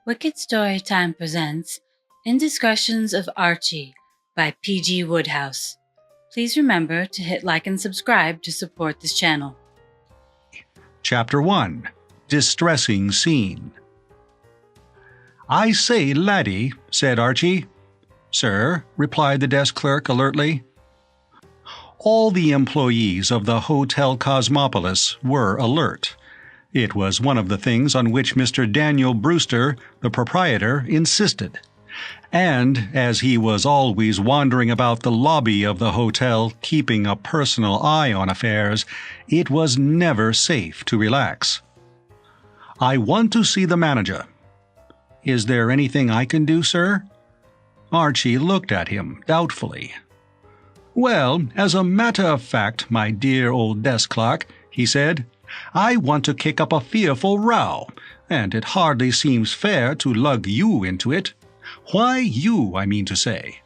Wicked Storytime presents Indiscretions of Archie by P.G. Wodehouse. Please remember to hit like and subscribe to support this channel. Chapter 1. Distressing Scene. "I say, laddie," said Archie. "Sir," replied the desk clerk alertly. All the employees of the Hotel Cosmopolis were alert. It was one of the things on which Mr. Daniel Brewster, the proprietor, insisted. And, as he was always wandering about the lobby of the hotel keeping a personal eye on affairs, it was never safe to relax. "I want to see the manager." "Is there anything I can do, sir?" Archie looked at him doubtfully. "Well, as a matter of fact, my dear old desk clerk," he said, "I want to kick up a fearful row, and it hardly seems fair to lug you into it. Why you, I mean to say.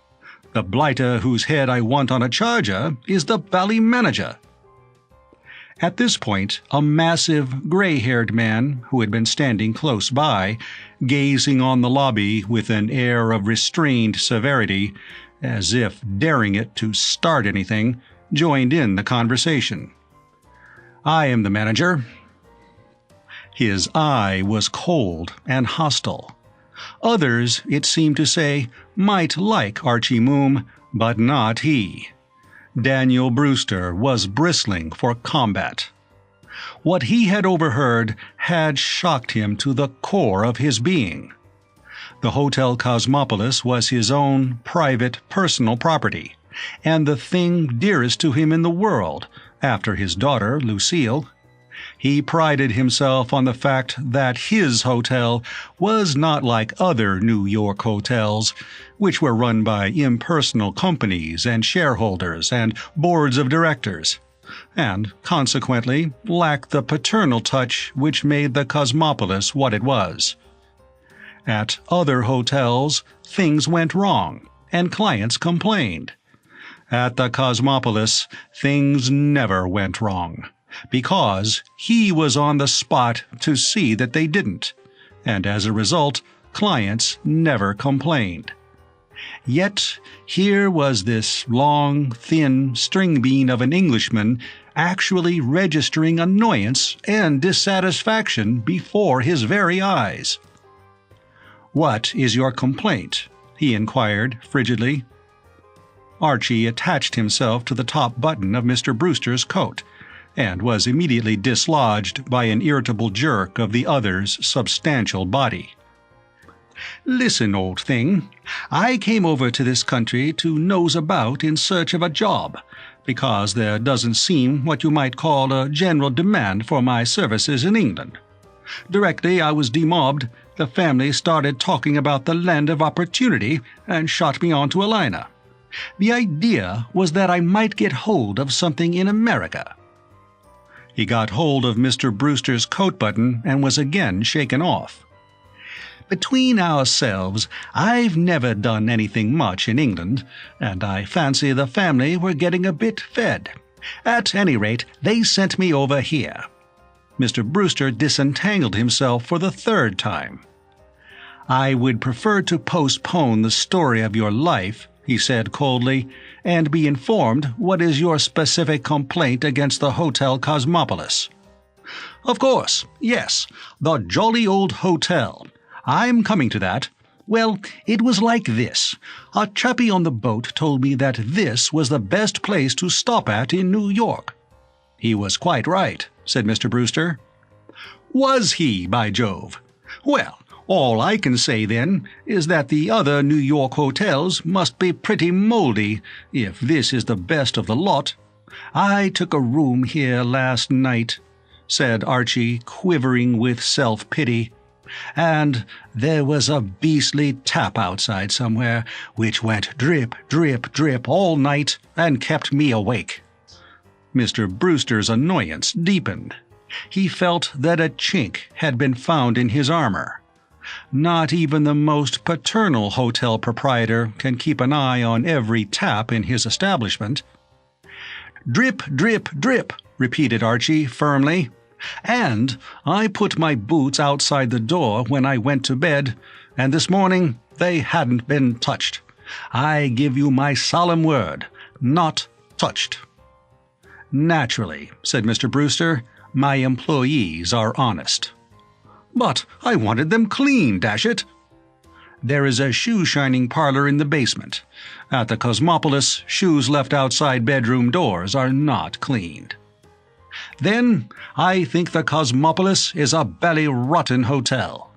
The blighter whose head I want on a charger is the bally manager." At this point, a massive, gray-haired man, who had been standing close by, gazing on the lobby with an air of restrained severity, as if daring it to start anything, joined in the conversation. "I am the manager." His eye was cold and hostile. Others, it seemed to say, might like Archie Moom, but not he. Daniel Brewster was bristling for combat. What he had overheard had shocked him to the core of his being. The Hotel Cosmopolis was his own private, personal property, and the thing dearest to him in the world, after his daughter, Lucille. He prided himself on the fact that his hotel was not like other New York hotels, which were run by impersonal companies and shareholders and boards of directors, and consequently lacked the paternal touch which made the Cosmopolis what it was. At other hotels, things went wrong, and clients complained. At the Cosmopolis, things never went wrong, because he was on the spot to see that they didn't, and as a result, clients never complained. Yet here was this long, thin string bean of an Englishman actually registering annoyance and dissatisfaction before his very eyes. "What is your complaint?" he inquired frigidly. Archie attached himself to the top button of Mr. Brewster's coat, and was immediately dislodged by an irritable jerk of the other's substantial body. "Listen, old thing, I came over to this country to nose about in search of a job, because there doesn't seem what you might call a general demand for my services in England. Directly I was demobbed, the family started talking about the land of opportunity and shot me onto a liner. The idea was that I might get hold of something in America." He got hold of Mr. Brewster's coat button and was again shaken off. "Between ourselves, I've never done anything much in England, and I fancy the family were getting a bit fed. At any rate, they sent me over here." Mr. Brewster disentangled himself for the third time. "I would prefer to postpone the story of your life," he said coldly, "and be informed what is your specific complaint against the Hotel Cosmopolis." "Of course, yes, the jolly old hotel. I'm coming to that. Well, it was like this. A chappie on the boat told me that this was the best place to stop at in New York." "He was quite right," said Mr. Brewster. "Was he, by Jove? Well, all I can say, then, is that the other New York hotels must be pretty moldy, if this is the best of the lot. I took a room here last night," said Archie, quivering with self-pity, "and there was a beastly tap outside somewhere, which went drip, drip, drip all night and kept me awake." Mr. Brewster's annoyance deepened. He felt that a chink had been found in his armor. Not even the most paternal hotel proprietor can keep an eye on every tap in his establishment. "Drip, drip, drip," repeated Archie firmly. And I put my boots outside the door when I went to bed, and this morning they hadn't been touched. I give you my solemn word, not touched." "Naturally," said Mr. Brewster, "my employees are honest." "But I wanted them clean, dash it!" "There is a shoe-shining parlor in the basement. At the Cosmopolis, shoes left outside bedroom doors are not cleaned." "Then I think the Cosmopolis is a bally-rotten hotel."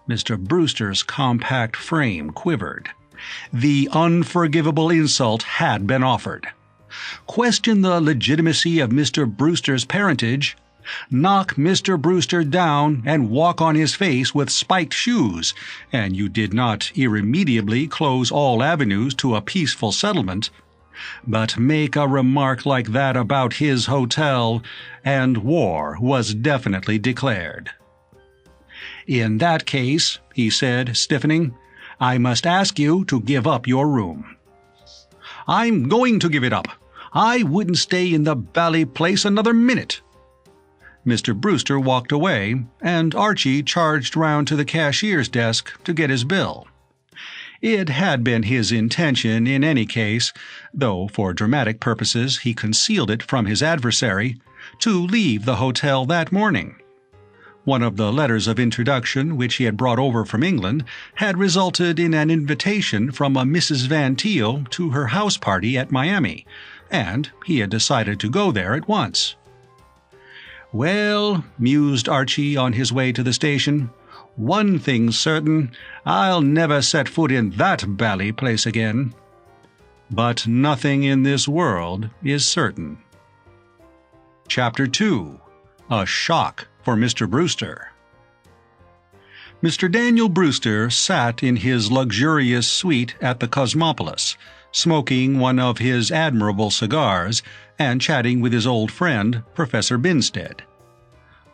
Mr. Brewster's compact frame quivered. The unforgivable insult had been offered. Question the legitimacy of Mr. Brewster's parentage, knock Mr. Brewster down and walk on his face with spiked shoes, and you did not irremediably close all avenues to a peaceful settlement. But make a remark like that about his hotel, and war was definitely declared. "In that case," he said, stiffening, "I must ask you to give up your room." "I'm going to give it up. I wouldn't stay in the bally place another minute." Mr. Brewster walked away, and Archie charged round to the cashier's desk to get his bill. It had been his intention in any case, though for dramatic purposes he concealed it from his adversary, to leave the hotel that morning. One of the letters of introduction which he had brought over from England had resulted in an invitation from a Mrs. Van Teal to her house party at Miami, and he had decided to go there at once. "Well," mused Archie on his way to the station, "one thing's certain, I'll never set foot in that bally place again." But nothing in this world is certain. Chapter 2. A Shock for Mr. Brewster. Mr. Daniel Brewster sat in his luxurious suite at the Cosmopolis, smoking one of his admirable cigars and chatting with his old friend, Professor Binstead.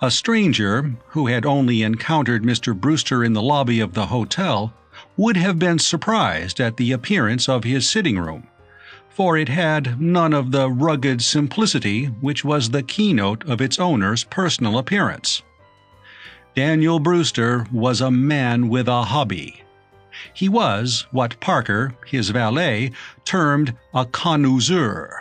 A stranger, who had only encountered Mr. Brewster in the lobby of the hotel, would have been surprised at the appearance of his sitting room, for it had none of the rugged simplicity which was the keynote of its owner's personal appearance. Daniel Brewster was a man with a hobby. He was what Parker, his valet, termed a connoisseur.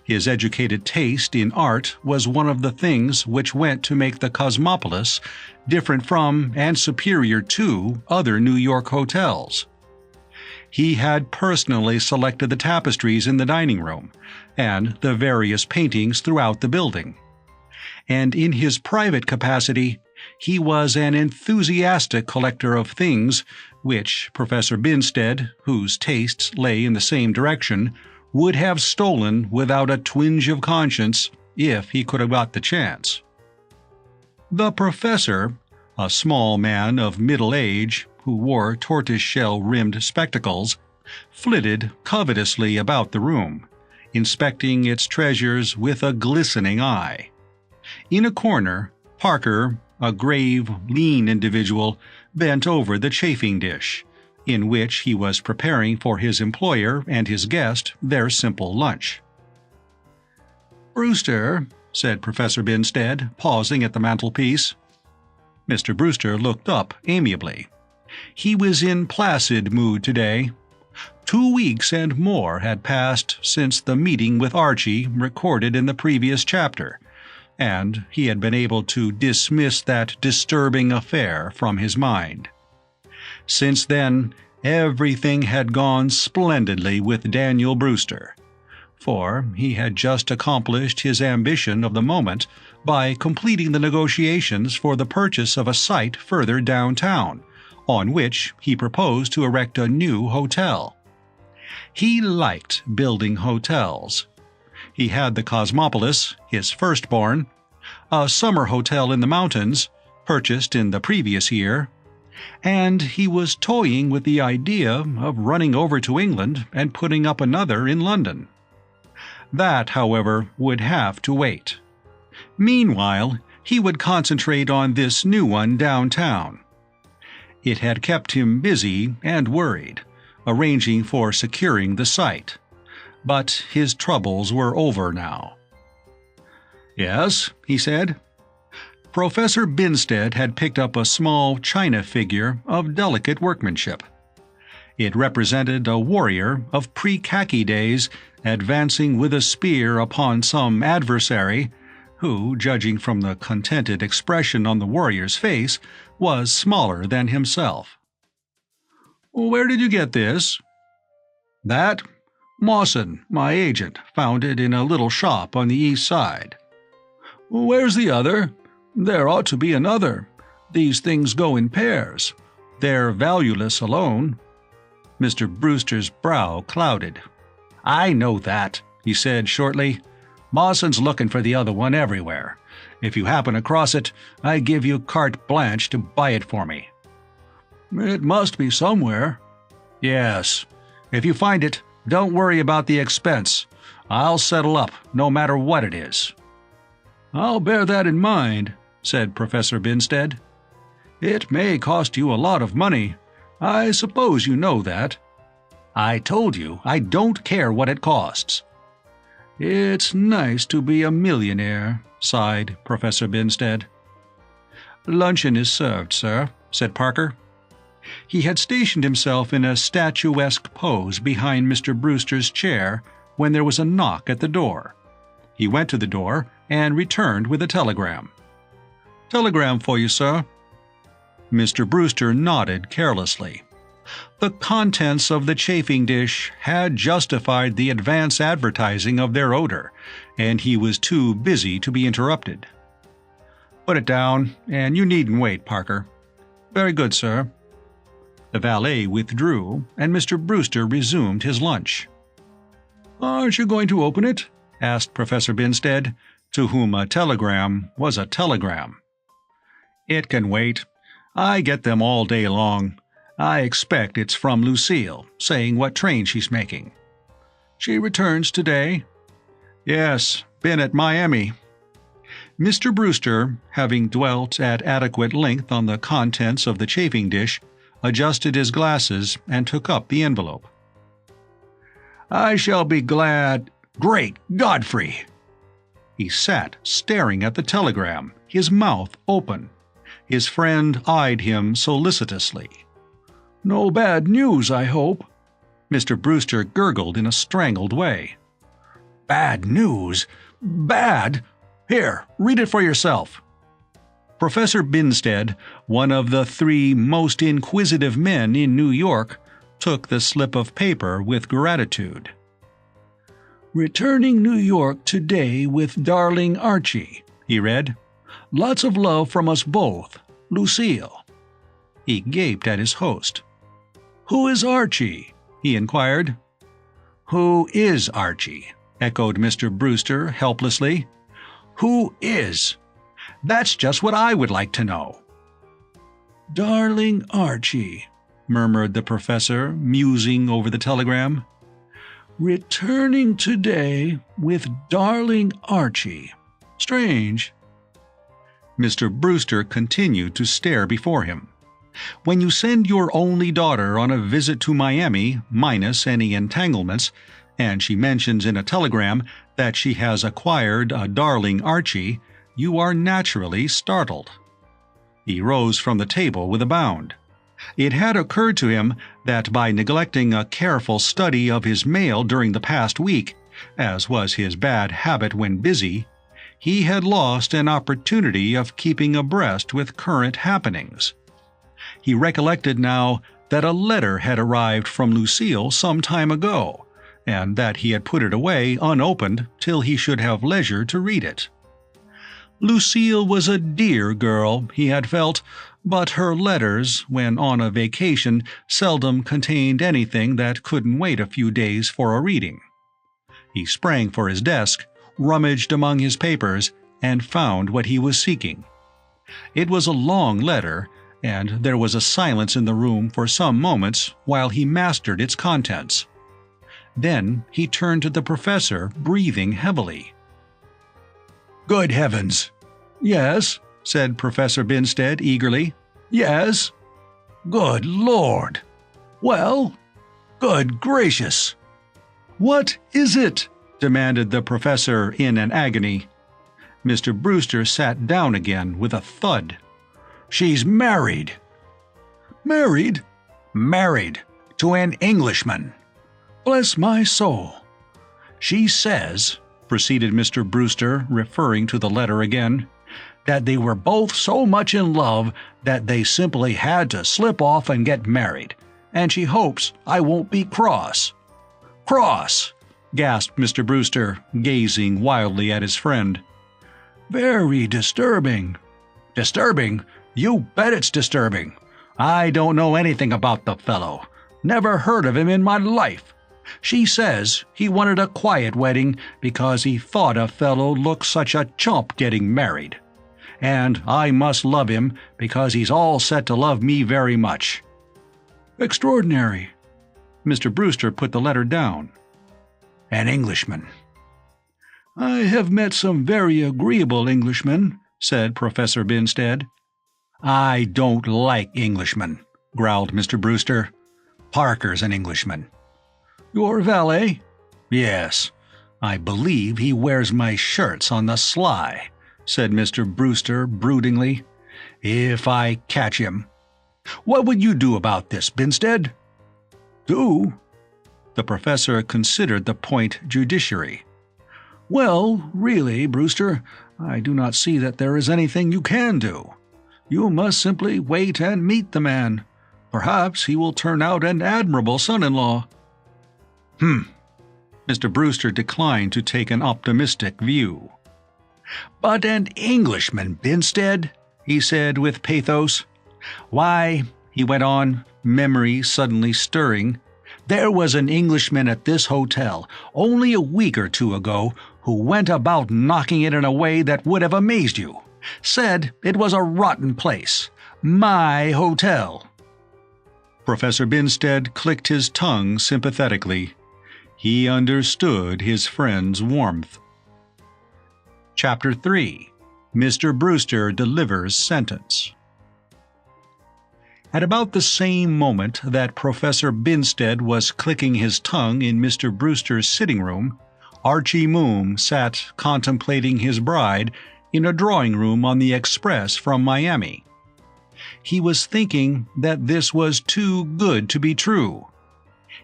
His educated taste in art was one of the things which went to make the Cosmopolis different from and superior to other New York hotels. He had personally selected the tapestries in the dining room and the various paintings throughout the building. And in his private capacity, he was an enthusiastic collector of things which Professor Binstead, whose tastes lay in the same direction, would have stolen without a twinge of conscience if he could have got the chance. The professor, a small man of middle age who wore tortoise-shell-rimmed spectacles, flitted covetously about the room, inspecting its treasures with a glistening eye. In a corner, Parker, a grave, lean individual, bent over the chafing dish, in which he was preparing for his employer and his guest their simple lunch. "Brewster," said Professor Binstead, pausing at the mantelpiece. Mr. Brewster looked up amiably. He was in placid mood today. 2 weeks and more had passed since the meeting with Archie recorded in the previous chapter, and he had been able to dismiss that disturbing affair from his mind. Since then, everything had gone splendidly with Daniel Brewster, for he had just accomplished his ambition of the moment by completing the negotiations for the purchase of a site further downtown, on which he proposed to erect a new hotel. He liked building hotels. He had the Cosmopolis, his firstborn, a summer hotel in the mountains, purchased in the previous year, and he was toying with the idea of running over to England and putting up another in London. That, however, would have to wait. Meanwhile, he would concentrate on this new one downtown. It had kept him busy and worried, arranging for securing the site. But his troubles were over now. "Yes," he said. Professor Binstead had picked up a small china figure of delicate workmanship. It represented a warrior of pre-khaki days advancing with a spear upon some adversary who, judging from the contented expression on the warrior's face, was smaller than himself. "Where did you get this?" "That? Mawson, my agent, found it in a little shop on the east side." "Where's the other? There ought to be another. These things go in pairs. They're valueless alone." Mr. Brewster's brow clouded. "I know that," he said shortly. "Mawson's looking for the other one everywhere. If you happen across it, I give you carte blanche to buy it for me." "It must be somewhere." "Yes. If you find it, don't worry about the expense. I'll settle up, no matter what it is." "I'll bear that in mind," said Professor Binstead. "It may cost you a lot of money. I suppose you know that." "I told you I don't care what it costs." "It's nice to be a millionaire," sighed Professor Binstead. "Luncheon is served, sir," said Parker. He had stationed himself in a statuesque pose behind Mr. Brewster's chair when there was a knock at the door. He went to the door and returned with a telegram. "Telegram for you, sir." Mr. Brewster nodded carelessly. The contents of the chafing dish had justified the advance advertising of their odor, and he was too busy to be interrupted. "Put it down, and you needn't wait, Parker." "Very good, sir." The valet withdrew, and Mr. Brewster resumed his lunch. "Aren't you going to open it?" asked Professor Binstead, to whom a telegram was a telegram. "It can wait. I get them all day long. I expect it's from Lucille, saying what train she's making." "She returns today?" "Yes, been at Miami." Mr. Brewster, having dwelt at adequate length on the contents of the chafing dish, adjusted his glasses and took up the envelope. "I shall be glad— Great Godfrey!" He sat staring at the telegram, his mouth open. His friend eyed him solicitously. "No bad news, I hope?" Mr. Brewster gurgled in a strangled way. "Bad news? Bad? Here, read it for yourself." Professor Binstead, one of the 3 most inquisitive men in New York, took the slip of paper with gratitude. "Returning New York today with darling Archie," he read. "Lots of love from us both. Lucille." He gaped at his host. "Who is Archie?" he inquired. "Who is Archie?" echoed Mr. Brewster helplessly. "Who is? That's just what I would like to know." "Darling Archie," murmured the professor, musing over the telegram. "Returning today with darling Archie. Strange." Mr. Brewster continued to stare before him. When you send your only daughter on a visit to Miami, minus any entanglements, and she mentions in a telegram that she has acquired a darling Archie, you are naturally startled. He rose from the table with a bound. It had occurred to him that by neglecting a careful study of his mail during the past week, as was his bad habit when busy, he had lost an opportunity of keeping abreast with current happenings. He recollected now that a letter had arrived from Lucille some time ago, and that he had put it away unopened till he should have leisure to read it. Lucille was a dear girl, he had felt, but her letters, when on a vacation, seldom contained anything that couldn't wait a few days for a reading. He sprang for his desk, rummaged among his papers, and found what he was seeking. It was a long letter, and there was a silence in the room for some moments while he mastered its contents. Then he turned to the professor, breathing heavily. "Good heavens!" "Yes," said Professor Binstead eagerly. "Yes." "Good Lord!" "Well?" "Good gracious!" "What is it?" demanded the professor in an agony. Mr. Brewster sat down again with a thud. "She's married." "Married?" "Married to an Englishman." "Bless my soul." "She says," proceeded Mr. Brewster, referring to the letter again, "that they were both so much in love that they simply had to slip off and get married, and she hopes I won't be cross." "Cross!" gasped Mr. Brewster, gazing wildly at his friend. "Very disturbing." "Disturbing? You bet it's disturbing. I don't know anything about the fellow. Never heard of him in my life. She says he wanted a quiet wedding because he thought a fellow looked such a chump getting married. And I must love him because he's all set to love me very much." "Extraordinary." Mr. Brewster put the letter down. "An Englishman." "I have met some very agreeable Englishmen," said Professor Binstead. "I don't like Englishmen," growled Mr. Brewster. "Parker's an Englishman." "Your valet?" "Yes. I believe he wears my shirts on the sly," said Mr. Brewster broodingly. "If I catch him. What would you do about this, Binstead?" "Do?" The professor considered the point judiciary. "Well, really, Brewster, I do not see that there is anything you can do. You must simply wait and meet the man. Perhaps he will turn out an admirable son-in-law." Mr. Brewster declined to take an optimistic view. "But an Englishman, Binstead," he said with pathos. "Why," he went on, memory suddenly stirring, "there was an Englishman at this hotel only a week or two ago who went about knocking it in a way that would have amazed you. Said it was a rotten place. My hotel." Professor Binstead clicked his tongue sympathetically. He understood his friend's warmth. Chapter 3. Mr. Brewster delivers sentence. At about the same moment that Professor Binstead was clicking his tongue in Mr. Brewster's sitting room, Archie Moom sat contemplating his bride in a drawing room on the express from Miami. He was thinking that this was too good to be true.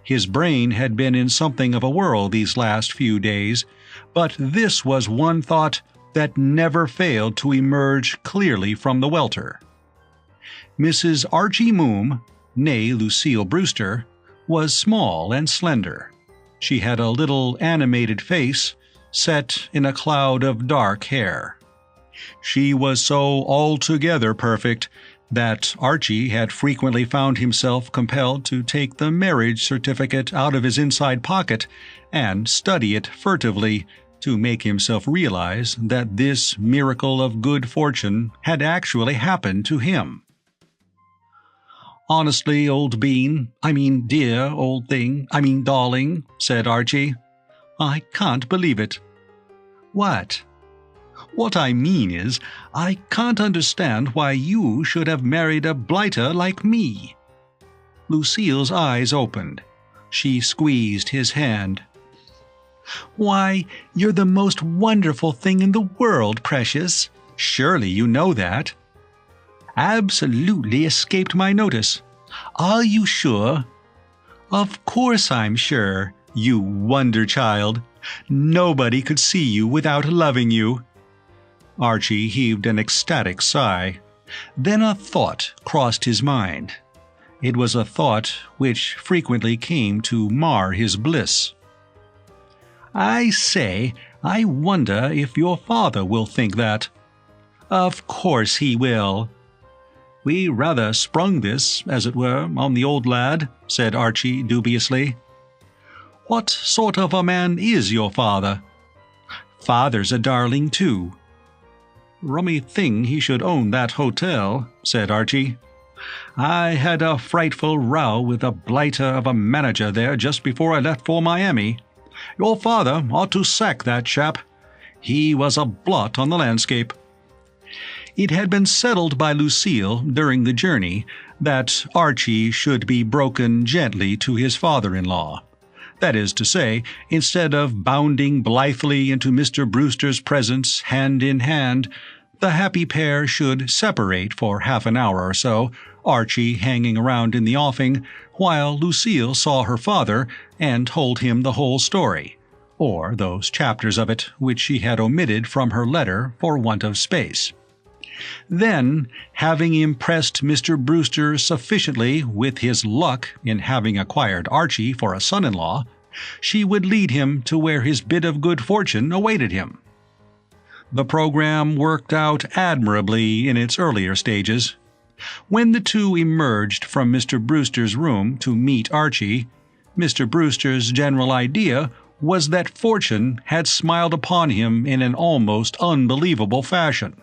His brain had been in something of a whirl these last few days, but this was one thought that never failed to emerge clearly from the welter. Mrs. Archie Moom, née Lucille Brewster, was small and slender. She had a little animated face set in a cloud of dark hair. She was so altogether perfect that Archie had frequently found himself compelled to take the marriage certificate out of his inside pocket and study it furtively to make himself realize that this miracle of good fortune had actually happened to him. "Honestly, old bean, dear old thing, darling," said Archie, "I can't believe it." "What?" "What I mean is, I can't understand why you should have married a blighter like me." Lucille's eyes opened. She squeezed his hand. "Why, you're the most wonderful thing in the world, precious. Surely you know that." "Absolutely escaped my notice." "Are you sure?" "Of course I'm sure, you wonder child. Nobody could see you without loving you." Archie heaved an ecstatic sigh. Then a thought crossed his mind. It was a thought which frequently came to mar his bliss. "I say, I wonder if your father will think that." "Of course he will." "We rather sprung this, as it were, on the old lad," said Archie dubiously. "What sort of a man is your father?" "Father's a darling, too." "Rummy thing he should own that hotel," said Archie. "I had a frightful row with a blighter of a manager there just before I left for Miami. Your father ought to sack that chap. He was a blot on the landscape." It had been settled by Lucille during the journey that Archie should be broken gently to his father-in-law. That is to say, instead of bounding blithely into Mr. Brewster's presence hand in hand, the happy pair should separate for half an hour or so, Archie hanging around in the offing, while Lucille saw her father and told him the whole story, or those chapters of it which she had omitted from her letter for want of space. Then, having impressed Mr. Brewster sufficiently with his luck in having acquired Archie for a son-in-law, she would lead him to where his bit of good fortune awaited him. The program worked out admirably in its earlier stages. When the two emerged from Mr. Brewster's room to meet Archie, Mr. Brewster's general idea was that fortune had smiled upon him in an almost unbelievable fashion,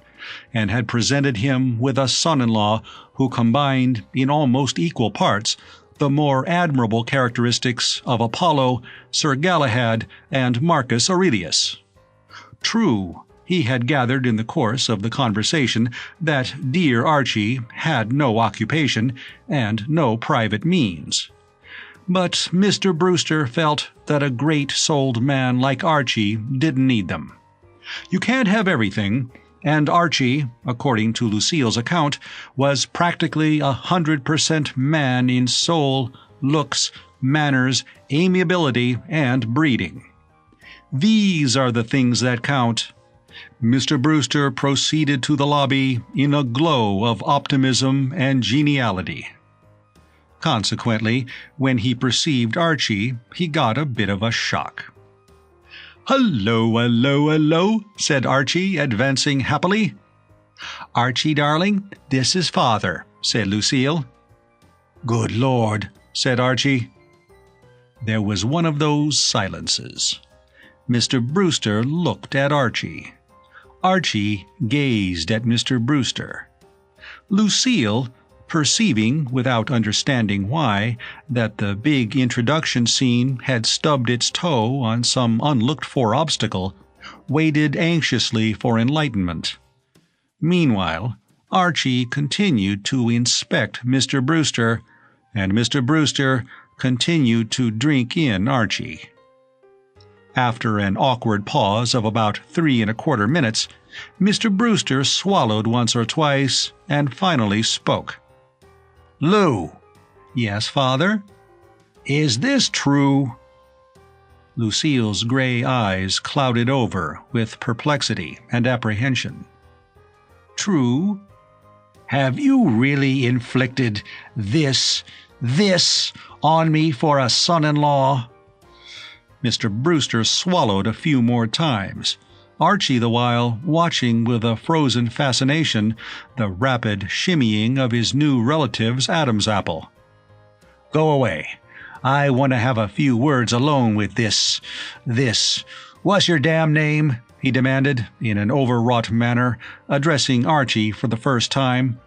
and had presented him with a son-in-law who combined, in almost equal parts, the more admirable characteristics of Apollo, Sir Galahad, and Marcus Aurelius. True, he had gathered in the course of the conversation that dear Archie had no occupation and no private means. But Mr. Brewster felt that a great-souled man like Archie didn't need them. You can't have everything, and Archie, according to Lucille's account, was practically 100% man in soul, looks, manners, amiability, and breeding. These are the things that count. Mr. Brewster proceeded to the lobby in a glow of optimism and geniality. Consequently, when he perceived Archie, he got a bit of a shock. "Hello, hello, hello," said Archie, advancing happily. "Archie, darling, this is Father," said Lucille. "Good Lord," said Archie. There was one of those silences. Mr. Brewster looked at Archie. Archie gazed at Mr. Brewster. Lucille, perceiving, without understanding why, that the big introduction scene had stubbed its toe on some unlooked-for obstacle, waited anxiously for enlightenment. Meanwhile, Archie continued to inspect Mr. Brewster, and Mr. Brewster continued to drink in Archie. After an awkward pause of about 3¼ minutes, Mr. Brewster swallowed once or twice and finally spoke. "Lou." "Yes, Father?" "Is this true?" Lucille's gray eyes clouded over with perplexity and apprehension. "True?" "Have you really inflicted this on me for a son-in-law?" Mr. Brewster swallowed a few more times, Archie the while watching with a frozen fascination the rapid shimmying of his new relative's Adam's apple. "Go away. I want to have a few words alone with this. What's your damn name?" he demanded, in an overwrought manner, addressing Archie for the first time.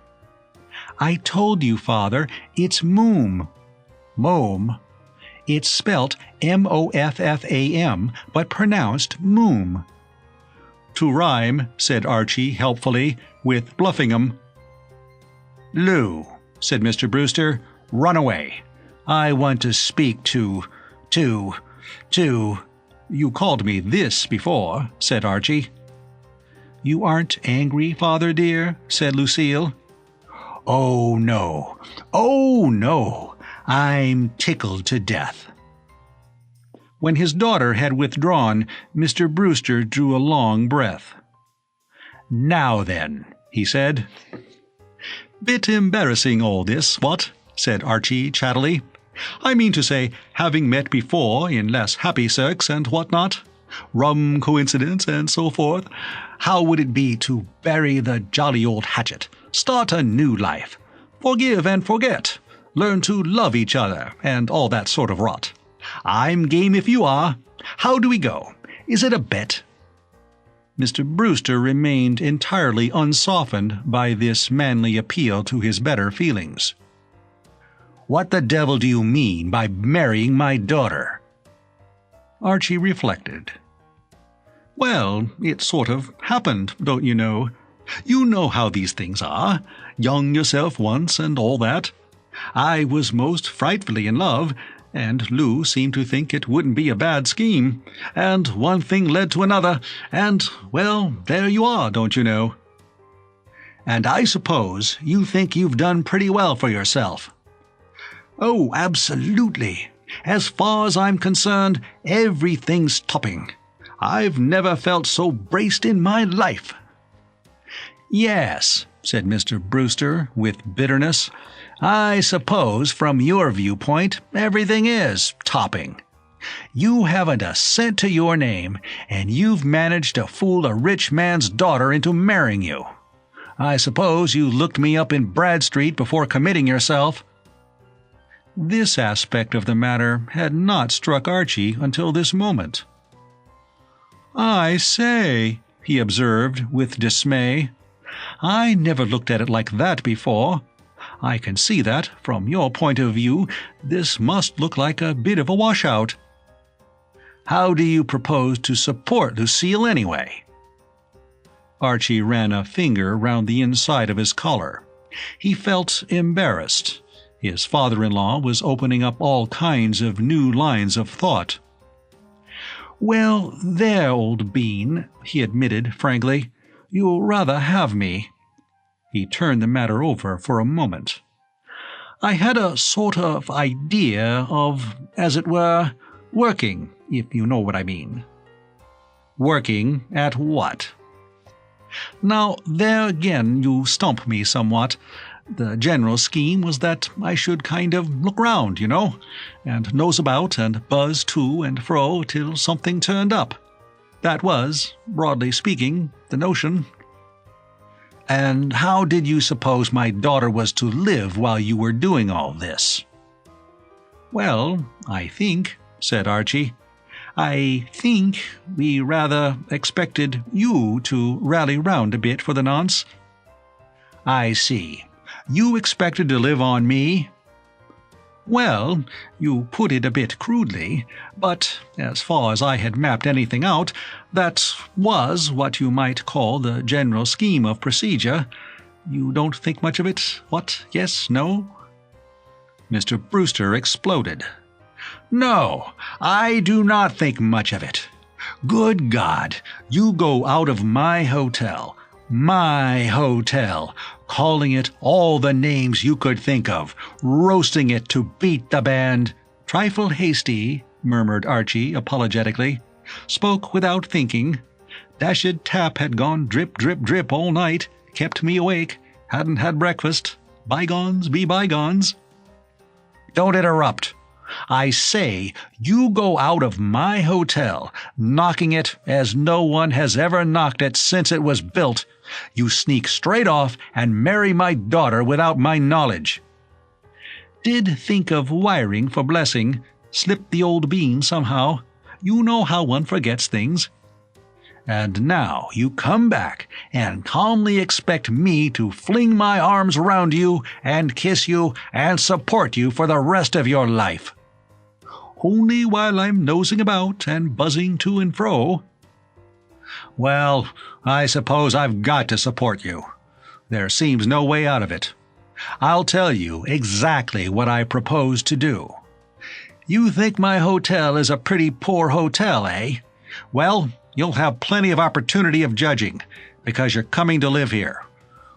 "I told you, Father, it's Moom." "Moom?" "It's spelt Moffam, but pronounced Moom." "To rhyme," said Archie helpfully, with Bluffingham. "Lou," said Mr. Brewster, "run away. I want to speak to... "You called me this before," said Archie. "You aren't angry, Father dear?" said Lucille. Oh, no. I'm tickled to death." When his daughter had withdrawn, Mr. Brewster drew a long breath. "Now then," he said. "Bit embarrassing all this, what?" said Archie chattily. "I mean to say, having met before in less happy circs and what not. Rum coincidence and so forth. How would it be to bury the jolly old hatchet, start a new life, forgive and forget, learn to love each other, and all that sort of rot? I'm game if you are. How do we go? Is it a bet?" Mr. Brewster remained entirely unsoftened by this manly appeal to his better feelings. "What the devil do you mean by marrying my daughter?" Archie reflected. "Well, it sort of happened, don't you know? You know how these things are. Young yourself once and all that. I was most frightfully in love, and Lou seemed to think it wouldn't be a bad scheme, and one thing led to another, and, well, there you are, don't you know. And I suppose you think you've done pretty well for yourself. Oh, absolutely. As far as I'm concerned, everything's topping. I've never felt so braced in my life. Yes, said Mr. Brewster with bitterness. I suppose from your viewpoint, everything is topping. You haven't a cent to your name, and you've managed to fool a rich man's daughter into marrying you. I suppose you looked me up in Bradstreet before committing yourself. This aspect of the matter had not struck Archie until this moment. I say, he observed with dismay. I never looked at it like that before. I can see that, from your point of view, this must look like a bit of a washout. How do you propose to support Lucille anyway? Archie ran a finger round the inside of his collar. He felt embarrassed. His father-in-law was opening up all kinds of new lines of thought. Well, there, old bean, he admitted frankly. You'll rather have me. He turned the matter over for a moment. I had a sort of idea of, as it were, working, if you know what I mean. Working at what? Now, there again you stump me somewhat. The general scheme was that I should kind of look round, you know, and nose about and buzz to and fro till something turned up. That was, broadly speaking, the notion. And how did you suppose my daughter was to live while you were doing all this? Well, I think, said Archie, I think we rather expected you to rally round a bit for the nonce. I see. You expected to live on me? Well, you put it a bit crudely, but as far as I had mapped anything out, that was what you might call the general scheme of procedure. You don't think much of it, what? Yes? No? Mr. Brewster exploded. No, I do not think much of it. Good God, you go out of my hotel, calling it all the names you could think of, roasting it to beat the band. Trifle hasty, murmured Archie apologetically. Spoke without thinking. Dashed tap had gone drip, drip, drip all night, kept me awake, hadn't had breakfast. Bygones be bygones. Don't interrupt. I say, you go out of my hotel, knocking it as no one has ever knocked it since it was built. You sneak straight off and marry my daughter without my knowledge. Did think of wiring for blessing, slipped the old bean somehow. You know how one forgets things. And now you come back and calmly expect me to fling my arms around you and kiss you and support you for the rest of your life. Only while I'm nosing about and buzzing to and fro. Well, I suppose I've got to support you. There seems no way out of it. I'll tell you exactly what I propose to do. You think my hotel is a pretty poor hotel, eh? Well, you'll have plenty of opportunity of judging, because you're coming to live here.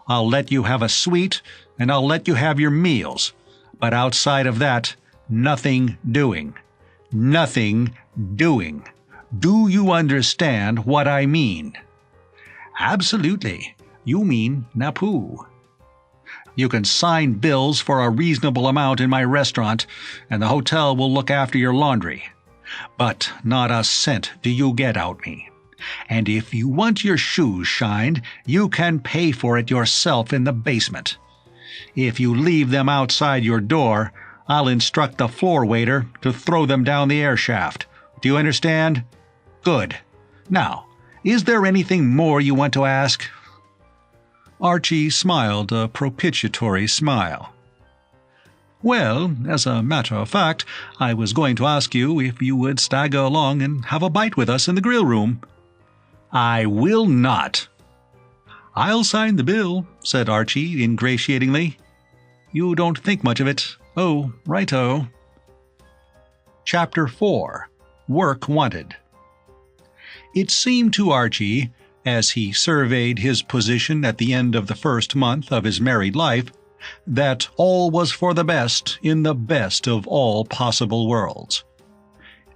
I'll let you have a suite, and I'll let you have your meals. But outside of that, nothing doing. Nothing doing. Do you understand what I mean? Absolutely. You mean napoo. You can sign bills for a reasonable amount in my restaurant, and the hotel will look after your laundry. But not a cent do you get out me. And if you want your shoes shined, you can pay for it yourself in the basement. If you leave them outside your door, I'll instruct the floor waiter to throw them down the air shaft. Do you understand? Good. Now, is there anything more you want to ask? Archie smiled a propitiatory smile. Well, as a matter of fact, I was going to ask you if you would stagger along and have a bite with us in the grill room. I will not. I'll sign the bill, said Archie ingratiatingly. You don't think much of it. Oh, righto. Chapter 4. Work Wanted. It seemed to Archie, as he surveyed his position at the end of the first month of his married life, that all was for the best in the best of all possible worlds.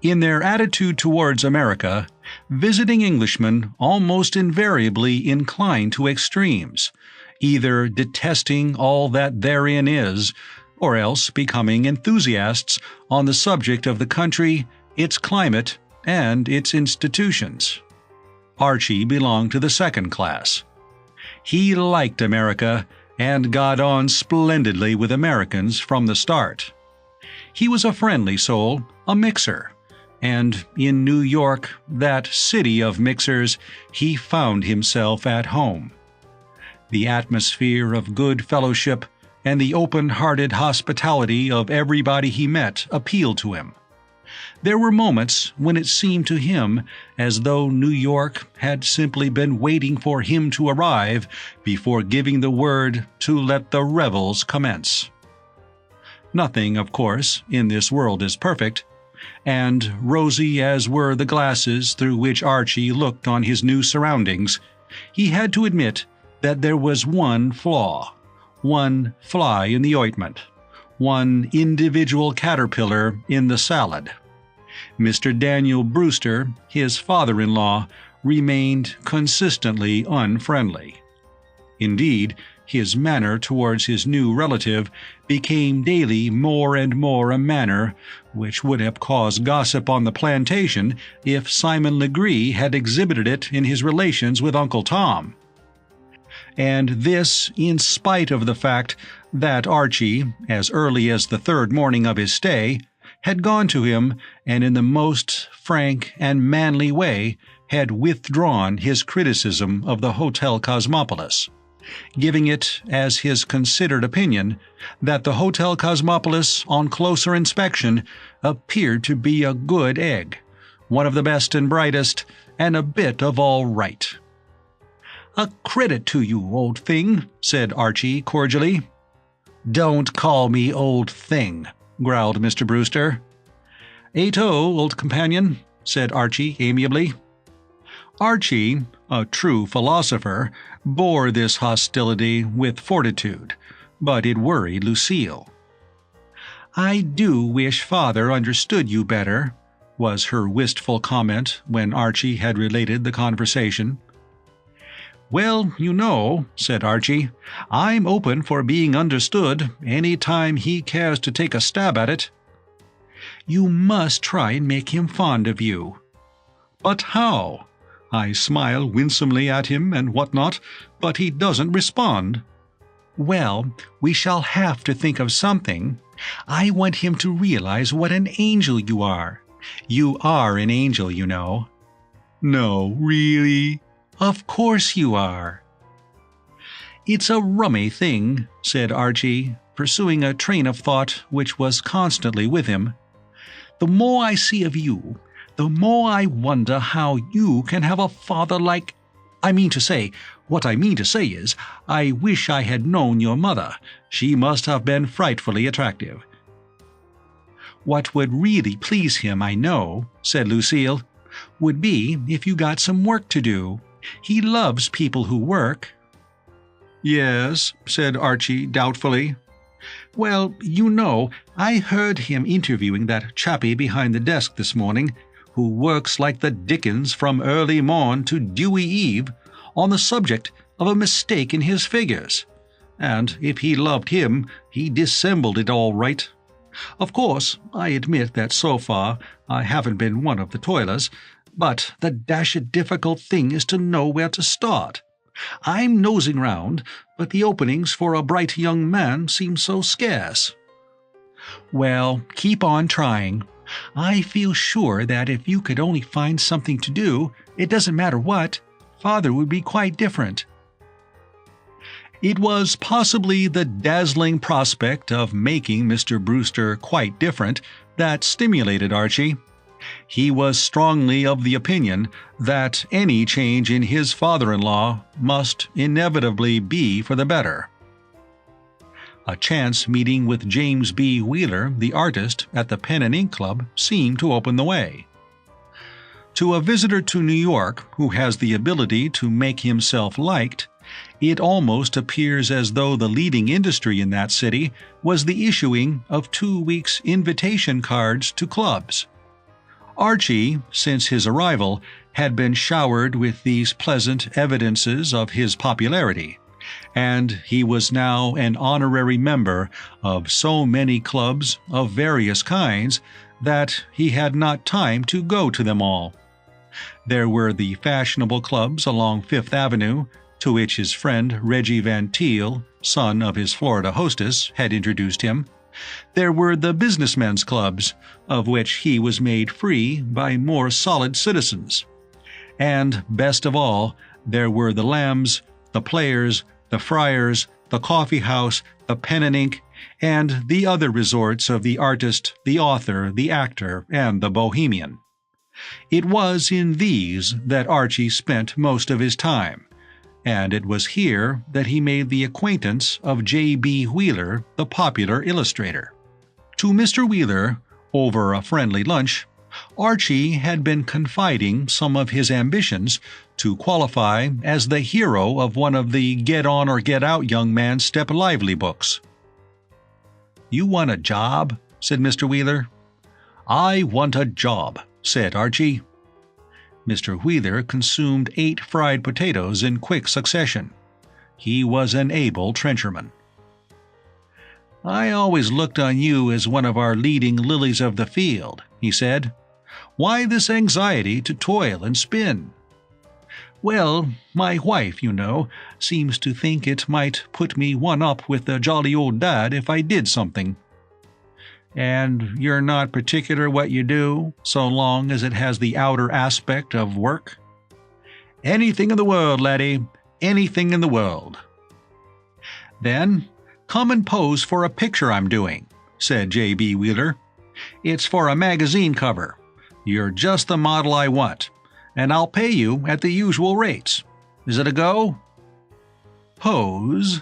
In their attitude towards America, visiting Englishmen almost invariably incline to extremes, either detesting all that therein is, or else becoming enthusiasts on the subject of the country, its climate, and its institutions. Archie belonged to the second class. He liked America and got on splendidly with Americans from the start. He was a friendly soul, a mixer, and in New York, that city of mixers, he found himself at home. The atmosphere of good fellowship and the open-hearted hospitality of everybody he met appealed to him. There were moments when it seemed to him as though New York had simply been waiting for him to arrive before giving the word to let the revels commence. Nothing, of course, in this world is perfect, and rosy as were the glasses through which Archie looked on his new surroundings, he had to admit that there was one flaw, one fly in the ointment, one individual caterpillar in the salad. Mr. Daniel Brewster, his father-in-law, remained consistently unfriendly. Indeed, his manner towards his new relative became daily more and more a manner which would have caused gossip on the plantation if Simon Legree had exhibited it in his relations with Uncle Tom. And this in spite of the fact that Archie, as early as the third morning of his stay, had gone to him and in the most frank and manly way had withdrawn his criticism of the Hotel Cosmopolis, giving it as his considered opinion that the Hotel Cosmopolis, on closer inspection, appeared to be a good egg, one of the best and brightest, and a bit of all right. "A credit to you, old thing," said Archie cordially. "Don't call me old thing," growled Mr. Brewster. "Ato, old companion," said Archie amiably. Archie, a true philosopher, bore this hostility with fortitude, but it worried Lucille. "I do wish Father understood you better," was her wistful comment when Archie had related the conversation. "Well, you know," said Archie, "I'm open for being understood any time he cares to take a stab at it." "You must try and make him fond of you." "But how? I smile winsomely at him and what-not, but he doesn't respond." "Well, we shall have to think of something. I want him to realize what an angel you are. You are an angel, you know." "No, really?" "Of course you are." "It's a rummy thing," said Archie, pursuing a train of thought which was constantly with him. "The more I see of you, the more I wonder how you can have a father like— what I mean to say is, I wish I had known your mother. She must have been frightfully attractive." "What would really please him, I know," said Lucille, "would be if you got some work to do. He loves people who work." "Yes," said Archie doubtfully. "Well, you know, I heard him interviewing that chappie behind the desk this morning, who works like the dickens from early morn to dewy eve, on the subject of a mistake in his figures. And if he loved him, he dissembled it all right. Of course, I admit that so far I haven't been one of the toilers, but the dashed difficult thing is to know where to start. I'm nosing round, but the openings for a bright young man seem so scarce." "Well, keep on trying. I feel sure that if you could only find something to do, it doesn't matter what, Father would be quite different." It was possibly the dazzling prospect of making Mr. Brewster quite different that stimulated Archie. He was strongly of the opinion that any change in his father-in-law must inevitably be for the better. A chance meeting with James B. Wheeler, the artist, at the Pen and Ink Club seemed to open the way. To a visitor to New York who has the ability to make himself liked, it almost appears as though the leading industry in that city was the issuing of 2 weeks' invitation cards to clubs. Archie, since his arrival, had been showered with these pleasant evidences of his popularity, and he was now an honorary member of so many clubs of various kinds that he had not time to go to them all. There were the fashionable clubs along Fifth Avenue, to which his friend Reggie Van Teel, son of his Florida hostess, had introduced him. There were the businessmen's clubs, of which he was made free by more solid citizens. And, best of all, there were the Lambs, the Players, the Friars, the Coffee House, the Pen and Ink, and the other resorts of the artist, the author, the actor, and the bohemian. It was in these that Archie spent most of his time, and it was here that he made the acquaintance of J.B. Wheeler, the popular illustrator. To Mr. Wheeler, over a friendly lunch, Archie had been confiding some of his ambitions to qualify as the hero of one of the Get On or Get Out Young Man Step Lively books. "You want a job?" said Mr. Wheeler. "I want a job," said Archie. Mr. Wheeler consumed 8 fried potatoes in quick succession. He was an able trencherman. "I always looked on you as one of our leading lilies of the field," he said. "Why this anxiety to toil and spin?" "Well, my wife, you know, seems to think it might put me one up with the jolly old dad if I did something." "And you're not particular what you do, so long as it has the outer aspect of work?" "Anything in the world, laddie, anything in the world." "Then come and pose for a picture I'm doing," said J.B. Wheeler. "It's for a magazine cover. You're just the model I want, and I'll pay you at the usual rates. Is it a go?" "Pose?"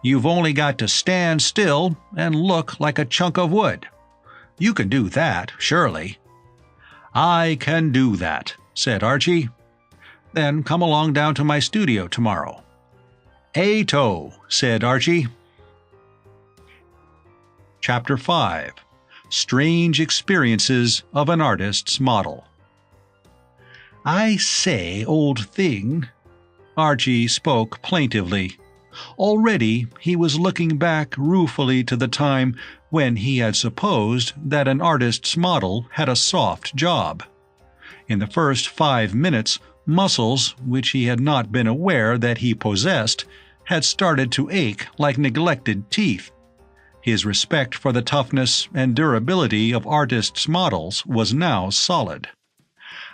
"You've only got to stand still and look like a chunk of wood. You can do that, surely." "I can do that," said Archie. "Then come along down to my studio tomorrow." "Ato," said Archie. Chapter 5. Strange Experiences of an Artist's Model. "I say, old thing," Archie spoke plaintively. Already he was looking back ruefully to the time when he had supposed that an artist's model had a soft job. In the first 5 minutes, muscles which he had not been aware that he possessed had started to ache like neglected teeth. His respect for the toughness and durability of artists' models was now solid.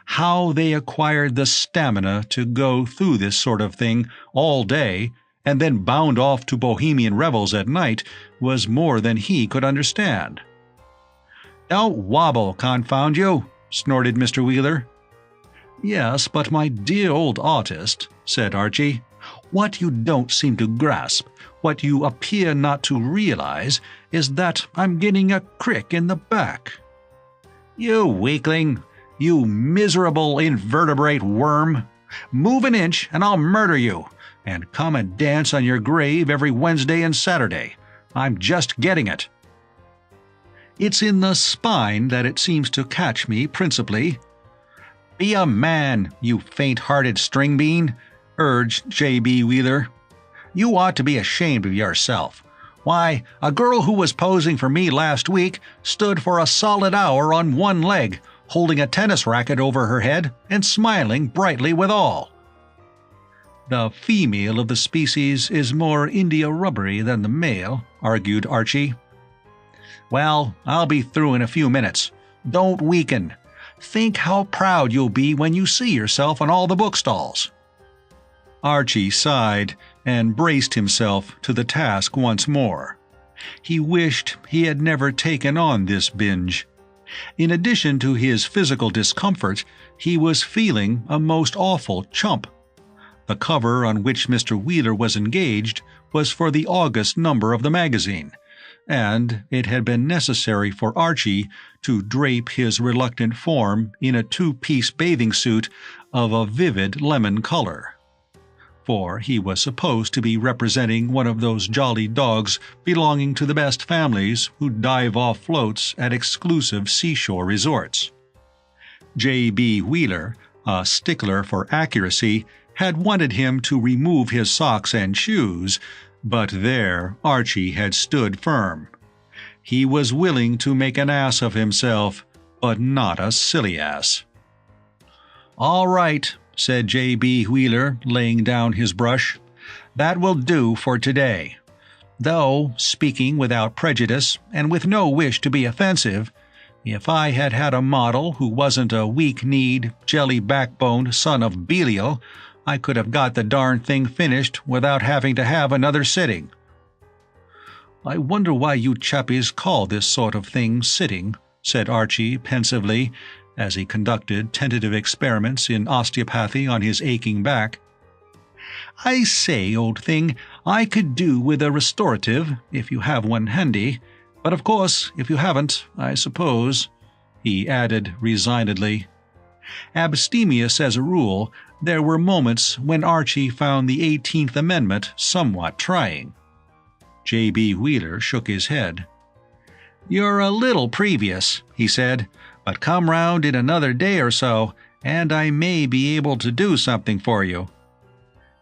How they acquired the stamina to go through this sort of thing all day and then bound off to bohemian revels at night was more than he could understand. "Don't wobble, confound you," snorted Mr. Wheeler. "Yes, but my dear old artist," said Archie, "what you don't seem to grasp, what you appear not to realize, is that I'm getting a crick in the back." "You weakling! You miserable invertebrate worm! Move an inch and I'll murder you, and come and dance on your grave every Wednesday and Saturday. I'm just getting it." "It's in the spine that it seems to catch me principally." "Be a man, you faint-hearted string bean," urged J.B. Wheeler. "You ought to be ashamed of yourself. Why, a girl who was posing for me last week stood for a solid hour on one leg, holding a tennis racket over her head and smiling brightly withal." "The female of the species is more india-rubbery than the male," argued Archie. "Well, I'll be through in a few minutes. Don't weaken. Think how proud you'll be when you see yourself on all the bookstalls." Archie sighed and braced himself to the task once more. He wished he had never taken on this binge. In addition to his physical discomfort, he was feeling a most awful chump. The cover on which Mr. Wheeler was engaged was for the August number of the magazine, and it had been necessary for Archie to drape his reluctant form in a two-piece bathing suit of a vivid lemon color. For he was supposed to be representing one of those jolly dogs belonging to the best families who dive off floats at exclusive seashore resorts. J.B. Wheeler, a stickler for accuracy, had wanted him to remove his socks and shoes, but there Archie had stood firm. He was willing to make an ass of himself, but not a silly ass. "All right," said J.B. Wheeler, laying down his brush. "That will do for today. Though, speaking without prejudice and with no wish to be offensive, if I had had a model who wasn't a weak-kneed, jelly-backboned son of Belial, I could have got the darn thing finished without having to have another sitting." "I wonder why you chappies call this sort of thing sitting," said Archie pensively, as he conducted tentative experiments in osteopathy on his aching back. "I say, old thing, I could do with a restorative, if you have one handy, but of course, if you haven't, I suppose," he added resignedly. Abstemious as a rule, there were moments when Archie found the 18th Amendment somewhat trying. J.B. Wheeler shook his head. "You're a little previous," he said, "but come round in another day or so, and I may be able to do something for you."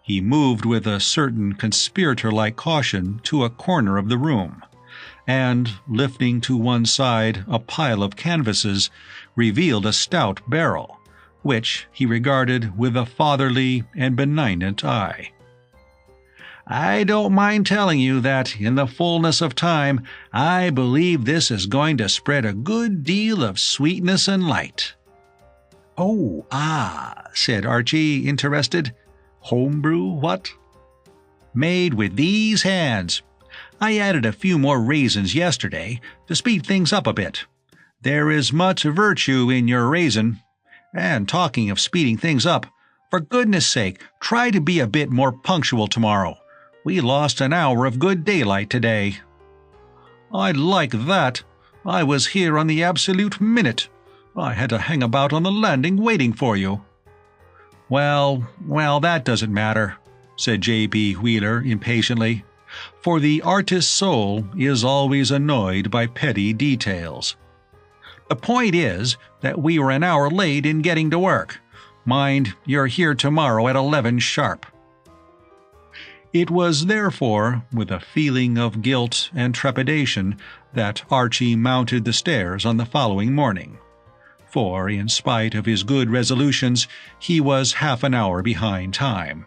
He moved with a certain conspirator-like caution to a corner of the room, and, lifting to one side a pile of canvases, revealed a stout barrel, which he regarded with a fatherly and benignant eye. "I don't mind telling you that, in the fullness of time, I believe this is going to spread a good deal of sweetness and light." "Oh, said Archie, interested. "Homebrew, what?" "Made with these hands. I added a few more raisins yesterday to speed things up a bit. There is much virtue in your raisin. And talking of speeding things up, for goodness sake, try to be a bit more punctual tomorrow. We lost an hour of good daylight today." "I like that. I was here on the absolute minute. I had to hang about on the landing waiting for you." Well, that doesn't matter," said J.B. Wheeler impatiently, "for the artist's soul is always annoyed by petty details. The point is that we were an hour late in getting to work. Mind, you're here tomorrow at 11 sharp." It was therefore with a feeling of guilt and trepidation that Archie mounted the stairs on the following morning. For, in spite of his good resolutions, he was half an hour behind time.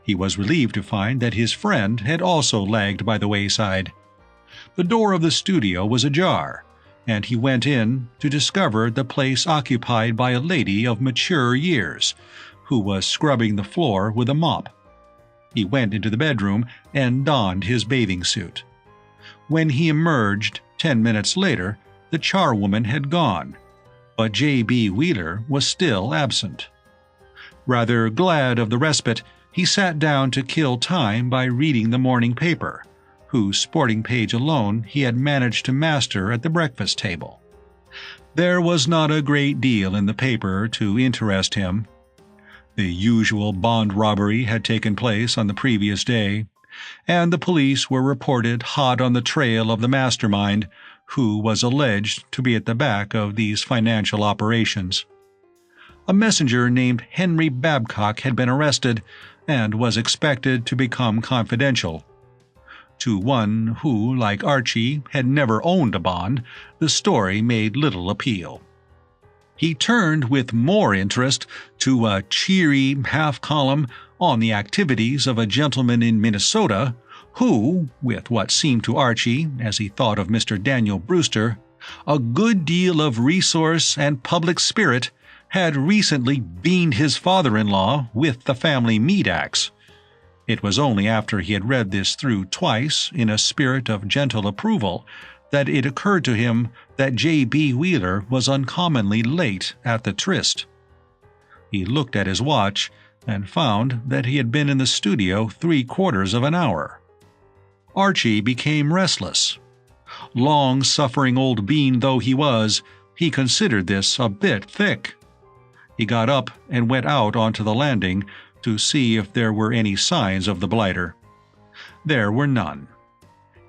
He was relieved to find that his friend had also lagged by the wayside. The door of the studio was ajar, and he went in to discover the place occupied by a lady of mature years, who was scrubbing the floor with a mop. He went into the bedroom and donned his bathing suit. When he emerged 10 minutes later, the charwoman had gone, but J.B. Wheeler was still absent. Rather glad of the respite, he sat down to kill time by reading the morning paper, whose sporting page alone he had managed to master at the breakfast table. There was not a great deal in the paper to interest him. The usual bond robbery had taken place on the previous day, and the police were reported hot on the trail of the mastermind, who was alleged to be at the back of these financial operations. A messenger named Henry Babcock had been arrested and was expected to become confidential. To one who, like Archie, had never owned a bond, the story made little appeal. He turned with more interest to a cheery half-column on the activities of a gentleman in Minnesota who, with what seemed to Archie, as he thought of Mr. Daniel Brewster, a good deal of resource and public spirit, had recently beaned his father-in-law with the family meat axe. It was only after he had read this through twice in a spirit of gentle approval that it occurred to him that J.B. Wheeler was uncommonly late at the tryst. He looked at his watch and found that he had been in the studio 3/4 of an hour. Archie became restless. Long-suffering old bean though he was, he considered this a bit thick. He got up and went out onto the landing to see if there were any signs of the blighter. There were none.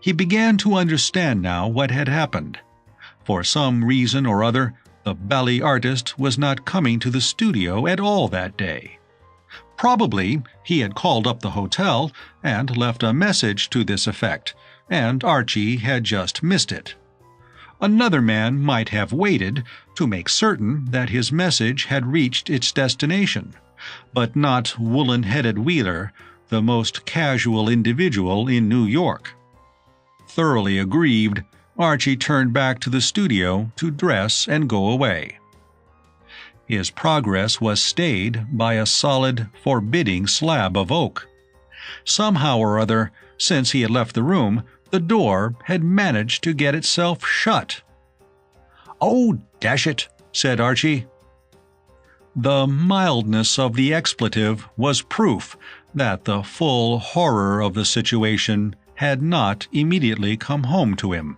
He began to understand now what had happened. For some reason or other, the ballet artist was not coming to the studio at all that day. Probably he had called up the hotel and left a message to this effect, and Archie had just missed it. Another man might have waited to make certain that his message had reached its destination, but not woolen-headed Wheeler, the most casual individual in New York. Thoroughly aggrieved, Archie turned back to the studio to dress and go away. His progress was stayed by a solid, forbidding slab of oak. Somehow or other, since he had left the room, the door had managed to get itself shut. "Oh, dash it," said Archie. The mildness of the expletive was proof that the full horror of the situation had not immediately come home to him.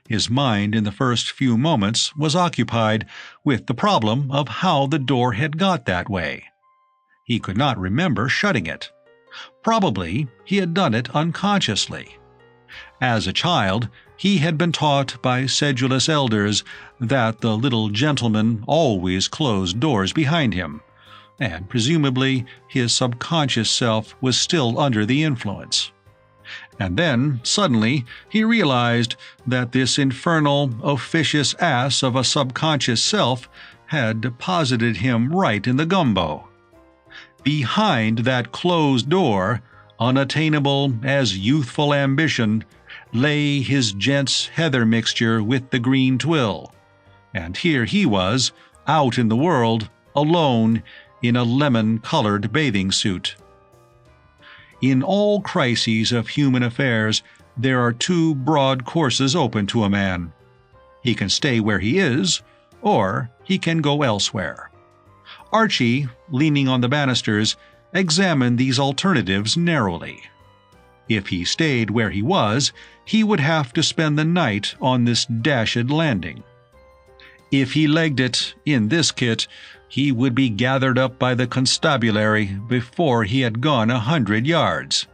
His mind in the first few moments was occupied with the problem of how the door had got that way. He could not remember shutting it. Probably he had done it unconsciously. As a child, he had been taught by sedulous elders that the little gentleman always closed doors behind him, and presumably his subconscious self was still under the influence. And then, suddenly, he realized that this infernal, officious ass of a subconscious self had deposited him right in the gumbo. Behind that closed door, unattainable as youthful ambition, lay his gent's heather mixture with the green twill, and here he was, out in the world, alone, in a lemon-colored bathing suit. In all crises of human affairs, there are two broad courses open to a man. He can stay where he is, or he can go elsewhere. Archie, leaning on the banisters, examined these alternatives narrowly. If he stayed where he was, he would have to spend the night on this dashed landing. If he legged it in this kit, he would be gathered up by the constabulary before he had gone 100 yards.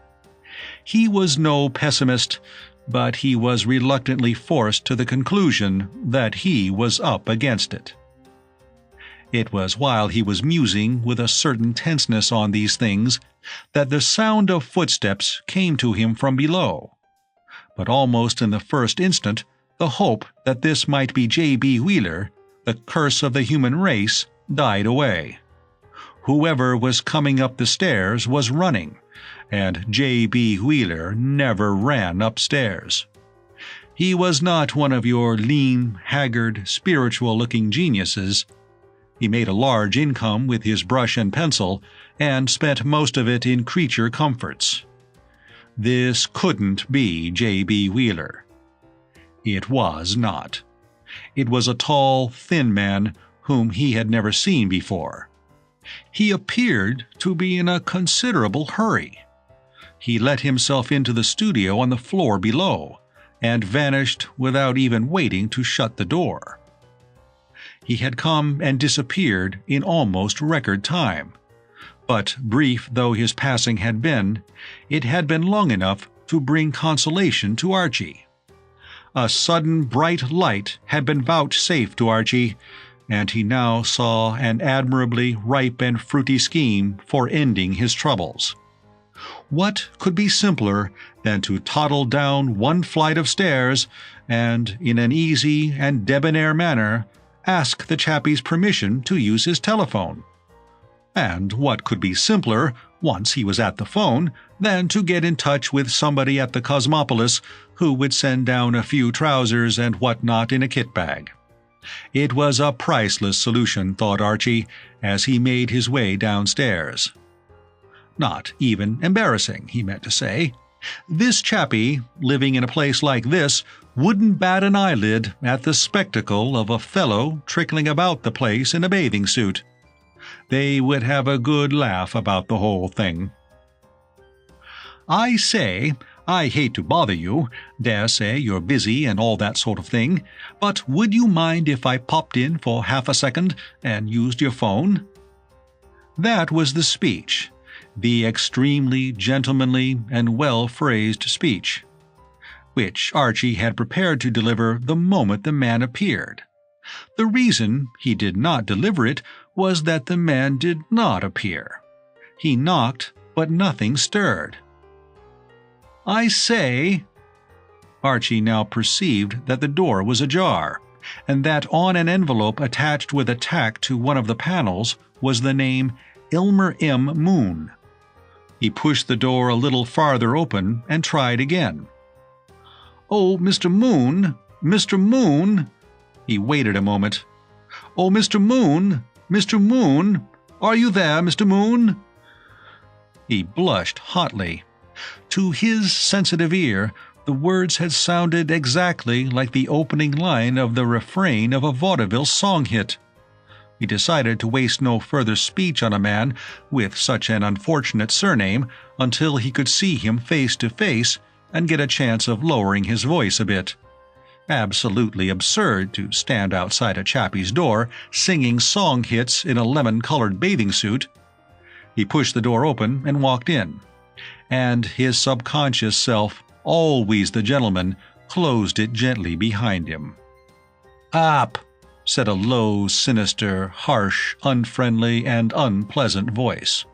He was no pessimist, but he was reluctantly forced to the conclusion that he was up against it. It was while he was musing with a certain tenseness on these things that the sound of footsteps came to him from below. But almost in the first instant, the hope that this might be J.B. Wheeler, the curse of the human race, died away. Whoever was coming up the stairs was running, and J.B. Wheeler never ran upstairs. He was not one of your lean, haggard, spiritual-looking geniuses. He made a large income with his brush and pencil, and spent most of it in creature comforts. This couldn't be J.B. Wheeler. It was not. It was a tall, thin man whom he had never seen before. He appeared to be in a considerable hurry. He let himself into the studio on the floor below, and vanished without even waiting to shut the door. He had come and disappeared in almost record time, but brief though his passing had been, it had been long enough to bring consolation to Archie. A sudden bright light had been vouchsafed to Archie, and he now saw an admirably ripe and fruity scheme for ending his troubles. What could be simpler than to toddle down one flight of stairs and, in an easy and debonair manner, ask the chappie's permission to use his telephone? And what could be simpler, once he was at the phone, than to get in touch with somebody at the Cosmopolis who would send down a few trousers and whatnot in a kit bag? It was a priceless solution, thought Archie, as he made his way downstairs. Not even embarrassing, he meant to say. This chappie, living in a place like this, wouldn't bat an eyelid at the spectacle of a fellow trickling about the place in a bathing suit. They would have a good laugh about the whole thing. "I say, I hate to bother you, dare say you're busy and all that sort of thing, but would you mind if I popped in for half a second and used your phone?" That was the speech, the extremely gentlemanly and well-phrased speech, which Archie had prepared to deliver the moment the man appeared. The reason he did not deliver it was that the man did not appear. He knocked, but nothing stirred. "I say—" Archie now perceived that the door was ajar, and that on an envelope attached with a tack to one of the panels was the name Elmer M. Moon. He pushed the door a little farther open and tried again. "Oh, Mr. Moon, Mr. Moon!" He waited a moment. "Oh, Mr. Moon, Mr. Moon, are you there, Mr. Moon?" He blushed hotly. To his sensitive ear, the words had sounded exactly like the opening line of the refrain of a vaudeville song hit. He decided to waste no further speech on a man with such an unfortunate surname until he could see him face to face and get a chance of lowering his voice a bit. Absolutely absurd to stand outside a chappie's door singing song hits in a lemon-colored bathing suit. He pushed the door open and walked in, and his subconscious self, always the gentleman, closed it gently behind him. "Up!" said a low, sinister, harsh, unfriendly, and unpleasant voice.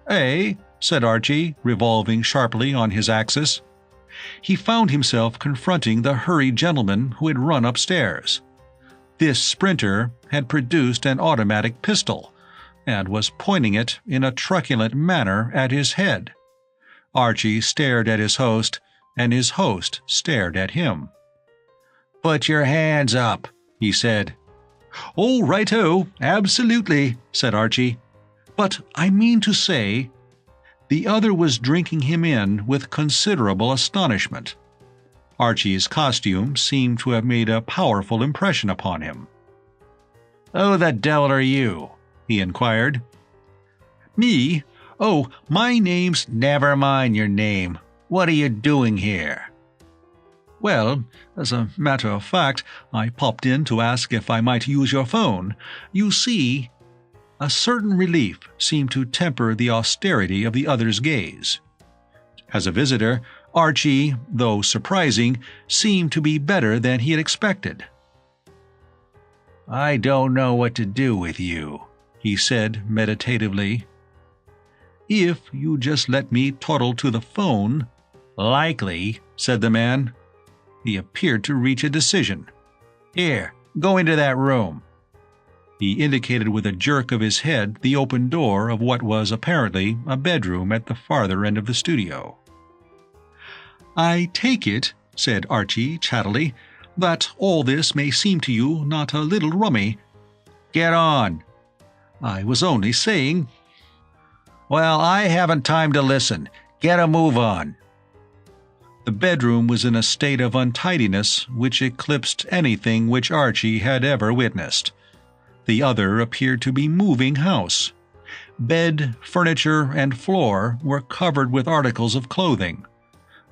"Eh?" said Archie, revolving sharply on his axis. He found himself confronting the hurried gentleman who had run upstairs. This sprinter had produced an automatic pistol, and was pointing it in a truculent manner at his head. Archie stared at his host, and his host stared at him. "Put your hands up," he said. "Oh, righto, absolutely," said Archie. "But I mean to say—" The other was drinking him in with considerable astonishment. Archie's costume seemed to have made a powerful impression upon him. "Who the devil are you?" he inquired. "Me? Oh, my name's—" "Never mind your name. What are you doing here?" "Well, as a matter of fact, I popped in to ask if I might use your phone. You see—" A certain relief seemed to temper the austerity of the other's gaze. As a visitor, Archie, though surprising, seemed to be better than he had expected. "I don't know what to do with you," he said meditatively. "If you just let me toddle to the phone—" "Likely," said the man. He appeared to reach a decision. "Here, go into that room." He indicated with a jerk of his head the open door of what was apparently a bedroom at the farther end of the studio. "I take it," said Archie chattily, "that all this may seem to you not a little rummy." "Get on." "I was only saying—" "Well, I haven't time to listen. Get a move on." The bedroom was in a state of untidiness which eclipsed anything which Archie had ever witnessed. The other appeared to be moving house. Bed, furniture, and floor were covered with articles of clothing.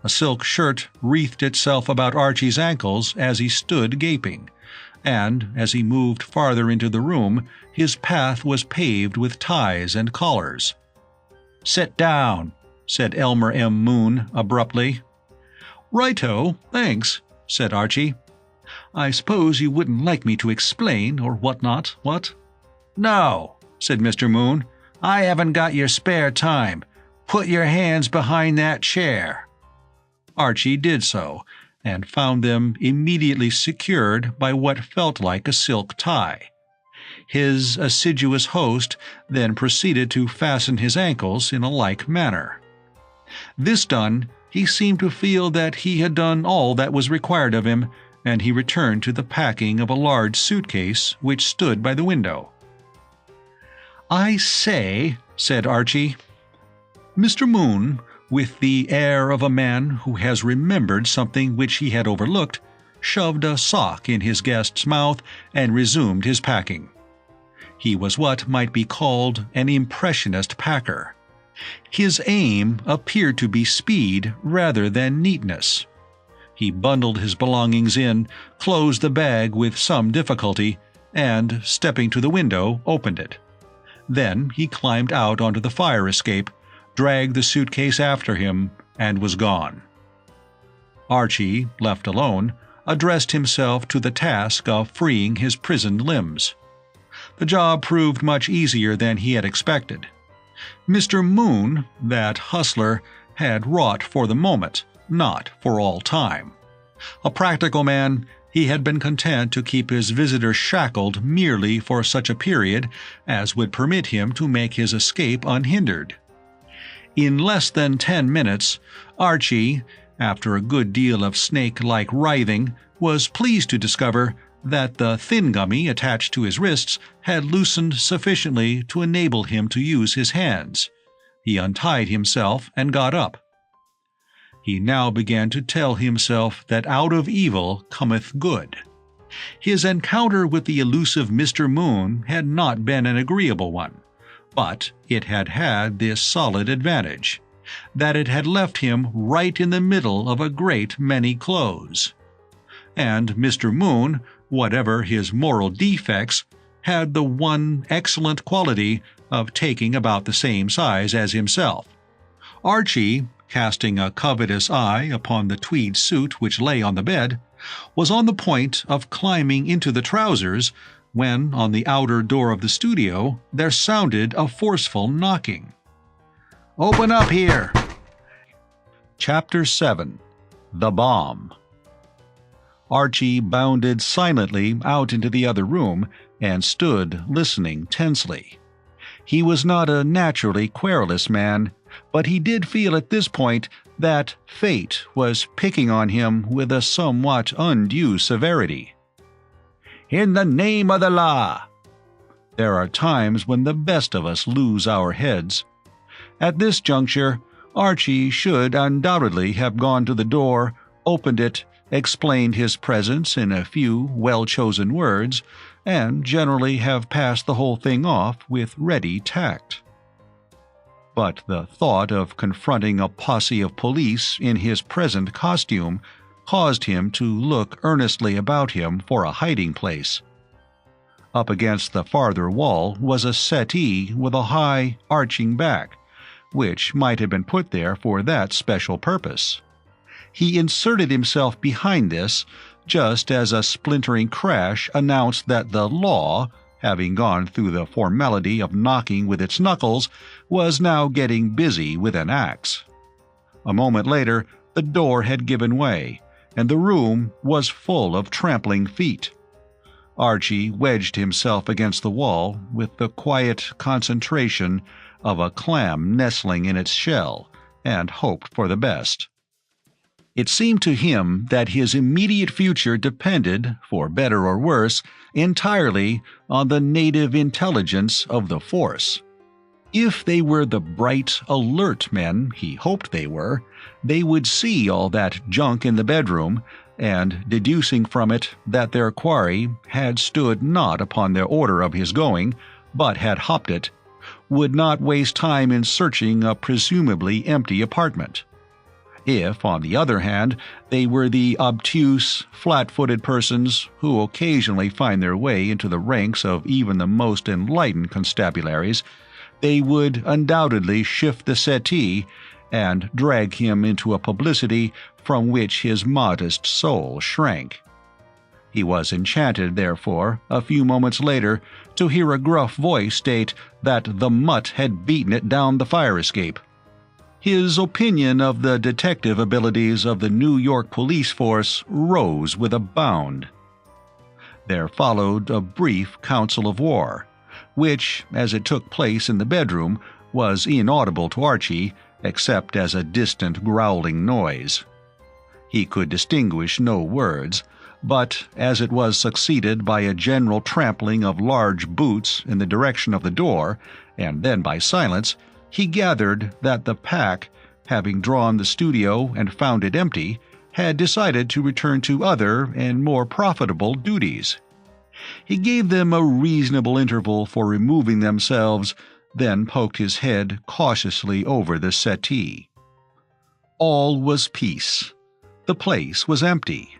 A silk shirt wreathed itself about Archie's ankles as he stood gaping, and, as he moved farther into the room, his path was paved with ties and collars. "Sit down," said Elmer M. Moon abruptly. "Righto, thanks," said Archie. "I suppose you wouldn't like me to explain or whatnot, what?" "No," said Mr. Moon. "I haven't got your spare time. Put your hands behind that chair." Archie did so, and found them immediately secured by what felt like a silk tie. His assiduous host then proceeded to fasten his ankles in a like manner. This done, he seemed to feel that he had done all that was required of him, and he returned to the packing of a large suitcase which stood by the window. "I say," said Archie. Mr. Moon, with the air of a man who has remembered something which he had overlooked, shoved a sock in his guest's mouth and resumed his packing. He was what might be called an impressionist packer. His aim appeared to be speed rather than neatness. He bundled his belongings in, closed the bag with some difficulty, and, stepping to the window, opened it. Then he climbed out onto the fire escape, dragged the suitcase after him, and was gone. Archie, left alone, addressed himself to the task of freeing his prisoned limbs. The job proved much easier than he had expected. Mr. Moon, that hustler, had wrought for the moment, not for all time. A practical man, he had been content to keep his visitor shackled merely for such a period as would permit him to make his escape unhindered. In less than 10 minutes, Archie, after a good deal of snake-like writhing, was pleased to discover that the thin gummy attached to his wrists had loosened sufficiently to enable him to use his hands. He untied himself and got up. He now began to tell himself that out of evil cometh good. His encounter with the elusive Mr. Moon had not been an agreeable one, but it had had this solid advantage, that it had left him right in the middle of a great many clothes. And Mr. Moon, whatever his moral defects, had the one excellent quality of taking about the same size as himself. Archie, casting a covetous eye upon the tweed suit which lay on the bed, was on the point of climbing into the trousers when, on the outer door of the studio, there sounded a forceful knocking. "Open up here!" Chapter 7. The Bomb. Archie bounded silently out into the other room and stood listening tensely. He was not a naturally querulous man, but he did feel at this point that fate was picking on him with a somewhat undue severity. "In the name of the law!" There are times when the best of us lose our heads. At this juncture, Archie should undoubtedly have gone to the door, opened it, explained his presence in a few well-chosen words, and generally have passed the whole thing off with ready tact. But the thought of confronting a posse of police in his present costume caused him to look earnestly about him for a hiding place. Up against the farther wall was a settee with a high, arching back, which might have been put there for that special purpose. He inserted himself behind this, just as a splintering crash announced that the law, having gone through the formality of knocking with its knuckles, was now getting busy with an axe. A moment later, the door had given way, and the room was full of trampling feet. Archie wedged himself against the wall with the quiet concentration of a clam nestling in its shell, and hoped for the best. It seemed to him that his immediate future depended, for better or worse, entirely on the native intelligence of the force. If they were the bright, alert men he hoped they were, they would see all that junk in the bedroom, and, deducing from it that their quarry had stood not upon their order of his going, but had hopped it, would not waste time in searching a presumably empty apartment. If, on the other hand, they were the obtuse, flat-footed persons who occasionally find their way into the ranks of even the most enlightened constabularies, they would undoubtedly shift the settee and drag him into a publicity from which his modest soul shrank. He was enchanted, therefore, a few moments later, to hear a gruff voice state that the mutt had beaten it down the fire escape. His opinion of the detective abilities of the New York police force rose with a bound. There followed a brief council of war, which, as it took place in the bedroom, was inaudible to Archie except as a distant growling noise. He could distinguish no words, but as it was succeeded by a general trampling of large boots in the direction of the door, and then by silence, he gathered that the pack, having drawn the studio and found it empty, had decided to return to other and more profitable duties. He gave them a reasonable interval for removing themselves, then poked his head cautiously over the settee. All was peace. The place was empty.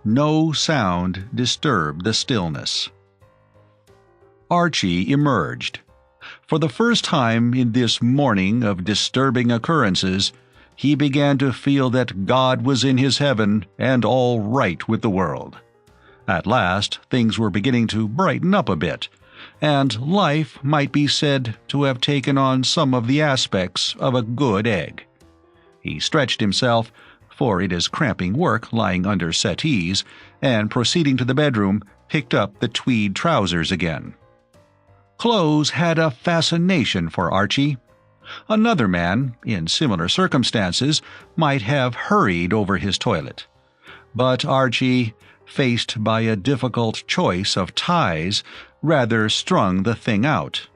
No sound disturbed the stillness. Archie emerged. For the first time in this morning of disturbing occurrences, he began to feel that God was in his heaven and all right with the world. At last, things were beginning to brighten up a bit, and life might be said to have taken on some of the aspects of a good egg. He stretched himself, for it is cramping work lying under settees, and proceeding to the bedroom, picked up the tweed trousers again. Clothes had a fascination for Archie. Another man, in similar circumstances, might have hurried over his toilet. But Archie, faced by a difficult choice of ties, rather strung the thing out.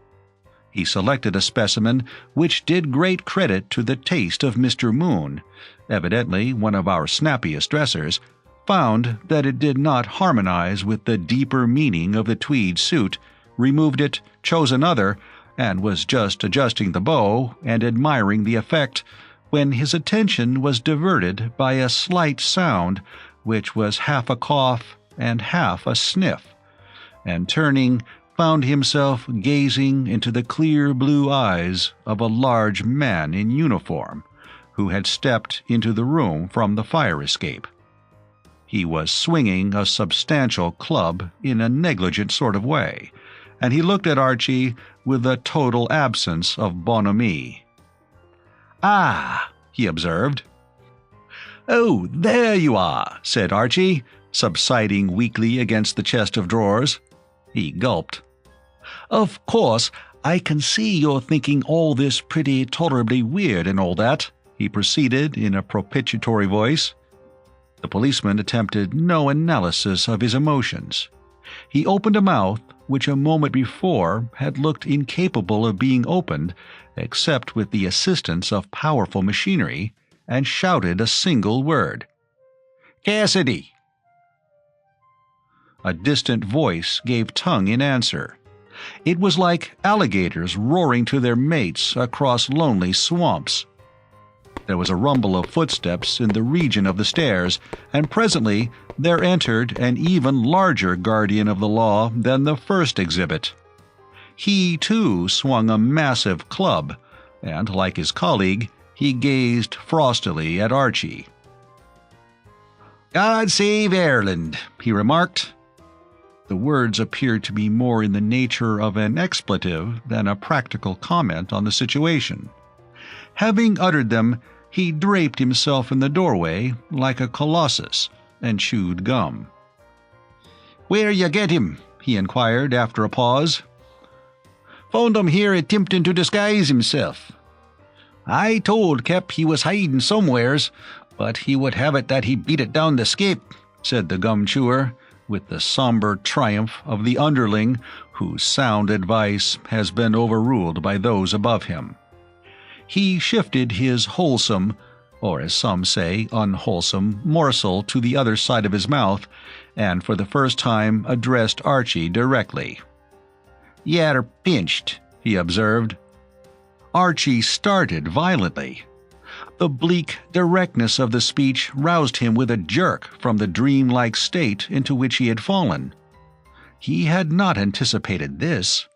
He selected a specimen which did great credit to the taste of Mr. Moon, evidently one of our snappiest dressers, found that it did not harmonize with the deeper meaning of the tweed suit, removed it, chose another, and was just adjusting the bow and admiring the effect when his attention was diverted by a slight sound which was half a cough and half a sniff, and turning, found himself gazing into the clear blue eyes of a large man in uniform who had stepped into the room from the fire escape. He was swinging a substantial club in a negligent sort of way, and he looked at Archie with a total absence of bonhomie. "Ah," he observed. "Oh, there you are," said Archie, subsiding weakly against the chest of drawers. He gulped. "Of course, I can see you're thinking all this pretty tolerably weird and all that," he proceeded in a propitiatory voice. The policeman attempted no analysis of his emotions. He opened a mouth which a moment before had looked incapable of being opened except with the assistance of powerful machinery, and shouted a single word. "Cassidy!" A distant voice gave tongue in answer. It was like alligators roaring to their mates across lonely swamps. There was a rumble of footsteps in the region of the stairs, and presently there entered an even larger guardian of the law than the first exhibit. He, too, swung a massive club, and, like his colleague, he gazed frostily at Archie. "God save Ireland," he remarked. The words appeared to be more in the nature of an expletive than a practical comment on the situation. Having uttered them, he draped himself in the doorway like a colossus and chewed gum. "Where you get him?" he inquired after a pause. "Found him here attempting to disguise himself. I told Kep he was hiding somewheres, but he would have it that he beat it down the skip," said the gum chewer, with the somber triumph of the underling whose sound advice has been overruled by those above him. He shifted his wholesome, or as some say, unwholesome, morsel to the other side of his mouth, and for the first time addressed Archie directly. "Ye're pinched," he observed. Archie started violently. The bleak directness of the speech roused him with a jerk from the dreamlike state into which he had fallen. He had not anticipated this.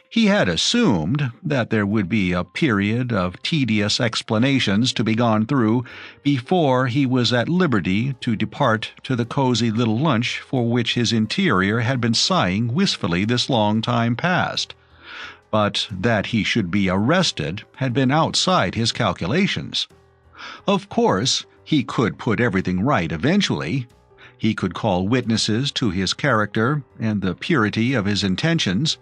He had assumed that there would be a period of tedious explanations to be gone through before he was at liberty to depart to the cozy little lunch for which his interior had been sighing wistfully this long time past. But that he should be arrested had been outside his calculations. Of course, he could put everything right eventually. He could call witnesses to his character and the purity of his intentions.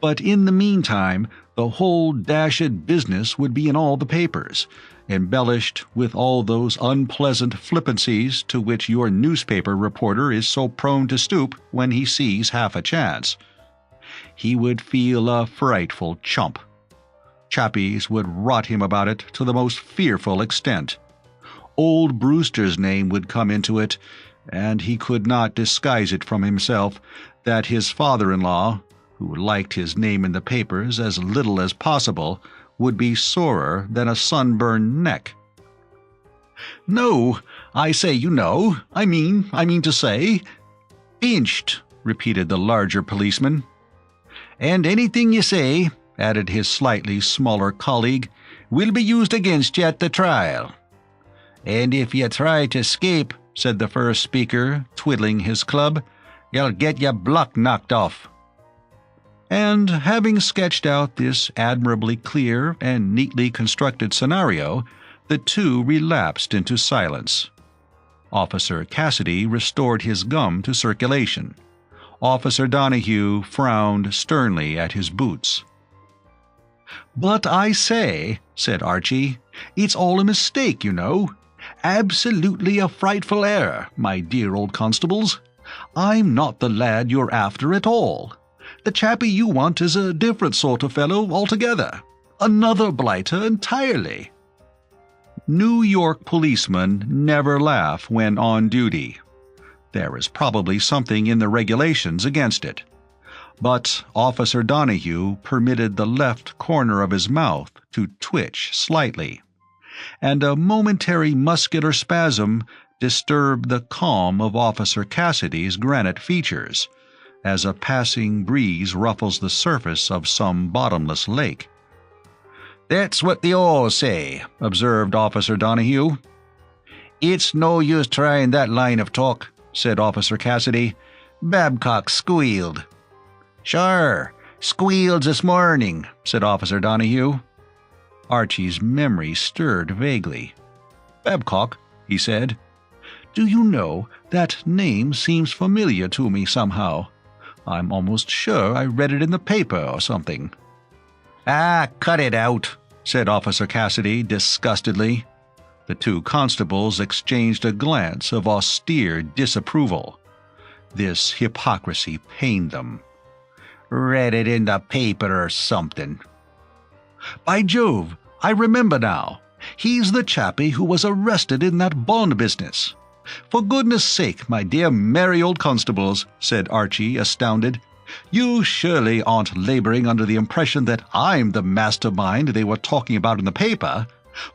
But in the meantime, the whole dashed business would be in all the papers, embellished with all those unpleasant flippancies to which your newspaper reporter is so prone to stoop when he sees half a chance. He would feel a frightful chump. Chappies would rot him about it to the most fearful extent. Old Brewster's name would come into it, and he could not disguise it from himself that his father-in-law, who liked his name in the papers as little as possible, would be sorer than a sunburned neck. "No, I say, you know. I mean to say." "Pinched," repeated the larger policeman. "And anything you say," added his slightly smaller colleague, "will be used against you at the trial." "And if you try to escape," said the first speaker, twiddling his club, "you'll get your block knocked off." And having sketched out this admirably clear and neatly constructed scenario, the two relapsed into silence. Officer Cassidy restored his gum to circulation. Officer Donahue frowned sternly at his boots. "But I say," said Archie, "it's all a mistake, you know. Absolutely a frightful error, my dear old constables. I'm not the lad you're after at all. The chappie you want is a different sort of fellow altogether. Another blighter entirely." New York policemen never laugh when on duty. There is probably something in the regulations against it. But Officer Donahue permitted the left corner of his mouth to twitch slightly, and a momentary muscular spasm disturbed the calm of Officer Cassidy's granite features, as a passing breeze ruffles the surface of some bottomless lake. "That's what they all say," observed Officer Donahue. "It's no use trying that line of talk," said Officer Cassidy. "Babcock squealed." "Sure, squealed this morning," said Officer Donahue. Archie's memory stirred vaguely. "Babcock," he said. "Do you know, that name seems familiar to me somehow. I'm almost sure I read it in the paper or something." "Ah, cut it out," said Officer Cassidy disgustedly. The two constables exchanged a glance of austere disapproval. This hypocrisy pained them. "Read it in the paper or something." "By Jove, I remember now. He's the chappie who was arrested in that bond business. For goodness sake, my dear merry old constables," said Archie, astounded, "you surely aren't laboring under the impression that I'm the mastermind they were talking about in the paper?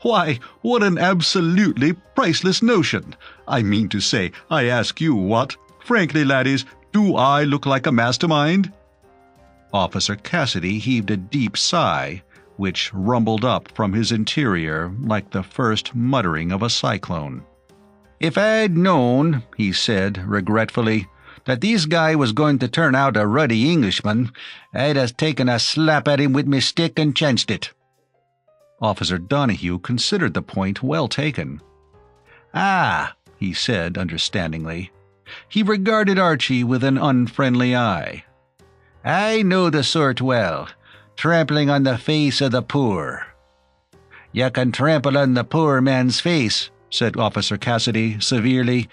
Why, what an absolutely priceless notion! I mean to say, I ask you what? Frankly, laddies, do I look like a mastermind?" Officer Cassidy heaved a deep sigh, which rumbled up from his interior like the first muttering of a cyclone. "If I'd known," he said regretfully, "that this guy was going to turn out a ruddy Englishman, I'd have taken a slap at him with me stick and chanced it." Officer Donahue considered the point well taken. "Ah," he said understandingly. He regarded Archie with an unfriendly eye. "I know the sort well, trampling on the face of the poor." "You can trample on the poor man's face," said Officer Cassidy severely,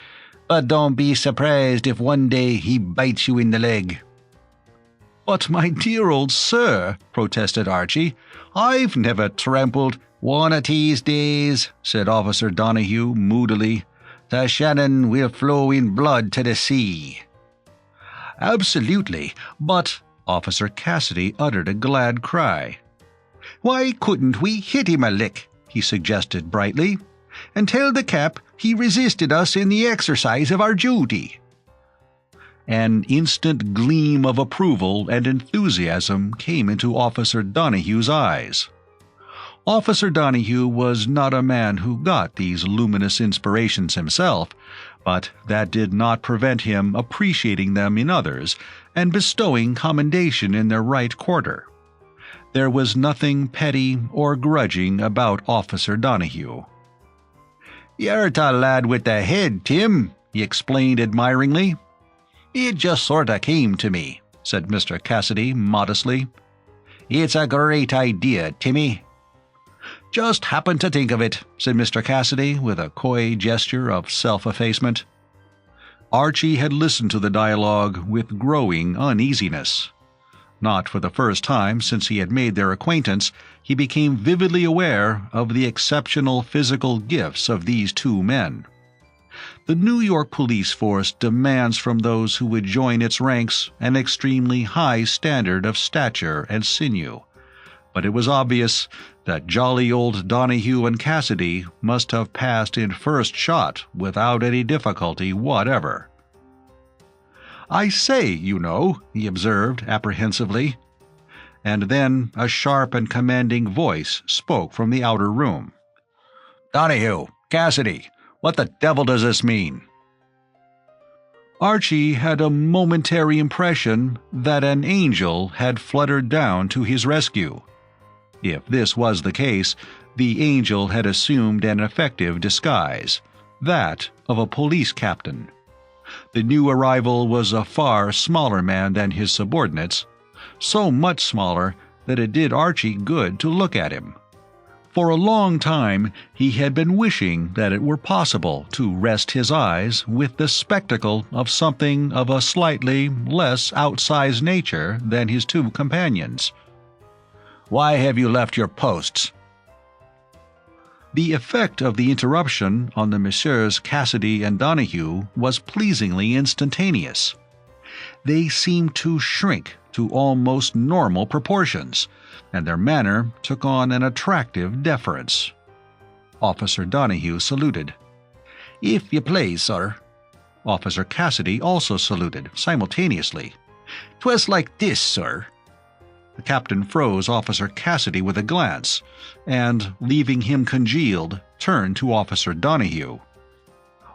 "but don't be surprised if one day he bites you in the leg." "But my dear old sir," protested Archie, "I've never trampled—" "One of these days," said Officer Donahue moodily, "the Shannon will flow in blood to the sea." "Absolutely, but—" Officer Cassidy uttered a glad cry. "Why couldn't we hit him a lick?" he suggested brightly, "and tell the cap he resisted us in the exercise of our duty." An instant gleam of approval and enthusiasm came into Officer Donahue's eyes. Officer Donahue was not a man who got these luminous inspirations himself, but that did not prevent him appreciating them in others and bestowing commendation in their right quarter. There was nothing petty or grudging about Officer Donahue. "You're the lad with the head, Tim," he explained admiringly. "It just sorta came to me," said Mr. Cassidy modestly. "It's a great idea, Timmy." "Just happened to think of it," said Mr. Cassidy with a coy gesture of self-effacement. Archie had listened to the dialogue with growing uneasiness. Not for the first time since he had made their acquaintance, he became vividly aware of the exceptional physical gifts of these two men. The New York police force demands from those who would join its ranks an extremely high standard of stature and sinew, but it was obvious that jolly old Donahue and Cassidy must have passed in first shot without any difficulty whatever. "I say, you know," he observed apprehensively. And then a sharp and commanding voice spoke from the outer room. "Donahue, Cassidy, what the devil does this mean?" Archie had a momentary impression that an angel had fluttered down to his rescue. If this was the case, the angel had assumed an effective disguise, that of a police captain. The new arrival was a far smaller man than his subordinates, so much smaller that it did Archie good to look at him. For a long time he had been wishing that it were possible to rest his eyes with the spectacle of something of a slightly less outsized nature than his two companions. "Why have you left your posts?" The effect of the interruption on the Messrs. Cassidy and Donahue was pleasingly instantaneous. They seemed to shrink to almost normal proportions, and their manner took on an attractive deference. Officer Donahue saluted. "If you please, sir." Officer Cassidy also saluted, simultaneously. "'Twas like this, sir." The captain froze Officer Cassidy with a glance, and, leaving him congealed, turned to Officer Donahue.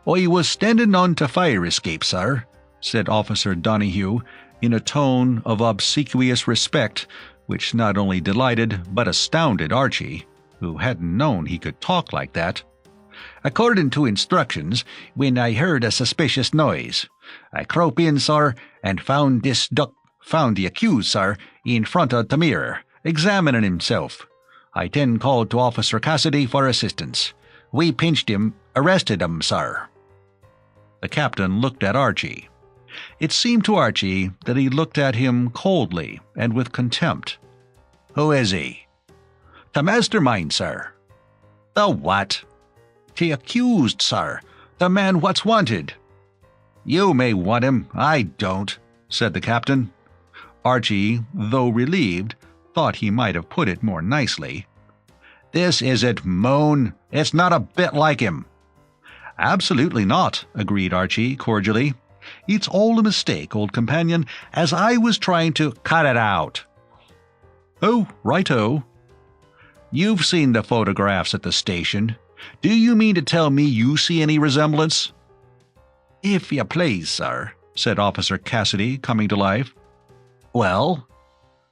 "I was standing on to fire escape, sir," said Officer Donahue, in a tone of obsequious respect which not only delighted but astounded Archie, who hadn't known he could talk like that. "According to instructions, when I heard a suspicious noise, I crope in, sir, and found the accused, sir, in front of the mirror, examining himself. I then called to Officer Cassidy for assistance. We pinched him, arrested him, sir." The captain looked at Archie. It seemed to Archie that he looked at him coldly and with contempt. "Who is he?" "The mastermind, sir." "The what?" "The accused, sir. The man what's wanted." "You may want him, I don't," said the captain. Archie, though relieved, thought he might have put it more nicely. "This isn't Moon. It's not a bit like him." "Absolutely not," agreed Archie cordially. "It's all a mistake, old companion, as I was trying to—" "Cut it out." "Oh, righto." "You've seen the photographs at the station. Do you mean to tell me you see any resemblance?" "If you please, sir," said Officer Cassidy, coming to life. "Well?"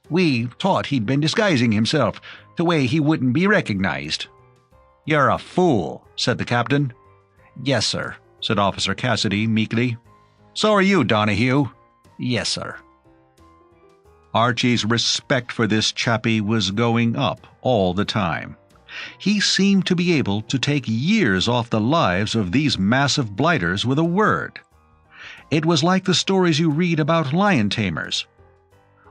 "We thought he'd been disguising himself, the way he wouldn't be recognized." "You're a fool," said the captain. "Yes, sir," said Officer Cassidy meekly. "So are you, Donahue." "Yes, sir." Archie's respect for this chappie was going up all the time. He seemed to be able to take years off the lives of these massive blighters with a word. It was like the stories you read about lion tamers.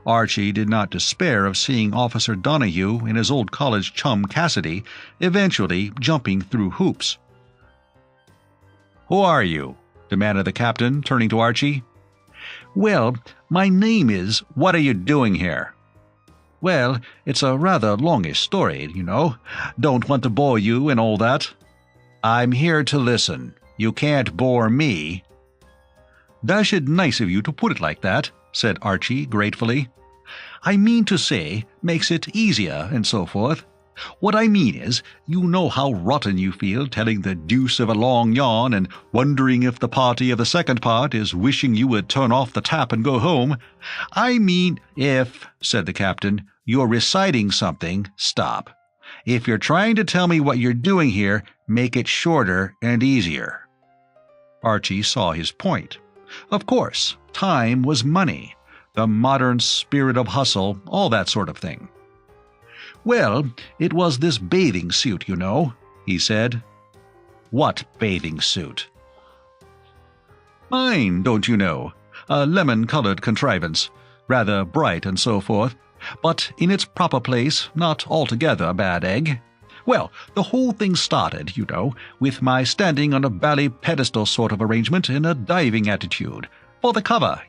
Archie did not despair of seeing Officer Donahue and his old college chum Cassidy eventually jumping through hoops. "Who are you?" demanded the captain, turning to Archie. "Well, my name is—" "What are you doing here?" "Well, it's a rather longish story, you know. Don't want to bore you and all that." "I'm here to listen. You can't bore me." "Dashed nice of you to put it like that," said Archie gratefully. "I mean to say, makes it easier and so forth. What I mean is, you know how rotten you feel telling the deuce of a long yarn and wondering if the party of the second part is wishing you would turn off the tap and go home. I mean, if," said the captain, "you're reciting something, stop. If you're trying to tell me what you're doing here, make it shorter and easier." Archie saw his point. Of course, time was money, the modern spirit of hustle, all that sort of thing. "Well, it was this bathing suit, you know," he said. "What bathing suit?" "Mine, don't you know? A lemon-colored contrivance, rather bright and so forth, but in its proper place not altogether a bad egg. Well, the whole thing started, with my standing on a bally pedestal sort of arrangement in a diving attitude. For the cover,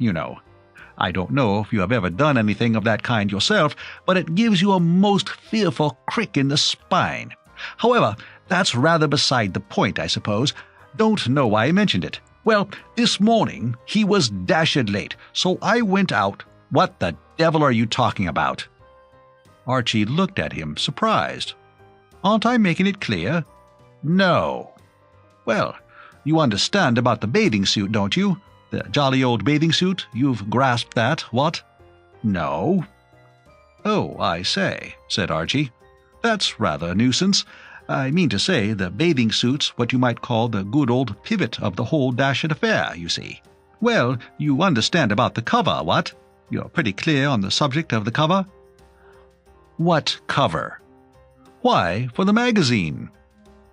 I don't know if you have ever done anything of that kind yourself, but it gives you a most fearful crick in the spine. However, that's rather beside the point, I suppose. Don't know why I mentioned it. Well, this morning he was dashed late, so I went out. What the devil are you talking about? Archie looked at him, surprised. Aren't I making it clear? No. Well, you understand about the bathing suit, don't you? The jolly old bathing suit? You've grasped that, what? No. Oh, I say, said Archie. That's rather a nuisance. I mean to say, the bathing suit's what you might call the good old pivot of the whole dashed affair, you see. Well, you understand about the cover, what? You're pretty clear on the subject of the cover? What cover? Why, for the magazine.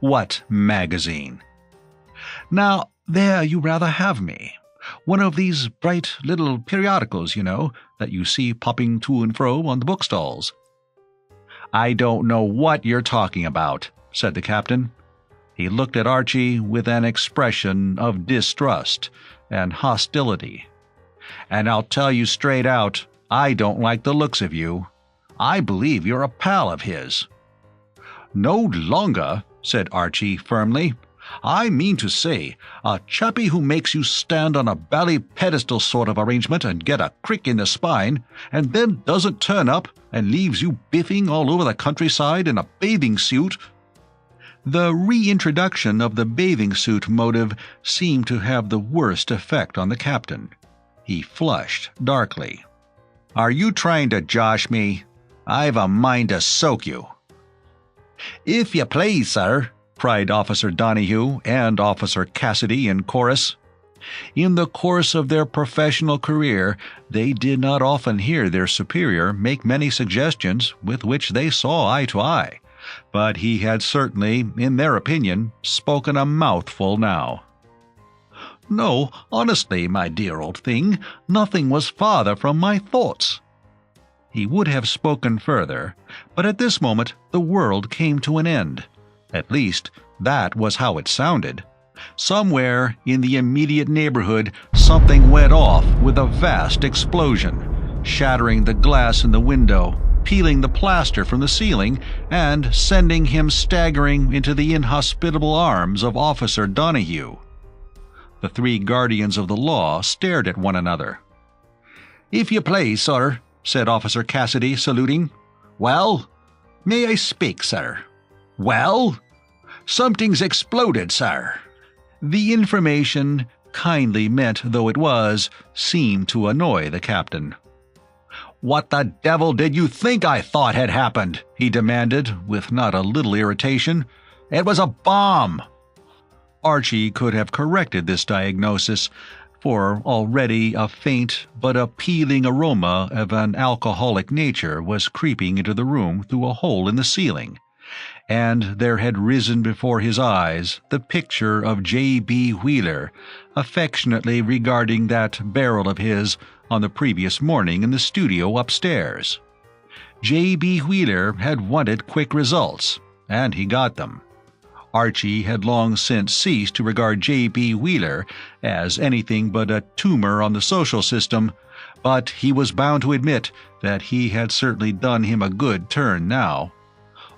What magazine? Now, there you rather have me. One of these bright little periodicals, that you see popping to and fro on the bookstalls. I don't know what you're talking about, said the captain. He looked at Archie with an expression of distrust and hostility. And I'll tell you straight out, I don't like the looks of you. I believe you're a pal of his. No longer, said Archie firmly. I mean to say, a chappie who makes you stand on a bally pedestal sort of arrangement and get a crick in the spine, and then doesn't turn up and leaves you biffing all over the countryside in a bathing suit. The reintroduction of the bathing suit motive seemed to have the worst effect on the captain. He flushed darkly. Are you trying to josh me? I've a mind to soak you. If you please, sir, cried Officer Donahue and Officer Cassidy in chorus. In the course of their professional career, they did not often hear their superior make many suggestions with which they saw eye to eye, but he had certainly, in their opinion, spoken a mouthful now. No, honestly, my dear old thing, nothing was farther from my thoughts. He would have spoken further, but at this moment the world came to an end. At least, that was how it sounded. Somewhere in the immediate neighborhood, something went off with a vast explosion, shattering the glass in the window, peeling the plaster from the ceiling, and sending him staggering into the inhospitable arms of Officer Donahue. The three guardians of the law stared at one another. If you please, sir, said Officer Cassidy, saluting. Well? May I speak, sir? Well? Something's exploded, sir. The information, kindly meant though it was, seemed to annoy the captain. What the devil did you think I thought had happened? He demanded, with not a little irritation. It was a bomb. Archie could have corrected this diagnosis, for already a faint but appealing aroma of an alcoholic nature was creeping into the room through a hole in the ceiling, and there had risen before his eyes the picture of J.B. Wheeler affectionately regarding that barrel of his on the previous morning in the studio upstairs. J.B. Wheeler had wanted quick results, and he got them. Archie had long since ceased to regard J.B. Wheeler as anything but a tumor on the social system, but he was bound to admit that he had certainly done him a good turn now.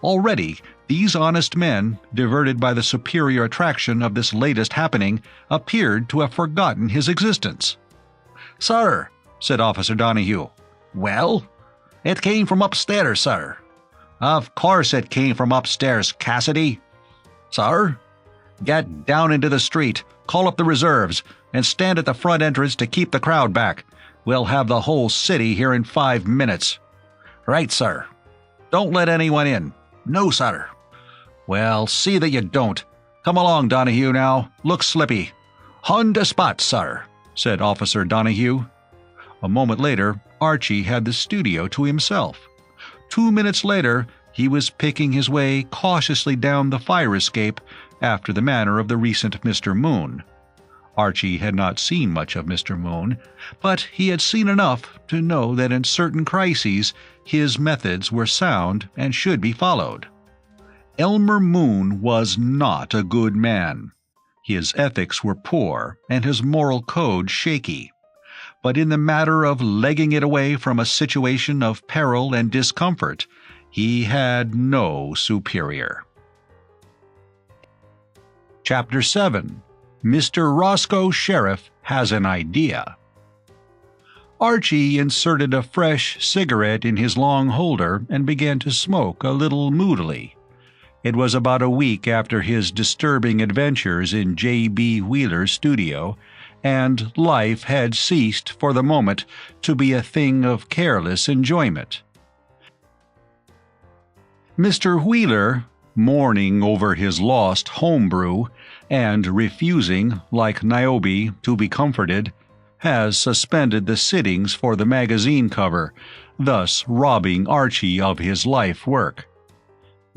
Already, these honest men, diverted by the superior attraction of this latest happening, appeared to have forgotten his existence. "Sir," said Officer Donahue. "Well?" "It came from upstairs, sir." "Of course it came from upstairs, Cassidy." "Sir?" "Get down into the street, call up the reserves, and stand at the front entrance to keep the crowd back. We'll have the whole city here in 5 minutes." "Right, sir." "Don't let anyone in." "No, sir." "Well, see that you don't. Come along, Donahue, now. Look slippy." "On the spot, sir," said Officer Donahue. A moment later, Archie had the studio to himself. 2 minutes later, he was picking his way cautiously down the fire escape after the manner of the recent Mr. Moon. Archie had not seen much of Mr. Moon, but he had seen enough to know that in certain crises his methods were sound and should be followed. Elmer Moon was not a good man. His ethics were poor and his moral code shaky. But in the matter of legging it away from a situation of peril and discomfort, he had no superior. Chapter 7. Mr. Roscoe Sheriff Has an Idea. Archie inserted a fresh cigarette in his long holder and began to smoke a little moodily. It was about a week after his disturbing adventures in J.B. Wheeler's studio, and life had ceased for the moment to be a thing of careless enjoyment. Mr. Wheeler, mourning over his lost homebrew and refusing, like Niobe, to be comforted, has suspended the sittings for the magazine cover, thus robbing Archie of his life work.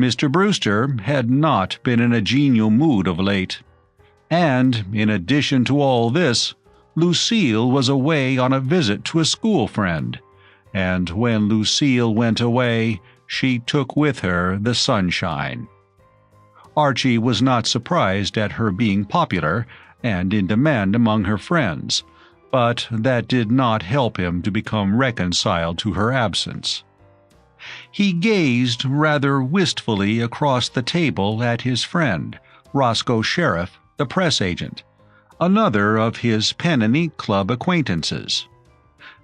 Mr. Brewster had not been in a genial mood of late, and, in addition to all this, Lucille was away on a visit to a school friend, and when Lucille went away, she took with her the sunshine. Archie was not surprised at her being popular and in demand among her friends, but that did not help him to become reconciled to her absence. He gazed rather wistfully across the table at his friend, Roscoe Sheriff, the press agent, another of his pen and ink club acquaintances.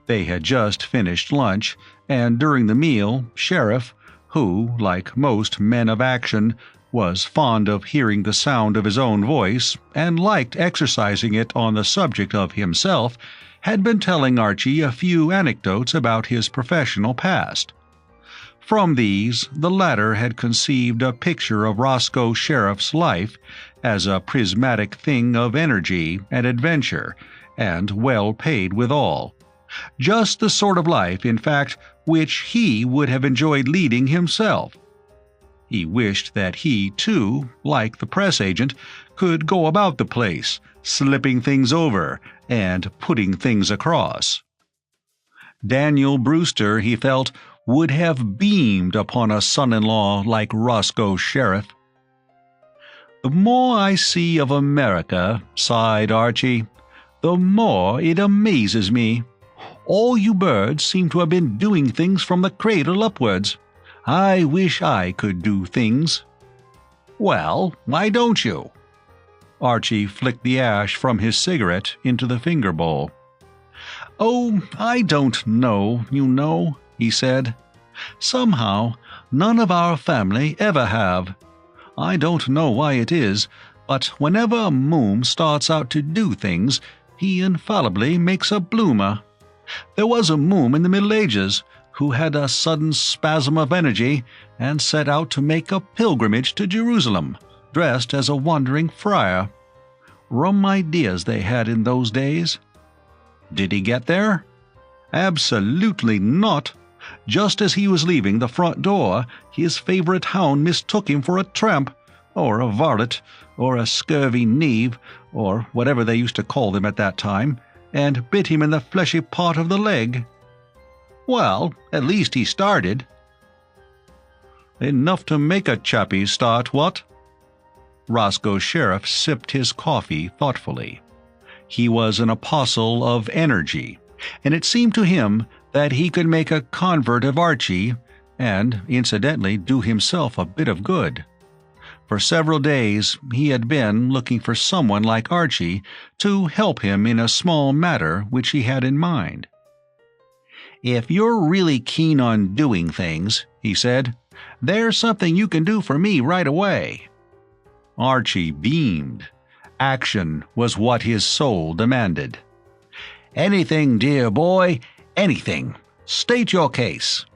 They had just finished lunch, and during the meal, Sheriff, who, like most men of action, was fond of hearing the sound of his own voice and liked exercising it on the subject of himself, had been telling Archie a few anecdotes about his professional past. From these, the latter had conceived a picture of Roscoe Sheriff's life as a prismatic thing of energy and adventure, and well paid withal. Just the sort of life, in fact, which he would have enjoyed leading himself. He wished that he, too, like the press agent, could go about the place, slipping things over and putting things across. Daniel Brewster, he felt, would have beamed upon a son-in-law like Roscoe Sheriff. "The more I see of America," sighed Archie, "the more it amazes me. All you birds seem to have been doing things from the cradle upwards. I wish I could do things." "Well, why don't you?" Archie flicked the ash from his cigarette into the finger bowl. "Oh, I don't know, you know," he said. "Somehow, none of our family ever have. I don't know why it is, but whenever a Moom starts out to do things, he infallibly makes a bloomer. There was a Moom in the Middle Ages who had a sudden spasm of energy and set out to make a pilgrimage to Jerusalem, dressed as a wandering friar. Rum ideas they had in those days. Did he get there? Absolutely not. Just as he was leaving the front door, his favorite hound mistook him for a tramp, or a varlet, or a scurvy knave, or whatever they used to call them at that time, and bit him in the fleshy part of the leg. Well, at least he started." "Enough to make a chappie start, what?" Roscoe Sheriff sipped his coffee thoughtfully. He was an apostle of energy, and it seemed to him that he could make a convert of Archie, and, incidentally, do himself a bit of good. For several days he had been looking for someone like Archie to help him in a small matter which he had in mind. "If you're really keen on doing things," he said, "there's something you can do for me right away." Archie beamed. Action was what his soul demanded. "Anything, dear boy, anything. State your case."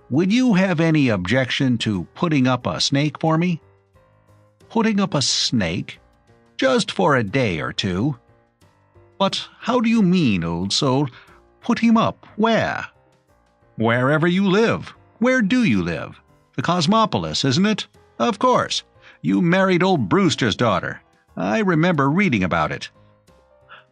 "Would you have any objection to putting up a snake for me?" "Putting up a snake? Just for a day or two." "But how do you mean, old soul? Put him up where?" "Wherever you live. Where do you live? The Cosmopolis, isn't it? Of course. You married old Brewster's daughter. I remember reading about it."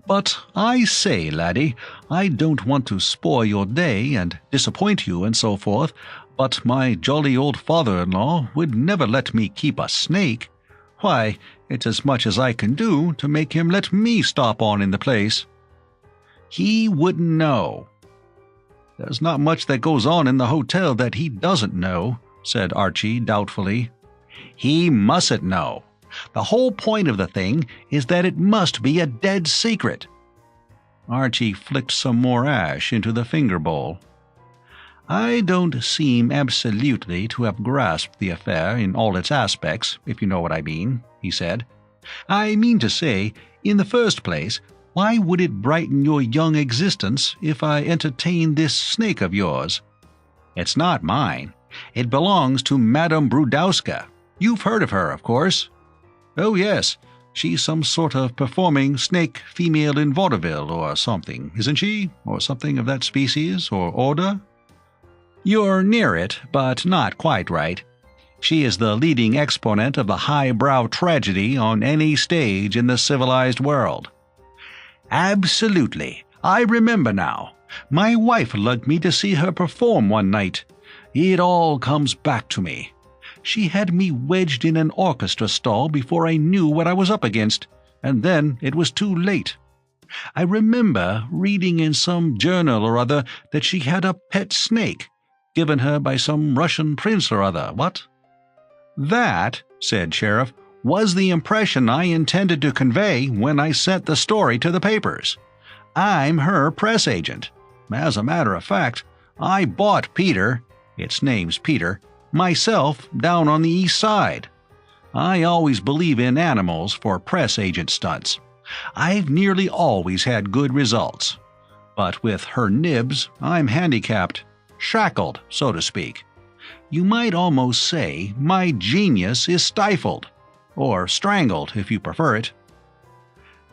"But I say, laddie, I don't want to spoil your day and disappoint you and so forth, But my jolly old father-in-law would never let me keep a snake. Why, it's as much as I can do to make him let me stop on in the place." "He wouldn't know." "There's not much that goes on in the hotel that he doesn't know," said Archie doubtfully. "He mustn't know. The whole point of the thing is that it must be a dead secret." Archie flicked some more ash into the finger bowl. "I don't seem absolutely to have grasped the affair in all its aspects, if you know what I mean," he said. "I mean to say, in the first place, why would it brighten your young existence if I entertained this snake of yours? It's not mine. It belongs to Madame Brudowska. You've heard of her, of course." "Oh, yes. She's some sort of performing snake female in vaudeville or something, isn't she? Or something of that species or order?" "You're near it, but not quite right. She is the leading exponent of the highbrow tragedy on any stage in the civilized world." "Absolutely. I remember now. My wife lugged me to see her perform one night. It all comes back to me. She had me wedged in an orchestra stall before I knew what I was up against, and then it was too late. I remember reading in some journal or other that she had a pet snake, given her by some Russian prince or other, what?" "That," said Sheriff, "was the impression I intended to convey when I sent the story to the papers. I'm her press agent. As a matter of fact, I bought Peter, its name's Peter, myself down on the east side. I always believe in animals for press agent stunts. I've nearly always had good results. But with her nibs, I'm handicapped, shackled, so to speak. You might almost say my genius is stifled, or strangled if you prefer it."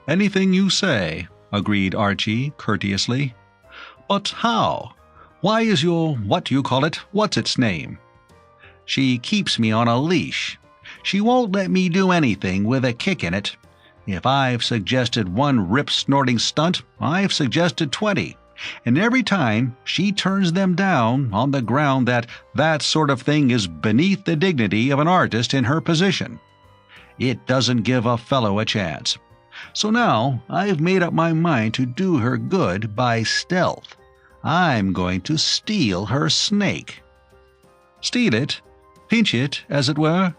"Anything you say," agreed Archie courteously. "But how? Why is your what's-its-name?" "She keeps me on a leash. She won't let me do anything with a kick in it. If I've suggested one rip-snorting stunt, I've suggested 20, and every time she turns them down on the ground that that sort of thing is beneath the dignity of an artist in her position. It doesn't give a fellow a chance. So now I've made up my mind to do her good by stealth. I'm going to steal her snake." "Steal it? Pinch it, as it were?"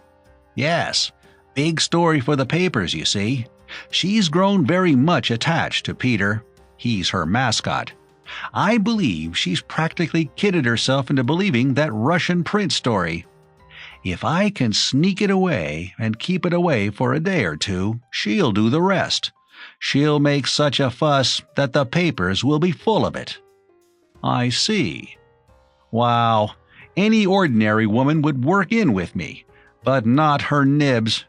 "Yes. Big story for the papers, you see. She's grown very much attached to Peter. He's her mascot. I believe she's practically kidded herself into believing that Russian prince story. If I can sneak it away and keep it away for a day or two, she'll do the rest. She'll make such a fuss that the papers will be full of it." "I see. Wow. Any ordinary woman would work in with me, but not her nibs.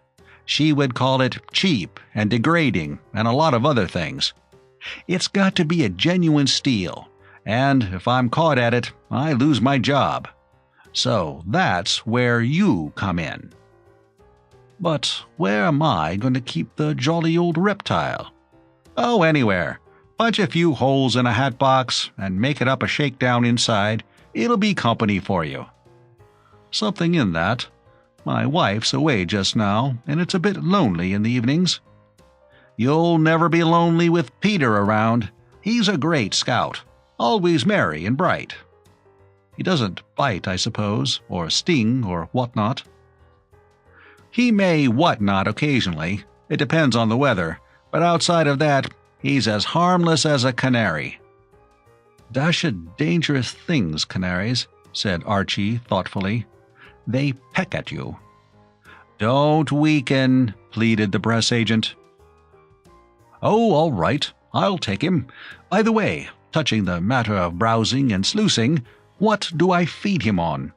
She would call it cheap and degrading and a lot of other things. It's got to be a genuine steal, and if I'm caught at it, I lose my job. So that's where you come in." "But where am I going to keep the jolly old reptile?" "Oh, anywhere. Punch a few holes in a hat box and make it up a shakedown inside. It'll be company for you." "Something in that. My wife's away just now, and it's a bit lonely in the evenings." "You'll never be lonely with Peter around. He's a great scout, always merry and bright." "He doesn't bite, I suppose, or sting, or whatnot?" "He may whatnot occasionally. It depends on the weather, but outside of that, he's as harmless as a canary." "Dashed dangerous things, canaries," said Archie thoughtfully. "They peck at you." "Don't weaken," pleaded the press agent. "Oh, all right. I'll take him. By the way, touching the matter of browsing and sluicing, what do I feed him on?"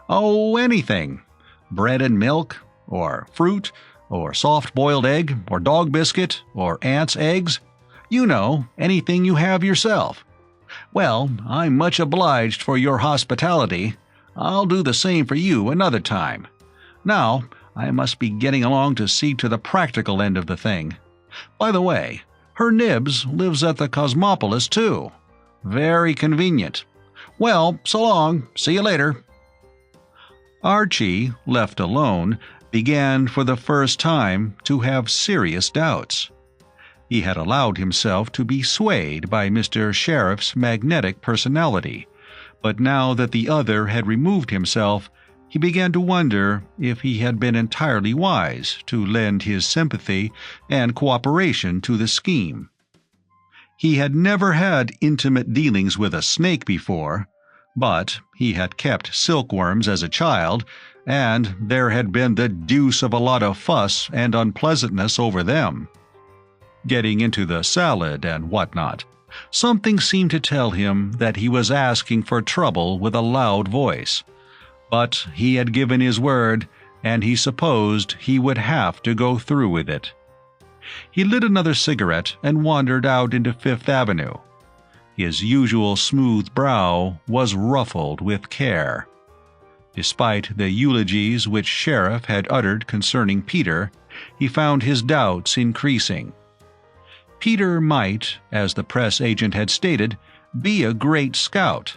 "Oh, anything. Bread and milk, or fruit, or soft-boiled egg, or dog biscuit, or ants' eggs. You know, anything you have yourself. Well, I'm much obliged for your hospitality. I'll do the same for you another time. Now, I must be getting along to see to the practical end of the thing. By the way, her nibs lives at the Cosmopolis, too. Very convenient. Well, so long. See you later." Archie, left alone, began for the first time to have serious doubts. He had allowed himself to be swayed by Mr. Sheriff's magnetic personality, but now that the other had removed himself, he began to wonder if he had been entirely wise to lend his sympathy and cooperation to the scheme. He had never had intimate dealings with a snake before, but he had kept silkworms as a child, and there had been the deuce of a lot of fuss and unpleasantness over them. Getting into the salad and whatnot, something seemed to tell him that he was asking for trouble with a loud voice. But he had given his word, and he supposed he would have to go through with it. He lit another cigarette and wandered out into Fifth Avenue. His usual smooth brow was ruffled with care. Despite the eulogies which Sheriff had uttered concerning Peter, he found his doubts increasing. Peter might, as the press agent had stated, be a great scout,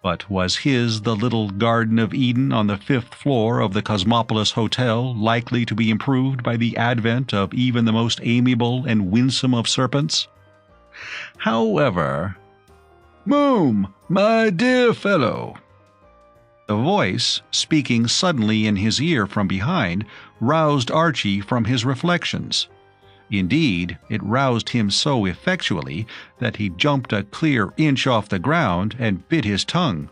but was his the little Garden of Eden on the 5th floor of the Cosmopolis Hotel likely to be improved by the advent of even the most amiable and winsome of serpents? However, "Moom, my dear fellow." The voice, speaking suddenly in his ear from behind, roused Archie from his reflections. Indeed, it roused him so effectually that he jumped a clear inch off the ground and bit his tongue.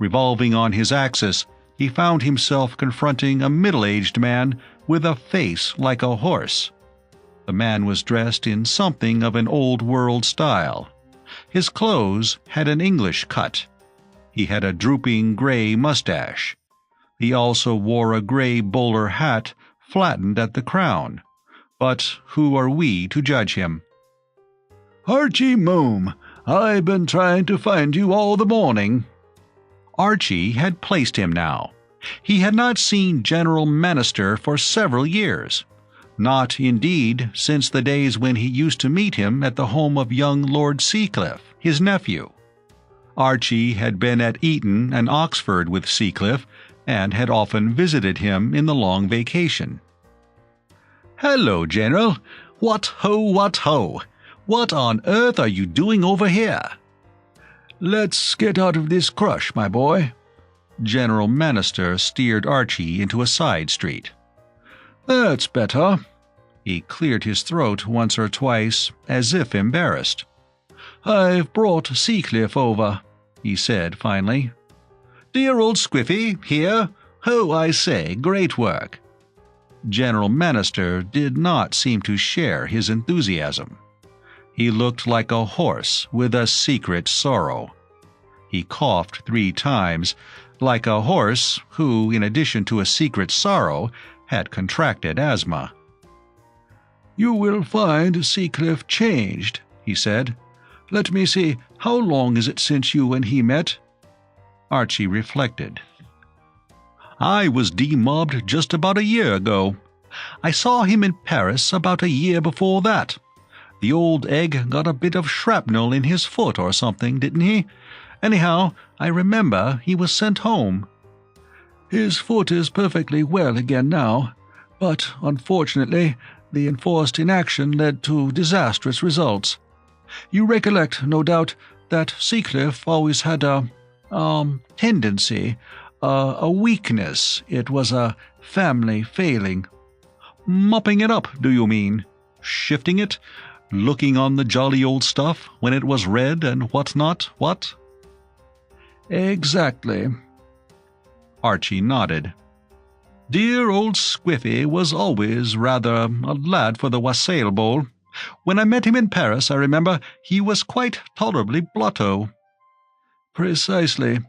Revolving on his axis, he found himself confronting a middle-aged man with a face like a horse. The man was dressed in something of an old-world style. His clothes had an English cut. He had a drooping gray mustache. He also wore a gray bowler hat flattened at the crown. But who are we to judge him? "Archie Moom, I've been trying to find you all the morning." Archie had placed him now. He had not seen General Manister for several years. Not, indeed, since the days when he used to meet him at the home of young Lord Seacliff, his nephew. Archie had been at Eton and Oxford with Seacliff, and had often visited him in the long vacation. "Hello, General. What ho, what ho. What on earth are you doing over here?" "Let's get out of this crush, my boy." General Manister steered Archie into a side street. "That's better." He cleared his throat once or twice, as if embarrassed. "I've brought Seacliff over," he said finally. "Dear old Squiffy, here? Oh, I say, great work." General Manister did not seem to share his enthusiasm. He looked like a horse with a secret sorrow. He coughed 3 times, like a horse who, in addition to a secret sorrow, had contracted asthma. "You will find Seacliff changed," he said. "Let me see, how long is it since you and he met?" Archie reflected. "I was demobbed just about a year ago. I saw him in Paris about a year before that. The old egg got a bit of shrapnel in his foot or something, didn't he? Anyhow, I remember he was sent home." "His foot is perfectly well again now, but unfortunately the enforced inaction led to disastrous results. You recollect, no doubt, that Seacliff always had a tendency, a weakness. It was a family failing." "Mopping it up, do you mean? Shifting it? Looking on the jolly old stuff when it was red and what not, what?" "Exactly." Archie nodded. "Dear old Squiffy was always rather a lad for the wassail bowl. When I met him in Paris, I remember, he was quite tolerably blotto." "Precisely.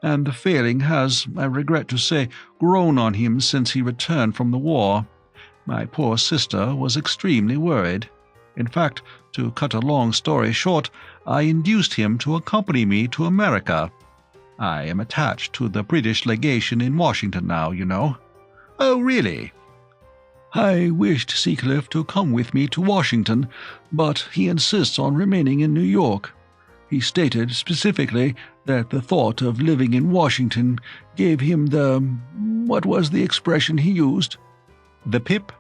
And the failing has, I regret to say, grown on him since he returned from the war. My poor sister was extremely worried. In fact, to cut a long story short, I induced him to accompany me to America. I am attached to the British legation in Washington now, you know." "Oh, really?" "I wished Seacliff to come with me to Washington, but he insists on remaining in New York. He stated specifically that the thought of living in Washington gave him the— what was the expression he used? The pip?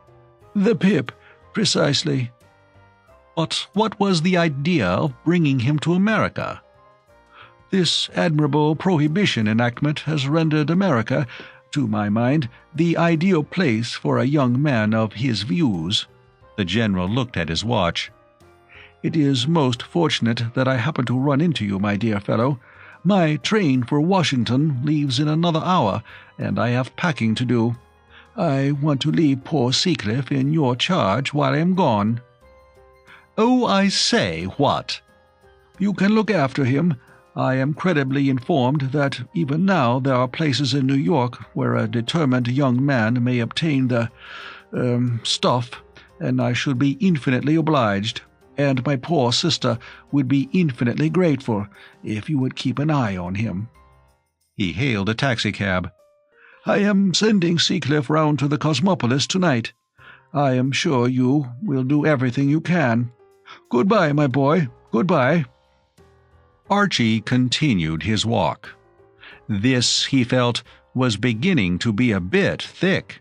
The pip, precisely. But what was the idea of bringing him to America? This admirable prohibition enactment has rendered America, to my mind, the ideal place for a young man of his views. The general looked at his watch. It is most fortunate that I happen to run into you, my dear fellow. My train for Washington leaves in another hour, and I have packing to do. I want to leave poor Seacliff in your charge while I am gone. Oh, I say, what? You can look after him. I am credibly informed that even now there are places in New York where a determined young man may obtain the— stuff, and I should be infinitely obliged, and my poor sister would be infinitely grateful if you would keep an eye on him. He hailed a taxicab. I am sending Seacliff round to the Cosmopolis tonight. I am sure you will do everything you can. Goodbye, my boy, goodbye. Archie continued his walk. This, he felt, was beginning to be a bit thick.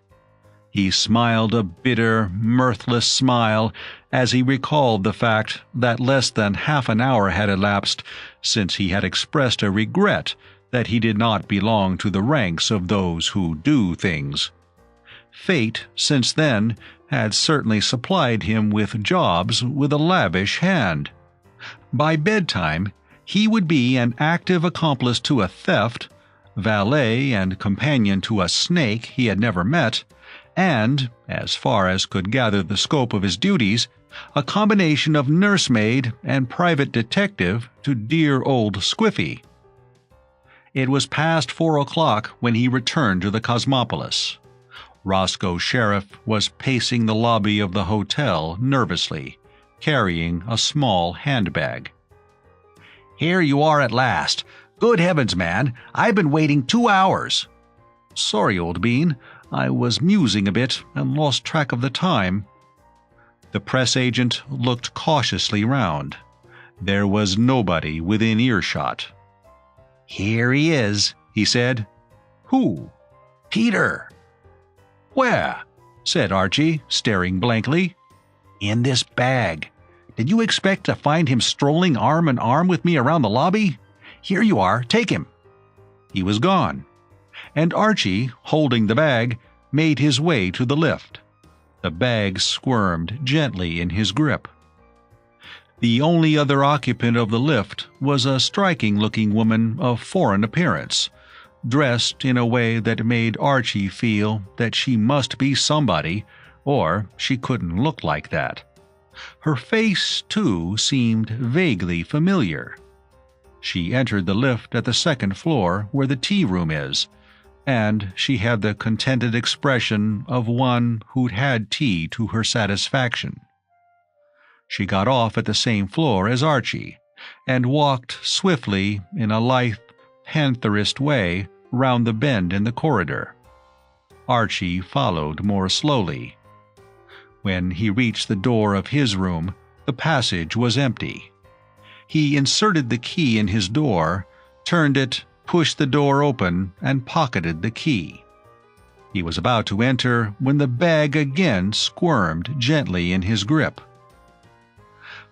He smiled a bitter, mirthless smile as he recalled the fact that less than half an hour had elapsed since he had expressed a regret that he did not belong to the ranks of those who do things. Fate, since then, had certainly supplied him with jobs with a lavish hand. By bedtime, he would be an active accomplice to a theft, valet and companion to a snake he had never met, and, as far as could gather the scope of his duties, a combination of nursemaid and private detective to dear old Squiffy. It was past 4 o'clock when he returned to the Cosmopolis. Roscoe Sheriff was pacing the lobby of the hotel nervously, carrying a small handbag. "Here you are at last. Good heavens, man, I've been waiting 2 hours. "Sorry, old bean. I was musing a bit and lost track of the time." The press agent looked cautiously round. There was nobody within earshot. "Here he is," he said. "Who?" "Peter." "Where?" said Archie, staring blankly. "In this bag. Did you expect to find him strolling arm in arm with me around the lobby? Here you are, take him." He was gone, and Archie, holding the bag, made his way to the lift. The bag squirmed gently in his grip. The only other occupant of the lift was a striking-looking woman of foreign appearance, dressed in a way that made Archie feel that she must be somebody, or she couldn't look like that. Her face, too, seemed vaguely familiar. She entered the lift at the second floor where the tea room is, and she had the contented expression of one who'd had tea to her satisfaction. She got off at the same floor as Archie, and walked swiftly in a lithe, pantherist way round the bend in the corridor. Archie followed more slowly. When he reached the door of his room, the passage was empty. He inserted the key in his door, turned it, pushed the door open, and pocketed the key. He was about to enter when the bag again squirmed gently in his grip.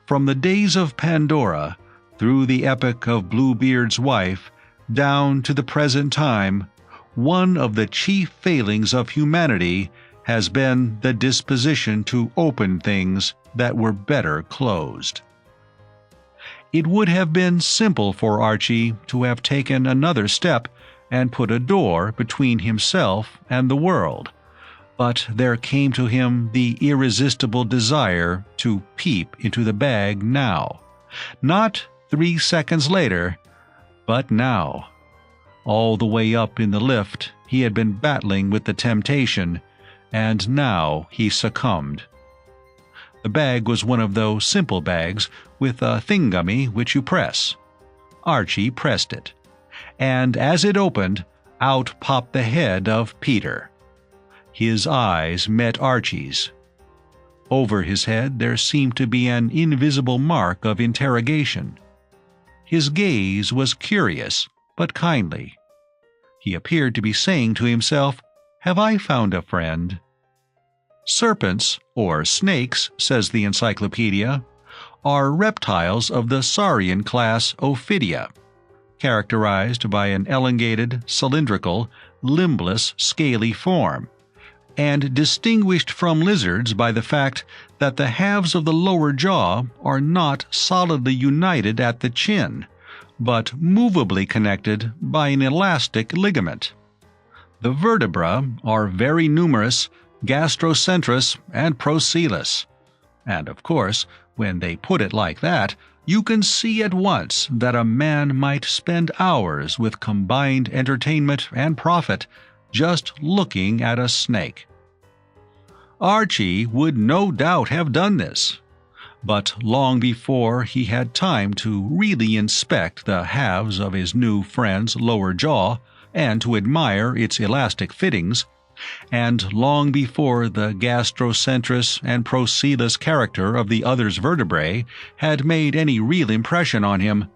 From the days of Pandora, through the epic of Bluebeard's wife, down to the present time, one of the chief failings of humanity has been the disposition to open things that were better closed. It would have been simple for Archie to have taken another step and put a door between himself and the world, but there came to him the irresistible desire to peep into the bag now, not 3 seconds later, but now. All the way up in the lift he had been battling with the temptation, and now he succumbed. The bag was one of those simple bags with a thingummy which you press. Archie pressed it, and as it opened, out popped the head of Peter. His eyes met Archie's. Over his head there seemed to be an invisible mark of interrogation. His gaze was curious, but kindly. He appeared to be saying to himself, "Have I found a friend?" Serpents, or snakes, says the encyclopedia, are reptiles of the saurian class Ophidia, characterized by an elongated, cylindrical, limbless, scaly form, and distinguished from lizards by the fact that the halves of the lower jaw are not solidly united at the chin, but movably connected by an elastic ligament. The vertebrae are very numerous, gastrocentrous and procellus, and of course, when they put it like that, you can see at once that a man might spend hours with combined entertainment and profit just looking at a snake. Archie would no doubt have done this, but long before he had time to really inspect the halves of his new friend's lower jaw and to admire its elastic fittings, and long before the gastrocentrous and procellus character of the other's vertebrae had made any real impression on him,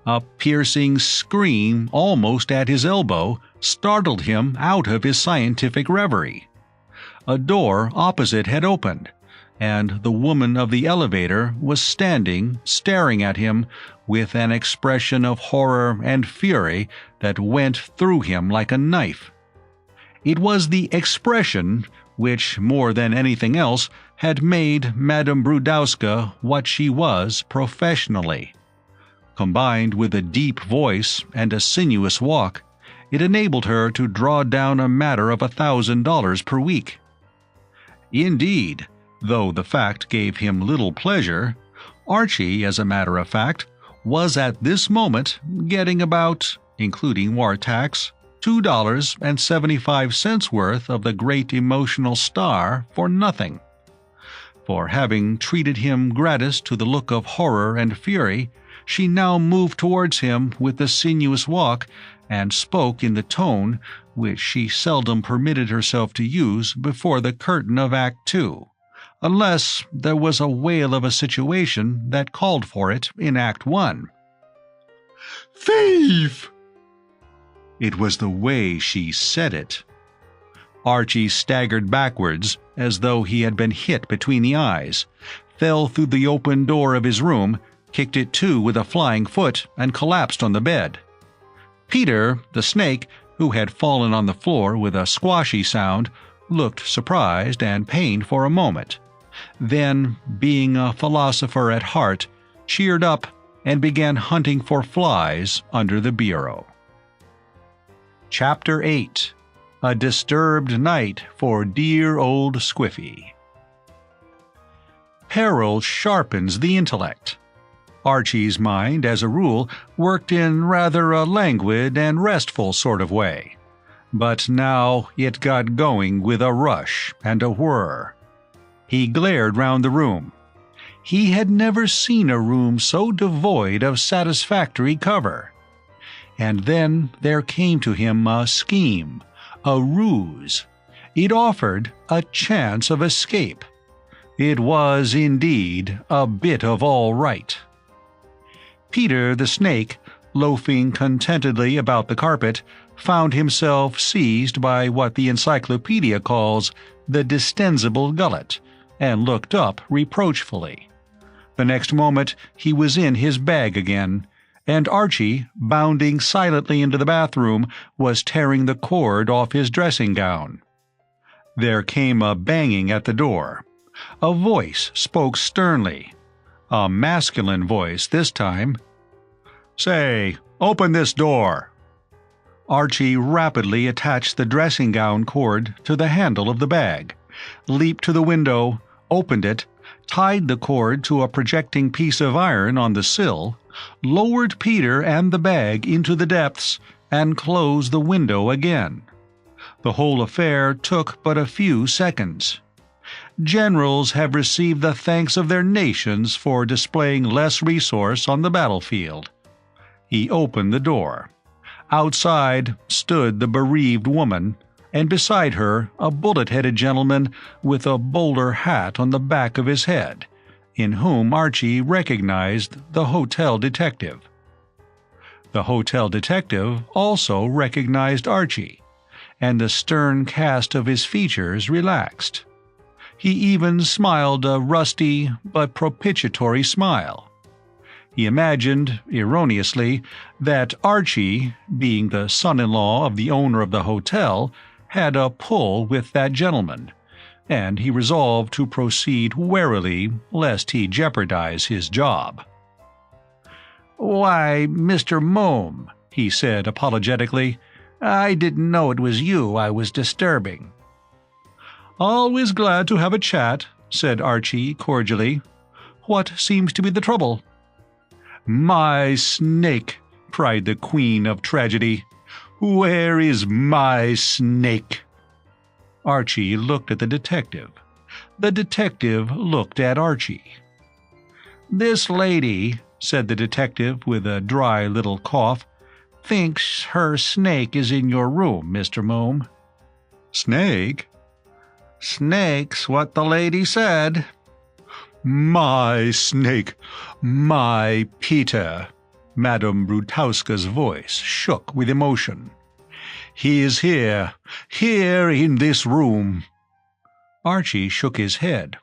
a piercing scream almost at his elbow startled him out of his scientific reverie. A door opposite had opened, and the woman of the elevator was standing, staring at him with an expression of horror and fury that went through him like a knife. It was the expression which, more than anything else, had made Madame Brudowska what she was professionally. Combined with a deep voice and a sinuous walk, it enabled her to draw down a matter of $1,000 per week. Indeed, though the fact gave him little pleasure, Archie, as a matter of fact, was at this moment getting about, including war tax, $2.75 worth of the great emotional star for nothing. For having treated him gratis to the look of horror and fury, she now moved towards him with the sinuous walk and spoke in the tone which she seldom permitted herself to use before the curtain of Act 2, unless there was a whale of a situation that called for it in Act 1. "Thief!" It was the way she said it. Archie staggered backwards as though he had been hit between the eyes, fell through the open door of his room, kicked it to with a flying foot, and collapsed on the bed. Peter, the snake, who had fallen on the floor with a squashy sound, looked surprised and pained for a moment, then, being a philosopher at heart, cheered up and began hunting for flies under the bureau. Chapter 8. A Disturbed Night for Dear Old Squiffy. Peril sharpens the intellect. Archie's mind, as a rule, worked in rather a languid and restful sort of way, but now it got going with a rush and a whir. He glared round the room. He had never seen a room so devoid of satisfactory cover. And then there came to him a scheme, a ruse. It offered a chance of escape. It was, indeed, a bit of all right. Peter the snake, loafing contentedly about the carpet, found himself seized by what the encyclopedia calls the distensible gullet, and looked up reproachfully. The next moment he was in his bag again, and Archie, bounding silently into the bathroom, was tearing the cord off his dressing gown. There came a banging at the door. A voice spoke sternly. A masculine voice this time. "Say, open this door." Archie rapidly attached the dressing gown cord to the handle of the bag, leaped to the window, opened it, tied the cord to a projecting piece of iron on the sill, lowered Peter and the bag into the depths, and closed the window again. The whole affair took but a few seconds. Generals have received the thanks of their nations for displaying less resource on the battlefield. He opened the door. Outside stood the bereaved woman, and beside her a bullet-headed gentleman with a bowler hat on the back of his head, in whom Archie recognized the hotel detective. The hotel detective also recognized Archie, and the stern cast of his features relaxed. He even smiled a rusty but propitiatory smile. He imagined, erroneously, that Archie, being the son-in-law of the owner of the hotel, had a pull with that gentleman, and he resolved to proceed warily lest he jeopardize his job. "Why, Mr. Moom," he said apologetically, "I didn't know it was you I was disturbing." "Always glad to have a chat," said Archie cordially. "What seems to be the trouble?" "My snake!" cried the Queen of Tragedy. "Where is my snake?" Archie looked at the detective. The detective looked at Archie. "This lady," said the detective with a dry little cough, "thinks her snake is in your room, Mr. Moom." "Snake?" "Snake's what the lady said." "My snake! My Peter!" Madame Brutowska's voice shook with emotion. "He is here in this room." Archie shook his head.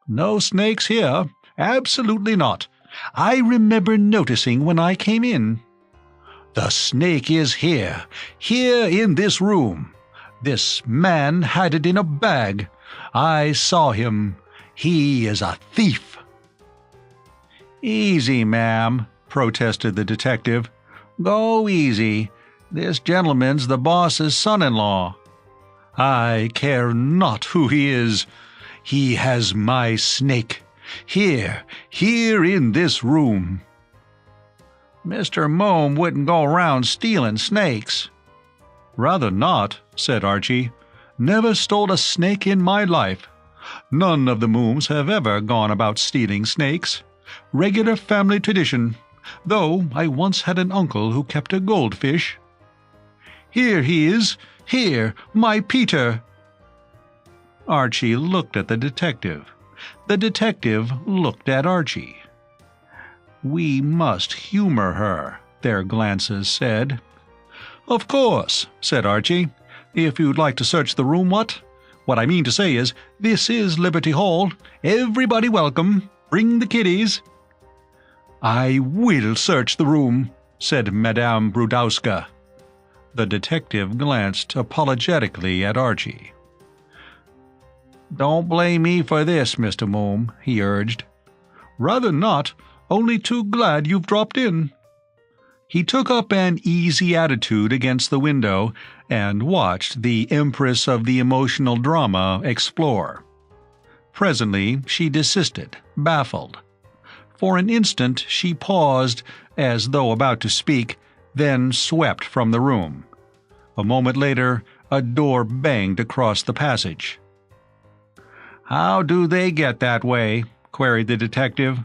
"No snakes here. Absolutely not. I remember noticing when I came in. The snake is here in this room. This man had it in a bag. I saw him. He is a thief." "Easy, ma'am," protested the detective. "Go easy. This gentleman's the boss's son-in-law." "I care not who he is. He has my snake. Here in this room." Mr. Moom wouldn't go around stealing snakes. "Rather not," said Archie. "Never stole a snake in my life. None of the Mooms have ever gone about stealing snakes. Regular family tradition, though I once had an uncle who kept a goldfish." "Here he is. Here, my Peter." Archie looked at the detective. The detective looked at Archie. "We must humor her," their glances said. "Of course," said Archie. "If you'd like to search the room, what? What I mean to say is, this is Liberty Hall. Everybody welcome. Bring the kiddies." "I will search the room," said Madame Brudowska. The detective glanced apologetically at Archie. "Don't blame me for this, Mr. Moom," he urged. "Rather not. Only too glad you've dropped in." He took up an easy attitude against the window and watched the Empress of the Emotional Drama explore. Presently she desisted, baffled. For an instant she paused, as though about to speak, then swept from the room. A moment later, a door banged across the passage. "How do they get that way?" queried the detective.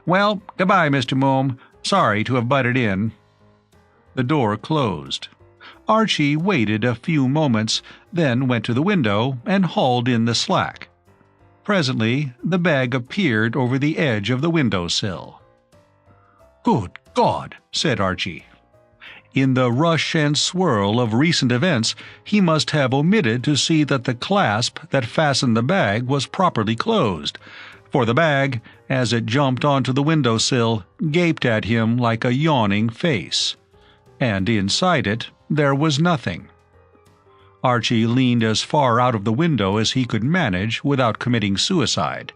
"Well, goodbye, Mr. Moom. Sorry to have butted in." The door closed. Archie waited a few moments, then went to the window and hauled in the slack. Presently the bag appeared over the edge of the window-sill. "Good God!" said Archie. In the rush and swirl of recent events, he must have omitted to see that the clasp that fastened the bag was properly closed, for the bag, as it jumped onto the window-sill, gaped at him like a yawning face. And inside it there was nothing. Archie leaned as far out of the window as he could manage without committing suicide.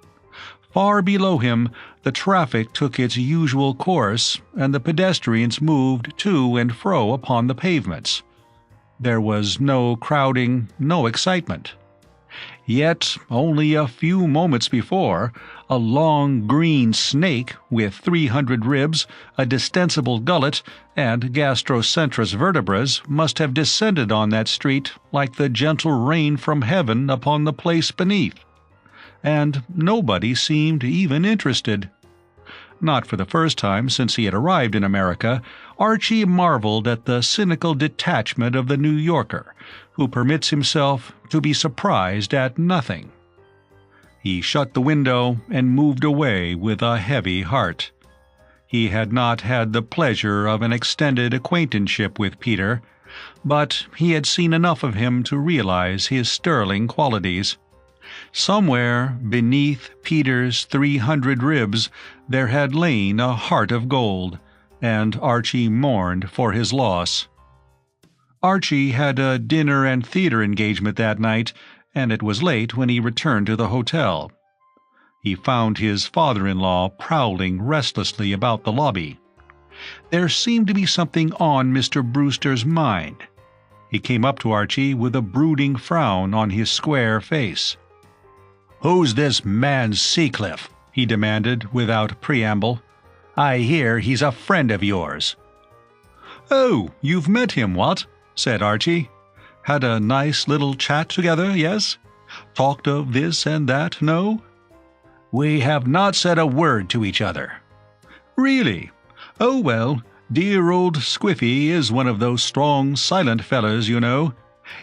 Far below him, the traffic took its usual course, and the pedestrians moved to and fro upon the pavements. There was no crowding, no excitement. Yet, only a few moments before, a long green snake with 300 ribs, a distensible gullet, and gastrocentrous vertebrae must have descended on that street like the gentle rain from heaven upon the place beneath. And nobody seemed even interested. Not for the first time since he had arrived in America, Archie marveled at the cynical detachment of the New Yorker, who permits himself to be surprised at nothing. He shut the window and moved away with a heavy heart. He had not had the pleasure of an extended acquaintanceship with Peter, but he had seen enough of him to realize his sterling qualities. Somewhere beneath Peter's 300 ribs there had lain a heart of gold, and Archie mourned for his loss. Archie had a dinner and theater engagement that night, and it was late when he returned to the hotel. He found his father-in-law prowling restlessly about the lobby. There seemed to be something on Mr. Brewster's mind. He came up to Archie with a brooding frown on his square face. "Who's this man Seacliff?" he demanded without preamble. "I hear he's a friend of yours." "Oh, you've met him, what?" said Archie. "Had a nice little chat together, yes? Talked of this and that, no?" "We have not said a word to each other." "Really? Oh, well, dear old Squiffy is one of those strong, silent fellers, you know.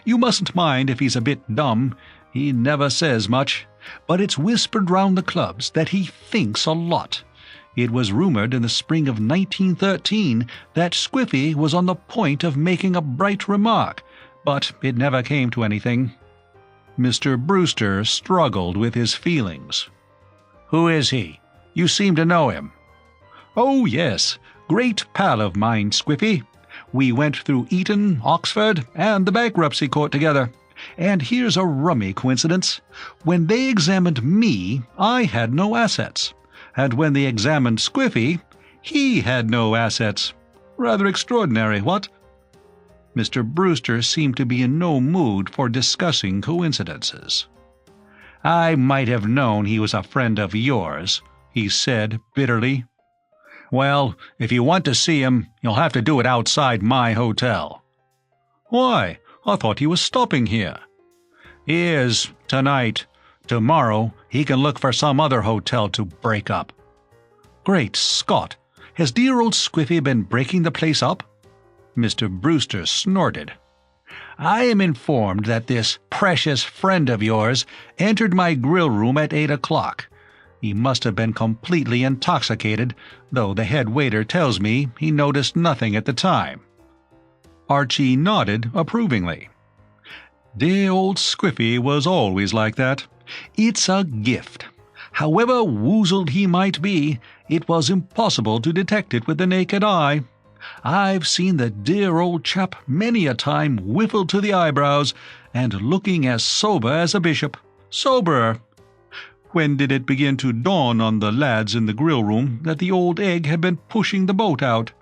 You mustn't mind if he's a bit dumb. He never says much, but it's whispered round the clubs that he thinks a lot. It was rumored in the spring of 1913 that Squiffy was on the point of making a bright remark, but it never came to anything." Mr. Brewster struggled with his feelings. "Who is he? You seem to know him." "Oh, yes. Great pal of mine, Squiffy. We went through Eton, Oxford, and the bankruptcy court together. And here's a rummy coincidence. When they examined me, I had no assets. And when they examined Squiffy, he had no assets. Rather extraordinary, what?" Mr. Brewster seemed to be in no mood for discussing coincidences. "I might have known he was a friend of yours," he said bitterly. "Well, if you want to see him, you'll have to do it outside my hotel." "Why? I thought he was stopping here." "He is, tonight. Tomorrow he can look for some other hotel to break up." "Great Scott! Has dear old Squiffy been breaking the place up?" Mr. Brewster snorted. "I am informed that this precious friend of yours entered my grill room at 8 o'clock. He must have been completely intoxicated, though the head waiter tells me he noticed nothing at the time." Archie nodded approvingly. "Dear old Squiffy was always like that. It's a gift. However woozled he might be, it was impossible to detect it with the naked eye. I've seen the dear old chap many a time whiffled to the eyebrows, and looking as sober as a bishop. Soberer. When did it begin to dawn on the lads in the grill room that the old egg had been pushing the boat out?"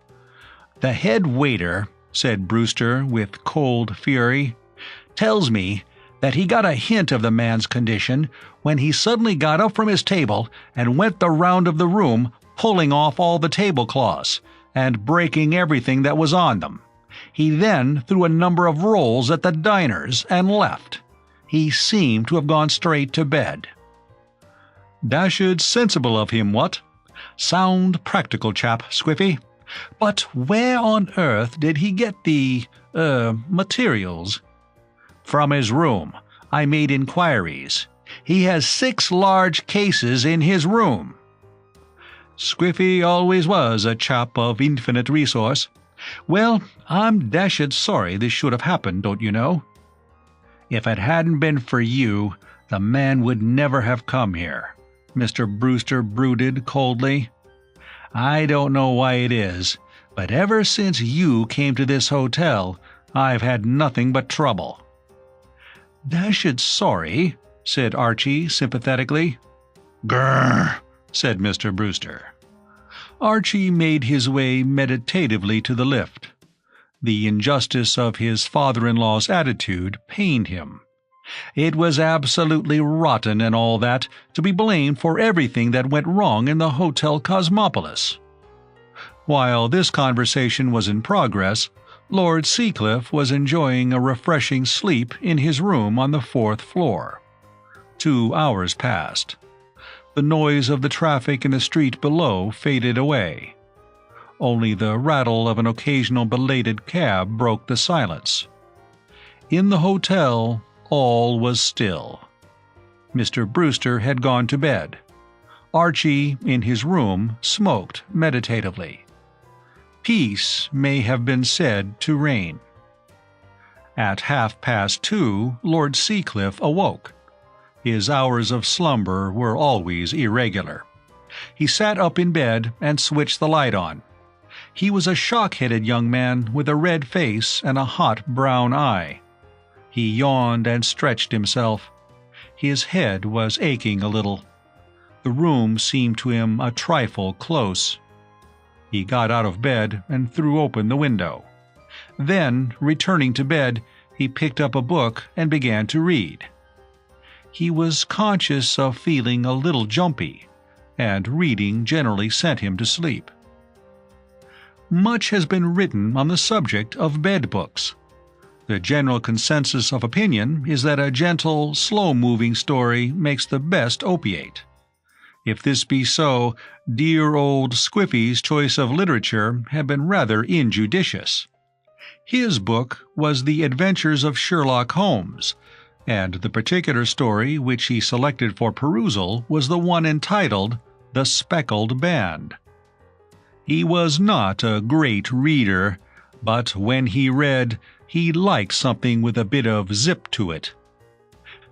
"The head waiter," said Brewster with cold fury, "tells me that he got a hint of the man's condition when he suddenly got up from his table and went the round of the room, pulling off all the tablecloths and breaking everything that was on them. He then threw a number of rolls at the diners and left. He seemed to have gone straight to bed." "Dashed sensible of him, what? Sound practical chap, Squiffy. But where on earth did he get the, materials?" "From his room. I made inquiries. He has 6 large cases in his room." "Squiffy always was a chap of infinite resource. Well, I'm dashed sorry this should have happened, don't you know?" "If it hadn't been for you, the man would never have come here," Mr. Brewster brooded coldly. "I don't know why it is, but ever since you came to this hotel, I've had nothing but trouble." "Dashed sorry," said Archie sympathetically. "Grrr," said Mr. Brewster. Archie made his way meditatively to the lift. The injustice of his father-in-law's attitude pained him. It was absolutely rotten and all that, to be blamed for everything that went wrong in the Hotel Cosmopolis. While this conversation was in progress, Lord Seacliff was enjoying a refreshing sleep in his room on the 4th floor. 2 hours passed. The noise of the traffic in the street below faded away. Only the rattle of an occasional belated cab broke the silence. In the hotel, all was still. Mr. Brewster had gone to bed. Archie, in his room, smoked meditatively. Peace may have been said to reign. At 2:30, Lord Seacliff awoke. His hours of slumber were always irregular. He sat up in bed and switched the light on. He was a shock-headed young man with a red face and a hot brown eye. He yawned and stretched himself. His head was aching a little. The room seemed to him a trifle close. He got out of bed and threw open the window. Then, returning to bed, he picked up a book and began to read. He was conscious of feeling a little jumpy, and reading generally sent him to sleep. Much has been written on the subject of bed books. The general consensus of opinion is that a gentle, slow-moving story makes the best opiate. If this be so, dear old Squiffy's choice of literature had been rather injudicious. His book was The Adventures of Sherlock Holmes, and the particular story which he selected for perusal was the one entitled The Speckled Band. He was not a great reader, but when he read, he liked something with a bit of zip to it.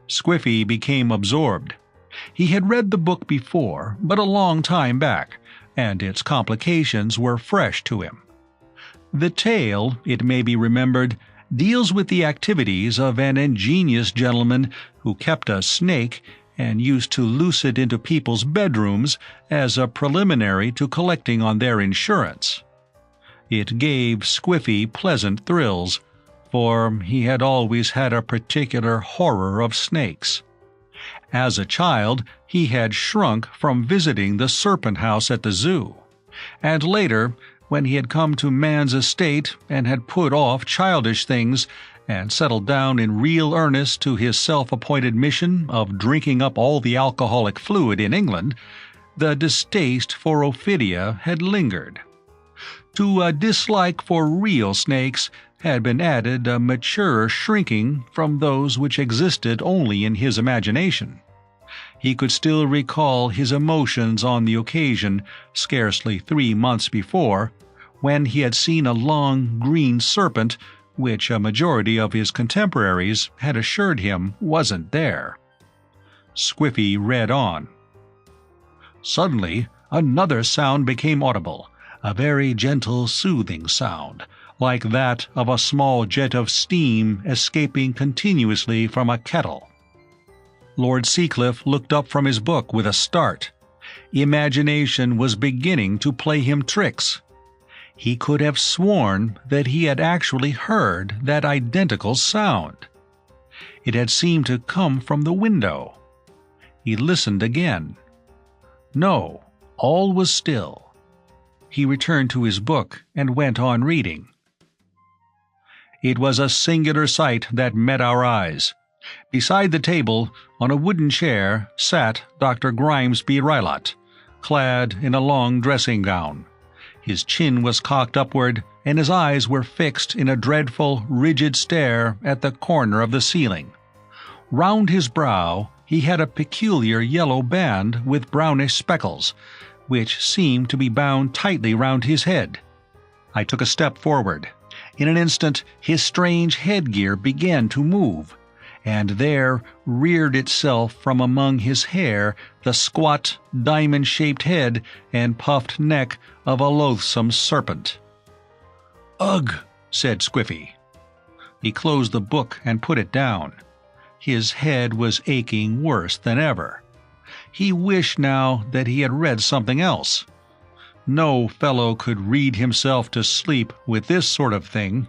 Squiffy became absorbed. He had read the book before, but a long time back, and its complications were fresh to him. The tale, it may be remembered, deals with the activities of an ingenious gentleman who kept a snake and used to loose it into people's bedrooms as a preliminary to collecting on their insurance. It gave Squiffy pleasant thrills, for he had always had a particular horror of snakes. As a child, he had shrunk from visiting the serpent house at the zoo, and later, when he had come to man's estate and had put off childish things and settled down in real earnest to his self-appointed mission of drinking up all the alcoholic fluid in England, the distaste for Ophidia had lingered. To a dislike for real snakes had been added a mature shrinking from those which existed only in his imagination. He could still recall his emotions on the occasion, scarcely 3 months before, when he had seen a long green serpent which a majority of his contemporaries had assured him wasn't there. Squiffy read on. Suddenly, another sound became audible, a very gentle, soothing sound, like that of a small jet of steam escaping continuously from a kettle. Lord Seacliff looked up from his book with a start. Imagination was beginning to play him tricks. He could have sworn that he had actually heard that identical sound. It had seemed to come from the window. He listened again. No, all was still. He returned to his book and went on reading. It was a singular sight that met our eyes. Beside the table, on a wooden chair, sat Dr. Grimesby Rylott, clad in a long dressing gown. His chin was cocked upward, and his eyes were fixed in a dreadful, rigid stare at the corner of the ceiling. Round his brow he had a peculiar yellow band with brownish speckles, which seemed to be bound tightly round his head. I took a step forward. In an instant his strange headgear began to move, and there reared itself from among his hair the squat, diamond-shaped head and puffed neck of a loathsome serpent. "Ugh!" said Squiffy. He closed the book and put it down. His head was aching worse than ever. He wished now that he had read something else. No fellow could read himself to sleep with this sort of thing.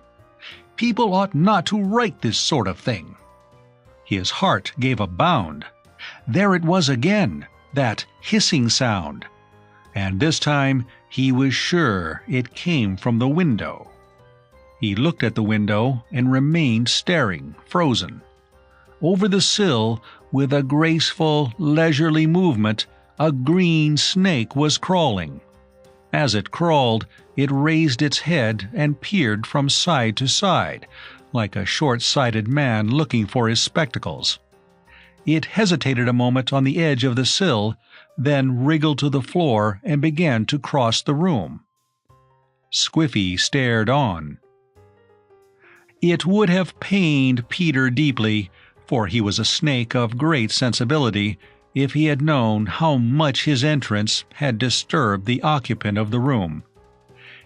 People ought not to write this sort of thing. His heart gave a bound. There it was again, that hissing sound. And this time he was sure it came from the window. He looked at the window and remained staring, frozen. Over the sill, with a graceful, leisurely movement, a green snake was crawling. As it crawled, it raised its head and peered from side to side, like a short-sighted man looking for his spectacles. It hesitated a moment on the edge of the sill, then wriggled to the floor and began to cross the room. Squiffy stared on. It would have pained Peter deeply, for he was a snake of great sensibility, if he had known how much his entrance had disturbed the occupant of the room.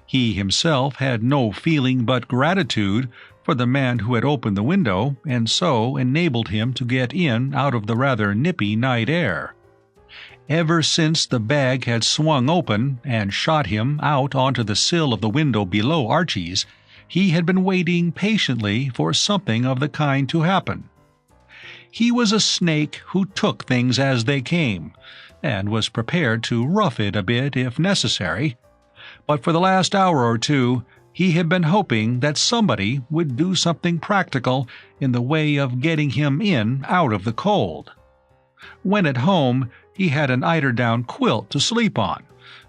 He himself had no feeling but gratitude for the man who had opened the window and so enabled him to get in out of the rather nippy night air. Ever since the bag had swung open and shot him out onto the sill of the window below Archie's, he had been waiting patiently for something of the kind to happen. He was a snake who took things as they came, and was prepared to rough it a bit if necessary. But for the last hour or two, he had been hoping that somebody would do something practical in the way of getting him in out of the cold. When at home, he had an eiderdown quilt to sleep on,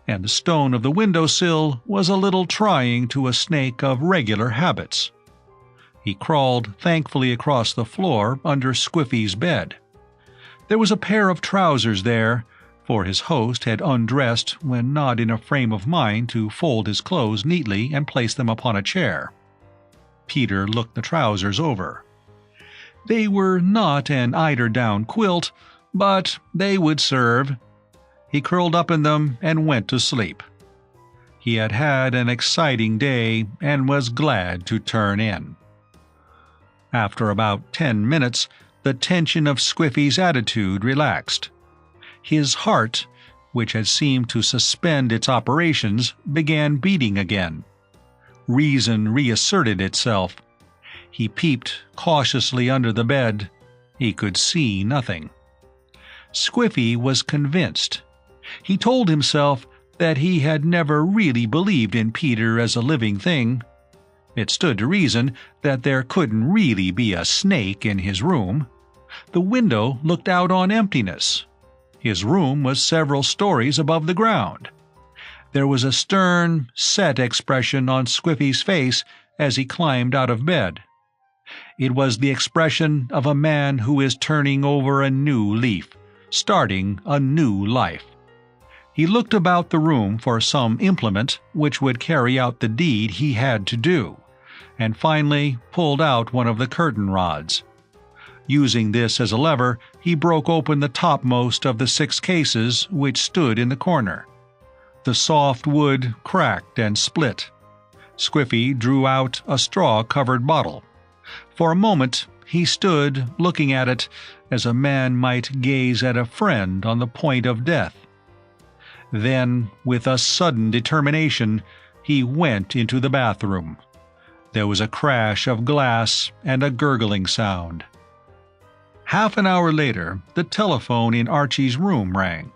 and the stone of the windowsill was a little trying to a snake of regular habits. He crawled thankfully across the floor under Squiffy's bed. There was a pair of trousers there, for his host had undressed when not in a frame of mind to fold his clothes neatly and place them upon a chair. Peter looked the trousers over. They were not an eiderdown quilt, but they would serve. He curled up in them and went to sleep. He had had an exciting day and was glad to turn in. After about 10 minutes, the tension of Squiffy's attitude relaxed. His heart, which had seemed to suspend its operations, began beating again. Reason reasserted itself. He peeped cautiously under the bed. He could see nothing. Squiffy was convinced. He told himself that he had never really believed in Peter as a living thing. It stood to reason that there couldn't really be a snake in his room. The window looked out on emptiness. His room was several stories above the ground. There was a stern, set expression on Squiffy's face as he climbed out of bed. It was the expression of a man who is turning over a new leaf, starting a new life. He looked about the room for some implement which would carry out the deed he had to do, and finally pulled out one of the curtain rods. Using this as a lever, he broke open the topmost of the 6 cases which stood in the corner. The soft wood cracked and split. Squiffy drew out a straw-covered bottle. For a moment he stood looking at it as a man might gaze at a friend on the point of death. Then, with a sudden determination, he went into the bathroom. There was a crash of glass and a gurgling sound. Half an hour later, the telephone in Archie's room rang.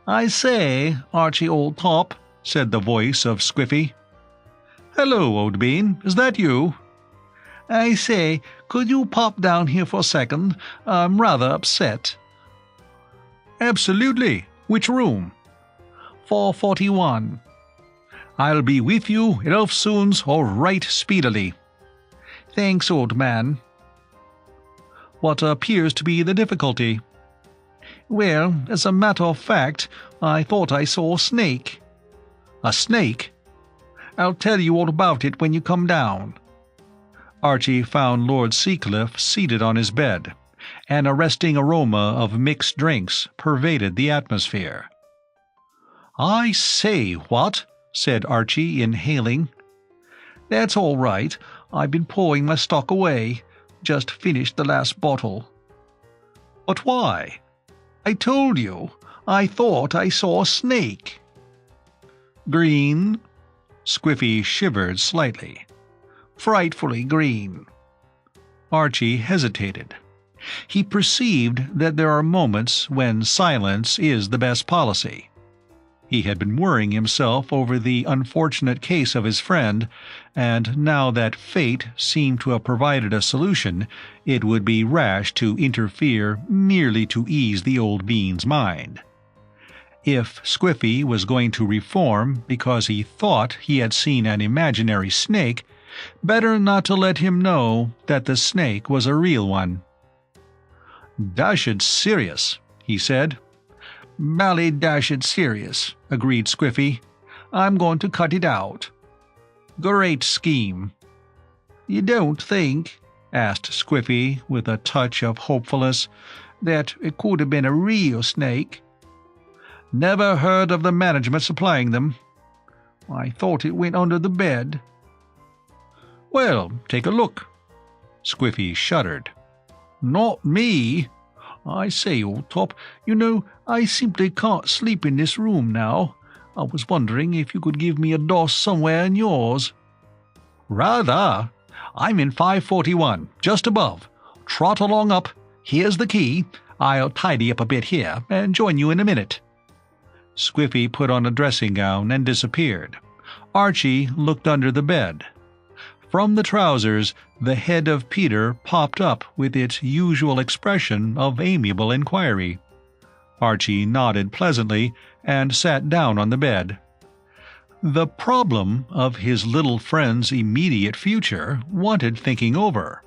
"I say, Archie, old top," said the voice of Squiffy. "Hello, old bean. Is that you?" "I say, could you pop down here for a second? I'm rather upset." "Absolutely. Which room?" 441. "I'll be with you eftsoons or right speedily." "Thanks, old man." "What appears to be the difficulty?" "Well, as a matter of fact, I thought I saw a snake." "A snake?" "I'll tell you all about it when you come down." Archie found Lord Seacliff seated on his bed. An arresting aroma of mixed drinks pervaded the atmosphere. "I say, what?" said Archie, inhaling. "That's all right. I've been pouring my stock away. Just finished the last bottle." "But why?" "I told you. I thought I saw a snake." "Green?" Squiffy shivered slightly. "Frightfully green." Archie hesitated. He perceived that there are moments when silence is the best policy. He had been worrying himself over the unfortunate case of his friend, and now that fate seemed to have provided a solution, it would be rash to interfere merely to ease the old bean's mind. If Squiffy was going to reform because he thought he had seen an imaginary snake, better not to let him know that the snake was a real one. "Dashed serious," he said. "Bally-dashed serious," agreed Squiffy. "I'm going to cut it out." "Great scheme." "You don't think," asked Squiffy with a touch of hopefulness, "that it could have been a real snake?" "Never heard of the management supplying them." "I thought it went under the bed." "Well, take a look." Squiffy shuddered. "Not me. I say, old top, you know, I simply can't sleep in this room now. I was wondering if you could give me a doss somewhere in yours." "Rather. I'm in 541, just above. Trot along up. Here's the key. I'll tidy up a bit here and join you in a minute." Squiffy put on a dressing gown and disappeared. Archie looked under the bed. From the trousers, the head of Peter popped up with its usual expression of amiable inquiry. Archie nodded pleasantly and sat down on the bed. The problem of his little friend's immediate future wanted thinking over.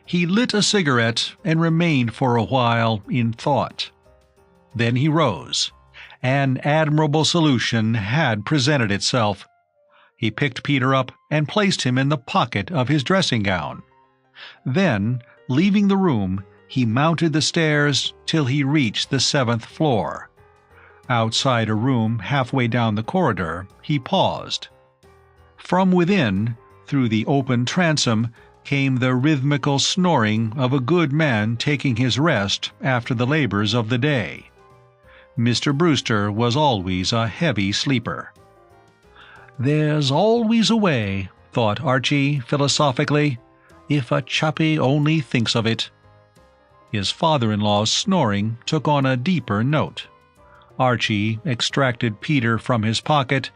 He lit a cigarette and remained for a while in thought. Then he rose. An admirable solution had presented itself. He picked Peter up and placed him in the pocket of his dressing gown. Then, leaving the room, he mounted the stairs till he reached the 7th floor. Outside a room halfway down the corridor, he paused. From within, through the open transom, came the rhythmical snoring of a good man taking his rest after the labors of the day. Mr. Brewster was always a heavy sleeper. "There's always a way," thought Archie philosophically, "if a chappie only thinks of it." His father-in-law's snoring took on a deeper note. Archie extracted Peter from his pocket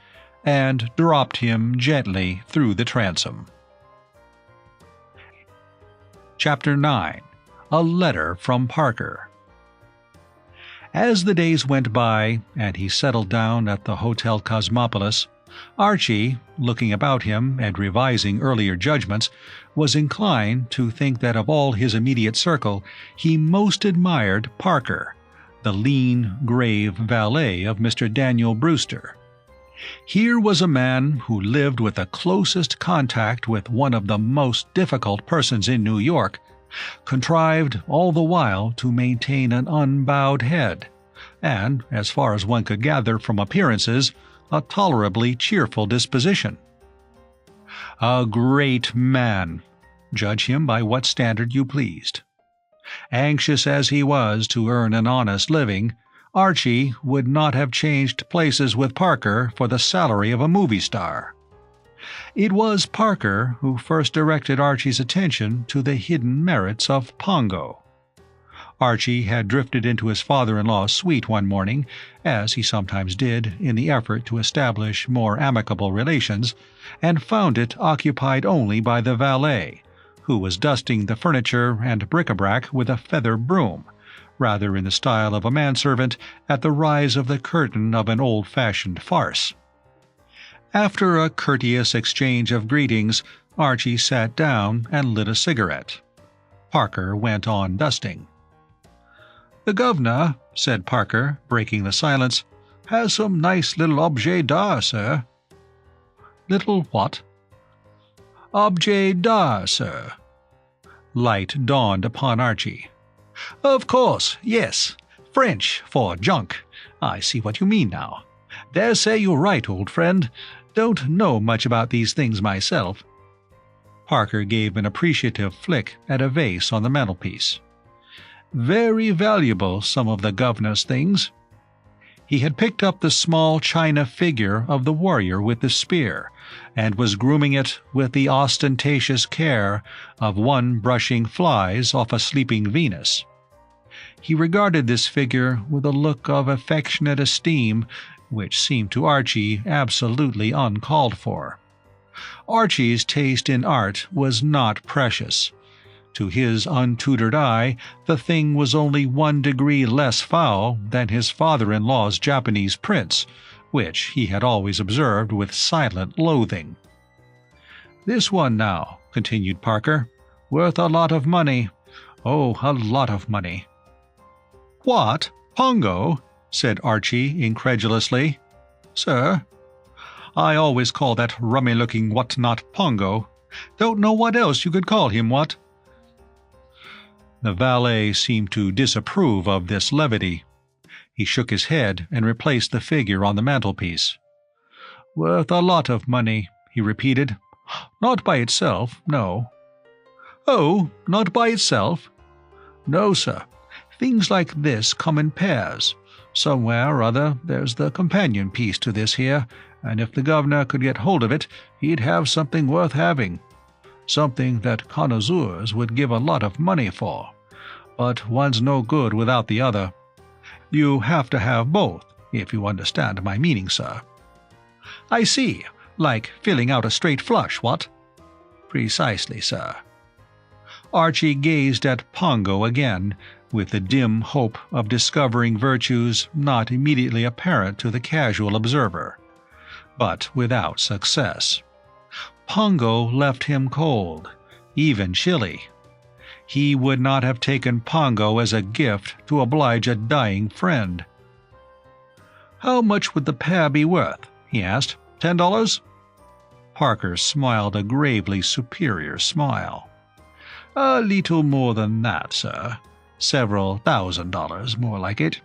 and dropped him gently through the transom. Chapter 9. A Letter from Parker. As the days went by and he settled down at the Hotel Cosmopolis, Archie, looking about him and revising earlier judgments, was inclined to think that of all his immediate circle he most admired Parker, the lean, grave valet of Mr. Daniel Brewster. Here was a man who lived with the closest contact with one of the most difficult persons in New York, contrived all the while to maintain an unbowed head, and, as far as one could gather from appearances, a tolerably cheerful disposition. A great man, judge him by what standard you pleased. Anxious as he was to earn an honest living, Archie would not have changed places with Parker for the salary of a movie star. It was Parker who first directed Archie's attention to the hidden merits of Pongo. Archie had drifted into his father-in-law's suite one morning, as he sometimes did in the effort to establish more amicable relations, and found it occupied only by the valet, who was dusting the furniture and bric-a-brac with a feather broom, rather in the style of a manservant at the rise of the curtain of an old-fashioned farce. After a courteous exchange of greetings, Archie sat down and lit a cigarette. Parker went on dusting. "The governor," said Parker, breaking the silence, "has some nice little objets d'art, sir." "Little what?" "Objets d'art, sir." Light dawned upon Archie. "Of course, yes. French for junk. I see what you mean now. Dare say you're right, old friend. Don't know much about these things myself." Parker gave an appreciative flick at a vase on the mantelpiece. "Very valuable, some of the governor's things." He had picked up the small china figure of the warrior with the spear, and was grooming it with the ostentatious care of one brushing flies off a sleeping Venus. He regarded this figure with a look of affectionate esteem which seemed to Archie absolutely uncalled for. Archie's taste in art was not precious. To his untutored eye, the thing was only 1 degree less foul than his father-in-law's Japanese prints, which he had always observed with silent loathing. "This one now," continued Parker, "worth a lot of money. Oh, a lot of money." "What? Pongo?" said Archie incredulously. Sir? I always call that rummy-looking what-not Pongo. Don't know what else you could call him, what? The valet seemed to disapprove of this levity. He shook his head and replaced the figure on the mantelpiece. Worth a lot of money, he repeated. Not by itself, no. Oh, not by itself? No, sir. Things like this come in pairs. Somewhere or other there's the companion piece to this here, and if the governor could get hold of it, he'd have something worth having. Something that connoisseurs would give a lot of money for. But one's no good without the other. You have to have both, if you understand my meaning, sir. I see. Like filling out a straight flush, what? Precisely, sir. Archie gazed at Pongo again, with the dim hope of discovering virtues not immediately apparent to the casual observer, but without success. Pongo left him cold, even chilly. He would not have taken Pongo as a gift to oblige a dying friend. "How much would the pair be worth?" he asked. $10? Parker smiled a gravely superior smile. "A little more than that, sir. Several $1,000s, more like it."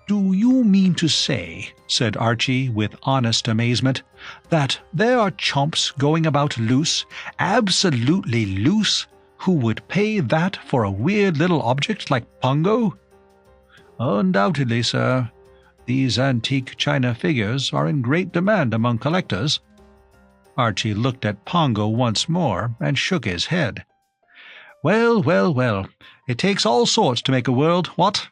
"Do you mean to say," said Archie with honest amazement, "that there are chumps going about loose, absolutely loose, who would pay that for a weird little object like Pongo?" "Undoubtedly, sir. These antique china figures are in great demand among collectors." Archie looked at Pongo once more and shook his head. "Well, well, well. It takes all sorts to make a world, what?"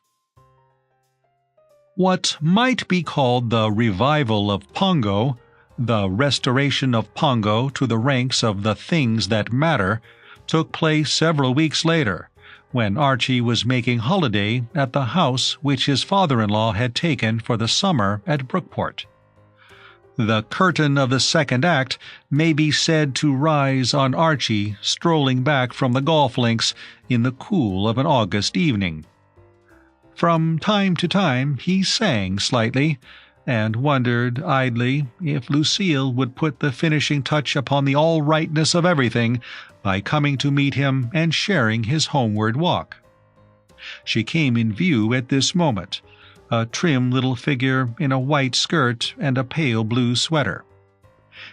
What might be called the revival of Pongo, the restoration of Pongo to the ranks of the things that matter, took place several weeks later, when Archie was making holiday at the house which his father-in-law had taken for the summer at Brookport. The curtain of the second act may be said to rise on Archie strolling back from the golf links in the cool of an August evening. From time to time he sang slightly, and wondered idly if Lucille would put the finishing touch upon the all-rightness of everything by coming to meet him and sharing his homeward walk. She came in view at this moment, a trim little figure in a white skirt and a pale blue sweater.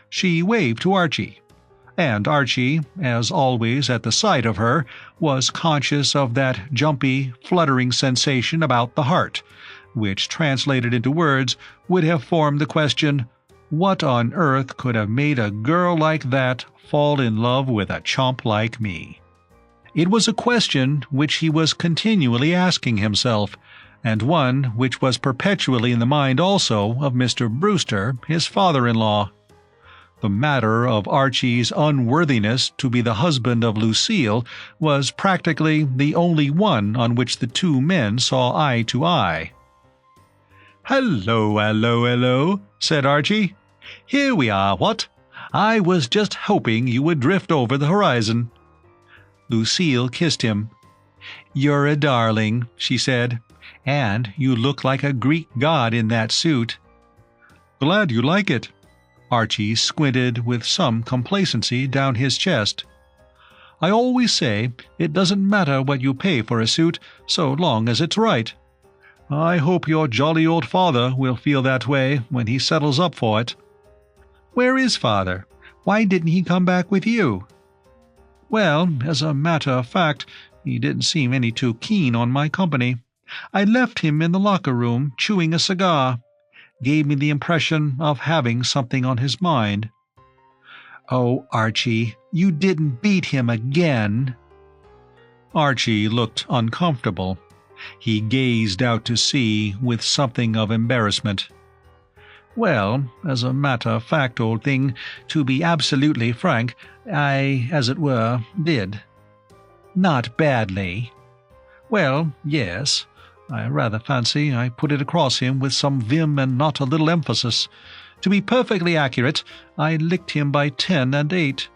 She waved to Archie, and Archie, as always at the sight of her, was conscious of that jumpy, fluttering sensation about the heart, which translated into words would have formed the question, what on earth could have made a girl like that fall in love with a chump like me? It was a question which he was continually asking himself, and one which was perpetually in the mind also of Mr. Brewster, his father-in-law. The matter of Archie's unworthiness to be the husband of Lucille was practically the only one on which the two men saw eye to eye. "Hello, hello, hello," said Archie. "Here we are, what? I was just hoping you would drift over the horizon." Lucille kissed him. "You're a darling," she said, "and you look like a Greek god in that suit." "Glad you like it." Archie squinted with some complacency down his chest. "I always say it doesn't matter what you pay for a suit so long as it's right. I hope your jolly old father will feel that way when he settles up for it." "Where is father? Why didn't he come back with you?" "Well, as a matter of fact, he didn't seem any too keen on my company. I left him in the locker room chewing a cigar. Gave me the impression of having something on his mind." "Oh, Archie, you didn't beat him again." Archie looked uncomfortable. He gazed out to sea with something of embarrassment. "Well, as a matter of fact, old thing, to be absolutely frank, I, as it were, did." "Not badly." "Well, yes. I rather fancy I put it across him with some vim and not a little emphasis. To be perfectly accurate, I licked him by 10 and 8.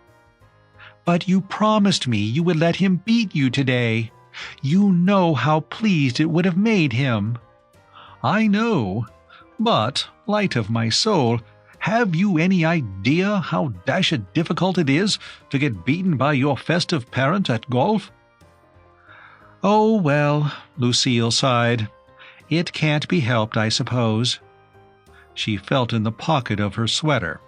"But you promised me you would let him beat you today. You know how pleased it would have made him." I know. But, light of my soul, have you any idea how dashed difficult it is to get beaten by your festive parent at golf?" "Oh, well," Lucille sighed. "It can't be helped, I suppose." She felt in the pocket of her sweater.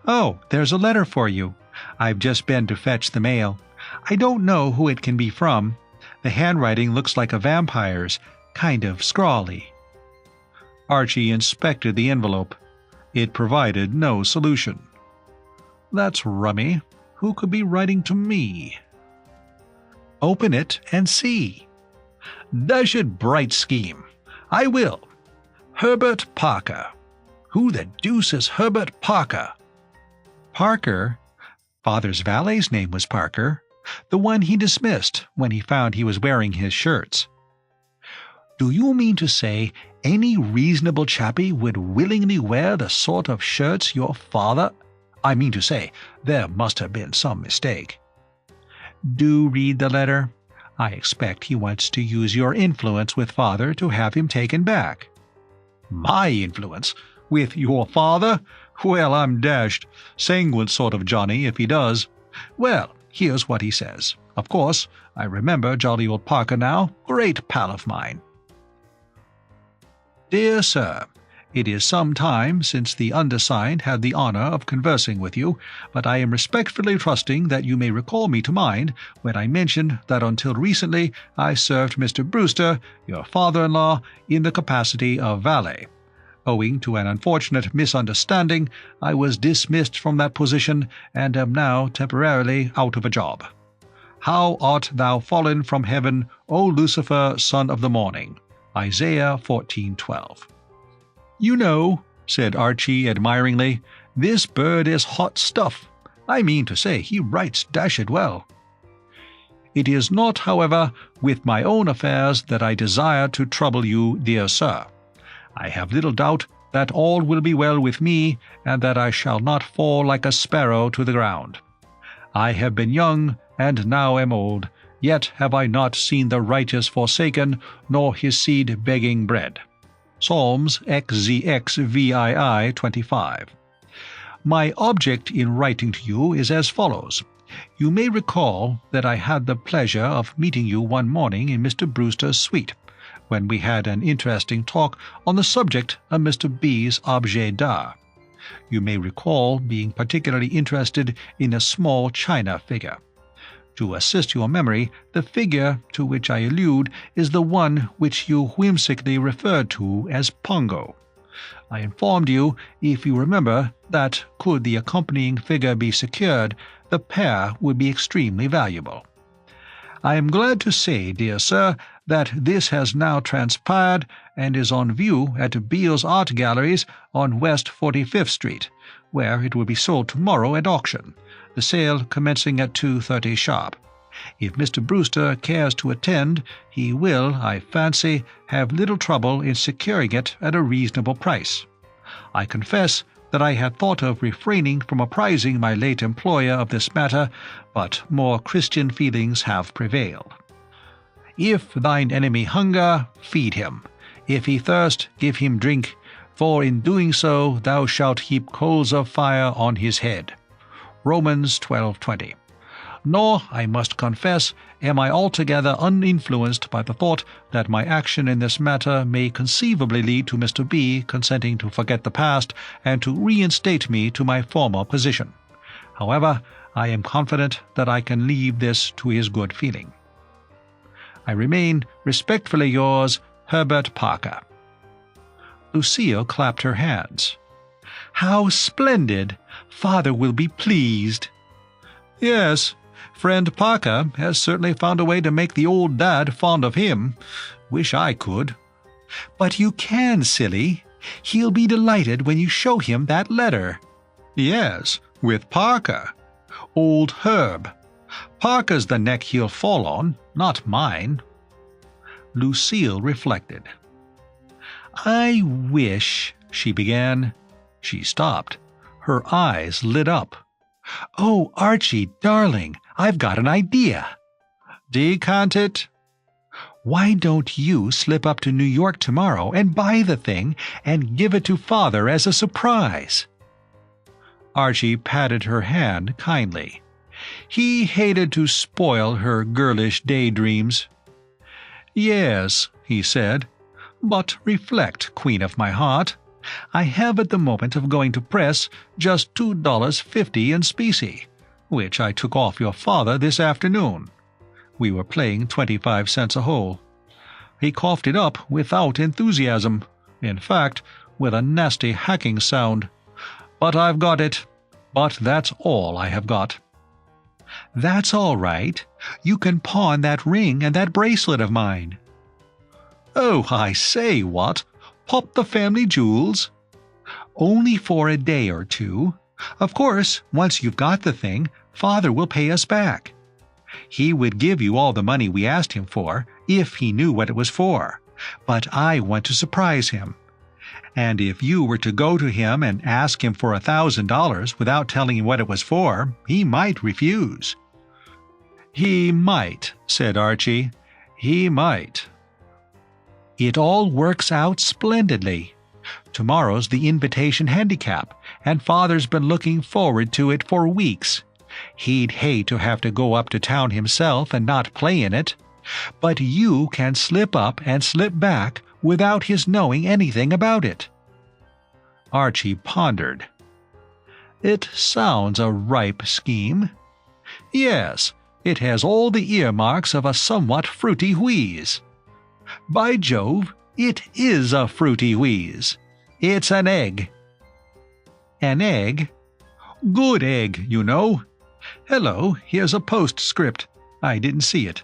"Oh, there's a letter for you. I've just been to fetch the mail. I don't know who it can be from. The handwriting looks like a vampire's, kind of scrawly." Archie inspected the envelope. It provided no solution. "That's rummy. Who could be writing to me?" "Open it and see." "Dashed bright scheme. I will. Herbert Parker. Who the deuce is Herbert Parker?" "Parker? Father's valet's name was Parker. The one he dismissed when he found he was wearing his shirts." "Do you mean to say any reasonable chappie would willingly wear the sort of shirts your father— I mean to say, there must have been some mistake." "Do read the letter. I expect he wants to use your influence with Father to have him taken back." "My influence? With your father? Well, I'm dashed. Sanguine sort of Johnny if he does. Well, here's what he says. Of course, I remember jolly old Parker now, great pal of mine. Dear Sir, it is some time since the undersigned had the honor of conversing with you, but I am respectfully trusting that you may recall me to mind when I mention that until recently I served Mr. Brewster, your father-in-law, in the capacity of valet. Owing to an unfortunate misunderstanding, I was dismissed from that position and am now temporarily out of a job. How art thou fallen from heaven, O Lucifer, son of the morning? Isaiah 14:12. "You know," said Archie admiringly, "this bird is hot stuff. I mean to say he writes dashed well. It is not, however, with my own affairs that I desire to trouble you, dear sir. I have little doubt that all will be well with me, and that I shall not fall like a sparrow to the ground. I have been young, and now am old, yet have I not seen the righteous forsaken, nor his seed begging bread." Psalms XZXVII 25. My object in writing to you is as follows. You may recall that I had the pleasure of meeting you one morning in Mr. Brewster's suite, when we had an interesting talk on the subject of Mr. B's objet d'art. You may recall being particularly interested in a small china figure. To assist your memory, the figure to which I allude is the one which you whimsically referred to as Pongo. I informed you, if you remember, that could the accompanying figure be secured, the pair would be extremely valuable. I am glad to say, dear sir, that this has now transpired and is on view at Beale's Art Galleries on West 45th Street, where it will be sold tomorrow at auction, the sale commencing at 2:30 sharp. If Mr. Brewster cares to attend, he will, I fancy, have little trouble in securing it at a reasonable price. I confess that I had thought of refraining from apprising my late employer of this matter, but more Christian feelings have prevailed. If thine enemy hunger, feed him. If he thirst, give him drink, for in doing so thou shalt heap coals of fire on his head. Romans 12:20. Nor, I must confess, am I altogether uninfluenced by the thought that my action in this matter may conceivably lead to Mr. B consenting to forget the past and to reinstate me to my former position. However, I am confident that I can leave this to his good feeling. I remain respectfully yours, Herbert Parker. Lucille clapped her hands. "How splendid! Father will be pleased." "Yes, friend Parker has certainly found a way to make the old dad fond of him. Wish I could." "But you can, silly. He'll be delighted when you show him that letter." "Yes, with Parker. Old Herb. Parker's the neck he'll fall on, not mine." Lucille reflected. "I wish—" she began. She stopped. Her eyes lit up. "Oh, Archie, darling, I've got an idea." "Decant it." Why don't you slip up to New York tomorrow and buy the thing and give it to Father as a surprise?" Archie patted her hand kindly. He hated to spoil her girlish daydreams. "Yes," he said, "but reflect, Queen of my heart. I have at the moment of going to press just $2.50 in specie, which I took off your father this afternoon. We were playing 25 cents a hole. He coughed it up without enthusiasm, in fact, with a nasty hacking sound. But I've got it. But that's all I have got." "That's all right. You can pawn that ring and that bracelet of mine." "Oh, I say, what? Pop the family jewels?" "Only for a day or two. Of course, once you've got the thing, Father will pay us back. He would give you all the money we asked him for, if he knew what it was for. But I want to surprise him. And if you were to go to him and ask him for $1,000 without telling him what it was for, he might refuse." "He might," said Archie. "He might." "It all works out splendidly. Tomorrow's the invitation handicap, and Father's been looking forward to it for weeks. He'd hate to have to go up to town himself and not play in it. But you can slip up and slip back without his knowing anything about it." Archie pondered. "It sounds a ripe scheme. Yes, it has all the earmarks of a somewhat fruity wheeze. By Jove, it is a fruity wheeze. It's an egg." "An egg?" "Good egg, you know. Hello, here's a postscript. I didn't see it.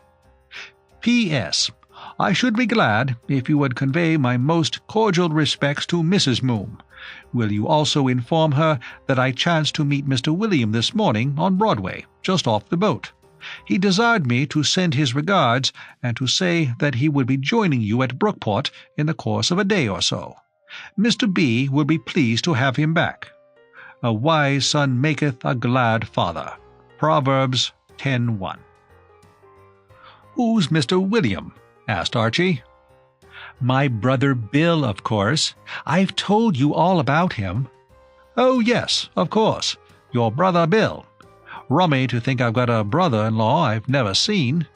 P.S. I should be glad if you would convey my most cordial respects to Mrs. Moom. Will you also inform her that I chanced to meet Mr. William this morning on Broadway, just off the boat. He desired me to send his regards and to say that he would be joining you at Brookport in the course of a day or so. Mr. B. will be pleased to have him back. A wise son maketh a glad father. Proverbs 10:1. "Who's Mr. William?" asked Archie. "My brother Bill, of course. I've told you all about him." "Oh, yes, of course. Your brother Bill. Rummy to think I've got a brother-in-law I've never seen."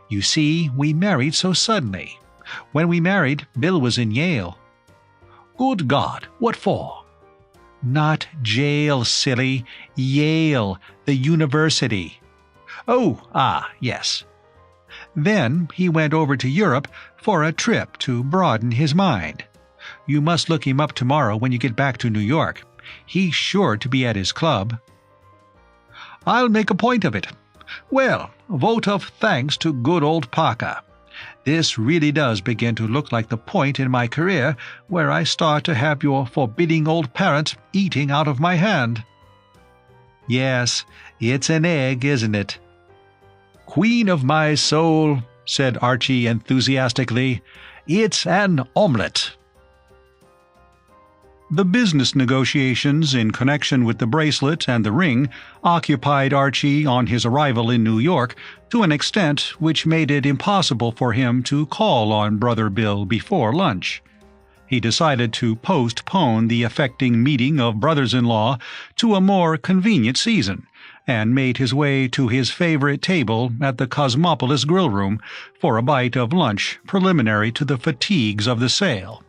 "You see, we married so suddenly. When we married, Bill was in Yale." "Good God, what for?" "Not jail, silly. Yale, the university." "Oh, yes." "Then he went over to Europe for a trip to broaden his mind. You must look him up tomorrow when you get back to New York. He's sure to be at his club." "I'll make a point of it. Well, vote of thanks to good old Parker. This really does begin to look like the point in my career where I start to have your forbidding old parent eating out of my hand." "Yes, it's an egg, isn't it?" "Queen of my soul," said Archie enthusiastically, "it's an omelette." The business negotiations in connection with the bracelet and the ring occupied Archie on his arrival in New York to an extent which made it impossible for him to call on Brother Bill before lunch. He decided to postpone the affecting meeting of brothers-in-law to a more convenient season, and made his way to his favorite table at the Cosmopolis Grill Room for a bite of lunch preliminary to the fatigues of the sale.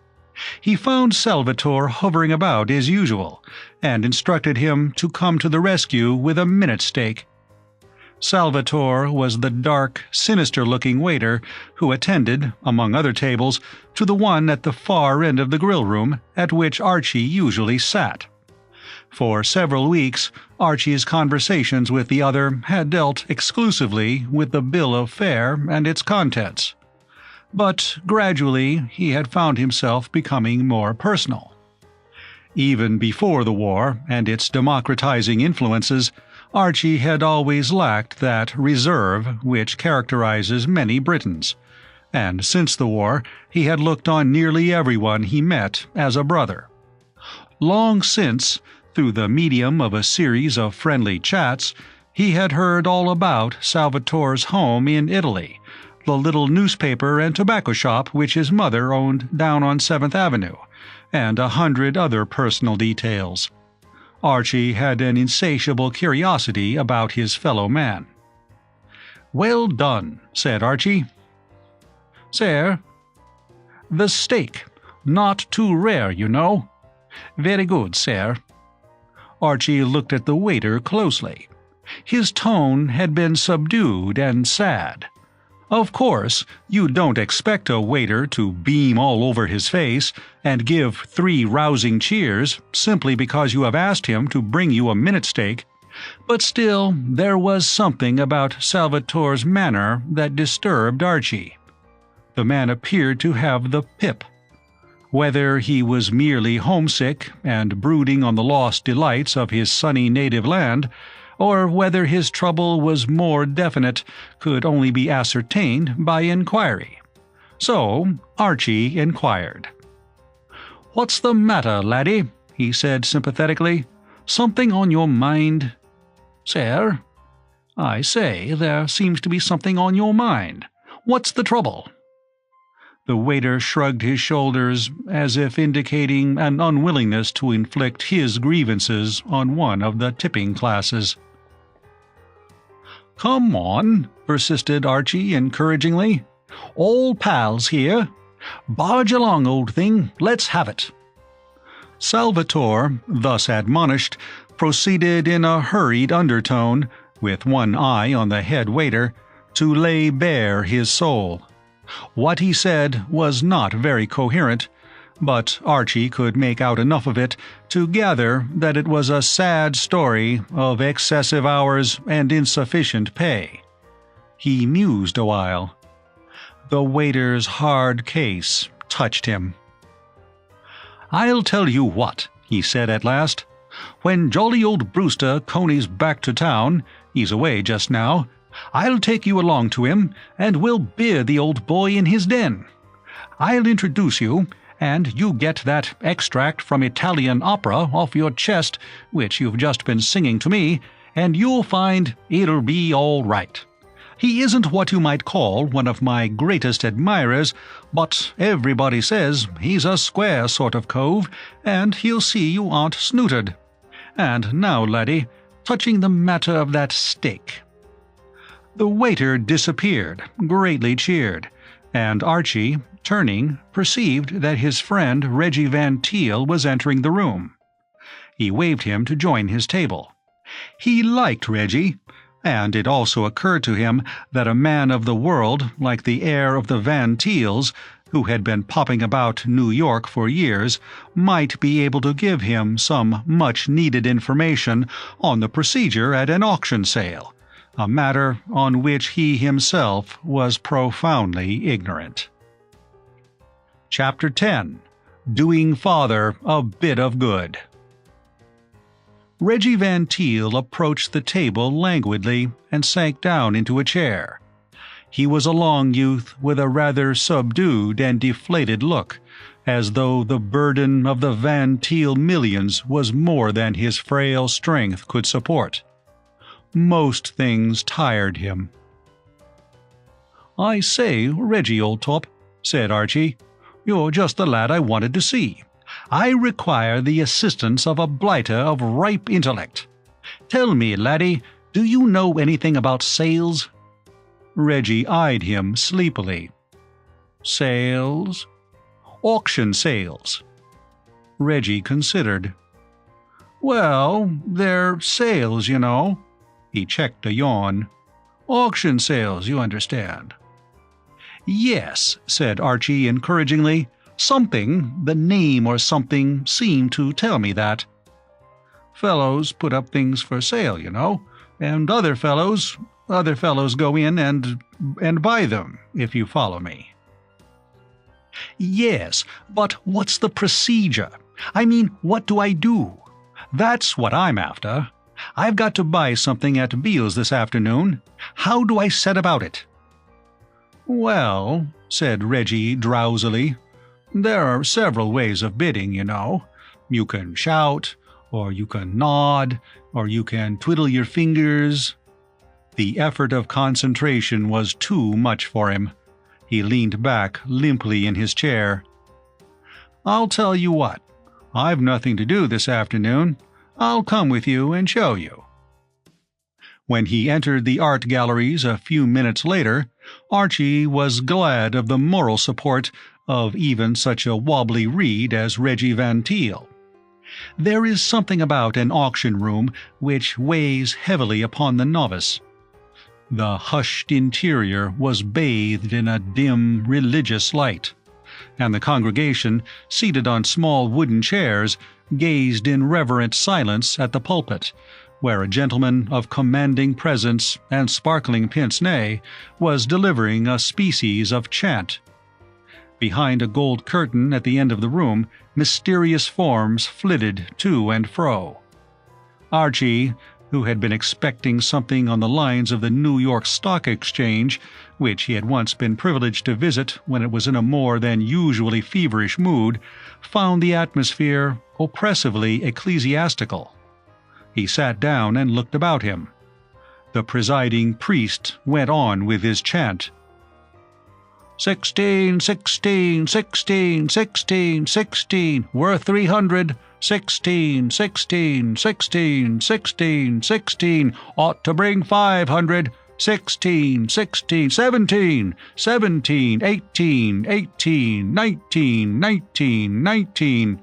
He found Salvatore hovering about as usual, and instructed him to come to the rescue with a minute steak. Salvatore was the dark, sinister-looking waiter who attended, among other tables, to the one at the far end of the grill room at which Archie usually sat. For several weeks, Archie's conversations with the other had dealt exclusively with the bill of fare and its contents. But gradually he had found himself becoming more personal. Even before the war and its democratizing influences, Archie had always lacked that reserve which characterizes many Britons, and since the war he had looked on nearly everyone he met as a brother. Long since, through the medium of a series of friendly chats, he had heard all about Salvatore's home in Italy, the little newspaper and tobacco shop which his mother owned down on 7th Avenue, and 100 other personal details. Archie had an insatiable curiosity about his fellow man. "Well done," said Archie. "Sir?" "The steak. Not too rare, you know." "Very good, sir." Archie looked at the waiter closely. His tone had been subdued and sad. Of course, you don't expect a waiter to beam all over his face and give 3 rousing cheers simply because you have asked him to bring you a minute steak, but still there was something about Salvatore's manner that disturbed Archie. The man appeared to have the pip. Whether he was merely homesick and brooding on the lost delights of his sunny native land, or whether his trouble was more definite, could only be ascertained by inquiry. So Archie inquired. "What's the matter, laddie?" he said sympathetically. "Something on your mind?" "Sir?" "I say, there seems to be something on your mind. What's the trouble?" The waiter shrugged his shoulders as if indicating an unwillingness to inflict his grievances on one of the tipping classes. "Come on," persisted Archie encouragingly. "All pals here. Barge along, old thing. Let's have it." Salvatore, thus admonished, proceeded in a hurried undertone, with one eye on the head waiter, to lay bare his soul. What he said was not very coherent, but Archie could make out enough of it to gather that it was a sad story of excessive hours and insufficient pay. He mused a while. The waiter's hard case touched him. "I'll tell you what," he said at last. "When jolly old Brewster conies back to town, he's away just now, I'll take you along to him, and we'll beard the old boy in his den. I'll introduce you, and you get that extract from Italian opera off your chest, which you've just been singing to me, and you'll find it'll be all right. He isn't what you might call one of my greatest admirers, but everybody says he's a square sort of cove, and he'll see you aren't snooted. And now, laddie, touching the matter of that steak." The waiter disappeared, greatly cheered, and Archie, turning, perceived that his friend Reggie Van Teel was entering the room. He waved him to join his table. He liked Reggie, and it also occurred to him that a man of the world like the heir of the Van Teels, who had been popping about New York for years, might be able to give him some much-needed information on the procedure at an auction sale, a matter on which he himself was profoundly ignorant. Chapter 10. Doing Father a Bit of Good. Reggie Van Teel approached the table languidly and sank down into a chair. He was a long youth with a rather subdued and deflated look, as though the burden of the Van Teel millions was more than his frail strength could support. Most things tired him. "I say, Reggie, old top," said Archie, "you're just the lad I wanted to see. I require the assistance of a blighter of ripe intellect. Tell me, laddie, do you know anything about sales?" Reggie eyed him sleepily. "Sales?" "Auction sales." Reggie considered. "Well, they're sales, you know." He checked a yawn. "Auction sales, you understand." "Yes," said Archie encouragingly. "Something, the name or something, seemed to tell me that. Fellows put up things for sale, you know, and other fellows go in and buy them, if you follow me." "Yes, but what's the procedure? I mean, what do I do? That's what I'm after. I've got to buy something at Beale's this afternoon. How do I set about it?" "Well," said Reggie drowsily, "there are several ways of bidding, you know. You can shout, or you can nod, or you can twiddle your fingers." The effort of concentration was too much for him. He leaned back limply in his chair. "I'll tell you what. I've nothing to do this afternoon. I'll come with you and show you." When he entered the art galleries a few minutes later, Archie was glad of the moral support of even such a wobbly reed as Reggie Van Teel. There is something about an auction room which weighs heavily upon the novice. The hushed interior was bathed in a dim, religious light, and the congregation, seated on small wooden chairs, gazed in reverent silence at the pulpit, where a gentleman of commanding presence and sparkling pince-nez was delivering a species of chant. Behind a gold curtain at the end of the room, mysterious forms flitted to and fro. Archie, who had been expecting something on the lines of the New York Stock Exchange, which he had once been privileged to visit when it was in a more than usually feverish mood, found the atmosphere oppressively ecclesiastical. He sat down and looked about him. The presiding priest went on with his chant. 16, 16, 16, 16, 16, worth 300. 16, 16, 16, 16, 16, ought to bring 500. 16, 16, 17, 17, 18, 18, 19, 19, 19.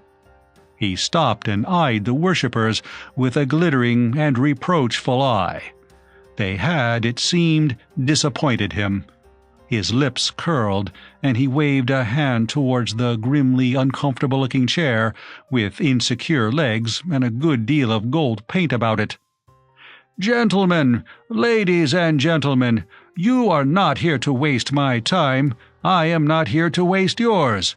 He stopped and eyed the worshippers with a glittering and reproachful eye. They had, it seemed, disappointed him. His lips curled, and he waved a hand towards the grimly uncomfortable-looking chair with insecure legs and a good deal of gold paint about it. "Gentlemen, ladies and gentlemen, you are not here to waste my time. I am not here to waste yours.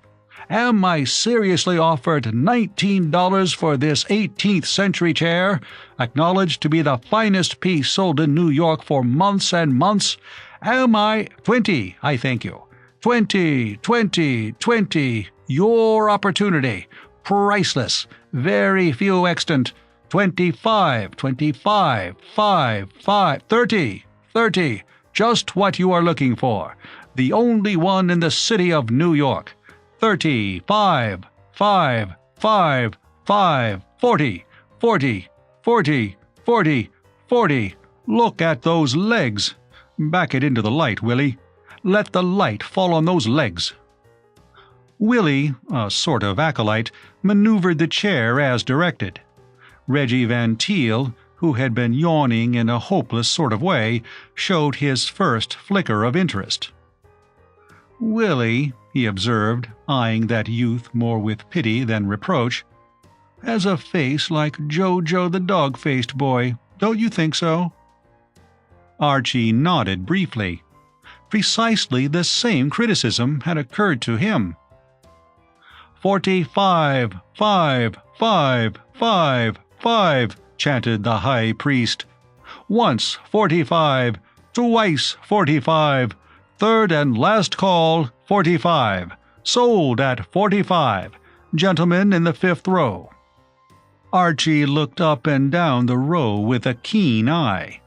Am I seriously offered $19 for this 18th century chair, acknowledged to be the finest piece sold in New York for months and months? Am I 20, I thank you. 20, 20, 20. Your opportunity. Priceless. Very few extant. 25, 25, 5, 5, 30, 30. Just what you are looking for. The only one in the city of New York. 30, 5, 5, 5, 5, 40, 40, 40, 40, 40. Look at those legs. Back it into the light, Willie. Let the light fall on those legs." Willie, a sort of acolyte, maneuvered the chair as directed. Reggie Van Teel, who had been yawning in a hopeless sort of way, showed his first flicker of interest. "Willie," he observed, eyeing that youth more with pity than reproach, "has a face like Jojo the dog-faced boy. Don't you think so?" Archie nodded briefly. Precisely the same criticism had occurred to him. 45, 5, 5, 5, 5, chanted the high priest. Once 45, twice 45, third and last call 45, sold at 45, gentlemen in the 5th row. Archie looked up and down the row with a keen eye.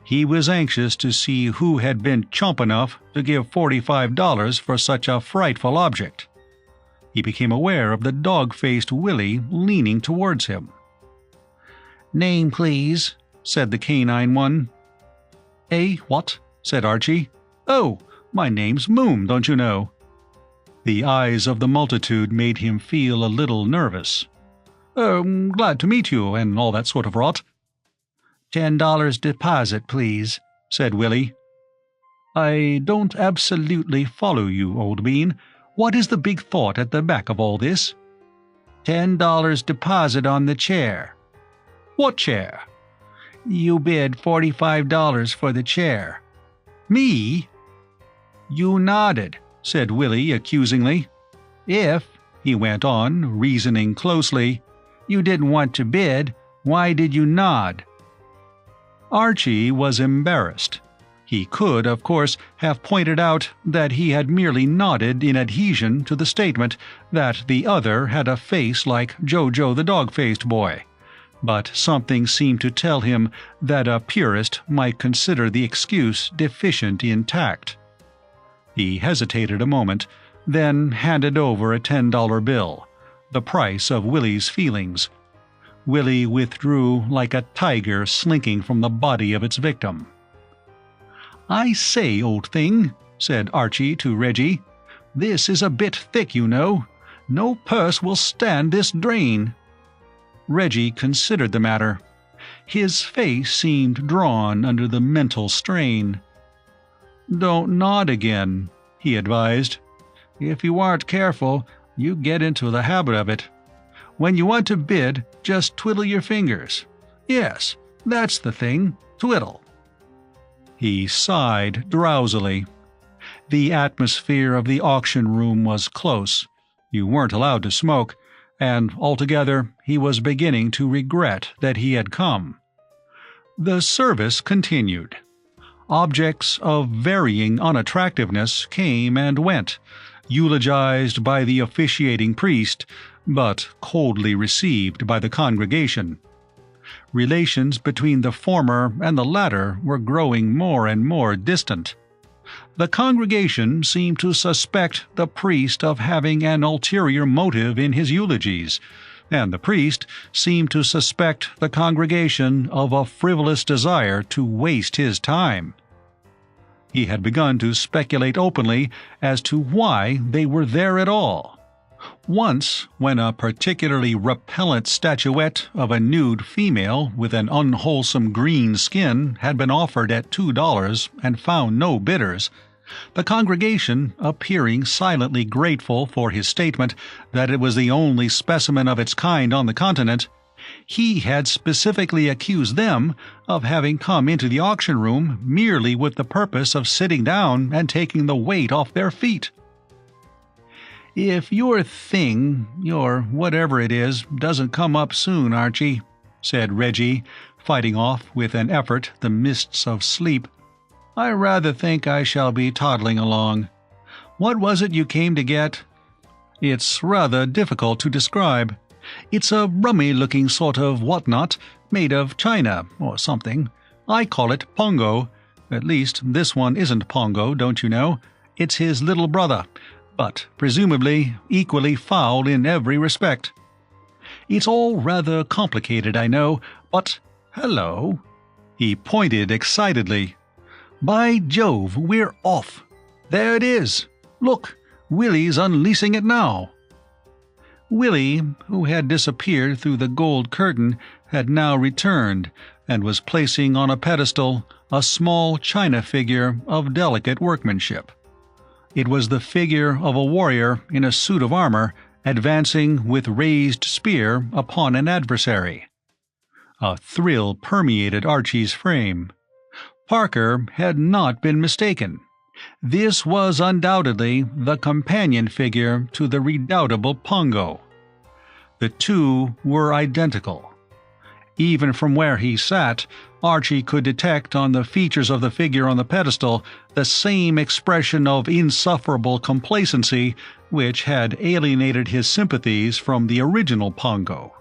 He was anxious to see who had been chump enough to give $45 for such a frightful object. He became aware of the dog-faced Willie leaning towards him. "Name, please," said the canine one. What?" said Archie. "Oh, my name's Moom, don't you know?" The eyes of the multitude made him feel a little nervous. Glad to meet you, and all that sort of rot." $10 deposit, please," said Willie. "I don't absolutely follow you, old bean. What is the big thought at the back of all this?" $10 deposit on the chair." "What chair?" "You bid $45 for the chair." "Me?" "You nodded," said Willie accusingly. "If," he went on, reasoning closely, "you didn't want to bid, why did you nod?" Archie was embarrassed. He could, of course, have pointed out that he had merely nodded in adhesion to the statement that the other had a face like Jojo the dog-faced boy. but something seemed to tell him that a purist might consider the excuse deficient in tact. He hesitated a moment, then handed over a $10 bill, the price of Willie's feelings. Willie withdrew like a tiger slinking from the body of its victim. "I say, old thing," said Archie to Reggie, "this is a bit thick, you know. No purse will stand this drain." Reggie considered the matter. His face seemed drawn under the mental strain. "Don't nod again," he advised. "If you aren't careful, you get into the habit of it. When you want to bid, just twiddle your fingers. Yes, that's the thing, twiddle." He sighed drowsily. The atmosphere of the auction room was close. You weren't allowed to smoke, and altogether he was beginning to regret that he had come. The service continued. Objects of varying unattractiveness came and went, eulogized by the officiating priest, but coldly received by the congregation. Relations between the former and the latter were growing more and more distant. The congregation seemed to suspect the priest of having an ulterior motive in his eulogies, and the priest seemed to suspect the congregation of a frivolous desire to waste his time. He had begun to speculate openly as to why they were there at all. Once, when a particularly repellent statuette of a nude female with an unwholesome green skin had been offered at $2 and found no bidders, the congregation, appearing silently grateful for his statement that it was the only specimen of its kind on the continent, he had specifically accused them of having come into the auction room merely with the purpose of sitting down and taking the weight off their feet. "If your thing, your whatever it is, doesn't come up soon, Archie," said Reggie, fighting off with an effort the mists of sleep, "I rather think I shall be toddling along. What was it you came to get?" "It's rather difficult to describe. It's a rummy-looking sort of whatnot, made of china or something. I call it Pongo. At least this one isn't Pongo, don't you know? It's his little brother, but presumably equally foul in every respect. It's all rather complicated, I know, but hello." He pointed excitedly. "By Jove, we're off. There it is. Look, Willie's unleashing it now." Willie, who had disappeared through the gold curtain, had now returned and was placing on a pedestal a small china figure of delicate workmanship. It was the figure of a warrior in a suit of armor advancing with raised spear upon an adversary. A thrill permeated Archie's frame. Parker had not been mistaken. This was undoubtedly the companion figure to the redoubtable Pongo. The two were identical. Even from where he sat, Archie could detect on the features of the figure on the pedestal the same expression of insufferable complacency which had alienated his sympathies from the original Pongo.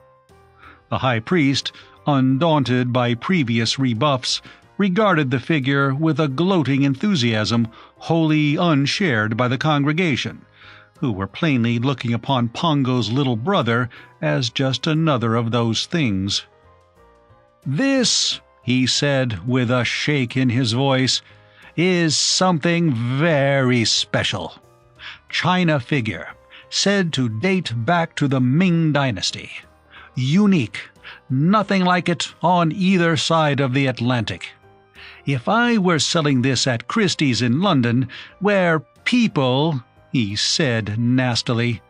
The high priest, undaunted by previous rebuffs, regarded the figure with a gloating enthusiasm wholly unshared by the congregation, who were plainly looking upon Pongo's little brother as just another of those things. "This," he said with a shake in his voice, "is something very special. China figure, said to date back to the Ming Dynasty. Unique, nothing like it on either side of the Atlantic. If I were selling this at Christie's in London, where people," he said nastily,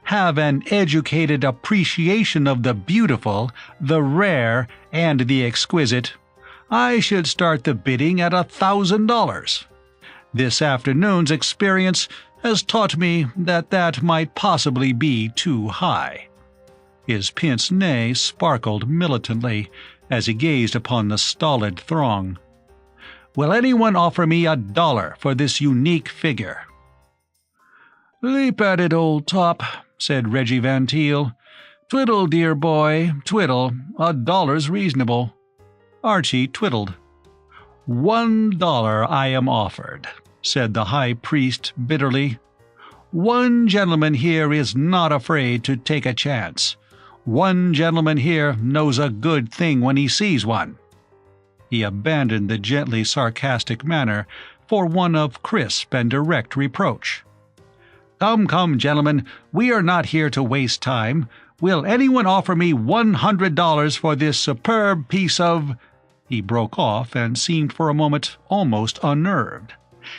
"have an educated appreciation of the beautiful, the rare, and the exquisite, I should start the bidding at $1,000. This afternoon's experience has taught me that that might possibly be too high." His pince-nez sparkled militantly as he gazed upon the stolid throng. "Will anyone offer me $1 for this unique figure?" "Leap at it, old top," said Reggie Van Teel. Twiddle, dear boy, twiddle. $1's reasonable. Archie twiddled. $1 I am offered, said the high priest bitterly. One gentleman here is not afraid to take a chance. One gentleman here knows a good thing when he sees one. He abandoned the gently sarcastic manner for one of crisp and direct reproach. Come, come, gentlemen, we are not here to waste time. Will anyone offer me $100 for this superb piece of—" He broke off and seemed for a moment almost unnerved.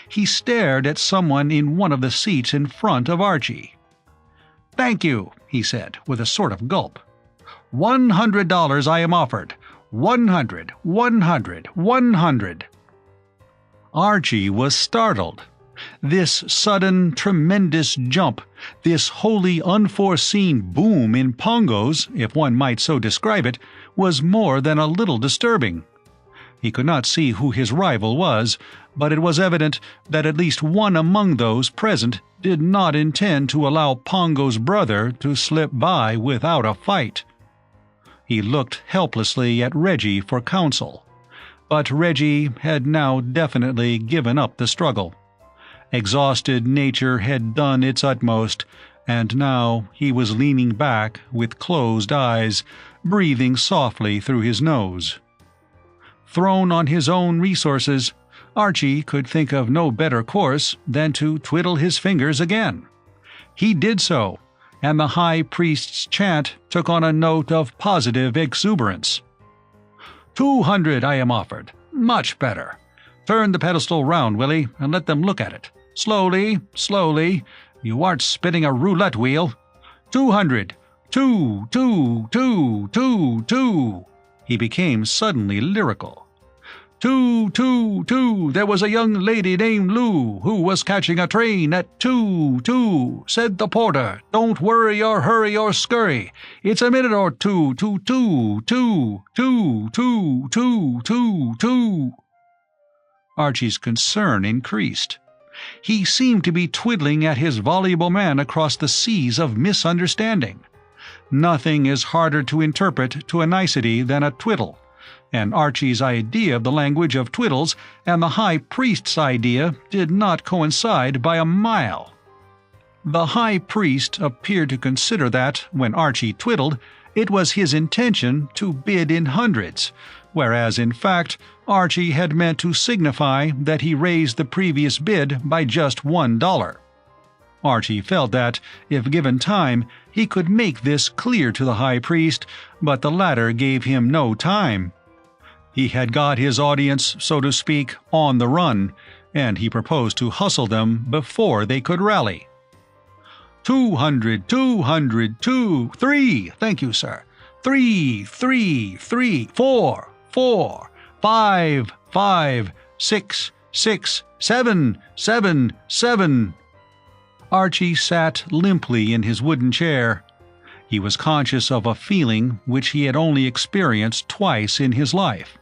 He stared at someone in one of the seats in front of Archie. "Thank you," he said, with a sort of gulp. $100 I am offered. 100, 100, 100. Archie was startled. This sudden, tremendous jump, this wholly unforeseen boom in pongos, if one might so describe it, was more than a little disturbing. He could not see who his rival was, but it was evident that at least one among those present did not intend to allow Pongo's brother to slip by without a fight. He looked helplessly at Reggie for counsel, but Reggie had now definitely given up the struggle. Exhausted nature had done its utmost, and now he was leaning back with closed eyes, breathing softly through his nose. Thrown on his own resources, Archie could think of no better course than to twiddle his fingers again. He did so, and the high priest's chant took on a note of positive exuberance. 200 I am offered. Much better. Turn the pedestal round, Willie, and let them look at it. Slowly, slowly. You aren't spinning a roulette wheel. 200. 2, 2, 2, 2, 2. He became suddenly lyrical. 2, 2, 2. There was a young lady named Lou who was catching a train at 2, 2. Said the porter, don't worry or hurry or scurry. It's a minute or two, 2, 2, 2, 2, 2, 2, 2, 2. Archie's concern increased. He seemed to be twiddling at his voluble man across the seas of misunderstanding. Nothing is harder to interpret to a nicety than a twiddle, and Archie's idea of the language of twiddles and the high priest's idea did not coincide by a mile. The high priest appeared to consider that, when Archie twiddled, it was his intention to bid in hundreds, whereas in fact Archie had meant to signify that he raised the previous bid by just $1. Archie felt that, if given time, he could make this clear to the high priest, but the latter gave him no time. He had got his audience, so to speak, on the run, and he proposed to hustle them before they could rally. 200, 200, 2, 3, thank you, sir. 3, 3, 3, 4, 4, 5, 5, 6, 6, 7, 7, 7. Archie sat limply in his wooden chair. He was conscious of a feeling which he had only experienced twice in his life.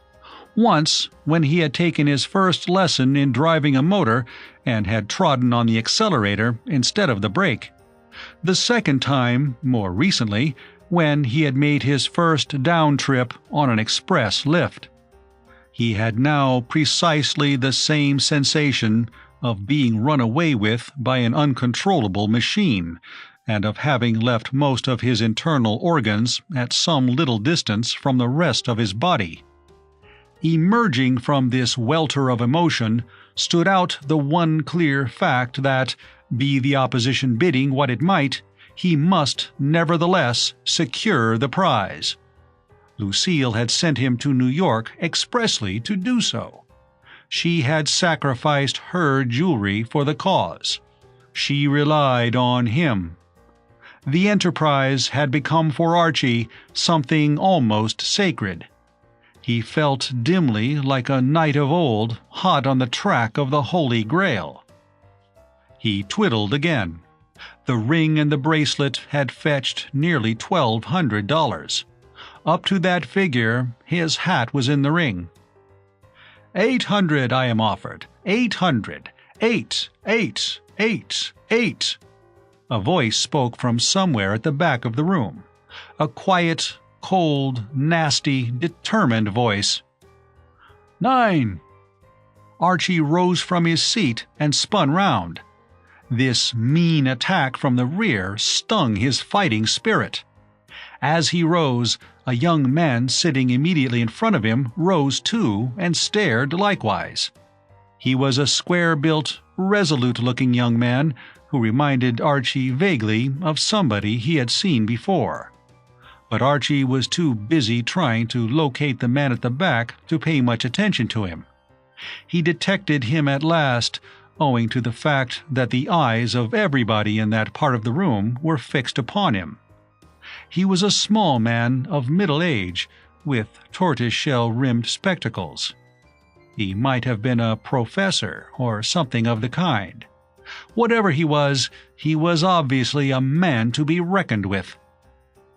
Once, when he had taken his first lesson in driving a motor and had trodden on the accelerator instead of the brake. The second time, more recently, when he had made his first down trip on an express lift. He had now precisely the same sensation of being run away with by an uncontrollable machine, and of having left most of his internal organs at some little distance from the rest of his body. Emerging from this welter of emotion stood out the one clear fact that, be the opposition bidding what it might, he must nevertheless secure the prize. Lucille had sent him to New York expressly to do so. She had sacrificed her jewelry for the cause. She relied on him. The enterprise had become for Archie something almost sacred. He felt dimly like a knight of old, hot on the track of the Holy Grail. He twiddled again. The ring and the bracelet had fetched nearly $1,200. Up to that figure, his hat was in the ring. 800 I am offered. 800. 8, 8, 8, 8. A voice spoke from somewhere at the back of the room. A quiet, cold, nasty, determined voice. 9. Archie rose from his seat and spun round. This mean attack from the rear stung his fighting spirit. As he rose, a young man sitting immediately in front of him rose too and stared likewise. He was a square-built, resolute-looking young man who reminded Archie vaguely of somebody he had seen before. But Archie was too busy trying to locate the man at the back to pay much attention to him. He detected him at last, owing to the fact that the eyes of everybody in that part of the room were fixed upon him. He was a small man of middle age, with tortoise-shell-rimmed spectacles. He might have been a professor or something of the kind. Whatever he was obviously a man to be reckoned with.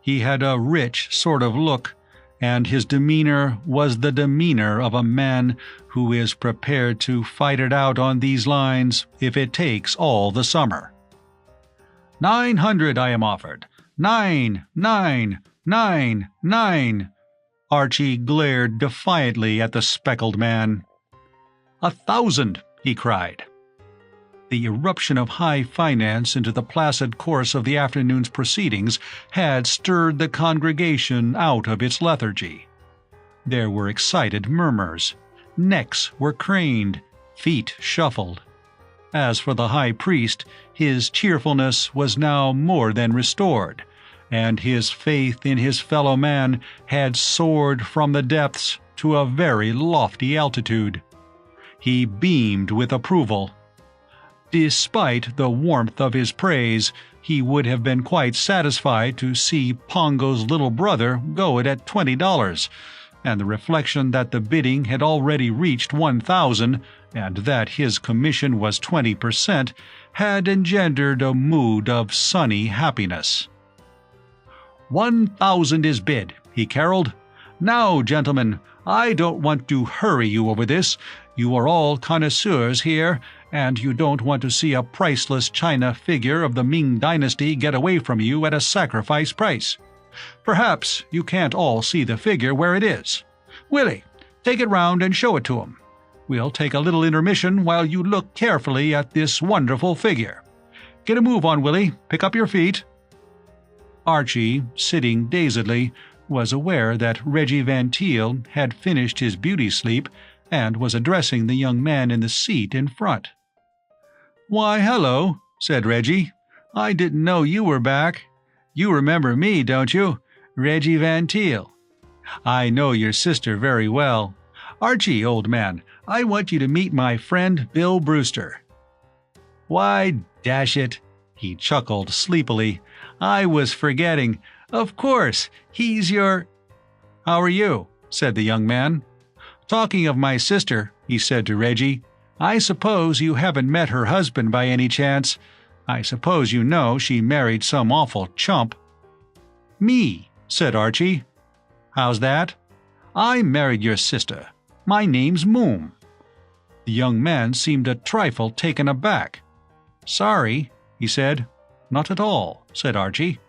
He had a rich sort of look, and his demeanor was the demeanor of a man who is prepared to fight it out on these lines if it takes all the summer. 900 I am offered. 9, 9, 9, 9. Archie glared defiantly at the speckled man. 1,000, he cried. The eruption of high finance into the placid course of the afternoon's proceedings had stirred the congregation out of its lethargy. There were excited murmurs. Necks were craned, feet shuffled. As for the high priest, his cheerfulness was now more than restored, and his faith in his fellow man had soared from the depths to a very lofty altitude. He beamed with approval. Despite the warmth of his praise, he would have been quite satisfied to see Pongo's little brother go it at $20, and the reflection that the bidding had already reached 1,000, and that his commission was 20%, had engendered a mood of sunny happiness. 1,000 is bid, he caroled. Now, gentlemen, I don't want to hurry you over this. You are all connoisseurs here, and you don't want to see a priceless china figure of the Ming Dynasty get away from you at a sacrifice price. Perhaps you can't all see the figure where it is. Willie, take it round and show it to 'em. We'll take a little intermission while you look carefully at this wonderful figure. Get a move on, Willie. Pick up your feet. Archie, sitting dazedly, was aware that Reggie Van Teel had finished his beauty sleep and was addressing the young man in the seat in front. "Why, hello," said Reggie. "I didn't know you were back. You remember me, don't you? Reggie Van Teel. I know your sister very well. Archie, old man, I want you to meet my friend Bill Brewster." "Why, dash it," he chuckled sleepily. "I was forgetting. Of course, he's your—" "How are you?" said the young man. "Talking of my sister," he said to Reggie, "I suppose you haven't met her husband by any chance. I suppose you know she married some awful chump." "Me," said Archie. "How's that?" "I married your sister. My name's Moom." The young man seemed a trifle taken aback. "Sorry," he said. "Not at all," said Archie.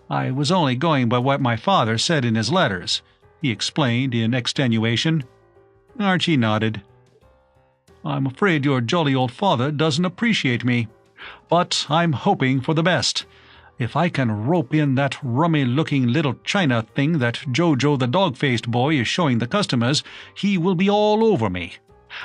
"I was only going by what my father said in his letters," he explained in extenuation. Archie nodded. "I'm afraid your jolly old father doesn't appreciate me. But I'm hoping for the best. If I can rope in that rummy-looking little china thing that Jojo the dog-faced boy is showing the customers, he will be all over me.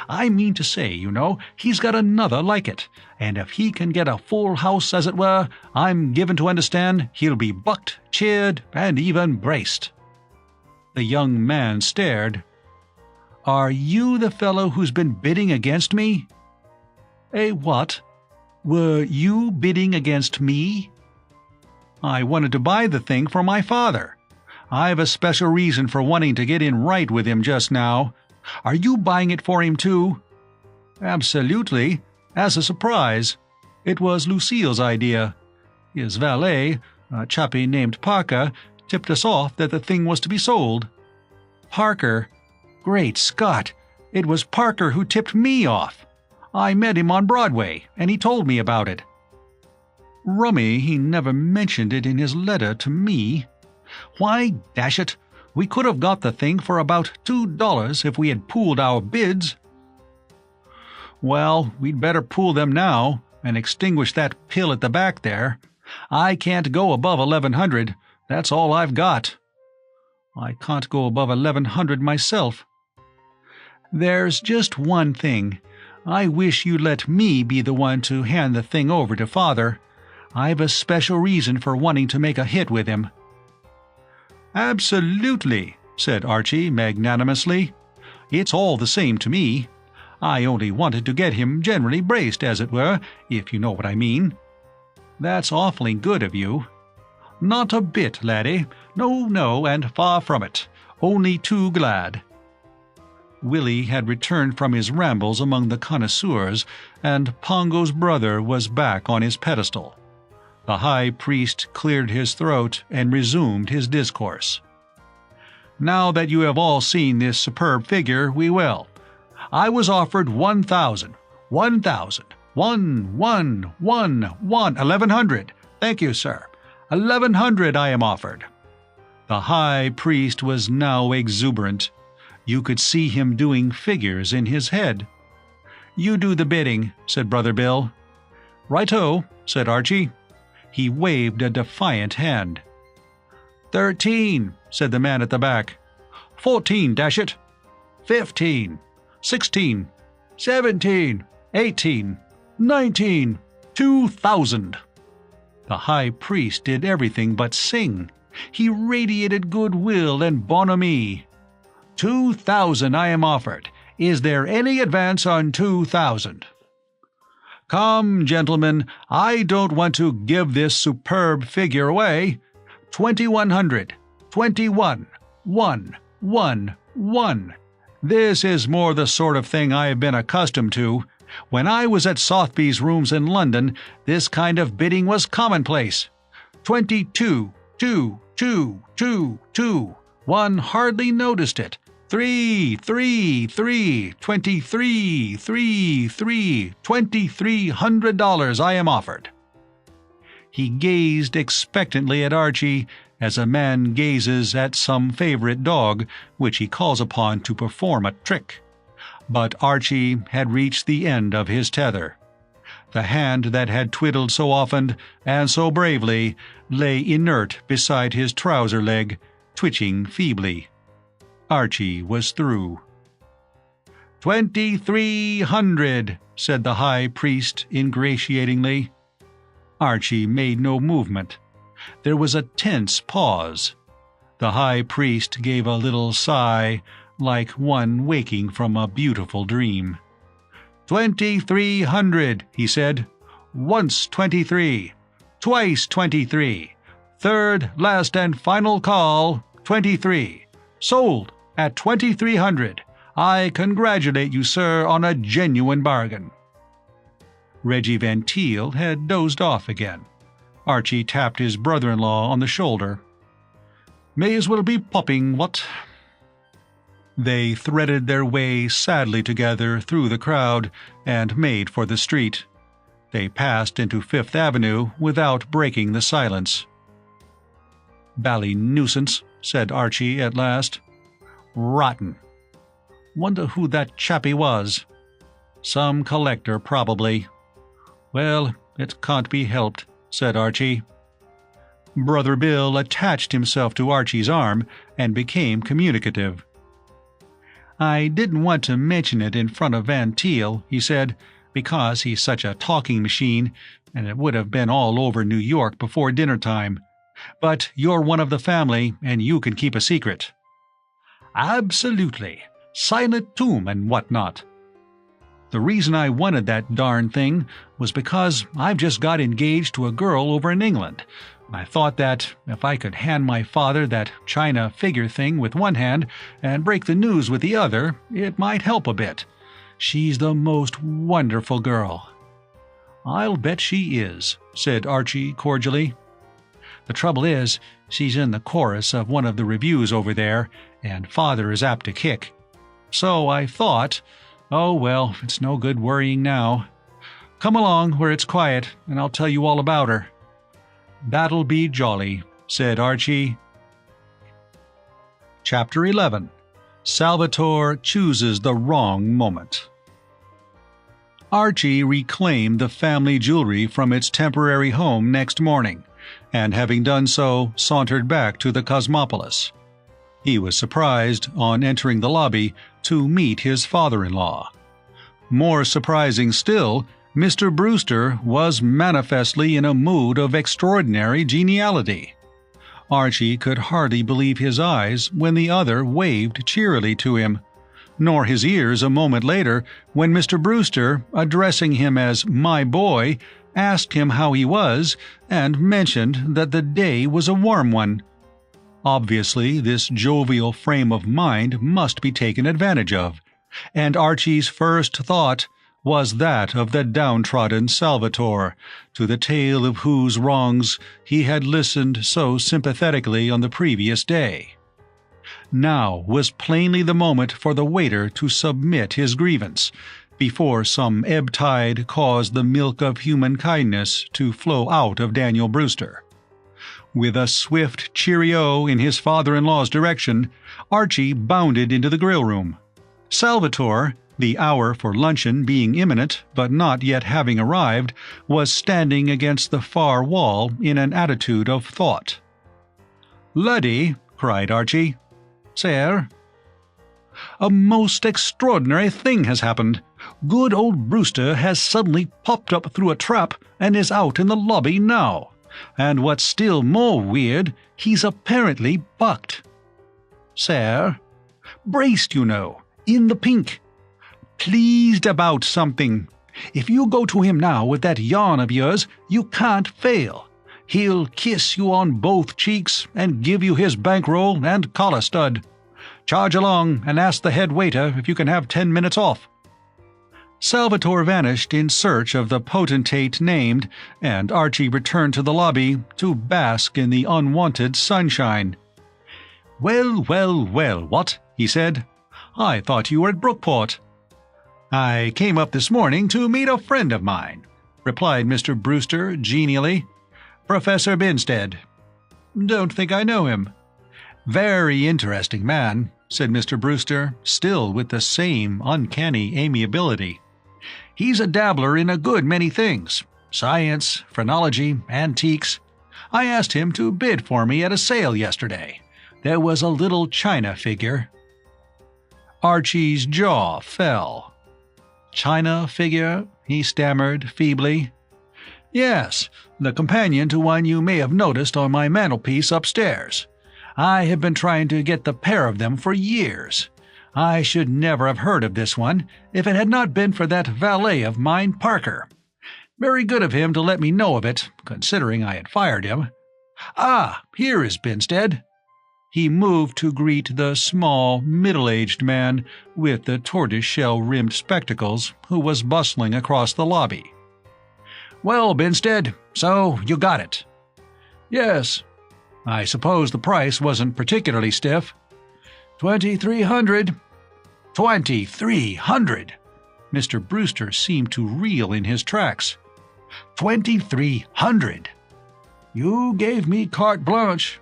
I mean to say, you know, he's got another like it, and if he can get a full house, as it were, I'm given to understand he'll be bucked, cheered, and even braced." The young man stared. "Are you the fellow who's been bidding against me?" "Eh, what? Were you bidding against me?" "I wanted to buy the thing for my father. I've a special reason for wanting to get in right with him just now." "Are you buying it for him, too?" "Absolutely. As a surprise. It was Lucille's idea. His valet, a chappie named Parker, tipped us off that the thing was to be sold." "Parker? Great Scott! It was Parker who tipped me off. I met him on Broadway, and he told me about it." "Rummy he never mentioned it in his letter to me." Why, dash it, we could have got the thing for about $2 if we had pooled our bids." "Well, we'd better pool them now and extinguish that pill at the back there. I can't go above 1100. That's all I've got." "I can't go above 1100 myself." "There's just one thing. I wish you'd let me be the one to hand the thing over to Father. I've a special reason for wanting to make a hit with him." "Absolutely," said Archie magnanimously. "It's all the same to me. I only wanted to get him generally braced, as it were, if you know what I mean." "That's awfully good of you." "Not a bit, laddie. No, and far from it. Only too glad." Willie had returned from his rambles among the connoisseurs, and Pongo's brother was back on his pedestal. The high priest cleared his throat and resumed his discourse. "Now that you have all seen this superb figure, we will. I was offered 1,000, 1,000, 1,100. Thank you, sir. 1,100 I am offered." The high priest was now exuberant. You could see him doing figures in his head. "You do the bidding," said Brother Bill. "Righto," said Archie. He waved a defiant hand. 13, said the man at the back. 14, dash it. 15, 16, 17, 18, 19, 2,000. The high priest did everything but sing. He radiated goodwill and bonhomie. 2,000 I am offered. Is there any advance on 2,000? Come, gentlemen, I don't want to give this superb figure away. 2,100, 21, 1, 1, 1. This is more the sort of thing I have been accustomed to. When I was at Sotheby's rooms in London, this kind of bidding was commonplace. 22, 2, 2, 2, 2. One hardly noticed it. 3, 3, 3, 23, 3, 3, $2,300 I am offered. He gazed expectantly at Archie, as a man gazes at some favorite dog which he calls upon to perform a trick. But Archie had reached the end of his tether. The hand that had twiddled so often and so bravely lay inert beside his trouser leg, twitching feebly. Archie was through. 2,300, said the high priest ingratiatingly. Archie made no movement. There was a tense pause. The high priest gave a little sigh, like one waking from a beautiful dream. 2,300, he said. Once 23, twice 23, third, last and final call, 23. Sold at 2,300. I congratulate you, sir, on a genuine bargain. Reggie Van Teel had dozed off again. Archie tapped his brother-in-law on the shoulder. May as well be popping, what? They threaded their way sadly together through the crowd and made for the street. They passed into Fifth Avenue without breaking the silence. Bally nuisance, said Archie at last. Rotten. Wonder who that chappie was. Some collector, probably. Well, it can't be helped, said Archie. Brother Bill attached himself to Archie's arm and became communicative. I didn't want to mention it in front of Van Teel, he said, because he's such a talking machine, and it would have been all over New York before dinner time. But you're one of the family, and you can keep a secret. Absolutely. Silent tomb and whatnot. The reason I wanted that darn thing was because I've just got engaged to a girl over in England. I thought that if I could hand my father that china figure thing with one hand and break the news with the other, it might help a bit. She's the most wonderful girl. I'll bet she is, said Archie cordially. The trouble is, she's in the chorus of one of the revues over there, and father is apt to kick. So I thought, oh well, it's no good worrying now. Come along where it's quiet, and I'll tell you all about her. That'll be jolly, said Archie. Chapter 11. Salvatore chooses the wrong moment. Archie reclaimed the family jewelry from its temporary home next morning, and having done so, sauntered back to the Cosmopolis. He was surprised, on entering the lobby, to meet his father-in-law. More surprising still, Mr. Brewster was manifestly in a mood of extraordinary geniality. Archie could hardly believe his eyes when the other waved cheerily to him, nor his ears a moment later when Mr. Brewster, addressing him as "my boy," asked him how he was and mentioned that the day was a warm one. Obviously, this jovial frame of mind must be taken advantage of, and Archie's first thought was that of the downtrodden Salvatore, to the tale of whose wrongs he had listened so sympathetically on the previous day. Now was plainly the moment for the waiter to submit his grievance, before some ebb tide caused the milk of human kindness to flow out of Daniel Brewster. With a swift cheerio in his father-in-law's direction, Archie bounded into the grill room. Salvatore, the hour for luncheon being imminent but not yet having arrived, was standing against the far wall in an attitude of thought. "Laddie," cried Archie. "Sir?" "A most extraordinary thing has happened. Good old Brewster has suddenly popped up through a trap and is out in the lobby now. And what's still more weird, he's apparently bucked." "Sir?" "Braced, you know, in the pink. Pleased about something. If you go to him now with that yarn of yours, you can't fail. He'll kiss you on both cheeks and give you his bankroll and collar stud. Charge along and ask the head waiter if you can have 10 minutes off." Salvatore vanished in search of the potentate named, and Archie returned to the lobby to bask in the unwanted sunshine. "Well, well, well, what?" he said. "I thought you were at Brookport." "I came up this morning to meet a friend of mine," replied Mr. Brewster genially. "Professor Binstead." "Don't think I know him." "Very interesting man," said Mr. Brewster, still with the same uncanny amiability. "He's a dabbler in a good many things. Science, phrenology, antiques. I asked him to bid for me at a sale yesterday. There was a little china figure." Archie's jaw fell. "China figure?" he stammered feebly. "Yes, the companion to one you may have noticed on my mantelpiece upstairs. I have been trying to get the pair of them for years. I should never have heard of this one if it had not been for that valet of mine, Parker. Very good of him to let me know of it, considering I had fired him. Ah, here is Binstead." He moved to greet the small, middle-aged man with the tortoise-shell-rimmed spectacles who was bustling across the lobby. "Well, Binstead, so you got it?" "Yes." "I suppose the price wasn't particularly stiff." $2,300. $2,300! Mr. Brewster seemed to reel in his tracks. $2,300! You gave me carte blanche.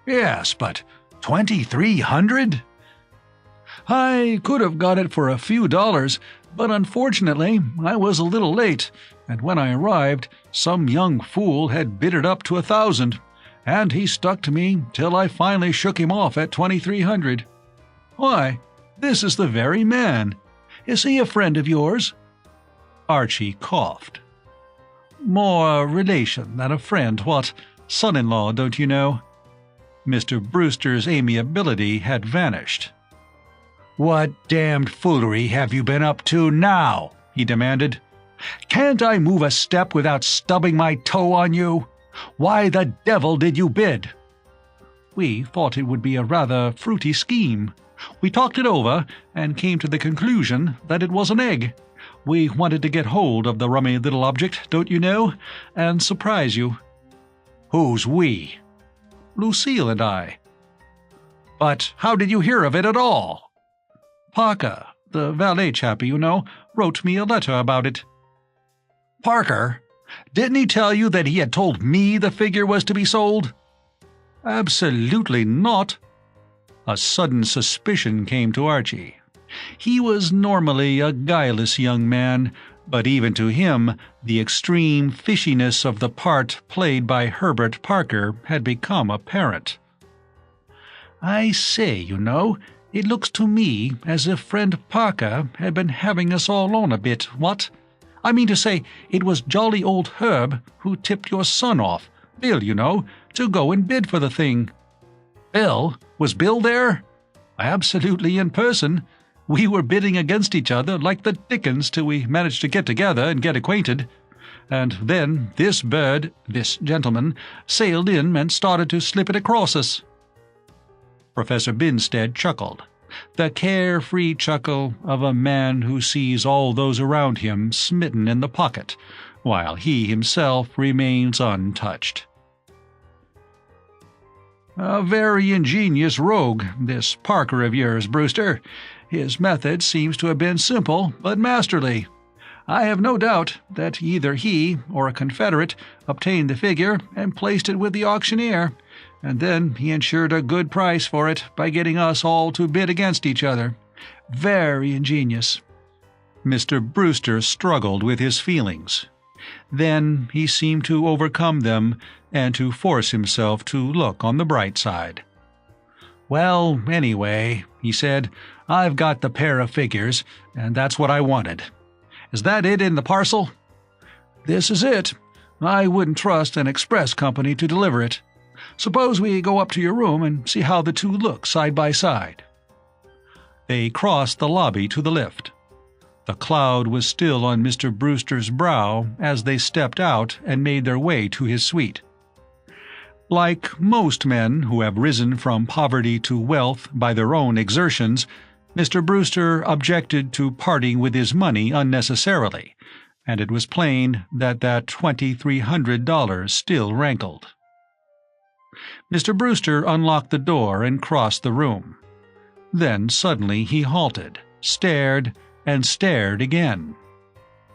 "Yes, but $2,300? "I could have got it for a few dollars, but unfortunately I was a little late, and when I arrived, some young fool had bid it up to 1,000, and he stuck to me till I finally shook him off at 2,300. Why, this is the very man. Is he a friend of yours?" Archie coughed. "More a relation than a friend, what? Son-in-law, don't you know?" Mr. Brewster's amiability had vanished. "What damned foolery have you been up to now?" he demanded. "Can't I move a step without stubbing my toe on you? Why the devil did you bid?" "We thought it would be a rather fruity scheme. We talked it over and came to the conclusion that it was an egg. We wanted to get hold of the rummy little object, don't you know, and surprise you." "Who's we?" "Lucille and I." "But how did you hear of it at all?" "Parker, the valet chappie, you know, wrote me a letter about it." "Parker? Didn't he tell you that he had told me the figure was to be sold?" "Absolutely not." A sudden suspicion came to Archie. He was normally a guileless young man, but even to him the extreme fishiness of the part played by Herbert Parker had become apparent. "I say, it looks to me as if friend Parker had been having us all on a bit, what? I mean to say, it was jolly old Herb who tipped your son off, Bill, to go and bid for the thing." "Bill? Was Bill there?" "Absolutely in person. We were bidding against each other like the dickens till we managed to get together and get acquainted. And then this gentleman, sailed in and started to slip it across us." Professor Binstead chuckled, the carefree chuckle of a man who sees all those around him smitten in the pocket, while he himself remains untouched. "A very ingenious rogue, this Parker of yours, Brewster. His method seems to have been simple but masterly. I have no doubt that either he or a confederate obtained the figure and placed it with the auctioneer, and then he ensured a good price for it by getting us all to bid against each other. Very ingenious." Mr. Brewster struggled with his feelings. Then he seemed to overcome them and to force himself to look on the bright side. "Well, anyway," he said, "I've got the pair of figures, and that's what I wanted. Is that it in the parcel?" "This is it. I wouldn't trust an express company to deliver it. Suppose we go up to your room and see how the two look side by side." They crossed the lobby to the lift. The cloud was still on Mr. Brewster's brow as they stepped out and made their way to his suite. Like most men who have risen from poverty to wealth by their own exertions, Mr. Brewster objected to parting with his money unnecessarily, and it was plain that $2,300 still rankled. Mr. Brewster unlocked the door and crossed the room. Then suddenly he halted, stared, and stared again.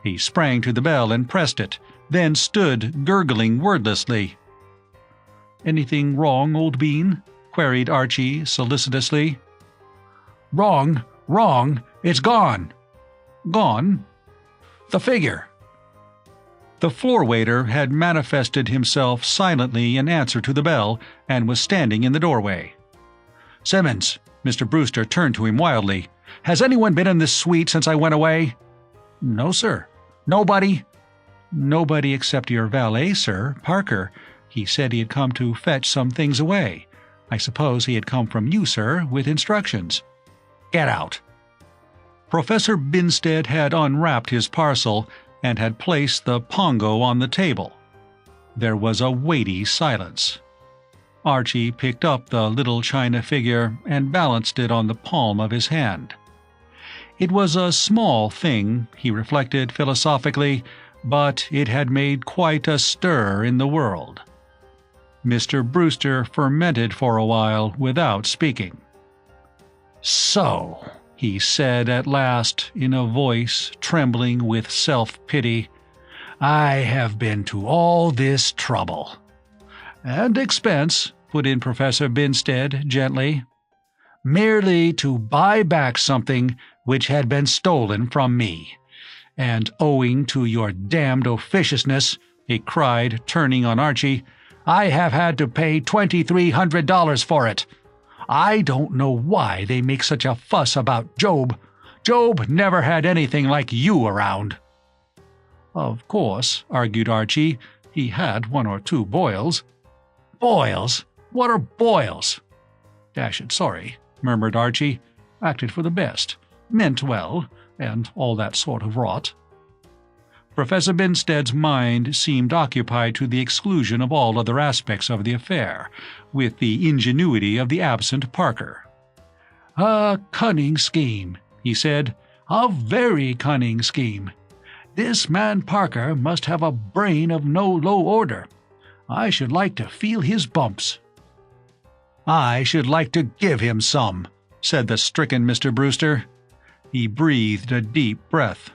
He sprang to the bell and pressed it, then stood gurgling wordlessly. "Anything wrong, old bean?" queried Archie solicitously. "Wrong, wrong, it's gone." "Gone?" "The figure." The floor waiter had manifested himself silently in answer to the bell and was standing in the doorway. "Simmons," Mr. Brewster turned to him wildly, "has anyone been in this suite since I went away?" "No, sir." "Nobody?" "Nobody except your valet, sir, Parker. He said he had come to fetch some things away. I suppose he had come from you, sir, with instructions." "Get out." Professor Binstead had unwrapped his parcel and had placed the pongo on the table. There was a weighty silence. Archie picked up the little china figure and balanced it on the palm of his hand. It was a small thing, he reflected philosophically, but it had made quite a stir in the world. Mr. Brewster fermented for a while without speaking. "So," he said at last in a voice trembling with self-pity, "I have been to all this trouble." "And expense," put in Professor Binstead gently. "Merely to buy back something which had been stolen from me. And owing to your damned officiousness," he cried, turning on Archie, "I have had to pay $2,300 for it. I don't know why they make such a fuss about Job. Job never had anything like you around." "Of course," argued Archie, "he had one or two boils." "Boils? What are boils?" "Dashed sorry," murmured Archie. "Acted for the best. Meant well, and all that sort of rot." Professor Binstead's mind seemed occupied to the exclusion of all other aspects of the affair, with the ingenuity of the absent Parker. "A cunning scheme," he said. "A very cunning scheme. This man Parker must have a brain of no low order. I should like to feel his bumps." "I should like to give him some," said the stricken Mr. Brewster. He breathed a deep breath.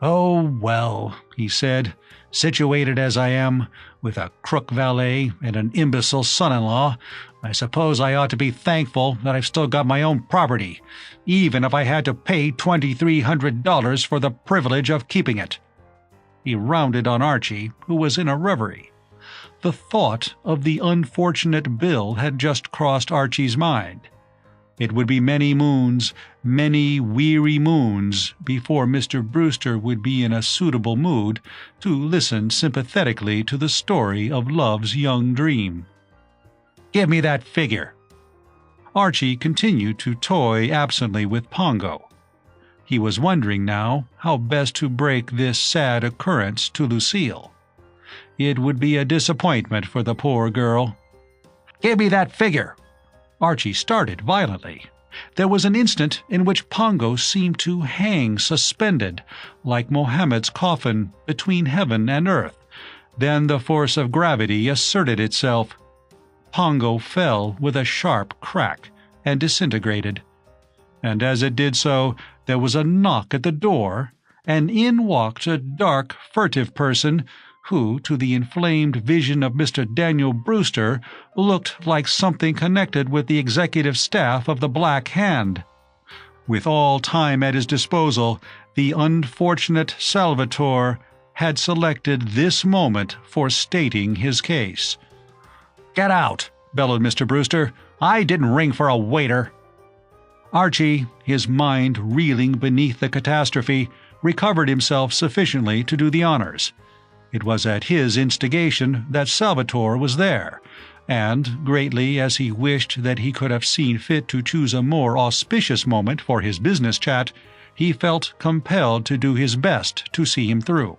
"Oh, well," he said, "situated as I am, with a crook valet and an imbecile son-in-law, I suppose I ought to be thankful that I've still got my own property, even if I had to pay $2,300 for the privilege of keeping it." He rounded on Archie, who was in a reverie. The thought of the unfortunate Bill had just crossed Archie's mind. It would be many moons, many weary moons, before Mr. Brewster would be in a suitable mood to listen sympathetically to the story of love's young dream. "Give me that figure." Archie continued to toy absently with Pongo. He was wondering now how best to break this sad occurrence to Lucille. It would be a disappointment for the poor girl. "Give me that figure." Archie started violently. There was an instant in which Pongo seemed to hang suspended, like Mohammed's coffin, between heaven and earth. Then the force of gravity asserted itself. Pongo fell with a sharp crack and disintegrated. And as it did so, there was a knock at the door, and in walked a dark, furtive person who, to the inflamed vision of Mr. Daniel Brewster, looked like something connected with the executive staff of the Black Hand. With all time at his disposal, the unfortunate Salvatore had selected this moment for stating his case. "Get out!" bellowed Mr. Brewster. "I didn't ring for a waiter." Archie, his mind reeling beneath the catastrophe, recovered himself sufficiently to do the honors. It was at his instigation that Salvatore was there, and, greatly as he wished that he could have seen fit to choose a more auspicious moment for his business chat, he felt compelled to do his best to see him through.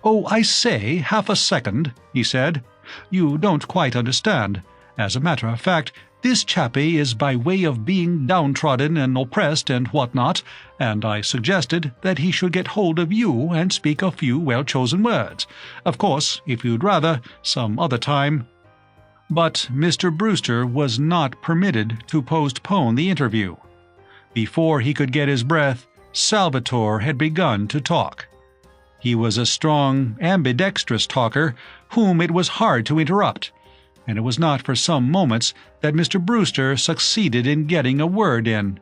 "Oh, I say, half a second," he said. "You don't quite understand. As a matter of fact, this chappie is by way of being downtrodden and oppressed and what-not, and I suggested that he should get hold of you and speak a few well-chosen words. Of course, if you'd rather, some other time—" But Mr. Brewster was not permitted to postpone the interview. Before he could get his breath, Salvatore had begun to talk. He was a strong, ambidextrous talker whom it was hard to interrupt, and it was not for some moments that Mr. Brewster succeeded in getting a word in.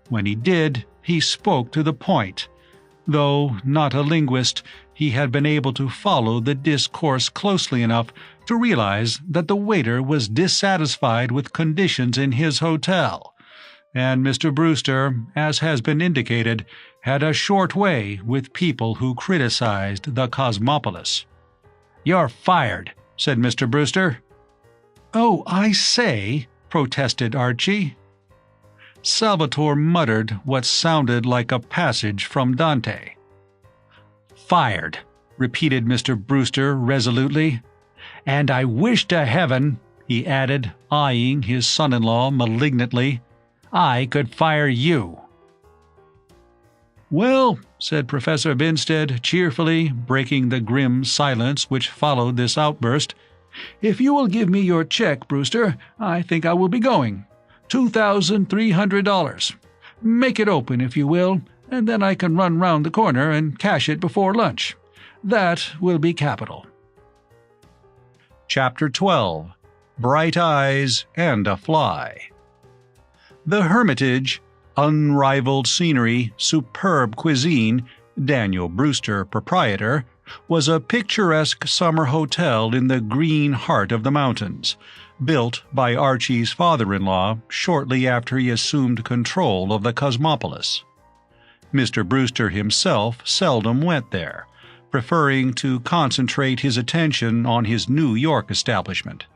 When he did, he spoke to the point. Though not a linguist, he had been able to follow the discourse closely enough to realize that the waiter was dissatisfied with conditions in his hotel, and Mr. Brewster, as has been indicated, had a short way with people who criticized the Cosmopolis. "You're fired," said Mr. Brewster. "Oh, I say," protested Archie. Salvatore muttered what sounded like a passage from Dante. "Fired," repeated Mr. Brewster resolutely. "And I wish to heaven," he added, eyeing his son-in-law malignantly, "I could fire you." "Well," said Professor Binstead cheerfully, breaking the grim silence which followed this outburst, "if you will give me your check, Brewster, I think I will be going. $2,300. Make it open, if you will, and then I can run round the corner and cash it before lunch. That will be capital." Chapter 12. Bright Eyes and a Fly. The Hermitage, unrivaled scenery, superb cuisine, Daniel Brewster, proprietor, was a picturesque summer hotel in the green heart of the mountains, built by Archie's father-in-law shortly after he assumed control of the Cosmopolis. Mr. Brewster himself seldom went there, preferring to concentrate his attention on his New York establishment.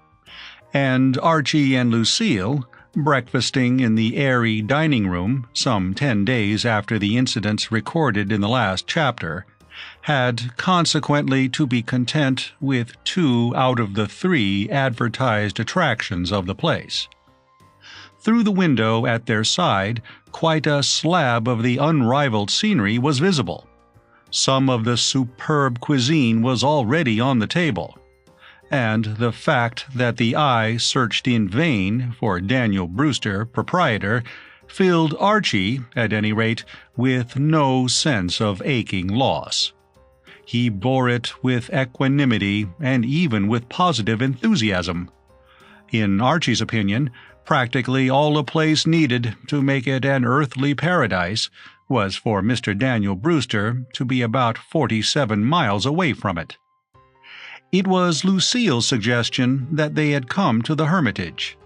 And Archie and Lucille, breakfasting in the airy dining room some 10 days after the incidents recorded in the last chapter, had consequently to be content with 2 out of the 3 advertised attractions of the place. Through the window at their side, quite a slab of the unrivaled scenery was visible. Some of the superb cuisine was already on the table, and the fact that the eye searched in vain for Daniel Brewster, proprietor, filled Archie, at any rate, with no sense of aching loss. He bore it with equanimity and even with positive enthusiasm. In Archie's opinion, practically all the place needed to make it an earthly paradise was for Mr. Daniel Brewster to be about 47 miles away from it. It was Lucille's suggestion that they had come to the Hermitage.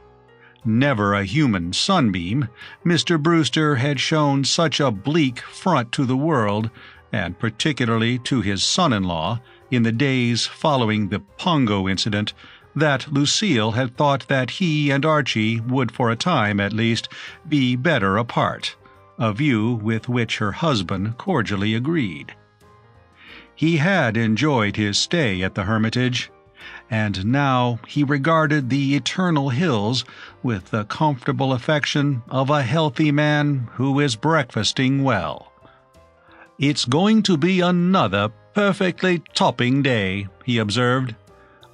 Never a human sunbeam, Mr. Brewster had shown such a bleak front to the world, and particularly to his son-in-law, in the days following the Pongo incident, that Lucille had thought that he and Archie would for a time at least be better apart, a view with which her husband cordially agreed. He had enjoyed his stay at the Hermitage, and now he regarded the eternal hills with the comfortable affection of a healthy man who is breakfasting well. "It's going to be another perfectly topping day," he observed,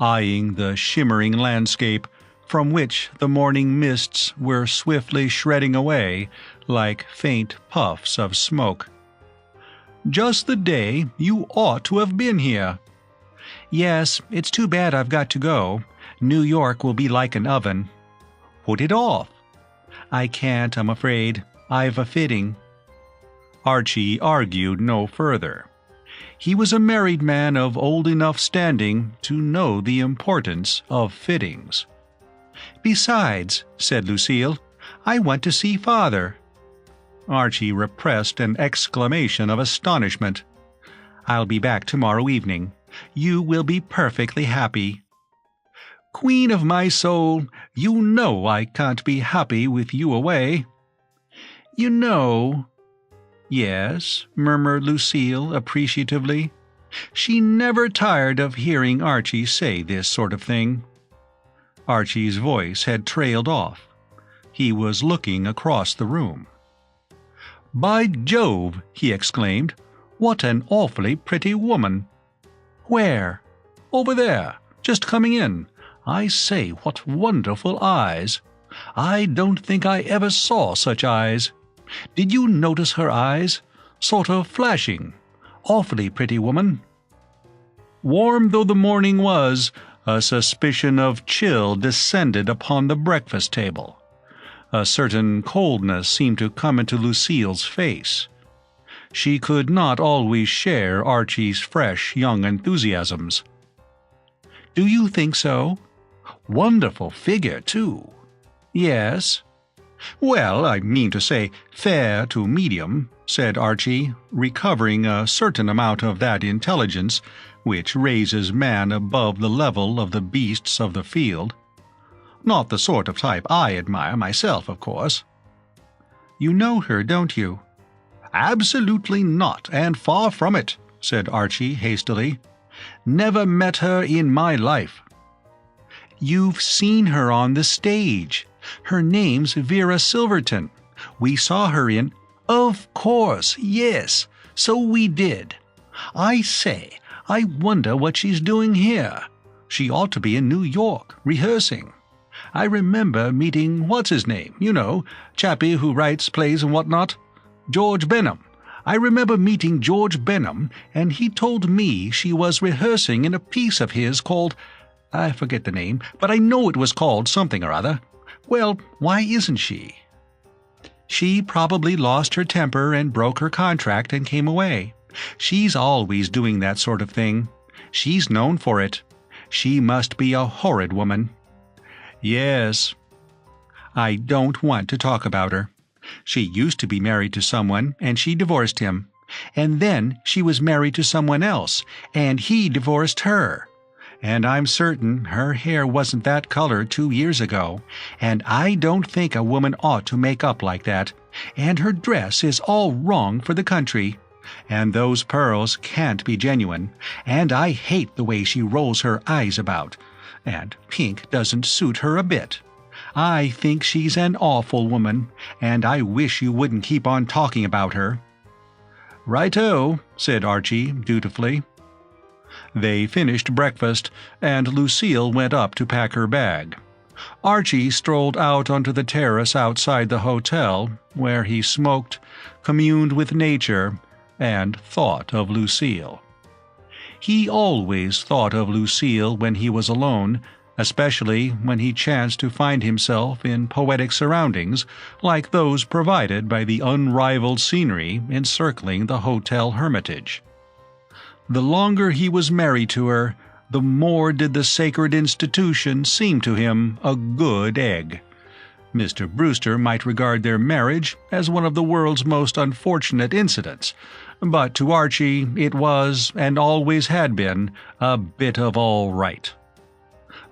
eyeing the shimmering landscape from which the morning mists were swiftly shredding away like faint puffs of smoke. "Just the day you ought to have been here." "Yes, it's too bad I've got to go. New York will be like an oven." "Put it off." "I can't, I'm afraid. I've a fitting." Archie argued no further. He was a married man of old enough standing to know the importance of fittings. "Besides," said Lucille, "I want to see Father." Archie repressed an exclamation of astonishment. "I'll be back tomorrow evening. You will be perfectly happy." "Queen of my soul, you know I can't be happy with you away." "You know—" "Yes," murmured Lucille appreciatively. She never tired of hearing Archie say this sort of thing. Archie's voice had trailed off. He was looking across the room. "By Jove!" he exclaimed. "What an awfully pretty woman!" "Where?" "Over there, just coming in. I say, what wonderful eyes! I don't think I ever saw such eyes. Did you notice her eyes? Sort of flashing. Awfully pretty woman." Warm though the morning was, a suspicion of chill descended upon the breakfast table. A certain coldness seemed to come into Lucille's face. She could not always share Archie's fresh young enthusiasms. "Do you think so?" "Wonderful figure, too." "Yes." "Well, I mean to say, fair to medium," said Archie, recovering a certain amount of that intelligence which raises man above the level of the beasts of the field. "Not the sort of type I admire myself, of course." "You know her, don't you?" "Absolutely not, and far from it," said Archie hastily. "Never met her in my life." "You've seen her on the stage. Her name's Vera Silverton. We saw her in—" "Of course, yes, so we did. I say, I wonder what she's doing here. She ought to be in New York, rehearsing. I remember meeting what's-his-name, you know, chappie who writes plays and whatnot. George Benham. I remember meeting George Benham, and he told me she was rehearsing in a piece of his called— I forget the name, but I know it was called something or other. Well, why isn't she?" "She probably lost her temper and broke her contract and came away. She's always doing that sort of thing. She's known for it. She must be a horrid woman." "Yes." "I don't want to talk about her. She used to be married to someone, and she divorced him. And then she was married to someone else, and he divorced her. And I'm certain her hair wasn't that color 2 years ago, and I don't think a woman ought to make up like that, and her dress is all wrong for the country, and those pearls can't be genuine, and I hate the way she rolls her eyes about, and pink doesn't suit her a bit. I think she's an awful woman, and I wish you wouldn't keep on talking about her." "Righto," said Archie dutifully. They finished breakfast, and Lucille went up to pack her bag. Archie strolled out onto the terrace outside the hotel, where he smoked, communed with nature, and thought of Lucille. He always thought of Lucille when he was alone, especially when he chanced to find himself in poetic surroundings like those provided by the unrivaled scenery encircling the hotel hermitage. The longer he was married to her, the more did the sacred institution seem to him a good egg. Mr. Brewster might regard their marriage as one of the world's most unfortunate incidents, but to Archie it was, and always had been, a bit of all right.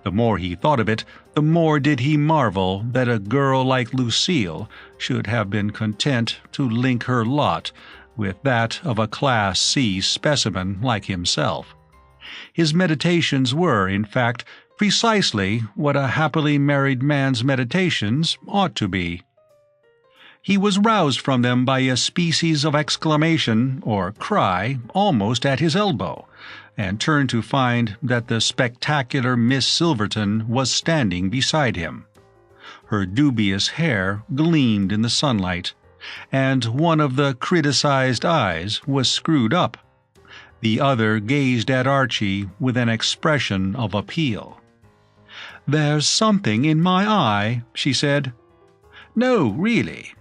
The more he thought of it, the more did he marvel that a girl like Lucille should have been content to link her lot with that of a Class C specimen like himself. His meditations were, in fact, precisely what a happily married man's meditations ought to be. He was roused from them by a species of exclamation or cry almost at his elbow, and turned to find that the spectacular Miss Silverton was standing beside him. Her dubious hair gleamed in the sunlight, and one of the criticized eyes was screwed up. The other gazed at Archie with an expression of appeal. "There's something in my eye," she said. "No, really."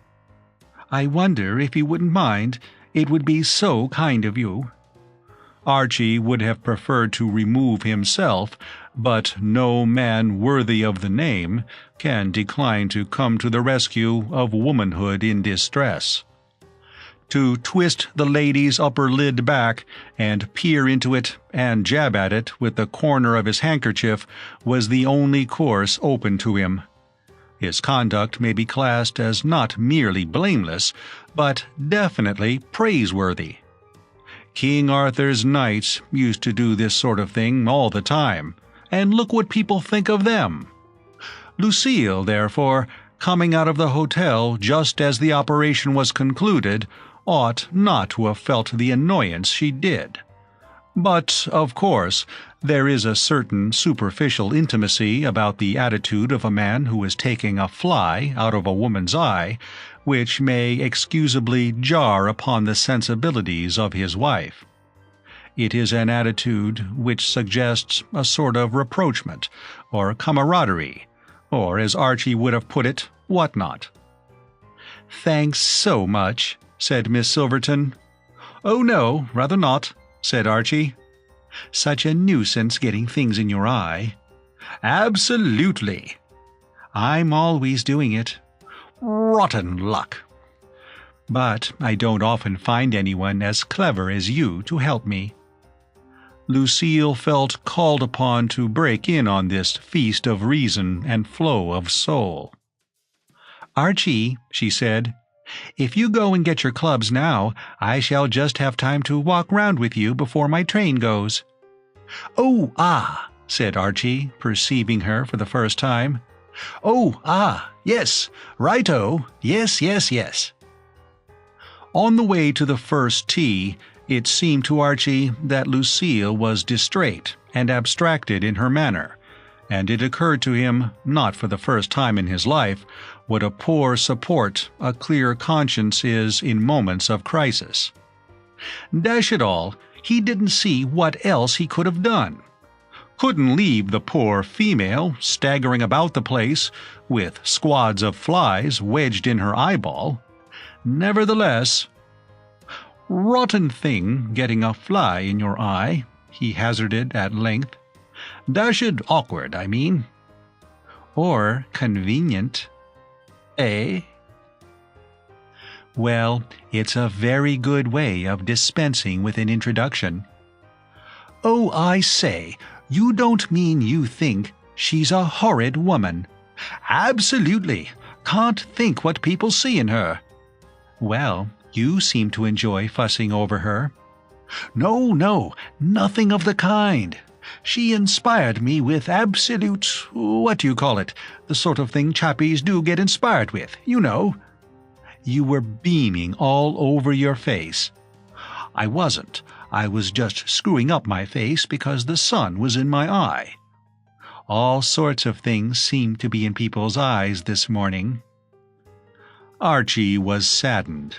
"I wonder if you wouldn't mind. It would be so kind of you." Archie would have preferred to remove himself, but no man worthy of the name can decline to come to the rescue of womanhood in distress. To twist the lady's upper lid back and peer into it and jab at it with the corner of his handkerchief was the only course open to him. His conduct may be classed as not merely blameless, but definitely praiseworthy. King Arthur's knights used to do this sort of thing all the time, and look what people think of them. Lucille, therefore, coming out of the hotel just as the operation was concluded, ought not to have felt the annoyance she did. But, of course, there is a certain superficial intimacy about the attitude of a man who is taking a fly out of a woman's eye, which may excusably jar upon the sensibilities of his wife. It is an attitude which suggests a sort of rapprochement, or camaraderie, or, as Archie would have put it, whatnot. "Thanks so much," said Miss Silverton. "Oh no, rather not," said Archie. "Such a nuisance getting things in your eye." "Absolutely." "I'm always doing it." "Rotten luck." "But I don't often find anyone as clever as you to help me." Lucille felt called upon to break in on this feast of reason and flow of soul. "Archie," she said, "if you go and get your clubs now, I shall just have time to walk round with you before my train goes." "Oh, ah," said Archie, perceiving her for the first time. "Oh, ah, yes, righto, yes, yes, yes." On the way to the first tee, it seemed to Archie that Lucille was distrait and abstracted in her manner, and it occurred to him, not for the first time in his life, what a poor support a clear conscience is in moments of crisis. Dash it all, he didn't see what else he could have done. Couldn't leave the poor female staggering about the place with squads of flies wedged in her eyeball. Nevertheless, "Rotten thing getting a fly in your eye," he hazarded at length. "Dashed awkward, I mean." "Or convenient." "Eh?" "Well, it's a very good way of dispensing with an introduction." "Oh, I say, you don't mean you think she's a horrid woman?" "Absolutely. Can't think what people see in her." "Well, you seem to enjoy fussing over her." "No, no, nothing of the kind. She inspired me with absolute, what do you call it, the sort of thing chappies do get inspired with, you know." "You were beaming all over your face." "I wasn't. I was just screwing up my face because the sun was in my eye." All sorts of things seemed to be in people's eyes this morning. Archie was saddened.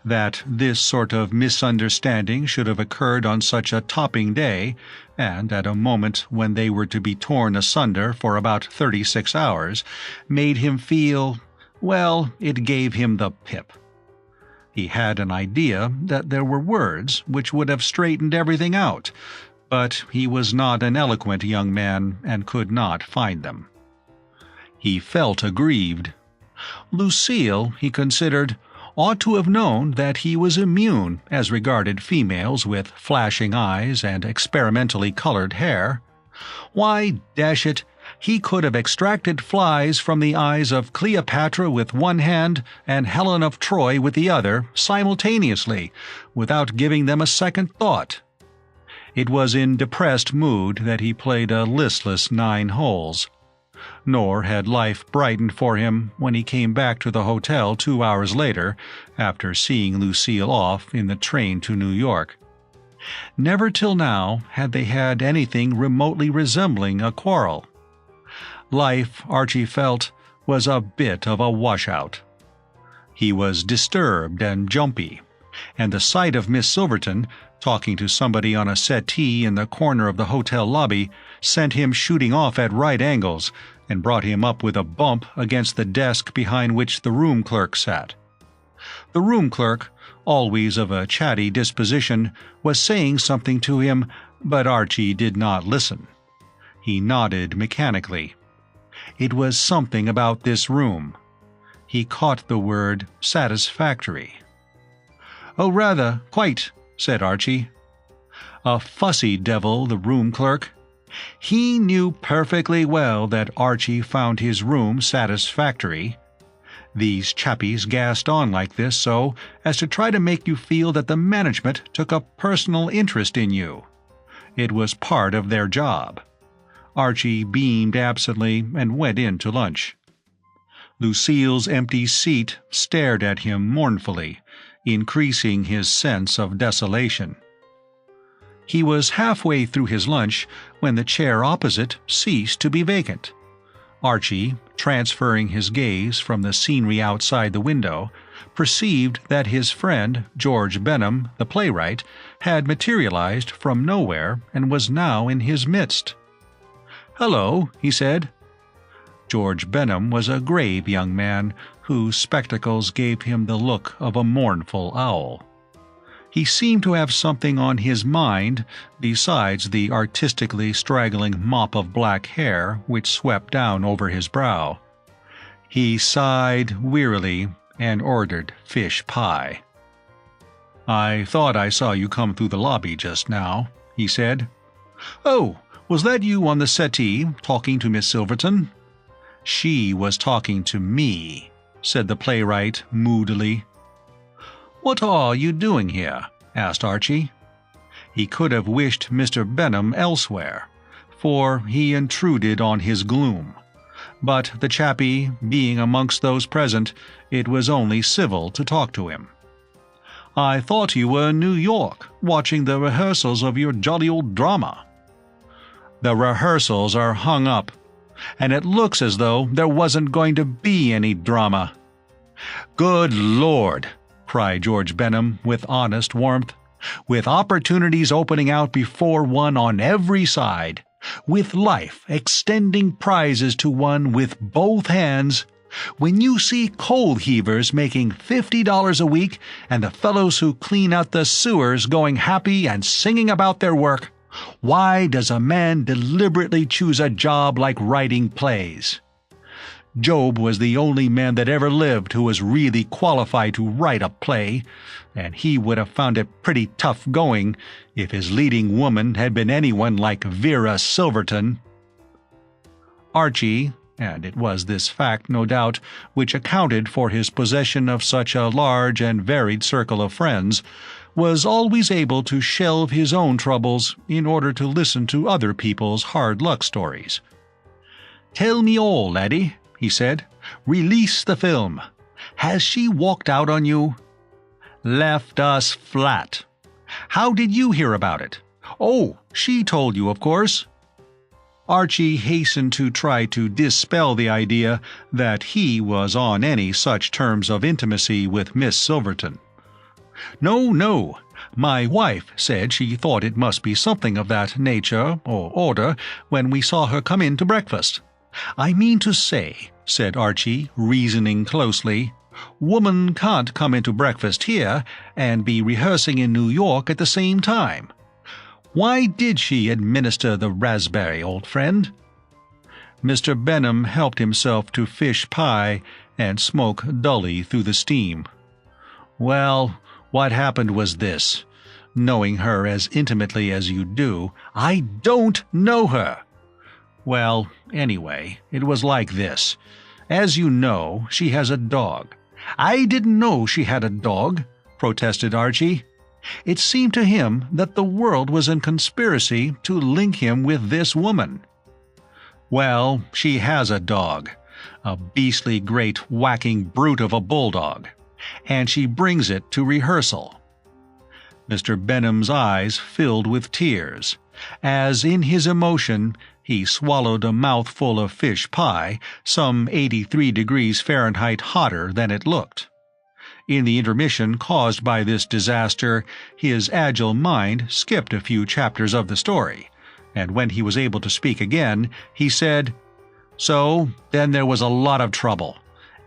That this sort of misunderstanding should have occurred on such a topping day, and at a moment when they were to be torn asunder for about 36 hours, made him feel, well, it gave him the pip. He had an idea that there were words which would have straightened everything out, but he was not an eloquent young man and could not find them. He felt aggrieved. Lucille, he considered, ought to have known that he was immune as regarded females with flashing eyes and experimentally colored hair. Why, dash it, he could have extracted flies from the eyes of Cleopatra with one hand and Helen of Troy with the other simultaneously, without giving them a second thought. It was in depressed mood that he played a listless 9 holes. Nor had life brightened for him when he came back to the hotel 2 hours later, after seeing Lucille off in the train to New York. Never till now had they had anything remotely resembling a quarrel. Life, Archie felt, was a bit of a washout. He was disturbed and jumpy, and the sight of Miss Silverton, talking to somebody on a settee in the corner of the hotel lobby, sent him shooting off at right angles and brought him up with a bump against the desk behind which the room clerk sat. The room clerk, always of a chatty disposition, was saying something to him, but Archie did not listen. He nodded mechanically. It was something about this room. He caught the word satisfactory. "Oh, rather, quite," said Archie. A fussy devil, the room clerk. He knew perfectly well that Archie found his room satisfactory. These chappies gassed on like this so as to try to make you feel that the management took a personal interest in you. It was part of their job. Archie beamed absently and went in to lunch. Lucille's empty seat stared at him mournfully, increasing his sense of desolation. He was halfway through his lunch when the chair opposite ceased to be vacant. Archie, transferring his gaze from the scenery outside the window, perceived that his friend, George Benham, the playwright, had materialized from nowhere and was now in his midst. "Hello," he said. George Benham was a grave young man whose spectacles gave him the look of a mournful owl. He seemed to have something on his mind besides the artistically straggling mop of black hair which swept down over his brow. He sighed wearily and ordered fish pie. "I thought I saw you come through the lobby just now," he said. "Oh, was that you on the settee, talking to Miss Silverton?" "She was talking to me," said the playwright moodily. "What are you doing here?" asked Archie. He could have wished Mr. Benham elsewhere, for he intruded on his gloom. But the chappie, being amongst those present, it was only civil to talk to him. "I thought you were in New York, watching the rehearsals of your jolly old drama." "The rehearsals are hung up, and it looks as though there wasn't going to be any drama." "Good Lord!" cried George Benham with honest warmth. "With opportunities opening out before one on every side, with life extending prizes to one with both hands, when you see coal heavers making $50 a week and the fellows who clean out the sewers going happy and singing about their work, why does a man deliberately choose a job like writing plays? Job was the only man that ever lived who was really qualified to write a play, and he would have found it pretty tough going if his leading woman had been anyone like Vera Silverton." Archie, and it was this fact, no doubt, which accounted for his possession of such a large and varied circle of friends, was always able to shelve his own troubles in order to listen to other people's hard-luck stories. "Tell me all, laddie," he said. "Release the film. Has she walked out on you?" "Left us flat." "How did you hear about it?" "Oh, she told you, of course." Archie hastened to try to dispel the idea that he was on any such terms of intimacy with Miss Silverton. "No, no. My wife said she thought it must be something of that nature or order when we saw her come in to breakfast. I mean to say," said Archie, reasoning closely, "woman can't come into breakfast here and be rehearsing in New York at the same time. Why did she administer the raspberry, old friend?" Mr. Benham helped himself to fish pie and smoke dully through the steam. "Well, what happened was this. Knowing her as intimately as you do, I don't know her. Well, anyway, it was like this. As you know, she has a dog." "I didn't know she had a dog," protested Archie. It seemed to him that the world was in conspiracy to link him with this woman. "Well, she has a dog, a beastly great whacking brute of a bulldog, and she brings it to rehearsal." Mr. Benham's eyes filled with tears, as in his emotion he swallowed a mouthful of fish pie, some 83 degrees Fahrenheit hotter than it looked. In the intermission caused by this disaster, his agile mind skipped a few chapters of the story, and when he was able to speak again, he said, "So, then there was a lot of trouble.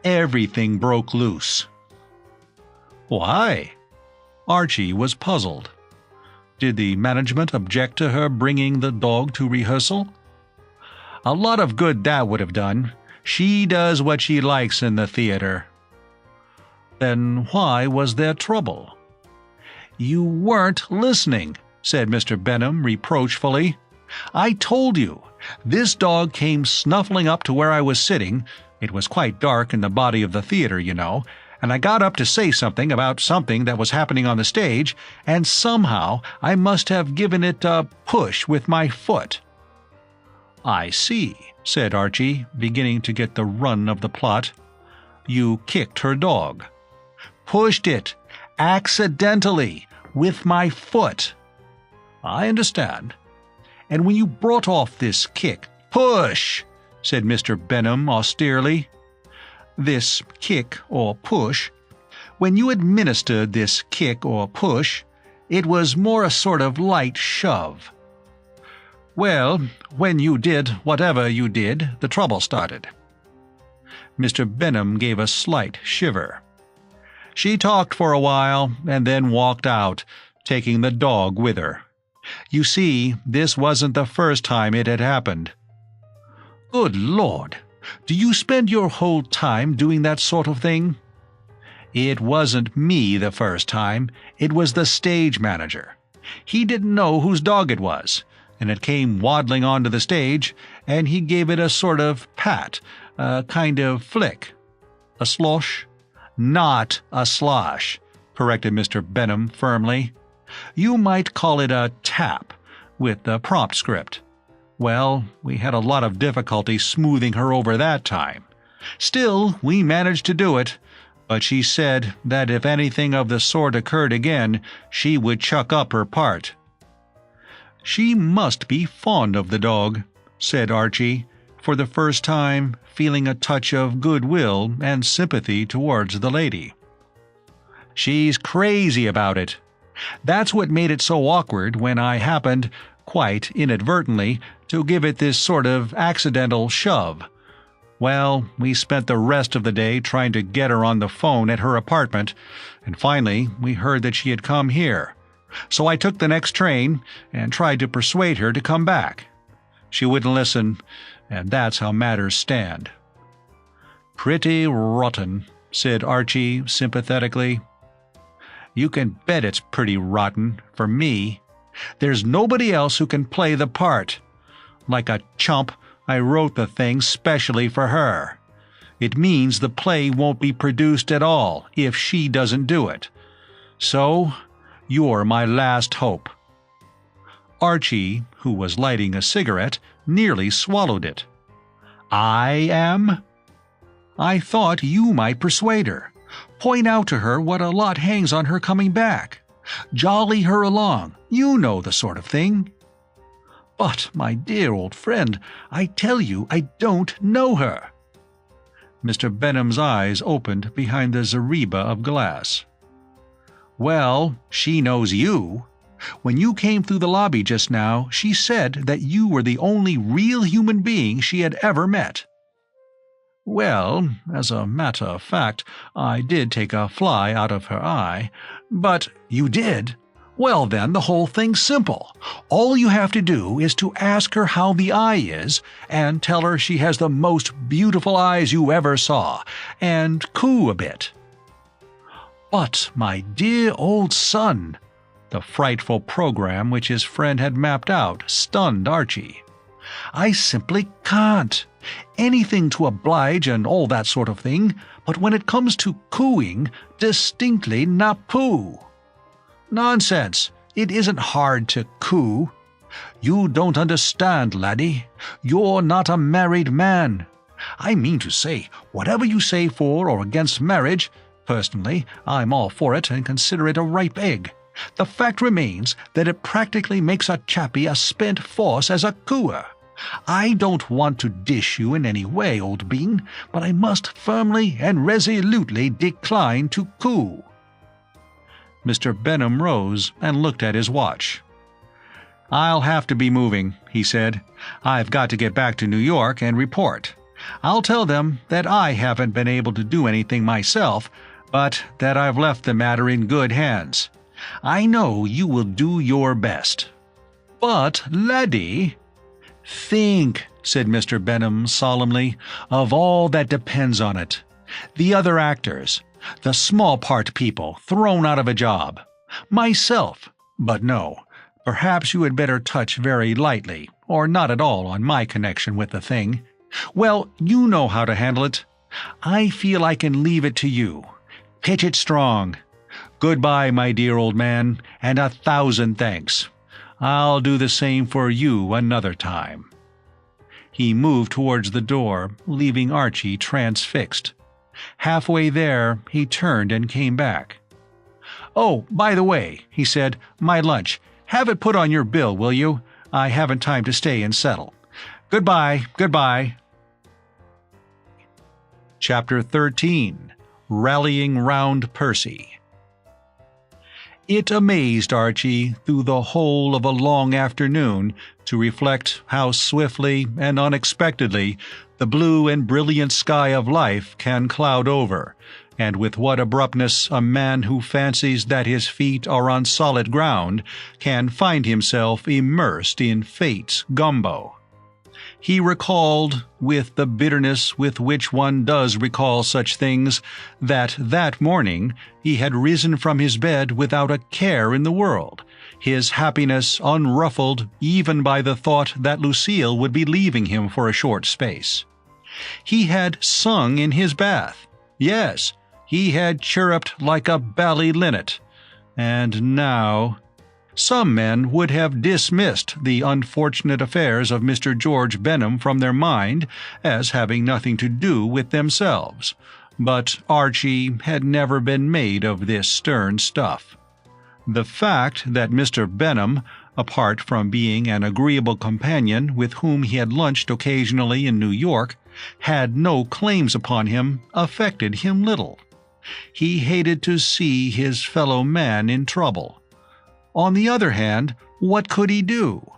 Everything broke loose." "Why?" Archie was puzzled. Did the management object to her bringing the dog to rehearsal? "A lot of good that would have done. She does what she likes in the theater." "Then why was there trouble?" "You weren't listening," said Mr. Benham reproachfully. "I told you. This dog came snuffling up to where I was sitting. It was quite dark in the body of the theater, you know, and I got up to say something about something that was happening on the stage, and somehow I must have given it a push with my foot." "I see," said Archie, beginning to get the run of the plot. "You kicked her dog." "Pushed it. Accidentally. With my foot." "I understand." "And when you brought off this kick—" "Push," said Mr. Benham austerely. "This kick or push. When you administered this kick or push, it was more a sort of light shove." "Well, when you did whatever you did, the trouble started." Mr. Benham gave a slight shiver. "She talked for a while and then walked out, taking the dog with her. You see, this wasn't the first time it had happened." "Good Lord! Do you spend your whole time doing that sort of thing?" "It wasn't me the first time. It was the stage manager. He didn't know whose dog it was, and it came waddling onto the stage, and he gave it a sort of pat, a kind of flick." "A slosh?" "Not a slosh," corrected Mr. Benham firmly. "You might call it a tap, with the prompt script. Well, we had a lot of difficulty smoothing her over that time. Still, we managed to do it, but she said that if anything of the sort occurred again, she would chuck up her part." "She must be fond of the dog," said Archie, for the first time feeling a touch of goodwill and sympathy towards the lady. "She's crazy about it. That's what made it so awkward when I happened, quite inadvertently, to give it this sort of accidental shove. Well, we spent the rest of the day trying to get her on the phone at her apartment, and finally we heard that she had come here. So I took the next train and tried to persuade her to come back. She wouldn't listen, and that's how matters stand." "Pretty rotten," said Archie sympathetically. "You can bet it's pretty rotten, for me. There's nobody else who can play the part. Like a chump, I wrote the thing specially for her. It means the play won't be produced at all if she doesn't do it. So, you're my last hope." Archie, who was lighting a cigarette, nearly swallowed it. "I am?" "I thought you might persuade her. Point out to her what a lot hangs on her coming back. Jolly her along. You know the sort of thing." But, my dear old friend, I tell you I don't know her." Mr. Benham's eyes opened behind the zareba of glass. "Well, she knows you. When you came through the lobby just now, she said that you were the only real human being she had ever met." "Well, as a matter of fact, I did take a fly out of her eye, but—" "You did? Well then, the whole thing's simple. All you have to do is to ask her how the eye is, and tell her she has the most beautiful eyes you ever saw, and coo a bit." "But, my dear old son—" The frightful program which his friend had mapped out stunned Archie. "I simply can't. Anything to oblige and all that sort of thing, but when it comes to cooing, distinctly napoo." "Nonsense! It isn't hard to coo." "You don't understand, laddie. You're not a married man. I mean to say, whatever you say for or against marriage, personally, I'm all for it and consider it a ripe egg. The fact remains that it practically makes a chappie a spent force as a cooer. I don't want to dish you in any way, old bean, but I must firmly and resolutely decline to coo." Mr. Benham rose and looked at his watch. "I'll have to be moving," he said. "I've got to get back to New York and report. I'll tell them that I haven't been able to do anything myself, but that I've left the matter in good hands. I know you will do your best." "But, laddie—" "Think," said Mr. Benham solemnly, "of all that depends on it. The other actors, the small part people thrown out of a job, myself. But no, perhaps you had better touch very lightly, or not at all, on my connection with the thing. Well, you know how to handle it. I feel I can leave it to you. Pitch it strong. Goodbye, my dear old man, and 1,000 thanks. I'll do the same for you another time." He moved towards the door, leaving Archie transfixed. Halfway there, he turned and came back. "Oh, by the way," he said, "my lunch. Have it put on your bill, will you? I haven't time to stay and settle. Goodbye, goodbye." Chapter 13. Rallying Round Percy. It amazed Archie through the whole of a long afternoon to reflect how swiftly and unexpectedly the blue and brilliant sky of life can cloud over, and with what abruptness a man who fancies that his feet are on solid ground can find himself immersed in fate's gumbo. He recalled, with the bitterness with which one does recall such things, that morning he had risen from his bed without a care in the world, his happiness unruffled even by the thought that Lucille would be leaving him for a short space. He had sung in his bath. Yes, he had chirruped like a bally linnet. And now— Some men would have dismissed the unfortunate affairs of Mr. George Benham from their mind as having nothing to do with themselves, but Archie had never been made of this stern stuff. The fact that Mr. Benham, apart from being an agreeable companion with whom he had lunched occasionally in New York, had no claims upon him affected him little. He hated to see his fellow man in trouble. On the other hand, what could he do?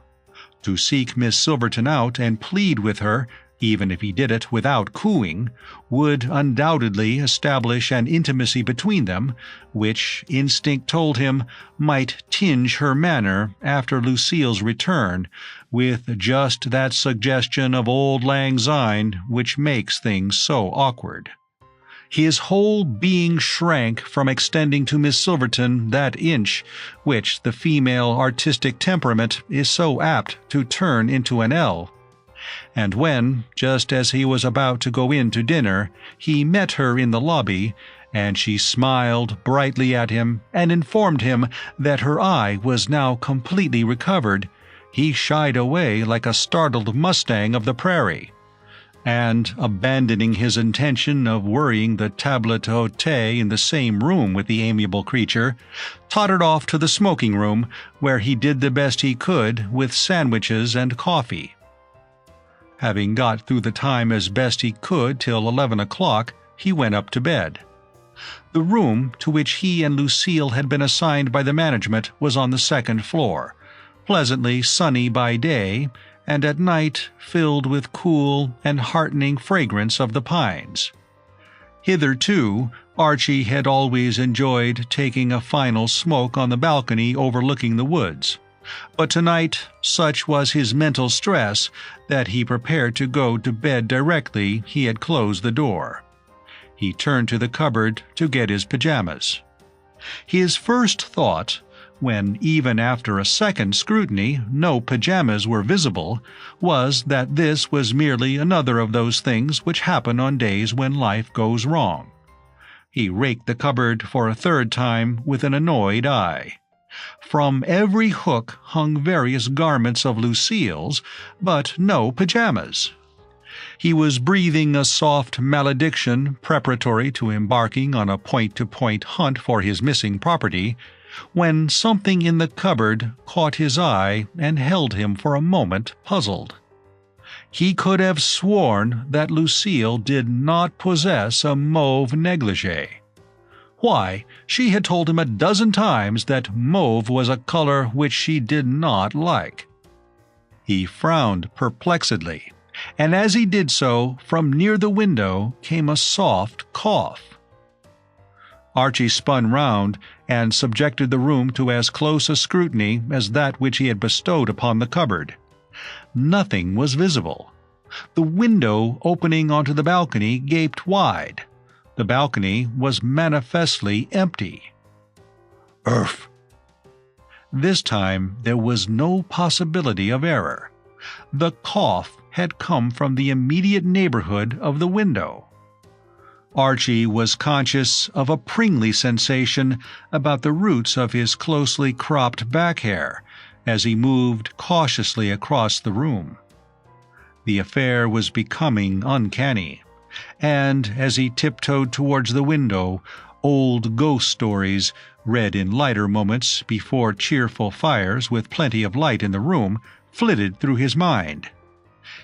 To seek Miss Silverton out and plead with her, even if he did it without cooing, would undoubtedly establish an intimacy between them, which, instinct told him, might tinge her manner after Lucille's return with just that suggestion of auld lang syne which makes things so awkward. His whole being shrank from extending to Miss Silverton that inch which the female artistic temperament is so apt to turn into an L. And when, just as he was about to go in to dinner, he met her in the lobby, and she smiled brightly at him and informed him that her eye was now completely recovered, he shied away like a startled mustang of the prairie. and, abandoning his intention of worrying the table d'hote in the same room with the amiable creature, tottered off to the smoking room, where he did the best he could with sandwiches and coffee. Having got through the time as best he could till 11 o'clock, he went up to bed. The room to which he and Lucille had been assigned by the management was on the second floor, pleasantly sunny by day, and at night filled with cool and heartening fragrance of the pines. Hitherto, Archie had always enjoyed taking a final smoke on the balcony overlooking the woods, but tonight such was his mental stress that he prepared to go to bed directly he had closed the door. He turned to the cupboard to get his pajamas. His first thought, when even after a second scrutiny no pajamas were visible, was that this was merely another of those things which happen on days when life goes wrong. He raked the cupboard for a third time with an annoyed eye. From every hook hung various garments of Lucille's, but no pajamas. He was breathing a soft malediction preparatory to embarking on a point-to-point hunt for his missing property, when something in the cupboard caught his eye and held him for a moment puzzled. He could have sworn that Lucille did not possess a mauve negligee. Why, she had told him a dozen times that mauve was a color which she did not like. He frowned perplexedly, and as he did so, from near the window came a soft cough. Archie spun round and subjected the room to as close a scrutiny as that which he had bestowed upon the cupboard. Nothing was visible. The window opening onto the balcony gaped wide. The balcony was manifestly empty. "Urph!" This time there was no possibility of error. The cough had come from the immediate neighborhood of the window. Archie was conscious of a pringly sensation about the roots of his closely cropped back hair as he moved cautiously across the room. The affair was becoming uncanny, and as he tiptoed towards the window, old ghost stories, read in lighter moments before cheerful fires with plenty of light in the room, flitted through his mind.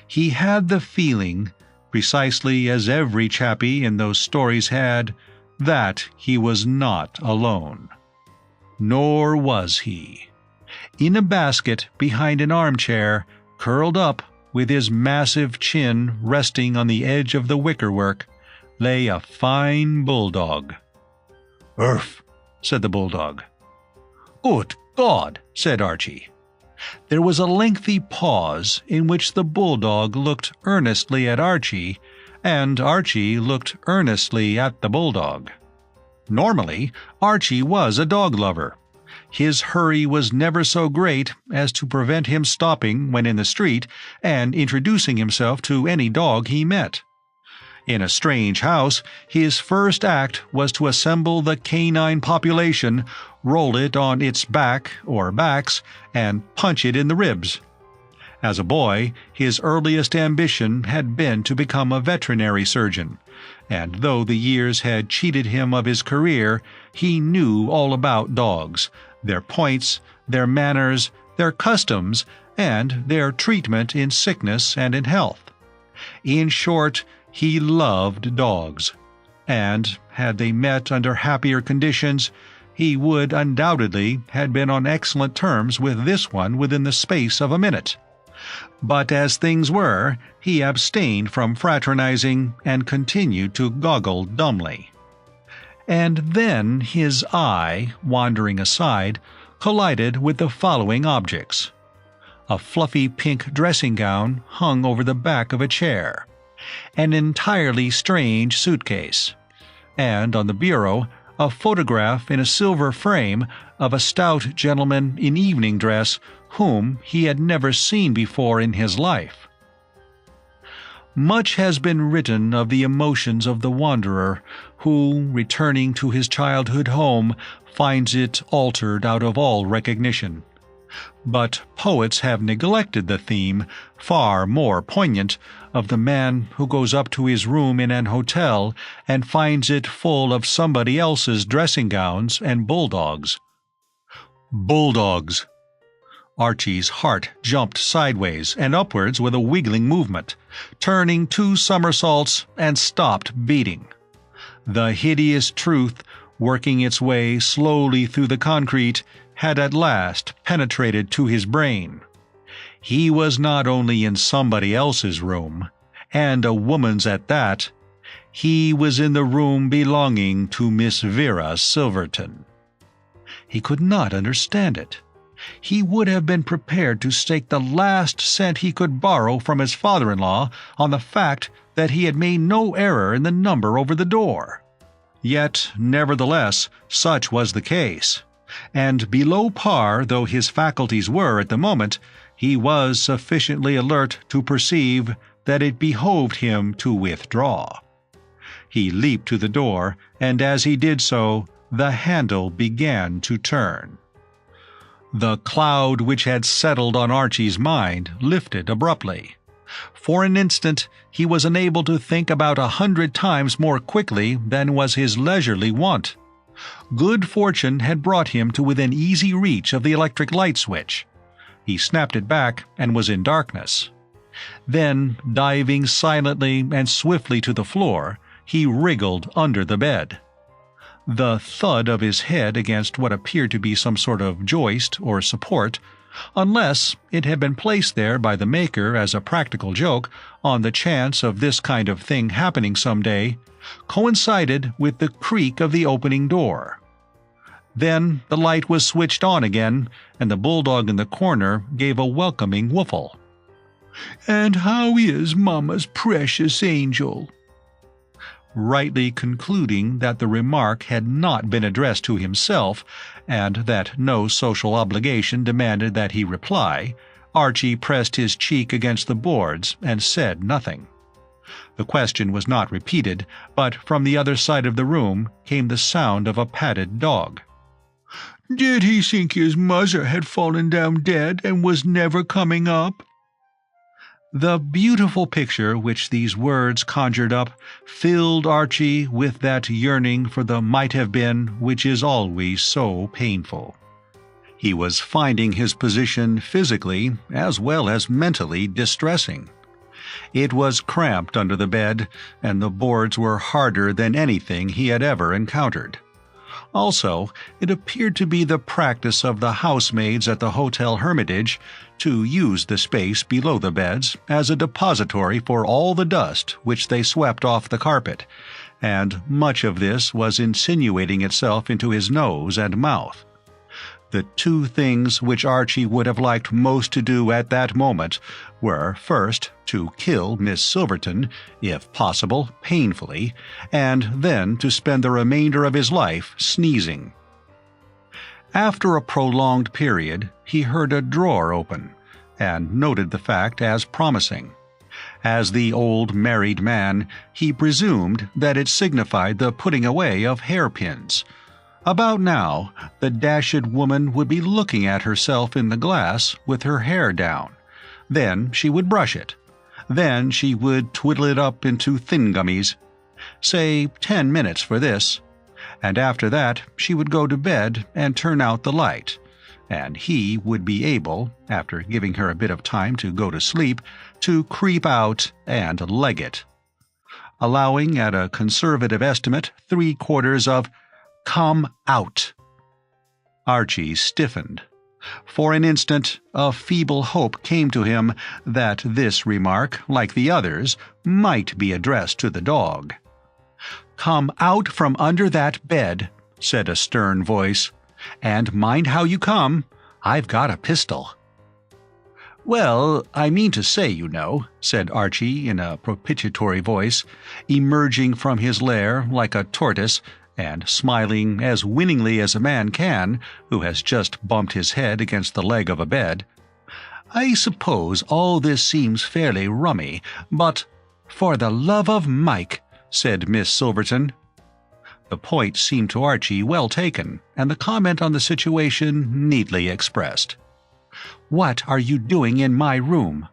He had the feeling, precisely as every chappie in those stories had, that he was not alone. Nor was he. In a basket behind an armchair, curled up, with his massive chin resting on the edge of the wickerwork, lay a fine bulldog. "Urph," said the bulldog. "Good God," said Archie. There was a lengthy pause in which the bulldog looked earnestly at Archie, and Archie looked earnestly at the bulldog. Normally, Archie was a dog lover. His hurry was never so great as to prevent him stopping when in the street and introducing himself to any dog he met. In a strange house, his first act was to assemble the canine population, roll it on its back or backs, and punch it in the ribs. As a boy, his earliest ambition had been to become a veterinary surgeon, and though the years had cheated him of his career, he knew all about dogs, their points, their manners, their customs, and their treatment in sickness and in health. In short, he loved dogs, and, had they met under happier conditions, he would undoubtedly have been on excellent terms with this one within the space of a minute. But as things were, he abstained from fraternizing and continued to goggle dumbly. And then his eye, wandering aside, collided with the following objects. A fluffy pink dressing gown hung over the back of a chair, an entirely strange suitcase, and on the bureau a photograph in a silver frame of a stout gentleman in evening dress whom he had never seen before in his life. Much has been written of the emotions of the wanderer who, returning to his childhood home, finds it altered out of all recognition. But poets have neglected the theme, far more poignant, of the man who goes up to his room in an hotel and finds it full of somebody else's dressing gowns and bulldogs. Bulldogs! Archie's heart jumped sideways and upwards with a wiggling movement, turning 2 somersaults and stopped beating. The hideous truth, working its way slowly through the concrete, had at last penetrated to his brain. He was not only in somebody else's room, and a woman's at that, he was in the room belonging to Miss Vera Silverton. He could not understand it. He would have been prepared to stake the last cent he could borrow from his father-in-law on the fact that he had made no error in the number over the door. Yet, nevertheless, such was the case, and below par though his faculties were at the moment, he was sufficiently alert to perceive that it behoved him to withdraw. He leaped to the door, and as he did so, the handle began to turn. The cloud which had settled on Archie's mind lifted abruptly. For an instant he was unable to think about 100 times more quickly than was his leisurely wont. Good fortune had brought him to within easy reach of the electric light switch. He snapped it back and was in darkness. Then, diving silently and swiftly to the floor, he wriggled under the bed. The thud of his head against what appeared to be some sort of joist or support, unless it had been placed there by the maker as a practical joke on the chance of this kind of thing happening some day, coincided with the creak of the opening door. Then the light was switched on again, and the bulldog in the corner gave a welcoming wooffle. "And how is Mama's precious angel?" Rightly concluding that the remark had not been addressed to himself, and that no social obligation demanded that he reply, Archie pressed his cheek against the boards and said nothing. The question was not repeated, but from the other side of the room came the sound of a patted dog. "Did he think his mother had fallen down dead and was never coming up?" The beautiful picture which these words conjured up filled Archie with that yearning for the might-have-been which is always so painful. He was finding his position physically as well as mentally distressing. It was cramped under the bed, and the boards were harder than anything he had ever encountered. Also, it appeared to be the practice of the housemaids at the Hotel Hermitage to use the space below the beds as a depository for all the dust which they swept off the carpet, and much of this was insinuating itself into his nose and mouth. The 2 things which Archie would have liked most to do at that moment were, first, to kill Miss Silverton, if possible, painfully, and then to spend the remainder of his life sneezing. After a prolonged period, he heard a drawer open, and noted the fact as promising. As the old married man, he presumed that it signified the putting away of hairpins. About now, the dashed woman would be looking at herself in the glass with her hair down. Then she would brush it. Then she would twiddle it up into thingummies. Say 10 minutes for this. And after that she would go to bed and turn out the light, and he would be able, after giving her a bit of time to go to sleep, to creep out and leg it. Allowing at a conservative estimate 3/4 of "Come out." Archie stiffened. For an instant, a feeble hope came to him that this remark, like the others, might be addressed to the dog. "Come out from under that bed," said a stern voice, "and mind how you come. I've got a pistol." "Well, I mean to say, you know," said Archie in a propitiatory voice, emerging from his lair like a tortoise, and smiling as winningly as a man can who has just bumped his head against the leg of a bed. "I suppose all this seems fairly rummy, but—" "For the love of Mike," said Miss Silverton. The point seemed to Archie well taken, and the comment on the situation neatly expressed. What are you doing in my room?"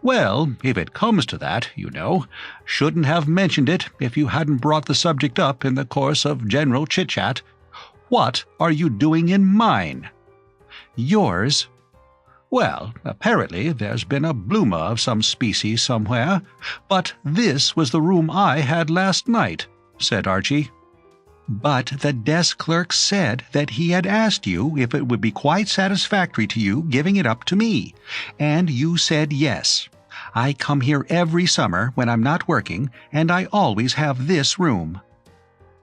"Well, if it comes to that, you know, shouldn't have mentioned it if you hadn't brought the subject up in the course of general chit-chat. What are you doing in mine?" "Yours?" "Well, apparently there's been a bloomer of some species somewhere, but this was the room I had last night," said Archie. "But the desk clerk said that he had asked you if it would be quite satisfactory to you giving it up to me, and you said yes. I come here every summer when I'm not working, and I always have this room."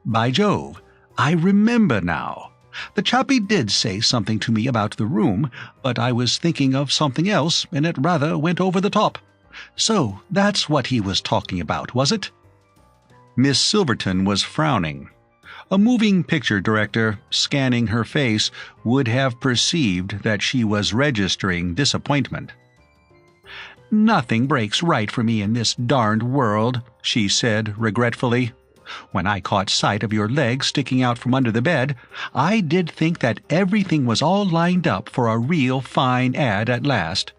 "By Jove, I remember now. The chappie did say something to me about the room, but I was thinking of something else, and it rather went over the top. So that's what he was talking about, was it?" Miss Silverton was frowning. A moving picture director, scanning her face, would have perceived that she was registering disappointment. "Nothing breaks right for me in this darned world," she said regretfully. "When I caught sight of your legs sticking out from under the bed, I did think that everything was all lined up for a real fine ad at last.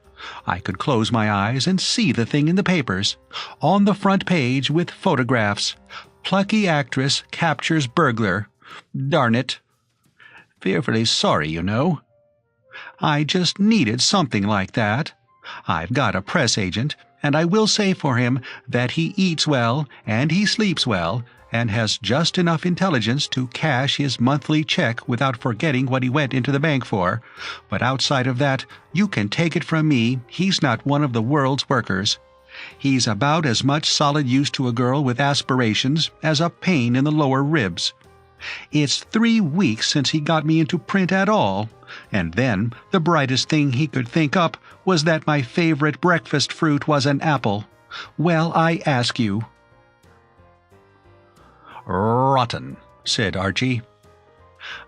I could close my eyes and see the thing in the papers, on the front page with photographs. Plucky actress captures burglar. Darn it. Fearfully sorry, you know. I just needed something like that. I've got a press agent, and I will say for him that he eats well and he sleeps well and has just enough intelligence to cash his monthly check without forgetting what he went into the bank for. But outside of that, you can take it from me, he's not one of the world's workers. He's about as much solid use to a girl with aspirations as a pain in the lower ribs. It's 3 weeks since he got me into print at all, and then the brightest thing he could think up was that my favorite breakfast fruit was an apple. Well, I ask you." "Rotten," said Archie.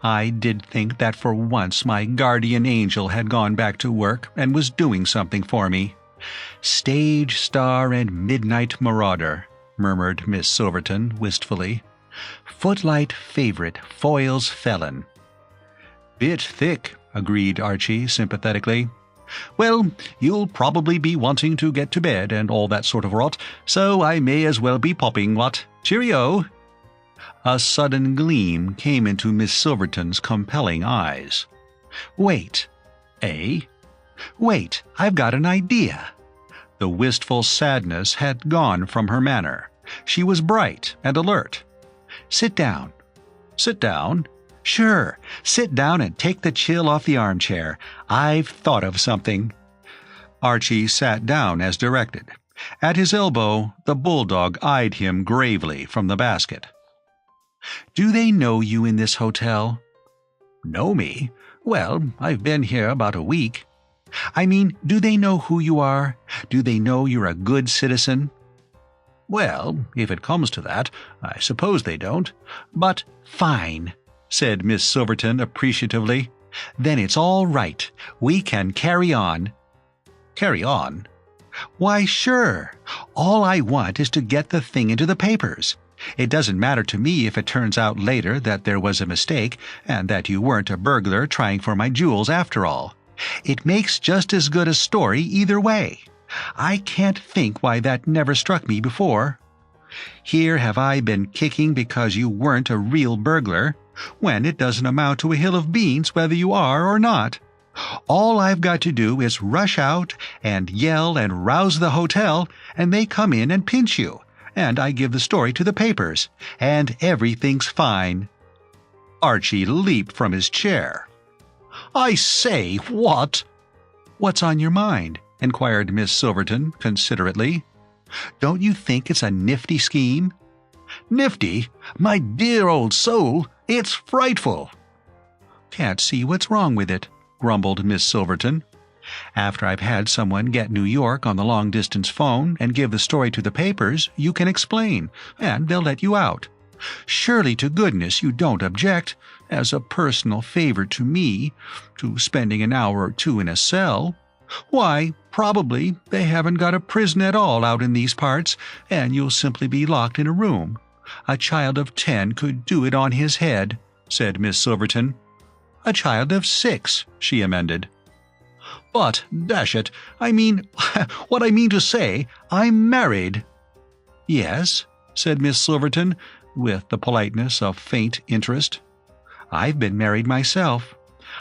"I did think that for once my guardian angel had gone back to work and was doing something for me. Stage star and midnight marauder," murmured Miss Silverton wistfully. "Footlight favorite foils felon." "Bit thick," agreed Archie sympathetically. "Well, you'll probably be wanting to get to bed and all that sort of rot, so I may as well be popping, what? Cheerio!" A sudden gleam came into Miss Silverton's compelling eyes. "Wait. Eh? Wait, I've got an idea." The wistful sadness had gone from her manner. She was bright and alert. "Sit down." "Sit down?" "Sure. Sit down and take the chill off the armchair. I've thought of something." Archie sat down as directed. At his elbow, the bulldog eyed him gravely from the basket. "Do they know you in this hotel?" "Know me? Well, I've been here about a week." "I mean, do they know who you are? Do they know you're a good citizen?" "Well, if it comes to that, I suppose they don't. But fine," said Miss Silverton appreciatively. "Then it's all right. We can carry on." "Carry on?" "Why, sure. All I want is to get the thing into the papers. It doesn't matter to me if it turns out later that there was a mistake and that you weren't a burglar trying for my jewels after all. It makes just as good a story either way. I can't think why that never struck me before. Here have I been kicking because you weren't a real burglar, when it doesn't amount to a hill of beans whether you are or not. All I've got to do is rush out and yell and rouse the hotel, and they come in and pinch you, and I give the story to the papers, and everything's fine." Archie leaped from his chair. "I say, what?" "What's on your mind?" inquired Miss Silverton considerately. "Don't you think it's a nifty scheme?" "Nifty? My dear old soul, it's frightful." "Can't see what's wrong with it," grumbled Miss Silverton. "After I've had someone get New York on the long-distance phone and give the story to the papers, you can explain, and they'll let you out. Surely to goodness you don't object, as a personal favor to me, to spending an hour or two in a cell. Why, probably they haven't got a prison at all out in these parts, and you'll simply be locked in a room. A child of 10 could do it on his head," said Miss Silverton. "A child of 6, she amended. But, dash it, what I mean to say, I'm married." "Yes," said Miss Silverton, with the politeness of faint interest. "I've been married myself.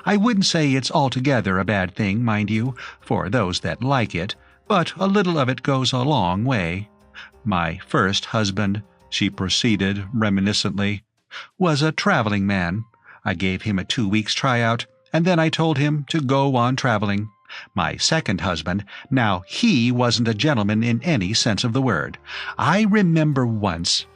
I wouldn't say it's altogether a bad thing, mind you, for those that like it, but a little of it goes a long way. My first husband," she proceeded reminiscently, "was a traveling man. I gave him a 2 weeks tryout, and then I told him to go on traveling. My second husband, now he wasn't a gentleman in any sense of the word. I remember once—"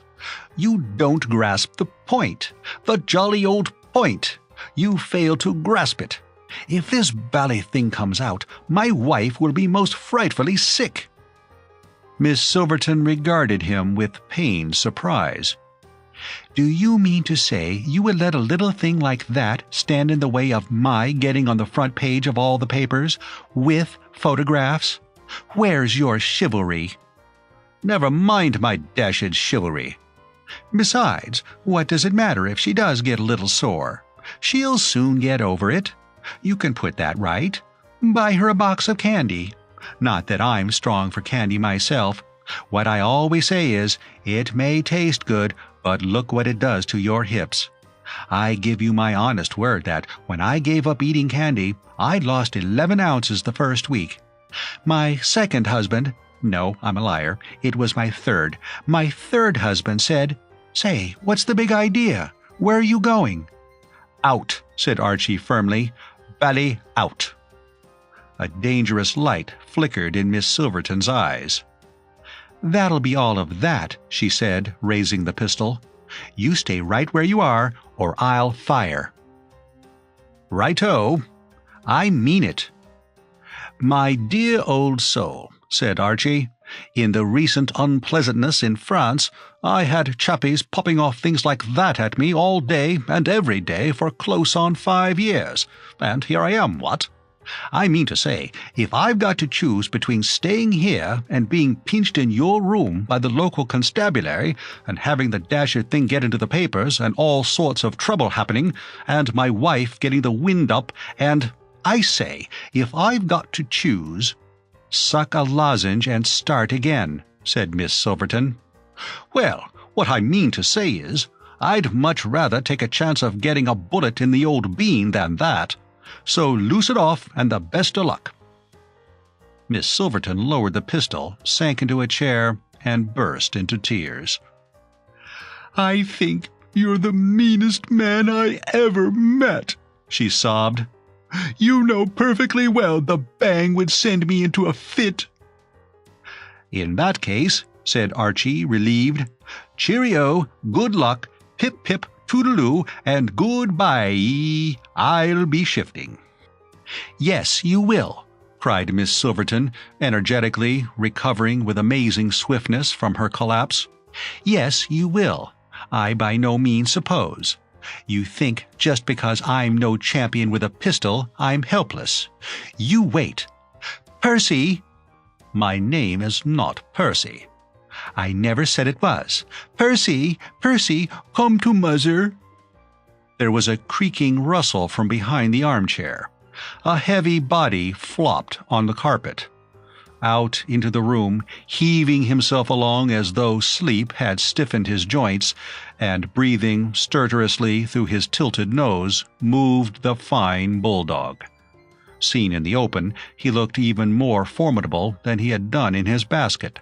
"You don't grasp the point. The jolly old point. You fail to grasp it. If this bally thing comes out, my wife will be most frightfully sick." Miss Silverton regarded him with pained surprise. "Do you mean to say you would let a little thing like that stand in the way of my getting on the front page of all the papers, with photographs? Where's your chivalry?" "Never mind my dashed chivalry. Besides, what does it matter if she does get a little sore? She'll soon get over it. You can put that right. Buy her a box of candy. Not that I'm strong for candy myself. What I always say is, it may taste good, but look what it does to your hips. I give you my honest word that when I gave up eating candy, I'd lost 11 ounces the first week. My second husband—no, I'm a liar, it was my third. My third husband said, 'Say, what's the big idea? Where are you going?' 'Out,' said Archie firmly. 'Bally out.'" A dangerous light flickered in Miss Silverton's eyes. "That'll be all of that," she said, raising the pistol. "You stay right where you are, or I'll fire." "Righto. I mean it." "My dear old soul," said Archie, "in the recent unpleasantness in France, I had chappies popping off things like that at me all day and every day for close on 5 years, and here I am, what? I mean to say, if I've got to choose between staying here and being pinched in your room by the local constabulary and having the dashed thing get into the papers and all sorts of trouble happening and my wife getting the wind up and— I say, if I've got to choose—" "Suck a lozenge and start again," said Miss Silverton. "Well, what I mean to say is, I'd much rather take a chance of getting a bullet in the old bean than that. So loose it off and the best o' luck." Miss Silverton lowered the pistol, sank into a chair, and burst into tears. "I think you're the meanest man I ever met," she sobbed. "You know perfectly well the bang would send me into a fit." "In that case," said Archie, relieved, "cheerio, good luck, pip-pip, toodaloo, and goodbye. I'll be shifting." "Yes, you will," cried Miss Silverton, energetically, recovering with amazing swiftness from her collapse. "Yes, you will. I by no means suppose. You think just because I'm no champion with a pistol, I'm helpless. You wait. Percy!" "My name is not Percy." "I never said it was. Percy, Percy, come to muzzer." There was a creaking rustle from behind the armchair. A heavy body flopped on the carpet. Out into the room, heaving himself along as though sleep had stiffened his joints, and breathing stertorously through his tilted nose, moved the fine bulldog. Seen in the open, he looked even more formidable than he had done in his basket.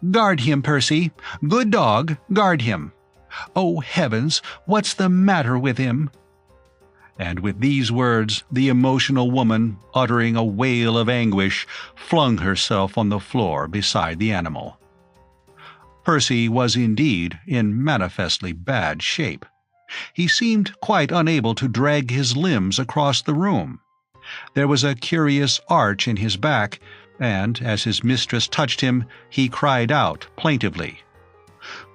"Guard him, Percy. Good dog, guard him. Oh, heavens, what's the matter with him?" And with these words, the emotional woman, uttering a wail of anguish, flung herself on the floor beside the animal. Percy was indeed in manifestly bad shape. He seemed quite unable to drag his limbs across the room. There was a curious arch in his back, and as his mistress touched him, he cried out plaintively,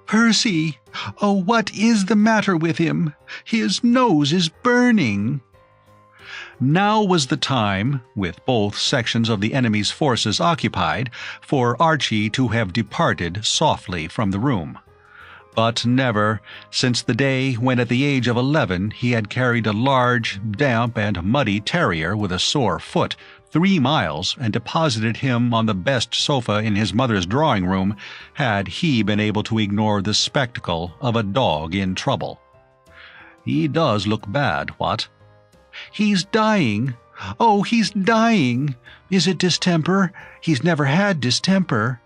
"Percy! Oh, what is the matter with him? His nose is burning." Now was the time, with both sections of the enemy's forces occupied, for Archie to have departed softly from the room. but never since the day when at the age of 11 he had carried a large, damp, and muddy terrier with a sore foot 3 miles and deposited him on the best sofa in his mother's drawing room had he been able to ignore the spectacle of a dog in trouble. He does look bad, what? He's dying. Oh, he's dying. Is it distemper? He's never had distemper.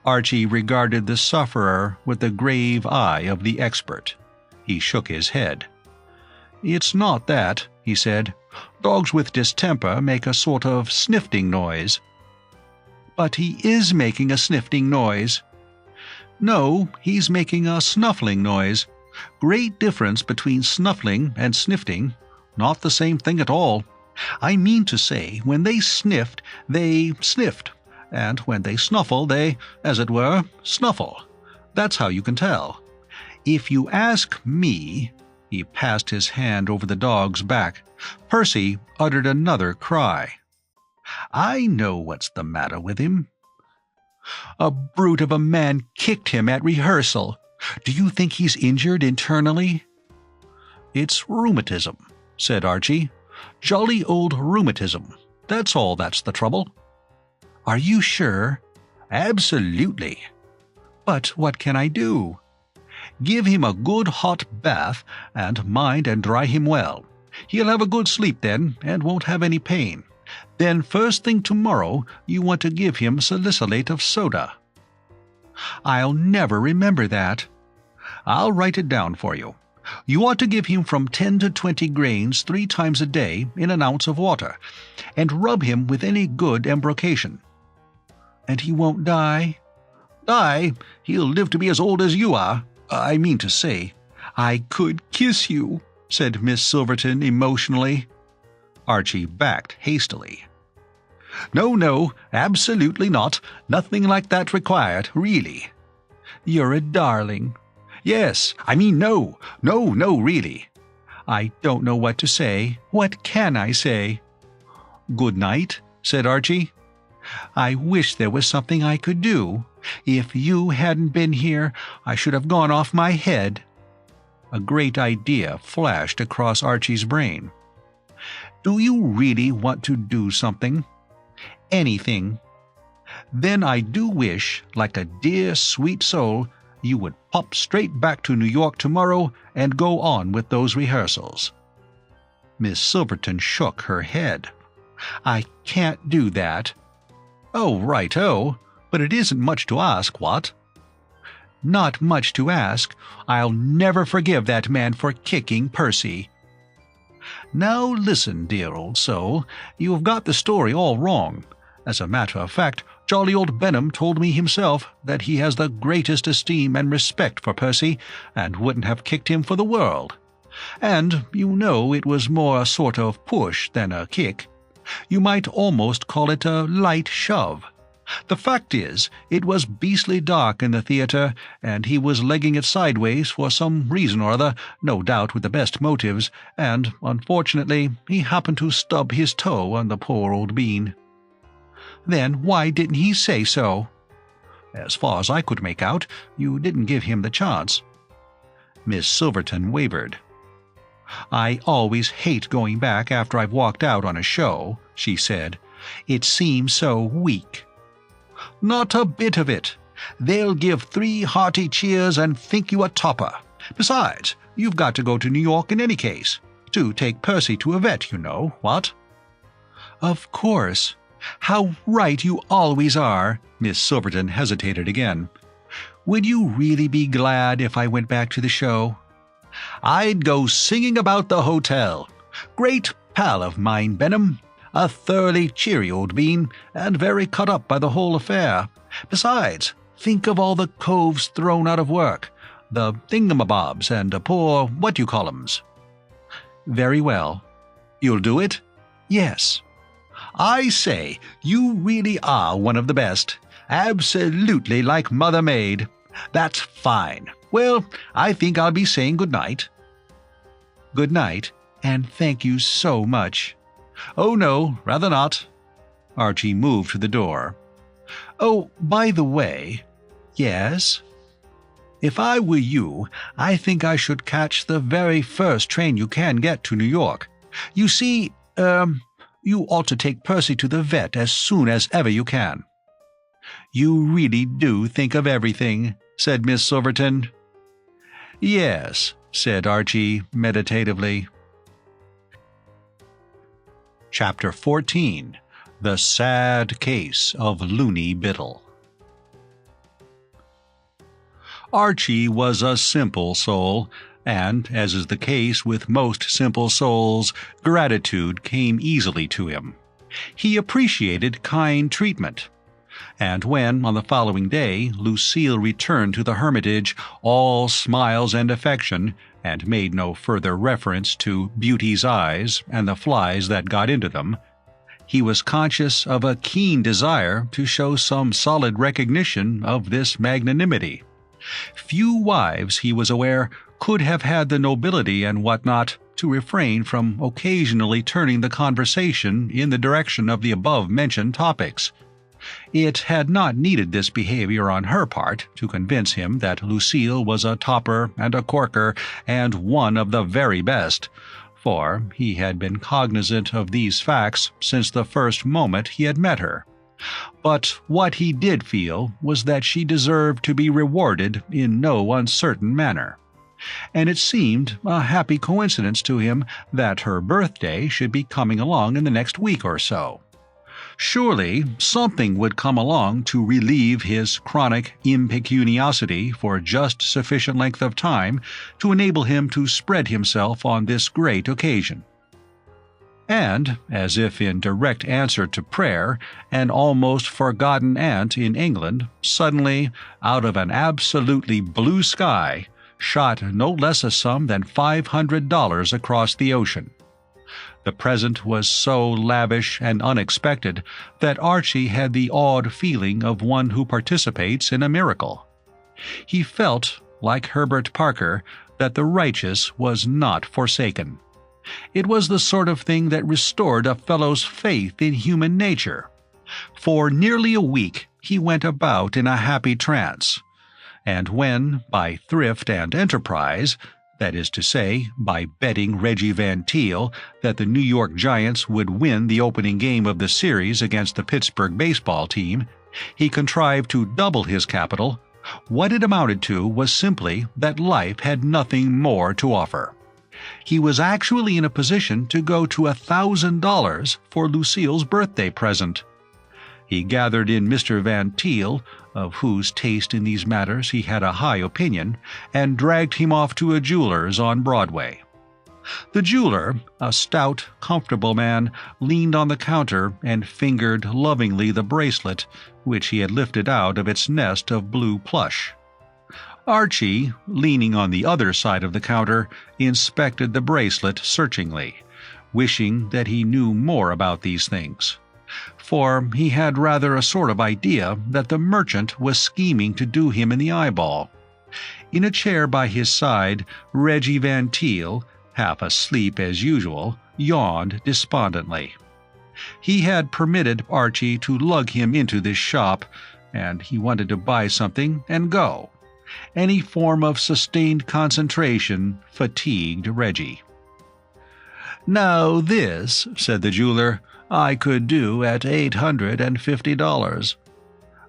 Archie regarded the sufferer with the grave eye of the expert. He shook his head. "It's not that," he said. "Dogs with distemper make a sort of sniffing noise." "But he is making a sniffing noise." "No, he's making a snuffling noise. Great difference between snuffling and sniffing. Not the same thing at all. I mean to say, when they sniffed, they sniffed, and when they snuffle, they, as it were, snuffle. That's how you can tell. If you ask me—" He passed his hand over the dog's back. Percy uttered another cry. "I know what's the matter with him. A brute of a man kicked him at rehearsal. Do you think he's injured internally?" "It's rheumatism," said Archie. "Jolly old rheumatism. That's all that's the trouble." "Are you sure?" "Absolutely." "But what can I do?" "Give him a good hot bath, and mind and dry him well. He'll have a good sleep then, and won't have any pain. Then first thing tomorrow you want to give him salicylate of soda." "I'll never remember that." "I'll write it down for you. You ought to give him from 10 to 20 grains 3 times a day in an ounce of water, and rub him with any good embrocation." "And he won't die?" "Die? He'll live to be as old as you are. I mean to say—" "I could kiss you," said Miss Silverton emotionally. Archie backed hastily. "No, no, absolutely not. Nothing like that required, really." "You're a darling." "Yes, I mean no, really." "I don't know what to say. What can I say?" "Good night," said Archie. "I wish there was something I could do. If you hadn't been here, I should have gone off my head." A great idea flashed across Archie's brain. "Do you really want to do something?" "Anything." "Then I do wish, like a dear sweet soul, you would pop straight back to New York tomorrow and go on with those rehearsals." Miss Silverton shook her head. "I can't do that." "Oh, right-o. But it isn't much to ask, what?" "Not much to ask. I'll never forgive that man for kicking Percy." "Now listen, dear old soul, you've got the story all wrong. As a matter of fact, jolly old Benham told me himself that he has the greatest esteem and respect for Percy, and wouldn't have kicked him for the world. And, you know, it was more a sort of push than a kick. You might almost call it a light shove. The fact is, it was beastly dark in the theatre, and he was legging it sideways for some reason or other, no doubt with the best motives, and, unfortunately, he happened to stub his toe on the poor old bean." "Then why didn't he say so?" "As far as I could make out, you didn't give him the chance." Miss Silverton wavered. "I always hate going back after I've walked out on a show," she said. "It seems so weak." "Not a bit of it. They'll give 3 hearty cheers and think you a topper. Besides, you've got to go to New York in any case. To take Percy to a vet, you know, what?" "Of course. How right you always are." Miss Silverton hesitated again. "Would you really be glad if I went back to the show?" "I'd go singing about the hotel. Great pal of mine, Benham. A thoroughly cheery old bean, and very cut up by the whole affair. Besides, think of all the coves thrown out of work, the thingamabobs and poor what-you-call-ems." "Very well." "You'll do it?" "Yes." "I say, you really are one of the best. Absolutely like Mother Maid. That's fine. Well, I think I'll be saying good night." "Good night, and thank you so much." "Oh, no, rather not." Archie moved to the door. "Oh, by the way—" "Yes?" If I were you, I think I should catch the very first train you can get to New York. You see, you ought to take Percy to the vet as soon as ever you can." "You really do think of everything," said Miss Silverton. "Yes," said Archie meditatively. Chapter 14. The Sad Case of Loony Biddle. Archie was a simple soul, and, as is the case with most simple souls, gratitude came easily to him. He appreciated kind treatment. And when, on the following day, Lucille returned to the hermitage, all smiles and affection, and made no further reference to Beauty's eyes and the flies that got into them, he was conscious of a keen desire to show some solid recognition of this magnanimity. Few wives, he was aware, could have had the nobility and what-not to refrain from occasionally turning the conversation in the direction of the above-mentioned topics. It had not needed this behavior on her part to convince him that Lucille was a topper and a corker and one of the very best, for he had been cognizant of these facts since the first moment he had met her. But what he did feel was that she deserved to be rewarded in no uncertain manner. And it seemed a happy coincidence to him that her birthday should be coming along in the next week or so. Surely something would come along to relieve his chronic impecuniosity for just sufficient length of time to enable him to spread himself on this great occasion. And, as if in direct answer to prayer, an almost forgotten aunt in England suddenly, out of an absolutely blue sky, shot no less a sum than $500 across the ocean. The present was so lavish and unexpected that Archie had the awed feeling of one who participates in a miracle. He felt, like Herbert Parker, that the righteous was not forsaken. It was the sort of thing that restored a fellow's faith in human nature. For nearly a week he went about in a happy trance, and when, by thrift and enterprise, that is to say, by betting Reggie Van Teel that the New York Giants would win the opening game of the series against the Pittsburgh baseball team, he contrived to double his capital, what it amounted to was simply that life had nothing more to offer. He was actually in a position to go to $1,000 for Lucille's birthday present. He gathered in Mr. Van Teel, of whose taste in these matters he had a high opinion, and dragged him off to a jeweler's on Broadway. The jeweler, a stout, comfortable man, leaned on the counter and fingered lovingly the bracelet which he had lifted out of its nest of blue plush. Archie, leaning on the other side of the counter, inspected the bracelet searchingly, wishing that he knew more about these things. For he had rather a sort of idea that the merchant was scheming to do him in the eyeball. In a chair by his side, Reggie Van Teel, half asleep as usual, yawned despondently. He had permitted Archie to lug him into this shop, and he wanted to buy something and go. Any form of sustained concentration fatigued Reggie. "Now this," said the jeweler, "I could do at $850.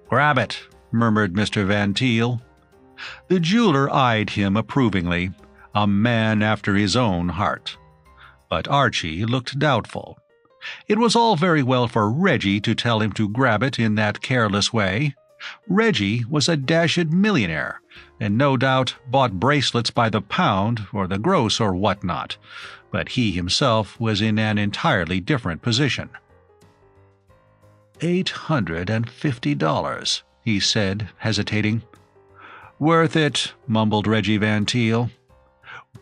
"Grab it," murmured Mr. Van Teel. The jeweler eyed him approvingly, a man after his own heart. But Archie looked doubtful. It was all very well for Reggie to tell him to grab it in that careless way. Reggie was a dashed millionaire, and no doubt bought bracelets by the pound or the gross or what-not, but he himself was in an entirely different position. $850, he said, hesitating. "Worth it," mumbled Reggie Van Teel.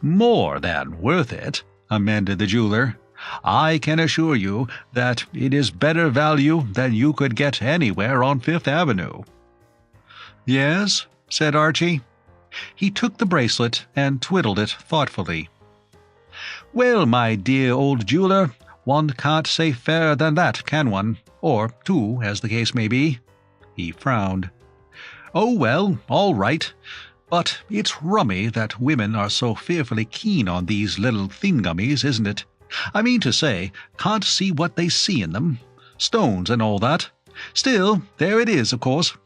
"More than worth it," amended the jeweler. "I can assure you that it is better value than you could get anywhere on Fifth Avenue." "Yes?" said Archie. He took the bracelet and twiddled it thoughtfully. "Well, my dear old jeweler, one can't say fairer than that, can one? Or two, as the case may be." He frowned. "Oh, well, all right. But it's rummy that women are so fearfully keen on these little thingummies, isn't it? I mean to say, can't see what they see in them. Stones and all that. Still, there it is, of course."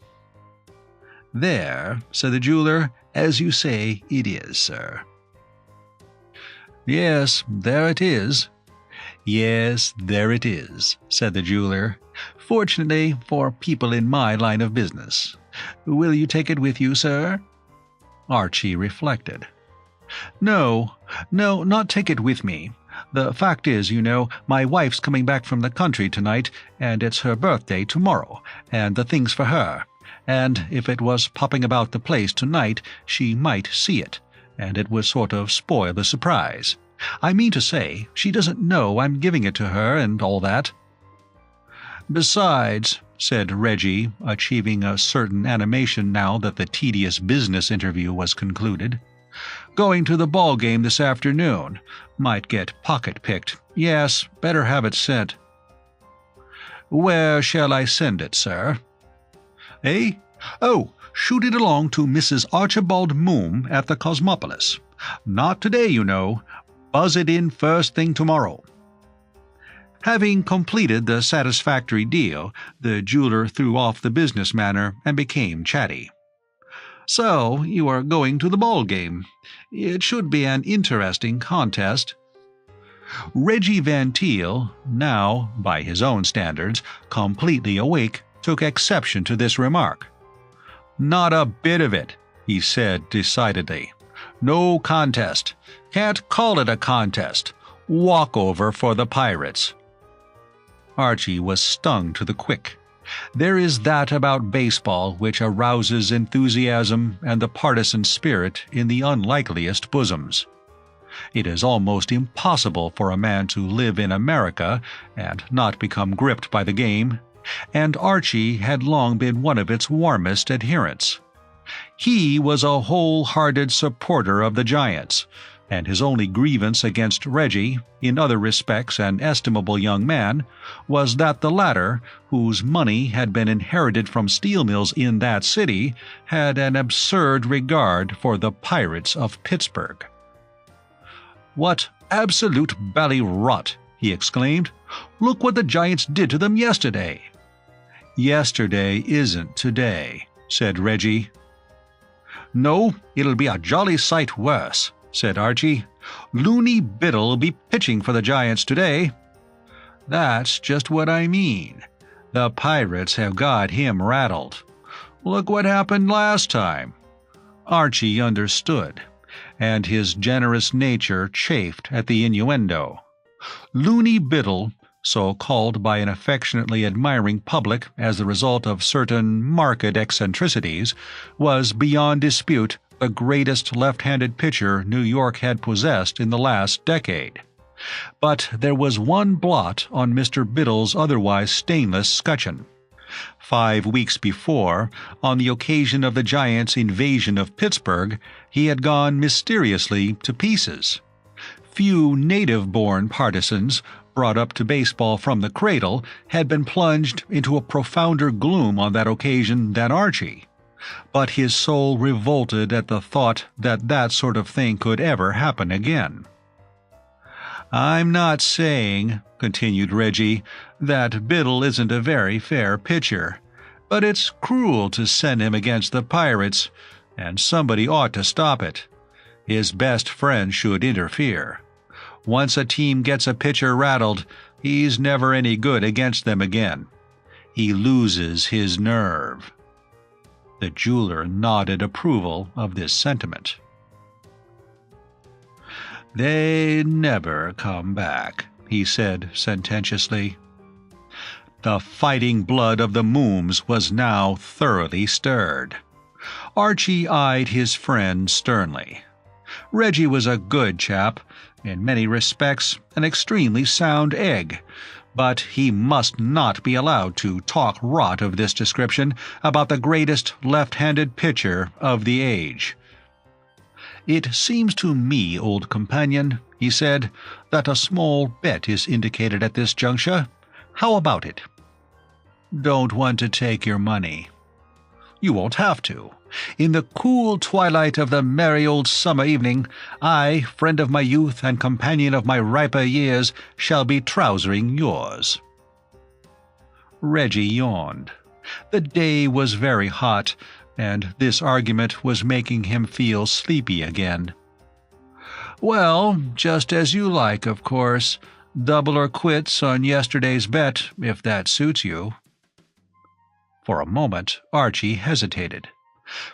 "There," said the jeweler, "as you say, it is, sir." "Yes, there it is." "Yes, there it is," said the jeweler. "Fortunately for people in my line of business. Will you take it with you, sir?" Archie reflected. No, not take it with me. The fact is, you know, my wife's coming back from the country tonight, and it's her birthday tomorrow, and the thing's for her. And if it was popping about the place tonight, she might see it, and it would sort of spoil the surprise. I mean to say, she doesn't know I'm giving it to her and all that." "Besides," said Reggie, achieving a certain animation now that the tedious business interview was concluded, "going to the ball game this afternoon. Might get pocket-picked. Yes, better have it sent." "Where shall I send it, sir?" "Eh? Oh, shoot it along to Mrs. Archibald Moom at the Cosmopolis. Not today, you know. Buzz it in first thing tomorrow." Having completed the satisfactory deal, the jeweler threw off the business manner and became chatty. "So, you are going to the ball game. It should be an interesting contest." Reggie Van Teel, now, by his own standards, completely awake, took exception to this remark. "Not a bit of it," he said decidedly. "No contest. Can't call it a contest. Walkover for the Pirates." Archie was stung to the quick. There is that about baseball which arouses enthusiasm and the partisan spirit in the unlikeliest bosoms. It is almost impossible for a man to live in America and not become gripped by the game, and Archie had long been one of its warmest adherents. He was a whole-hearted supporter of the Giants, and his only grievance against Reggie, in other respects an estimable young man, was that the latter, whose money had been inherited from steel mills in that city, had an absurd regard for the Pirates of Pittsburgh. "What absolute bally-rot!" he exclaimed. "Look what the Giants did to them yesterday." "Yesterday isn't today," said Reggie. "No, it'll be a jolly sight worse," said Archie. "Looney Biddle'll be pitching for the Giants today." "That's just what I mean. The Pirates have got him rattled. Look what happened last time." Archie understood, and his generous nature chafed at the innuendo. Looney Biddle, so called by an affectionately admiring public as the result of certain marked eccentricities, was beyond dispute the greatest left-handed pitcher New York had possessed in the last decade. But there was one blot on Mr. Biddle's otherwise stainless scutcheon. 5 weeks before, on the occasion of the Giants' invasion of Pittsburgh, he had gone mysteriously to pieces. Few native-born partisans, brought up to baseball from the cradle, had been plunged into a profounder gloom on that occasion than Archie. But his soul revolted at the thought that that sort of thing could ever happen again. "I'm not saying," continued Reggie, "that Biddle isn't a very fair pitcher, but it's cruel to send him against the Pirates, and somebody ought to stop it. His best friend should interfere. Once a team gets a pitcher rattled, he's never any good against them again. He loses his nerve." The jeweler nodded approval of this sentiment. "They never come back," he said sententiously. The fighting blood of the Mooms was now thoroughly stirred. Archie eyed his friend sternly. Reggie was a good chap, in many respects an extremely sound egg, but he must not be allowed to talk rot of this description about the greatest left-handed pitcher of the age. "It seems to me, old companion," he said, "that a small bet is indicated at this juncture. How about it?" "Don't want to take your money." You won't have to. In the cool twilight of the merry old summer evening, I, friend of my youth and companion of my riper years, shall be trousering yours." Reggie yawned. The day was very hot, and this argument was making him feel sleepy again. "Well, just as you like, of course. Double or quits on yesterday's bet, if that suits you." For a moment, Archie hesitated.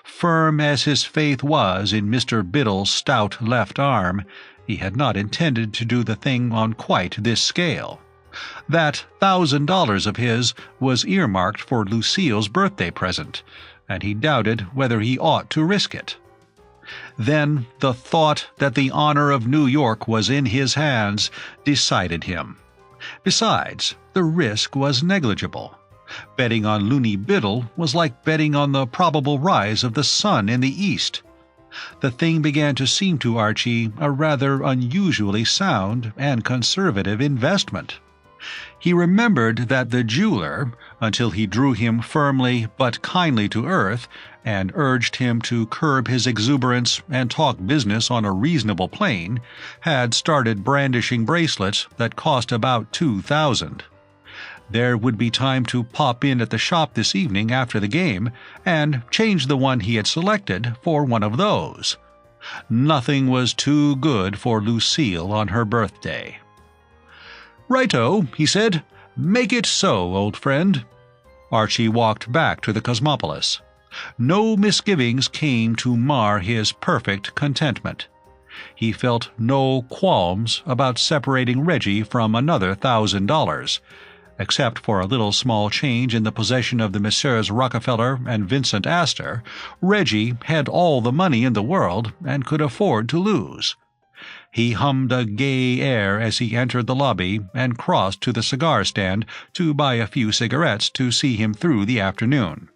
Firm as his faith was in Mr. Biddle's stout left arm, he had not intended to do the thing on quite this scale. That $1,000 of his was earmarked for Lucille's birthday present, and he doubted whether he ought to risk it. Then the thought that the honor of New York was in his hands decided him. Besides, the risk was negligible. Betting on Looney Biddle was like betting on the probable rise of the sun in the east. The thing began to seem to Archie a rather unusually sound and conservative investment. He remembered that the jeweler, until he drew him firmly but kindly to earth and urged him to curb his exuberance and talk business on a reasonable plane, had started brandishing bracelets that cost about $2,000. There would be time to pop in at the shop this evening after the game and change the one he had selected for one of those. Nothing was too good for Lucille on her birthday. "Righto," he said. "Make it so, old friend." Archie walked back to the Cosmopolis. No misgivings came to mar his perfect contentment. He felt no qualms about separating Reggie from another $1,000. Except for a little small change in the possession of the Messrs. Rockefeller and Vincent Astor, Reggie had all the money in the world and could afford to lose. He hummed a gay air as he entered the lobby and crossed to the cigar stand to buy a few cigarettes to see him through the afternoon.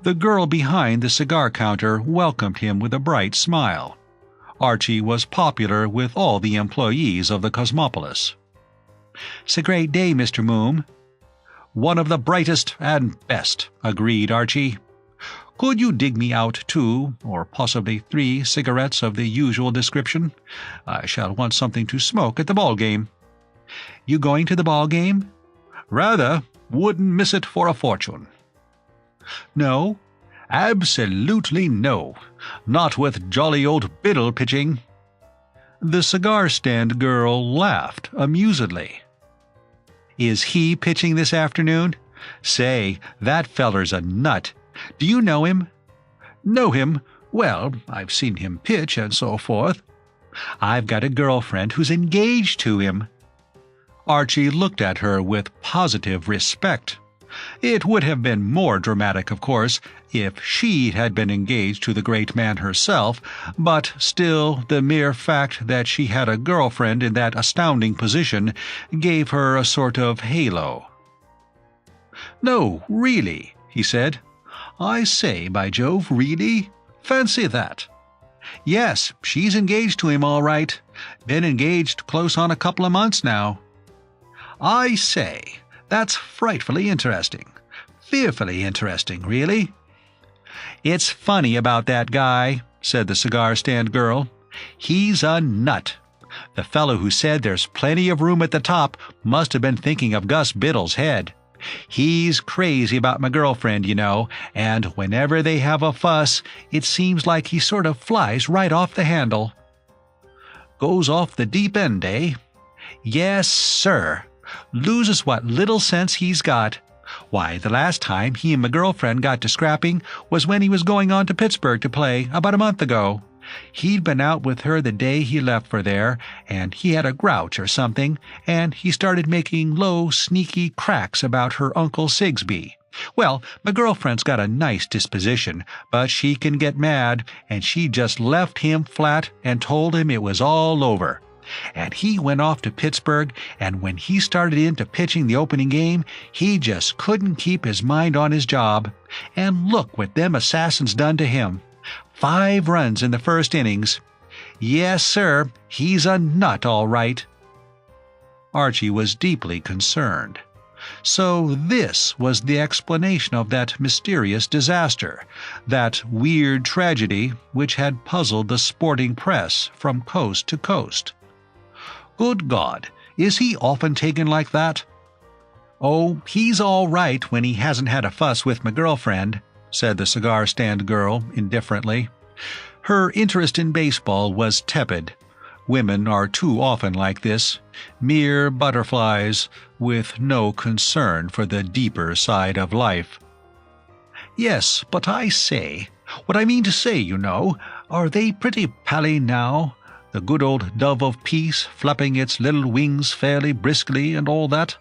The girl behind the cigar counter welcomed him with a bright smile. Archie was popular with all the employees of the Cosmopolis. "It's a great day, Mr. Moom." "One of the brightest and best," agreed Archie. "Could you dig me out 2, or possibly 3 cigarettes of the usual description? I shall want something to smoke at the ball game." "You going to the ball game?" "Rather. Wouldn't miss it for a fortune." "No?" "Absolutely no. Not with jolly old Biddle pitching." The cigar-stand girl laughed amusedly. "Is he pitching this afternoon? Say, that feller's a nut. Do you know him?" "Know him? Well, I've seen him pitch and so forth." "I've got a girlfriend who's engaged to him." Archie looked at her with positive respect. It would have been more dramatic, of course, if she had been engaged to the great man herself, but still the mere fact that she had a girlfriend in that astounding position gave her a sort of halo. "No, really," he said. "I say, by Jove, really? Fancy that." "Yes, she's engaged to him all right. Been engaged close on a couple of months now." "I say, that's frightfully interesting. Fearfully interesting, really." "It's funny about that guy," said the cigar-stand girl. "He's a nut. The fellow who said there's plenty of room at the top must have been thinking of Gus Biddle's head. He's crazy about my girlfriend, you know, and whenever they have a fuss, it seems like he sort of flies right off the handle." "Goes off the deep end, eh?" "Yes, sir. Loses what little sense he's got. Why, the last time he and my girlfriend got to scrapping was when he was going on to Pittsburgh to play about a month ago. He'd been out with her the day he left for there, and he had a grouch or something, and he started making low, sneaky cracks about her Uncle Sigsbee. Well, my girlfriend's got a nice disposition, but she can get mad, and she just left him flat and told him it was all over. And he went off to Pittsburgh, and when he started into pitching the opening game, he just couldn't keep his mind on his job. And look what them assassins done to him. 5 runs in the first innings. Yes, sir, he's a nut, all right." Archie was deeply concerned. So this was the explanation of that mysterious disaster, that weird tragedy which had puzzled the sporting press from coast to coast. Good God, is he often taken like that? "Oh, he's all right when he hasn't had a fuss with my girlfriend," said the cigar-stand girl indifferently. Her interest in baseball was tepid. Women are too often like this, mere butterflies with no concern for the deeper side of life. "Yes, but I say, what I mean to say, you know, are they pretty pally now? The good old dove of peace flapping its little wings fairly briskly and all that?"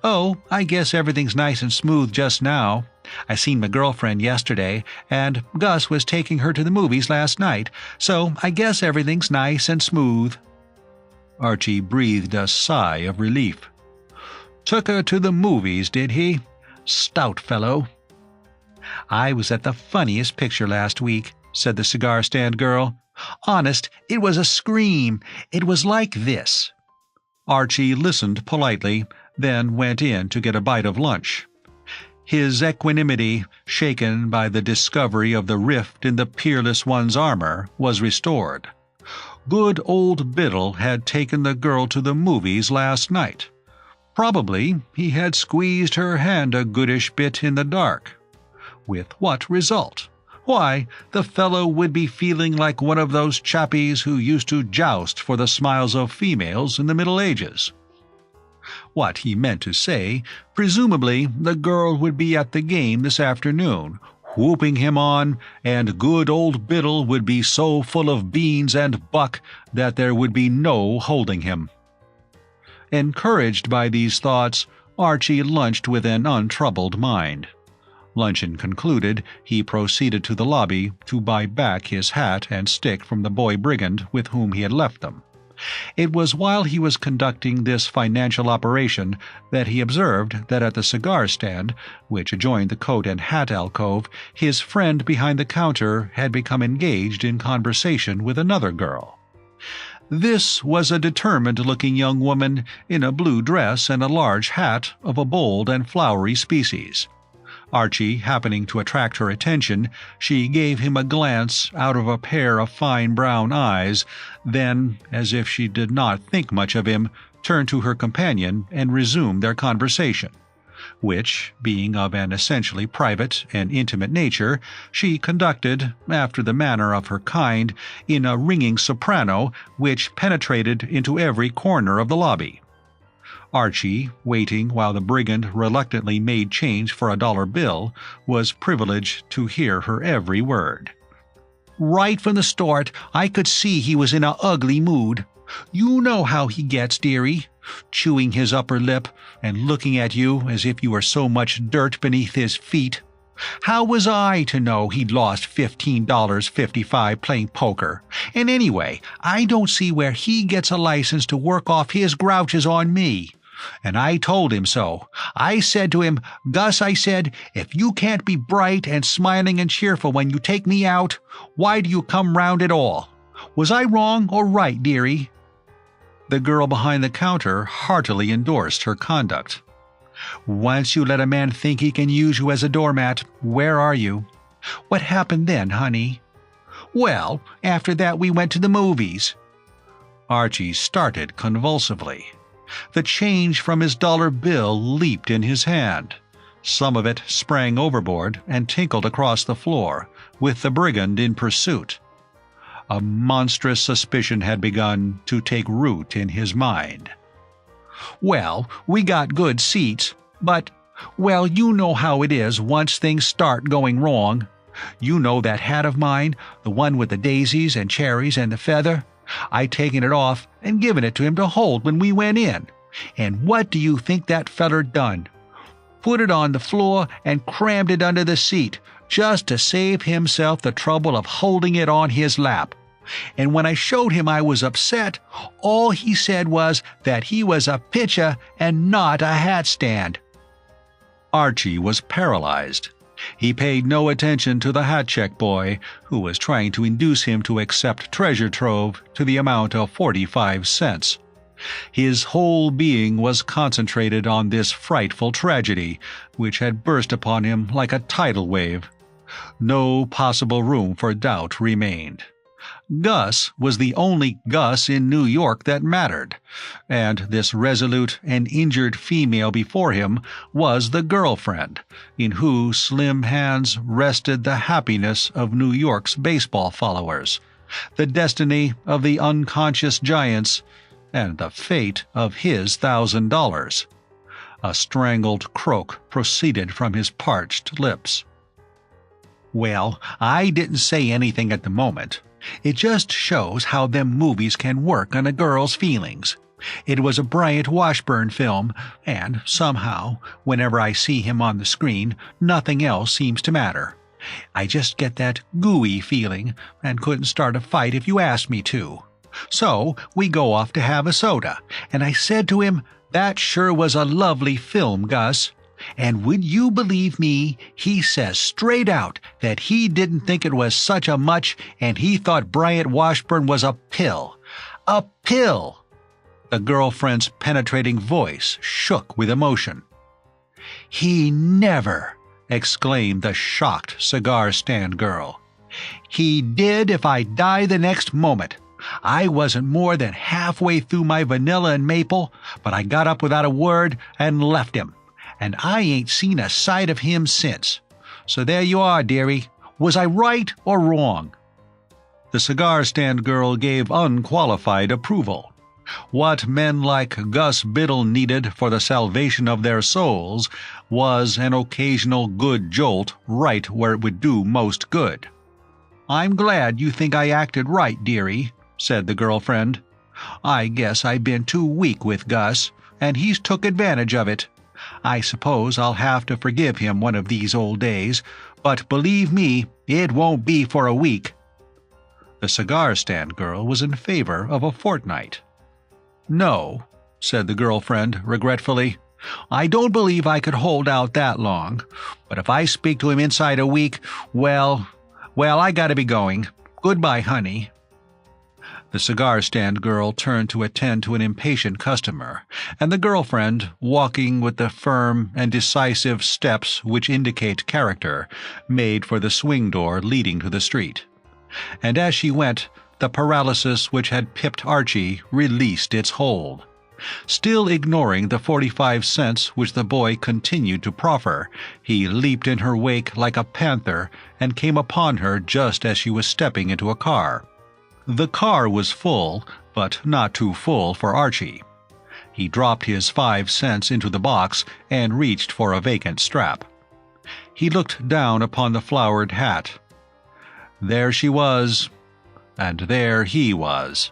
"Oh, I guess everything's nice and smooth just now. I seen my girlfriend yesterday, and Gus was taking her to the movies last night, so I guess everything's nice and smooth." Archie breathed a sigh of relief. "Took her to the movies, did he? Stout fellow." "I was at the funniest picture last week," said the cigar-stand girl. "Honest, it was a scream. It was like this." Archie listened politely, then went in to get a bite of lunch. His equanimity, shaken by the discovery of the rift in the peerless one's armor, was restored. Good old Biddle had taken the girl to the movies last night. Probably he had squeezed her hand a goodish bit in the dark. With what result? Why, the fellow would be feeling like one of those chappies who used to joust for the smiles of females in the Middle Ages. What he meant to say, presumably the girl would be at the game this afternoon, whooping him on, and good old Biddle would be so full of beans and buck that there would be no holding him. Encouraged by these thoughts, Archie lunched with an untroubled mind. Luncheon concluded, he proceeded to the lobby to buy back his hat and stick from the boy brigand with whom he had left them. It was while he was conducting this financial operation that he observed that at the cigar-stand, which adjoined the coat and hat alcove, his friend behind the counter had become engaged in conversation with another girl. This was a determined-looking young woman in a blue dress and a large hat of a bold and flowery species. Archie happening to attract her attention, she gave him a glance out of a pair of fine brown eyes, then, as if she did not think much of him, turned to her companion and resumed their conversation, which, being of an essentially private and intimate nature, she conducted, after the manner of her kind, in a ringing soprano which penetrated into every corner of the lobby. Archie, waiting while the brigand reluctantly made change for $1 bill, was privileged to hear her every word. "Right from the start, I could see he was in a ugly mood. You know how he gets, dearie, chewing his upper lip and looking at you as if you were so much dirt beneath his feet. How was I to know he'd lost $15.55 playing poker? And anyway, I don't see where he gets a license to work off his grouches on me. And I told him so. I said to him, 'Gus,' I said, 'if you can't be bright and smiling and cheerful when you take me out, why do you come round at all?' Was I wrong or right, dearie?" The girl behind the counter heartily endorsed her conduct. "Once you let a man think he can use you as a doormat, where are you? What happened then, honey?" "Well, after that we went to the movies." Archie started convulsively. The change from his $1 bill leaped in his hand. Some of it sprang overboard and tinkled across the floor, with the brigand in pursuit. A monstrous suspicion had begun to take root in his mind. "Well, we got good seats, but, well, you know how it is once things start going wrong. You know that hat of mine, the one with the daisies and cherries and the feather? I'd taken it off and given it to him to hold when we went in. And what do you think that feller done? Put it on the floor and crammed it under the seat, just to save himself the trouble of holding it on his lap. And when I showed him I was upset, all he said was that he was a pitcher and not a hat stand." Archie was paralyzed. He paid no attention to the hat-check boy, who was trying to induce him to accept treasure trove to the amount of 45 cents. His whole being was concentrated on this frightful tragedy, which had burst upon him like a tidal wave. No possible room for doubt remained. Gus was the only Gus in New York that mattered, and this resolute and injured female before him was the girlfriend, in whose slim hands rested the happiness of New York's baseball followers, the destiny of the unconscious Giants, and the fate of his $1,000. A strangled croak proceeded from his parched lips. "Well, I didn't say anything at the moment. It just shows how them movies can work on a girl's feelings. It was a Bryant Washburn film, and somehow, whenever I see him on the screen, nothing else seems to matter. I just get that gooey feeling, and couldn't start a fight if you asked me to. So we go off to have a soda, and I said to him, 'That sure was a lovely film, Gus.' And would you believe me, he says straight out that he didn't think it was such a much, and he thought Bryant Washburn was a pill. A pill!" The girlfriend's penetrating voice shook with emotion. "He never!" exclaimed the shocked cigar-stand girl. "He did if I die the next moment. I wasn't more than halfway through my vanilla and maple, but I got up without a word and left him. And I ain't seen a sight of him since. So there you are, dearie. Was I right or wrong?" The cigar-stand girl gave unqualified approval. What men like Gus Biddle needed for the salvation of their souls was an occasional good jolt right where it would do most good. "I'm glad you think I acted right, dearie," said the girlfriend. "I guess I've been too weak with Gus, and he's took advantage of it. I suppose I'll have to forgive him one of these old days, but believe me, it won't be for a week." The cigar-stand girl was in favor of a fortnight. "No," said the girlfriend regretfully. "I don't believe I could hold out that long, but if I speak to him inside a week, well, I gotta be going. Goodbye, honey." The cigar-stand girl turned to attend to an impatient customer, and the girlfriend, walking with the firm and decisive steps which indicate character, made for the swing door leading to the street. And as she went, the paralysis which had pipped Archie released its hold. Still ignoring the 45 cents which the boy continued to proffer, he leaped in her wake like a panther and came upon her just as she was stepping into a car. The car was full, but not too full for Archie. He dropped his 5 cents into the box and reached for a vacant strap. He looked down upon the flowered hat. There she was, and there he was.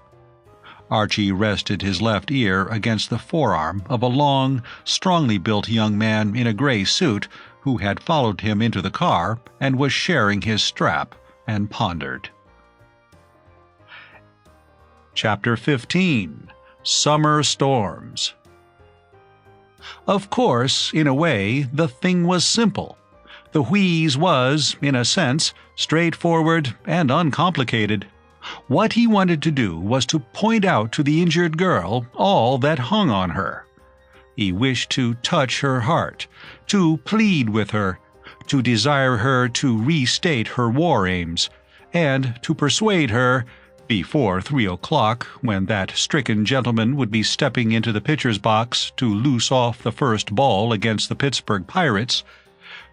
Archie rested his left ear against the forearm of a long, strongly built young man in a gray suit who had followed him into the car and was sharing his strap, and pondered. Chapter 15. Summer Storms. Of course, in a way, the thing was simple. The wheeze was, in a sense, straightforward and uncomplicated. What he wanted to do was to point out to the injured girl all that hung on her. He wished to touch her heart, to plead with her, to desire her to restate her war aims, and to persuade her, before 3 o'clock, when that stricken gentleman would be stepping into the pitcher's box to loose off the first ball against the Pittsburgh Pirates,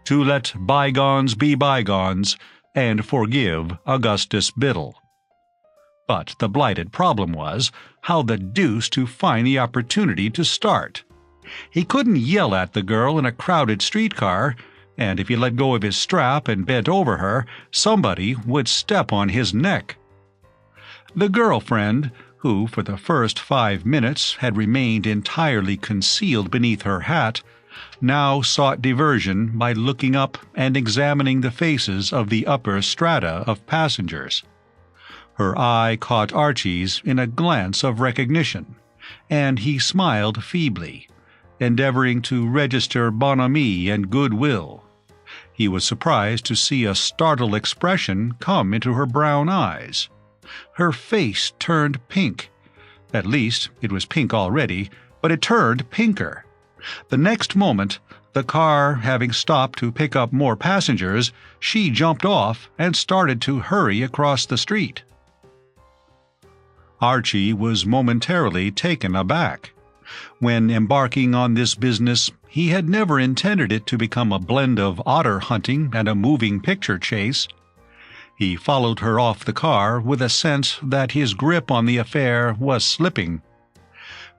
to let bygones be bygones and forgive Augustus Biddle. But the blighted problem was how the deuce to find the opportunity to start. He couldn't yell at the girl in a crowded streetcar, and if he let go of his strap and bent over her, somebody would step on his neck. The girlfriend, who for the first 5 minutes had remained entirely concealed beneath her hat, now sought diversion by looking up and examining the faces of the upper strata of passengers. Her eye caught Archie's in a glance of recognition, and he smiled feebly, endeavoring to register bonhomie and goodwill. He was surprised to see a startled expression come into her brown eyes. Her face turned pink, At least, it was pink already, but it turned pinker. The next moment, the car having stopped to pick up more passengers, she jumped off and started to hurry across the street. Archie was momentarily taken aback. When embarking on this business, he had never intended it to become a blend of otter hunting and a moving picture chase. He followed her off the car with a sense that his grip on the affair was slipping.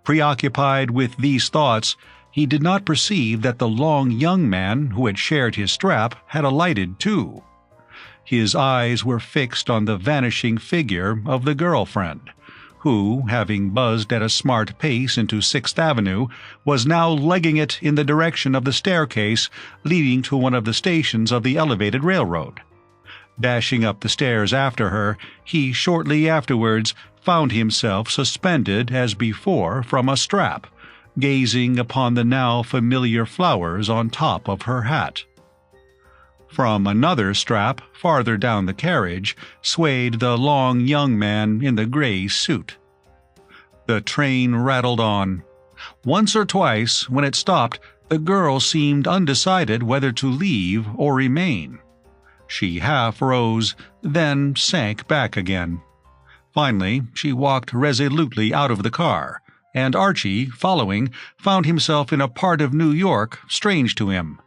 Preoccupied with these thoughts, he did not perceive that the long young man who had shared his strap had alighted too. His eyes were fixed on the vanishing figure of the girlfriend, who, having buzzed at a smart pace into 6th Avenue, was now legging it in the direction of the staircase leading to one of the stations of the elevated railroad. Dashing up the stairs after her, he shortly afterwards found himself suspended as before from a strap, gazing upon the now familiar flowers on top of her hat. From another strap, farther down the carriage, swayed the long young man in the gray suit. The train rattled on. Once or twice, when it stopped, the girl seemed undecided whether to leave or remain. She half rose, then sank back again. Finally, she walked resolutely out of the car, and Archie, following, found himself in a part of New York strange to him.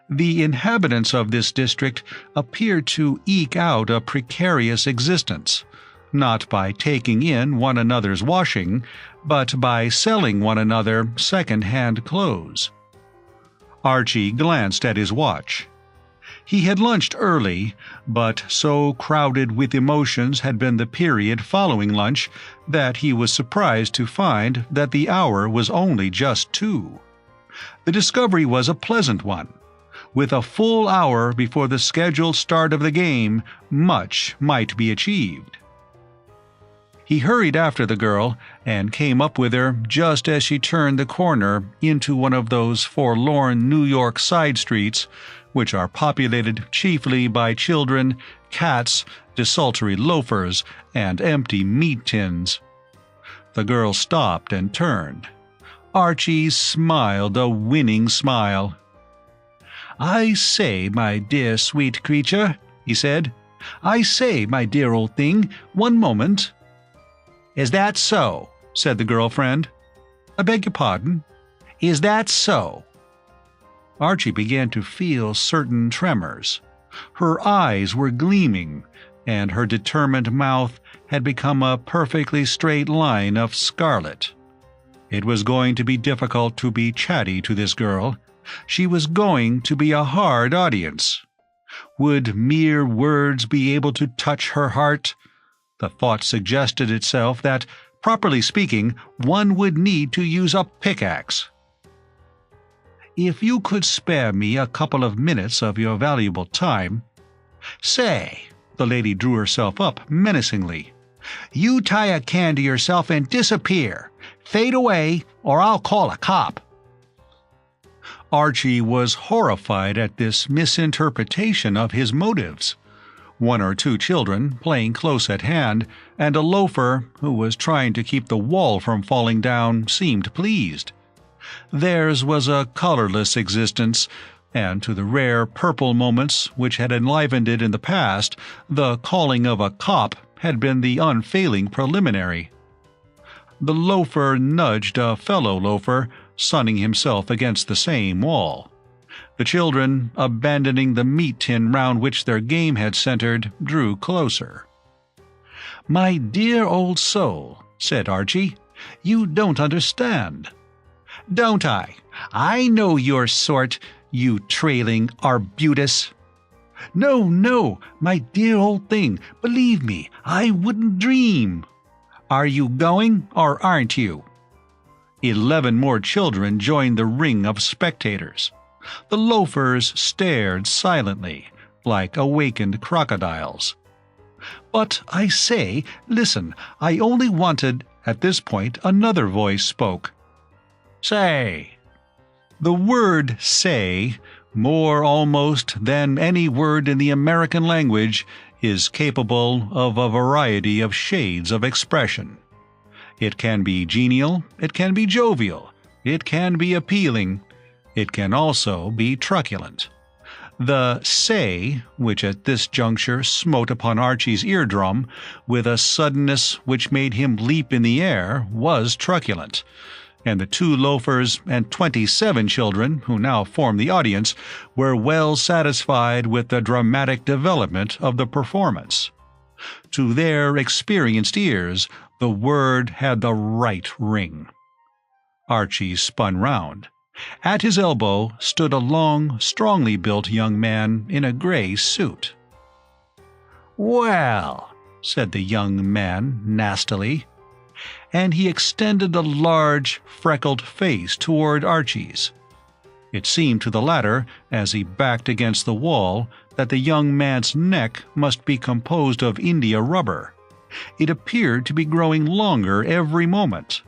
The inhabitants of this district appeared to eke out a precarious existence, not by taking in one another's washing, but by selling one another second-hand clothes. Archie glanced at his watch. He had lunched early, but so crowded with emotions had been the period following lunch that he was surprised to find that the hour was only just 2. The discovery was a pleasant one. With a full hour before the scheduled start of the game, much might be achieved. He hurried after the girl and came up with her just as she turned the corner into one of those forlorn New York side streets which are populated chiefly by children, cats, desultory loafers, and empty meat tins. The girl stopped and turned. Archie smiled a winning smile. "I say, my dear sweet creature," he said. "I say, my dear old thing, one moment." "Is that so?" said the girlfriend. "I beg your pardon?" "Is that so?" Archie began to feel certain tremors. Her eyes were gleaming, and her determined mouth had become a perfectly straight line of scarlet. It was going to be difficult to be chatty to this girl. She was going to be a hard audience. Would mere words be able to touch her heart? The thought suggested itself that, properly speaking, one would need to use a pickaxe. "If you could spare me a couple of minutes of your valuable time—" "Say," the lady drew herself up menacingly, "you tie a can to yourself and disappear. Fade away, or I'll call a cop." Archie was horrified at this misinterpretation of his motives. 1 or 2 children playing close at hand, and a loafer who was trying to keep the wall from falling down seemed pleased. Theirs was a colorless existence, and to the rare purple moments which had enlivened it in the past, the calling of a cop had been the unfailing preliminary. The loafer nudged a fellow loafer, sunning himself against the same wall. The children, abandoning the meat tin round which their game had centered, drew closer. "My dear old soul," said Archie, "you don't understand." "Don't I? I know your sort, you trailing arbutus." No, my dear old thing, believe me, I wouldn't dream." "Are you going, or aren't you?" 11 more children joined the ring of spectators. The loafers stared silently, like awakened crocodiles. "But I say, listen, I only wanted—" At this point another voice spoke. "Say." The word "say," more almost than any word in the American language, is capable of a variety of shades of expression. It can be genial, it can be jovial, it can be appealing, it can also be truculent. The say, which at this juncture smote upon Archie's eardrum with a suddenness which made him leap in the air, was truculent, and the 2 loafers and 27 children who now formed the audience were well satisfied with the dramatic development of the performance. To their experienced ears, the word had the right ring. Archie spun round. At his elbow stood a long, strongly built young man in a gray suit. "Well," said the young man nastily, and he extended a large, freckled face toward Archie's. It seemed to the latter, as he backed against the wall, that the young man's neck must be composed of India rubber. It appeared to be growing longer every moment.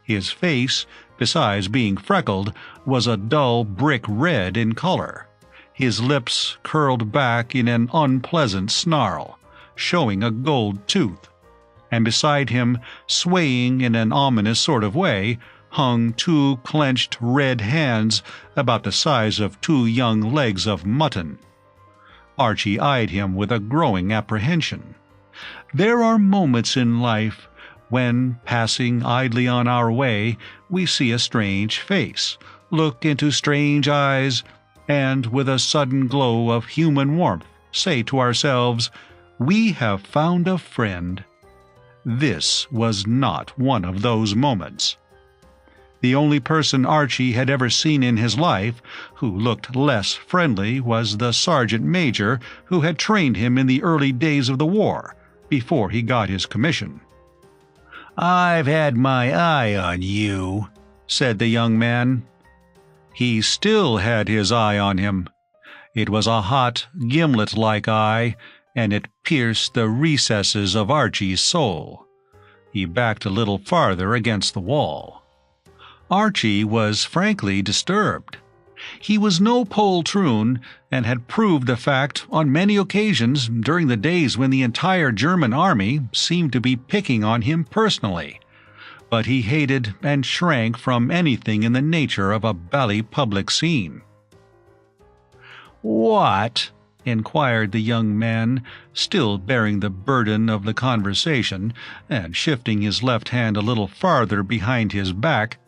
His face, besides being freckled, was a dull brick red in color. His lips curled back in an unpleasant snarl, showing a gold tooth, and beside him, swaying in an ominous sort of way, hung 2 clenched red hands about the size of 2 young legs of mutton. Archie eyed him with a growing apprehension. There are moments in life when, passing idly on our way, we see a strange face, look into strange eyes, and, with a sudden glow of human warmth, say to ourselves, "We have found a friend." This was not one of those moments. The only person Archie had ever seen in his life who looked less friendly was the sergeant major who had trained him in the early days of the war, before he got his commission. "I've had my eye on you," said the young man. He still had his eye on him. It was a hot, gimlet-like eye, and it pierced the recesses of Archie's soul. He backed a little farther against the wall. Archie was frankly disturbed. He was no poltroon, and had proved the fact on many occasions during the days when the entire German army seemed to be picking on him personally. But he hated and shrank from anything in the nature of a bally public scene. "What?" inquired the young man, still bearing the burden of the conversation, and shifting his left hand a little farther behind his back.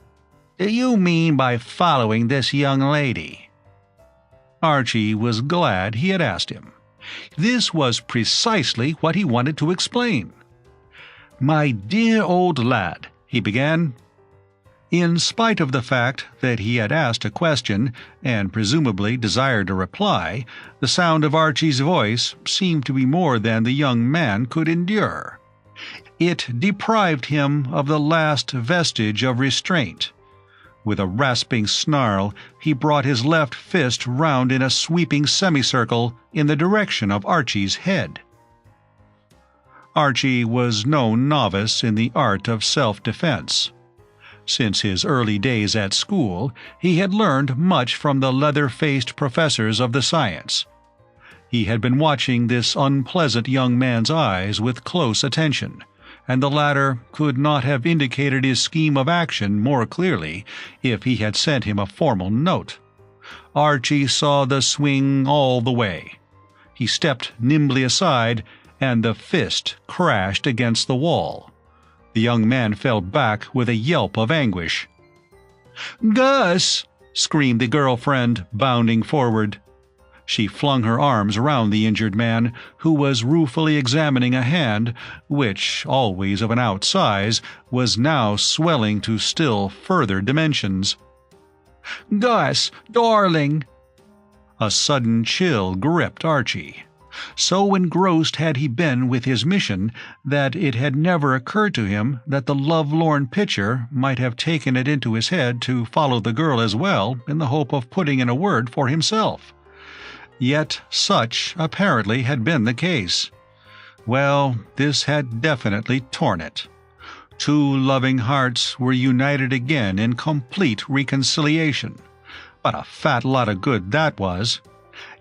"Do you mean by following this young lady?" Archie was glad he had asked him. This was precisely what he wanted to explain. "My dear old lad," he began. In spite of the fact that he had asked a question and presumably desired a reply, the sound of Archie's voice seemed to be more than the young man could endure. It deprived him of the last vestige of restraint. With a rasping snarl, he brought his left fist round in a sweeping semicircle in the direction of Archie's head. Archie was no novice in the art of self-defense. Since his early days at school, he had learned much from the leather-faced professors of the science. He had been watching this unpleasant young man's eyes with close attention, and the latter could not have indicated his scheme of action more clearly if he had sent him a formal note. Archie saw the swing all the way. He stepped nimbly aside, and the fist crashed against the wall. The young man fell back with a yelp of anguish. "Gus!" screamed the girlfriend, bounding forward. She flung her arms around the injured man, who was ruefully examining a hand which, always of an outsize, was now swelling to still further dimensions. "Gus, darling!" A sudden chill gripped Archie. So engrossed had he been with his mission that it had never occurred to him that the lovelorn pitcher might have taken it into his head to follow the girl as well in the hope of putting in a word for himself. Yet such, apparently, had been the case. Well, this had definitely torn it. 2 loving hearts were united again in complete reconciliation. But a fat lot of good that was.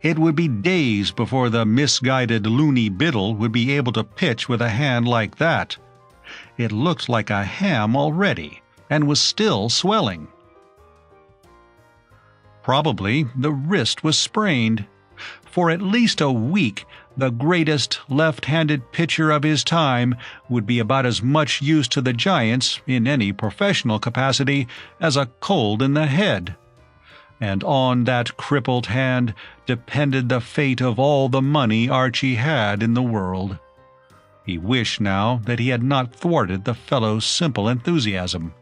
It would be days before the misguided loony Biddle would be able to pitch with a hand like that. It looked like a ham already, and was still swelling. Probably the wrist was sprained. For at least a week, the greatest left-handed pitcher of his time would be about as much use to the Giants in any professional capacity as a cold in the head. And on that crippled hand depended the fate of all the money Archie had in the world. He wished now that he had not thwarted the fellow's simple enthusiasm.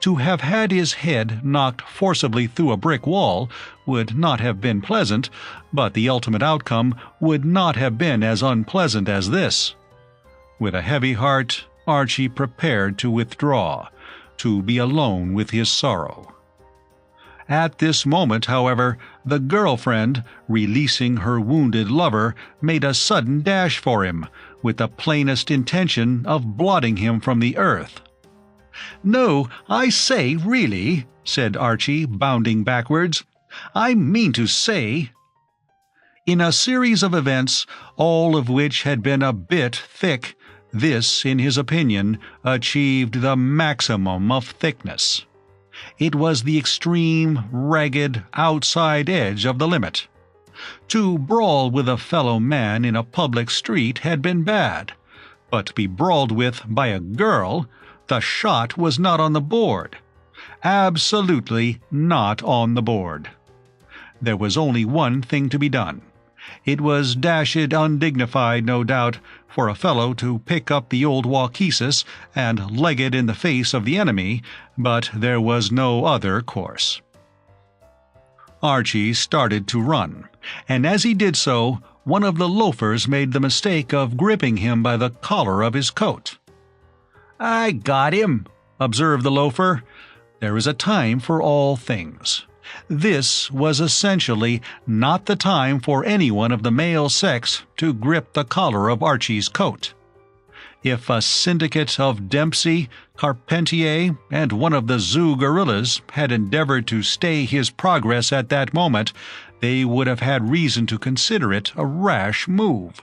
To have had his head knocked forcibly through a brick wall would not have been pleasant, but the ultimate outcome would not have been as unpleasant as this. With a heavy heart, Archie prepared to withdraw, to be alone with his sorrow. At this moment, however, the girlfriend, releasing her wounded lover, made a sudden dash for him, with the plainest intention of blotting him from the earth. "No, I say, really," said Archie, bounding backwards. "I mean to say—" In a series of events, all of which had been a bit thick, this, in his opinion, achieved the maximum of thickness. It was the extreme, ragged, outside edge of the limit. To brawl with a fellow man in a public street had been bad, but to be brawled with by a girl— the shot was not on the board. Absolutely not on the board. There was only one thing to be done. It was dashed undignified, no doubt, for a fellow to pick up the old Waukesis and leg it in the face of the enemy, but there was no other course. Archie started to run, and as he did so, one of the loafers made the mistake of gripping him by the collar of his coat. "I got him," observed the loafer. There is a time for all things. This was essentially not the time for anyone of the male sex to grip the collar of Archie's coat. If a syndicate of Dempsey, Carpentier, and one of the zoo gorillas had endeavored to stay his progress at that moment, they would have had reason to consider it a rash move.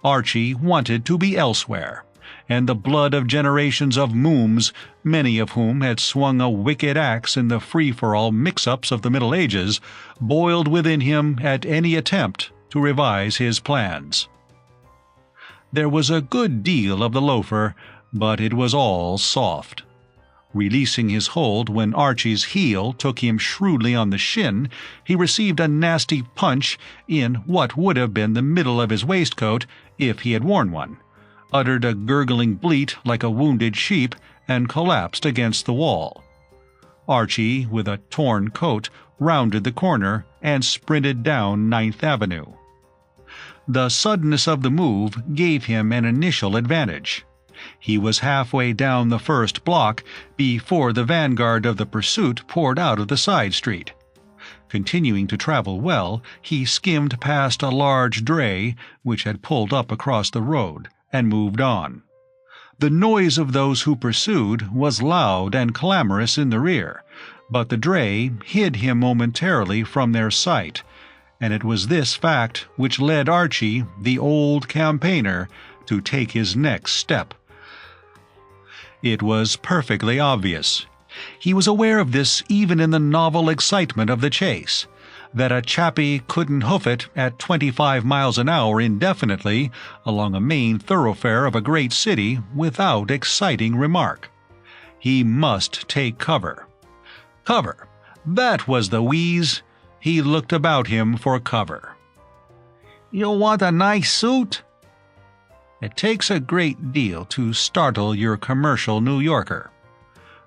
Archie wanted to be elsewhere, and the blood of generations of Mooms, many of whom had swung a wicked axe in the free-for-all mix-ups of the Middle Ages, boiled within him at any attempt to revise his plans. There was a good deal of the loafer, but it was all soft. Releasing his hold when Archie's heel took him shrewdly on the shin, he received a nasty punch in what would have been the middle of his waistcoat if he had worn one, uttered a gurgling bleat like a wounded sheep, and collapsed against the wall. Archie, with a torn coat, rounded the corner and sprinted down 9th Avenue. The suddenness of the move gave him an initial advantage. He was halfway down the first block before the vanguard of the pursuit poured out of the side street. Continuing to travel well, he skimmed past a large dray which had pulled up across the road, and moved on. The noise of those who pursued was loud and clamorous in the rear, but the dray hid him momentarily from their sight, and it was this fact which led Archie, the old campaigner, to take his next step. It was perfectly obvious. He was aware of this even in the novel excitement of the chase, that a chappie couldn't hoof it at 25 miles an hour indefinitely along a main thoroughfare of a great city without exciting remark. He must take cover. Cover! That was the wheeze. He looked about him for cover. "You want a nice suit?" It takes a great deal to startle your commercial New Yorker.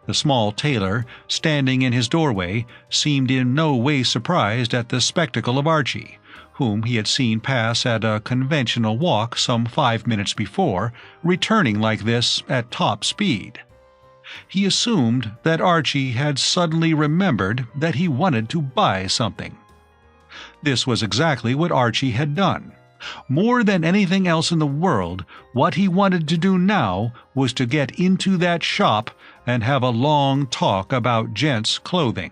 The small tailor, standing in his doorway, seemed in no way surprised at the spectacle of Archie, whom he had seen pass at a conventional walk some 5 minutes before, returning like this at top speed. He assumed that Archie had suddenly remembered that he wanted to buy something. This was exactly what Archie had done. More than anything else in the world, what he wanted to do now was to get into that shop and have a long talk about gents' clothing.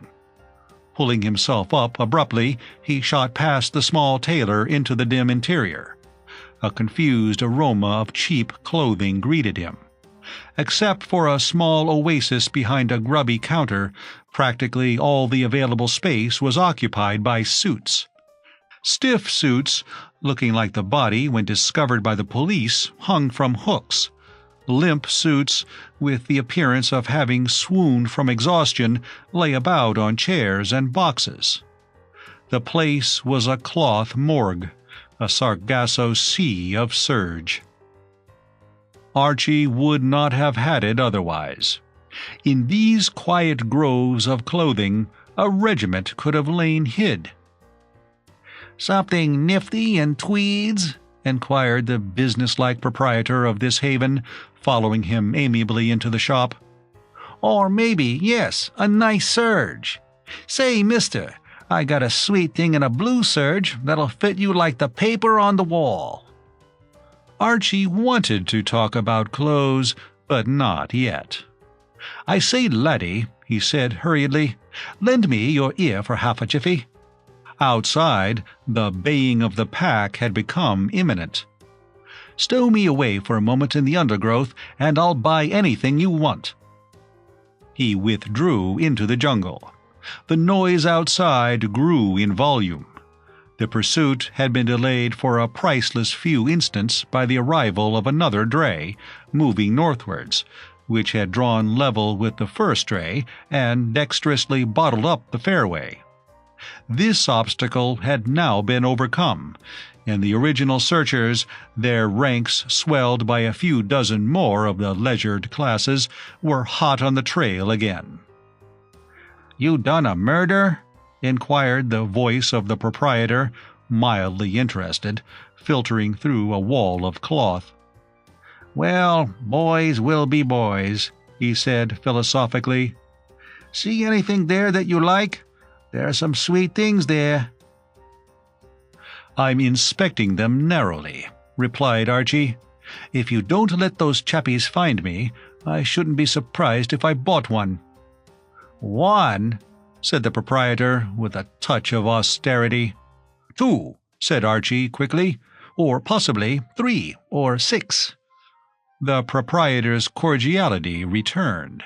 Pulling himself up abruptly, he shot past the small tailor into the dim interior. A confused aroma of cheap clothing greeted him. Except for a small oasis behind a grubby counter, practically all the available space was occupied by suits. Stiff suits, looking like the body when discovered by the police, hung from hooks. Limp suits, with the appearance of having swooned from exhaustion, lay about on chairs and boxes. The place was a cloth morgue, a Sargasso sea of serge. Archie would not have had it otherwise. In these quiet groves of clothing, a regiment could have lain hid. "Something nifty in tweeds?" inquired the businesslike proprietor of this haven, following him amiably into the shop. "Or maybe, yes, a nice serge. Say, mister, I got a sweet thing in a blue serge that'll fit you like the paper on the wall." Archie wanted to talk about clothes, but not yet. "I say, laddie," he said hurriedly, "lend me your ear for half a jiffy." Outside, the baying of the pack had become imminent. "Stow me away for a moment in the undergrowth, and I'll buy anything you want." He withdrew into the jungle. The noise outside grew in volume. The pursuit had been delayed for a priceless few instants by the arrival of another dray, moving northwards, which had drawn level with the first dray and dexterously bottled up the fairway. This obstacle had now been overcome, and the original searchers, their ranks swelled by a few dozen more of the leisured classes, were hot on the trail again. "You done a murder?" inquired the voice of the proprietor, mildly interested, filtering through a wall of cloth. "Well, boys will be boys," he said philosophically. "See anything there that you like? There are some sweet things there." "I'm inspecting them narrowly," replied Archie. "If you don't let those chappies find me, I shouldn't be surprised if I bought one." "One?" said the proprietor, with a touch of austerity. "Two," said Archie quickly, "or possibly 3 or 6. The proprietor's cordiality returned.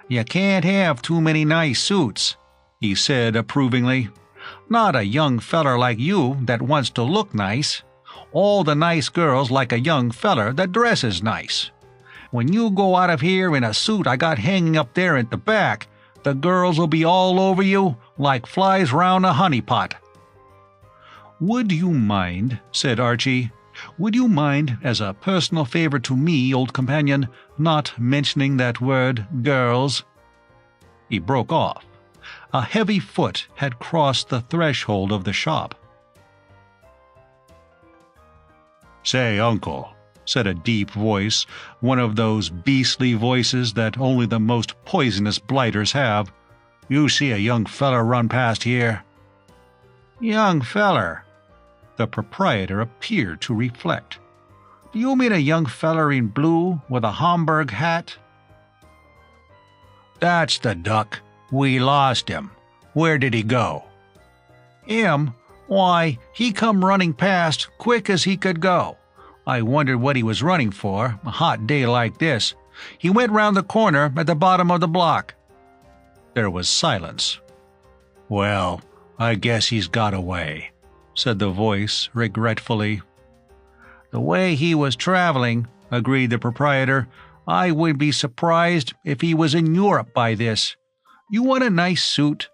"You can't have too many nice suits," he said approvingly. "Not a young feller like you that wants to look nice. All the nice girls like a young feller that dresses nice. When you go out of here in a suit I got hanging up there at the back, the girls will be all over you like flies round a honey pot." "Would you mind," said Archie, "would you mind, as a personal favor to me, old companion, not mentioning that word, girls?" He broke off. A heavy foot had crossed the threshold of the shop. "Say, uncle," said a deep voice, one of those beastly voices that only the most poisonous blighters have, "you see a young feller run past here?" "Young feller?" The proprietor appeared to reflect. "Do you mean a young feller in blue with a Homburg hat?" "That's the duck. We lost him. Where did he go?" "Him? Why, he come running past quick as he could go. I wondered what he was running for, a hot day like this. He went round the corner at the bottom of the block." There was silence. "Well, I guess he's got away," said the voice regretfully. "The way he was traveling," agreed the proprietor, "I would be surprised if he was in Europe by this. You want a nice suit?"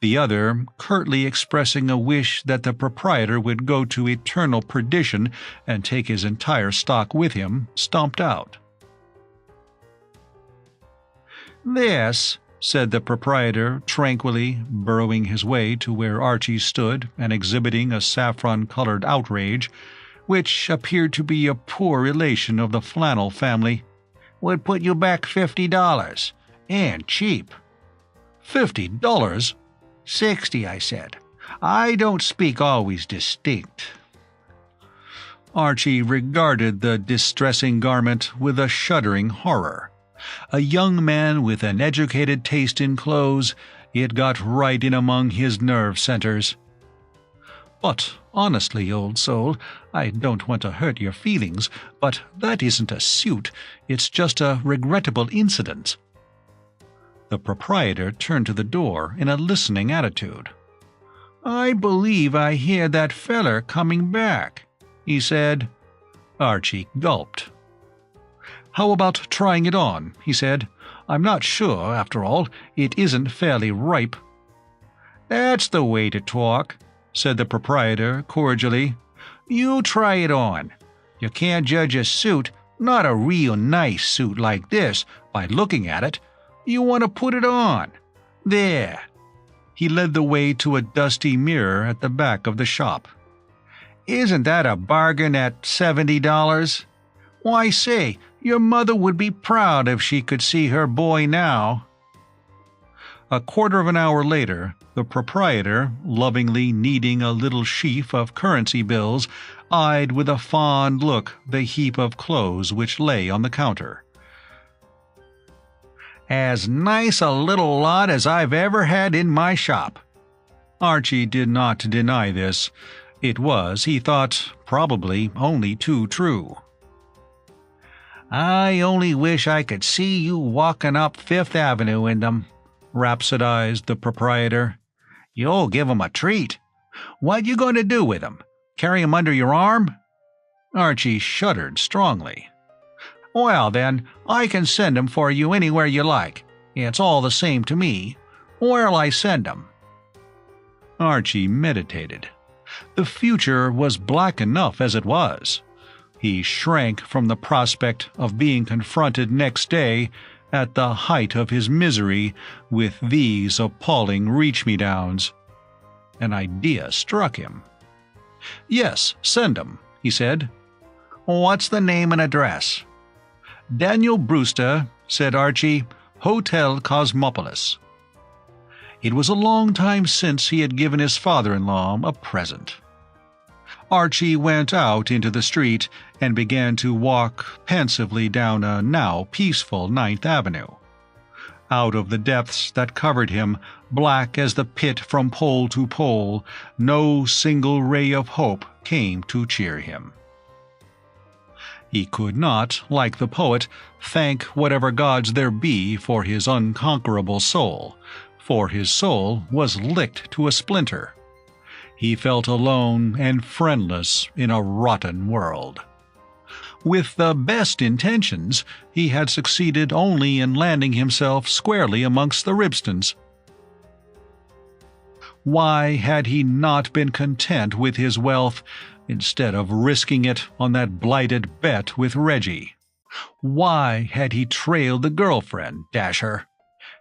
The other, curtly expressing a wish that the proprietor would go to eternal perdition and take his entire stock with him, stomped out. "This," said the proprietor tranquilly, burrowing his way to where Archie stood and exhibiting a saffron-colored outrage, which appeared to be a poor relation of the flannel family, "would put you back $50, and cheap." "$50? 60, I said. I don't speak always distinct." Archie regarded the distressing garment with a shuddering horror. A young man with an educated taste in clothes, it got right in among his nerve centers. But honestly, old soul, I don't want to hurt your feelings, but that isn't a suit, it's just a regrettable incident." The proprietor turned to the door in a listening attitude. "I believe I hear that feller coming back," he said. Archie gulped. "How about trying it on?" he said. "I'm not sure, after all, it isn't fairly ripe." "That's the way to talk," said the proprietor cordially. "You try it on. You can't judge a suit, not a real nice suit like this, by looking at it. You want to put it on. There." He led the way to a dusty mirror at the back of the shop. "Isn't that a bargain at $70? Why, say, your mother would be proud if she could see her boy now." A quarter of an hour later, the proprietor, lovingly kneading a little sheaf of currency bills, eyed with a fond look the heap of clothes which lay on the counter. "As nice a little lot as I've ever had in my shop." Archie did not deny this. It was, he thought, probably only too true. "I only wish I could see you walking up Fifth Avenue in them," rhapsodized the proprietor. "You'll give 'em a treat. What you going to do with 'em? Carry 'em under your arm?" Archie shuddered strongly. "Well, then, I can send 'em for you anywhere you like. It's all the same to me. Where'll I send 'em?" Archie meditated. The future was black enough as it was. He shrank from the prospect of being confronted next day, at the height of his misery, with these appalling reach-me-downs. An idea struck him. "Yes, send 'em," he said. "What's the name and address?" "Daniel Brewster," said Archie, "Hotel Cosmopolis." It was a long time since he had given his father-in-law a present. Archie went out into the street and began to walk pensively down a now peaceful 9th Avenue. Out of the depths that covered him, black as the pit from pole to pole, no single ray of hope came to cheer him. He could not, like the poet, thank whatever gods there be for his unconquerable soul, for his soul was licked to a splinter. He felt alone and friendless in a rotten world. With the best intentions, he had succeeded only in landing himself squarely amongst the Ribstons. Why had he not been content with his wealth, instead of risking it on that blighted bet with Reggie? Why had he trailed the girlfriend, dash her?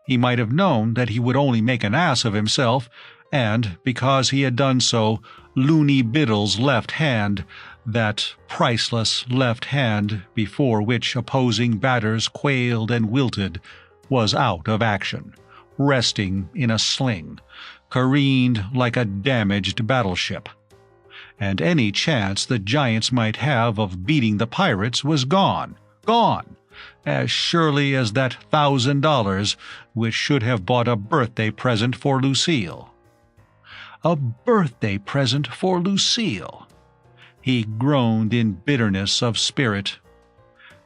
He might have known that he would only make an ass of himself, and, because he had done so, Looney Biddle's left hand, that priceless left hand before which opposing batters quailed and wilted, was out of action, resting in a sling, careened like a damaged battleship. And any chance the Giants might have of beating the Pirates was gone, as surely as that $1,000 which should have bought a birthday present for Lucille. A birthday present for Lucille! He groaned in bitterness of spirit.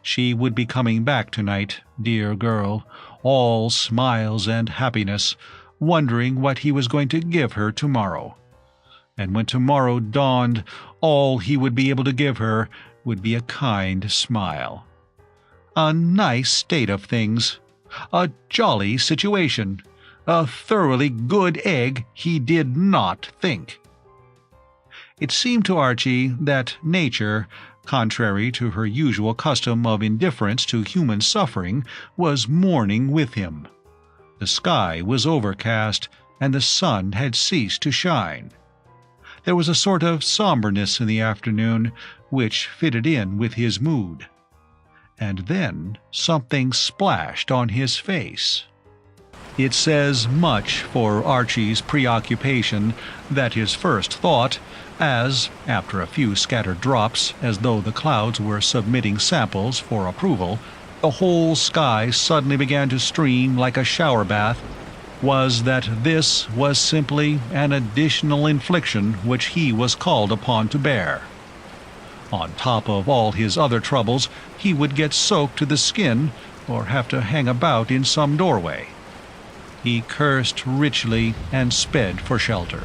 She would be coming back tonight, dear girl, all smiles and happiness, wondering what he was going to give her tomorrow. And when tomorrow dawned, all he would be able to give her would be a kind smile. A nice state of things. A jolly situation. A thoroughly good egg, he did not think. It seemed to Archie that nature, contrary to her usual custom of indifference to human suffering, was mourning with him. The sky was overcast, and the sun had ceased to shine. There was a sort of somberness in the afternoon, which fitted in with his mood. And then something splashed on his face. It says much for Archie's preoccupation that his first thought, as, after a few scattered drops, as though the clouds were submitting samples for approval, the whole sky suddenly began to stream like a shower bath, was that this was simply an additional infliction which he was called upon to bear. On top of all his other troubles, he would get soaked to the skin or have to hang about in some doorway. He cursed richly and sped for shelter.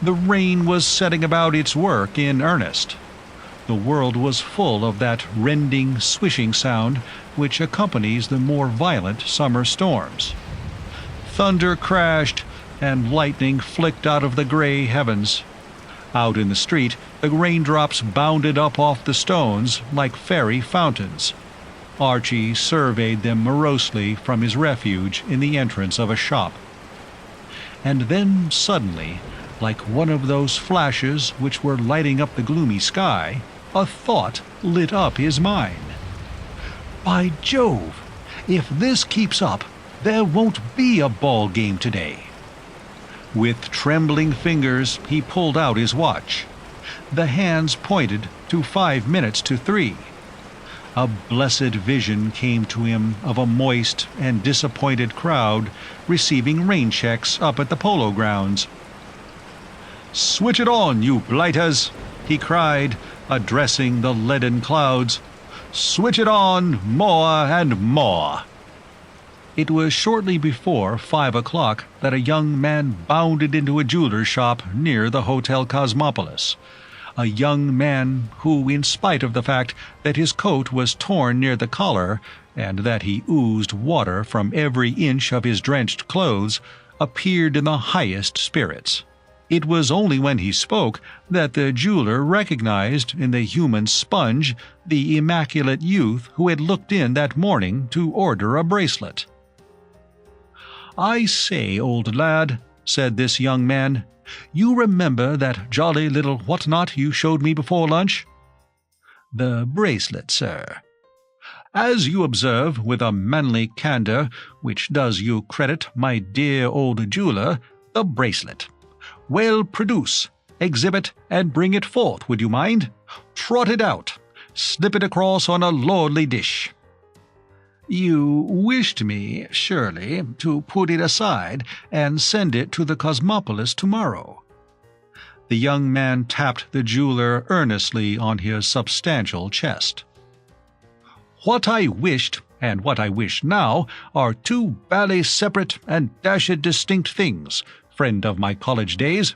The rain was setting about its work in earnest. The world was full of that rending, swishing sound which accompanies the more violent summer storms. Thunder crashed, and lightning flicked out of the gray heavens. Out in the street, the raindrops bounded up off the stones like fairy fountains. Archie surveyed them morosely from his refuge in the entrance of a shop. And then suddenly, like one of those flashes which were lighting up the gloomy sky, a thought lit up his mind. By Jove! If this keeps up, there won't be a ball game today. With trembling fingers, he pulled out his watch. The hands pointed to 5 minutes to 3. A blessed vision came to him of a moist and disappointed crowd receiving rain checks up at the polo grounds. "Switch it on, you blighters!" he cried, addressing the leaden clouds. "Switch it on more and more!" It was shortly before 5 o'clock that a young man bounded into a jeweler's shop near the Hotel Cosmopolis. A young man who, in spite of the fact that his coat was torn near the collar and that he oozed water from every inch of his drenched clothes, appeared in the highest spirits. It was only when he spoke that the jeweler recognized in the human sponge the immaculate youth who had looked in that morning to order a bracelet. "I say, old lad," said this young man, "you remember that jolly little what-not you showed me before lunch?" "The bracelet, sir." "As you observe with a manly candour which does you credit, my dear old jeweler, the bracelet. Well, produce, exhibit, and bring it forth, would you mind? Trot it out. Slip it across on a lordly dish." "You wished me, surely, to put it aside and send it to the Cosmopolis tomorrow." The young man tapped the jeweler earnestly on his substantial chest. "What I wished and what I wish now are two bally separate and dashed distinct things, friend of my college days.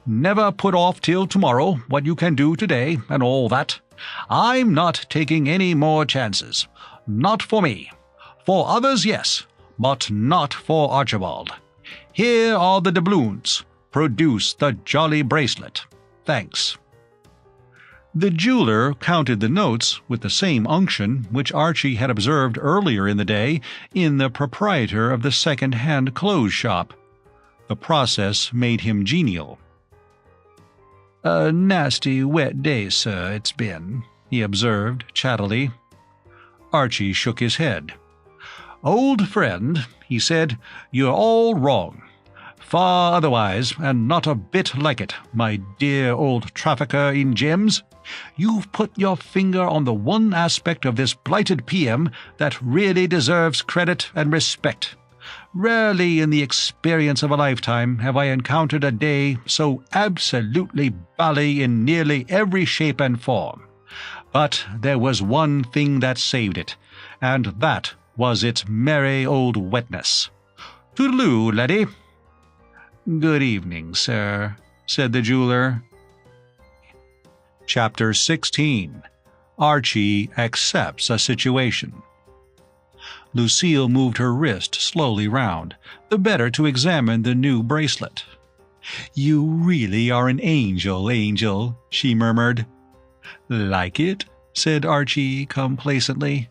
Never put off till tomorrow what you can do today and all that. I'm not taking any more chances. Not for me. For others, yes, but not for Archibald. Here are the doubloons. Produce the jolly bracelet. Thanks." The jeweler counted the notes with the same unction which Archie had observed earlier in the day in the proprietor of the second-hand clothes shop. The process made him genial. "A nasty wet day, sir, it's been," he observed chattily. Archie shook his head. "Old friend," he said, "you're all wrong. Far otherwise, and not a bit like it, my dear old trafficker in gems. You've put your finger on the one aspect of this blighted PM that really deserves credit and respect. Rarely in the experience of a lifetime have I encountered a day so absolutely bally in nearly every shape and form. But there was one thing that saved it, and that was its merry old wetness. Toodaloo, laddie." "Good evening, sir," said the jeweler. Chapter 16. Archie accepts a situation. Lucille moved her wrist slowly round, the better to examine the new bracelet. "You really are an angel, Angel," she murmured. "Like it?" said Archie complacently.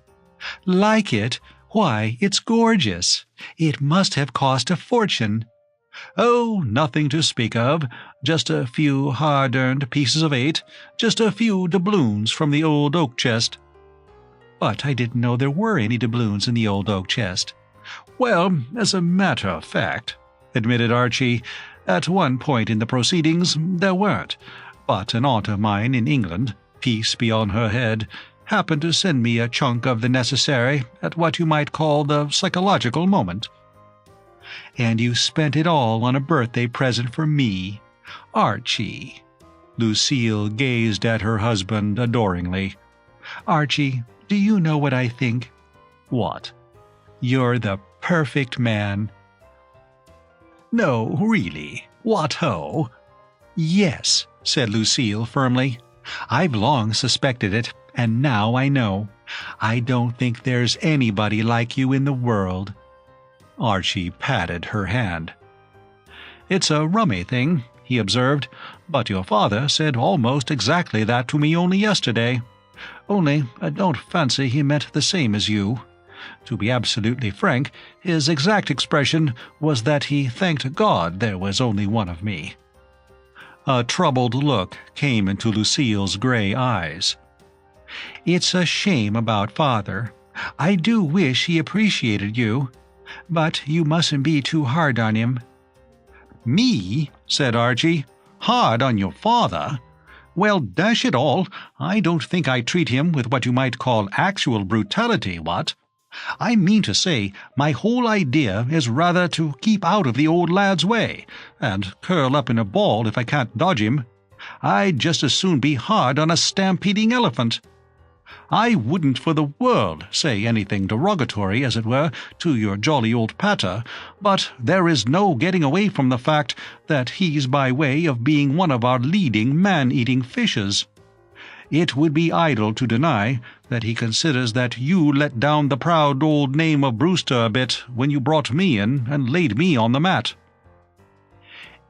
"Like it? Why, it's gorgeous. It must have cost a fortune." "Oh, nothing to speak of. Just a few hard-earned pieces of 8, just a few doubloons from the old oak chest." "But I didn't know there were any doubloons in the old oak chest." "Well, as a matter of fact," admitted Archie, "at one point in the proceedings there weren't, but an aunt of mine in England, peace be on her head, happened to send me a chunk of the necessary at what you might call the psychological moment." And you spent it all on a birthday present for me, Archie." Lucille gazed at her husband adoringly. "Archie, do you know what I think?" "What?" "You're the perfect man." "No, really? What ho?" "Yes," said Lucille firmly. "I've long suspected it, and now I know. I don't think there's anybody like you in the world." Archie patted her hand. "It's a rummy thing," he observed, "but your father said almost exactly that to me only yesterday. Only I don't fancy he meant the same as you. To be absolutely frank, his exact expression was that he thanked God there was only one of me." A troubled look came into Lucille's gray eyes. "It's a shame about Father. I do wish he appreciated you. But you mustn't be too hard on him." "Me?" said Archie. "Hard on your father? Well, dash it all, I don't think I treat him with what you might call actual brutality, what? I mean to say, my whole idea is rather to keep out of the old lad's way, and curl up in a ball if I can't dodge him. I'd just as soon be hard on a stampeding elephant. I wouldn't for the world say anything derogatory, as it were, to your jolly old pater, but there is no getting away from the fact that he's by way of being one of our leading man-eating fishes. It would be idle to deny that he considers that you let down the proud old name of Brewster a bit when you brought me in and laid me on the mat."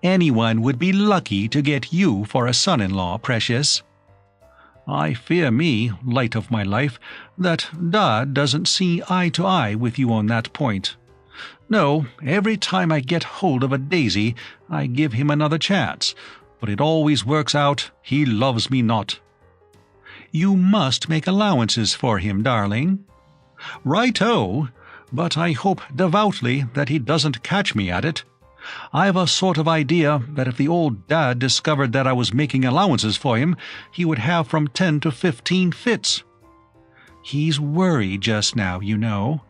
"Anyone would be lucky to get you for a son-in-law, precious." "I fear me, light of my life, that Dad doesn't see eye to eye with you on that point. No, every time I get hold of a daisy, I give him another chance, but it always works out he loves me not." "You must make allowances for him, darling." "Right-o, but I hope devoutly that he doesn't catch me at it. I've a sort of idea that if the old dad discovered that I was making allowances for him, he would have from 10 to 15 fits." "He's worried just now, you know."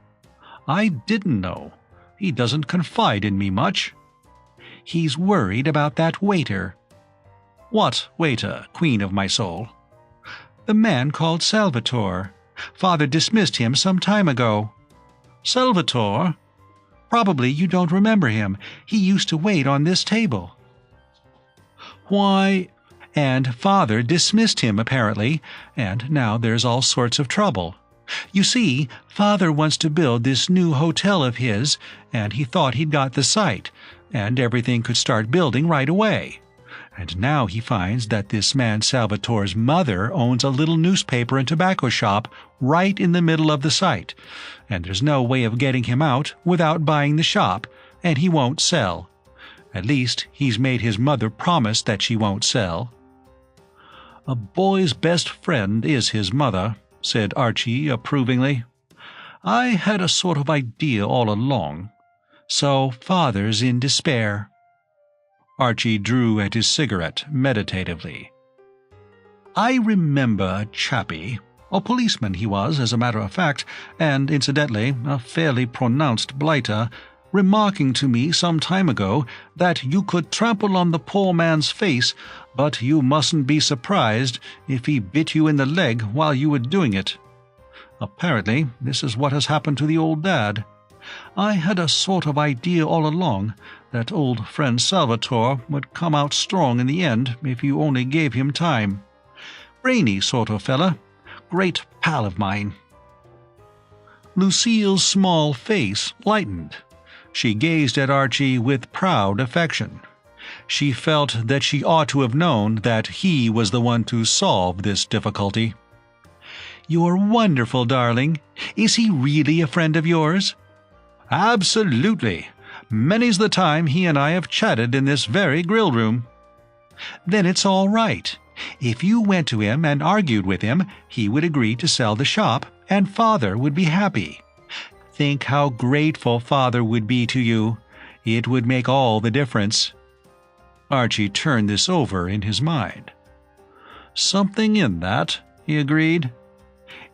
"I didn't know. He doesn't confide in me much." "He's worried about that waiter." "What waiter, queen of my soul?" "The man called Salvatore. Father dismissed him some time ago." "Salvatore? Probably you don't remember him. He used to wait on this table." "Why—" "And Father dismissed him, apparently, and now there's all sorts of trouble. You see, Father wants to build this new hotel of his, and he thought he'd got the site, and everything could start building right away. And now he finds that this man Salvatore's mother owns a little newspaper and tobacco shop right in the middle of the site, and there's no way of getting him out without buying the shop, and he won't sell. At least he's made his mother promise that she won't sell." "A boy's best friend is his mother," said Archie approvingly. "I had a sort of idea all along. So Father's in despair." Archie drew at his cigarette meditatively. "I remember a chappie, a policeman he was, as a matter of fact, and incidentally a fairly pronounced blighter, remarking to me some time ago that you could trample on the poor man's face, but you mustn't be surprised if he bit you in the leg while you were doing it. Apparently this is what has happened to the old dad. I had a sort of idea all along that old friend Salvatore would come out strong in the end if you only gave him time. Brainy sort of fella. Great pal of mine." Lucille's small face lightened. She gazed at Archie with proud affection. She felt that she ought to have known that he was the one to solve this difficulty. "You're wonderful, darling. Is he really a friend of yours?" "Absolutely. Many's the time he and I have chatted in this very grill room." "Then it's all right. If you went to him and argued with him, he would agree to sell the shop, and Father would be happy. Think how grateful Father would be to you. It would make all the difference." Archie turned this over in his mind. "Something in that," he agreed.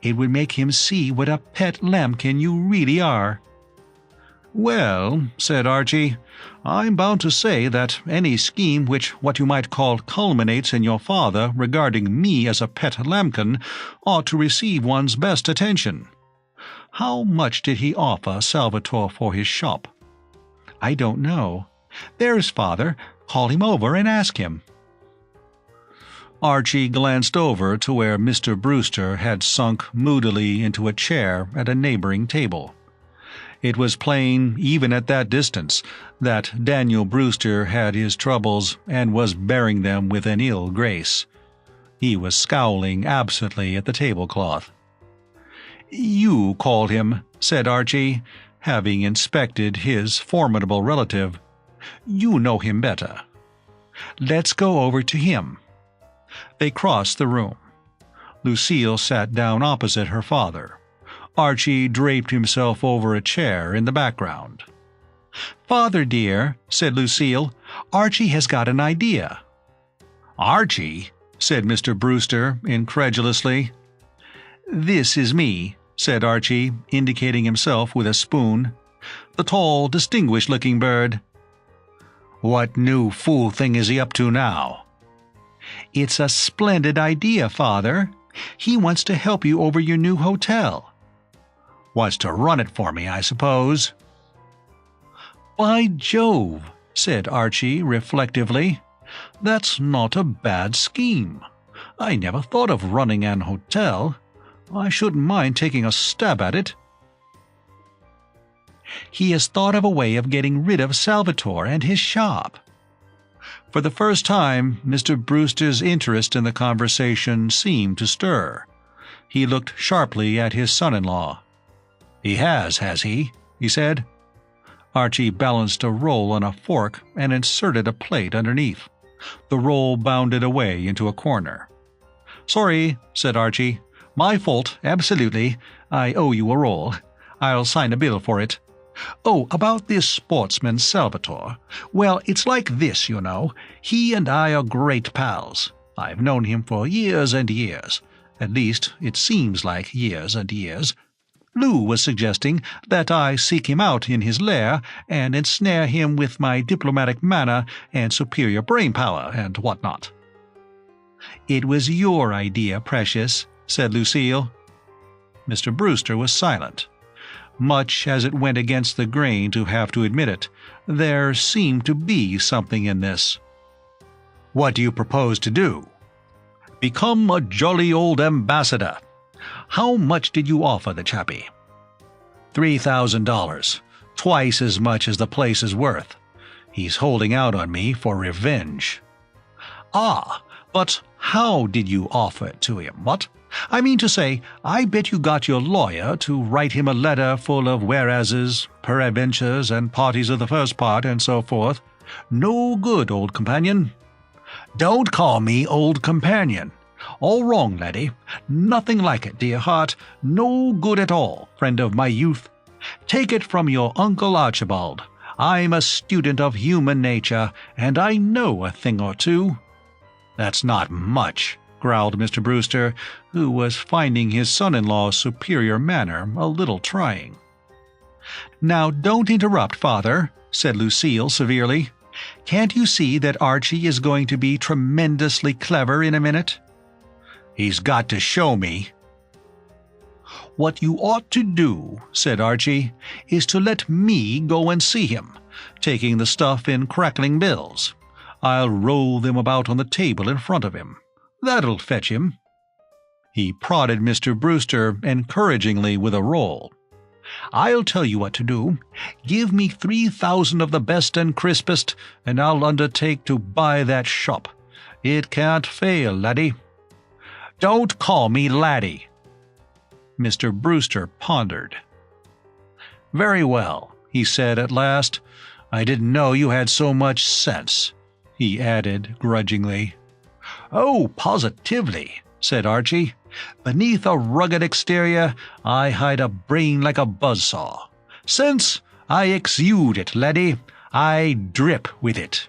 "It would make him see what a pet lambkin you really are." "Well," said Archie, "I'm bound to say that any scheme which what you might call culminates in your father regarding me as a pet lambkin ought to receive one's best attention. How much did he offer Salvatore for his shop?" "I don't know. There's father. Call him over and ask him." Archie glanced over to where Mr. Brewster had sunk moodily into a chair at a neighboring table. It was plain, even at that distance, that Daniel Brewster had his troubles and was bearing them with an ill grace. He was scowling absently at the tablecloth. "You called him," said Archie, having inspected his formidable relative. "You know him better. Let's go over to him." They crossed the room. Lucille sat down opposite her father. Archie draped himself over a chair in the background. "Father, dear," said Lucille, "Archie has got an idea." "Archie?" said Mr. Brewster incredulously. "This is me," said Archie, indicating himself with a spoon. "The tall, distinguished-looking bird." "What new fool thing is he up to now?" "It's a splendid idea, Father. He wants to help you over your new hotel." "Wants to run it for me, I suppose." "By Jove," said Archie reflectively, "that's not a bad scheme. I never thought of running an hotel. I shouldn't mind taking a stab at it." "He has thought of a way of getting rid of Salvatore and his shop." For the first time, Mr. Brewster's interest in the conversation seemed to stir. He looked sharply at his son-in-law. "He has he?" he said. Archie balanced a roll on a fork and inserted a plate underneath. The roll bounded away into a corner. "Sorry," said Archie. "My fault, absolutely. I owe you a roll. I'll sign a bill for it. Oh, about this sportsman Salvatore. Well, it's like this, you know. He and I are great pals. I've known him for years and years. At least, it seems like years and years. Lou was suggesting that I seek him out in his lair and ensnare him with my diplomatic manner and superior brain power and whatnot." "It was your idea, Precious," said Lucille. Mr. Brewster was silent. Much as it went against the grain to have to admit it, there seemed to be something in this. "What do you propose to do?" "Become a jolly old ambassador. How much did you offer the chappie?" $3,000, twice as much as the place is worth. He's holding out on me for revenge." "Ah, but how did you offer it to him, what? I mean to say, I bet you got your lawyer to write him a letter full of whereases, peradventures, and parties of the first part, and so forth. No good, old companion." "Don't call me old companion. All wrong, laddie. Nothing like it, dear heart. No good at all, friend of my youth. Take it from your Uncle Archibald. I'm a student of human nature, and I know a thing or two." "That's not much," growled Mr. Brewster, who was finding his son-in-law's superior manner a little trying. "Now don't interrupt, Father," said Lucille severely. "Can't you see that Archie is going to be tremendously clever in a minute?" "He's got to show me." "What you ought to do," said Archie, "is to let me go and see him, taking the stuff in crackling bills. I'll roll them about on the table in front of him. That'll fetch him." He prodded Mr. Brewster encouragingly with a roll. "I'll tell you what to do. Give me 3,000 of the best and crispest, and I'll undertake to buy that shop. It can't fail, laddie." "Don't call me laddie." Mr. Brewster pondered. "Very well," he said at last. "I didn't know you had so much sense," he added grudgingly. "Oh, positively," said Archie. "Beneath a rugged exterior, I hide a brain like a buzzsaw. Sense, I exude it, laddie. I drip with it."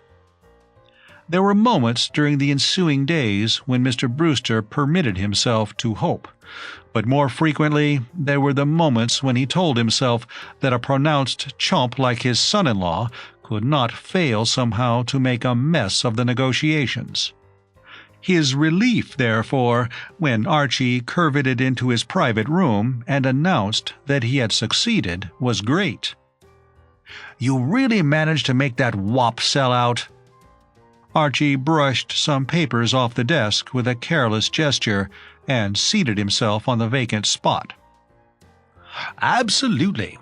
There were moments during the ensuing days when Mr. Brewster permitted himself to hope, but more frequently there were the moments when he told himself that a pronounced chump like his son-in-law could not fail somehow to make a mess of the negotiations. His relief, therefore, when Archie curveted into his private room and announced that he had succeeded, was great. "You really managed to make that wop sell out?" Archie brushed some papers off the desk with a careless gesture and seated himself on the vacant spot. "Absolutely.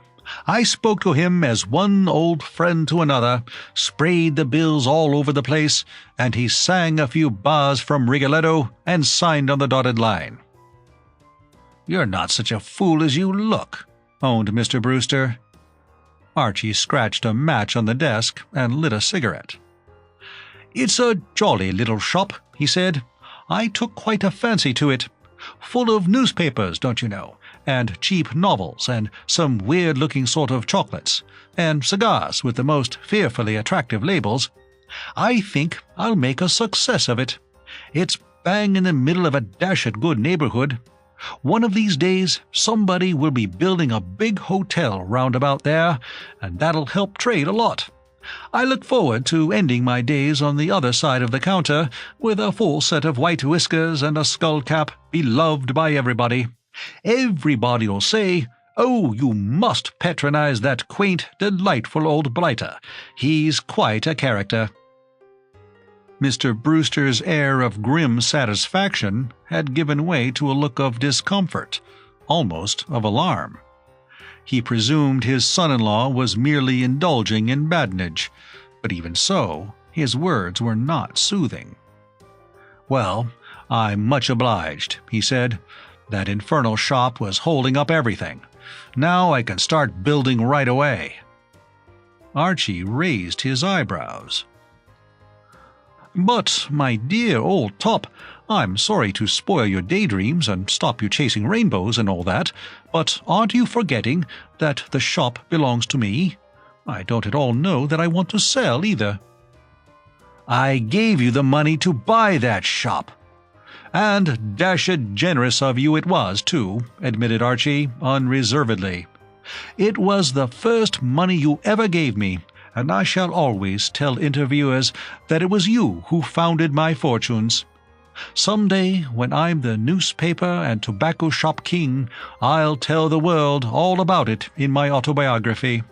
I spoke to him as one old friend to another, sprayed the bills all over the place, and he sang a few bars from Rigoletto and signed on the dotted line." "You're not such a fool as you look," owned Mr. Brewster. Archie scratched a match on the desk and lit a cigarette. "It's a jolly little shop," he said. "I took quite a fancy to it. Full of newspapers, don't you know, and cheap novels, and some weird-looking sort of chocolates, and cigars with the most fearfully attractive labels. I think I'll make a success of it. It's bang in the middle of a dashed good neighborhood. One of these days somebody will be building a big hotel round about there, and that'll help trade a lot. I look forward to ending my days on the other side of the counter with a full set of white whiskers and a skull-cap, beloved by everybody. Everybody'll say, 'Oh, you must patronize that quaint, delightful old blighter. He's quite a character.'" Mr. Brewster's air of grim satisfaction had given way to a look of discomfort, almost of alarm. He presumed his son-in-law was merely indulging in badinage, but even so, his words were not soothing. "Well, I'm much obliged," he said. "That infernal shop was holding up everything. Now I can start building right away." Archie raised his eyebrows. "But, my dear old top, I'm sorry to spoil your daydreams and stop you chasing rainbows and all that, but aren't you forgetting that the shop belongs to me? I don't at all know that I want to sell either." "I gave you the money to buy that shop." "And dashed generous of you it was, too," admitted Archie unreservedly. "It was the first money you ever gave me, and I shall always tell interviewers that it was you who founded my fortunes. Some day, when I'm the newspaper and tobacco shop king, I'll tell the world all about it in my autobiography."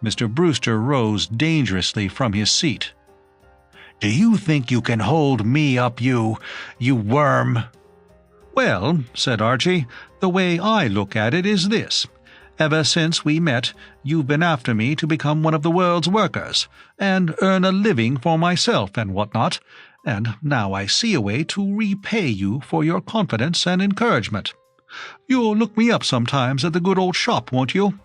Mr. Brewster rose dangerously from his seat. "Do you think you can hold me up, you worm?" "Well," said Archie, "the way I look at it is this. Ever since we met, you've been after me to become one of the world's workers, and earn a living for myself and what-not, and now I see a way to repay you for your confidence and encouragement. You'll look me up sometimes at the good old shop, won't you?"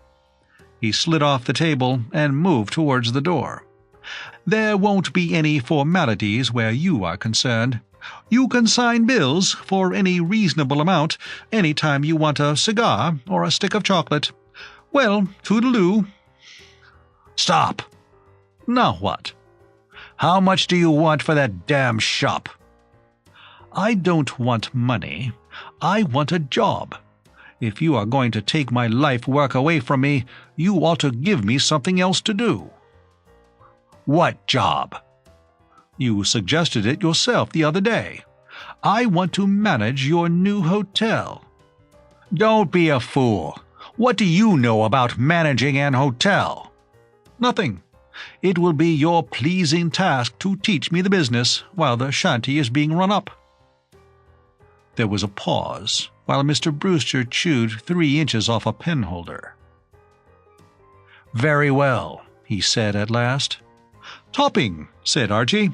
He slid off the table and moved towards the door. "There won't be any formalities where you are concerned. You can sign bills for any reasonable amount any time you want a cigar or a stick of chocolate. Well, toodaloo." "Stop." "Now what?" "How much do you want for that damn shop?" "I don't want money. I want a job. If you are going to take my life work away from me, you ought to give me something else to do." "What job?" "You suggested it yourself the other day. I want to manage your new hotel." "Don't be a fool. What do you know about managing an hotel?" "Nothing. It will be your pleasing task to teach me the business while the shanty is being run up." There was a pause while Mr. Brewster chewed 3 inches off a penholder. "Very well," he said at last. "Topping," said Archie.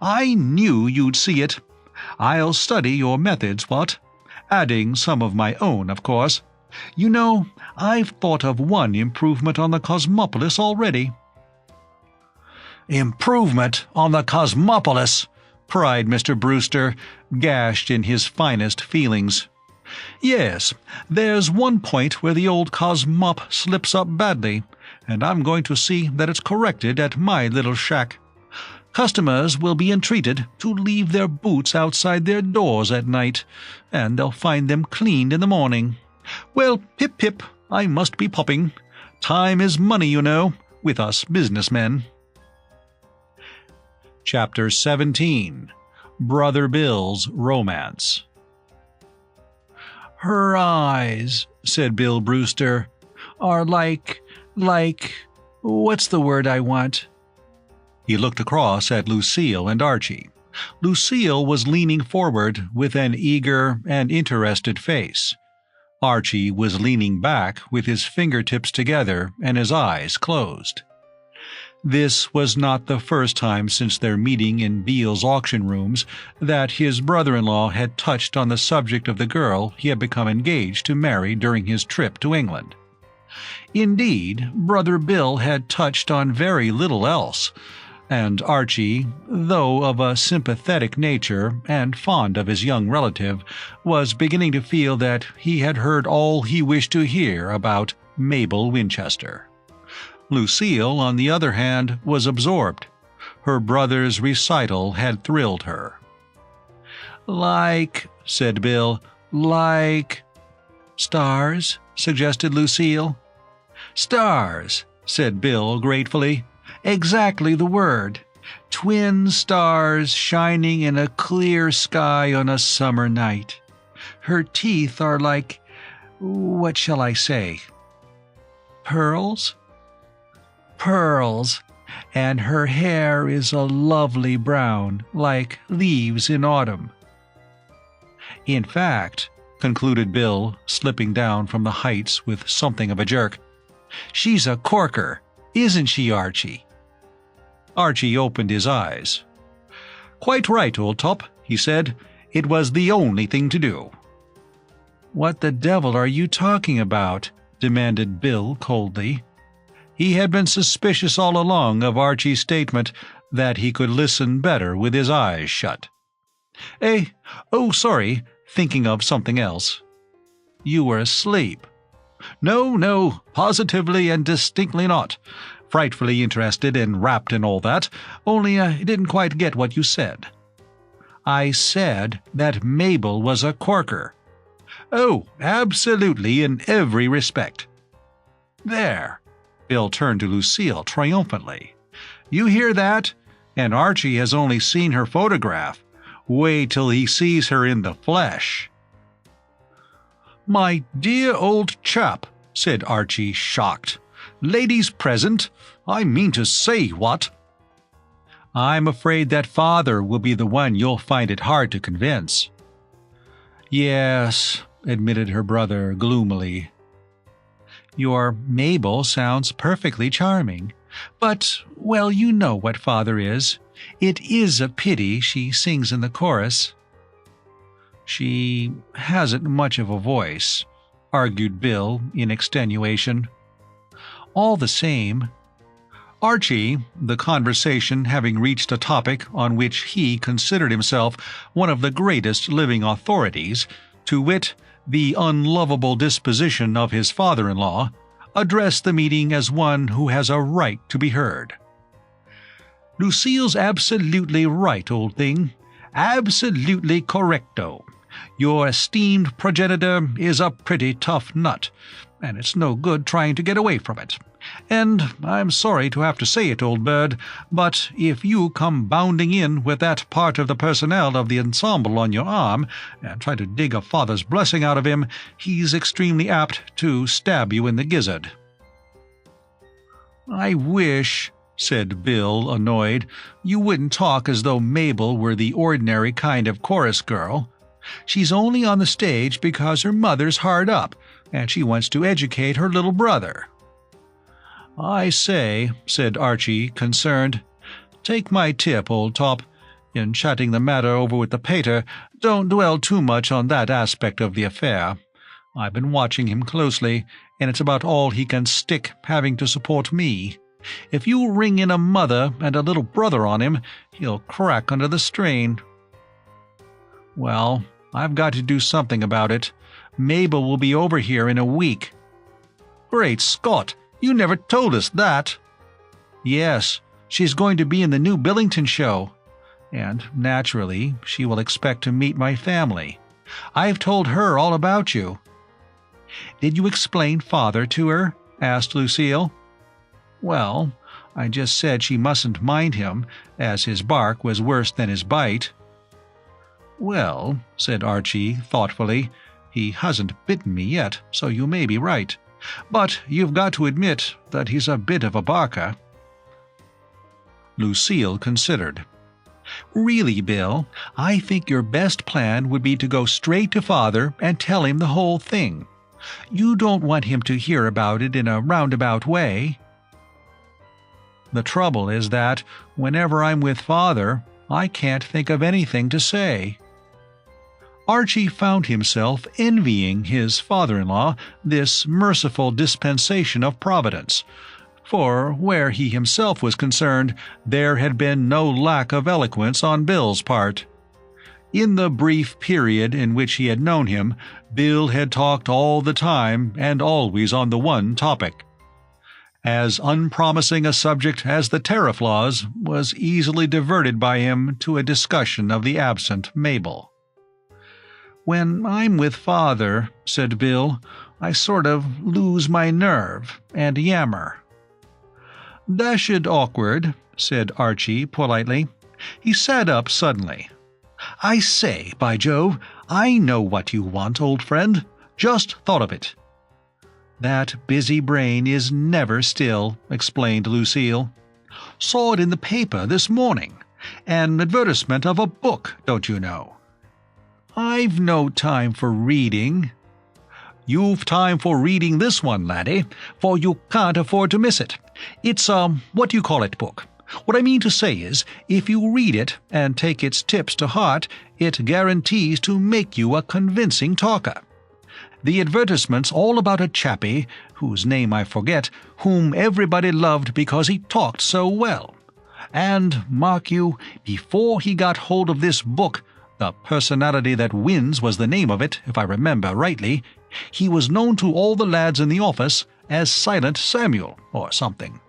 "I knew you'd see it. I'll study your methods, what? Adding some of my own, of course. You know, I've thought of one improvement on the Cosmopolis already." "Improvement on the Cosmopolis?" cried Mr. Brewster, gashed in his finest feelings. "Yes, there's one point where the old Cosmop slips up badly, and I'm going to see that it's corrected at my little shack. Customers will be entreated to leave their boots outside their doors at night, and they'll find them cleaned in the morning. Well, pip pip, I must be popping. Time is money, you know, with us businessmen. Chapter 17. Brother Bill's Romance. "Her eyes," said Bill Brewster, "are like, what's the word I want?" He looked across at Lucille and Archie. Lucille was leaning forward with an eager and interested face. Archie was leaning back with his fingertips together and his eyes closed. This was not the first time since their meeting in Beale's auction rooms that his brother-in-law had touched on the subject of the girl he had become engaged to marry during his trip to England. Indeed, Brother Bill had touched on very little else, and Archie, though of a sympathetic nature and fond of his young relative, was beginning to feel that he had heard all he wished to hear about Mabel Winchester. Lucille, on the other hand, was absorbed. Her brother's recital had thrilled her. "Like," said Bill, "like—" "Stars," suggested Lucille. "Stars," said Bill gratefully. "Exactly the word. Twin stars shining in a clear sky on a summer night. Her teeth are like, what shall I say? Pearls? Pearls. And her hair is a lovely brown, like leaves in autumn. In fact," concluded Bill, slipping down from the heights with something of a jerk, "she's a corker, isn't she, Archie?" Archie opened his eyes. "Quite right, old top," he said. "It was the only thing to do." "What the devil are you talking about?" demanded Bill coldly. He had been suspicious all along of Archie's statement that he could listen better with his eyes shut. Oh, sorry, thinking of something else." "You were asleep." No, positively and distinctly not. Frightfully interested and rapt and all that, only I didn't quite get what you said." "I said that Mabel was a corker." "Oh, absolutely, in every respect." "There." Bill turned to Lucille triumphantly. "You hear that? And Archie has only seen her photograph. Wait till he sees her in the flesh." "My dear old chap," said Archie, shocked. "Ladies present? I mean to say, what?" "I'm afraid that father will be the one you'll find it hard to convince." "Yes," admitted her brother gloomily. "Your Mabel sounds perfectly charming. But, well, you know what father is. It is a pity she sings in the chorus." "She hasn't much of a voice," argued Bill in extenuation. "All the same—" Archie, the conversation having reached a topic on which he considered himself one of the greatest living authorities, to wit, the unlovable disposition of his father-in-law, addressed the meeting as one who has a right to be heard. "Lucille's absolutely right, old thing. Absolutely correcto. Your esteemed progenitor is a pretty tough nut, and it's no good trying to get away from it. And I'm sorry to have to say it, old bird, but if you come bounding in with that part of the personnel of the ensemble on your arm and try to dig a father's blessing out of him, he's extremely apt to stab you in the gizzard." "I wish," said Bill, annoyed, "you wouldn't talk as though Mabel were the ordinary kind of chorus girl. She's only on the stage because her mother's hard up, and she wants to educate her little brother." "I say," said Archie, concerned, "take my tip, old top. In chatting the matter over with the pater, don't dwell too much on that aspect of the affair. I've been watching him closely, and it's about all he can stick having to support me. If you ring in a mother and a little brother on him, he'll crack under the strain." "Well, I've got to do something about it. Mabel will be over here in a week." "Great Scott! You never told us that." "Yes, She's going to be in the new Billington show. And, naturally, she will expect to meet my family. I've told her all about you." "Did you explain Father to her?" asked Lucille. "Well, I just said she mustn't mind him, as his bark was worse than his bite." "Well," said Archie thoughtfully, "he hasn't bitten me yet, so you may be right. But you've got to admit that he's a bit of a barker." Lucille considered. "Really, Bill, I think your best plan would be to go straight to Father and tell him the whole thing. You don't want him to hear about it in a roundabout way." "The trouble is that, whenever I'm with Father, I can't think of anything to say." Archie found himself envying his father-in-law this merciful dispensation of Providence, for where he himself was concerned, there had been no lack of eloquence on Bill's part. In the brief period in which he had known him, Bill had talked all the time and always on the one topic. As unpromising a subject as the tariff laws was easily diverted by him to a discussion of the absent Mabel. "When I'm with Father," said Bill, "I sort of lose my nerve and yammer." "Dashed awkward," said Archie politely. He sat up suddenly. "I say, by Jove, I know what you want, old friend. Just thought of it." "That busy brain is never still," explained Lucille. "Saw it in the paper this morning. An advertisement of a book, don't you know?" "I've no time for reading." "You've time for reading this one, laddie, for you can't afford to miss it. It's a what-do-you-call-it book. What I mean to say is, if you read it and take its tips to heart, it guarantees to make you a convincing talker. The advertisement's all about a chappie, whose name I forget, whom everybody loved because he talked so well. And, mark you, before he got hold of this book, The Personality That Wins was the name of it, if I remember rightly, he was known to all the lads in the office as Silent Samuel, or something.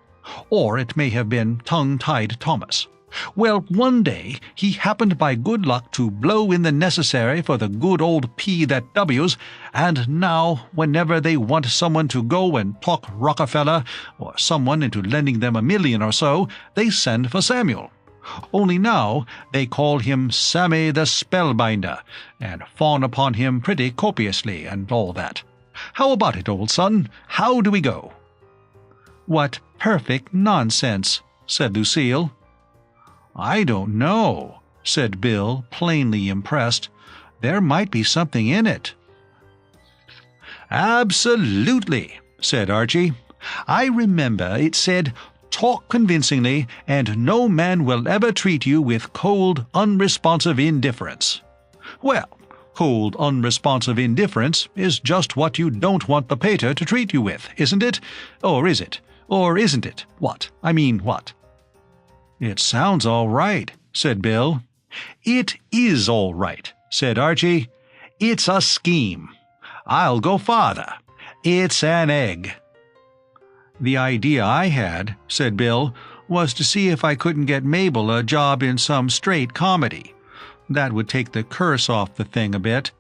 Or it may have been Tongue-Tied Thomas. Well, one day he happened by good luck to blow in the necessary for the good old P-that-Ws, and now, whenever they want someone to go and talk Rockefeller, or someone into lending them $1 million or so, they send for Samuel. Only now they call him Sammy the Spellbinder, and fawn upon him pretty copiously, and all that. How about it, old son? How do we go?" "What perfect nonsense," said Lucille. "I don't know," said Bill, plainly impressed. "There might be something in it." "Absolutely," said Archie. "I remember it said, 'Talk convincingly, and no man will ever treat you with cold, unresponsive indifference.' Well, cold, unresponsive indifference is just what you don't want the pater to treat you with, isn't it? Or is it? Or isn't it? What? I mean what?" "It sounds all right," said Bill. "It is all right," said Archie. "It's a scheme. I'll go farther. It's an egg." "The idea I had," said Bill, "was to see if I couldn't get Mabel a job in some straight comedy. That would take the curse off the thing a bit.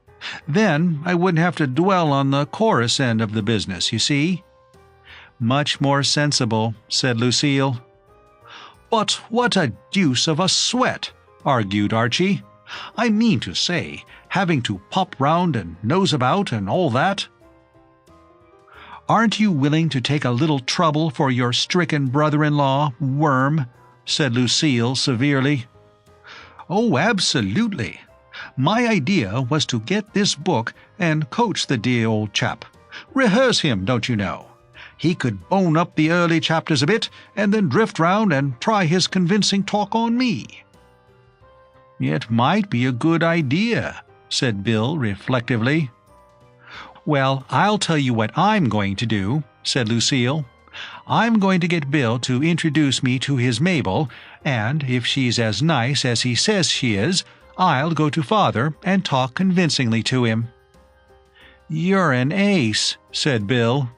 Then I wouldn't have to dwell on the chorus end of the business, you see." "Much more sensible," said Lucille. "But what a deuce of a sweat," argued Archie. "I mean to say, having to pop round and nose about and all that." "Aren't you willing to take a little trouble for your stricken brother-in-law, Worm?" said Lucille severely. "Oh, absolutely. My idea was to get this book and coach the dear old chap. Rehearse him, don't you know. He could bone up the early chapters a bit, and then drift round and try his convincing talk on me." "It might be a good idea," said Bill reflectively. "Well, I'll tell you what I'm going to do," said Lucille. "I'm going to get Bill to introduce me to his Mabel, and if she's as nice as he says she is, I'll go to Father and talk convincingly to him." "You're an ace," said Bill.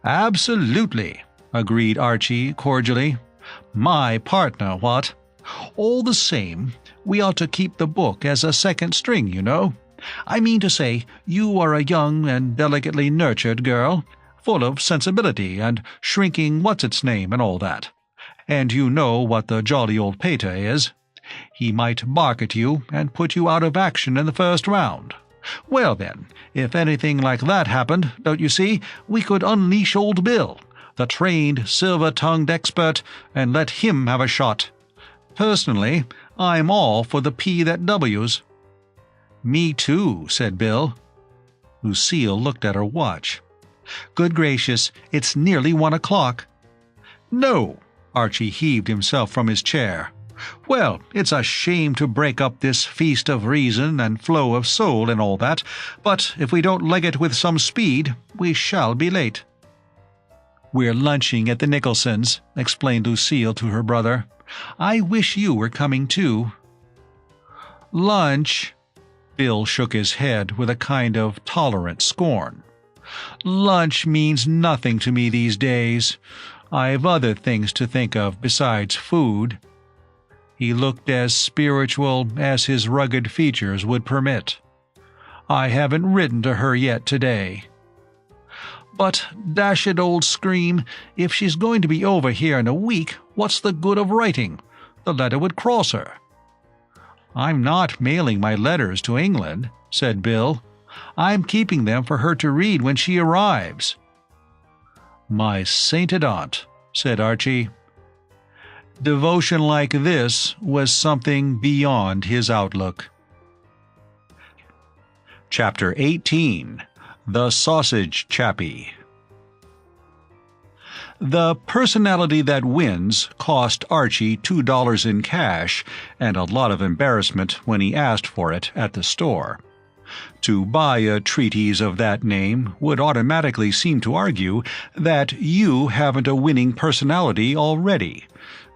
"Absolutely," agreed Archie cordially. My partner, what? All the same, we ought to keep the book as a second string, you know. I mean to say, you are a young and delicately nurtured girl, full of sensibility and shrinking what's-its-name and all that. And you know what the jolly old pater is. He might bark at you and put you out of action in the first round. Well then, if anything like that happened, don't you see, we could unleash old Bill, the trained, silver-tongued expert, and let him have a shot. Personally, I'm all for the P that W's." "Me too," said Bill. Lucille looked at her watch. "Good gracious, it's nearly 1 o'clock." "No!" Archie heaved himself from his chair. "Well, it's a shame to break up this feast of reason and flow of soul and all that, but if we don't leg it with some speed, we shall be late." "We're lunching at the Nicholsons'," explained Lucille to her brother. "I wish you were coming too." "Lunch?" Bill shook his head with a kind of tolerant scorn. "Lunch means nothing to me these days. I've other things to think of besides food." He looked as spiritual as his rugged features would permit. "I haven't written to her yet today." "But, dash it, old Scream, if she's going to be over here in a week, what's the good of writing? The letter would cross her." "I'm not mailing my letters to England," said Bill. "I'm keeping them for her to read when she arrives." "My sainted aunt," said Archie. Devotion like this was something beyond his outlook. Chapter 18. The Sausage Chappie. The personality that wins cost Archie $2 in cash and a lot of embarrassment when he asked for it at the store. To buy a treatise of that name would automatically seem to argue that you haven't a winning personality already,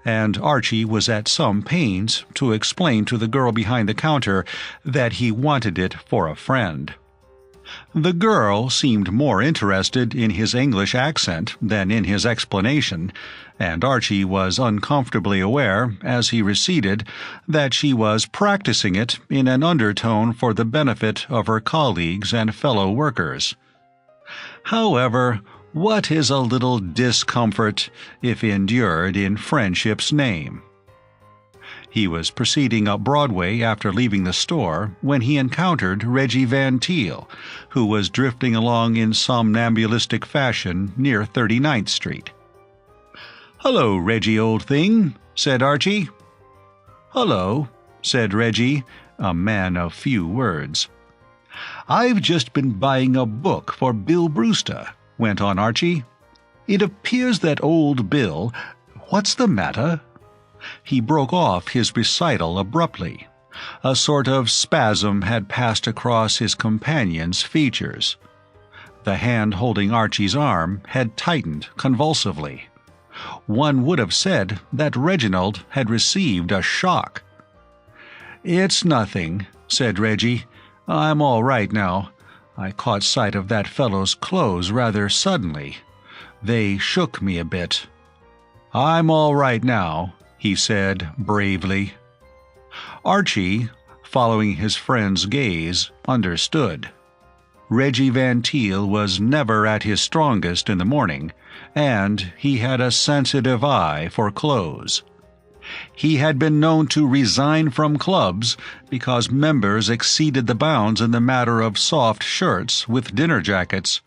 and Archie was at some pains to explain to the girl behind the counter that he wanted it for a friend. The girl seemed more interested in his English accent than in his explanation, and Archie was uncomfortably aware, as he receded, that she was practicing it in an undertone for the benefit of her colleagues and fellow workers. However, what is a little discomfort if endured in friendship's name? He was proceeding up Broadway after leaving the store when he encountered Reggie Van Teel, who was drifting along in somnambulistic fashion near 39th Street. "Hello, Reggie, old thing," said Archie. "Hello," said Reggie, a man of few words. "I've just been buying a book for Bill Brewster," went on Archie. "It appears that old Bill— What's the matter?" He broke off his recital abruptly. A sort of spasm had passed across his companion's features. The hand holding Archie's arm had tightened convulsively. One would have said that Reginald had received a shock. "It's nothing," said Reggie. "I'm all right now. I caught sight of that fellow's clothes rather suddenly. They shook me a bit. I'm all right now," he said bravely. Archie, following his friend's gaze, understood. Reggie Van Teel was never at his strongest in the morning, and he had a sensitive eye for clothes. He had been known to resign from clubs because members exceeded the bounds in the matter of soft shirts with dinner jackets,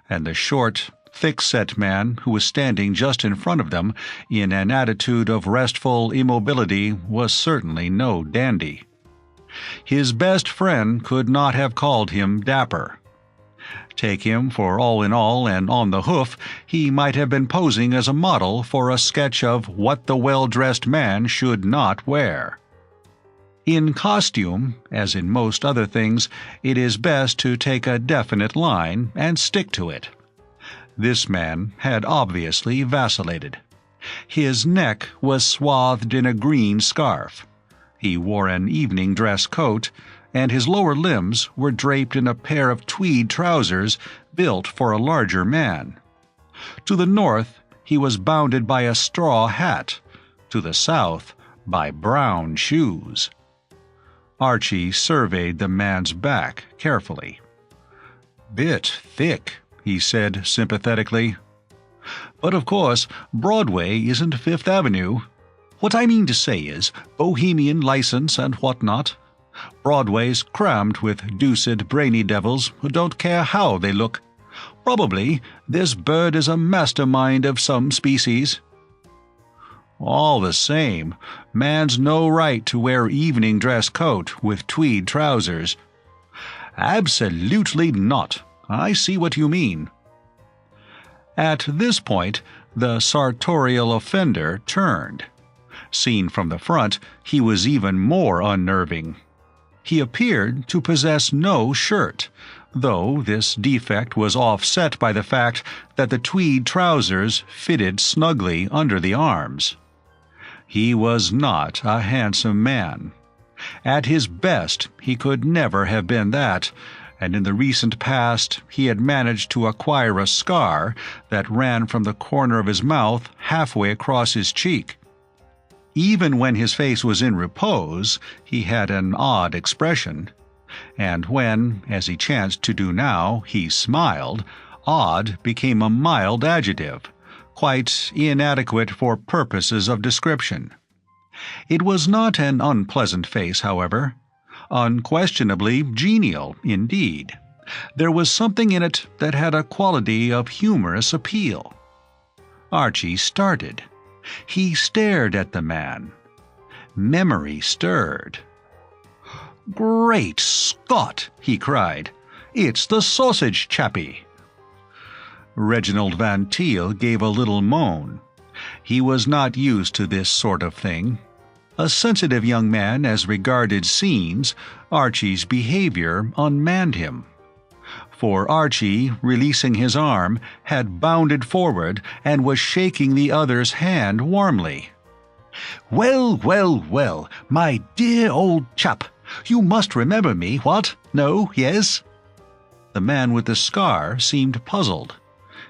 and the short, thick-set man who was standing just in front of them in an attitude of restful immobility was certainly no dandy. His best friend could not have called him dapper. Take him for all in all and on the hoof, he might have been posing as a model for a sketch of what the well-dressed man should not wear. In costume, as in most other things, it is best to take a definite line and stick to it. This man had obviously vacillated. His neck was swathed in a green scarf. He wore an evening dress coat, and his lower limbs were draped in a pair of tweed trousers built for a larger man. To the north, he was bounded by a straw hat, to the south by brown shoes. Archie surveyed the man's back carefully. "Bit thick," he said sympathetically. "But of course, Broadway isn't Fifth Avenue. What I mean to say is, bohemian license and whatnot. Broadway's crammed with deuced brainy devils who don't care how they look. Probably this bird is a mastermind of some species. All the same, man's no right to wear evening dress coat with tweed trousers." "Absolutely not. I see what you mean." At this point, the sartorial offender turned. Seen from the front, he was even more unnerving. He appeared to possess no shirt, though this defect was offset by the fact that the tweed trousers fitted snugly under the arms. He was not a handsome man. At his best, he could never have been that, and in the recent past he had managed to acquire a scar that ran from the corner of his mouth halfway across his cheek. Even when his face was in repose, he had an odd expression, and when, as he chanced to do now, he smiled, odd became a mild adjective, quite inadequate for purposes of description. It was not an unpleasant face, however. Unquestionably genial, indeed. There was something in it that had a quality of humorous appeal. Archie started. He stared at the man. Memory stirred. "Great Scott!" he cried. "It's the sausage chappie!" Reginald Van Teel gave a little moan. He was not used to this sort of thing. A sensitive young man as regarded scenes, Archie's behavior unmanned him. For Archie, releasing his arm, had bounded forward and was shaking the other's hand warmly. "Well, well, well, my dear old chap, you must remember me, what? No, yes?" The man with the scar seemed puzzled.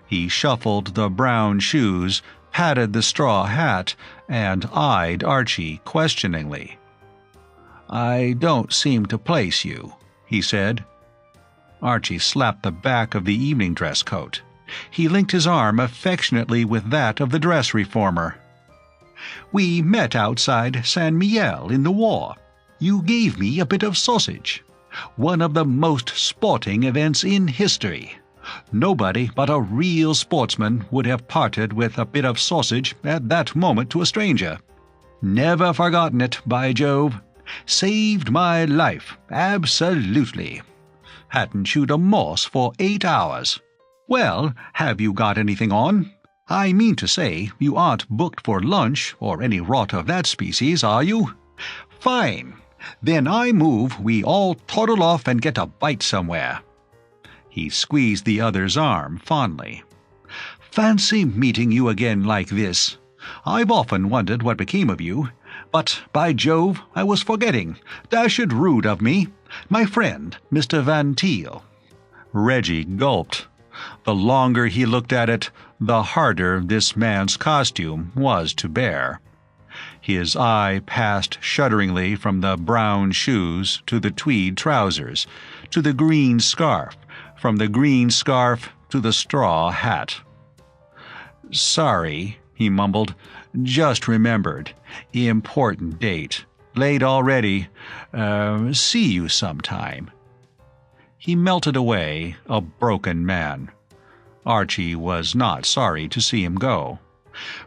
He shuffled the brown shoes, patted the straw hat, and eyed Archie questioningly. "I don't seem to place you," he said. Archie slapped the back of the evening dress coat. He linked his arm affectionately with that of the dress reformer. "We met outside San Miguel in the war. You gave me a bit of sausage. One of the most sporting events in history. Nobody but a real sportsman would have parted with a bit of sausage at that moment to a stranger. Never forgotten it, by Jove. Saved my life, absolutely. Hadn't chewed a morsel for 8 hours. Well, have you got anything on? I mean to say, you aren't booked for lunch or any rot of that species, are you? Fine. Then I move we all toddle off and get a bite somewhere." He squeezed the other's arm fondly. "Fancy meeting you again like this. I've often wondered what became of you. But, by Jove, I was forgetting. Dashed rude of me. My friend, Mr. Van Teel." Reggie gulped. The longer he looked at it, the harder this man's costume was to bear. His eye passed shudderingly from the brown shoes to the tweed trousers, to the green scarf, from the green scarf to the straw hat. "Sorry," he mumbled. "Just remembered. Important date. Late already. See you sometime." He melted away, a broken man. Archie was not sorry to see him go.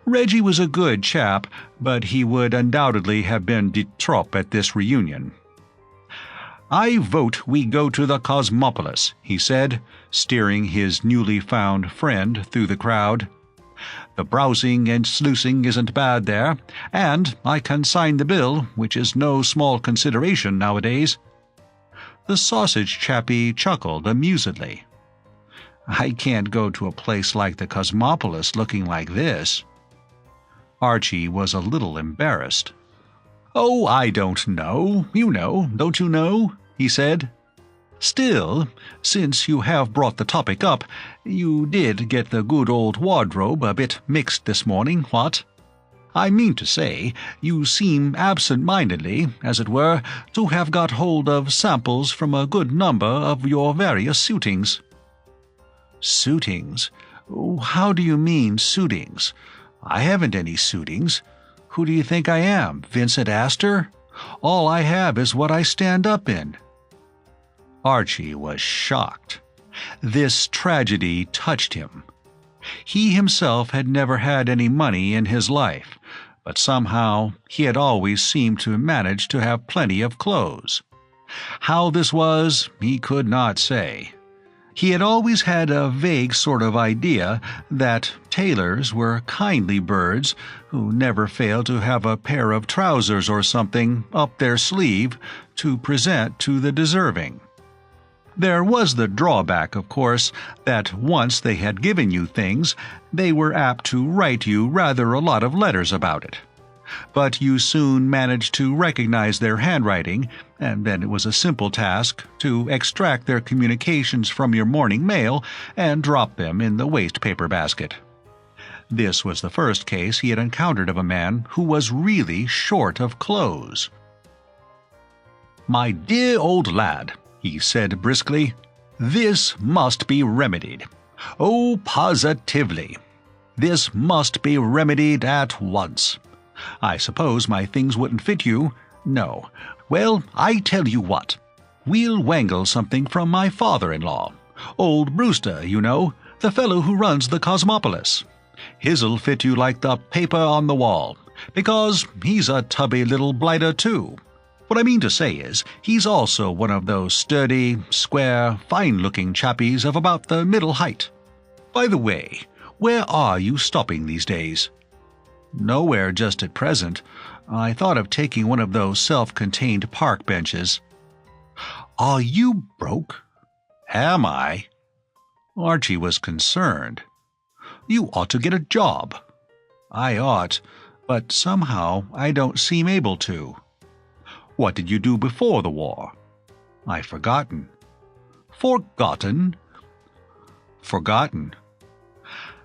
Reggie was a good chap, but he would undoubtedly have been de trop at this reunion. "I vote we go to the Cosmopolis," he said, steering his newly found friend through the crowd. "The browsing and sluicing isn't bad there, and I can sign the bill, which is no small consideration nowadays." The sausage chappie chuckled amusedly. "I can't go to a place like the Cosmopolis looking like this." Archie was a little embarrassed. "Oh, I don't know. You know, don't you know?" he said. "Still, since you have brought the topic up, you did get the good old wardrobe a bit mixed this morning, what? I mean to say, you seem absent-mindedly, as it were, to have got hold of samples from a good number of your various suitings." "Suitings? How do you mean, suitings? I haven't any suitings. Who do you think I am, Vincent Astor? All I have is what I stand up in." Archie was shocked. This tragedy touched him. He himself had never had any money in his life, but somehow he had always seemed to manage to have plenty of clothes. How this was, he could not say. He had always had a vague sort of idea that tailors were kindly birds who never failed to have a pair of trousers or something up their sleeve to present to the deserving. There was the drawback, of course, that once they had given you things, they were apt to write you rather a lot of letters about it. But you soon managed to recognize their handwriting, and then it was a simple task to extract their communications from your morning mail and drop them in the waste paper basket. This was the first case he had encountered of a man who was really short of clothes. "My dear old lad," he said briskly, "this must be remedied. Oh, positively. This must be remedied at once. I suppose my things wouldn't fit you? No. Well, I tell you what. We'll wangle something from my father-in-law. Old Brewster, you know, the fellow who runs the Cosmopolis. His'll fit you like the paper on the wall, because he's a tubby little blighter too. What I mean to say is, he's also one of those sturdy, square, fine-looking chappies of about the middle height. By the way, where are you stopping these days?" "Nowhere just at present. I thought of taking one of those self-contained park benches." "Are you broke?" "Am I?" Archie was concerned. "You ought to get a job." "I ought, but somehow I don't seem able to." "What did you do before the war?" "I've forgotten." "Forgotten?" "Forgotten."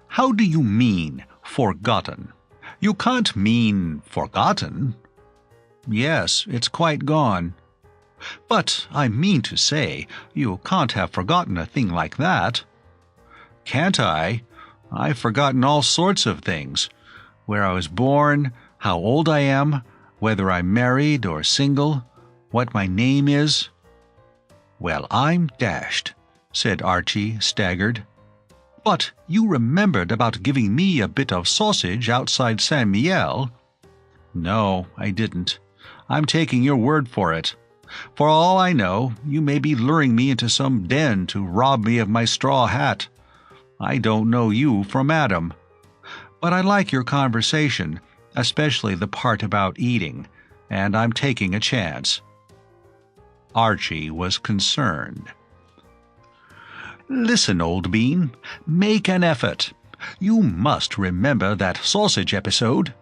"How do you mean, forgotten? You can't mean forgotten." "Yes, it's quite gone." "But I mean to say, you can't have forgotten a thing like that." "Can't I? I've forgotten all sorts of things. Where I was born, how old I am, whether I'm married or single, what my name is." "Well, I'm dashed," said Archie, staggered. "But you remembered about giving me a bit of sausage outside San Miel." "No, I didn't. I'm taking your word for it. For all I know, you may be luring me into some den to rob me of my straw hat. I don't know you from Adam. But I like your conversation, especially the part about eating, and I'm taking a chance." Archie was concerned. "Listen, old bean, make an effort. You must remember that sausage episode.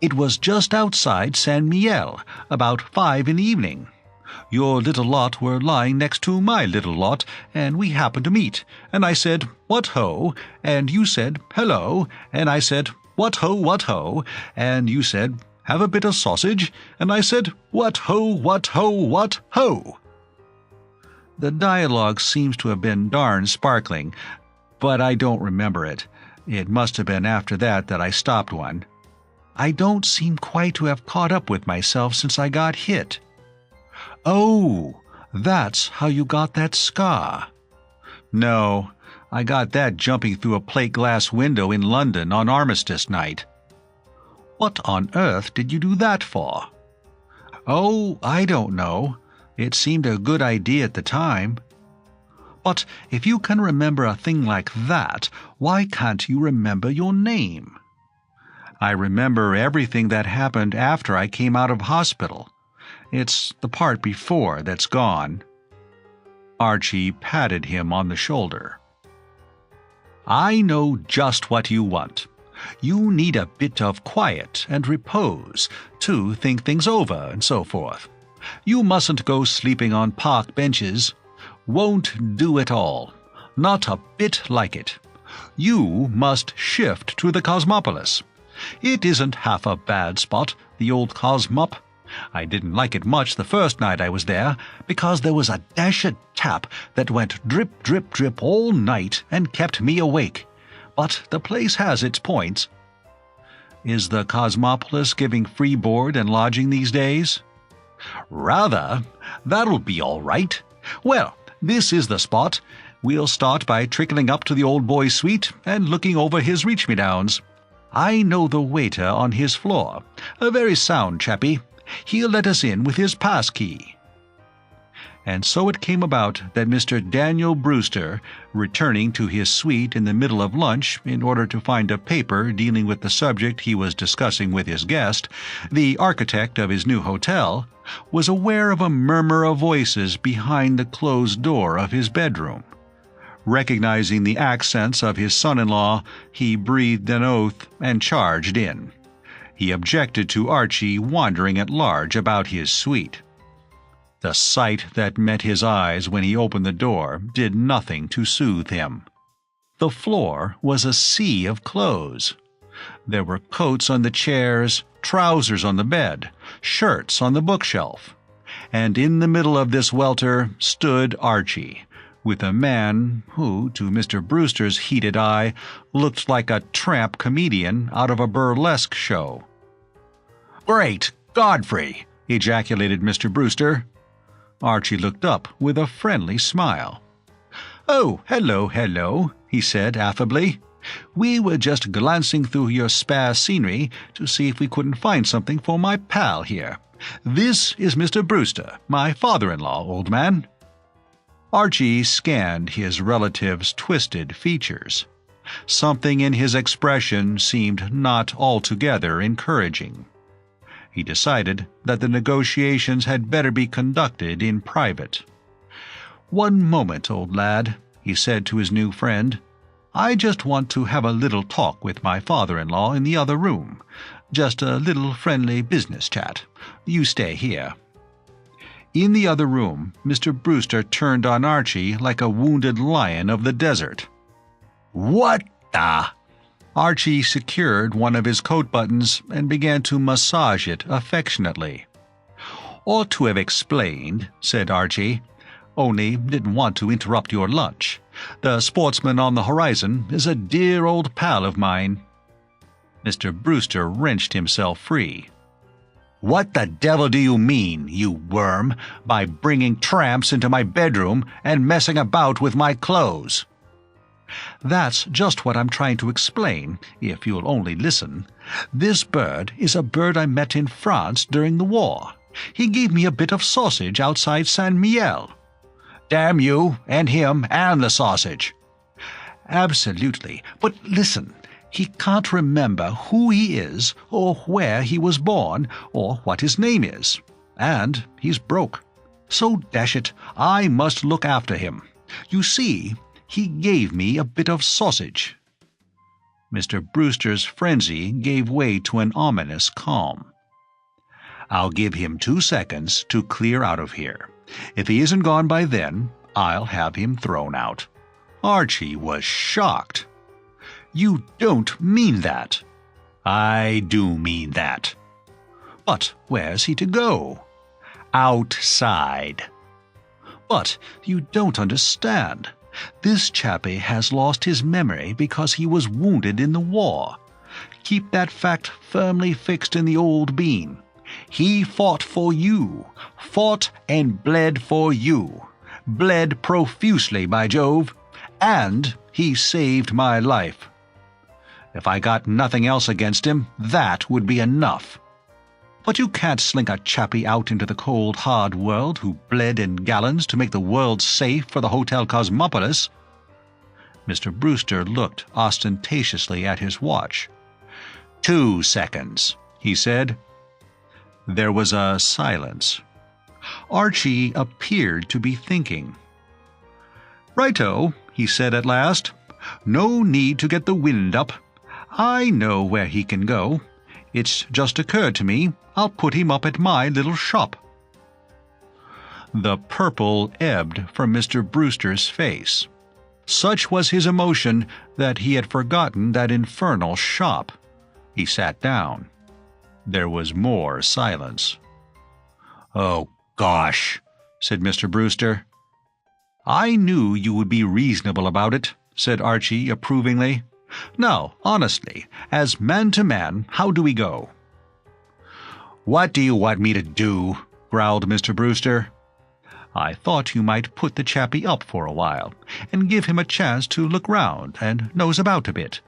It was just outside San Miel, about 5 in the evening. Your little lot were lying next to my little lot, and we happened to meet, and I said, 'What ho?' and you said, 'Hello,' and I said, 'What ho,' and you said, 'Have a bit of sausage?' and I said, 'What ho, what ho, what ho?'" The dialogue seems to have been darn sparkling, but I don't remember it. It must have been after that I stopped one. I don't seem quite to have caught up with myself since I got hit. "Oh, that's how you got that scar." "No, I got that jumping through a plate glass window in London on Armistice night." "What on earth did you do that for?" "Oh, I don't know. It seemed a good idea at the time." "But if you can remember a thing like that, why can't you remember your name?" "I remember everything that happened after I came out of hospital. It's the part before that's gone." Archie patted him on the shoulder. "I know just what you want. You need a bit of quiet and repose to think things over and so forth. You mustn't go sleeping on park benches. Won't do at all. Not a bit like it. You must shift to the Cosmopolis. It isn't half a bad spot, the old Cosmop. I didn't like it much the first night I was there, because there was a dashed tap that went drip, drip, drip all night and kept me awake. But the place has its points. Is the Cosmopolis giving free board and lodging these days? Rather. That'll be all right. Well, this is the spot. We'll start by trickling up to the old boy's suite and looking over his reach-me-downs. I know the waiter on his floor, a very sound chappie. He'll let us in with his pass key. And so it came about that Mr. Daniel Brewster, returning to his suite in the middle of lunch in order to find a paper dealing with the subject he was discussing with his guest, the architect of his new hotel, was aware of a murmur of voices behind the closed door of his bedroom. Recognizing the accents of his son-in-law, he breathed an oath and charged in. He objected to Archie wandering at large about his suite. The sight that met his eyes when he opened the door did nothing to soothe him. The floor was a sea of clothes. There were coats on the chairs, trousers on the bed, shirts on the bookshelf. And in the middle of this welter stood Archie, with a man who, to Mr. Brewster's heated eye, looked like a tramp comedian out of a burlesque show. "Great Godfrey!" ejaculated Mr. Brewster. Archie looked up with a friendly smile. "Oh, hello," he said affably. "We were just glancing through your spare scenery to see if we couldn't find something for my pal here. This is Mr. Brewster, my father-in-law, old man." Archie scanned his relative's twisted features. Something in his expression seemed not altogether encouraging. He decided that the negotiations had better be conducted in private. "One moment, old lad," he said to his new friend. "I just want to have a little talk with my father-in-law in the other room. Just a little friendly business chat. You stay here." In the other room, Mr. Brewster turned on Archie like a wounded lion of the desert. "What the—" Archie secured one of his coat buttons and began to massage it affectionately. "Ought to have explained," said Archie. "Only didn't want to interrupt your lunch. The sportsman on the horizon is a dear old pal of mine." Mr. Brewster wrenched himself free. "What the devil do you mean, you worm, by bringing tramps into my bedroom and messing about with my clothes?" "That's just what I'm trying to explain, if you'll only listen. This bird is a bird I met in France during the war. He gave me a bit of sausage outside Saint-Mihiel." "Damn you, and him, and the sausage." "Absolutely. But listen. He can't remember who he is, or where he was born, or what his name is. And he's broke. So, dash it, I must look after him. You see, he gave me a bit of sausage." Mr. Brewster's frenzy gave way to an ominous calm. "I'll give him 2 seconds to clear out of here. If he isn't gone by then, I'll have him thrown out." Archie was shocked. "You don't mean that." "I do mean that." "But where's he to go?" "Outside." "But you don't understand. This chappie has lost his memory because he was wounded in the war. Keep that fact firmly fixed in the old bean. He fought for you, fought and bled for you, bled profusely, by Jove, and he saved my life. If I got nothing else against him, that would be enough. But you can't slink a chappie out into the cold, hard world who bled in gallons to make the world safe for the Hotel Cosmopolis." Mr. Brewster looked ostentatiously at his watch. 2 seconds, he said. There was a silence. Archie appeared to be thinking. "Righto," he said at last. "No need to get the wind up. I know where he can go. It's just occurred to me I'll put him up at my little shop." The purple ebbed from Mr. Brewster's face. Such was his emotion that he had forgotten that infernal shop. He sat down. There was more silence. "Oh, gosh," said Mr. Brewster. "I knew you would be reasonable about it," said Archie approvingly. "Now, honestly, as man to man, how do we go?" "What do you want me to do?" growled Mr. Brewster. "I thought you might put the chappie up for a while, and give him a chance to look round and nose about a bit."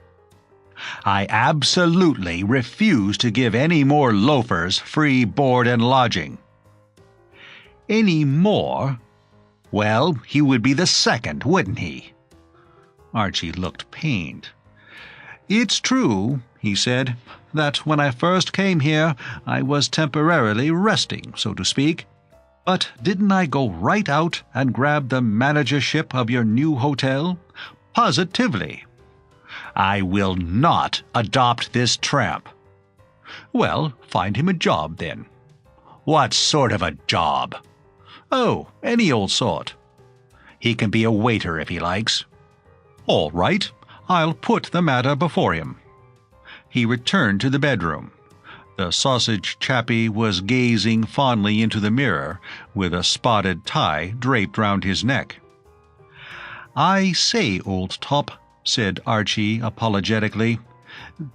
"I absolutely refuse to give any more loafers free board and lodging." "Any more? Well, he would be the second, wouldn't he?" Archie looked pained. "It's true," he said, "that when I first came here I was temporarily resting, so to speak. But didn't I go right out and grab the managership of your new hotel? Positively." "I will not adopt this tramp." "Well, find him a job, then." "What sort of a job?" "Oh, any old sort." "He can be a waiter if he likes." "All right, I'll put the matter before him." He returned to the bedroom. The sausage chappie was gazing fondly into the mirror, with a spotted tie draped round his neck. "I say, old top," said Archie apologetically,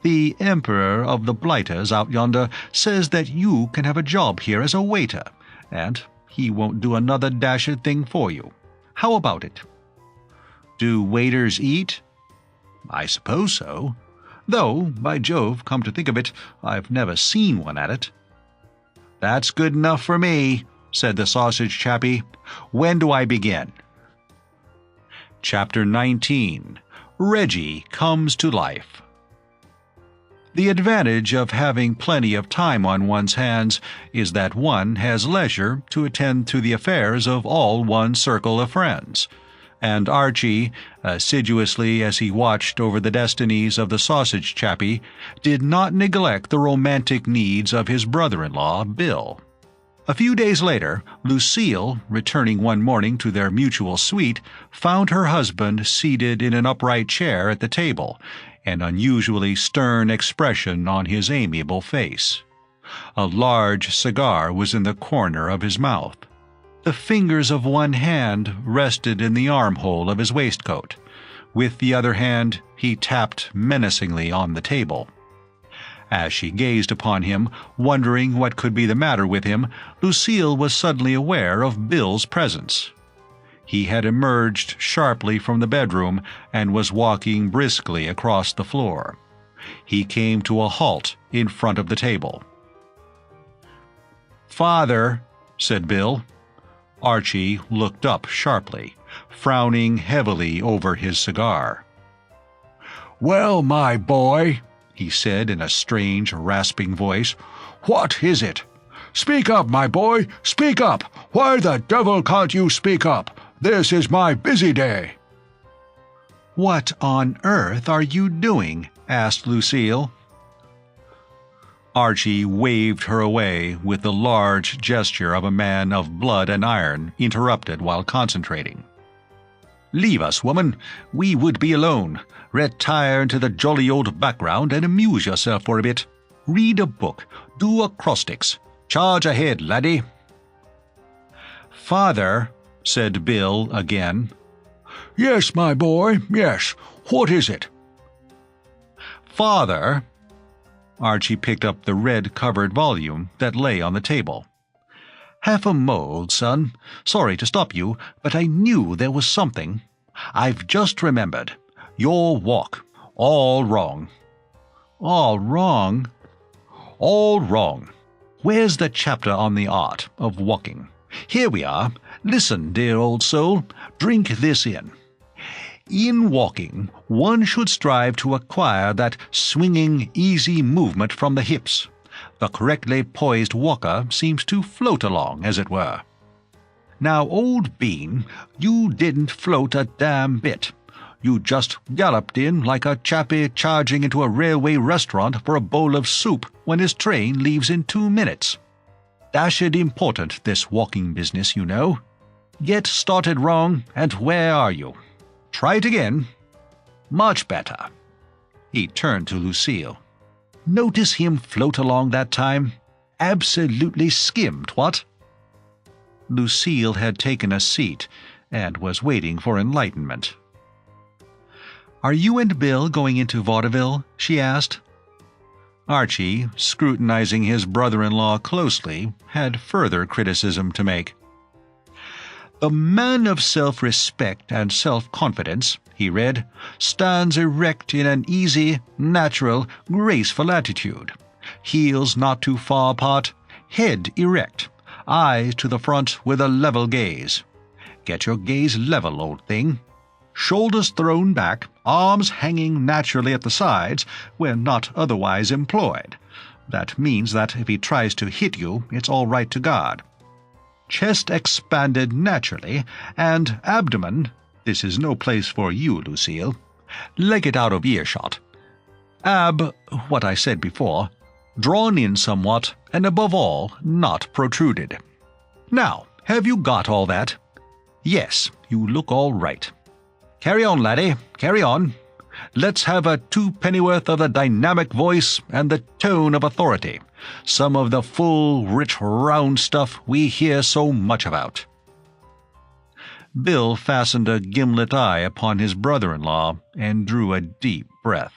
"the Emperor of the Blighters out yonder says that you can have a job here as a waiter, and he won't do another dashed thing for you. How about it?" "Do waiters eat?" "I suppose so. Though, by Jove, come to think of it, I've never seen one at it." "That's good enough for me," said the sausage chappie. "When do I begin?" Chapter 19. Reggie Comes to Life. The advantage of having plenty of time on one's hands is that one has leisure to attend to the affairs of all one's circle of friends, and Archie, assiduously as he watched over the destinies of the sausage chappie, did not neglect the romantic needs of his brother-in-law, Bill. A few days later, Lucille, returning one morning to their mutual suite, found her husband seated in an upright chair at the table, an unusually stern expression on his amiable face. A large cigar was in the corner of his mouth. The fingers of one hand rested in the armhole of his waistcoat. With the other hand he tapped menacingly on the table. As she gazed upon him, wondering what could be the matter with him, Lucille was suddenly aware of Bill's presence. He had emerged sharply from the bedroom and was walking briskly across the floor. He came to a halt in front of the table. "Father," said Bill. Archie looked up sharply, frowning heavily over his cigar. "Well, my boy," he said in a strange, rasping voice, "what is it? Speak up, my boy, speak up! Why the devil can't you speak up? This is my busy day." "What on earth are you doing?" asked Lucille. Archie waved her away with the large gesture of a man of blood and iron interrupted while concentrating. "Leave us, woman. We would be alone. Retire into the jolly old background and amuse yourself for a bit. Read a book. Do acrostics. Charge ahead, laddie." "Father," said Bill again. "Yes, my boy, yes. What is it?" "Father." Archie picked up the red-covered volume that lay on the table. "Half a mo, old son. Sorry to stop you, but I knew there was something. I've just remembered. Your walk. All wrong." "All wrong?" "All wrong. Where's the chapter on the art of walking? Here we are. Listen, dear old soul. Drink this in. In walking, one should strive to acquire that swinging, easy movement from the hips. The correctly poised walker seems to float along, as it were. Now, old bean, you didn't float a damn bit. You just galloped in like a chappie charging into a railway restaurant for a bowl of soup when his train leaves in 2 minutes. Dashed important, this walking business, you know. Get started wrong, and where are you? Try it again. Much better." He turned to Lucille. Notice him float along that time? Absolutely skimmed, what?" Lucille had taken a seat and was waiting for enlightenment. "Are you and Bill going into vaudeville?" she asked. Archie, scrutinizing his brother-in-law closely, had further criticism to make. "The man of self-respect and self-confidence," he read, "stands erect in an easy, natural, graceful attitude. Heels not too far apart, head erect, eyes to the front with a level gaze. Get your gaze level, old thing. Shoulders thrown back, arms hanging naturally at the sides when not otherwise employed. That means that if he tries to hit you, it's all right to guard. Chest expanded naturally, and abdomen— this is no place for you, Lucille. Leg it out of earshot. What I said before, drawn in somewhat, and above all, not protruded. Now, have you got all that? Yes, you look all right. Carry on, laddie, carry on. Let's have a two-pennyworth of the dynamic voice and the tone of authority, some of the full, rich, round stuff we hear so much about." Bill fastened a gimlet eye upon his brother-in-law and drew a deep breath.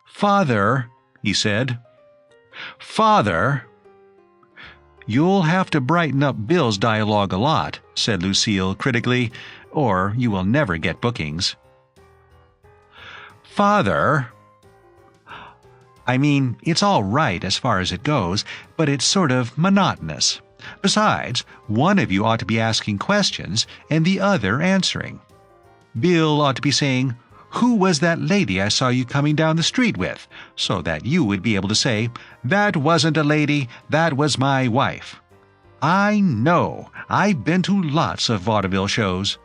"Father," he said. "Father—" "You'll have to brighten up Bill's dialogue a lot," said Lucille critically, "or you will never get bookings." "Father—" "I mean, it's all right as far as it goes, but it's sort of monotonous. Besides, one of you ought to be asking questions and the other answering. Bill ought to be saying, 'Who was that lady I saw you coming down the street with?' so that you would be able to say, 'That wasn't a lady, that was my wife.' I know, I've been to lots of vaudeville shows."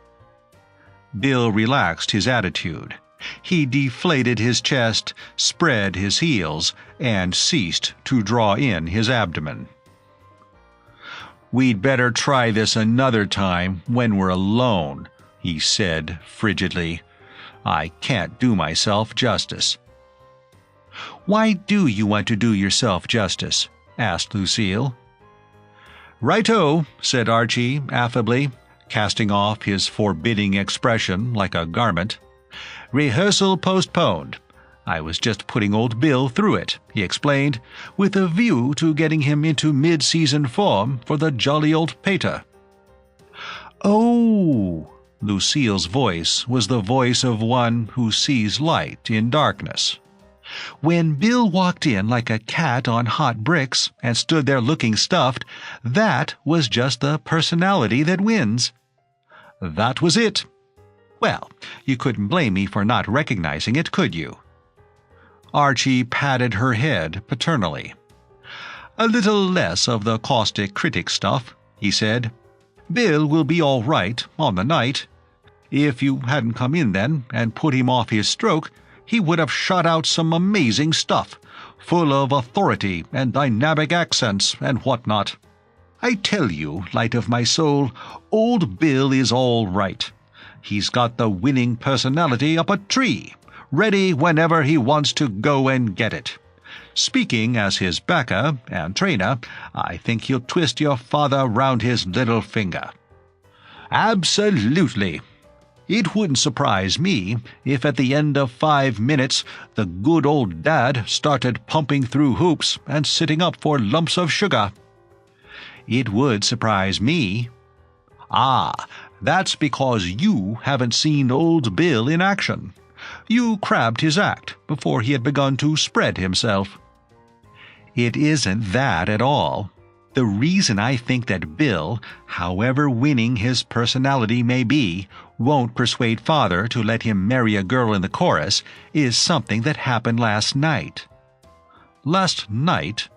Bill relaxed his attitude. He deflated his chest, spread his heels, and ceased to draw in his abdomen. "We'd better try this another time when we're alone," he said frigidly. "I can't do myself justice." "Why do you want to do yourself justice?" asked Lucille. "Righto," said Archie affably, casting off his forbidding expression like a garment. "Rehearsal postponed. I was just putting old Bill through it," he explained, "with a view to getting him into mid-season form for the jolly old pater." "Oh!" Lucille's voice was the voice of one who sees light in darkness. "When Bill walked in like a cat on hot bricks and stood there looking stuffed, that was just the personality that wins." "That was it." "Well, you couldn't blame me for not recognizing it, could you?" Archie patted her head paternally. "A little less of the caustic critic stuff," he said. "Bill will be all right on the night. If you hadn't come in then and put him off his stroke, he would have shot out some amazing stuff, full of authority and dynamic accents and whatnot. I tell you, light of my soul, old Bill is all right. He's got the winning personality up a tree, ready whenever he wants to go and get it. Speaking as his backer and trainer, I think he'll twist your father round his little finger. Absolutely. It wouldn't surprise me if at the end of 5 minutes the good old dad started pumping through hoops and sitting up for lumps of sugar. It would surprise me. Ah, that's because you haven't seen old Bill in action. You crabbed his act before he had begun to spread himself." "It isn't that at all. The reason I think that Bill, however winning his personality may be, won't persuade Father to let him marry a girl in the chorus is something that happened last night." "Last night?"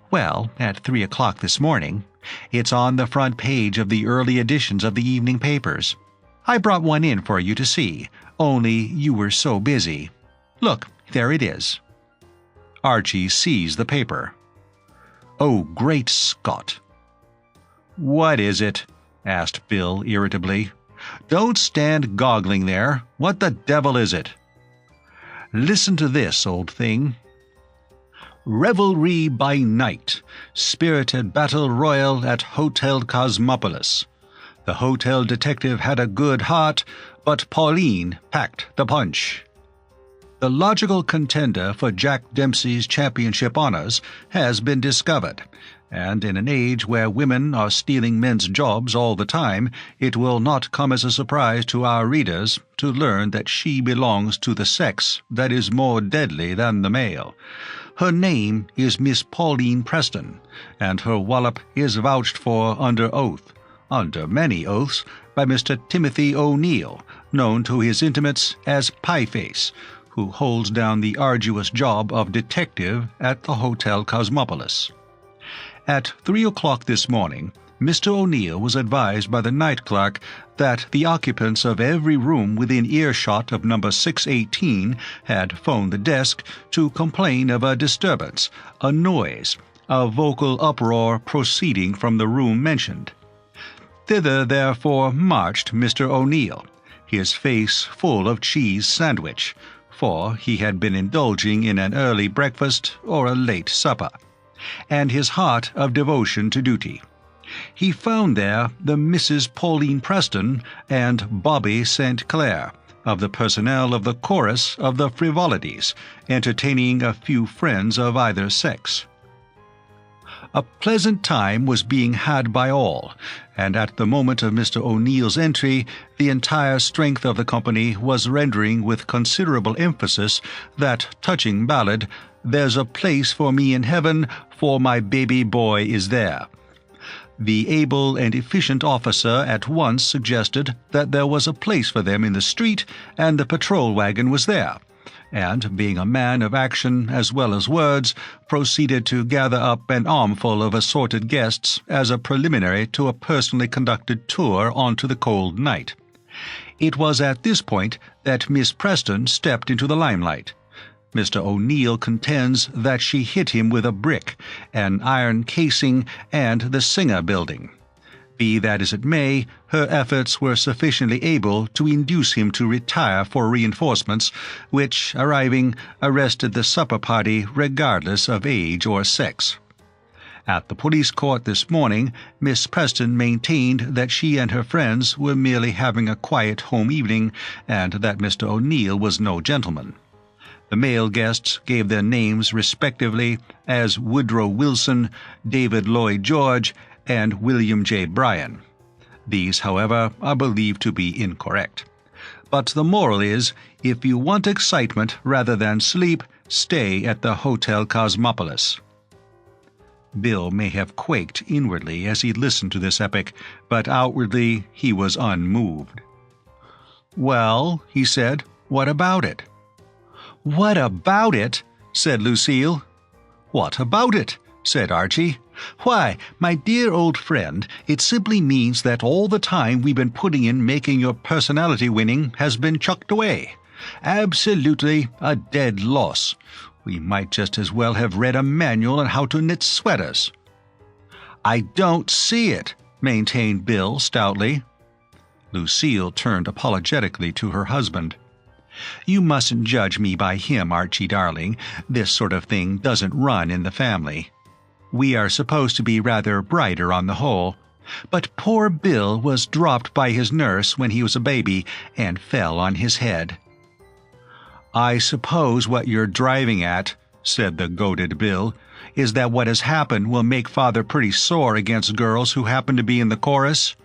"Well, at 3 o'clock this morning. It's on the front page of the early editions of the evening papers. I brought one in for you to see, only you were so busy. Look, there it is." Archie seized the paper. "Oh, great Scott!" "What is it?" asked Bill irritably. "Don't stand goggling there. What the devil is it?" "Listen to this, old thing," Revelry by night. Spirited battle royal at Hotel Cosmopolis. The hotel detective had a good heart, but Pauline packed the punch. The logical contender for Jack Dempsey's championship honors has been discovered, and in an age where women are stealing men's jobs all the time, it will not come as a surprise to our readers to learn that she belongs to the sex that is more deadly than the male. Her name is Miss Pauline Preston, and her wallop is vouched for under oath, under many oaths, by Mr. Timothy O'Neill, known to his intimates as Pieface, who holds down the arduous job of detective at the Hotel Cosmopolis. At 3 o'clock this morning, Mr. O'Neill was advised by the night clerk that the occupants of every room within earshot of number 618 had phoned the desk to complain of a disturbance, a noise, a vocal uproar proceeding from the room mentioned. Thither, therefore, marched Mr. O'Neill, his face full of cheese sandwich, for he had been indulging in an early breakfast or a late supper, and his heart of devotion to duty. He found there the Mrs. Pauline Preston and Bobby St. Clair, of the personnel of the chorus of the Frivolities, entertaining a few friends of either sex. A pleasant time was being had by all, and at the moment of Mr. O'Neill's entry, the entire strength of the company was rendering with considerable emphasis that touching ballad, "There's a place for me in heaven, for my baby boy is there." The able and efficient officer at once suggested that there was a place for them in the street, and the patrol wagon was there, and, being a man of action as well as words, proceeded to gather up an armful of assorted guests as a preliminary to a personally conducted tour onto the cold night. It was at this point that Miss Preston stepped into the limelight. Mr. O'Neill contends that she hit him with a brick, an iron casing, and the Singer Building. Be that as it may, her efforts were sufficiently able to induce him to retire for reinforcements, which, arriving, arrested the supper party regardless of age or sex. At the police court this morning, Miss Preston maintained that she and her friends were merely having a quiet home evening, and that Mr. O'Neill was no gentleman. The male guests gave their names respectively as Woodrow Wilson, David Lloyd George, and William J. Bryan. These, however, are believed to be incorrect. But the moral is, if you want excitement rather than sleep, stay at the Hotel Cosmopolis. Bill may have quaked inwardly as he listened to this epic, but outwardly he was unmoved. "Well," he said, "what about it?" "What about it?" said Lucille. "What about it?" said Archie. "Why, my dear old friend, it simply means that all the time we've been putting in making your personality winning has been chucked away. Absolutely a dead loss. We might just as well have read a manual on how to knit sweaters." "I don't see it," maintained Bill stoutly. Lucille turned apologetically to her husband. "You mustn't judge me by him, Archie darling. This sort of thing doesn't run in the family. We are supposed to be rather brighter on the whole. But poor Bill was dropped by his nurse when he was a baby and fell on his head." "I suppose what you're driving at," said the goaded Bill, "is that what has happened will make Father pretty sore against girls who happen to be in the chorus."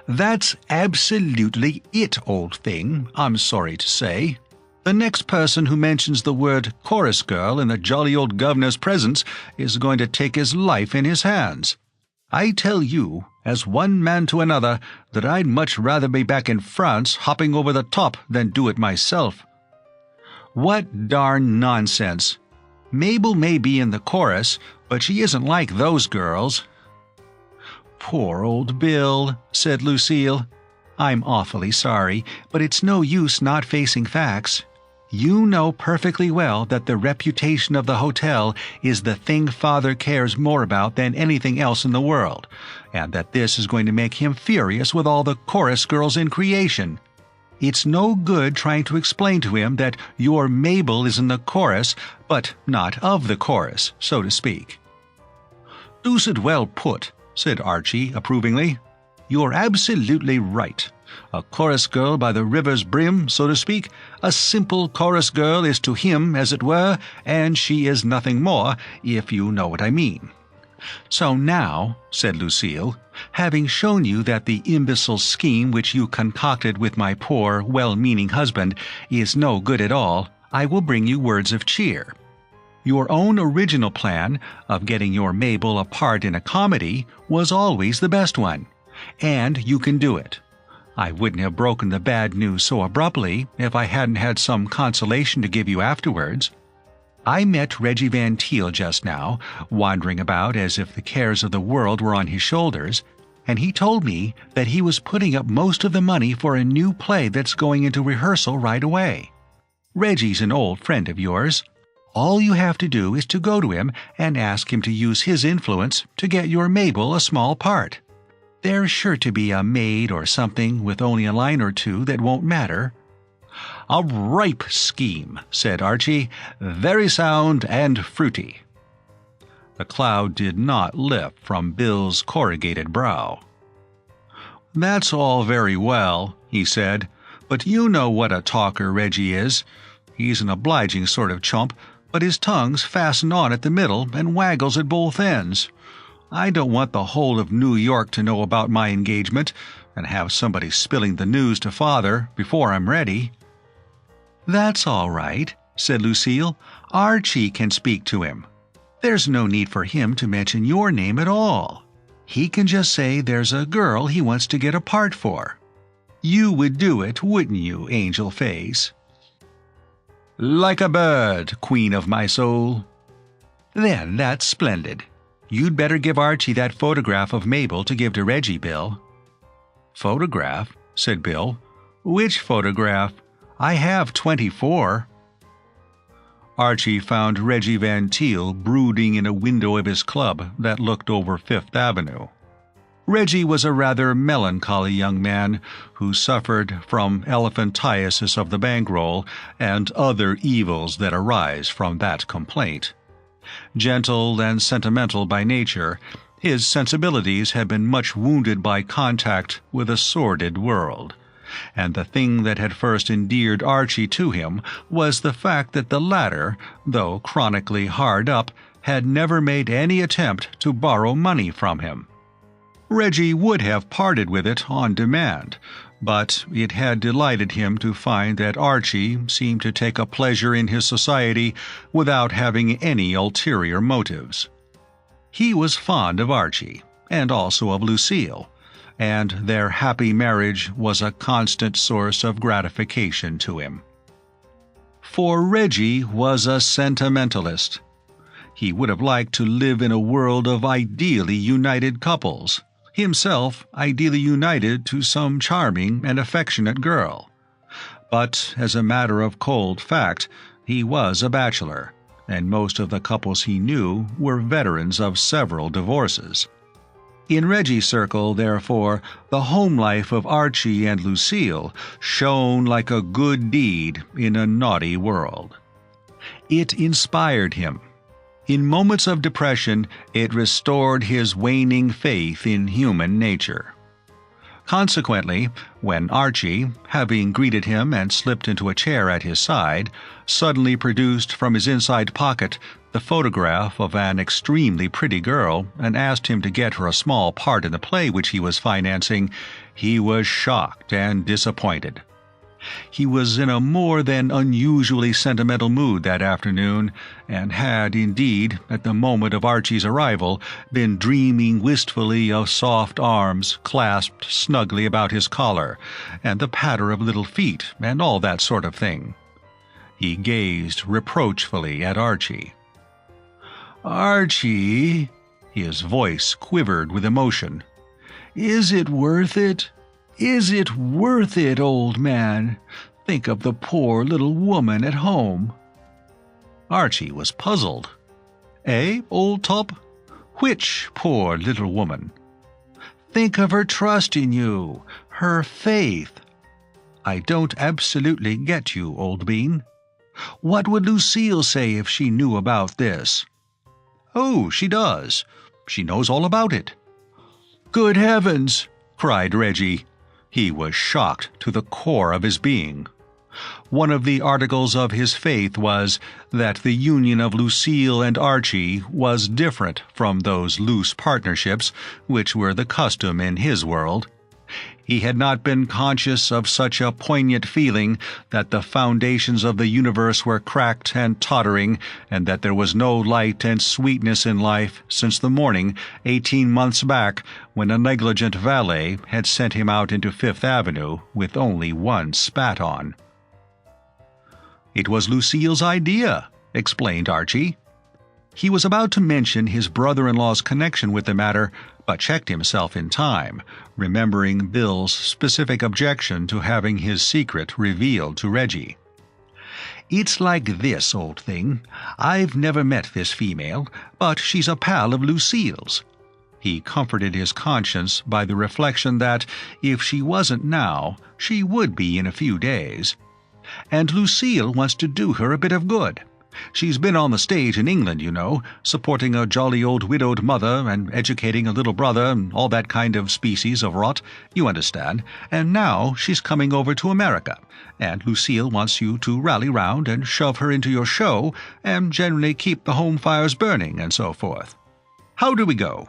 "That's absolutely it, old thing, I'm sorry to say. The next person who mentions the word chorus girl in the jolly old governor's presence is going to take his life in his hands. I tell you, as one man to another, that I'd much rather be back in France hopping over the top than do it myself." "What darn nonsense! Mabel may be in the chorus, but she isn't like those girls." "Poor old Bill," said Lucille. "I'm awfully sorry, but it's no use not facing facts. You know perfectly well that the reputation of the hotel is the thing Father cares more about than anything else in the world, and that this is going to make him furious with all the chorus girls in creation. It's no good trying to explain to him that your Mabel is in the chorus, but not of the chorus, so to speak." "Deuced well put," said Archie approvingly. "You're absolutely right. A chorus girl by the river's brim, so to speak, a simple chorus girl is to him, as it were, and she is nothing more, if you know what I mean." "So now," said Lucille, "having shown you that the imbecile scheme which you concocted with my poor, well-meaning husband is no good at all, I will bring you words of cheer. Your own original plan of getting your Mabel a part in a comedy was always the best one, and you can do it. I wouldn't have broken the bad news so abruptly if I hadn't had some consolation to give you afterwards. I met Reggie Van Teel just now, wandering about as if the cares of the world were on his shoulders, and he told me that he was putting up most of the money for a new play that's going into rehearsal right away. Reggie's an old friend of yours. All you have to do is to go to him and ask him to use his influence to get your Mabel a small part. There's sure to be a maid or something with only a line or two that won't matter." "A ripe scheme," said Archie. "Very sound and fruity." The cloud did not lift from Bill's corrugated brow. "That's all very well," he said, "but you know what a talker Reggie is. He's an obliging sort of chump, but his tongue's fastened on at the middle and waggles at both ends. I don't want the whole of New York to know about my engagement, and have somebody spilling the news to Father before I'm ready." "That's all right," said Lucille. "Archie can speak to him. There's no need for him to mention your name at all. He can just say there's a girl he wants to get a part for. You would do it, wouldn't you, Angel Face?" "Like a bird, queen of my soul." "Then that's splendid. You'd better give Archie that photograph of Mabel to give to Reggie, Bill." "Photograph?" said Bill. "Which photograph? I have 24. Archie found Reggie Van Teel brooding in a window of his club that looked over Fifth Avenue. Reggie was a rather melancholy young man who suffered from elephantiasis of the bankroll and other evils that arise from that complaint. Gentle and sentimental by nature, his sensibilities had been much wounded by contact with a sordid world, and the thing that had first endeared Archie to him was the fact that the latter, though chronically hard up, had never made any attempt to borrow money from him. Reggie would have parted with it on demand, but it had delighted him to find that Archie seemed to take a pleasure in his society without having any ulterior motives. He was fond of Archie, and also of Lucille, and their happy marriage was a constant source of gratification to him. For Reggie was a sentimentalist. He would have liked to live in a world of ideally united couples, himself ideally united to some charming and affectionate girl. But as a matter of cold fact, he was a bachelor, and most of the couples he knew were veterans of several divorces. In Reggie's circle, therefore, the home life of Archie and Lucille shone like a good deed in a naughty world. It inspired him. In moments of depression, it restored his waning faith in human nature. Consequently, when Archie, having greeted him and slipped into a chair at his side, suddenly produced from his inside pocket the photograph of an extremely pretty girl and asked him to get her a small part in the play which he was financing, he was shocked and disappointed. He was in a more than unusually sentimental mood that afternoon, and had, indeed, at the moment of Archie's arrival, been dreaming wistfully of soft arms clasped snugly about his collar, and the patter of little feet, and all that sort of thing. He gazed reproachfully at Archie. "Archie," his voice quivered with emotion, "is it worth it? Is it worth it, old man? Think of the poor little woman at home." Archie was puzzled. Old top? Which poor little woman? Think of her trust in you, her faith. I don't absolutely get you, old bean. What would Lucille say if she knew about this? Oh, she does. She knows all about it. Good heavens! Cried Reggie. He was shocked to the core of his being. One of the articles of his faith was that the union of Lucille and Archie was different from those loose partnerships which were the custom in his world. He had not been conscious of such a poignant feeling that the foundations of the universe were cracked and tottering, and that there was no light and sweetness in life since the morning, 18 months back, when a negligent valet had sent him out into Fifth Avenue with only one spat on. It was Lucille's idea, explained Archie. He was about to mention his brother-in-law's connection with the matter, but checked himself in time, remembering Bill's specific objection to having his secret revealed to Reggie. It's like this, old thing. I've never met this female, but she's a pal of Lucille's. He comforted his conscience by the reflection that, if she wasn't now, she would be in a few days. And Lucille wants to do her a bit of good. She's been on the stage in England, you know, supporting a jolly old widowed mother and educating a little brother and all that kind of species of rot, you understand, and now she's coming over to America, and Lucille wants you to rally round and shove her into your show and generally keep the home fires burning and so forth. How do we go?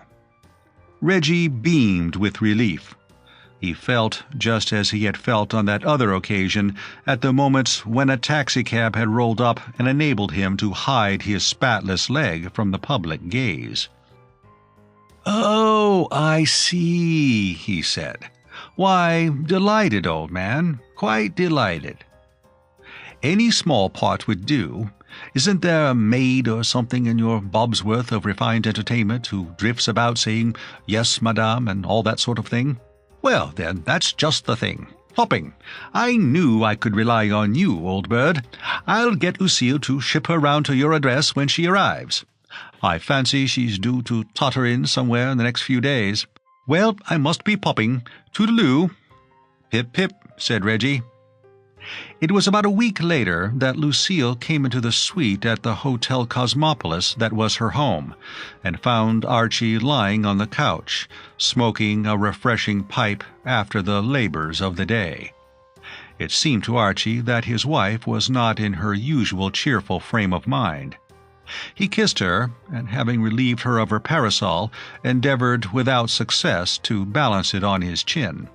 Reggie beamed with relief. He felt just as he had felt on that other occasion, at the moments when a taxicab had rolled up and enabled him to hide his spatless leg from the public gaze. "Oh, I see," he said. "Why, delighted, old man, quite delighted. Any small part would do. Isn't there a maid or something in your Bobsworth of refined entertainment who drifts about saying, 'Yes, madame,' and all that sort of thing? Well, then, that's just the thing. Hopping. I knew I could rely on you, old bird. I'll get Lucille to ship her round to your address when she arrives. I fancy she's due to totter in somewhere in the next few days. Well, I must be popping. Toodaloo." "Pip, pip," said Reggie. It was about a week later that Lucille came into the suite at the Hotel Cosmopolis that was her home, and found Archie lying on the couch, smoking a refreshing pipe after the labors of the day. It seemed to Archie that his wife was not in her usual cheerful frame of mind. He kissed her, and having relieved her of her parasol, endeavored without success to balance it on his chin.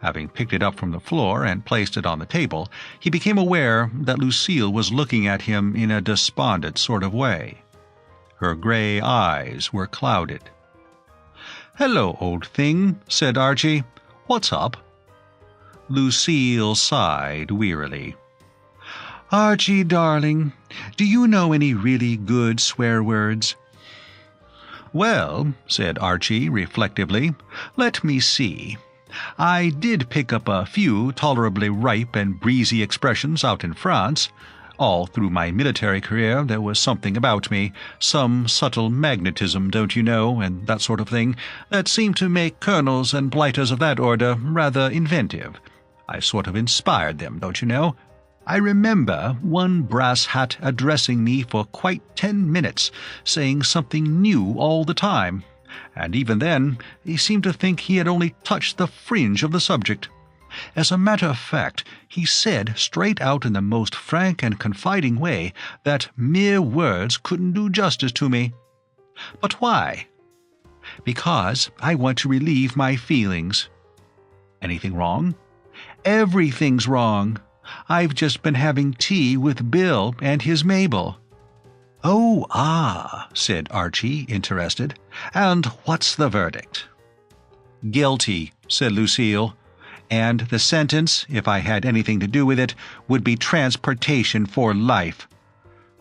Having picked it up from the floor and placed it on the table, he became aware that Lucille was looking at him in a despondent sort of way. Her gray eyes were clouded. "Hello, old thing," said Archie. "What's up?" Lucille sighed wearily. "Archie, darling, do you know any really good swear words?" "Well," said Archie reflectively, "let me see. I did pick up a few tolerably ripe and breezy expressions out in France. All through my military career there was something about me, some subtle magnetism, don't you know, and that sort of thing, that seemed to make colonels and blighters of that order rather inventive. I sort of inspired them, don't you know. I remember one brass hat addressing me for quite 10 minutes, saying something new all the time. And even then, he seemed to think he had only touched the fringe of the subject. As a matter of fact, he said straight out in the most frank and confiding way that mere words couldn't do justice to me. But why? Because I want to relieve my feelings. Anything wrong? Everything's wrong. I've just been having tea with Bill and his Mabel." "Oh, ah," said Archie, interested. "And what's the verdict?" "Guilty," said Lucille. "And the sentence, if I had anything to do with it, would be transportation for life."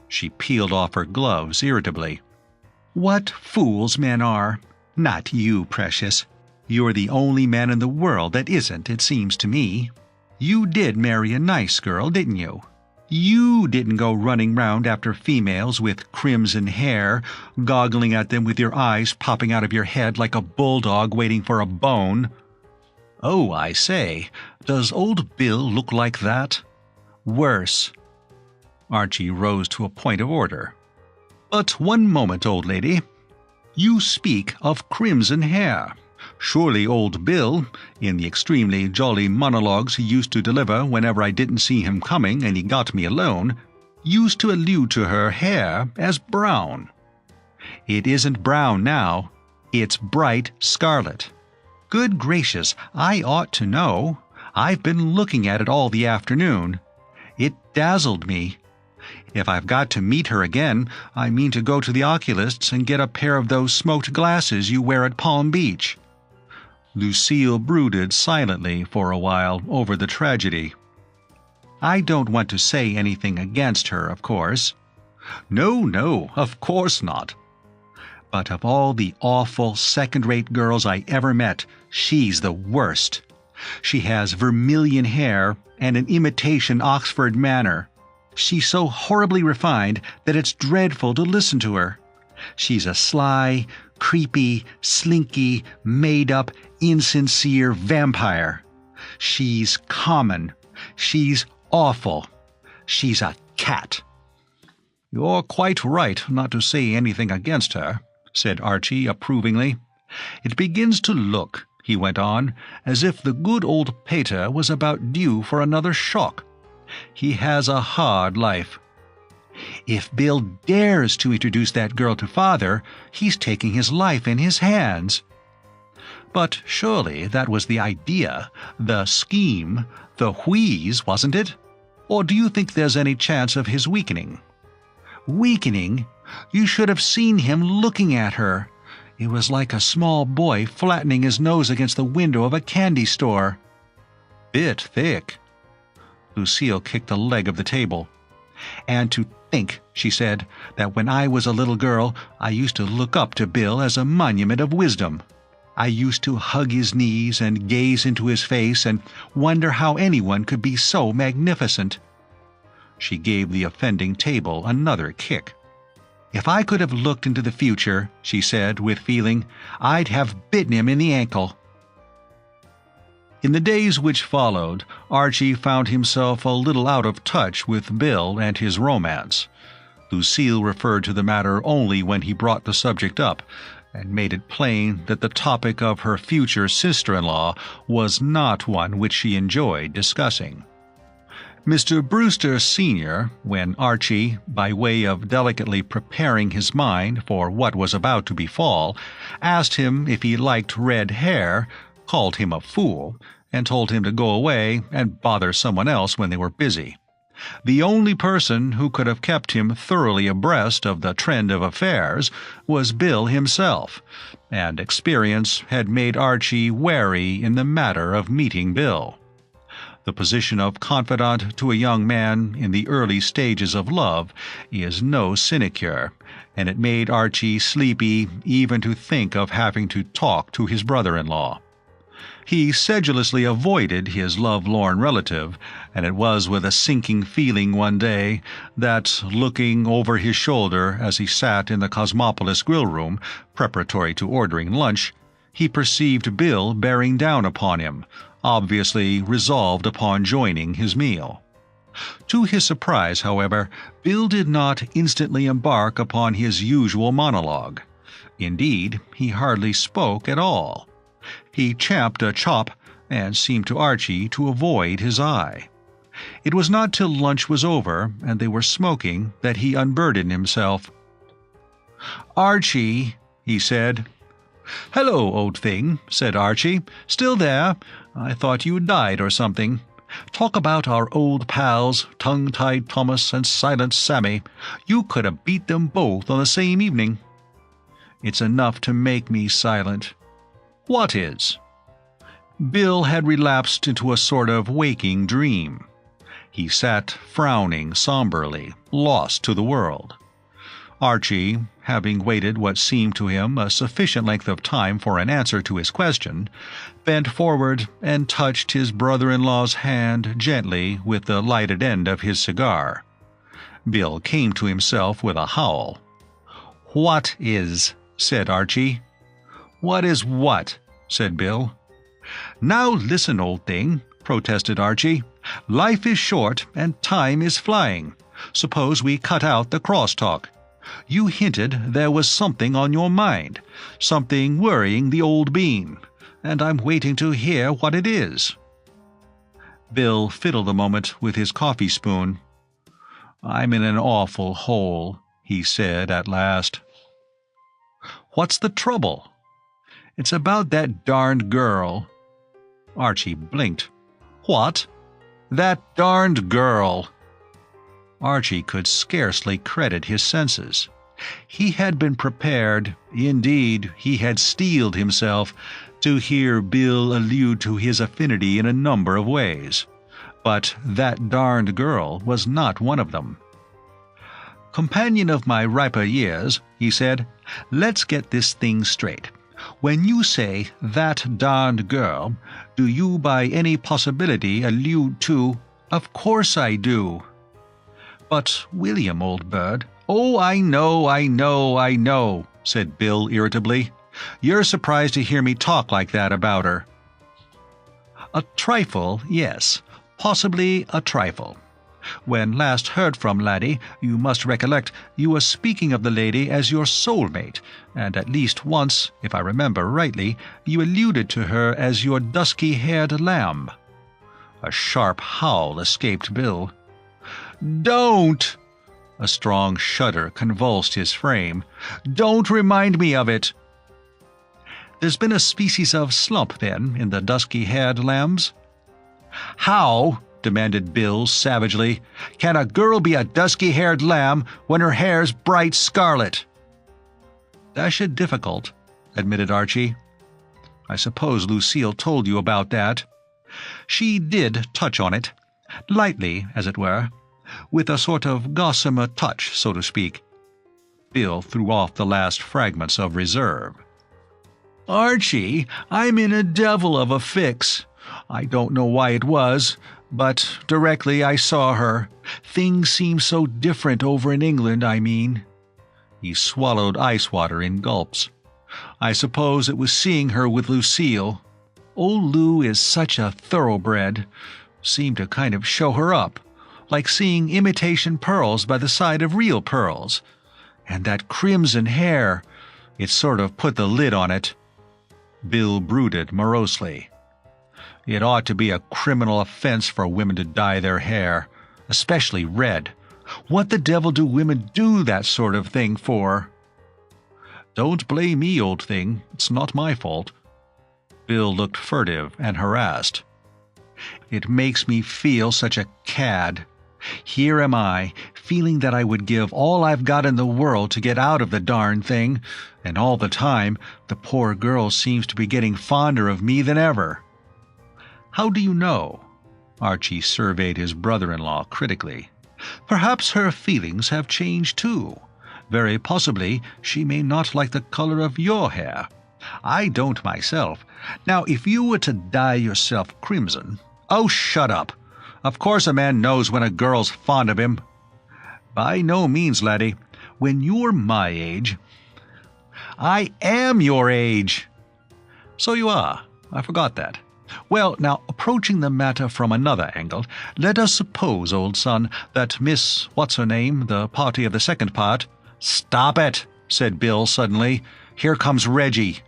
She peeled off her gloves irritably. "What fools men are! Not you, precious. You're the only man in the world that isn't, it seems to me. You did marry a nice girl, didn't you? You didn't go running round after females with crimson hair, goggling at them with your eyes popping out of your head like a bulldog waiting for a bone." "Oh, I say, does old Bill look like that?" "Worse." Archie rose to a point of order. "But one moment, old lady. You speak of crimson hair. Surely old Bill, in the extremely jolly monologues he used to deliver whenever I didn't see him coming and he got me alone, used to allude to her hair as brown." "It isn't brown now. It's bright scarlet." "Good gracious, I ought to know. I've been looking at it all the afternoon. It dazzled me. If I've got to meet her again, I mean to go to the oculist's and get a pair of those smoked glasses you wear at Palm Beach." Lucille brooded silently for a while over the tragedy. "I don't want to say anything against her, of course." No, of course not. But of all the awful second-rate girls I ever met, she's the worst. She has vermilion hair and an imitation Oxford manner. She's so horribly refined that it's dreadful to listen to her. She's a sly, creepy, slinky, made-up, insincere vampire. She's common. She's awful. She's a cat." "You're quite right not to say anything against her," said Archie approvingly. "It begins to look," he went on, "as if the good old pater was about due for another shock. He has a hard life. If Bill dares to introduce that girl to Father, he's taking his life in his hands." "But surely that was the idea, the scheme, the wheeze, wasn't it? Or do you think there's any chance of his weakening?" "Weakening? You should have seen him looking at her. It was like a small boy flattening his nose against the window of a candy store." "Bit thick." Lucille kicked the leg of the table. "And to think," she said, "that when I was a little girl, I used to look up to Bill as a monument of wisdom. I used to hug his knees and gaze into his face and wonder how anyone could be so magnificent." She gave the offending table another kick. "If I could have looked into the future," she said with feeling, "I'd have bitten him in the ankle." In the days which followed, Archie found himself a little out of touch with Bill and his romance. Lucille referred to the matter only when he brought the subject up, and made it plain that the topic of her future sister-in-law was not one which she enjoyed discussing. Mr. Brewster Sr., when Archie, by way of delicately preparing his mind for what was about to befall, asked him if he liked red hair, called him a fool, and told him to go away and bother someone else when they were busy. The only person who could have kept him thoroughly abreast of the trend of affairs was Bill himself, and experience had made Archie wary in the matter of meeting Bill. The position of confidant to a young man in the early stages of love is no sinecure, and it made Archie sleepy even to think of having to talk to his brother-in-law. He sedulously avoided his lovelorn relative, and it was with a sinking feeling one day that, looking over his shoulder as he sat in the Cosmopolis grill room preparatory to ordering lunch, he perceived Bill bearing down upon him, obviously resolved upon joining his meal. To his surprise, however, Bill did not instantly embark upon his usual monologue. Indeed, he hardly spoke at all. He champed a chop and seemed to Archie to avoid his eye. It was not till lunch was over and they were smoking that he unburdened himself. "Archie," he said. "Hello, old thing," said Archie. "Still there? I thought you died or something. Talk about our old pals, Tongue-Tied Thomas and Silent Sammy. You could have beat them both on the same evening." "It's enough to make me silent." "What is?" Bill had relapsed into a sort of waking dream. He sat frowning somberly, lost to the world. Archie, having waited what seemed to him a sufficient length of time for an answer to his question, bent forward and touched his brother-in-law's hand gently with the lighted end of his cigar. Bill came to himself with a howl. "What is?" said Archie. "What is what?" said Bill. "Now listen, old thing," protested Archie. "Life is short and time is flying. Suppose we cut out the crosstalk. You hinted there was something on your mind, something worrying the old bean, and I'm waiting to hear what it is." Bill fiddled a moment with his coffee spoon. "I'm in an awful hole," he said at last. "What's the trouble?" "It's about that darned girl." Archie blinked. "What?" "That darned girl." Archie could scarcely credit his senses. He had been prepared, indeed he had steeled himself, to hear Bill allude to his affinity in a number of ways. But that darned girl was not one of them. "Companion of my riper years," he said, "let's get this thing straight. When you say that darned girl, do you by any possibility allude to—" "Of course I do." "But, William, old bird—" "Oh, I know, said Bill irritably. "You're surprised to hear me talk like that about her." "A trifle, yes, possibly a trifle. When last heard from, laddie, you must recollect you were speaking of the lady as your soul-mate, and at least once, if I remember rightly, you alluded to her as your dusky-haired lamb." A sharp howl escaped Bill. "Don't!" A strong shudder convulsed his frame. "Don't remind me of it." "There's been a species of slump, then, in the dusky-haired lambs?" "How," demanded Bill savagely, "can a girl be a dusky-haired lamb when her hair's bright scarlet?" "Dashed difficult," admitted Archie. "I suppose Lucille told you about that." "She did touch on it. Lightly, as it were. With a sort of gossamer touch, so to speak." Bill threw off the last fragments of reserve. "Archie, I'm in a devil of a fix. I don't know why it was, but directly I saw her, things seemed so different over in England, I mean." He swallowed ice water in gulps. "I suppose it was seeing her with Lucille. Old Lou is such a thoroughbred. Seemed to kind of show her up, like seeing imitation pearls by the side of real pearls. And that crimson hair, it sort of put the lid on it." Bill brooded morosely. "It ought to be a criminal offense for women to dye their hair, especially red. What the devil do women do that sort of thing for?" "Don't blame me, old thing. It's not my fault." Bill looked furtive and harassed. "It makes me feel such a cad. Here am I, feeling that I would give all I've got in the world to get out of the darn thing, and all the time the poor girl seems to be getting fonder of me than ever." "How do you know?" Archie surveyed his brother-in-law critically. "Perhaps her feelings have changed too. Very possibly she may not like the color of your hair. I don't myself. Now, if you were to dye yourself crimson—" "Oh, shut up! Of course a man knows when a girl's fond of him." "By no means, laddie. When you're my age—" "I am your age!" "So you are. I forgot that. Well, now, approaching the matter from another angle, let us suppose, old son, that Miss What's-her-name, the party of the second part—" "Stop it!" said Bill suddenly. "Here comes Reggie."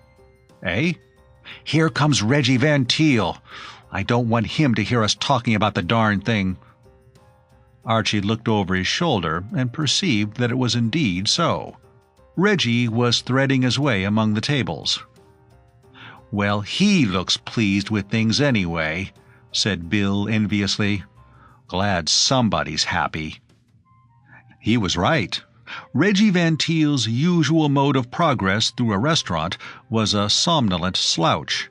"Eh?" "Here comes Reggie Van Teel. I don't want him to hear us talking about the darn thing." Archie looked over his shoulder and perceived that it was indeed so. Reggie was threading his way among the tables. "Well, he looks pleased with things anyway," said Bill enviously. "Glad somebody's happy." He was right. Reggie Van Teel's usual mode of progress through a restaurant was a somnolent slouch.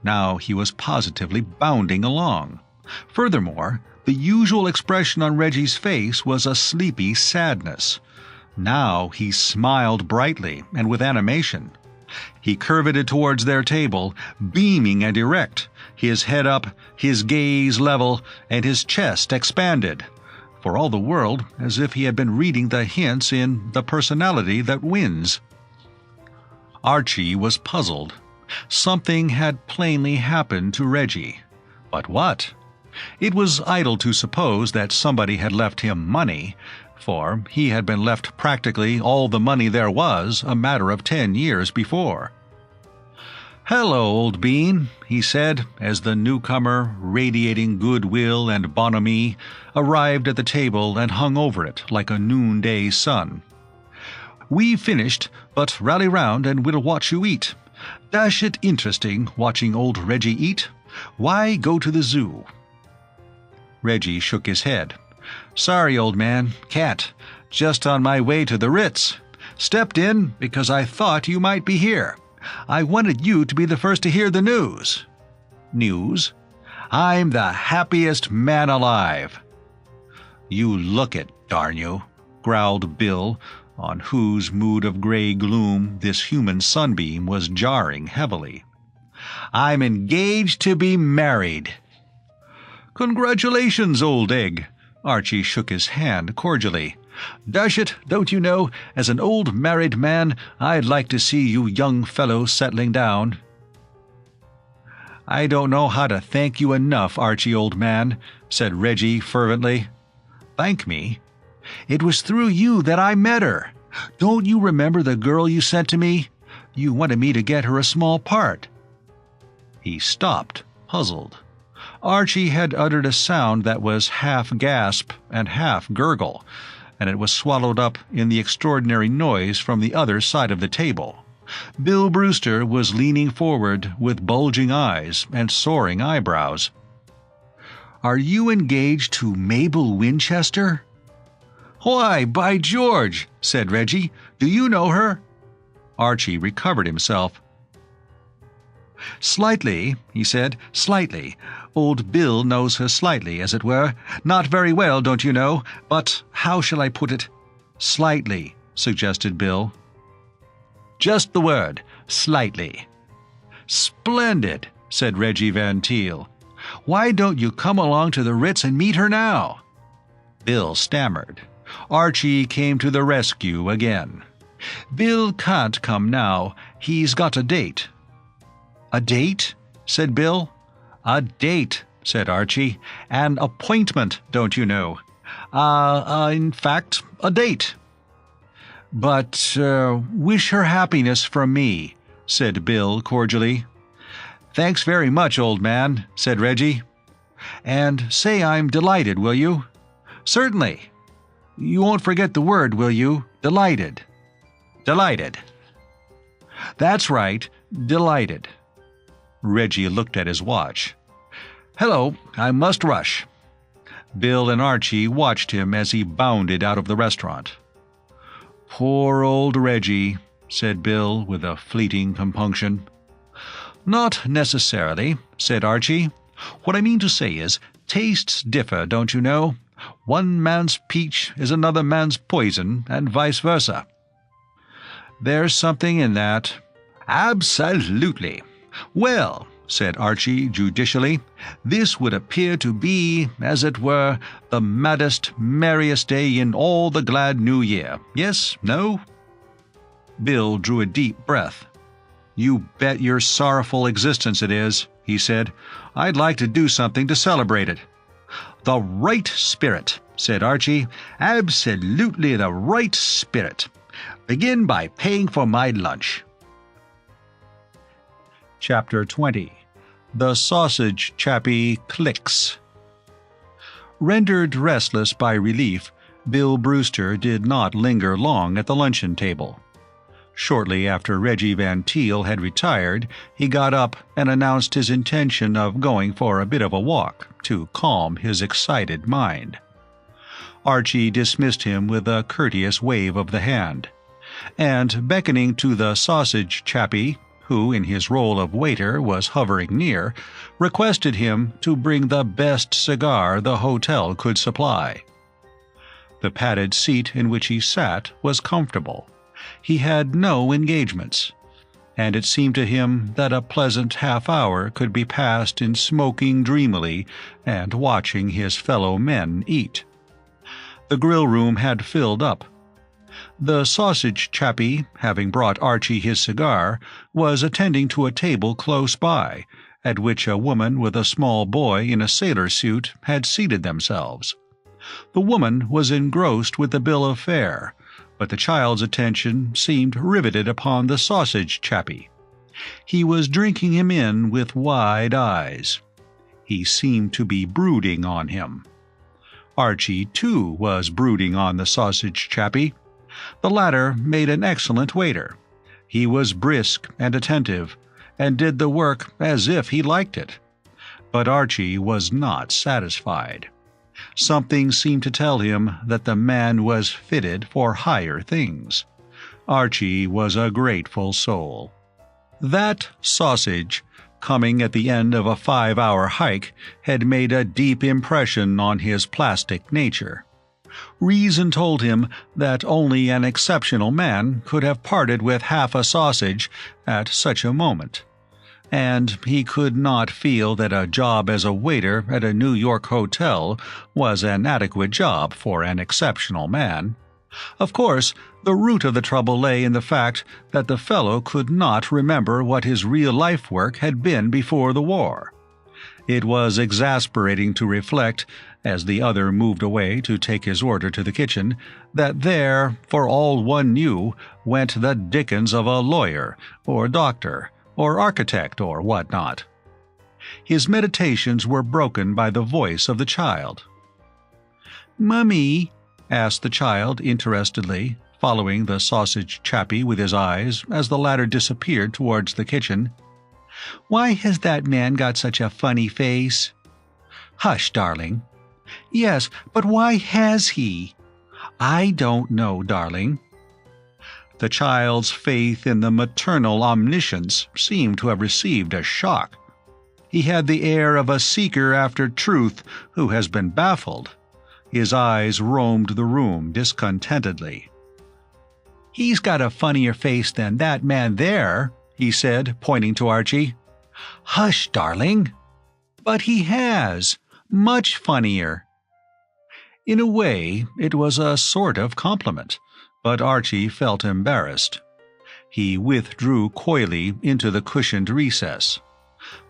Now he was positively bounding along. Furthermore, the usual expression on Reggie's face was a sleepy sadness. Now he smiled brightly and with animation. He curveted towards their table, beaming and erect, his head up, his gaze level, and his chest expanded, for all the world as if he had been reading the hints in The Personality That Wins. Archie was puzzled. Something had plainly happened to Reggie. But what? It was idle to suppose that somebody had left him money, for he had been left practically all the money there was a matter of 10 years before. "Hello, old bean," he said, as the newcomer, radiating goodwill and bonhomie, arrived at the table and hung over it like a noonday sun. "We've finished, but rally round and we'll watch you eat. Dash it interesting watching old Reggie eat. Why go to the zoo?" Reggie shook his head. "Sorry, old man, can't. Just on my way to the Ritz. Stepped in because I thought you might be here. I wanted you to be the first to hear the news." "News? I'm the happiest man alive." "You look it, darn you," growled Bill, on whose mood of gray gloom this human sunbeam was jarring heavily. "I'm engaged to be married." "Congratulations, old egg." Archie shook his hand cordially. "Dash it, don't you know, as an old married man, I'd like to see you young fellows settling down." "I don't know how to thank you enough, Archie, old man," said Reggie fervently. "Thank me? It was through you that I met her. Don't you remember the girl you sent to me? You wanted me to get her a small part." He stopped, puzzled. Archie had uttered a sound that was half gasp and half gurgle, and it was swallowed up in the extraordinary noise from the other side of the table. Bill Brewster was leaning forward with bulging eyes and soaring eyebrows. "Are you engaged to Mabel Winchester?" "Why, by George," said Reggie. "Do you know her?" Archie recovered himself. "Slightly," he said, "slightly. Old Bill knows her slightly, as it were. Not very well, don't you know, but how shall I put it?" "Slightly," suggested Bill. "Just the word, slightly." "Splendid," said Reggie Van Teel. "Why don't you come along to the Ritz and meet her now?" Bill stammered. Archie came to the rescue again. "Bill can't come now. He's got a date." "A date?" said Bill. "A date," said Archie. "An appointment, don't you know. In fact, a date." "But, wish her happiness from me," said Bill cordially. "Thanks very much, old man," said Reggie. "And say I'm delighted, will you?" "Certainly." "You won't forget the word, will you? Delighted." "Delighted." "That's right, delighted." Reggie looked at his watch. "Hello, I must rush." Bill and Archie watched him as he bounded out of the restaurant. "Poor old Reggie," said Bill with a fleeting compunction. "Not necessarily," said Archie. "What I mean to say is, tastes differ, don't you know? One man's peach is another man's poison, and vice versa." "There's something in that." "Absolutely. Well," said Archie judicially, "this would appear to be, as it were, the maddest, merriest day in all the glad New Year. Yes? No?" Bill drew a deep breath. "You bet your sorrowful existence it is," he said. "I'd like to do something to celebrate it." "The right spirit," said Archie. "Absolutely the right spirit. Begin by paying for my lunch." Chapter 20. The Sausage Chappie Clicks. Rendered restless by relief, Bill Brewster did not linger long at the luncheon table. Shortly after Reggie Van Teel had retired, he got up and announced his intention of going for a bit of a walk to calm his excited mind. Archie dismissed him with a courteous wave of the hand, and beckoning to the sausage chappie, who in his role of waiter was hovering near, requested him to bring the best cigar the hotel could supply. The padded seat in which he sat was comfortable. He had no engagements, and it seemed to him that a pleasant half-hour could be passed in smoking dreamily and watching his fellow men eat. The grill room had filled up. The sausage chappie, having brought Archie his cigar, was attending to a table close by, at which a woman with a small boy in a sailor suit had seated themselves. The woman was engrossed with the bill of fare, but the child's attention seemed riveted upon the sausage chappie. He was drinking him in with wide eyes. He seemed to be brooding on him. Archie, too, was brooding on the sausage chappie. The latter made an excellent waiter. He was brisk and attentive, and did the work as if he liked it. But Archie was not satisfied. Something seemed to tell him that the man was fitted for higher things. Archie was a grateful soul. That sausage, coming at the end of a 5-hour hike, had made a deep impression on his plastic nature. Reason told him that only an exceptional man could have parted with half a sausage at such a moment, and he could not feel that a job as a waiter at a New York hotel was an adequate job for an exceptional man. Of course, the root of the trouble lay in the fact that the fellow could not remember what his real-life work had been before the war. It was exasperating to reflect, as the other moved away to take his order to the kitchen, that there, for all one knew, went the dickens of a lawyer, or doctor, or architect, or what not. His meditations were broken by the voice of the child. "Mummy," asked the child interestedly, following the sausage chappie with his eyes as the latter disappeared towards the kitchen, "why has that man got such a funny face?" "Hush, darling." "Yes, but why has he?" "I don't know, darling." The child's faith in the maternal omniscience seemed to have received a shock. He had the air of a seeker after truth who has been baffled. His eyes roamed the room discontentedly. "He's got a funnier face than that man there," he said, pointing to Archie. "Hush, darling." "But he has. Much funnier." In a way, it was a sort of compliment, but Archie felt embarrassed. He withdrew coyly into the cushioned recess.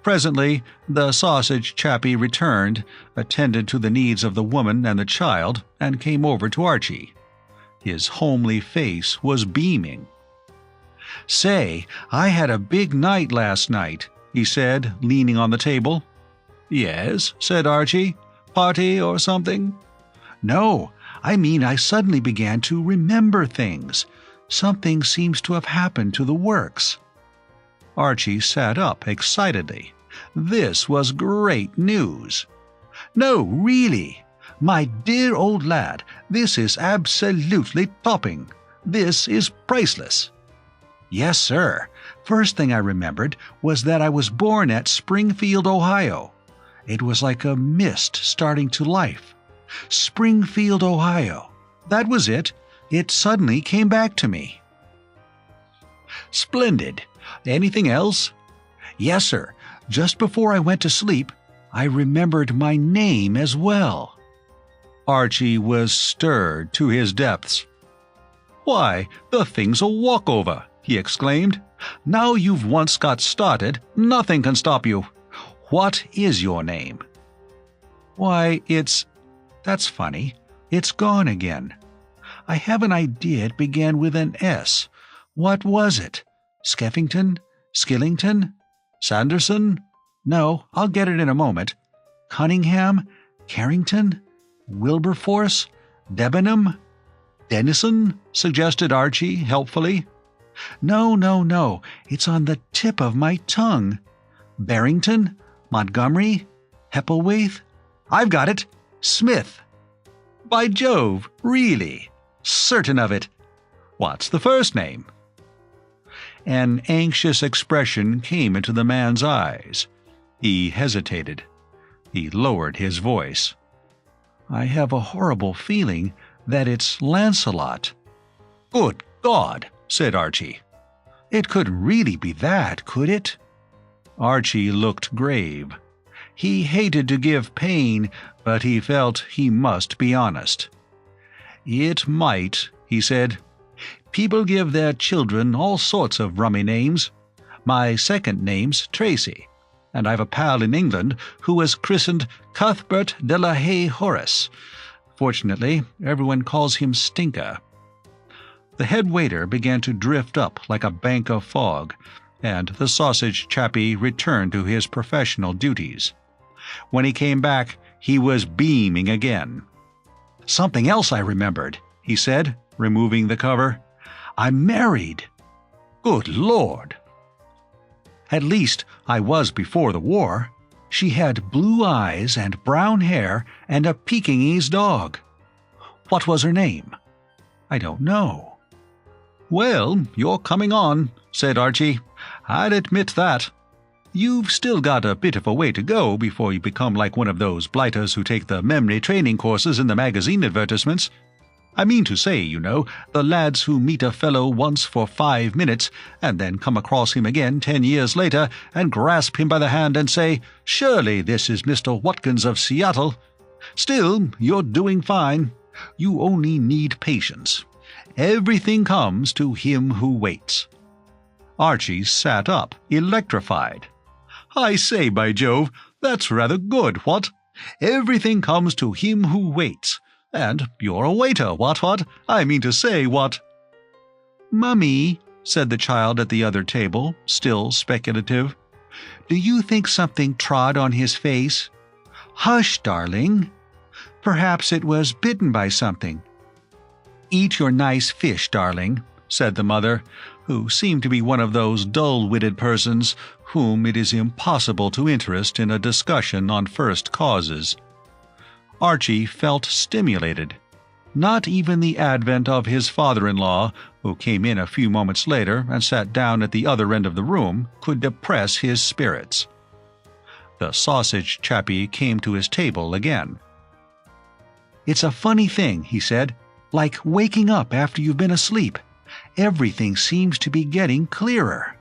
Presently, the sausage chappie returned, attended to the needs of the woman and the child, and came over to Archie. His homely face was beaming. "Say, I had a big night last night," he said, leaning on the table. "Yes," said Archie. "Party or something?" "No, I mean I suddenly began to remember things. Something seems to have happened to the works." Archie sat up excitedly. This was great news. "No, really. My dear old lad, this is absolutely topping. This is priceless." "Yes, sir. First thing I remembered was that I was born at Springfield, Ohio. It was like a mist starting to life. Springfield, Ohio. That was it. It suddenly came back to me." "Splendid. Anything else?" "Yes, sir. Just before I went to sleep, I remembered my name as well." Archie was stirred to his depths. "Why, the thing's a walkover," he exclaimed. "Now you've once got started, nothing can stop you. What is your name?" "Why, that's funny. It's gone again. I have an idea it began with an S. What was it? Skeffington? Skillington? Sanderson? No, I'll get it in a moment. Cunningham? Carrington? Wilberforce? Debenham? Dennison?" suggested Archie helpfully. No, it's on the tip of my tongue. Barrington? Montgomery? Hepplewhite? I've got it. Smith. "By Jove, really? Certain of it. What's the first name?" An anxious expression came into the man's eyes. He hesitated. He lowered his voice. "I have a horrible feeling that it's Lancelot." "Good God," said Archie. "It couldn't really be that, could it?" Archie looked grave. He hated to give pain, but he felt he must be honest. "It might," he said. People give their children all sorts of rummy names. My second name's Tracy, and I've a pal in England who was christened Cuthbert de la Haye Horace. Fortunately, everyone calls him Stinker." The head waiter began to drift up like a bank of fog, and the sausage chappie returned to his professional duties. When he came back, he was beaming again. "Something else I remembered," he said, removing the cover. "I'm married." "Good Lord!" "At least, I was before the war. She had blue eyes and brown hair and a Pekingese dog." "What was her name?" "I don't know." "Well, you're coming on," said Archie. "I'd admit that. You've still got a bit of a way to go before you become like one of those blighters who take the memory training courses in the magazine advertisements. I mean to say, you know, the lads who meet a fellow once for 5 minutes and then come across him again 10 years later and grasp him by the hand and say, 'Surely this is Mr. Watkins of Seattle.' Still, you're doing fine. You only need patience. Everything comes to him who waits." Archie sat up, electrified. "I say, by Jove, that's rather good, what? Everything comes to him who waits. And you're a waiter, what? I mean to say, what?" "Mummy," said the child at the other table, still speculative, "do you think something trod on his face?" "Hush, darling. Perhaps it was bitten by something." "Eat your nice fish, darling," said the mother, who seemed to be one of those dull-witted persons whom it is impossible to interest in a discussion on first causes. Archie felt stimulated. Not even the advent of his father-in-law, who came in a few moments later and sat down at the other end of the room, could depress his spirits. The sausage chappie came to his table again. "It's a funny thing," he said, "like waking up after you've been asleep. Everything seems to be getting clearer.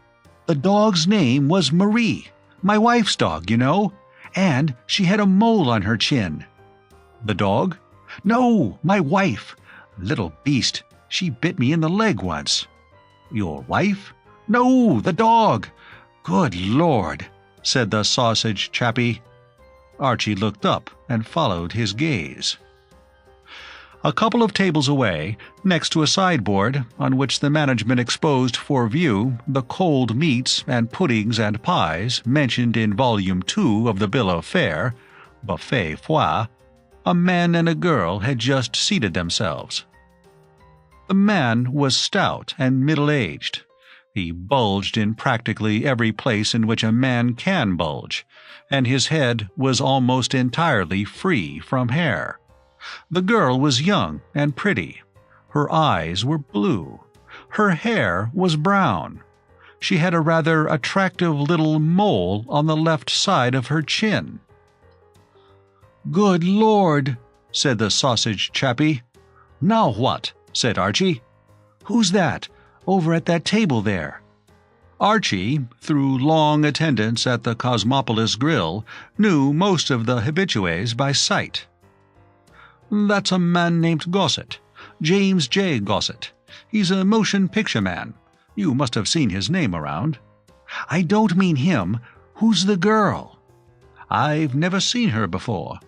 The dog's name was Marie, my wife's dog, you know, and she had a mole on her chin." "The dog?" "No, my wife. Little beast, she bit me in the leg once." "Your wife?" "No, the dog. Good Lord," said the sausage chappie. Archie looked up and followed his gaze. A couple of tables away, next to a sideboard on which the management exposed for view the cold meats and puddings and pies mentioned in Volume 2 of the bill of fare, buffet foie, a man and a girl had just seated themselves. The man was stout and middle-aged. He bulged in practically every place in which a man can bulge, and his head was almost entirely free from hair. The girl was young and pretty. Her eyes were blue. Her hair was brown. She had a rather attractive little mole on the left side of her chin. "Good Lord," said the sausage chappie. "Now what?" said Archie. "Who's that, over at that table there?" Archie, through long attendance at the Cosmopolis Grill, knew most of the habitués by sight. "That's a man named Gossett, James J. Gossett. He's a motion picture man. You must have seen his name around." "I don't mean him. Who's the girl?" "I've never seen her before."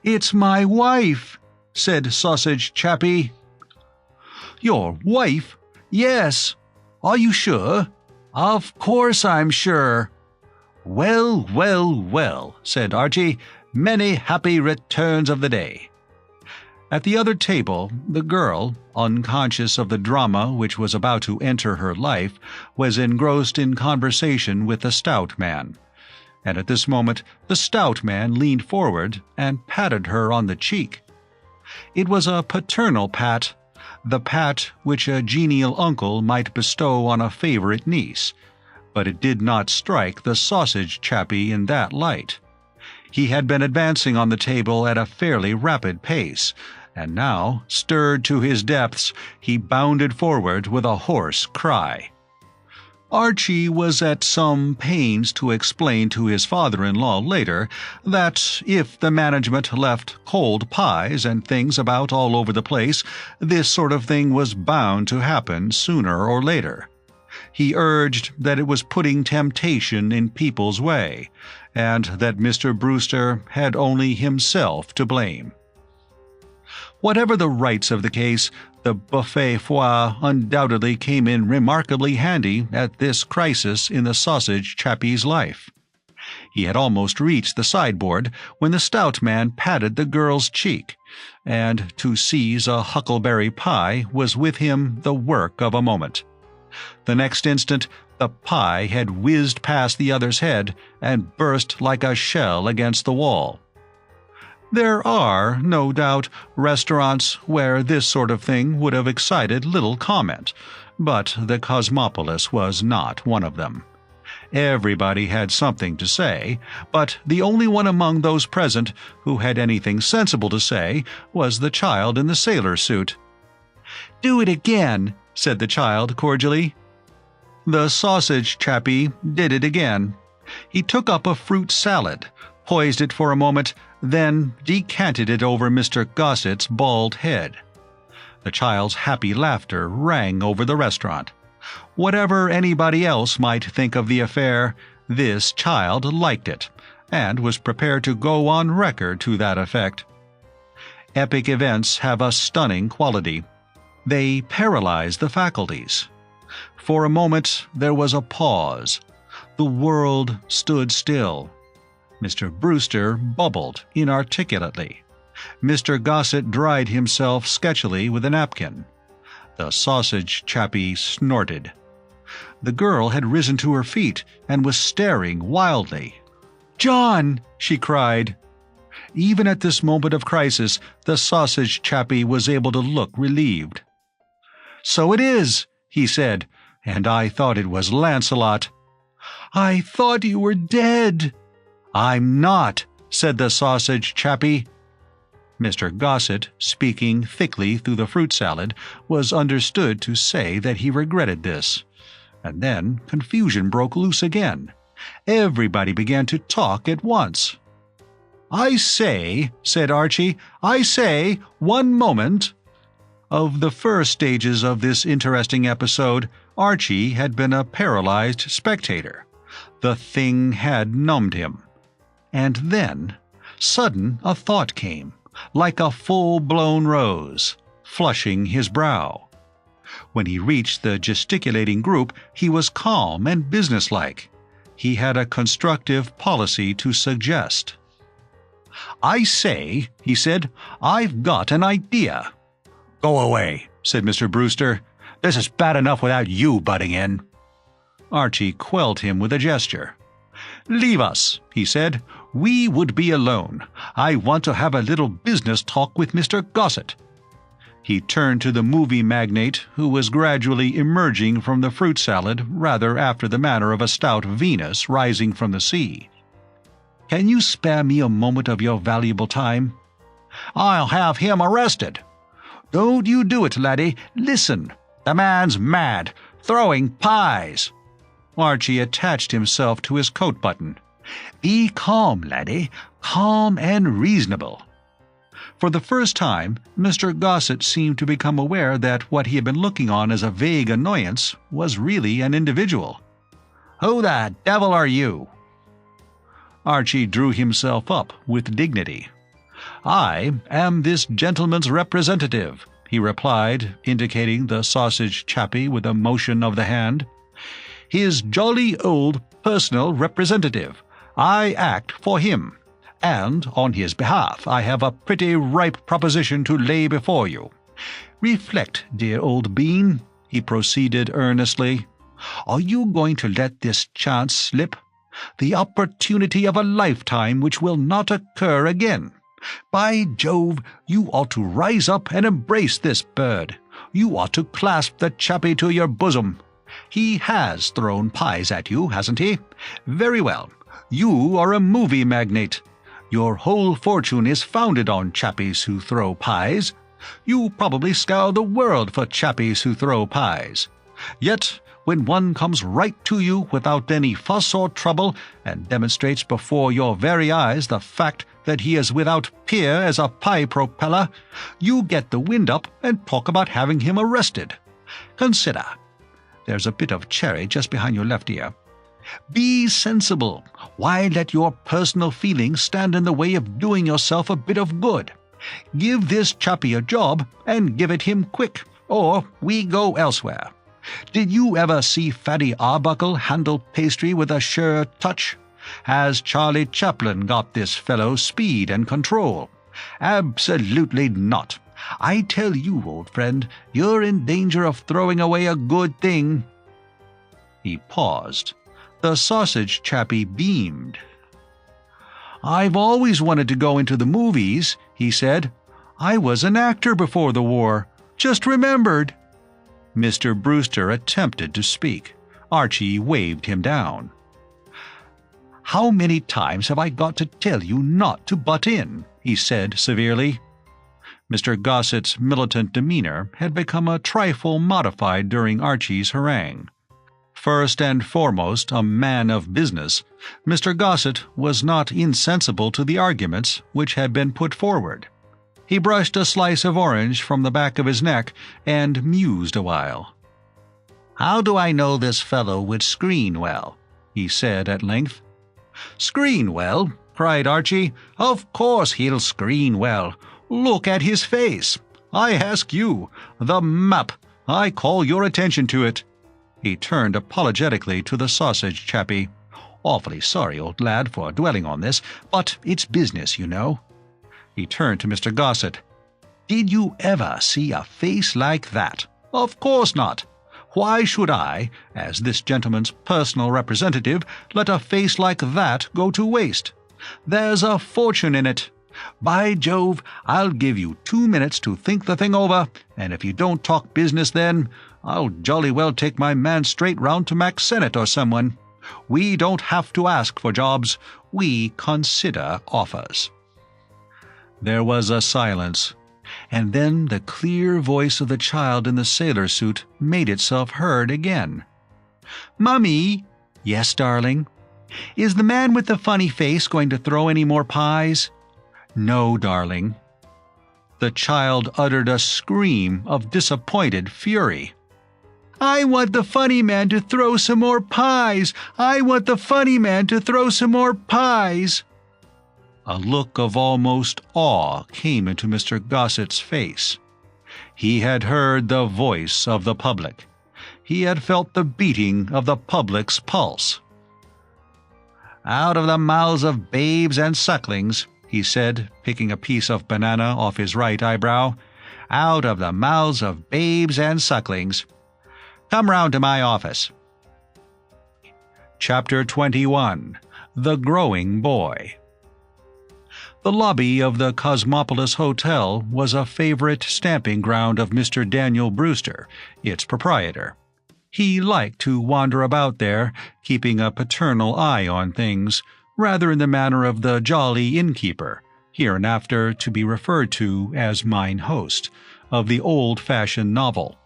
"It's my wife," said Sausage Chappie. "Your wife?" "Yes." "Are you sure?" "Of course I'm sure." "Well, well, well," said Archie. "Many happy returns of the day." At the other table, the girl, unconscious of the drama which was about to enter her life, was engrossed in conversation with the stout man. And at this moment the stout man leaned forward and patted her on the cheek. It was a paternal pat, the pat which a genial uncle might bestow on a favorite niece, but it did not strike the sausage chappie in that light. He had been advancing on the table at a fairly rapid pace, and now, stirred to his depths, he bounded forward with a hoarse cry. Archie was at some pains to explain to his father-in-law later that if the management left cold pies and things about all over the place, this sort of thing was bound to happen sooner or later. He urged that it was putting temptation in people's way, and that Mr. Brewster had only himself to blame. Whatever the rights of the case, the buffet foie undoubtedly came in remarkably handy at this crisis in the sausage chappie's life. He had almost reached the sideboard when the stout man patted the girl's cheek, and to seize a huckleberry pie was with him the work of a moment. The next instant, the pie had whizzed past the other's head and burst like a shell against the wall. There are, no doubt, restaurants where this sort of thing would have excited little comment, but the Cosmopolis was not one of them. Everybody had something to say, but the only one among those present who had anything sensible to say was the child in the sailor suit. "Do it again," said the child cordially. The sausage chappie did it again. He took up a fruit salad, poised it for a moment, then decanted it over Mr. Gossett's bald head. The child's happy laughter rang over the restaurant. Whatever anybody else might think of the affair, this child liked it, and was prepared to go on record to that effect. Epic events have a stunning quality. They paralyze the faculties. For a moment there was a pause. The world stood still. Mr. Brewster bubbled inarticulately. Mr. Gossett dried himself sketchily with a napkin. The sausage chappie snorted. The girl had risen to her feet and was staring wildly. "John!" she cried. Even at this moment of crisis, the sausage chappie was able to look relieved. "So it is," he said, "and I thought it was Lancelot." "I thought you were dead." "I'm not," said the sausage chappie. Mr. Gossett, speaking thickly through the fruit salad, was understood to say that he regretted this. And then confusion broke loose again. Everybody began to talk at once. "I say," said Archie, "I say, one moment." Of the first stages of this interesting episode, Archie had been a paralyzed spectator. The thing had numbed him. And then, sudden a thought came, like a full-blown rose, flushing his brow. When he reached the gesticulating group, he was calm and businesslike. He had a constructive policy to suggest. "I say," he said, "I've got an idea." "Go away," said Mr. Brewster. "This is bad enough without you butting in." Archie quelled him with a gesture. "Leave us," he said. "We would be alone. I want to have a little business talk with Mr. Gossett." He turned to the movie magnate, who was gradually emerging from the fruit salad rather after the manner of a stout Venus rising from the sea. "Can you spare me a moment of your valuable time?" "I'll have him arrested." "Don't you do it, laddie. Listen. The man's mad. Throwing pies." Archie attached himself to his coat button. "Be calm, laddie. Calm and reasonable." For the first time, Mr. Gossett seemed to become aware that what he had been looking on as a vague annoyance was really an individual. "Who the devil are you?" Archie drew himself up with dignity. "I am this gentleman's representative," he replied, indicating the sausage chappie with a motion of the hand. "His jolly old personal representative. I act for him, and on his behalf I have a pretty ripe proposition to lay before you. Reflect, dear old bean," he proceeded earnestly. "Are you going to let this chance slip? The opportunity of a lifetime which will not occur again. By Jove, you ought to rise up and embrace this bird. You ought to clasp the chappie to your bosom. He has thrown pies at you, hasn't he? Very well. You are a movie magnate. Your whole fortune is founded on chappies who throw pies. You probably scour the world for chappies who throw pies. Yet, when one comes right to you without any fuss or trouble and demonstrates before your very eyes the fact that he is without peer as a pie propeller, you get the wind up and talk about having him arrested. Consider. There's a bit of cherry just behind your left ear. Be sensible. Why let your personal feelings stand in the way of doing yourself a bit of good? Give this chappie a job, and give it him quick, or we go elsewhere. Did you ever see Fatty Arbuckle handle pastry with a sure touch? Has Charlie Chaplin got this fellow speed and control? Absolutely not. I tell you, old friend, you're in danger of throwing away a good thing." He paused. The sausage chappie beamed. "I've always wanted to go into the movies," he said. "I was an actor before the war. Just remembered." Mr. Brewster attempted to speak. Archie waved him down. "How many times have I got to tell you not to butt in?" he said severely. Mr. Gossett's militant demeanor had become a trifle modified during Archie's harangue. First and foremost a man of business, Mr. Gossett was not insensible to the arguments which had been put forward. He brushed a slice of orange from the back of his neck and mused a while. "How do I know this fellow would screen well?" he said at length. "Screen well?" cried Archie. "Of course he'll screen well. Look at his face. I ask you, the map, I call your attention to it." He turned apologetically to the sausage chappie. "Awfully sorry, old lad, for dwelling on this, but it's business, you know." He turned to Mr. Gossett. "Did you ever see a face like that? Of course not. Why should I, as this gentleman's personal representative, let a face like that go to waste? There's a fortune in it. By Jove, I'll give you 2 minutes to think the thing over, and if you don't talk business then, I'll jolly well take my man straight round to Mac Sennett or someone. We don't have to ask for jobs. We consider offers." There was a silence, and then the clear voice of the child in the sailor suit made itself heard again. "Mummy." "Yes, darling." "Is the man with the funny face going to throw any more pies?" "No, darling." The child uttered a scream of disappointed fury. "I want the funny man to throw some more pies! I want the funny man to throw some more pies!" A look of almost awe came into Mr. Gossett's face. He had heard the voice of the public. He had felt the beating of the public's pulse. "Out of the mouths of babes and sucklings," he said, picking a piece of banana off his right eyebrow. "Out of the mouths of babes and sucklings. Come round to my office." Chapter 21. The Growing Boy. The lobby of the Cosmopolis Hotel was a favorite stamping ground of Mr. Daniel Brewster, its proprietor. He liked to wander about there, keeping a paternal eye on things, rather in the manner of the jolly innkeeper, hereinafter to be referred to as mine host, of the old-fashioned novel.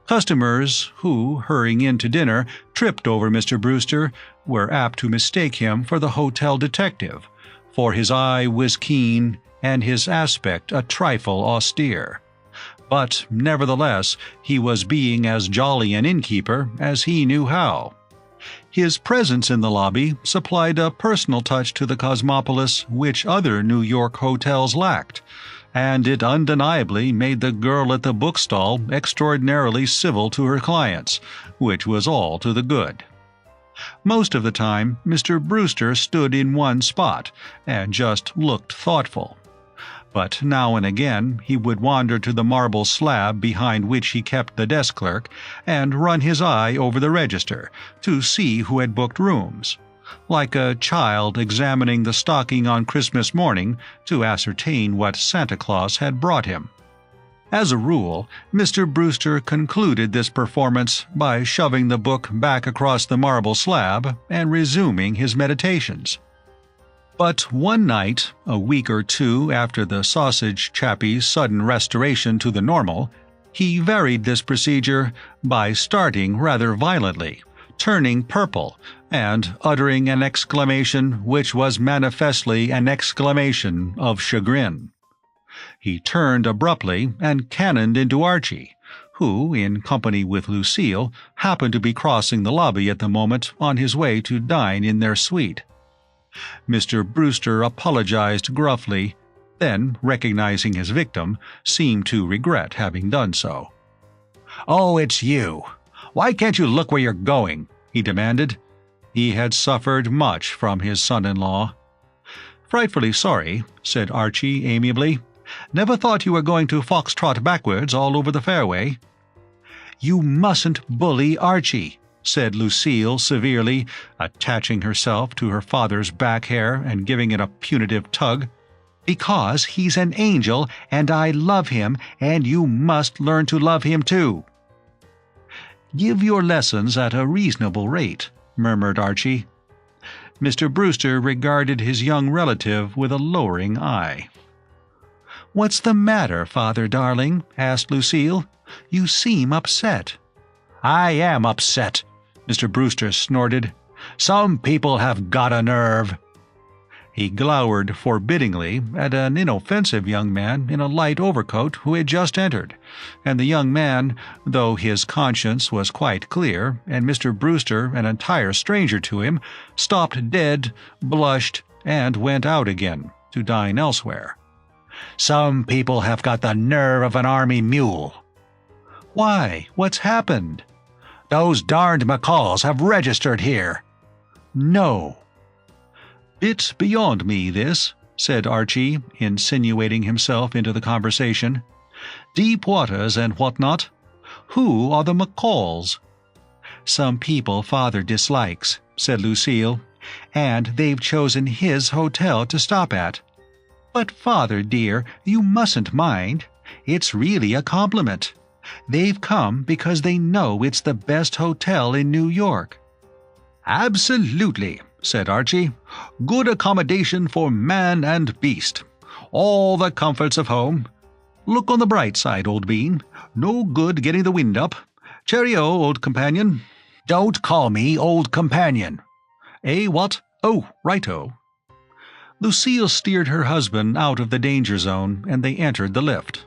Customers who, hurrying in to dinner, tripped over Mr. Brewster were apt to mistake him for the hotel detective, for his eye was keen and his aspect a trifle austere. But nevertheless he was being as jolly an innkeeper as he knew how. His presence in the lobby supplied a personal touch to the Cosmopolis which other New York hotels lacked, and it undeniably made the girl at the bookstall extraordinarily civil to her clients, which was all to the good. Most of the time Mr. Brewster stood in one spot and just looked thoughtful. But now and again he would wander to the marble slab behind which he kept the desk clerk and run his eye over the register to see who had booked rooms, like a child examining the stocking on Christmas morning to ascertain what Santa Claus had brought him. As a rule, Mr. Brewster concluded this performance by shoving the book back across the marble slab and resuming his meditations. But one night, a week or two after the sausage chappie's sudden restoration to the normal, He varied this procedure by starting rather violently, turning purple, and uttering an exclamation which was manifestly an exclamation of chagrin. He turned abruptly and cannoned into Archie, who, in company with Lucille, happened to be crossing the lobby at the moment on his way to dine in their suite. Mr. Brewster apologized gruffly, then, recognizing his victim, seemed to regret having done so. "Oh, it's you. Why can't you look where you're going?" he demanded. He had suffered much from his son-in-law. "Frightfully sorry," said Archie amiably. "Never thought you were going to foxtrot backwards all over the fairway." "You mustn't bully Archie," said Lucille severely, attaching herself to her father's back hair and giving it a punitive tug. "Because he's an angel, and I love him, and you must learn to love him too." "Give your lessons at a reasonable rate," murmured Archie. Mr. Brewster regarded his young relative with a lowering eye. "What's the matter, father darling?" asked Lucille. "You seem upset." "I am upset," Mr. Brewster snorted. "Some people have got a nerve." He glowered forbiddingly at an inoffensive young man in a light overcoat who had just entered, and the young man, though his conscience was quite clear, and Mr. Brewster an entire stranger to him, stopped dead, blushed, and went out again to dine elsewhere. "Some people have got the nerve of an army mule." "Why? What's happened?" "Those darned McCalls have registered here." "No." "Bit beyond me, this," said Archie, insinuating himself into the conversation. "Deep waters and what not. Who are the McCalls?" "Some people father dislikes," said Lucille, "and they've chosen his hotel to stop at." "But, father dear, you mustn't mind. It's really a compliment. They've come because they know it's the best hotel in New York." "Absolutely," said Archie. "Good accommodation for man and beast. All the comforts of home. Look on the bright side, old bean. No good getting the wind up. Cheerio, old companion." "Don't call me old companion." "Eh, what? Oh, righto." Lucille steered her husband out of the danger zone, and they entered the lift.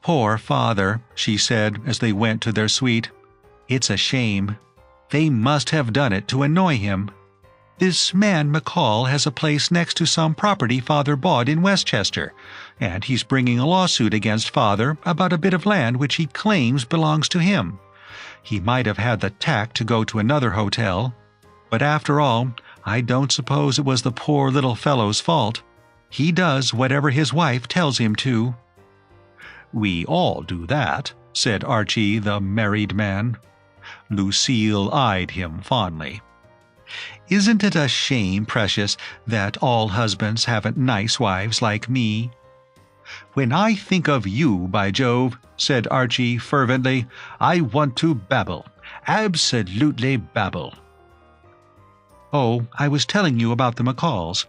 "Poor father," she said as they went to their suite. "It's a shame. They must have done it to annoy him. This man McCall has a place next to some property father bought in Westchester, and he's bringing a lawsuit against father about a bit of land which he claims belongs to him. He might have had the tact to go to another hotel, but after all, I don't suppose it was the poor little fellow's fault. He does whatever his wife tells him to." "We all do that," said Archie, the married man. Lucille eyed him fondly. "Isn't it a shame, precious, that all husbands haven't nice wives like me?" "When I think of you, by Jove," said Archie fervently, "I want to babble. Absolutely babble." "Oh, I was telling you about the McCalls.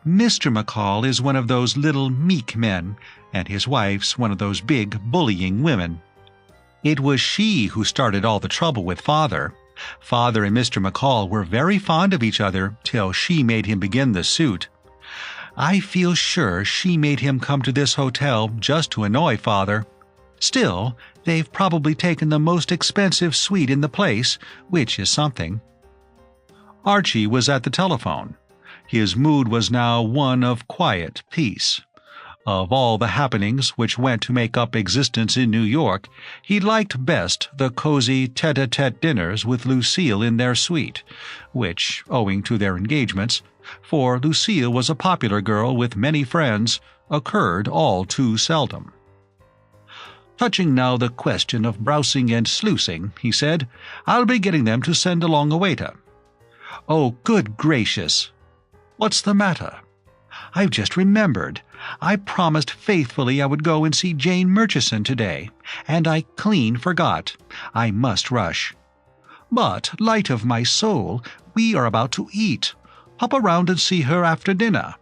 Mr. McCall is one of those little meek men, and his wife's one of those big bullying women. It was she who started all the trouble with father. Father and Mr. McCall were very fond of each other till she made him begin the suit. I feel sure she made him come to this hotel just to annoy father. Still, they've probably taken the most expensive suite in the place, which is something." Archie was at the telephone. His mood was now one of quiet peace. Of all the happenings which went to make up existence in New York, he liked best the cozy tete-a-tete dinners with Lucille in their suite, which, owing to their engagements, for Lucille was a popular girl with many friends, occurred all too seldom. "Touching now the question of browsing and sluicing," he said, "I'll be getting them to send along a waiter." "Oh, good gracious!" "What's the matter?" "I've just remembered. I promised faithfully I would go and see Jane Murchison today, and I clean forgot. I must rush." "But, light of my soul, we are about to eat. Hop around and see her after dinner."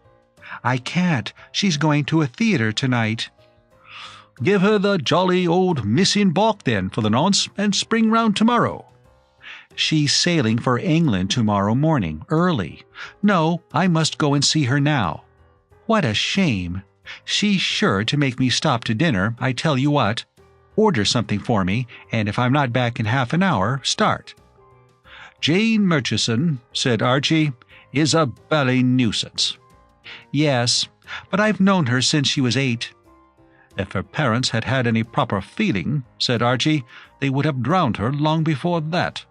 "I can't. She's going to a theater tonight." Give her the jolly old missing baulk then for the nonce, and spring round tomorrow. She's sailing for England tomorrow morning, early. No, I must go and see her now. What a shame. She's sure to make me stop to dinner, I tell you what. Order something for me, and if I'm not back in half an hour, start. Jane Murchison, said Archie, is a bally nuisance. Yes, but I've known her since she was 8. If her parents had had any proper feeling, said Archie, they would have drowned her long before that.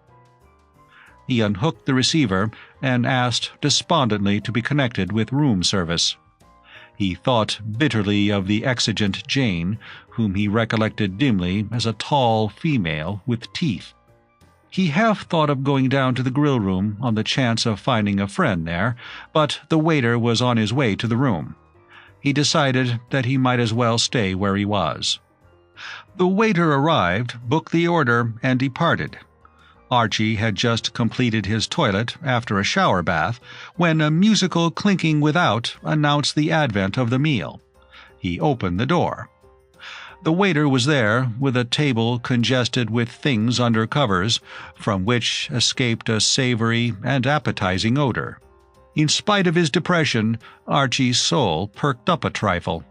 He unhooked the receiver and asked despondently to be connected with room service. He thought bitterly of the exigent Jane, whom he recollected dimly as a tall female with teeth. He half thought of going down to the grill room on the chance of finding a friend there, but the waiter was on his way to the room. He decided that he might as well stay where he was. The waiter arrived, booked the order, and departed. Archie had just completed his toilet after a shower bath when a musical clinking without announced the advent of the meal. He opened the door. The waiter was there, with a table congested with things under covers, from which escaped a savory and appetizing odor. In spite of his depression, Archie's soul perked up a trifle.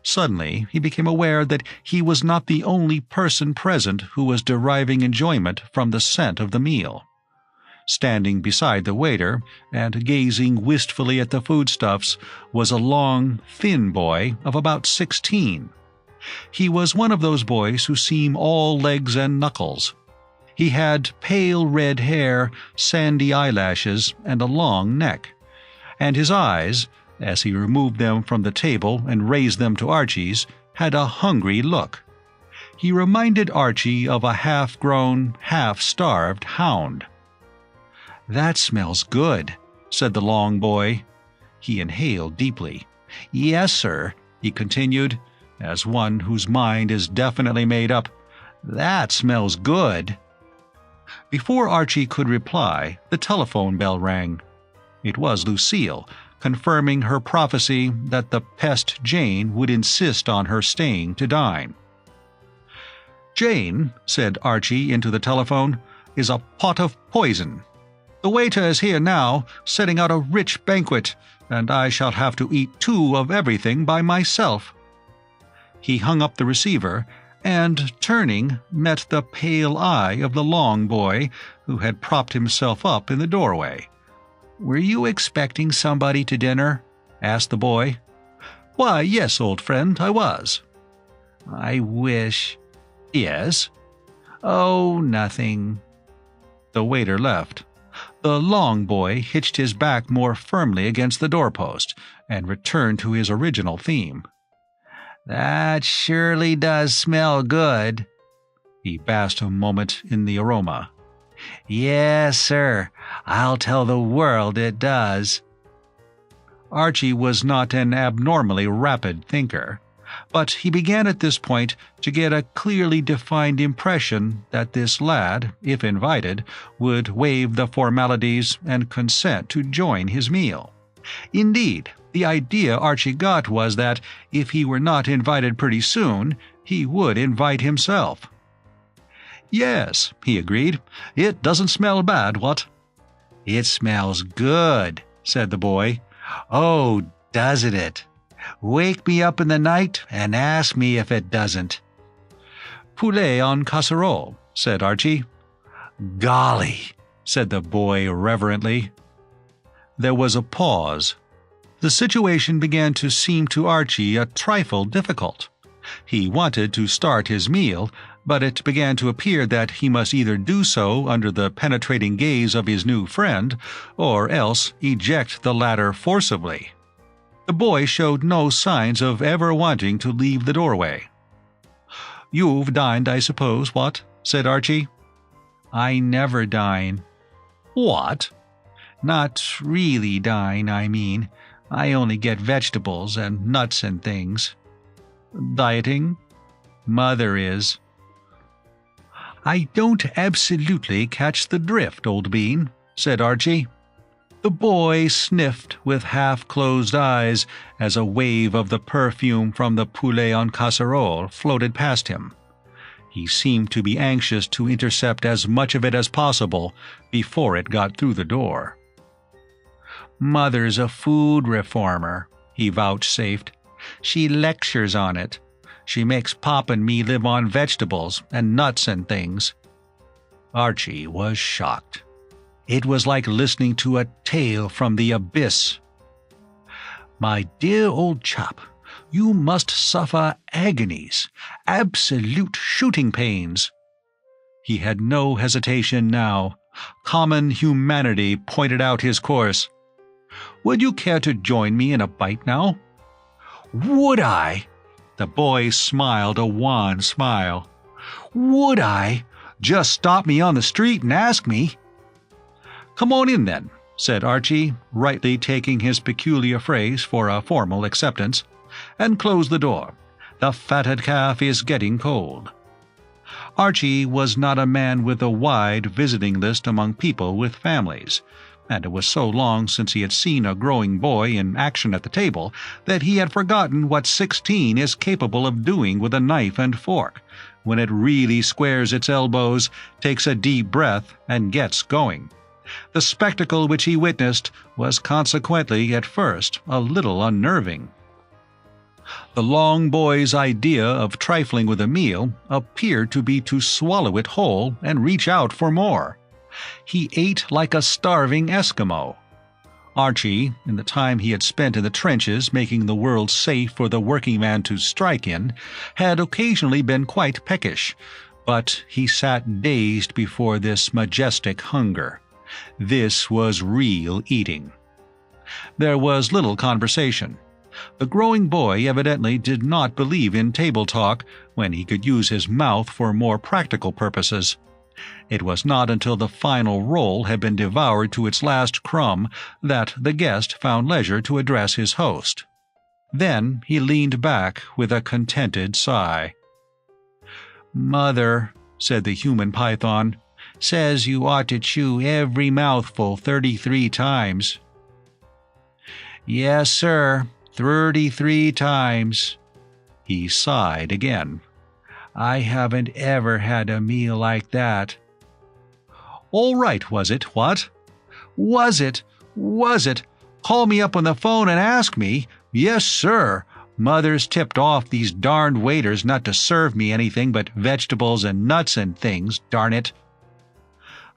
Suddenly he became aware that he was not the only person present who was deriving enjoyment from the scent of the meal. Standing beside the waiter, and gazing wistfully at the foodstuffs, was a long, thin boy of about 16. He was one of those boys who seem all legs and knuckles. He had pale red hair, sandy eyelashes, and a long neck. And his eyes, as he removed them from the table and raised them to Archie's, had a hungry look. He reminded Archie of a half-grown, half-starved hound. "That smells good," said the long boy. He inhaled deeply. "Yes, sir," he continued, as one whose mind is definitely made up. "That smells good." Before Archie could reply, the telephone bell rang. It was Lucille, confirming her prophecy that the pest Jane would insist on her staying to dine. "Jane," said Archie into the telephone, "is a pot of poison. The waiter is here now, setting out a rich banquet, and I shall have to eat 2 of everything by myself." He hung up the receiver and, turning, met the pale eye of the long boy, who had propped himself up in the doorway. "Were you expecting somebody to dinner?" asked the boy. "Why, yes, old friend, I was." "I wish—" "Yes?" "Oh, nothing." The waiter left. The long boy hitched his back more firmly against the doorpost and returned to his original theme. "That surely does smell good." He basked a moment in the aroma. "Yes, sir, I'll tell the world it does." Archie was not an abnormally rapid thinker, but he began at this point to get a clearly defined impression that this lad, if invited, would waive the formalities and consent to join his meal. Indeed, the idea Archie got was that, if he were not invited pretty soon, he would invite himself. "Yes," he agreed, "it doesn't smell bad, what?" "It smells good," said the boy. "Oh, doesn't it? Wake me up in the night and ask me if it doesn't." "Poulet en casserole," said Archie. "Golly," said the boy reverently. There was a pause. The situation began to seem to Archie a trifle difficult. He wanted to start his meal, but it began to appear that he must either do so under the penetrating gaze of his new friend, or else eject the latter forcibly. The boy showed no signs of ever wanting to leave the doorway. "You've dined, I suppose, what?" said Archie. "I never dine." "What?" "Not really dine, I mean. I only get vegetables and nuts and things." "Dieting?" "Mother is." "I don't absolutely catch the drift, old bean," said Archie. The boy sniffed with half-closed eyes as a wave of the perfume from the poulet en casserole floated past him. He seemed to be anxious to intercept as much of it as possible before it got through the door. "Mother's a food reformer," he vouchsafed. "She lectures on it. She makes Pop and me live on vegetables and nuts and things." Archie was shocked. It was like listening to a tale from the abyss. "My dear old chap, you must suffer agonies, absolute shooting pains." He had no hesitation now. Common humanity pointed out his course. "Would you care to join me in a bite now?" "Would I?" The boy smiled a wan smile. "Would I? Just stop me on the street and ask me." "Come on in, then," said Archie, rightly taking his peculiar phrase for a formal acceptance, "and close the door. The fatted calf is getting cold." Archie was not a man with a wide visiting list among people with families, and it was so long since he had seen a growing boy in action at the table that he had forgotten what 16 is capable of doing with a knife and fork, when it really squares its elbows, takes a deep breath, and gets going. The spectacle which he witnessed was consequently, at first, a little unnerving. The long boy's idea of trifling with a meal appeared to be to swallow it whole and reach out for more. He ate like a starving Eskimo. Archie, in the time he had spent in the trenches making the world safe for the working man to strike in, had occasionally been quite peckish, but he sat dazed before this majestic hunger. This was real eating. There was little conversation. The growing boy evidently did not believe in table talk when he could use his mouth for more practical purposes. It was not until the final roll had been devoured to its last crumb that the guest found leisure to address his host. Then he leaned back with a contented sigh. "Mother," said the human python, "says you ought to chew every mouthful 33 times. "Yes, sir, 33 times. He sighed again. "I haven't ever had a meal like that." "All right, was it, what?" "Was it? Was it? Call me up on the phone and ask me. Yes, sir. Mother's tipped off these darned waiters not to serve me anything but vegetables and nuts and things, darn it."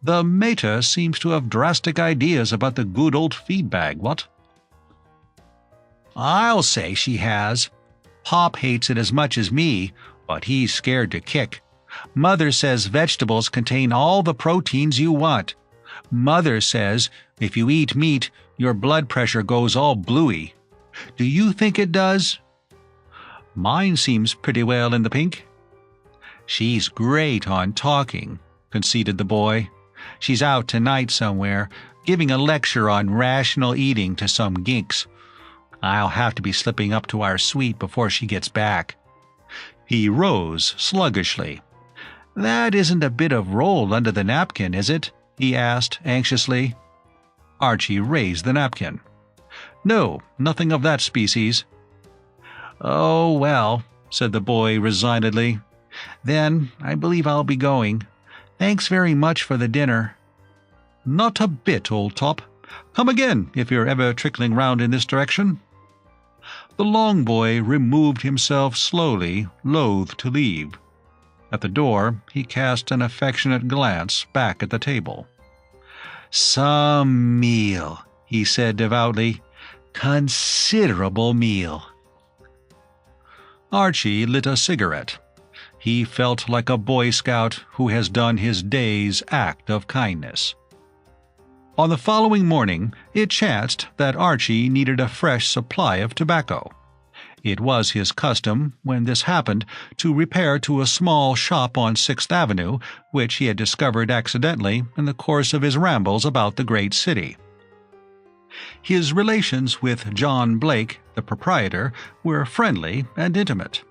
The mater seems to have drastic ideas about the good old feed bag, what? "I'll say she has. Pop hates it as much as me, but he's scared to kick. Mother says vegetables contain all the proteins you want. Mother says if you eat meat, your blood pressure goes all bluey. Do you think it does?" "Mine seems pretty well in the pink." "She's great on talking," conceded the boy. "She's out tonight somewhere, giving a lecture on rational eating to some ginks. I'll have to be slipping up to our suite before she gets back." He rose sluggishly. "That isn't a bit of roll under the napkin, is it?" he asked anxiously. Archie raised the napkin. "No, nothing of that species." "Oh, well," said the boy resignedly. "Then I believe I'll be going. Thanks very much for the dinner." "Not a bit, old top. Come again if you're ever trickling round in this direction." The long boy removed himself slowly, loath to leave. At the door, he cast an affectionate glance back at the table. "Some meal," he said devoutly. "Considerable meal." Archie lit a cigarette. He felt like a Boy Scout who has done his day's act of kindness. On the following morning, it chanced that Archie needed a fresh supply of tobacco. It was his custom, when this happened, to repair to a small shop on 6th Avenue, which he had discovered accidentally in the course of his rambles about the great city. His relations with John Blake, the proprietor, were friendly and intimate.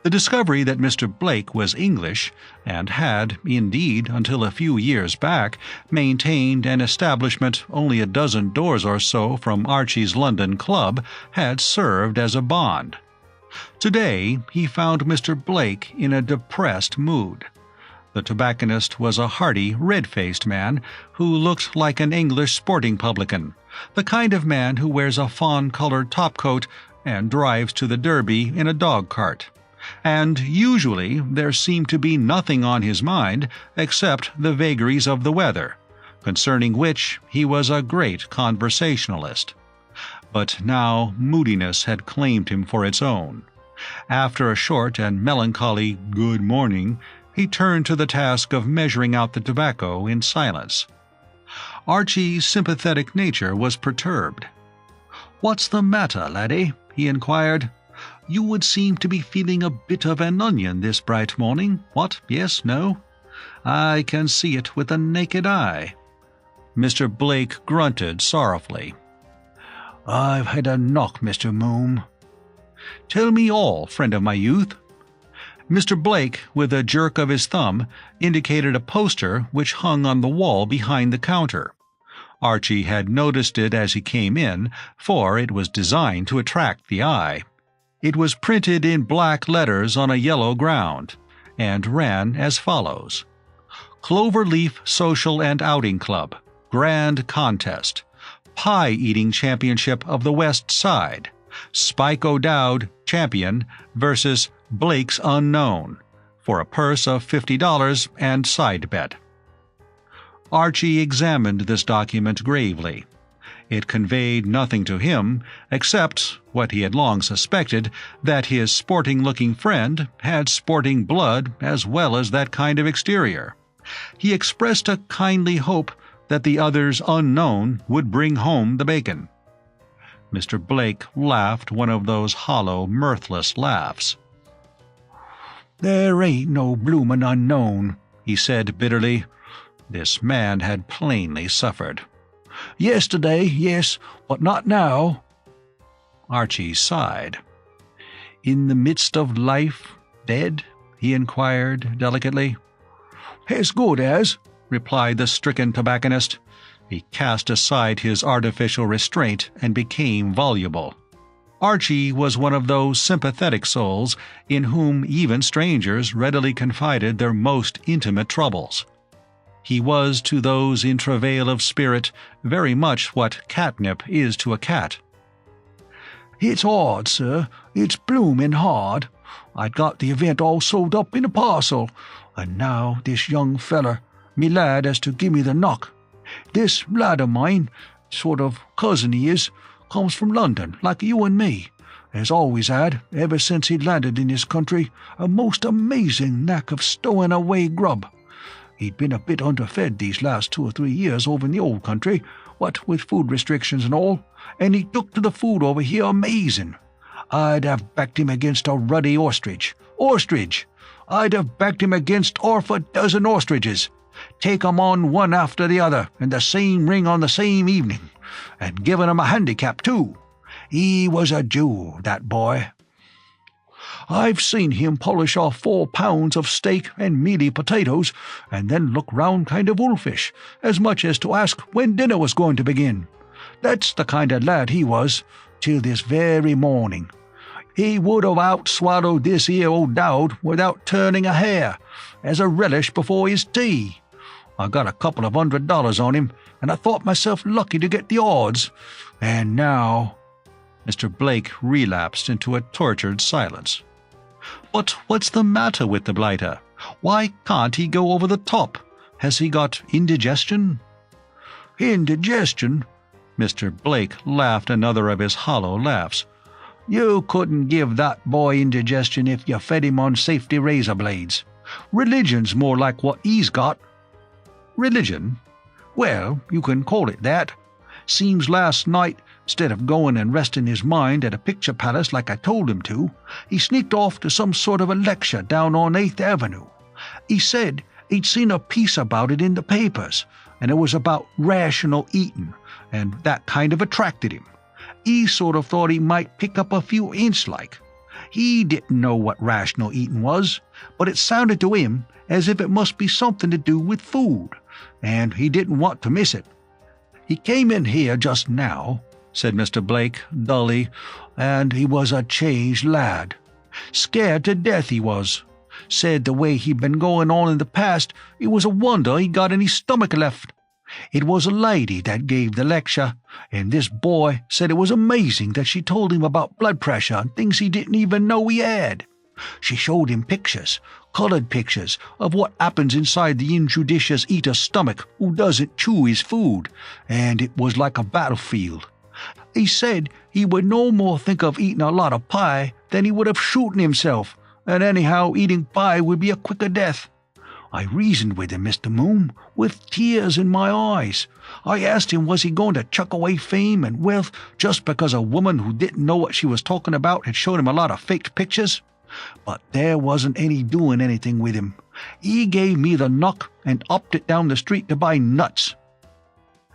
The discovery that Mr. Blake was English, and had, indeed, until a few years back, maintained an establishment only a dozen doors or so from Archie's London club, had served as a bond. Today he found Mr. Blake in a depressed mood. The tobacconist was a hearty, red-faced man who looked like an English sporting publican, the kind of man who wears a fawn-colored topcoat and drives to the Derby in a dog-cart. And usually there seemed to be nothing on his mind except the vagaries of the weather, concerning which he was a great conversationalist. But now moodiness had claimed him for its own. After a short and melancholy "good morning," he turned to the task of measuring out the tobacco in silence. Archie's sympathetic nature was perturbed. "What's the matter, laddie?" he inquired. "You would seem to be feeling a bit of an onion this bright morning. What, yes, no? I can see it with the naked eye." Mr. Blake grunted sorrowfully. "I've had a knock, Mr. Moom." "Tell me all, friend of my youth." Mr. Blake, with a jerk of his thumb, indicated a poster which hung on the wall behind the counter. Archie had noticed it as he came in, for it was designed to attract the eye. It was printed in black letters on a yellow ground, and ran as follows: Cloverleaf Social and Outing Club, Grand Contest, Pie-Eating Championship of the West Side, Spike O'Dowd, Champion, versus Blake's Unknown, for a purse of $50 and side bet. Archie examined this document gravely. It conveyed nothing to him, except, what he had long suspected, that his sporting-looking friend had sporting blood as well as that kind of exterior. He expressed a kindly hope that the other's unknown would bring home the bacon. Mr. Blake laughed one of those hollow, mirthless laughs. "There ain't no bloomin' unknown," he said bitterly. This man had plainly suffered. "Yesterday, yes, but not now." Archie sighed. "In the midst of life, dead?" he inquired delicately. "As good as," replied the stricken tobacconist. He cast aside his artificial restraint and became voluble. Archie was one of those sympathetic souls in whom even strangers readily confided their most intimate troubles. He was to those in travail of spirit very much what catnip is to a cat. "It's hard, sir. It's bloomin' hard. I'd got the event all sold up in a parcel, and now this young feller, me lad, has to give me the knock. This lad of mine, sort of cousin he is, comes from London, like you and me, has always had, ever since he landed in this country, a most amazing knack of stowing away grub. He'd been a bit underfed these last 2 or 3 years over in the old country, what with food restrictions and all, and he took to the food over here amazing. I'd have backed him against a ruddy ostrich. I'd have backed him against half-a-dozen ostriches. Take 'em on one after the other, in the same ring on the same evening, and given 'em a handicap too. He was a jewel, that boy. I've seen him polish off 4 pounds of steak and mealy potatoes, and then look round kind of wolfish, as much as to ask when dinner was going to begin. That's the kind of lad he was, till this very morning. He would have out-swallowed this here O'Dowd without turning a hair, as a relish before his tea. I got a couple of $100 on him, and I thought myself lucky to get the odds. And now—" Mr. Blake relapsed into a tortured silence. "But what's the matter with the blighter? Why can't he go over the top? Has he got indigestion?" "Indigestion?" Mr. Blake laughed another of his hollow laughs. "You couldn't give that boy indigestion if you fed him on safety razor blades. Religion's more like what he's got." "Religion?" "Well, you can call it that. Seems last night, instead of going and resting his mind at a picture palace like I told him to, he sneaked off to some sort of a lecture down on 8th Avenue. He said he'd seen a piece about it in the papers, and it was about rational eating, and that kind of attracted him. He sort of thought he might pick up a few hints like. He didn't know what rational eating was, but it sounded to him as if it must be something to do with food, and he didn't want to miss it. He came in here just now," said Mr. Blake dully, "and he was a changed lad. Scared to death he was. Said the way he'd been going on in the past, it was a wonder he got any stomach left. It was a lady that gave the lecture, and this boy said it was amazing that she told him about blood pressure and things he didn't even know he had. She showed him pictures, colored pictures, of what happens inside the injudicious eater's stomach who doesn't chew his food, and it was like a battlefield. He said he would no more think of eating a lot of pie than he would of shooting himself, and anyhow eating pie would be a quicker death. I reasoned with him, Mr. Moon, with tears in my eyes. I asked him was he going to chuck away fame and wealth just because a woman who didn't know what she was talking about had showed him a lot of faked pictures. But there wasn't any doing anything with him. He gave me the knock and upped it down the street to buy nuts."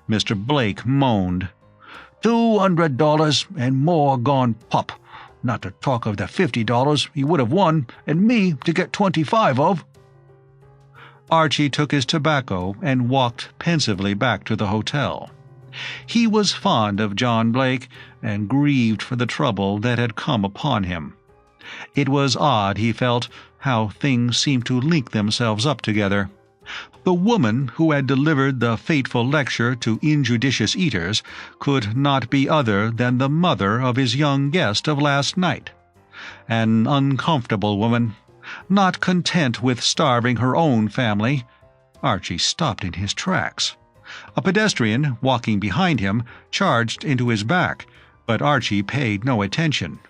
Mr. Blake moaned. $200 and more gone pop, not to talk of the $50 he would have won and me to get 25 of. Archie took his tobacco and walked pensively back to the hotel. He was fond of John Blake and grieved for the trouble that had come upon him. It was odd, he felt, how things seemed to link themselves up together. The woman who had delivered the fateful lecture to injudicious eaters could not be other than the mother of his young guest of last night. An uncomfortable woman, not content with starving her own family. Archie stopped in his tracks. A pedestrian, walking behind him, charged into his back, but Archie paid no attention.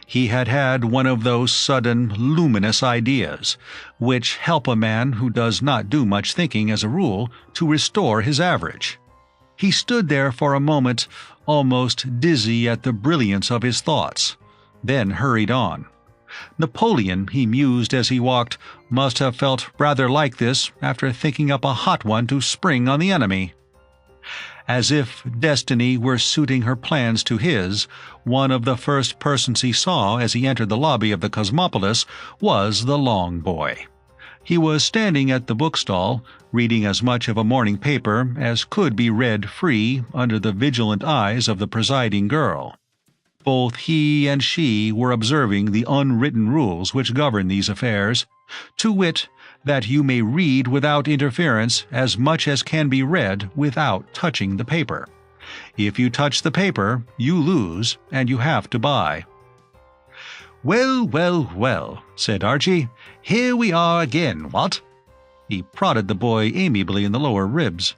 He had had one of those sudden, luminous ideas, which help a man who does not do much thinking as a rule to restore his average. He stood there for a moment, almost dizzy at the brilliance of his thoughts, then hurried on. Napoleon, he mused as he walked, must have felt rather like this after thinking up a hot one to spring on the enemy. As if destiny were suiting her plans to his, one of the first persons he saw as he entered the lobby of the Cosmopolis was the Long Boy. He was standing at the bookstall, reading as much of a morning paper as could be read free under the vigilant eyes of the presiding girl. Both he and she were observing the unwritten rules which govern these affairs, to wit, that you may read without interference as much as can be read without touching the paper. If you touch the paper, you lose, and you have to buy. "Well, well, well," said Archie. "Here we are again, what?" He prodded the boy amiably in the lower ribs.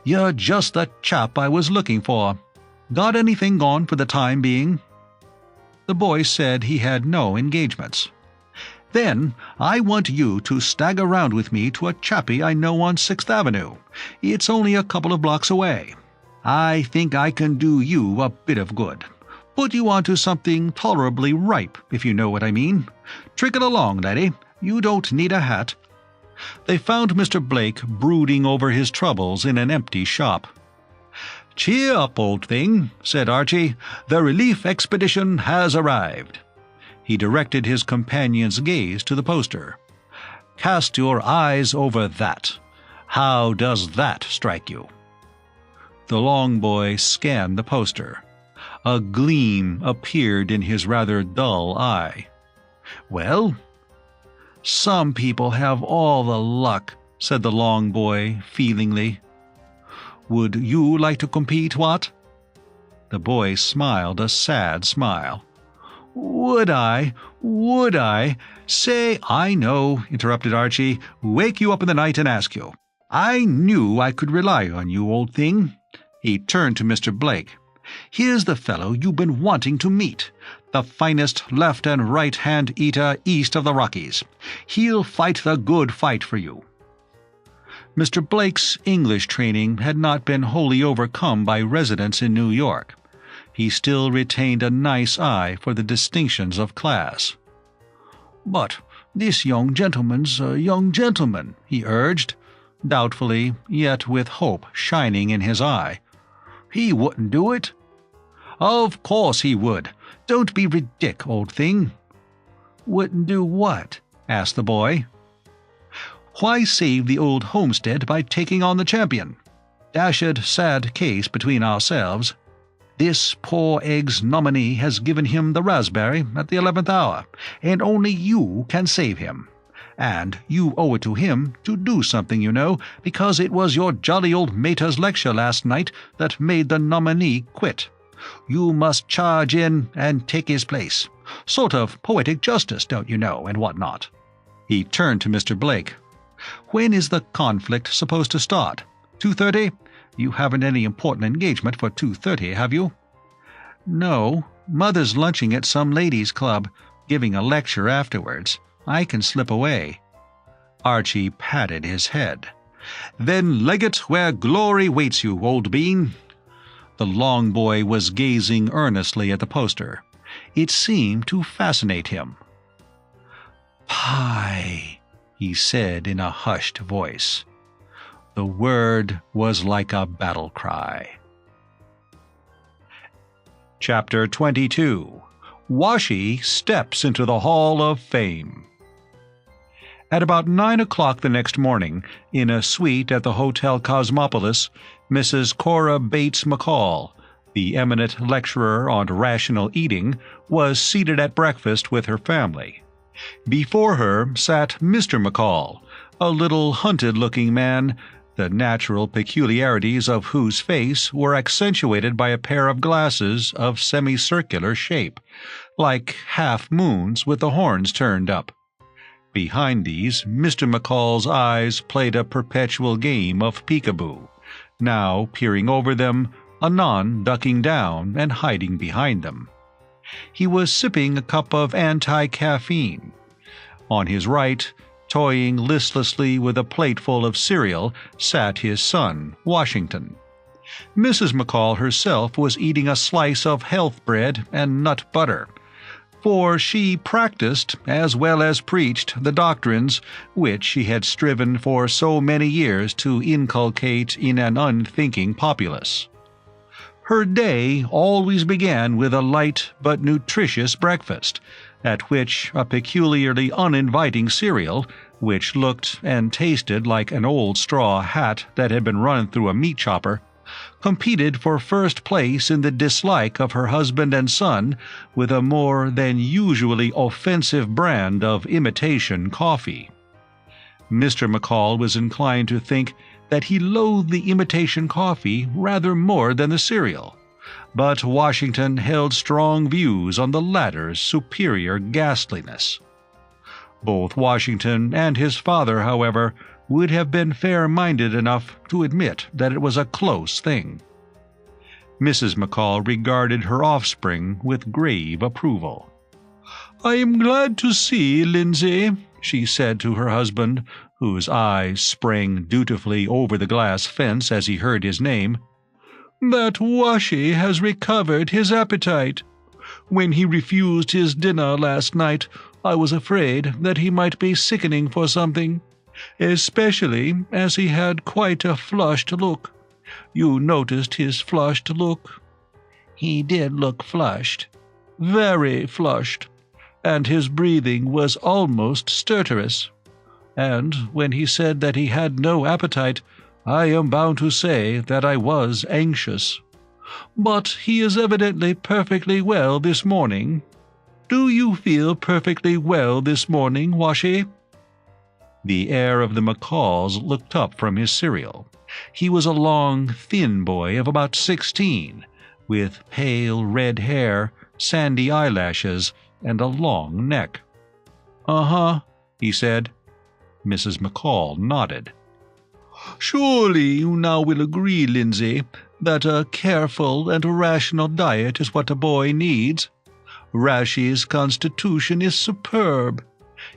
"You're just the chap I was looking for. Got anything gone for the time being?" The boy said he had no engagements. "Then I want you to stagger round with me to a chappie I know on 6th Avenue. It's only a couple of blocks away. I think I can do you a bit of good. Put you onto something tolerably ripe, if you know what I mean. Trickle along, laddie. You don't need a hat." They found Mr. Blake brooding over his troubles in an empty shop. "Cheer up, old thing," said Archie. "The relief expedition has arrived." He directed his companion's gaze to the poster. "Cast your eyes over that. How does that strike you?" The Long Boy scanned the poster. A gleam appeared in his rather dull eye. "Well?" "Some people have all the luck," said the Long Boy feelingly. "Would you like to compete, what?" The boy smiled a sad smile. Would I? Would I? Say, I know," interrupted Archie. "Wake you up in the night and ask you. I knew I could rely on you, old thing." He turned to Mr. Blake. "Here's the fellow you've been wanting to meet. The finest left and right-hand eater east of the Rockies. He'll fight the good fight for you." Mr. Blake's English training had not been wholly overcome by residence in New York. He still retained a nice eye for the distinctions of class. "But this young gentleman's a young gentleman," he urged, doubtfully, yet with hope shining in his eye. "He wouldn't do it." "Of course he would. Don't be ridic, old thing." "Wouldn't do what?" asked the boy. "Why save the old homestead by taking on the champion? Dashed sad case between ourselves. This poor egg's nominee has given him the raspberry at the 11th hour, and only you can save him. And you owe it to him to do something, you know, because it was your jolly old mater's lecture last night that made the nominee quit. You must charge in and take his place. Sort of poetic justice, don't you know, and what not." He turned to Mr. Blake. "When is the conflict supposed to start? 2:30? You haven't any important engagement for 2:30, have you?" "No. Mother's lunching at some ladies' club, giving a lecture afterwards. I can slip away." Archie patted his head. "Then leg it where glory waits you, old bean." The long boy was gazing earnestly at the poster. It seemed to fascinate him. "Pie," he said in a hushed voice. The word was like a battle cry. Chapter 22. Washi steps into the Hall of Fame. At about 9 o'clock the next morning, in a suite at the Hotel Cosmopolis, Mrs. Cora Bates McCall, the eminent lecturer on rational eating, was seated at breakfast with her family. Before her sat Mr. McCall, a little hunted-looking man, the natural peculiarities of whose face were accentuated by a pair of glasses of semicircular shape, like half-moons with the horns turned up. Behind these, Mr. McCall's eyes played a perpetual game of peekaboo, now peering over them, anon ducking down and hiding behind them. He was sipping a cup of anti-caffeine. On his right, toying listlessly with a plateful of cereal, sat his son, Washington. Mrs. McCall herself was eating a slice of health bread and nut butter, for she practiced as well as preached the doctrines which she had striven for so many years to inculcate in an unthinking populace. Her day always began with a light but nutritious breakfast, at which a peculiarly uninviting cereal, which looked and tasted like an old straw hat that had been run through a meat chopper, competed for first place in the dislike of her husband and son with a more than usually offensive brand of imitation coffee. Mr. McCall was inclined to think that he loathed the imitation coffee rather more than the cereal, but Washington held strong views on the latter's superior ghastliness. Both Washington and his father, however, would have been fair-minded enough to admit that it was a close thing. Mrs. McCall regarded her offspring with grave approval. "I am glad to see, Lindsay," she said to her husband, whose eyes sprang dutifully over the glass fence as he heard his name, "that Washi has recovered his appetite. When he refused his dinner last night, I was afraid that he might be sickening for something, especially as he had quite a flushed look. You noticed his flushed look?" "He did look flushed." "Very flushed, and his breathing was almost stertorous. And when he said that he had no appetite, I am bound to say that I was anxious. But he is evidently perfectly well this morning. Do you feel perfectly well this morning, Washi?" The heir of the McCalls looked up from his cereal. He was a long, thin boy of about 16, with pale red hair, sandy eyelashes, and a long neck. "Uh-huh," he said. Mrs. McCall nodded. "Surely you now will agree, Lindsay, that a careful and rational diet is what a boy needs. Rashi's constitution is superb.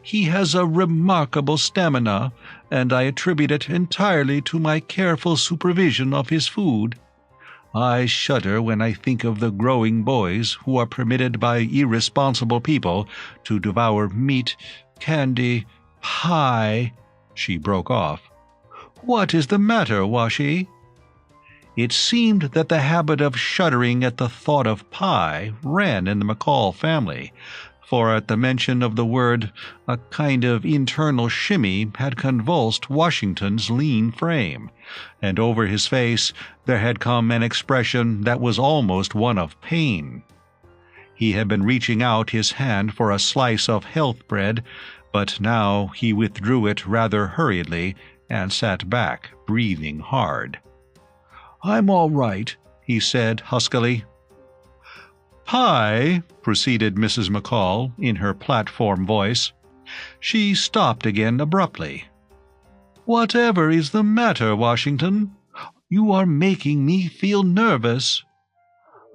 He has a remarkable stamina, and I attribute it entirely to my careful supervision of his food. I shudder when I think of the growing boys who are permitted by irresponsible people to devour meat, candy, pie—" She broke off. "What is the matter, Washi?" It seemed that the habit of shuddering at the thought of pie ran in the McCall family, for at the mention of the word a kind of internal shimmy had convulsed Washington's lean frame, and over his face there had come an expression that was almost one of pain. He had been reaching out his hand for a slice of health bread, but now he withdrew it rather hurriedly and sat back, breathing hard. "I'm all right," he said huskily. "Pie," proceeded Mrs. McCall in her platform voice. She stopped again abruptly. "Whatever is the matter, Washington? You are making me feel nervous."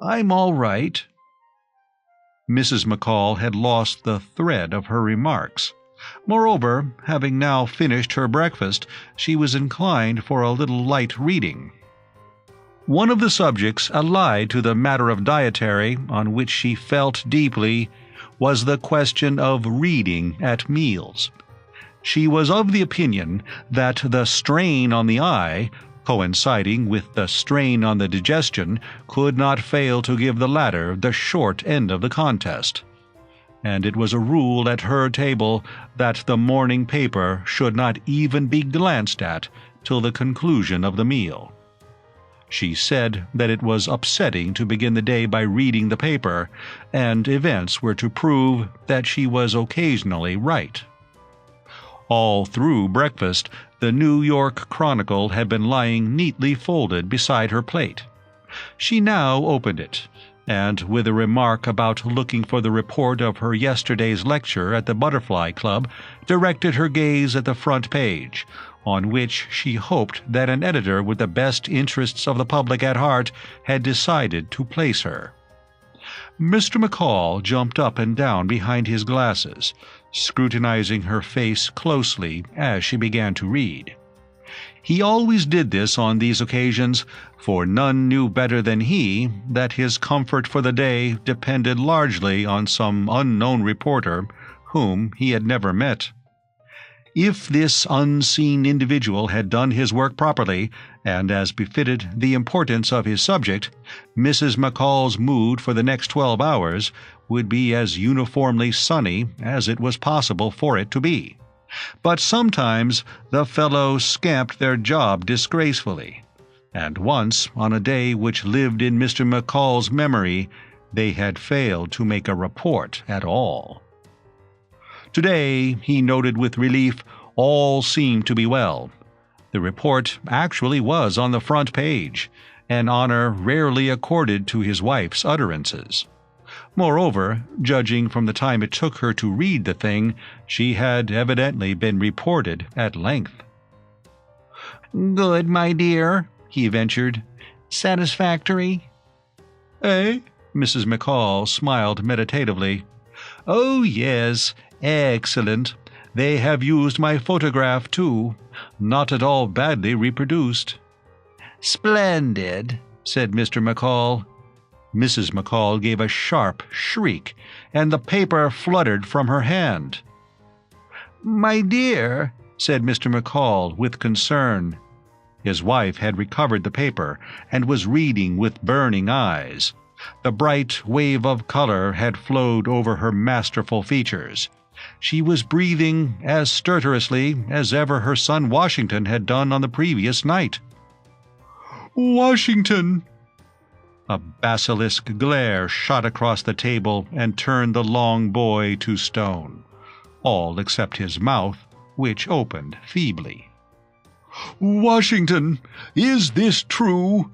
"I'm all right." Mrs. McCall had lost the thread of her remarks. Moreover, having now finished her breakfast, she was inclined for a little light reading. One of the subjects allied to the matter of dietary on which she felt deeply was the question of reading at meals. She was of the opinion that the strain on the eye, coinciding with the strain on the digestion, could not fail to give the latter the short end of the contest. And it was a rule at her table that the morning paper should not even be glanced at till the conclusion of the meal. She said that it was upsetting to begin the day by reading the paper, and events were to prove that she was occasionally right. All through breakfast, the New York Chronicle had been lying neatly folded beside her plate. She now opened it, and with a remark about looking for the report of her yesterday's lecture at the Butterfly Club, directed her gaze at the front page, on which she hoped that an editor with the best interests of the public at heart had decided to place her. Mr. McCall jumped up and down behind his glasses, scrutinizing her face closely as she began to read. He always did this on these occasions, for none knew better than he that his comfort for the day depended largely on some unknown reporter whom he had never met. If this unseen individual had done his work properly, and as befitted the importance of his subject, Mrs. McCall's mood for the next 12 hours would be as uniformly sunny as it was possible for it to be. But sometimes the fellows scamped their job disgracefully, and once, on a day which lived in Mr. McCall's memory, they had failed to make a report at all. Today, he noted with relief, all seemed to be well. The report actually was on the front page, an honor rarely accorded to his wife's utterances. Moreover, judging from the time it took her to read the thing, she had evidently been reported at length. "Good, my dear," he ventured. "Satisfactory?" "Eh?" Mrs. McCall smiled meditatively. "Oh, yes. Excellent. They have used my photograph, too. Not at all badly reproduced." "Splendid," said Mr. McCall. Mrs. McCall gave a sharp shriek, and the paper fluttered from her hand. "My dear," said Mr. McCall with concern. His wife had recovered the paper and was reading with burning eyes. The bright wave of color had flowed over her masterful features. She was breathing as stertorously as ever her son Washington had done on the previous night. "Washington!" A basilisk glare shot across the table and turned the long boy to stone, all except his mouth, which opened feebly. "Washington, is this true?"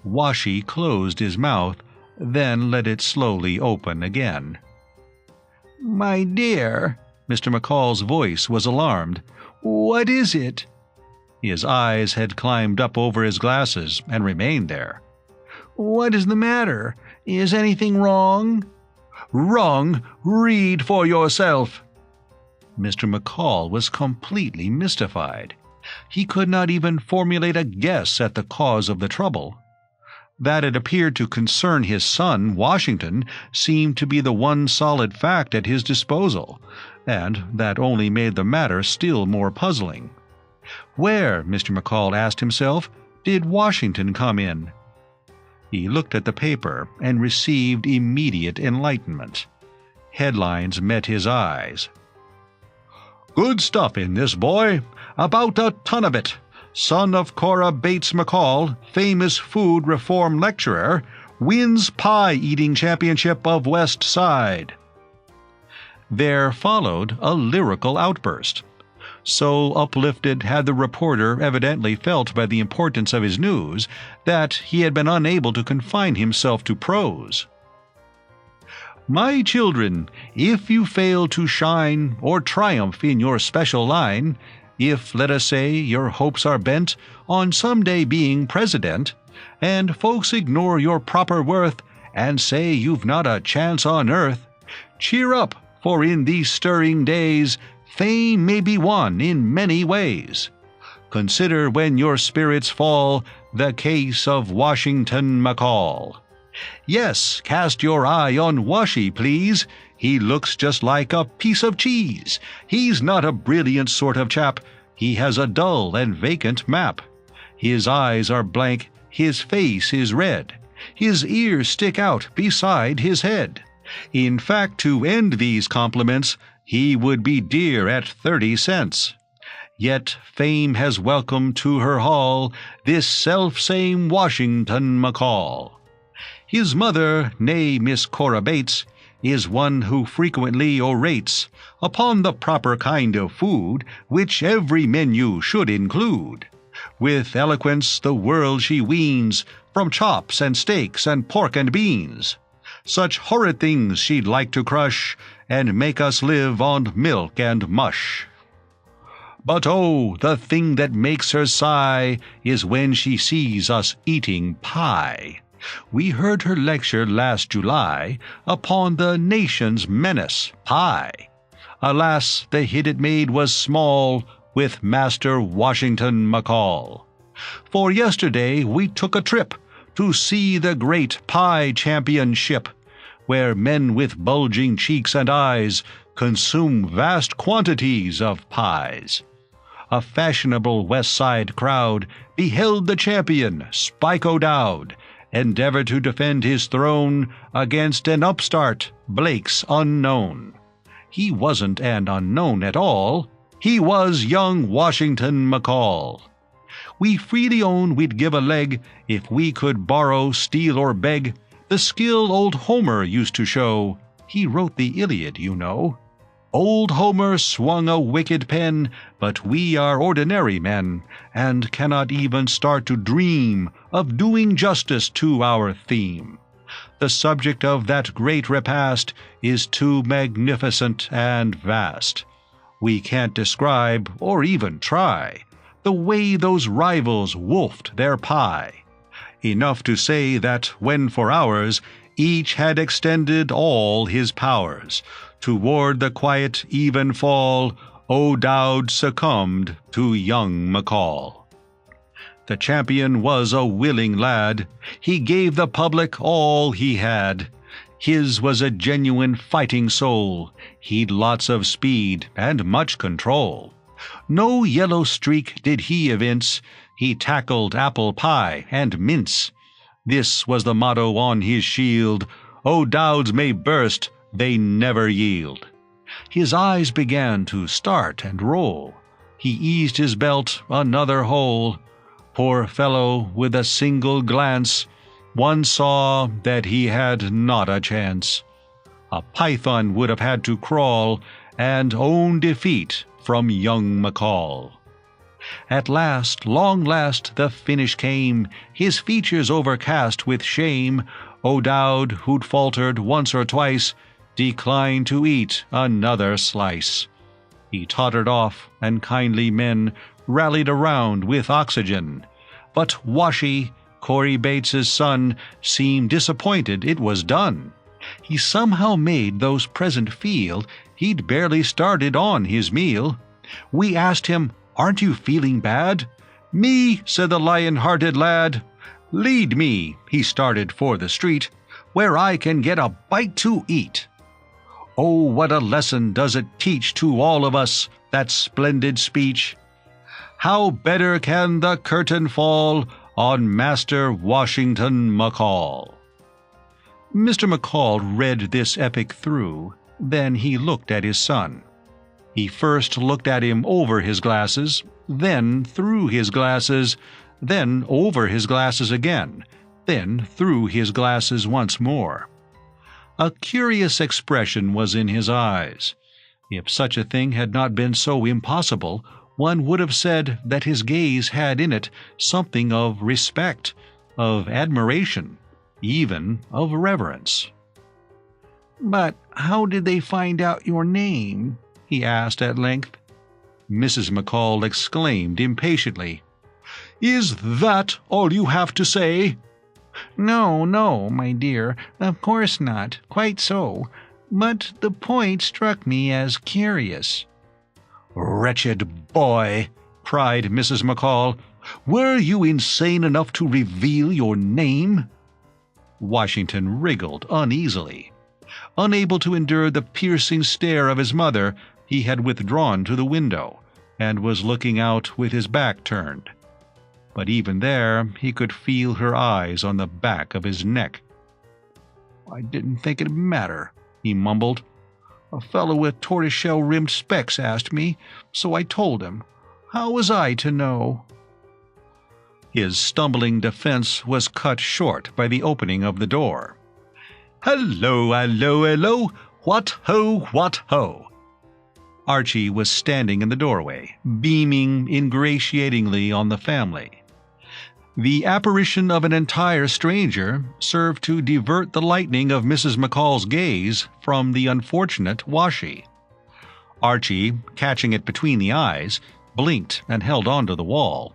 Washi closed his mouth, then let it slowly open again. "My dear," Mr. McCall's voice was alarmed. "What is it?" His eyes had climbed up over his glasses and remained there. "What is the matter? Is anything wrong?" "Wrong? Read for yourself." Mr. McCall was completely mystified. He could not even formulate a guess at the cause of the trouble. That it appeared to concern his son, Washington, seemed to be the one solid fact at his disposal, and that only made the matter still more puzzling. Where, Mr. McCall asked himself, Did Washington come in?" He looked at the paper and received immediate enlightenment. Headlines met his eyes. "Good stuff in this, boy. About a ton of it. Son of Cora Bates McCall, famous food reform lecturer, wins pie-eating championship of West Side." There followed a lyrical outburst. So uplifted had the reporter evidently felt by the importance of his news that he had been unable to confine himself to prose. "My children, if you fail to shine or triumph in your special line, if, let us say, your hopes are bent on someday being president, and folks ignore your proper worth and say you've not a chance on earth, cheer up, for in these stirring days fame may be won in many ways. Consider when your spirits fall the case of Washington McCall. Yes, cast your eye on Washy, please. He looks just like a piece of cheese. He's not a brilliant sort of chap. He has a dull and vacant map. His eyes are blank, his face is red. His ears stick out beside his head. In fact, to end these compliments, he would be dear at 30 cents. Yet fame has welcomed to her hall this self-same Washington McCall. His mother, née Miss Cora Bates, is one who frequently orates upon the proper kind of food which every menu should include. With eloquence the world she weans from chops and steaks and pork and beans. Such horrid things she'd like to crush and make us live on milk and mush. But oh, the thing that makes her sigh is when she sees us eating pie. We heard her lecture last July upon the nation's menace, pie. Alas, the hit it made was small with Master Washington McCall. For yesterday we took a trip to see the great pie championship, where men with bulging cheeks and eyes consume vast quantities of pies. A fashionable West Side crowd beheld the champion, Spike O'Dowd, endeavor to defend his throne against an upstart, Blake's unknown. He wasn't an unknown at all. He was young Washington McCall. We freely own we'd give a leg if we could borrow, steal, or beg the skill old Homer used to show. He wrote the Iliad, you know. Old Homer swung a wicked pen, but we are ordinary men, and cannot even start to dream of doing justice to our theme. The subject of that great repast is too magnificent and vast. We can't describe, or even try, the way those rivals wolfed their pie. Enough to say that when for hours each had extended all his powers, toward the quiet even fall, O'Dowd succumbed to young McCall. The champion was a willing lad. He gave the public all he had. His was a genuine fighting soul. He'd lots of speed and much control. No yellow streak did he evince. He tackled apple pie and mince. This was the motto on his shield: O'Dowds may burst, they never yield. His eyes began to start and roll. He eased his belt another hole. Poor fellow, with a single glance, one saw that he had not a chance. A python would have had to crawl and own defeat from young McCall. At last, long last, the finish came, his features overcast with shame. O'Dowd, who'd faltered once or twice, declined to eat another slice. He tottered off, and kindly men rallied around with oxygen. But Washy, Corey Bates's son, seemed disappointed it was done. He somehow made those present feel he'd barely started on his meal. We asked him, "Aren't you feeling bad?" "Me," said the lion-hearted lad. "Lead me," he started for the street, "where I can get a bite to eat." Oh, what a lesson does it teach to all of us, that splendid speech! How better can the curtain fall on Master Washington McCall." Mr. McCall read this epic through, then he looked at his son. He first looked at him over his glasses, then through his glasses, then over his glasses again, then through his glasses once more. A curious expression was in his eyes. If such a thing had not been so impossible, one would have said that his gaze had in it something of respect, of admiration, even of reverence. "But how did they find out your name?" he asked at length. Mrs. McCall exclaimed impatiently, "Is that all you have to say?" "No, no, my dear, of course not, quite so. But the point struck me as curious." "Wretched boy!" cried Mrs. McCall. "Were you insane enough to reveal your name?" Washington wriggled uneasily. Unable to endure the piercing stare of his mother, he had withdrawn to the window, and was looking out with his back turned. But even there he could feel her eyes on the back of his neck. "I didn't think it'd matter," he mumbled. "A fellow with tortoiseshell-rimmed specs asked me, so I told him. How was I to know?" His stumbling defense was cut short by the opening of the door. "Hello, hello, hello! What ho, what ho!" Archie was standing in the doorway, beaming ingratiatingly on the family. The apparition of an entire stranger served to divert the lightning of Mrs. McCall's gaze from the unfortunate Washie. Archie, catching it between the eyes, blinked and held on to the wall.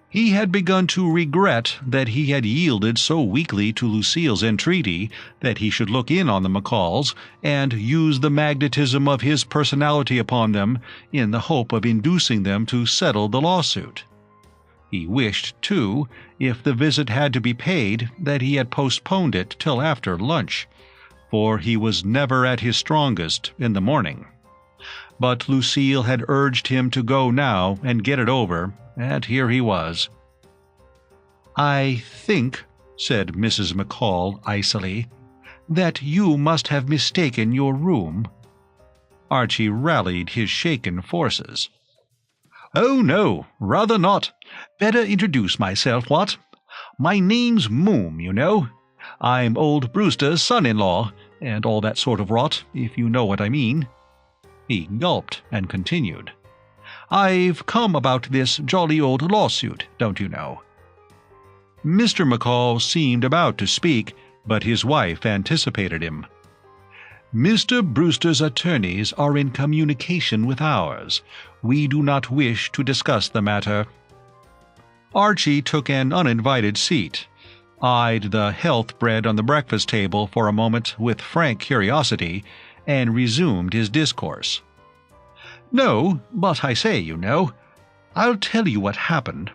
He had begun to regret that he had yielded so weakly to Lucille's entreaty that he should look in on the McCalls and use the magnetism of his personality upon them in the hope of inducing them to settle the lawsuit. He wished, too, if the visit had to be paid, that he had postponed it till after lunch, for he was never at his strongest in the morning. But Lucille had urged him to go now and get it over, and here he was. "I think," said Mrs. McCall icily, "that you must have mistaken your room." Archie rallied his shaken forces. "Oh, no, rather not. Better introduce myself, what? My name's Moom, you know. I'm old Brewster's son-in-law, and all that sort of rot, if you know what I mean." He gulped and continued. "I've come about this jolly old lawsuit, don't you know." Mr. McCall seemed about to speak, but his wife anticipated him. "Mr. Brewster's attorneys are in communication with ours. We do not wish to discuss the matter." Archie took an uninvited seat, eyed the health bread on the breakfast table for a moment with frank curiosity, and resumed his discourse. "No, but I say, you know, I'll tell you what happened.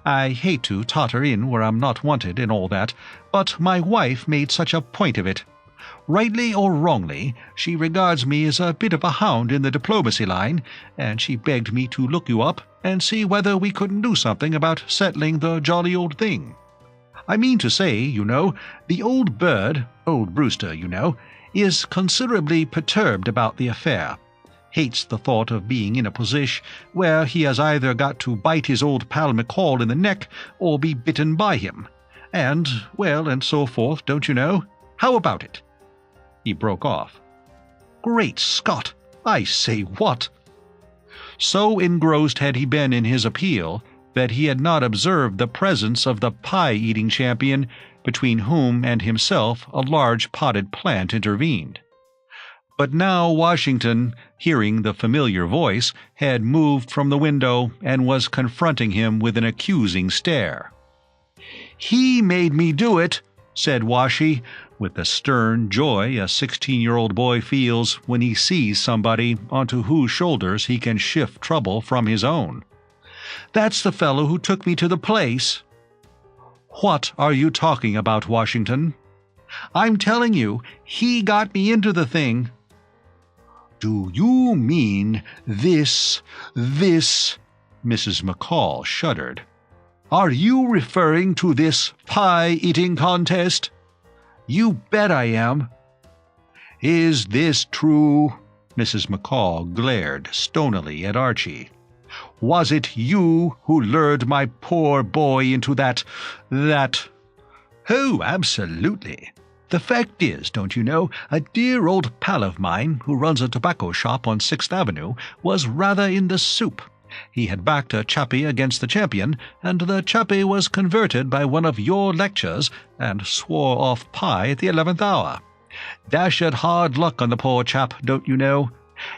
I hate to totter in where I'm not wanted and all that, but my wife made such a point of it. Rightly or wrongly, she regards me as a bit of a hound in the diplomacy line, and she begged me to look you up and see whether we couldn't do something about settling the jolly old thing. I mean to say, you know, the old bird, old Brewster, you know, is considerably perturbed about the affair. Hates the thought of being in a position where he has either got to bite his old pal McCall in the neck or be bitten by him. And, well, and so forth, don't you know? How about it?" He broke off. "Great Scott! I say what?" So engrossed had he been in his appeal that he had not observed the presence of the pie-eating champion, between whom and himself a large potted plant intervened. But now Washington, hearing the familiar voice, had moved from the window and was confronting him with an accusing stare. "He made me do it," said Washie, with the stern joy a 16-year-old boy feels when he sees somebody onto whose shoulders he can shift trouble from his own. "That's the fellow who took me to the place." "What are you talking about, Washington?" "I'm telling you, he got me into the thing." "Do you mean this?" Mrs. McCall shuddered. Are you referring to this pie-eating contest?" "You bet I am." "Is this true?" Mrs. McCall glared stonily at Archie. "Was it you who lured my poor boy into that... "Oh, absolutely. The fact is, don't you know, a dear old pal of mine who runs a tobacco shop on 6th Avenue was rather in the soup. He had backed a chappie against the champion, and the chappie was converted by one of your lectures and swore off pie at the 11th hour. Dashed hard luck on the poor chap, don't you know?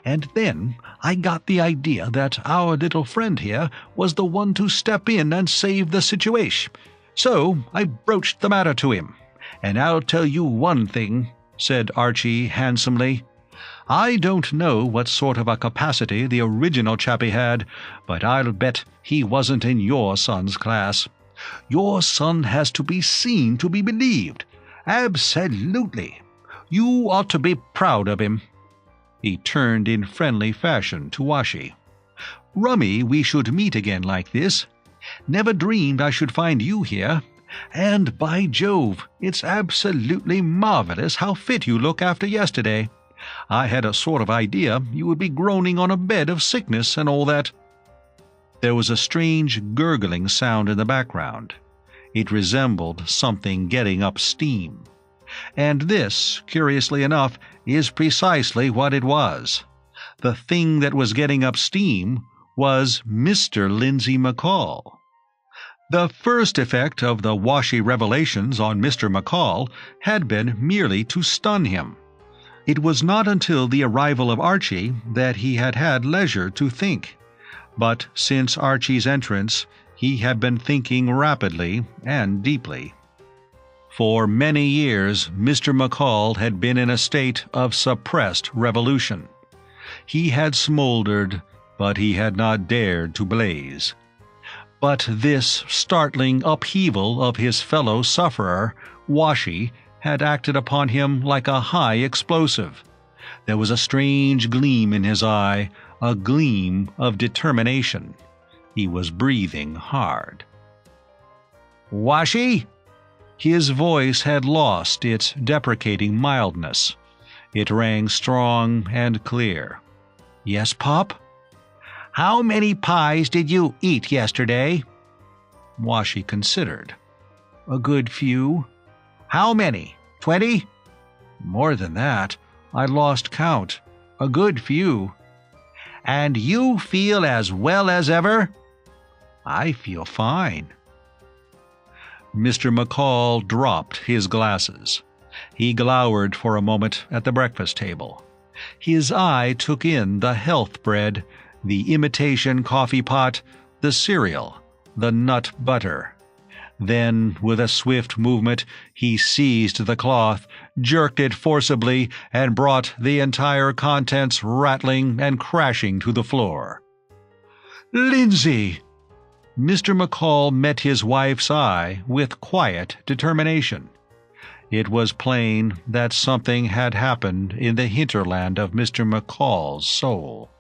And then I got the idea that our little friend here was the one to step in and save the situation. So I broached the matter to him. And I'll tell you one thing," said Archie handsomely. "I don't know what sort of a capacity the original chappie had, but I'll bet he wasn't in your son's class. Your son has to be seen to be believed. Absolutely. You ought to be proud of him." He turned in friendly fashion to Washi. "Rummy we should meet again like this. Never dreamed I should find you here. And by Jove, it's absolutely marvelous how fit you look after yesterday. I had a sort of idea you would be groaning on a bed of sickness and all that." There was a strange gurgling sound in the background. It resembled something getting up steam. And this, curiously enough, is precisely what it was. The thing that was getting up steam was Mr. Lindsay McCall. The first effect of the Washi revelations on Mr. McCall had been merely to stun him. It was not until the arrival of Archie that he had had leisure to think. But since Archie's entrance, he had been thinking rapidly and deeply. For many years, Mr. McCall had been in a state of suppressed revolution. He had smoldered, but he had not dared to blaze. But this startling upheaval of his fellow sufferer, Washi, had acted upon him like a high explosive. There was a strange gleam in his eye, a gleam of determination. He was breathing hard. "Washi?" His voice had lost its deprecating mildness. It rang strong and clear. "Yes, Pop?" "How many pies did you eat yesterday?" Washi considered. "A good few." "How many? 20? "More than that. I lost count. A good few." "And you feel as well as ever?" "I feel fine." Mr. McCall dropped his glasses. He glowered for a moment at the breakfast table. His eye took in the health bread, the imitation coffee pot, the cereal, the nut butter. Then, with a swift movement, he seized the cloth, jerked it forcibly, and brought the entire contents rattling and crashing to the floor. "Lindsay!" Mr. McCall met his wife's eye with quiet determination. It was plain that something had happened in the hinterland of Mr. McCall's soul.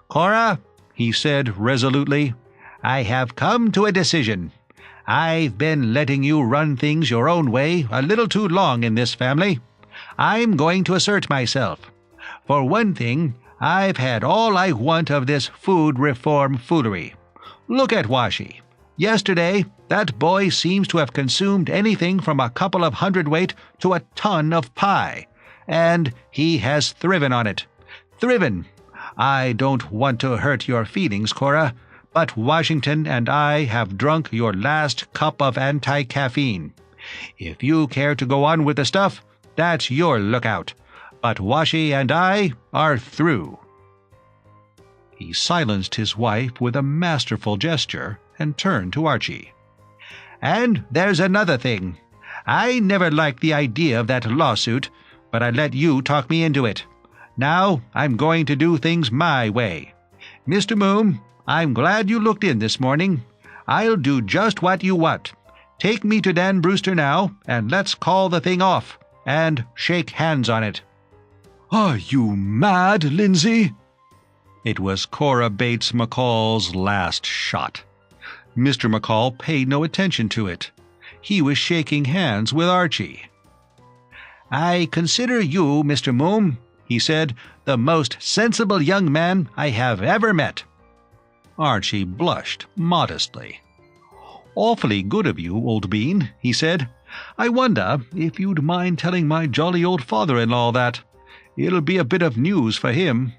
"Cora," he said resolutely, "I have come to a decision. I've been letting you run things your own way a little too long in this family. I'm going to assert myself. For one thing, I've had all I want of this food reform foolery. Look at Washi. Yesterday, that boy seems to have consumed anything from a couple of hundredweight to a ton of pie, and he has thriven on it. Thriven. I don't want to hurt your feelings, Cora, but Washington and I have drunk your last cup of anti-caffeine. If you care to go on with the stuff, that's your lookout. But Washi and I are through." He silenced his wife with a masterful gesture and turned to Archie. "And there's another thing. I never liked the idea of that lawsuit, but I let you talk me into it. Now I'm going to do things my way. Mr. Moon, I'm glad you looked in this morning. I'll do just what you want. Take me to Dan Brewster now, and let's call the thing off, and shake hands on it." "Are you mad, Lindsay?" It was Cora Bates McCall's last shot. Mr. McCall paid no attention to it. He was shaking hands with Archie. "I consider you, Mr. Moom," he said, "the most sensible young man I have ever met." Archie blushed modestly. "Awfully good of you, old bean," he said. "I wonder if you'd mind telling my jolly old father-in-law that. It'll be a bit of news for him."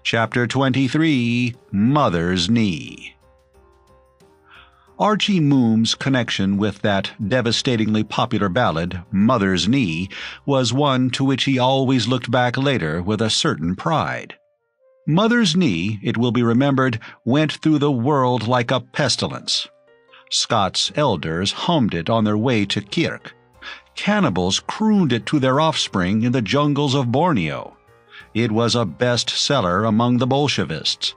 Chapter 23, Mother's Knee. Archie Moom's connection with that devastatingly popular ballad, Mother's Knee, was one to which he always looked back later with a certain pride. Mother's Knee, it will be remembered, went through the world like a pestilence. Scots elders hummed it on their way to kirk. Cannibals crooned it to their offspring in the jungles of Borneo. It was a bestseller among the Bolshevists.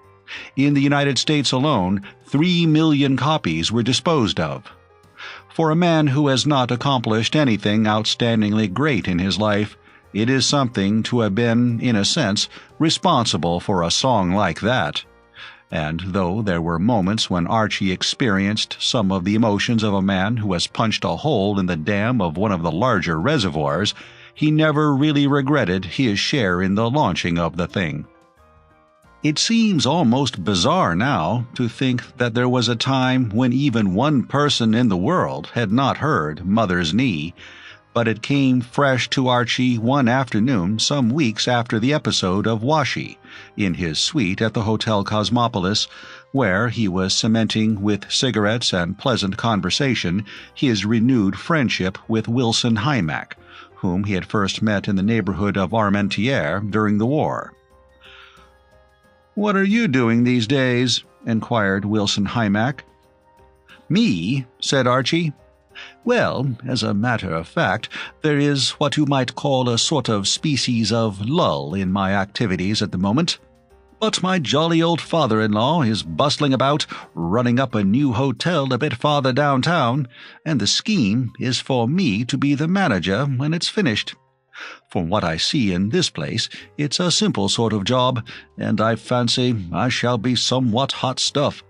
In the United States alone, 3 million copies were disposed of. For a man who has not accomplished anything outstandingly great in his life, it is something to have been, in a sense, responsible for a song like that. And though there were moments when Archie experienced some of the emotions of a man who has punched a hole in the dam of one of the larger reservoirs, he never really regretted his share in the launching of the thing. It seems almost bizarre now to think that there was a time when even one person in the world had not heard Mother's Knee, but it came fresh to Archie one afternoon some weeks after the episode of Washi, in his suite at the Hotel Cosmopolis, where he was cementing with cigarettes and pleasant conversation his renewed friendship with Wilson Hymack, whom he had first met in the neighborhood of Armentières during the war. "What are you doing these days?" inquired Wilson Hymack. "Me?" said Archie. "Well, as a matter of fact, there is what you might call a sort of species of lull in my activities at the moment. But my jolly old father-in-law is bustling about, running up a new hotel a bit farther downtown, and the scheme is for me to be the manager when it's finished. From what I see in this place, it's a simple sort of job, and I fancy I shall be somewhat hot stuff.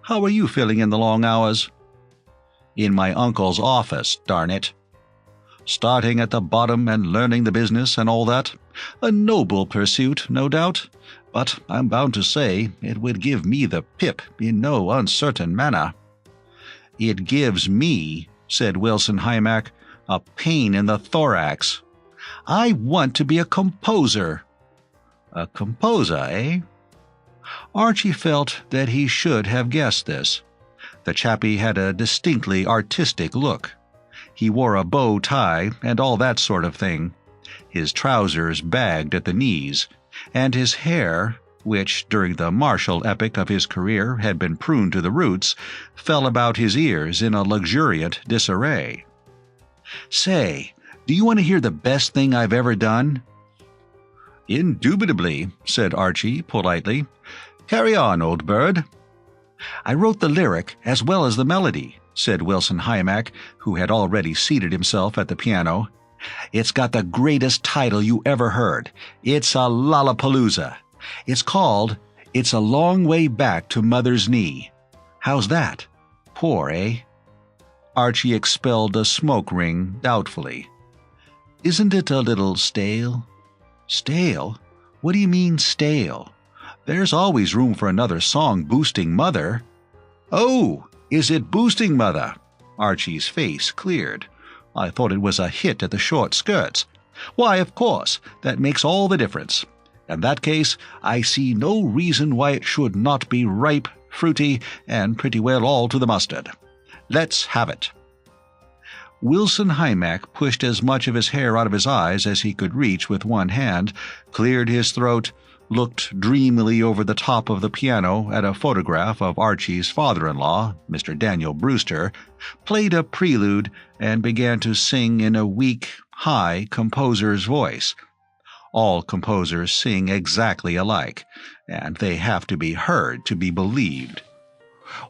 How are you feeling in the long hours?" "In my uncle's office, darn it." "Starting at the bottom and learning the business and all that. A noble pursuit, no doubt, but I'm bound to say it would give me the pip in no uncertain manner." "It gives me," said Wilson Hymack, "a pain in the thorax. I want to be a composer." "A composer, eh?" Archie felt that he should have guessed this. The chappie had a distinctly artistic look. He wore a bow tie and all that sort of thing. His trousers bagged at the knees, and his hair, which during the martial epoch of his career had been pruned to the roots, fell about his ears in a luxuriant disarray. "Say, do you want to hear the best thing I've ever done?" "Indubitably," said Archie politely. "Carry on, old bird." "I wrote the lyric as well as the melody," said Wilson Hymack, who had already seated himself at the piano. "It's got the greatest title you ever heard. It's a lollapalooza. It's called It's a Long Way Back to Mother's Knee. How's that? Poor, eh?" Archie expelled a smoke ring doubtfully. "Isn't it a little stale?" "Stale? What do you mean, stale? There's always room for another song boosting Mother." "Oh, is it boosting Mother?" Archie's face cleared. "I thought it was a hit at the short skirts. Why, of course, that makes all the difference. In that case, I see no reason why it should not be ripe, fruity, and pretty well all to the mustard. Let's have it." Wilson Hymack pushed as much of his hair out of his eyes as he could reach with one hand, cleared his throat, looked dreamily over the top of the piano at a photograph of Archie's father-in-law, Mr. Daniel Brewster, played a prelude, and began to sing in a weak, high composer's voice. All composers sing exactly alike, and they have to be heard to be believed.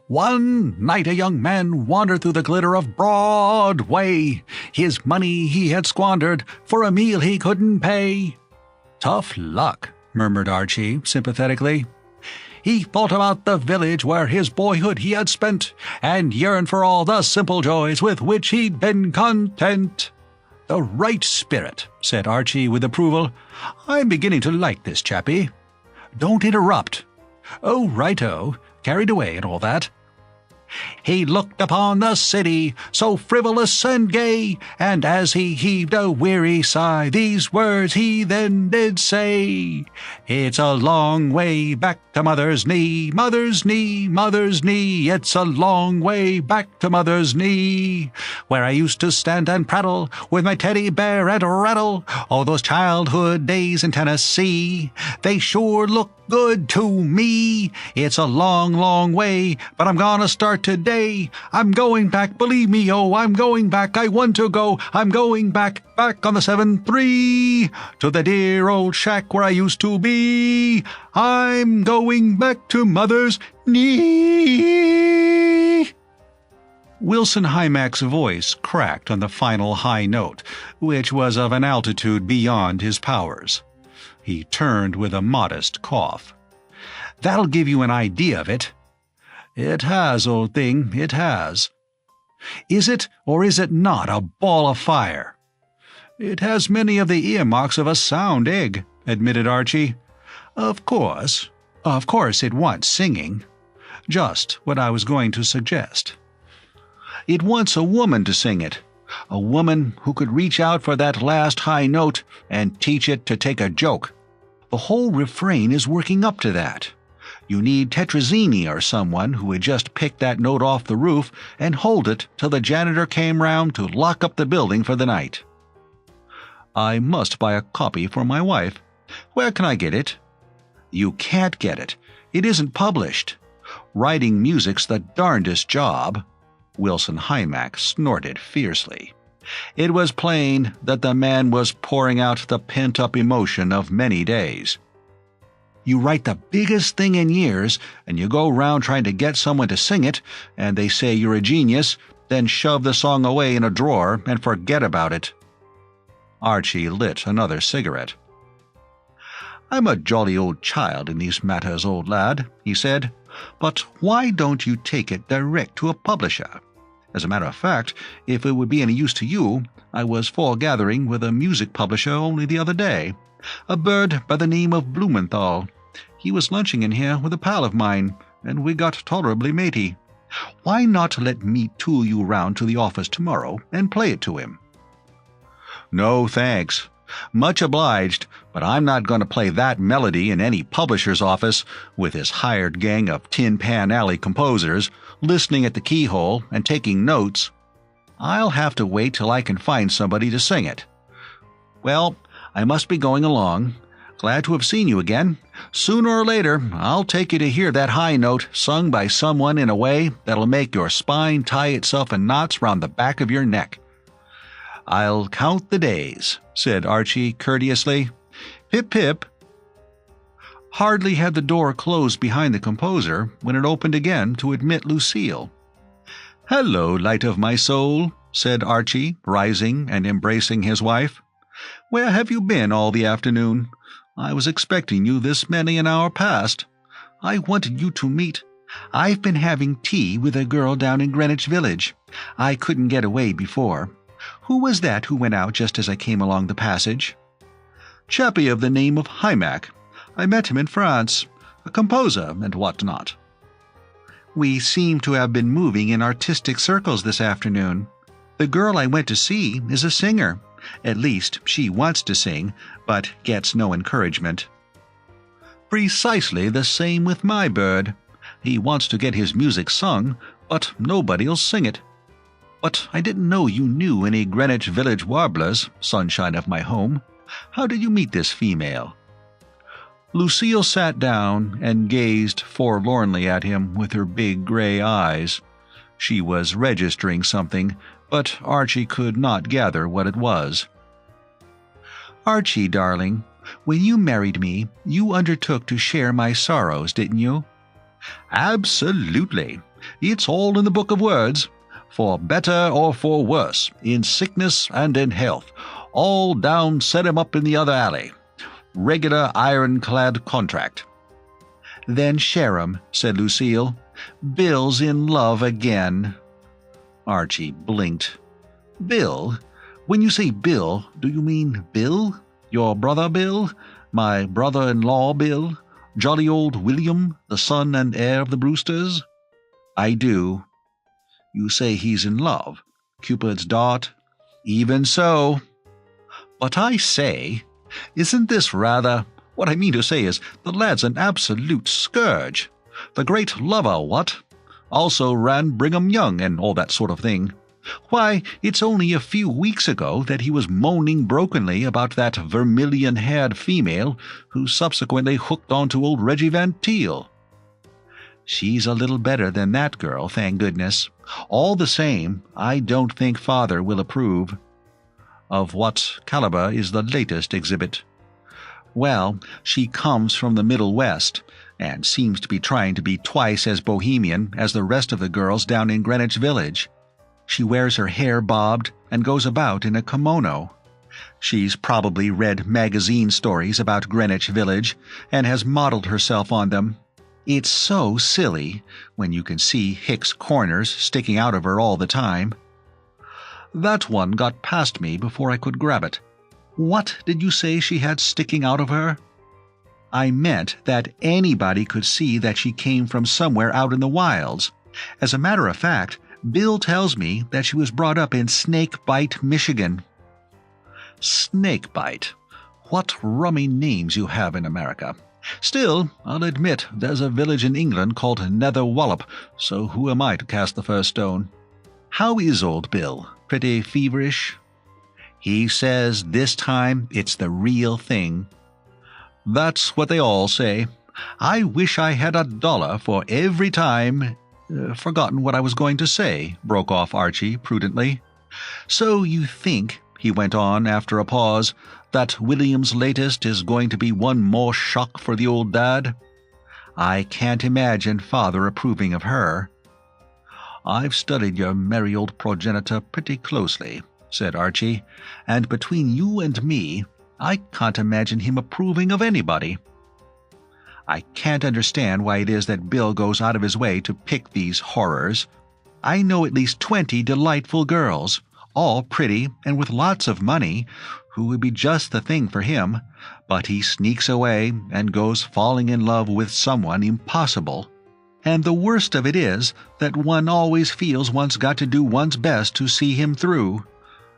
"One night a young man wandered through the glitter of Broadway. His money he had squandered, for a meal he couldn't pay." "Tough luck," murmured Archie sympathetically. He thought about the village where his boyhood he had spent, and yearned for all the simple joys with which he'd been content. "The right spirit," said Archie with approval. "I'm beginning to like this chappie. Don't interrupt. Oh, righto, carried away and all that. He looked upon the city, so frivolous and gay, and as he heaved a weary sigh, these words he then did say. It's a long way back to mother's knee, mother's knee, mother's knee. It's a long way back to mother's knee, where I used to stand and prattle with my teddy bear and rattle. Oh, those childhood days in Tennessee, they sure look good to me. It's a long, long way, but I'm gonna start today. I'm going back, believe me, oh, I'm going back. I want to go. I'm going back on the 7-3 to the dear old shack where I used to be. I'm going back to mother's knee." Wilson Hymack's voice cracked on the final high note, which was of an altitude beyond his powers. He turned with a modest cough. "That'll give you an idea of it." "It has, old thing, it has." "Is it or is it not a ball of fire?" "It has many of the earmarks of a sound egg," admitted Archie. Of course it wants singing. Just what I was going to suggest. It wants a woman to sing it. A woman who could reach out for that last high note and teach it to take a joke. The whole refrain is working up to that. You need Tetrazzini or someone who would just pick that note off the roof and hold it till the janitor came round to lock up the building for the night. I must buy a copy for my wife. Where can I get it? You can't get it. It isn't published. Writing music's the darndest job. Wilson Hymack snorted fiercely. It was plain that the man was pouring out the pent-up emotion of many days. You write the biggest thing in years, and you go round trying to get someone to sing it, and they say you're a genius, then shove the song away in a drawer and forget about it. Archie lit another cigarette. "I'm a jolly old child in these matters, old lad," he said, "but why don't you take it direct to a publisher? As a matter of fact, if it would be any use to you, I was foregathering with a music publisher only the other day, a bird by the name of Blumenthal. He was lunching in here with a pal of mine, and we got tolerably matey. Why not let me tool you round to the office tomorrow and play it to him?" "No, thanks. Much obliged, but I'm not going to play that melody in any publisher's office with his hired gang of Tin Pan Alley composers, listening at the keyhole and taking notes. I'll have to wait till I can find somebody to sing it. Well, I must be going along. Glad to have seen you again. Sooner or later, I'll take you to hear that high note sung by someone in a way that'll make your spine tie itself in knots round the back of your neck." "I'll count the days," said Archie courteously. "Pip, pip." Hardly had the door closed behind the composer when it opened again to admit Lucille. "Hello, light of my soul," said Archie, rising and embracing his wife. "Where have you been all the afternoon? I was expecting you this many an hour past. I wanted you to meet. I've been having tea with a girl down in Greenwich Village. I couldn't get away before. Who was that who went out just as I came along the passage?" "Chappie of the name of Hymack. I met him in France. A composer and what not." "We seem to have been moving in artistic circles this afternoon. The girl I went to see is a singer. At least, she wants to sing, but gets no encouragement." "Precisely the same with my bird. He wants to get his music sung, but nobody'll sing it. But I didn't know you knew any Greenwich Village warblers, sunshine of my home. How did you meet this female?" Lucille sat down and gazed forlornly at him with her big gray eyes. She was registering something, but Archie could not gather what it was. "Archie, darling, when you married me, you undertook to share my sorrows, didn't you?" "Absolutely. It's all in the book of words. For better or for worse, in sickness and in health, all down set him up in the other alley. Regular ironclad contract." "Then share 'em," said Lucille. "Bill's in love again." Archie blinked. "Bill? When you say Bill, do you mean Bill? Your brother Bill? My brother-in-law Bill? Jolly old William, the son and heir of the Brewsters?" "I do." "You say he's in love. Cupid's dart?" "Even so." "But I say, isn't this rather— What I mean to say is, the lad's an absolute scourge. The great lover, what? Also ran Brigham Young and all that sort of thing. Why, it's only a few weeks ago that he was moaning brokenly about that vermilion-haired female who subsequently hooked onto old Reggie Van Teel." "She's a little better than that girl, thank goodness. All the same, I don't think Father will approve." "Of what caliber is the latest exhibit?" "Well, she comes from the Middle West, and seems to be trying to be twice as bohemian as the rest of the girls down in Greenwich Village. She wears her hair bobbed and goes about in a kimono. She's probably read magazine stories about Greenwich Village and has modeled herself on them. It's so silly, when you can see Hicks Corners sticking out of her all the time." "That one got past me before I could grab it. What did you say she had sticking out of her?" "I meant that anybody could see that she came from somewhere out in the wilds. As a matter of fact, Bill tells me that she was brought up in Snakebite, Michigan." "Snakebite? What rummy names you have in America. Still, I'll admit there's a village in England called Nether Wallop, so who am I to cast the first stone? How is old Bill? Pretty feverish?" "He says this time it's the real thing." "That's what they all say. I wish I had $1 for every time— Forgotten what I was going to say," broke off Archie prudently. "So you think," he went on after a pause, "that William's latest is going to be one more shock for the old dad?" "I can't imagine Father approving of her." "I've studied your merry old progenitor pretty closely," said Archie, "and between you and me, I can't imagine him approving of anybody." "I can't understand why it is that Bill goes out of his way to pick these horrors. I know at least 20 delightful girls, all pretty and with lots of money, who would be just the thing for him, but he sneaks away and goes falling in love with someone impossible. And the worst of it is that one always feels one's got to do one's best to see him through."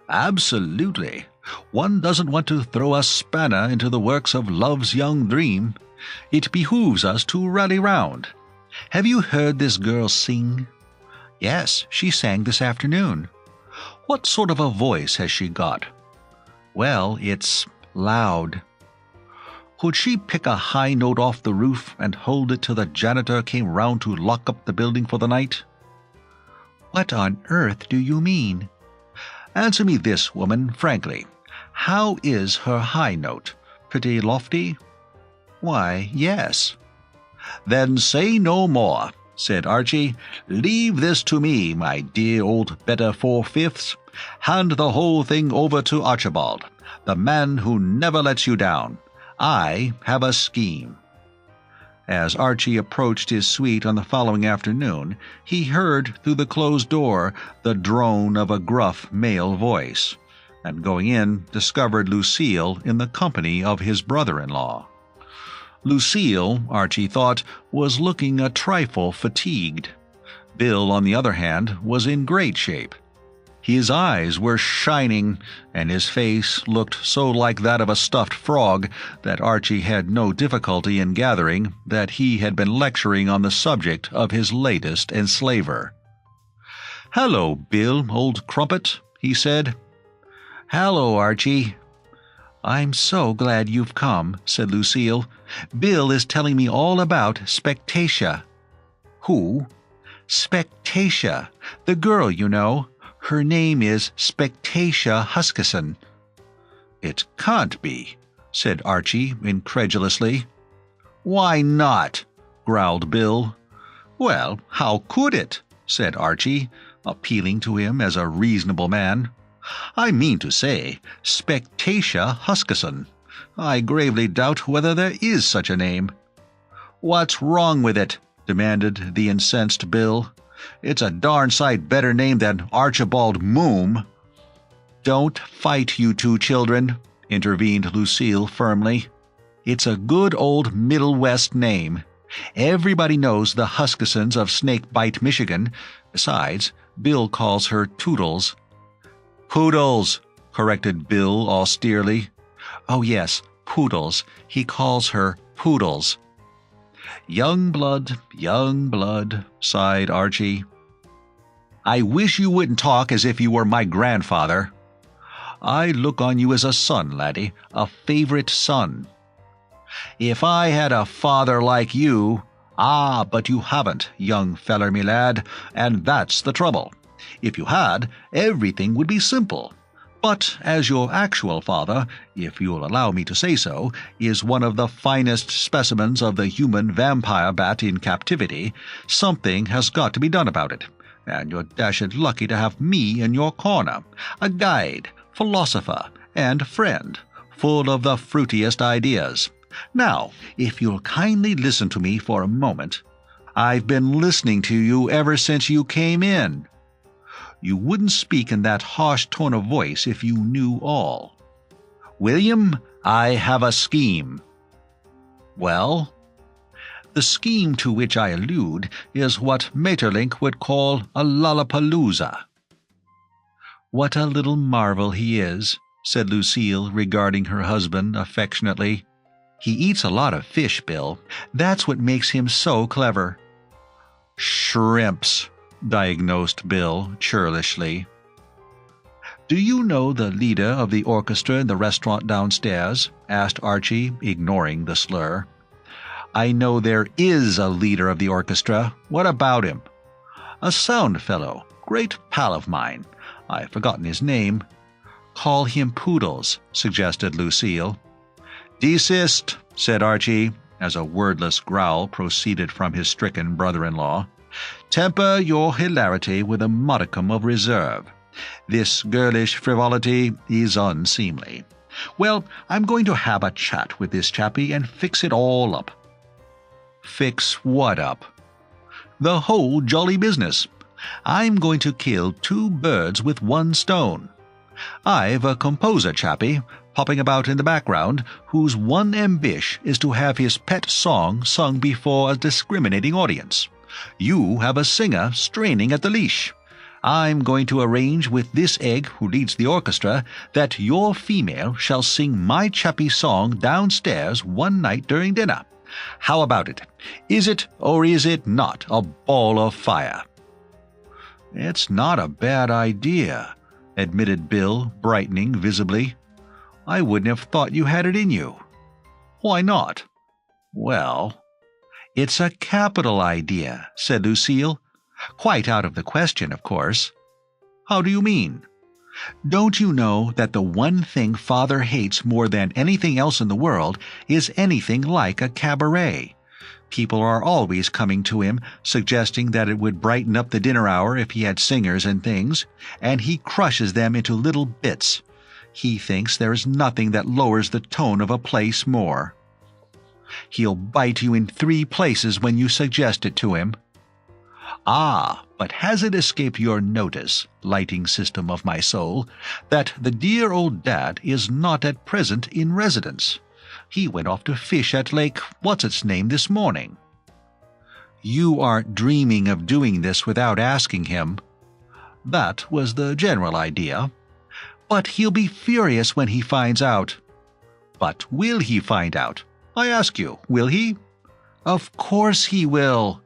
"Absolutely. One doesn't want to throw a spanner into the works of love's young dream. It behooves us to rally round. Have you heard this girl sing?" "Yes, she sang this afternoon." "What sort of a voice has she got?" "Well, it's loud." "Could she pick a high note off the roof and hold it till the janitor came round to lock up the building for the night?" "What on earth do you mean?" "Answer me this, woman, frankly. How is her high note? Pretty lofty?" "Why, yes." "Then say no more," said Archie. "Leave this to me, my dear old better 4/5. Hand the whole thing over to Archibald, the man who never lets you down. I have a scheme." As Archie approached his suite on the following afternoon, he heard through the closed door the drone of a gruff male voice, and going in discovered Lucille in the company of his brother-in-law. Lucille, Archie thought, was looking a trifle fatigued. Bill, on the other hand, was in great shape. His eyes were shining, and his face looked so like that of a stuffed frog that Archie had no difficulty in gathering that he had been lecturing on the subject of his latest enslaver. "Hello, Bill, old crumpet," he said. "Hello, Archie." "I'm so glad you've come," said Lucille. "Bill is telling me all about Spectatia." "Who?" "Spectatia. The girl, you know. Her name is Spectatia Huskisson." "It can't be," said Archie incredulously. "Why not?" growled Bill. "Well, how could it?" said Archie, appealing to him as a reasonable man. "I mean to say, Spectatia Huskisson. I gravely doubt whether there is such a name." "What's wrong with it?" demanded the incensed Bill. "It's a darn sight better name than Archibald Moom." "Don't fight, you two children," intervened Lucille firmly. "It's a good old Middle West name. Everybody knows the Huskissons of Snakebite, Michigan. Besides, Bill calls her Toodles." "Poodles," corrected Bill austerely. "Oh yes, Poodles. He calls her Poodles." Young blood, sighed Archie. "I wish you wouldn't talk as if you were my grandfather." "I look on you as a son, laddie, a favourite son." "If I had a father like you—" "Ah, but you haven't, young feller me lad, and that's the trouble. If you had, everything would be simple. But as your actual father, if you'll allow me to say so, is one of the finest specimens of the human vampire bat in captivity, something has got to be done about it, and you're dashed lucky to have me in your corner, a guide, philosopher, and friend, full of the fruitiest ideas. Now, if you'll kindly listen to me for a moment. I've been listening to you ever since you came in. You wouldn't speak in that harsh tone of voice if you knew all. William, I have a scheme." "Well?" "The scheme to which I allude is what Maeterlinck would call a lollapalooza." "What a little marvel he is," said Lucille, regarding her husband affectionately. "He eats a lot of fish, Bill. That's what makes him so clever." "Shrimps," diagnosed Bill churlishly. "Do you know the leader of the orchestra in the restaurant downstairs?" asked Archie, ignoring the slur. "I know there is a leader of the orchestra. What about him?" "A sound fellow, great pal of mine. I've forgotten his name." "Call him Poodles," suggested Lucille. "Desist," said Archie, as a wordless growl proceeded from his stricken brother-in-law. "Temper your hilarity with a modicum of reserve. This girlish frivolity is unseemly. Well, I'm going to have a chat with this chappie and fix it all up." "Fix what up?" "The whole jolly business. I'm going to kill 2 birds with 1 stone. I've a composer chappie popping about in the background whose one ambition is to have his pet song sung before a discriminating audience. You have a singer straining at the leash. I'm going to arrange with this egg who leads the orchestra that your female shall sing my chappie's song downstairs one night during dinner. How about it? Is it or is it not a ball of fire?" "It's not a bad idea," admitted Bill, brightening visibly. "I wouldn't have thought you had it in you." "Why not?" "Well—" "It's a capital idea," said Lucille. "Quite out of the question, of course." "How do you mean?" "Don't you know that the one thing Father hates more than anything else in the world is anything like a cabaret? People are always coming to him, suggesting that it would brighten up the dinner hour if he had singers and things, and he crushes them into little bits. He thinks there is nothing that lowers the tone of a place more. He'll bite you in 3 places when you suggest it to him." "Ah, but has it escaped your notice, lighting system of my soul, that the dear old dad is not at present in residence? He went off to fish at Lake What's-its-name this morning." "You aren't dreaming of doing this without asking him?" "That was the general idea." "But he'll be furious when he finds out." "But will he find out? I ask you, will he?" "Of course he will."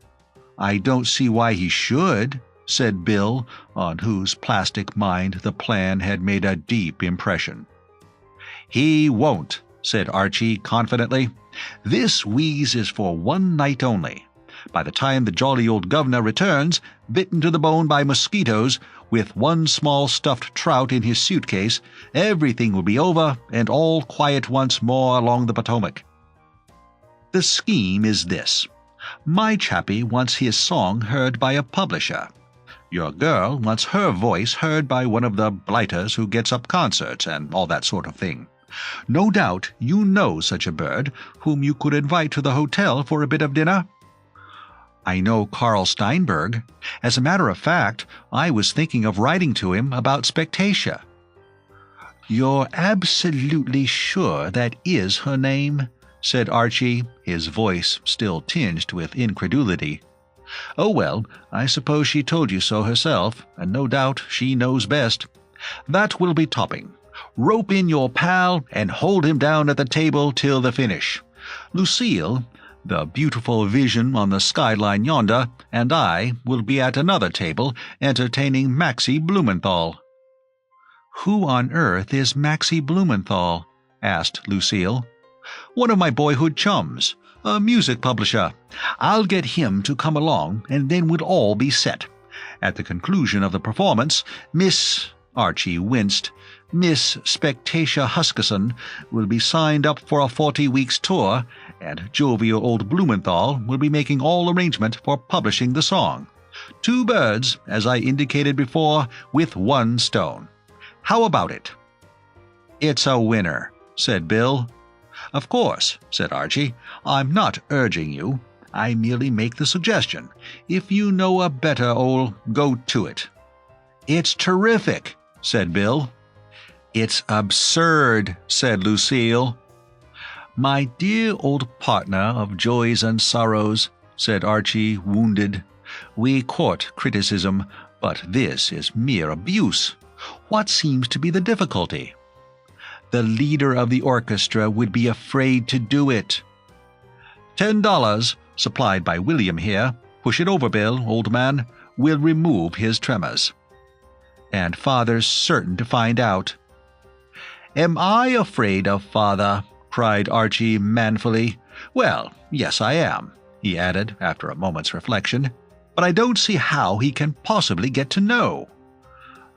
"I don't see why he should," said Bill, on whose plastic mind the plan had made a deep impression. "He won't," said Archie confidently. "This wheeze is for one night only. By the time the jolly old governor returns, bitten to the bone by mosquitoes, with 1 small stuffed trout in his suitcase, everything will be over and all quiet once more along the Potomac. The scheme is this. My chappie wants his song heard by a publisher. Your girl wants her voice heard by one of the blighters who gets up concerts and all that sort of thing. No doubt you know such a bird whom you could invite to the hotel for a bit of dinner?" "I know Carl Steinberg. As a matter of fact, I was thinking of writing to him about Spectatia." "You're absolutely sure that is her name?" said Archie, his voice still tinged with incredulity. "Oh well, I suppose she told you so herself, and no doubt she knows best. That will be topping. Rope in your pal and hold him down at the table till the finish. Lucille, the beautiful vision on the skyline yonder, and I will be at another table entertaining Maxie Blumenthal." "Who on earth is Maxie Blumenthal?" asked Lucille. "One of my boyhood chums, a music publisher. I'll get him to come along, and then we'll all be set. At the conclusion of the performance, Archie winced, Miss Spectatia Huskisson will be signed up for a 40 weeks tour, and jovial old Blumenthal will be making all arrangement for publishing the song. 2 birds, as I indicated before, with 1 stone. How about it?" "It's a winner," said Bill. "Of course," said Archie. "I'm not urging you. I merely make the suggestion. If you know a better, go to it." "It's terrific," said Bill. "It's absurd," said Lucille. "My dear old partner of joys and sorrows," said Archie, wounded. "We court criticism, but this is mere abuse. What seems to be the difficulty?" "The leader of the orchestra would be afraid to do it." $10, supplied by William here. Push it over, Bill, old man. We'll remove his tremors." "And father's certain to find out." "Am I afraid of father?" cried Archie manfully. "Well, yes, I am," he added after a moment's reflection. "But I don't see how he can possibly get to know."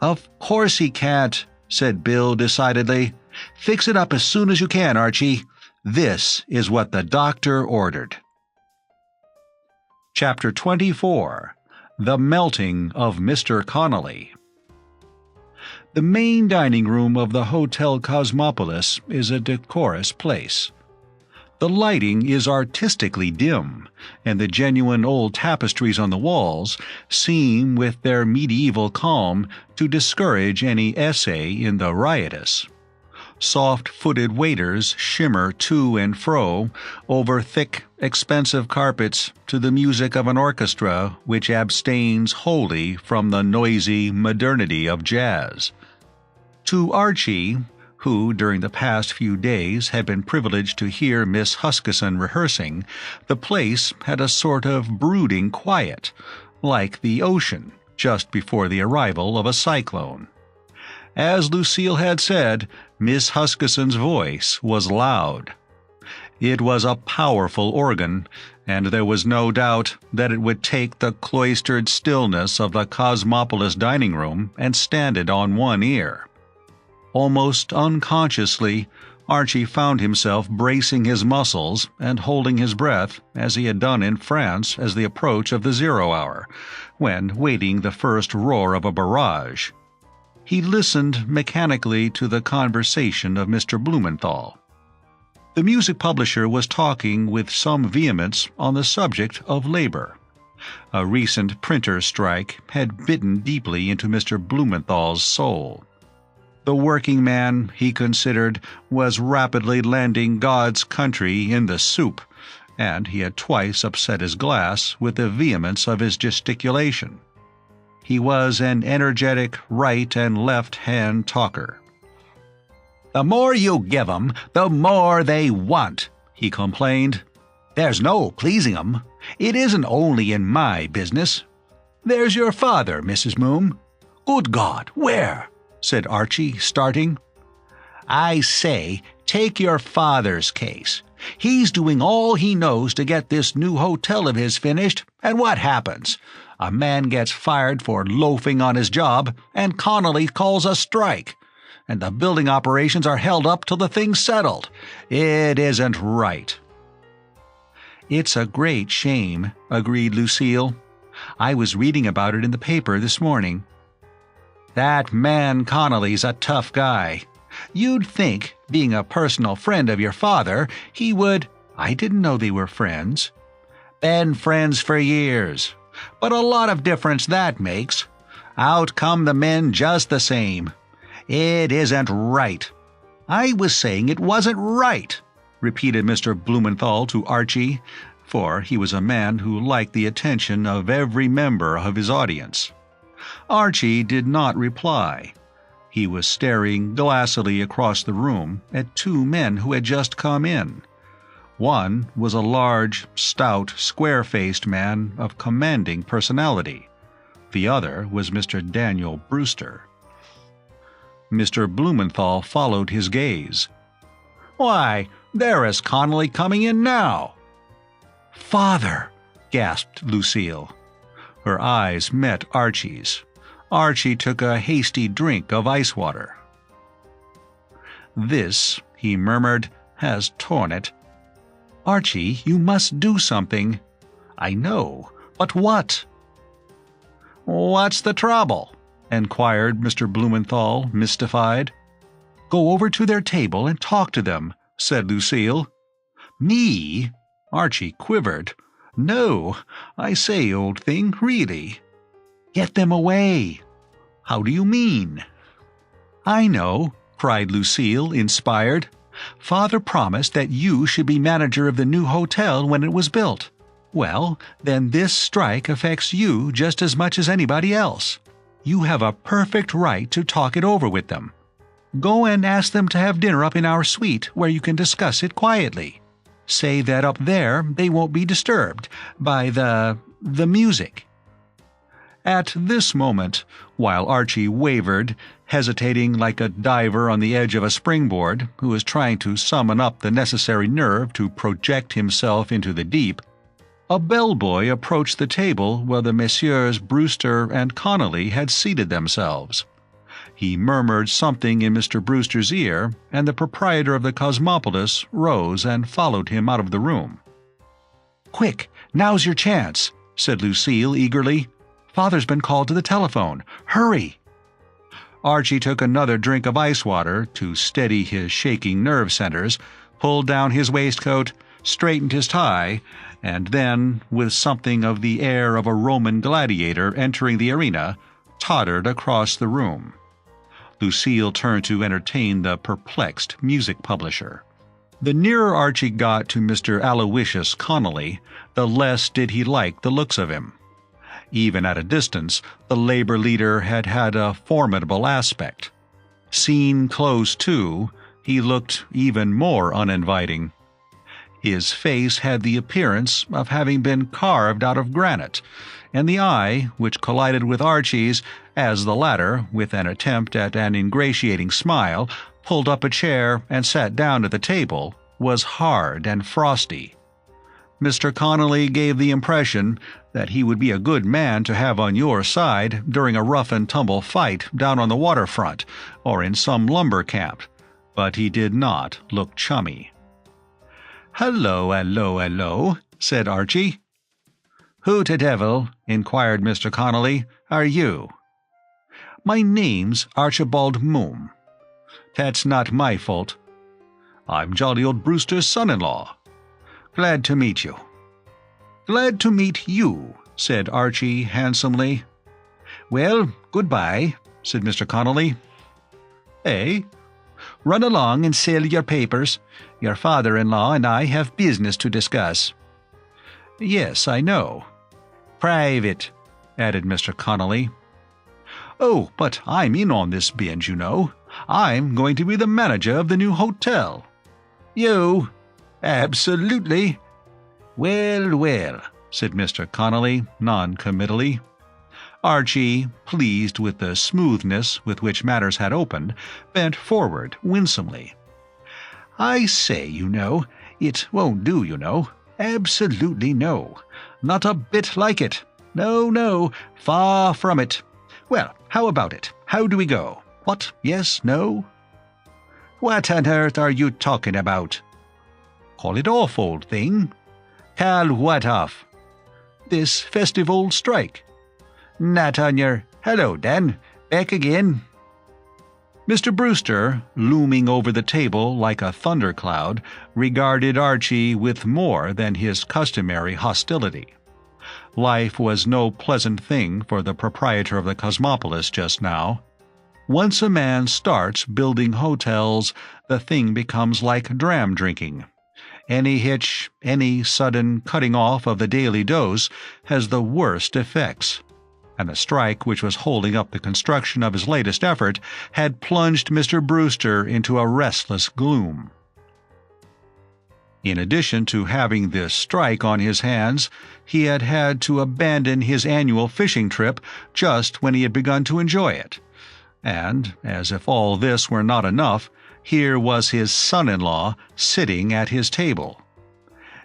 "Of course he can't," said Bill decidedly. "Fix it up as soon as you can, Archie. This is what the doctor ordered." Chapter 24. The Melting of Mr. Connolly. The main dining room of the Hotel Cosmopolis is a decorous place. The lighting is artistically dim, and the genuine old tapestries on the walls seem, with their medieval calm, to discourage any essay in the riotous. Soft-footed waiters shimmer to and fro over thick, expensive carpets to the music of an orchestra which abstains wholly from the noisy modernity of jazz. To Archie, who during the past few days had been privileged to hear Miss Huskisson rehearsing, the place had a sort of brooding quiet, like the ocean just before the arrival of a cyclone. As Lucille had said, Miss Huskisson's voice was loud. It was a powerful organ, and there was no doubt that it would take the cloistered stillness of the Cosmopolis dining room and stand it on one ear. Almost unconsciously, Archie found himself bracing his muscles and holding his breath as he had done in France as the approach of the 0 hour, when waiting the first roar of a barrage. He listened mechanically to the conversation of Mr. Blumenthal. The music publisher was talking with some vehemence on the subject of labor. A recent printer's strike had bitten deeply into Mr. Blumenthal's soul. The working man, he considered, was rapidly landing God's country in the soup, and he had twice upset his glass with the vehemence of his gesticulation. He was an energetic right and left-hand talker. "The more you give 'em, the more they want," he complained. "There's no pleasing 'em. It isn't only in my business. There's your father, Mrs. Moom." "Good God, where?" said Archie, starting. "I say, take your father's case. He's doing all he knows to get this new hotel of his finished, and what happens? A man gets fired for loafing on his job, and Connolly calls a strike, and the building operations are held up till the thing's settled. It isn't right." "It's a great shame," agreed Lucille. "I was reading about it in the paper this morning." "That man Connolly's a tough guy. You'd think, being a personal friend of your father, he would— I didn't know they were friends. Been friends for years. But a lot of difference that makes. Out come the men just the same. It isn't right. I was saying it wasn't right, repeated Mr. Blumenthal to Archie, for he was a man who liked the attention of every member of his audience. Archie did not reply. He was staring glassily across the room at two men who had just come in. One was a large, stout, square-faced man of commanding personality. The other was Mr. Daniel Brewster. Mr. Blumenthal followed his gaze. "Why, there is Connolly coming in now." "Father!" gasped Lucille. Her eyes met Archie's. Archie took a hasty drink of ice water. "This," he murmured, "has torn it." "Archie, you must do something." "I know, but what?" "What's the trouble?" enquired Mr. Blumenthal, mystified. "Go over to their table and talk to them," said Lucille. "Me?" Archie quivered. "No, I say, old thing, really." "Get them away." "How do you mean?" "I know," cried Lucille, inspired. "Father promised that you should be manager of the new hotel when it was built. Well, then this strike affects you just as much as anybody else. You have a perfect right to talk it over with them. Go and ask them to have dinner up in our suite where you can discuss it quietly. Say that up there they won't be disturbed by the music." At this moment, while Archie wavered, hesitating like a diver on the edge of a springboard who is trying to summon up the necessary nerve to project himself into the deep, a bellboy approached the table where the Messieurs Brewster and Connolly had seated themselves. He murmured something in Mr. Brewster's ear, and the proprietor of the Cosmopolis rose and followed him out of the room. "Quick, now's your chance," said Lucille eagerly. "Father's been called to the telephone. Hurry!" Archie took another drink of ice water to steady his shaking nerve centers, pulled down his waistcoat, straightened his tie, and then, with something of the air of a Roman gladiator entering the arena, tottered across the room. Lucille turned to entertain the perplexed music publisher. The nearer Archie got to Mr. Aloysius Connolly, the less did he like the looks of him. Even at a distance, the labor leader had a formidable aspect. Seen close to, he looked even more uninviting. His face had the appearance of having been carved out of granite, and the eye, which collided with Archie's, as the latter, with an attempt at an ingratiating smile, pulled up a chair and sat down at the table, was hard and frosty. Mr. Connolly gave the impression that he would be a good man to have on your side during a rough-and-tumble fight down on the waterfront or in some lumber camp, but he did not look chummy. "Hello, hello, hello," said Archie. "Who to devil," inquired Mr. Connolly, "are you?" "My name's Archibald Moom." "That's not my fault." "I'm jolly old Brewster's son-in-law." "Glad to meet you." "Glad to meet you," said Archie handsomely. "Well, goodbye," said Mr. Connolly. "Eh? Run along and sell your papers. Your father-in-law and I have business to discuss." "Yes, I know." "Private," added Mr. Connolly. "Oh, but I'm in on this binge, you know. I'm going to be the manager of the new hotel." "You?" "Absolutely." "Well, well," said Mr. Connolly, non-committally. Archie, pleased with the smoothness with which matters had opened, bent forward winsomely. "I say, you know, it won't do, you know. Absolutely no. Not a bit like it. No, no, far from it. Well, how about it? How do we go? What, yes, no?" "What on earth are you talking about?" "Call it off, old thing." "Call what off?" "This festive old strike." "Not on your— Hello, Dan. Back again?" Mr. Brewster, looming over the table like a thundercloud, regarded Archie with more than his customary hostility. Life was no pleasant thing for the proprietor of the Cosmopolis just now. Once a man starts building hotels, the thing becomes like dram drinking. Any hitch, any sudden cutting off of the daily dose has the worst effects. And the strike which was holding up the construction of his latest effort had plunged Mr. Brewster into a restless gloom. In addition to having this strike on his hands, he had had to abandon his annual fishing trip just when he had begun to enjoy it. And, as if all this were not enough, here was his son-in-law sitting at his table.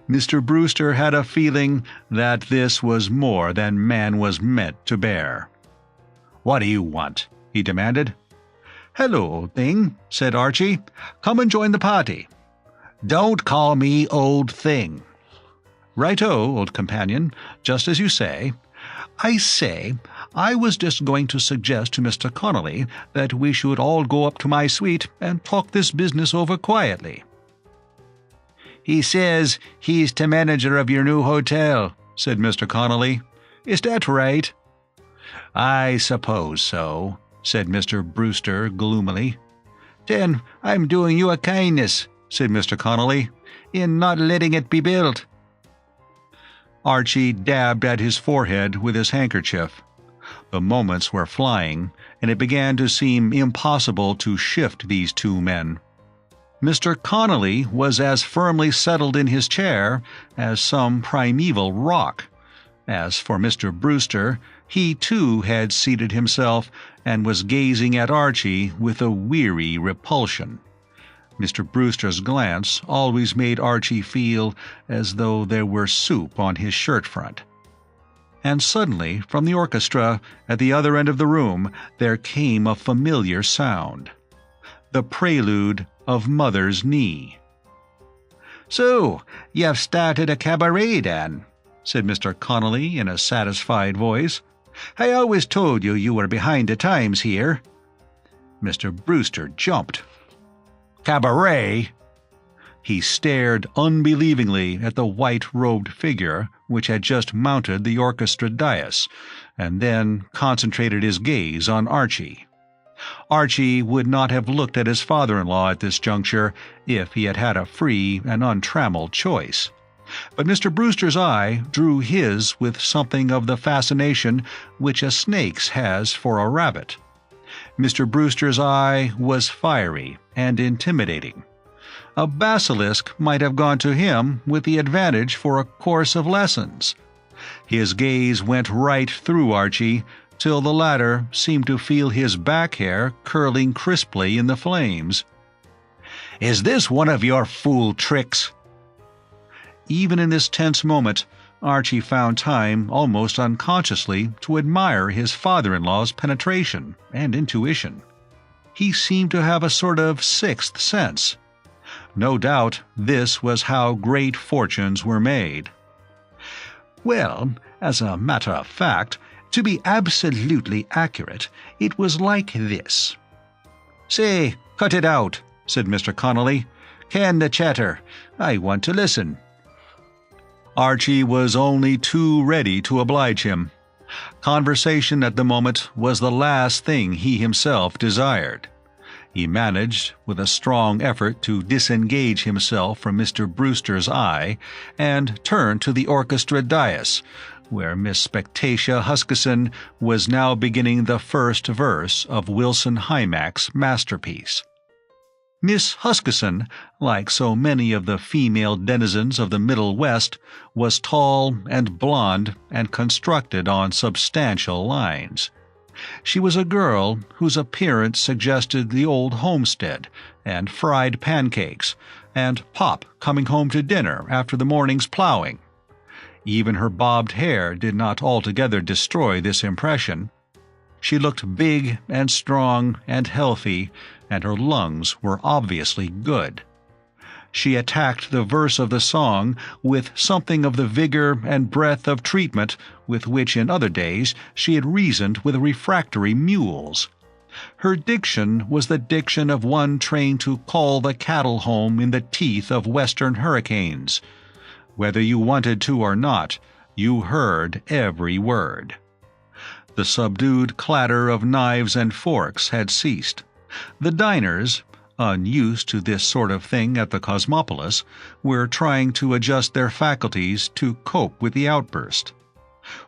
Mr. Brewster had a feeling that this was more than man was meant to bear. "What do you want?" he demanded. "Hello, old thing," said Archie. "Come and join the party." "Don't call me old thing." "Righto, old companion, just as you say. I was just going to suggest to Mr. Connolly that we should all go up to my suite and talk this business over quietly." "He says he's the manager of your new hotel," said Mr. Connolly. "Is that right?" "I suppose so," said Mr. Brewster gloomily. "Then I'm doing you a kindness," said Mr. Connolly, "in not letting it be built." Archie dabbed at his forehead with his handkerchief. The moments were flying, and it began to seem impossible to shift these two men. Mr. Connolly was as firmly settled in his chair as some primeval rock. As for Mr. Brewster, he too had seated himself and was gazing at Archie with a weary repulsion. Mr. Brewster's glance always made Archie feel as though there were soup on his shirt front. And suddenly, from the orchestra at the other end of the room, there came a familiar sound. The prelude of Mother's Knee. "So, you've started a cabaret, then?" said Mr. Connolly in a satisfied voice. "I always told you were behind the times here." Mr. Brewster jumped. "Cabaret?" He stared unbelievingly at the white-robed figure which had just mounted the orchestra dais, and then concentrated his gaze on Archie. Archie would not have looked at his father-in-law at this juncture if he had had a free and untrammeled choice. But Mr. Brewster's eye drew his with something of the fascination which a snake's has for a rabbit. Mr. Brewster's eye was fiery and intimidating. A basilisk might have gone to him with the advantage for a course of lessons. His gaze went right through Archie, till the latter seemed to feel his back hair curling crisply in the flames. "Is this one of your fool tricks?" Even in this tense moment, Archie found time, almost unconsciously, to admire his father-in-law's penetration and intuition. He seemed to have a sort of sixth sense. No doubt this was how great fortunes were made. "Well, as a matter of fact, to be absolutely accurate, it was like this." "Say, cut it out," said Mr. Connolly. "Can the chatter. I want to listen." Archie was only too ready to oblige him. Conversation at the moment was the last thing he himself desired. He managed, with a strong effort, to disengage himself from Mr. Brewster's eye and turned to the orchestra dais, where Miss Spectacia Huskisson was now beginning the first verse of Wilson Hymack's masterpiece. Miss Huskisson, like so many of the female denizens of the Middle West, was tall and blonde and constructed on substantial lines. She was a girl whose appearance suggested the old homestead, and fried pancakes, and Pop coming home to dinner after the morning's plowing. Even her bobbed hair did not altogether destroy this impression. She looked big and strong and healthy, and her lungs were obviously good. She attacked the verse of the song with something of the vigor and breadth of treatment with which in other days she had reasoned with refractory mules. Her diction was the diction of one trained to call the cattle home in the teeth of western hurricanes. Whether you wanted to or not, you heard every word. The subdued clatter of knives and forks had ceased. The diners, unused to this sort of thing at the Cosmopolis, were trying to adjust their faculties to cope with the outburst.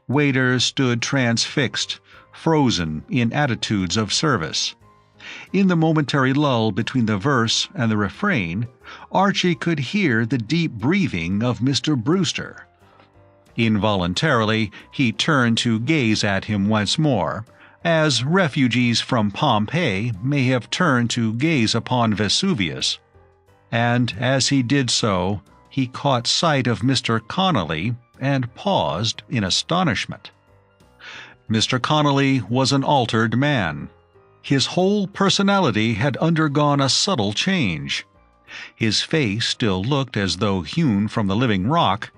Waiters stood transfixed, frozen in attitudes of service. In the momentary lull between the verse and the refrain, Archie could hear the deep breathing of Mr. Brewster. Involuntarily, he turned to gaze at him once more, as refugees from Pompeii may have turned to gaze upon Vesuvius. And as he did so, he caught sight of Mr. Connolly and paused in astonishment. Mr. Connolly was an altered man. His whole personality had undergone a subtle change. His face still looked as though hewn from the living rock,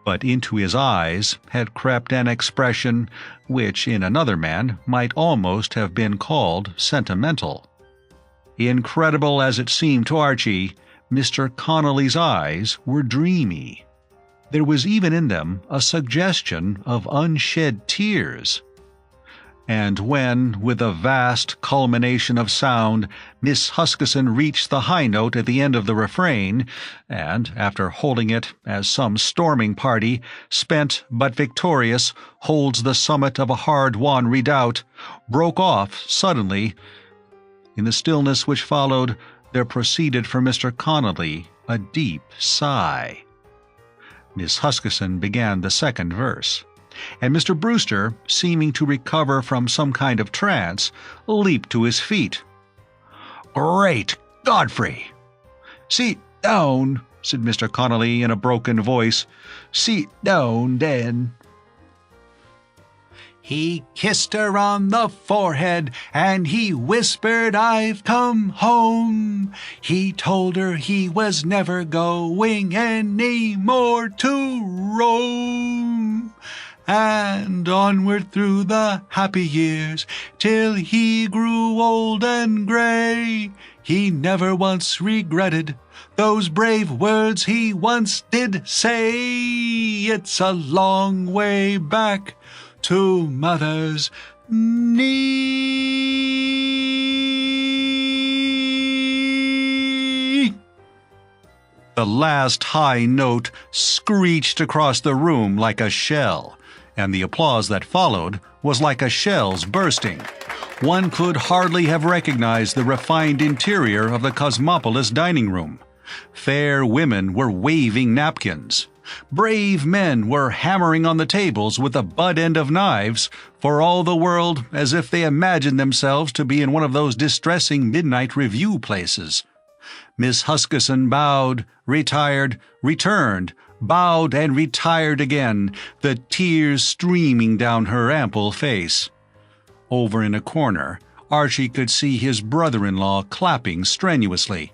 but into his eyes had crept an expression which in another man might almost have been called sentimental. Incredible as it seemed to Archie, Mr. Connolly's eyes were dreamy. There was even in them a suggestion of unshed tears. And when, with a vast culmination of sound, Miss Huskisson reached the high note at the end of the refrain, and, after holding it as some storming party, spent but victorious, holds the summit of a hard-won redoubt, broke off suddenly, in the stillness which followed, there proceeded from Mr. Connolly a deep sigh. Miss Huskisson began the second verse, and Mr. Brewster, seeming to recover from some kind of trance, leaped to his feet. "Great Godfrey!" "Sit down," said Mr. Connolly in a broken voice. "Sit down, then." "He kissed her on the forehead, and he whispered, 'I've come home.' He told her he was never going any more to Rome. And onward through the happy years, till he grew old and grey, he never once regretted those brave words he once did say. It's a long way back to mother's knee." The last high note screeched across the room like a shell, and the applause that followed was like a shell's bursting. One could hardly have recognized the refined interior of the Cosmopolis dining room. Fair women were waving napkins. Brave men were hammering on the tables with the butt end of knives, for all the world as if they imagined themselves to be in one of those distressing midnight review places. Miss Huskisson bowed, retired, returned, bowed and retired again, the tears streaming down her ample face. Over in a corner, Archie could see his brother-in-law clapping strenuously.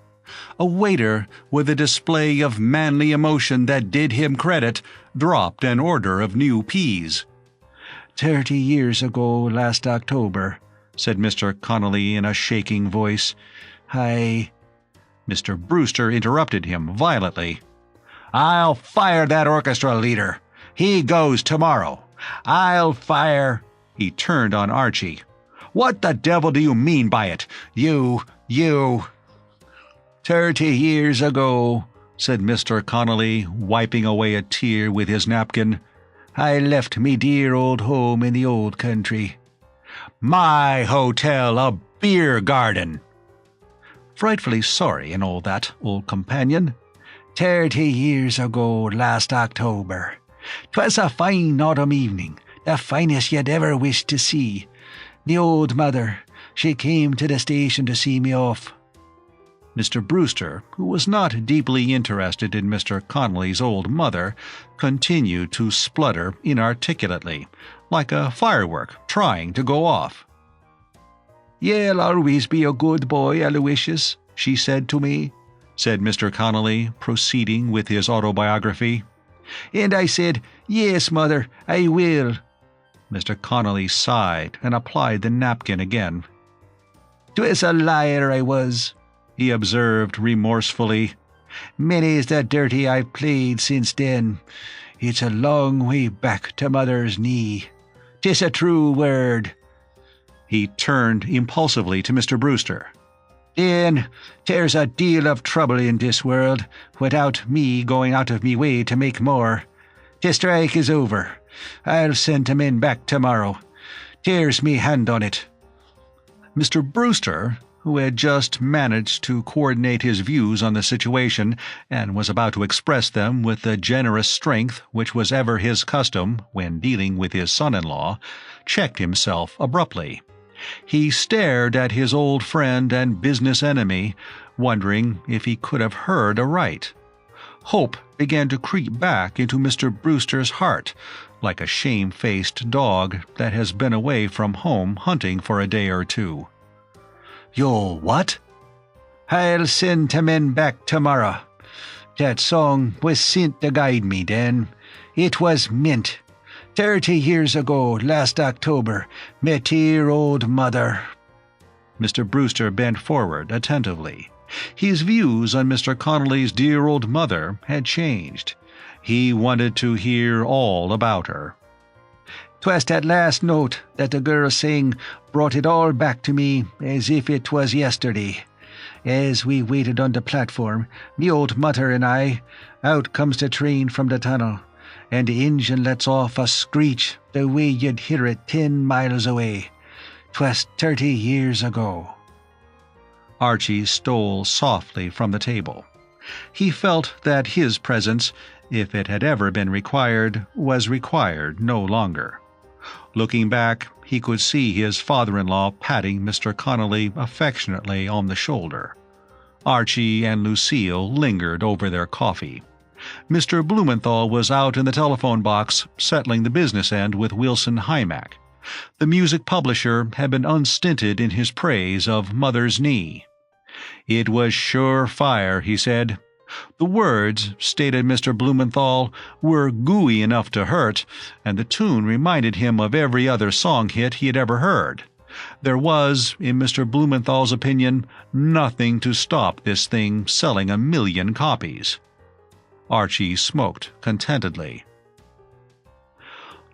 A waiter, with a display of manly emotion that did him credit, dropped an order of new peas. 30 years ago last October," said Mr. Connolly in a shaking voice. Mr. Brewster interrupted him violently. "I'll fire that orchestra leader. He goes tomorrow. I'll fire—" He turned on Archie. "What the devil do you mean by it? You— 30 years ago," said Mr. Connolly, wiping away a tear with his napkin, "I left me dear old home in the old country." "My hotel a beer garden!" "Frightfully sorry and all that, old companion." 30 years ago last October. 'Twas a fine autumn evening, the finest you'd ever wished to see. The old mother, she came to the station to see me off." Mr. Brewster, who was not deeply interested in Mr. Connolly's old mother, continued to splutter inarticulately, like a firework trying to go off. "You'll always be a good boy, Aloysius," she said to me, said Mr. Connolly, proceeding with his autobiography. "And I said, 'Yes, mother, I will.'" Mr. Connolly sighed and applied the napkin again. 'Twas a liar I was," he observed remorsefully. "Many's the dirty I've played since then. It's a long way back to mother's knee. 'Tis a true word." He turned impulsively to Mr. Brewster. "Then there's a deal of trouble in this world, without me going out of me way to make more. The strike is over. I'll send the men back tomorrow. There's me hand on it." Mr. Brewster, who had just managed to coordinate his views on the situation and was about to express them with the generous strength which was ever his custom when dealing with his son-in-law, checked himself abruptly. He stared at his old friend and business enemy, wondering if he could have heard aright. Hope began to creep back into Mr. Brewster's heart, like a shame-faced dog that has been away from home hunting for a day or two. "Yo, what?" "I'll send the men back tomorrow. That song was sent to guide me then. It was meant. 30 years ago, last October, me dear old mother." Mr. Brewster bent forward attentively. His views on Mr. Connolly's dear old mother had changed. He wanted to hear all about her. "'Twas that last note that the girl sang brought it all back to me as if it was yesterday. As we waited on the platform, me old mother and I, out comes the train from the tunnel, and the engine lets off a screech the way you'd hear it 10 miles away. 'Twas 30 years ago." Archie stole softly from the table. He felt that his presence, if it had ever been required, was required no longer. Looking back, he could see his father-in-law patting Mr. Connolly affectionately on the shoulder. Archie and Lucille lingered over their coffee. Mr. Blumenthal was out in the telephone box, settling the business end with Wilson Hymack. The music publisher had been unstinted in his praise of Mother's Knee. It was sure fire, he said. The words, stated Mr. Blumenthal, were gooey enough to hurt, and the tune reminded him of every other song hit he had ever heard. There was, in Mr. Blumenthal's opinion, nothing to stop this thing selling 1 million copies. Archie smoked contentedly.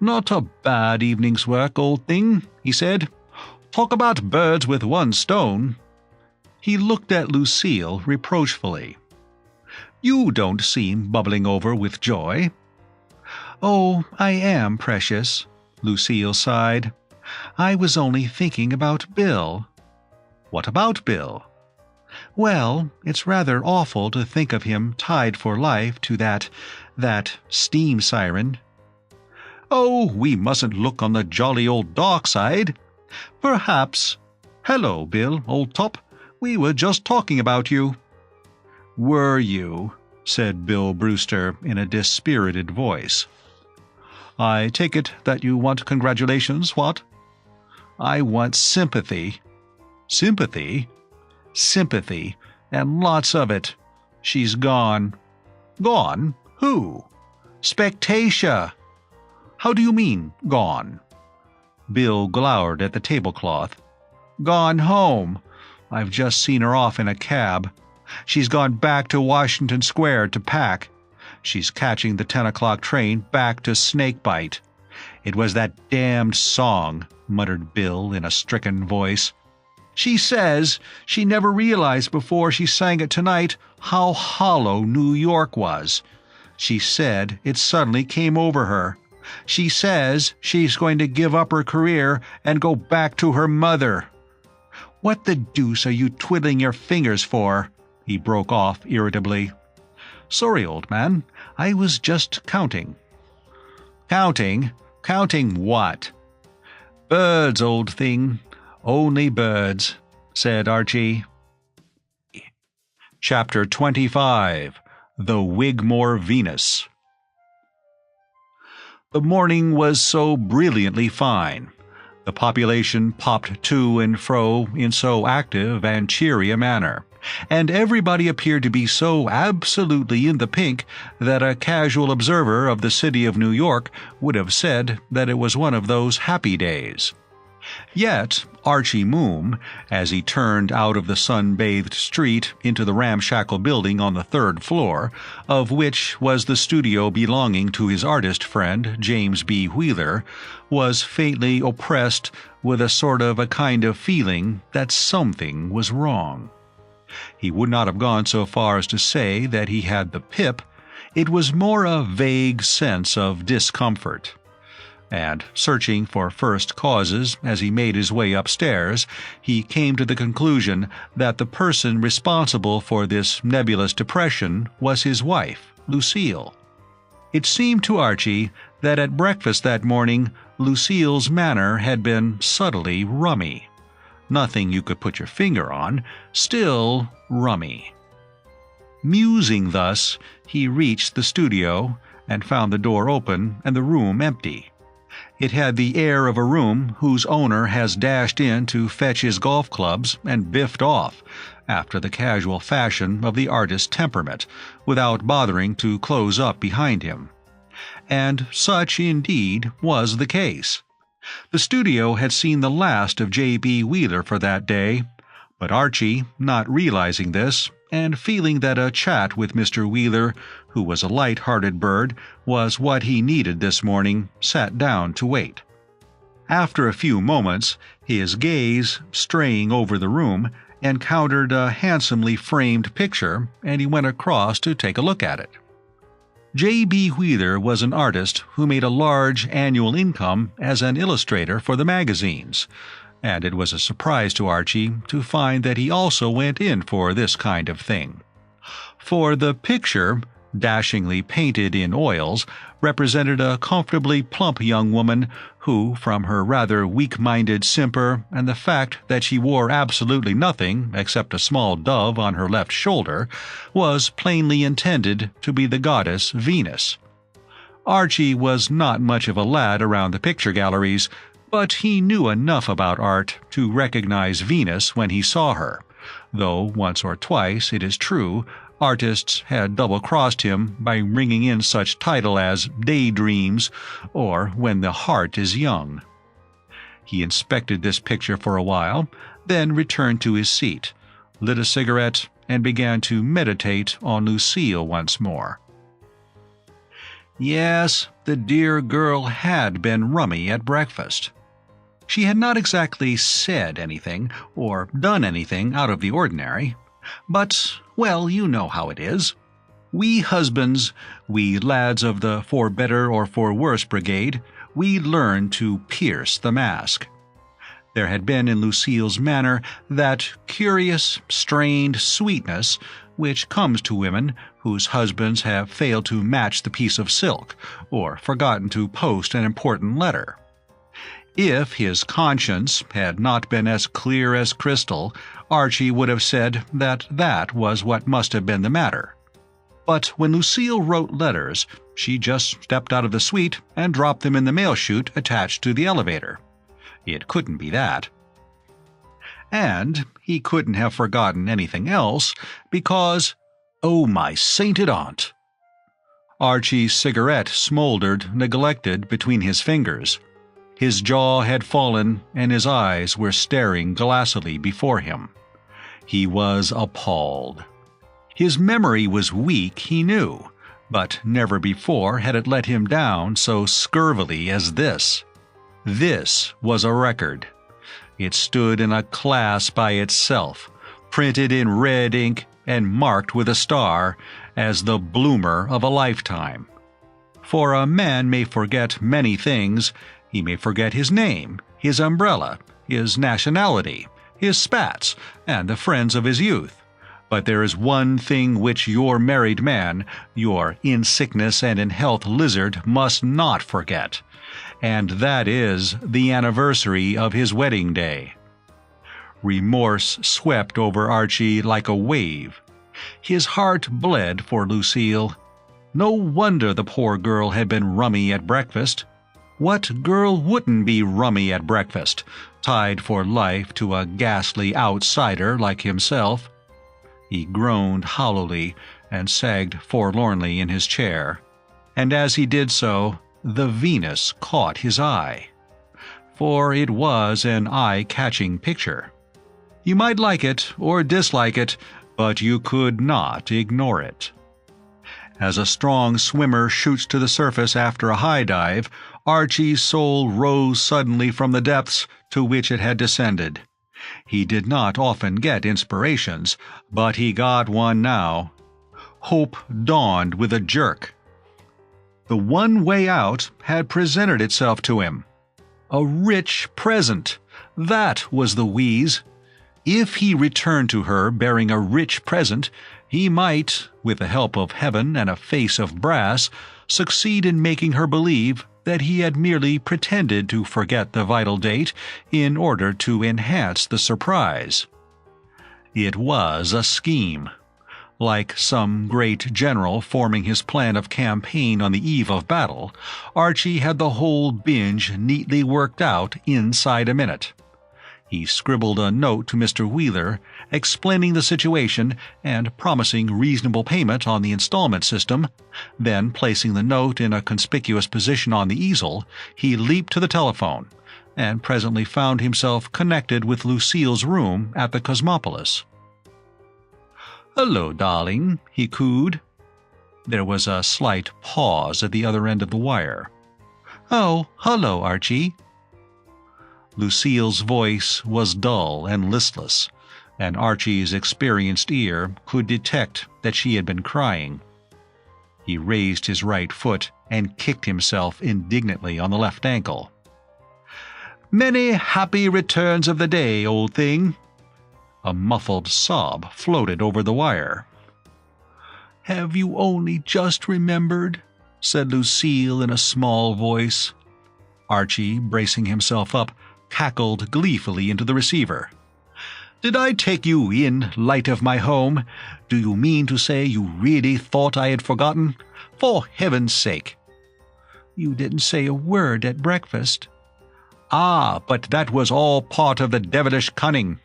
"Not a bad evening's work, old thing," he said. "Talk about birds with one stone." He looked at Lucille reproachfully. "You don't seem bubbling over with joy." "Oh, I am, precious," Lucille sighed. "I was only thinking about Bill." "What about Bill?" "Well, it's rather awful to think of him tied for life to that steam siren." "Oh, we mustn't look on the jolly old dark side. Perhaps. Hello, Bill, old top. We were just talking about you." "Were you?" said Bill Brewster in a dispirited voice. "I take it that you want congratulations, what?" "I want sympathy." "Sympathy?" "Sympathy, and lots of it. She's gone." "Gone? Who?" "Spectatia." "How do you mean, gone?" Bill glowered at the tablecloth. "Gone home. I've just seen her off in a cab. She's gone back to Washington Square to pack. She's catching the 10 o'clock train back to Snakebite." "It was that damned song," muttered Bill in a stricken voice. "She says she never realized before she sang it tonight how hollow New York was. She said it suddenly came over her. She says she's going to give up her career and go back to her mother." "What the deuce are you twiddling your fingers for?" he broke off irritably. "Sorry, old man. I was just counting." "Counting? Counting what?" "Birds, old thing. Only birds," said Archie. Chapter 25. The Wigmore Venus. The morning was so brilliantly fine. The population popped to and fro in so active and cheery a manner, and everybody appeared to be so absolutely in the pink that a casual observer of the city of New York would have said that it was one of those happy days. Yet Archie Moom, as he turned out of the sun-bathed street into the ramshackle building on the 3rd floor, of which was the studio belonging to his artist friend James B. Wheeler, was faintly oppressed with a kind of feeling that something was wrong. He would not have gone so far as to say that he had the pip. It was more a vague sense of discomfort. And, searching for first causes as he made his way upstairs, he came to the conclusion that the person responsible for this nebulous depression was his wife, Lucille. It seemed to Archie that at breakfast that morning Lucille's manner had been subtly rummy. Nothing you could put your finger on, still rummy. Musing thus, he reached the studio and found the door open and the room empty. It had the air of a room whose owner has dashed in to fetch his golf clubs and biffed off, after the casual fashion of the artist's temperament, without bothering to close up behind him. And such, indeed, was the case. The studio had seen the last of J.B. Wheeler for that day, but Archie, not realizing this, and feeling that a chat with Mr. Wheeler, who was a light-hearted bird, was what he needed this morning, sat down to wait. After a few moments, his gaze, straying over the room, encountered a handsomely framed picture, and he went across to take a look at it. J.B. Wheeler was an artist who made a large annual income as an illustrator for the magazines, and it was a surprise to Archie to find that he also went in for this kind of thing. For the picture, dashingly painted in oils, represented a comfortably plump young woman who, from her rather weak-minded simper and the fact that she wore absolutely nothing except a small dove on her left shoulder, was plainly intended to be the goddess Venus. Archie was not much of a lad around the picture galleries, but he knew enough about art to recognize Venus when he saw her, though once or twice, it is true, artists had double-crossed him by bringing in such title as Daydreams or When the Heart is Young. He inspected this picture for a while, then returned to his seat, lit a cigarette, and began to meditate on Lucille once more. Yes, the dear girl had been rummy at breakfast. She had not exactly said anything or done anything out of the ordinary, but, well, you know how it is. We husbands, we lads of the for better or for worse brigade, we learn to pierce the mask. There had been in Lucille's manner that curious, strained sweetness which comes to women whose husbands have failed to match the piece of silk or forgotten to post an important letter. If his conscience had not been as clear as crystal, Archie would have said that that was what must have been the matter. But when Lucille wrote letters, she just stepped out of the suite and dropped them in the mail chute attached to the elevator. It couldn't be that. And he couldn't have forgotten anything else because, oh my sainted aunt! Archie's cigarette smoldered, neglected, between his fingers. His jaw had fallen, and his eyes were staring glassily before him. He was appalled. His memory was weak, he knew, but never before had it let him down so scurvily as this. This was a record. It stood in a class by itself, printed in red ink and marked with a star as the bloomer of a lifetime. For a man may forget many things. He may forget his name, his umbrella, his nationality, his spats, and the friends of his youth. But there is one thing which your married man, your in-sickness and in-health lizard, must not forget, and that is the anniversary of his wedding day. Remorse swept over Archie like a wave. His heart bled for Lucille. No wonder the poor girl had been rummy at breakfast. What girl wouldn't be rummy at breakfast, tied for life to a ghastly outsider like himself? He groaned hollowly and sagged forlornly in his chair, and as he did so, the Venus caught his eye. for it was an eye-catching picture. You might like it or dislike it, but you could not ignore it. As a strong swimmer shoots to the surface after a high dive, Archie's soul rose suddenly from the depths to which it had descended. He did not often get inspirations, but he got one now. Hope dawned with a jerk. The one way out had presented itself to him. A rich present. That was the wheeze. If he returned to her bearing a rich present, he might, with the help of heaven and a face of brass, succeed in making her believe that he had merely pretended to forget the vital date in order to enhance the surprise. It was a scheme. Like some great general forming his plan of campaign on the eve of battle, Archie had the whole binge neatly worked out inside a minute. He scribbled a note to Mr. Wheeler, explaining the situation and promising reasonable payment on the installment system. Then, placing the note in a conspicuous position on the easel, he leaped to the telephone, and presently found himself connected with Lucille's room at the Cosmopolis. "Hello, darling," he cooed. There was a slight pause at the other end of the wire. "Oh, hello, Archie." Lucille's voice was dull and listless, and Archie's experienced ear could detect that she had been crying. He raised his right foot and kicked himself indignantly on the left ankle. "Many happy returns of the day, old thing." A muffled sob floated over the wire. "Have you only just remembered?" said Lucille in a small voice. Archie, bracing himself up, cackled gleefully into the receiver. "Did I take you in, light of my home? Do you mean to say you really thought I had forgotten? For heaven's sake!" "You didn't say a word at breakfast." "Ah, but that was all part of the devilish cunning.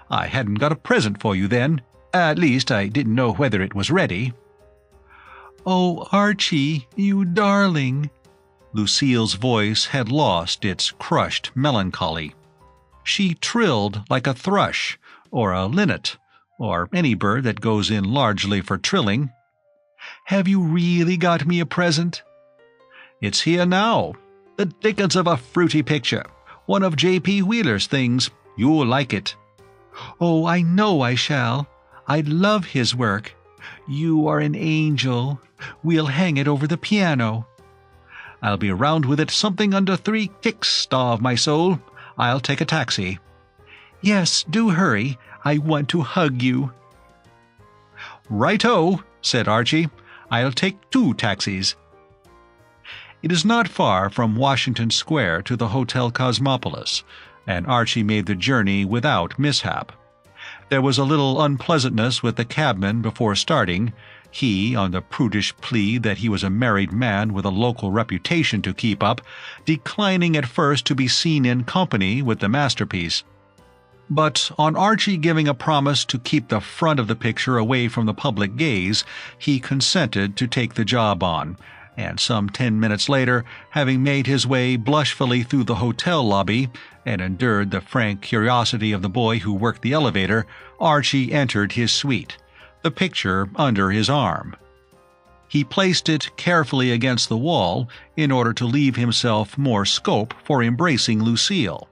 I hadn't got a present for you then. At least, I didn't know whether it was ready." "Oh, Archie, you darling." Lucille's voice had lost its crushed melancholy. She trilled like a thrush, or a linnet, or any bird that goes in largely for trilling. "Have you really got me a present?" "It's here now. The dickens of a fruity picture. One of J.P. Wheeler's things. You'll like it." "Oh, I know I shall. I love his work. You are an angel. We'll hang it over the piano." "I'll be around with it something under 3 kicks, starve my soul. I'll take a taxi." "Yes, do hurry. I want to hug you." "Right-o," said Archie. "I'll take 2 taxis." It is not far from Washington Square to the Hotel Cosmopolis, and Archie made the journey without mishap. There was a little unpleasantness with the cabman before starting, he, on the prudish plea that he was a married man with a local reputation to keep up, declining at first to be seen in company with the masterpiece. But on Archie giving a promise to keep the front of the picture away from the public gaze, he consented to take the job on, and some 10 minutes later, having made his way blushfully through the hotel lobby and endured the frank curiosity of the boy who worked the elevator, Archie entered his suite, the picture under his arm. He placed it carefully against the wall in order to leave himself more scope for embracing Lucille,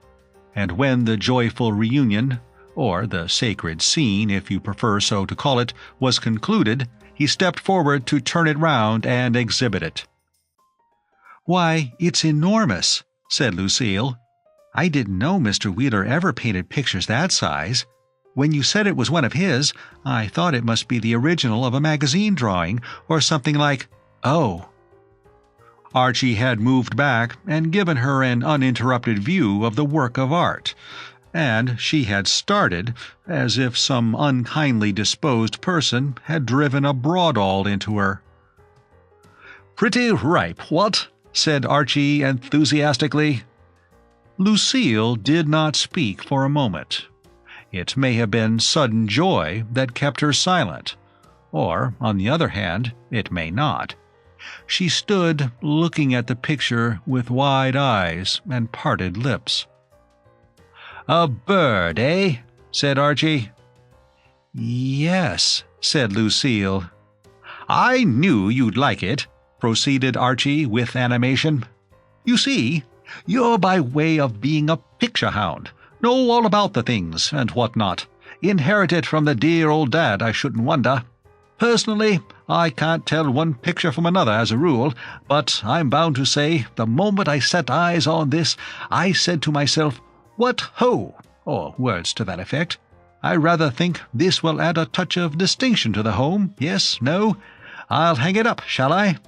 and when the joyful reunion, or the sacred scene if you prefer so to call it, was concluded, he stepped forward to turn it round and exhibit it. "Why, it's enormous," said Lucille. "I didn't know Mr. Wheeler ever painted pictures that size. When you said it was one of his, I thought it must be the original of a magazine drawing, or something like, oh." Archie had moved back and given her an uninterrupted view of the work of art, and she had started as if some unkindly disposed person had driven a broadawl into her. "Pretty ripe, what?" said Archie enthusiastically. Lucille did not speak for a moment. It may have been sudden joy that kept her silent, or, on the other hand, it may not. She stood looking at the picture with wide eyes and parted lips. A bird, eh?" said Archie. "Yes," said Lucille. "I knew you'd like it," proceeded Archie with animation. "You see, you're by way of being a picture hound, know all about the things and what not. Inherited from the dear old dad, I shouldn't wonder. Personally, I can't tell one picture from another as a rule, but I'm bound to say the moment I set eyes on this, I said to myself, 'What ho!' or words to that effect. I rather think this will add a touch of distinction to the home. Yes, no? I'll hang it up, shall I?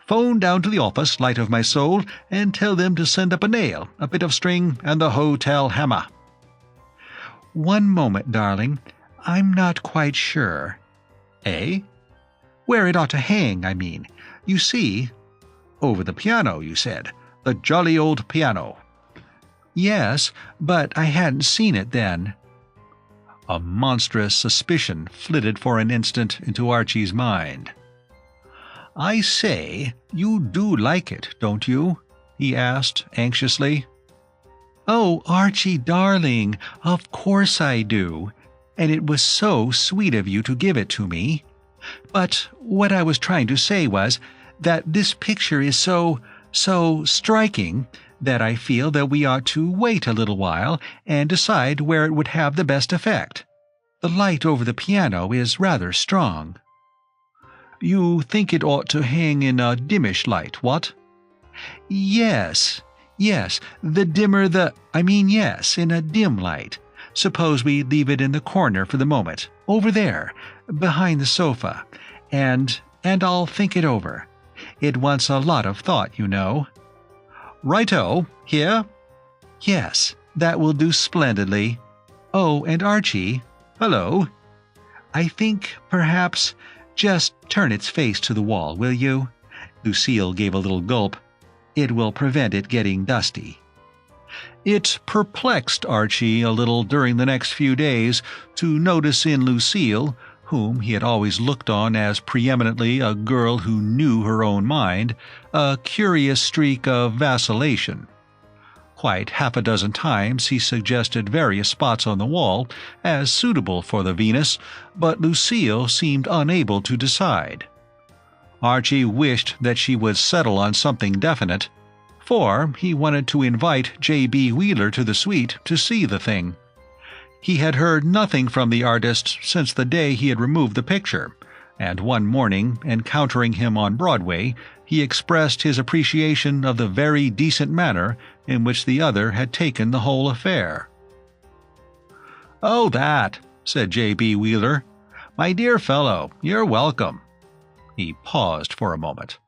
Phone down to the office, light of my soul, and tell them to send up a nail, a bit of string, and the hotel hammer." "One moment, darling. I'm not quite sure." "Eh?" "Where it ought to hang, I mean. You see—" "Over the piano, you said. The jolly old piano." "Yes, but I hadn't seen it then." A monstrous suspicion flitted for an instant into Archie's mind. "I say, you do like it, don't you?" he asked anxiously. "Oh, Archie, darling, of course I do. And it was so sweet of you to give it to me. But what I was trying to say was that this picture is so striking that I feel that we ought to wait a little while and decide where it would have the best effect. The light over the piano is rather strong." "You think it ought to hang in a dimmish light, what?" Yes, the dimmer yes, in a dim light. Suppose we leave it in the corner for the moment, over there, behind the sofa, and I'll think it over. It wants a lot of thought, you know." "Righto, here?" "Yes, that will do splendidly. Oh, and Archie." "Hello?" "I think, perhaps, just turn its face to the wall, will you?" Lucille gave a little gulp. "It will prevent it getting dusty." It perplexed Archie a little during the next few days to notice in Lucille, whom he had always looked on as preeminently a girl who knew her own mind, a curious streak of vacillation. Quite half a dozen times he suggested various spots on the wall as suitable for the Venus, but Lucille seemed unable to decide. Archie wished that she would settle on something definite, for he wanted to invite J.B. Wheeler to the suite to see the thing. He had heard nothing from the artist since the day he had removed the picture, and one morning, encountering him on Broadway, he expressed his appreciation of the very decent manner in which the other had taken the whole affair. "Oh, that," said J.B. Wheeler. "My dear fellow, you're welcome." He paused for a moment.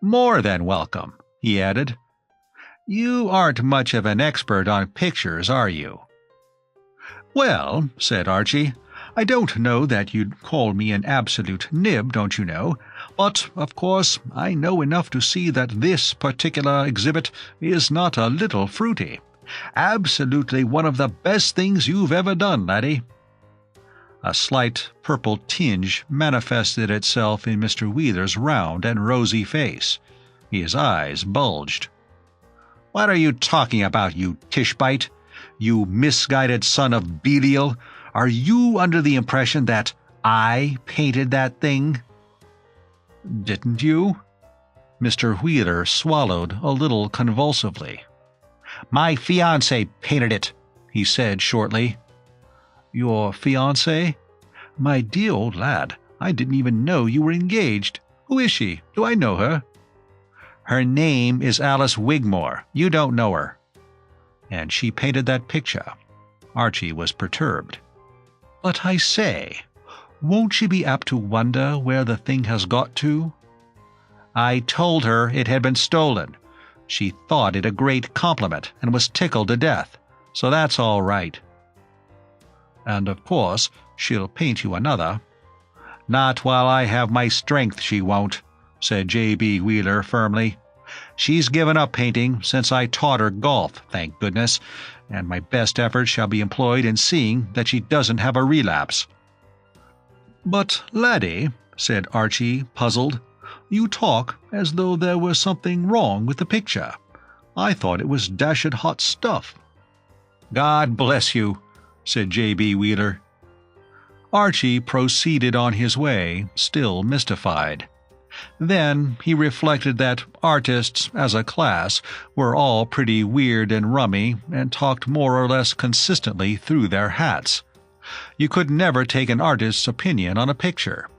"More than welcome," he added. "You aren't much of an expert on pictures, are you?" "Well," said Archie, "I don't know that you'd call me an absolute nib, don't you know, but, of course, I know enough to see that this particular exhibit is not a little fruity. Absolutely one of the best things you've ever done, laddie." A slight purple tinge manifested itself in Mr. Wheeler's round and rosy face. His eyes bulged. "What are you talking about, you tishbite? You misguided son of Belial? Are you under the impression that I painted that thing?" "Didn't you?" Mr. Wheeler swallowed a little convulsively. "My fiancé painted it," he said shortly. "Your fiancé? My dear old lad, I didn't even know you were engaged. Who is she? Do I know her?" "Her name is Alice Wigmore. You don't know her." "And she painted that picture." Archie was perturbed. "But I say, won't she be apt to wonder where the thing has got to?" "I told her it had been stolen. She thought it a great compliment and was tickled to death, so that's all right." "And of course she'll paint you another." "Not while I have my strength, she won't," said J.B. Wheeler firmly. "She's given up painting since I taught her golf, thank goodness, and my best efforts shall be employed in seeing that she doesn't have a relapse." "But, laddie," said Archie, puzzled, "you talk as though there was something wrong with the picture. I thought it was dashed hot stuff." "God bless you," said J.B. Wheeler. Archie proceeded on his way, still mystified. Then he reflected that artists, as a class, were all pretty weird and rummy and talked more or less consistently through their hats. You could never take an artist's opinion on a picture.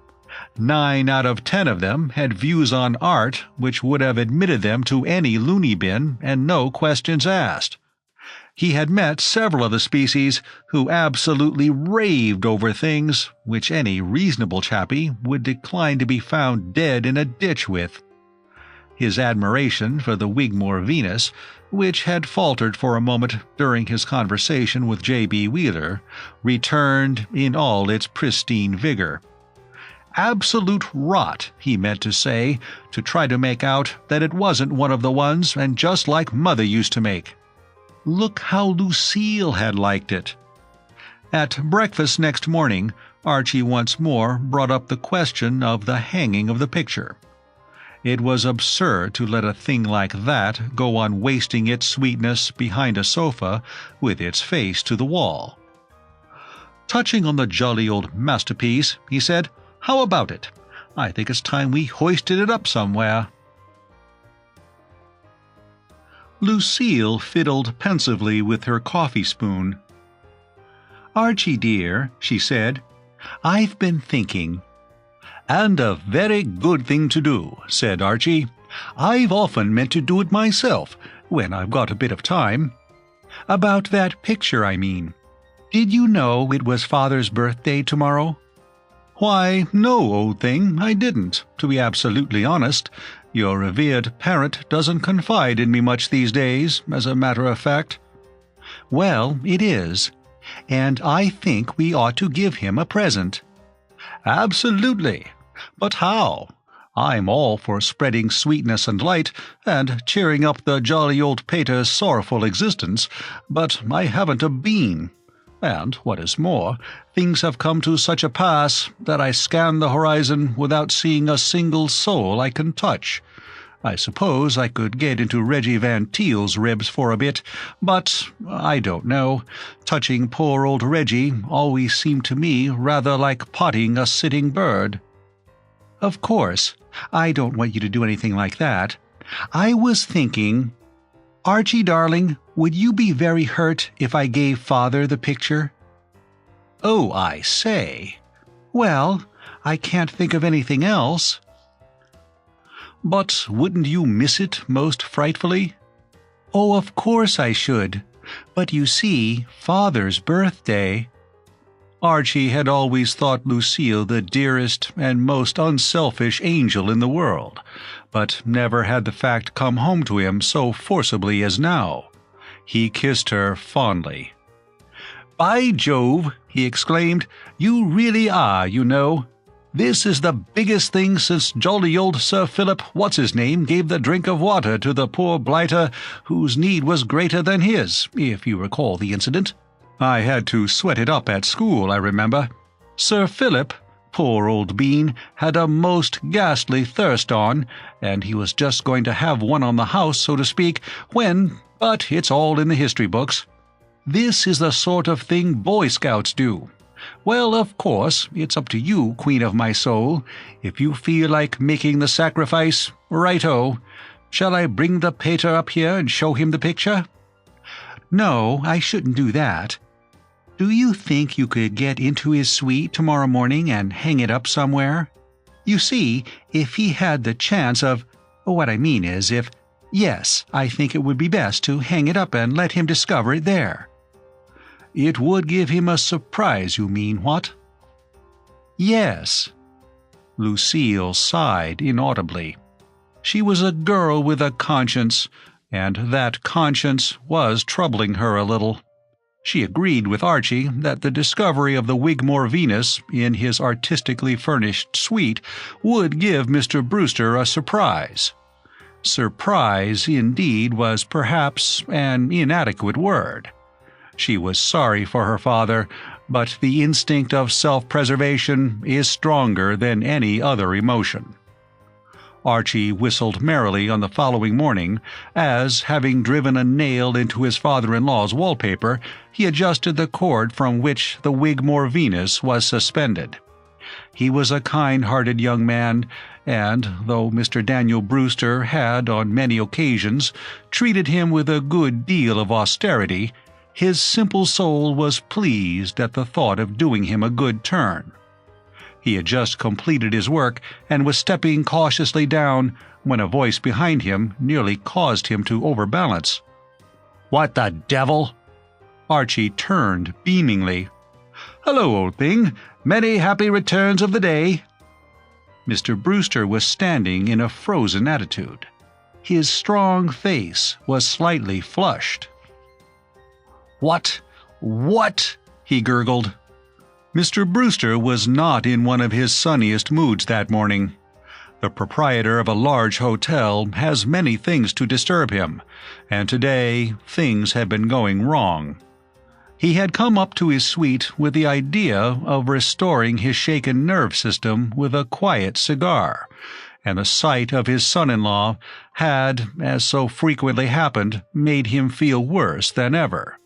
9 out of 10 of them had views on art which would have admitted them to any loony bin and no questions asked. He had met several of the species who absolutely raved over things which any reasonable chappie would decline to be found dead in a ditch with. His admiration for the Wigmore Venus, which had faltered for a moment during his conversation with J.B. Wheeler, returned in all its pristine vigor. Absolute rot, he meant to say, to try to make out that it wasn't one of the ones and just like Mother used to make. Look how Lucille had liked it. At breakfast next morning, Archie once more brought up the question of the hanging of the picture. It was absurd to let a thing like that go on wasting its sweetness behind a sofa with its face to the wall. Touching on the jolly old masterpiece, he said, "How about it? I think it's time we hoisted it up somewhere." Lucille fiddled pensively with her coffee spoon. "Archie, dear," she said, "I've been thinking." "And a very good thing to do," said Archie. "I've often meant to do it myself, when I've got a bit of time." "About that picture, I mean. Did you know it was Father's birthday tomorrow?" "Why, no, old thing, I didn't, to be absolutely honest. Your revered parent doesn't confide in me much these days, as a matter of fact." "Well, it is, and I think we ought to give him a present." "Absolutely. But how? I'm all for spreading sweetness and light, and cheering up the jolly old pater's sorrowful existence, but I haven't a bean. And, what is more, things have come to such a pass that I scan the horizon without seeing a single soul I can touch. I suppose I could get into Reggie Van Teel's ribs for a bit, but I don't know. Touching poor old Reggie always seemed to me rather like potting a sitting bird." "Of course, I don't want you to do anything like that. I was thinking, Archie, darling, would you be very hurt if I gave Father the picture?" "Oh, I say." "Well, I can't think of anything else." "But wouldn't you miss it most frightfully?" "Oh, of course I should. But you see, Father's birthday—" Archie had always thought Lucille the dearest and most unselfish angel in the world, but never had the fact come home to him so forcibly as now. He kissed her fondly. "By Jove," he exclaimed, "you really are, you know. This is the biggest thing since jolly old Sir Philip What's-his-name gave the drink of water to the poor blighter whose need was greater than his, if you recall the incident. I had to sweat it up at school, I remember. Sir Philip, poor old bean, had a most ghastly thirst on, and he was just going to have one on the house, so to speak, but it's all in the history books. This is the sort of thing Boy Scouts do. Well, of course, it's up to you, Queen of my soul. If you feel like making the sacrifice, right-o. Shall I bring the pater up here and show him the picture?" "No, I shouldn't do that. Do you think you could get into his suite tomorrow morning and hang it up somewhere? You see, if he had the chance of— what I mean is, if— Yes, I think it would be best to hang it up and let him discover it there." "It would give him a surprise, you mean, what?" "Yes." Lucille sighed inaudibly. She was a girl with a conscience, and that conscience was troubling her a little. She agreed with Archie that the discovery of the Wigmore Venus in his artistically furnished suite would give Mr. Brewster a surprise. Surprise, indeed, was perhaps an inadequate word. She was sorry for her father, but the instinct of self-preservation is stronger than any other emotion. Archie whistled merrily on the following morning as, having driven a nail into his father-in-law's wallpaper, he adjusted the cord from which the Wigmore Venus was suspended. He was a kind-hearted young man, and, though Mr. Daniel Brewster had, on many occasions, treated him with a good deal of austerity, his simple soul was pleased at the thought of doing him a good turn. He had just completed his work and was stepping cautiously down when a voice behind him nearly caused him to overbalance. "What the devil?" Archie turned beamingly. "Hello, old thing. Many happy returns of the day." Mr. Brewster was standing in a frozen attitude. His strong face was slightly flushed. What? He gurgled. Mr. Brewster was not in one of his sunniest moods that morning. The proprietor of a large hotel has many things to disturb him, and today things had been going wrong. He had come up to his suite with the idea of restoring his shaken nerve system with a quiet cigar, and the sight of his son-in-law had, as so frequently happened, made him feel worse than ever.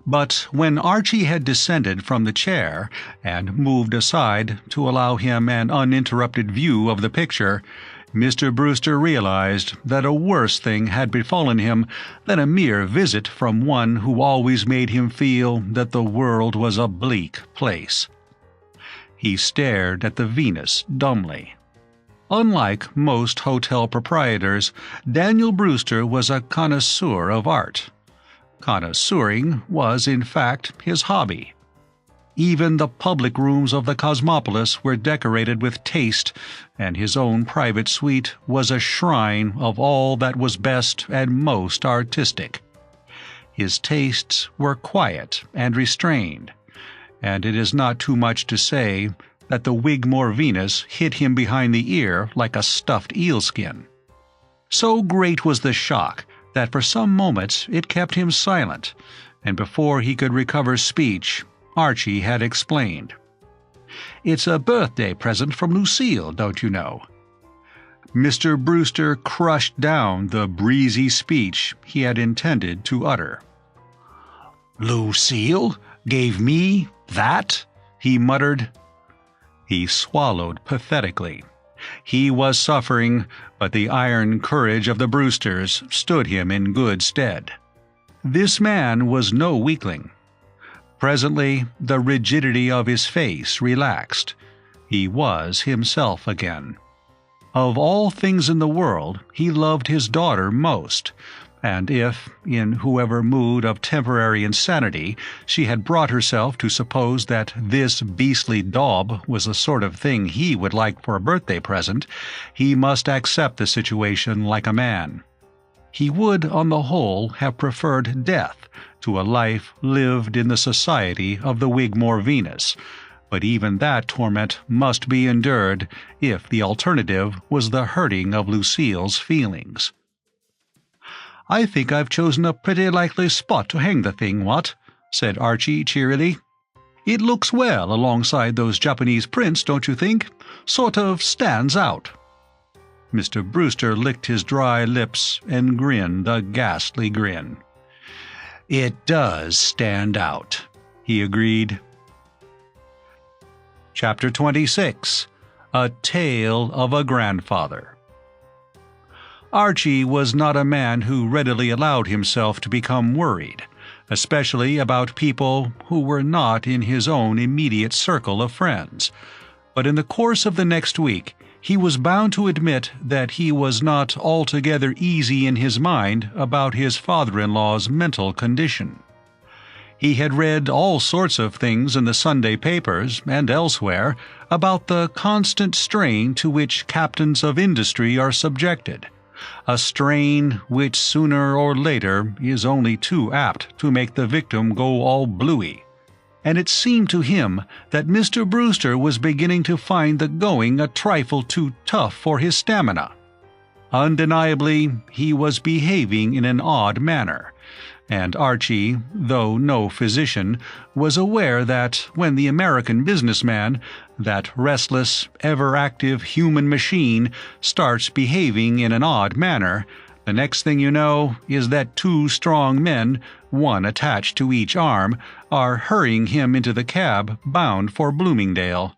But when Archie had descended from the chair and moved aside to allow him an uninterrupted view of the picture, Mr. Brewster realized that a worse thing had befallen him than a mere visit from one who always made him feel that the world was a bleak place. He stared at the Venus dumbly. Unlike most hotel proprietors, Daniel Brewster was a connoisseur of art. Connoisseuring was, in fact, his hobby. Even the public rooms of the Cosmopolis were decorated with taste, and his own private suite was a shrine of all that was best and most artistic. His tastes were quiet and restrained, and it is not too much to say that the Wigmore Venus hit him behind the ear like a stuffed eelskin. So great was the shock that for some moments it kept him silent, and before he could recover speech, Archie had explained. "It's a birthday present from Lucille, don't you know?" Mr. Brewster crushed down the breezy speech he had intended to utter. "Lucille gave me that?" he muttered. He swallowed pathetically. He was suffering, but the iron courage of the Brewsters stood him in good stead. This man was no weakling. Presently, the rigidity of his face relaxed. He was himself again. Of all things in the world, he loved his daughter most, and if, in whoever mood of temporary insanity, she had brought herself to suppose that this beastly daub was the sort of thing he would like for a birthday present, he must accept the situation like a man. He would, on the whole, have preferred death to a life lived in the society of the Wigmore Venus, but even that torment must be endured if the alternative was the hurting of Lucille's feelings. "I think I've chosen a pretty likely spot to hang the thing, what?" said Archie cheerily. "It looks well alongside those Japanese prints, don't you think? Sort of stands out." Mr. Brewster licked his dry lips and grinned a ghastly grin. "It does stand out," he agreed. Chapter 26. A Tale of a Grandfather. Archie was not a man who readily allowed himself to become worried, especially about people who were not in his own immediate circle of friends. But in the course of the next week, he was bound to admit that he was not altogether easy in his mind about his father-in-law's mental condition. He had read all sorts of things in the Sunday papers and elsewhere about the constant strain to which captains of industry are subjected, a strain which sooner or later is only too apt to make the victim go all bluey. And it seemed to him that Mr. Brewster was beginning to find the going a trifle too tough for his stamina. Undeniably, he was behaving in an odd manner, and Archie, though no physician, was aware that when the American businessman, that restless, ever-active human machine, starts behaving in an odd manner, the next thing you know is that two strong men, one attached to each arm, are hurrying him into the cab bound for Bloomingdale.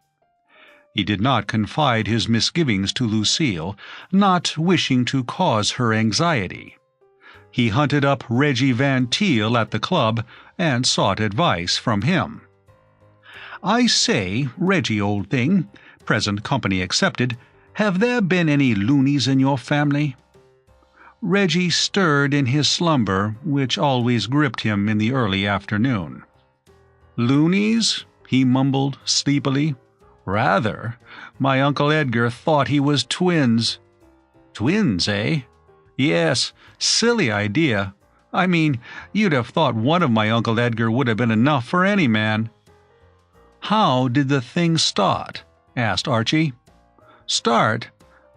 He did not confide his misgivings to Lucille, not wishing to cause her anxiety. He hunted up Reggie Van Teel at the club and sought advice from him. "I say, Reggie, old thing, present company accepted, have there been any loonies in your family?" Reggie stirred in his slumber, which always gripped him in the early afternoon. "Loonies?" he mumbled sleepily. "Rather. My Uncle Edgar thought he was twins." "Twins, eh?" "Yes, silly idea. I mean, you'd have thought one of my Uncle Edgar would have been enough for any man." "How did the thing start?" asked Archie. "Start?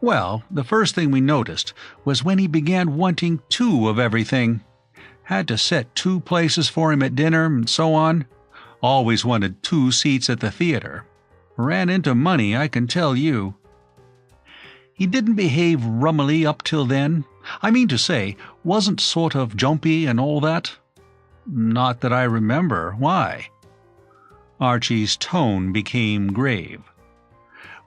Well, the first thing we noticed was when he began wanting two of everything. Had to set two places for him at dinner and so on. Always wanted two seats at the theater. Ran into money, I can tell you." "He didn't behave rummily up till then? I mean to say, wasn't sort of jumpy and all that?" "Not that I remember. Why?" Archie's tone became grave.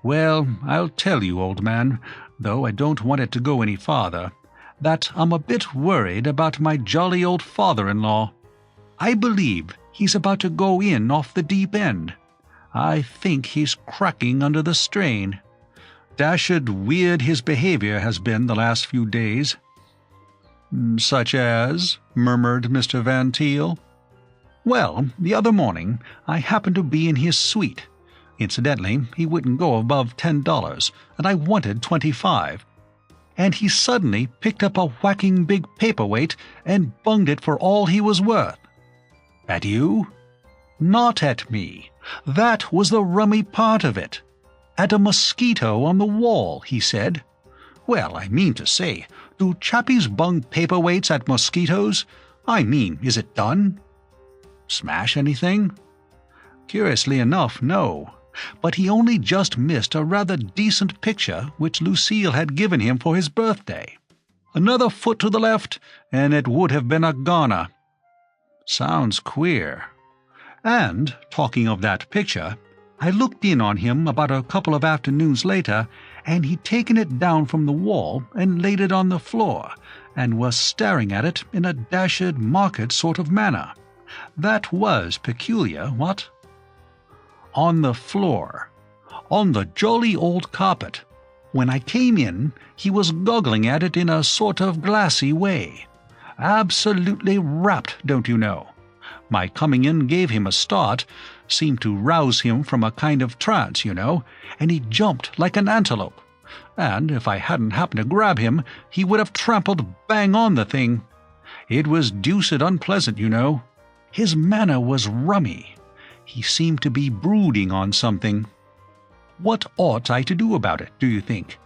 "Well, I'll tell you, old man, though I don't want it to go any farther, that I'm a bit worried about my jolly old father-in-law. I believe he's about to go in off the deep end. I think he's cracking under the strain. Dashed weird his behavior has been the last few days." "Such as?" murmured Mr. Van Teel. "Well, the other morning I happened to be in his suite. Incidentally, he wouldn't go above $10, and I wanted 25. And he suddenly picked up a whacking big paperweight and bunged it for all he was worth." "At you?" "Not at me. That was the rummy part of it. At a mosquito on the wall, he said. Well, I mean to say, do chappies bung paperweights at mosquitoes? I mean, is it done?" "Smash anything?" "Curiously enough, no. But he only just missed a rather decent picture which Lucille had given him for his birthday. Another foot to the left, and it would have been a goner." "Sounds queer. And, talking of that picture, I looked in on him about a couple of afternoons later, and he'd taken it down from the wall and laid it on the floor, and was staring at it in a dashed marked sort of manner. That was peculiar, what?" "On the floor. On the jolly old carpet. When I came in, he was goggling at it in a sort of glassy way. Absolutely rapt, don't you know. My coming in gave him a start, seemed to rouse him from a kind of trance, you know, and he jumped like an antelope. And if I hadn't happened to grab him, he would have trampled bang on the thing. It was deuced unpleasant, you know. His manner was rummy. He seemed to be brooding on something. What ought I to do about it, do you think?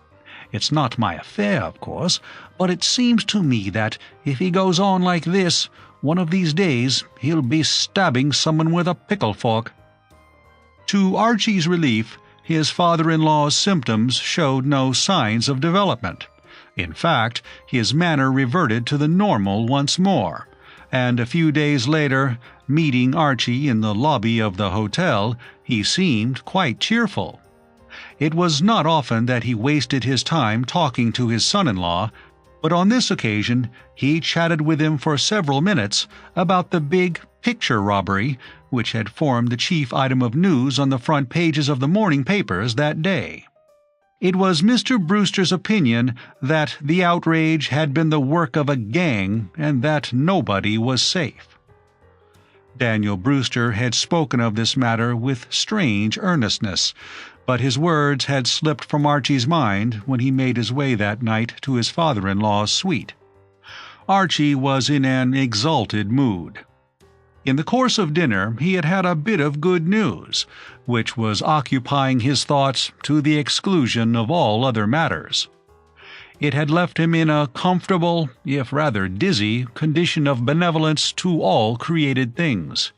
It's not my affair, of course, but it seems to me that if he goes on like this, one of these days he'll be stabbing someone with a pickle fork." To Archie's relief, his father-in-law's symptoms showed no signs of development. In fact, his manner reverted to the normal once more, and a few days later, meeting Archie in the lobby of the hotel, he seemed quite cheerful. It was not often that he wasted his time talking to his son-in-law, but on this occasion he chatted with him for several minutes about the big picture robbery which had formed the chief item of news on the front pages of the morning papers that day. It was Mr. Brewster's opinion that the outrage had been the work of a gang and that nobody was safe. Daniel Brewster had spoken of this matter with strange earnestness, but his words had slipped from Archie's mind when he made his way that night to his father-in-law's suite. Archie was in an exalted mood. In the course of dinner he had had a bit of good news, which was occupying his thoughts to the exclusion of all other matters. It had left him in a comfortable, if rather dizzy, condition of benevolence to all created things.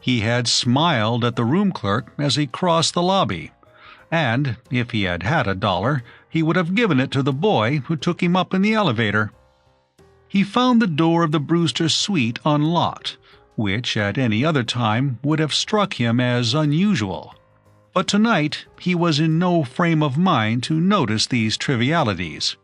He had smiled at the room clerk as he crossed the lobby, and, if he had had $1, he would have given it to the boy who took him up in the elevator. He found the door of the Brewster suite unlocked, which at any other time would have struck him as unusual. But tonight he was in no frame of mind to notice these trivialities.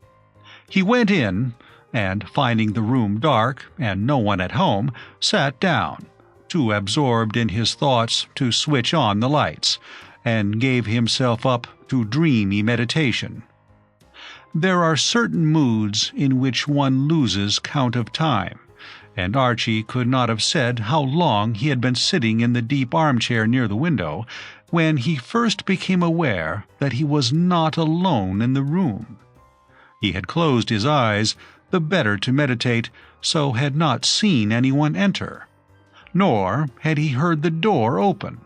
He went in, and finding the room dark and no one at home, sat down, too absorbed in his thoughts to switch on the lights, and gave himself up to dreamy meditation. There are certain moods in which one loses count of time, and Archie could not have said how long he had been sitting in the deep armchair near the window when he first became aware that he was not alone in the room. He had closed his eyes, the better to meditate, so had not seen anyone enter. Nor had he heard the door open.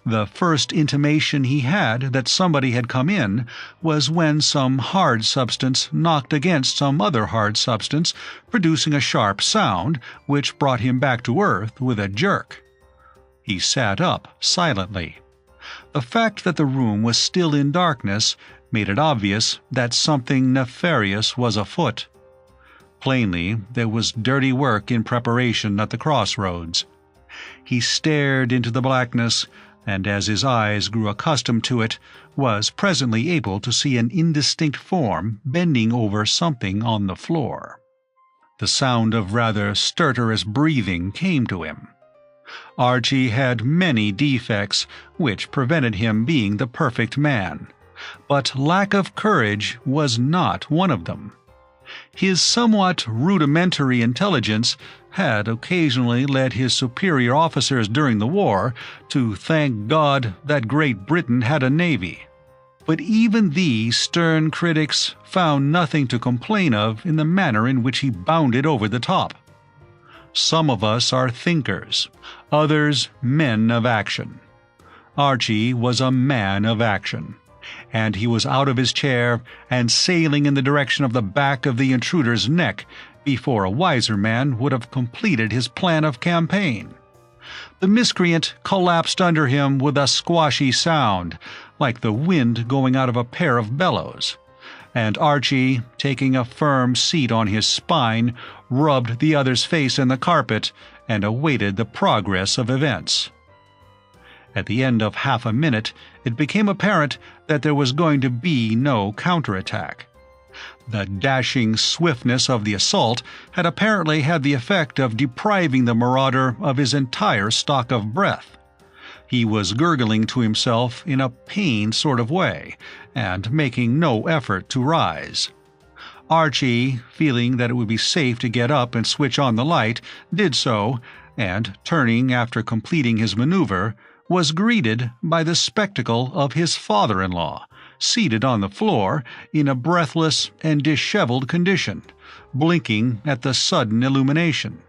The first intimation he had that somebody had come in was when some hard substance knocked against some other hard substance, producing a sharp sound which brought him back to earth with a jerk. He sat up silently. The fact that the room was still in darkness made it obvious that something nefarious was afoot. Plainly, there was dirty work in preparation at the crossroads. He stared into the blackness, and as his eyes grew accustomed to it, was presently able to see an indistinct form bending over something on the floor. The sound of rather stertorous breathing came to him. Archie had many defects which prevented him being the perfect man, but lack of courage was not one of them. His somewhat rudimentary intelligence had occasionally led his superior officers during the war to thank God that Great Britain had a navy. But even these stern critics found nothing to complain of in the manner in which he bounded over the top. Some of us are thinkers, others men of action. Archie was a man of action, and he was out of his chair and sailing in the direction of the back of the intruder's neck before a wiser man would have completed his plan of campaign. The miscreant collapsed under him with a squashy sound, like the wind going out of a pair of bellows, and Archie, taking a firm seat on his spine, rubbed the other's face in the carpet and awaited the progress of events. At the end of half a minute, it became apparent that there was going to be no counterattack. The dashing swiftness of the assault had apparently had the effect of depriving the marauder of his entire stock of breath. He was gurgling to himself in a pained sort of way, and making no effort to rise. Archie, feeling that it would be safe to get up and switch on the light, did so, and, turning after completing his maneuver, was greeted by the spectacle of his father-in-law, seated on the floor in a breathless and disheveled condition, blinking at the sudden illumination.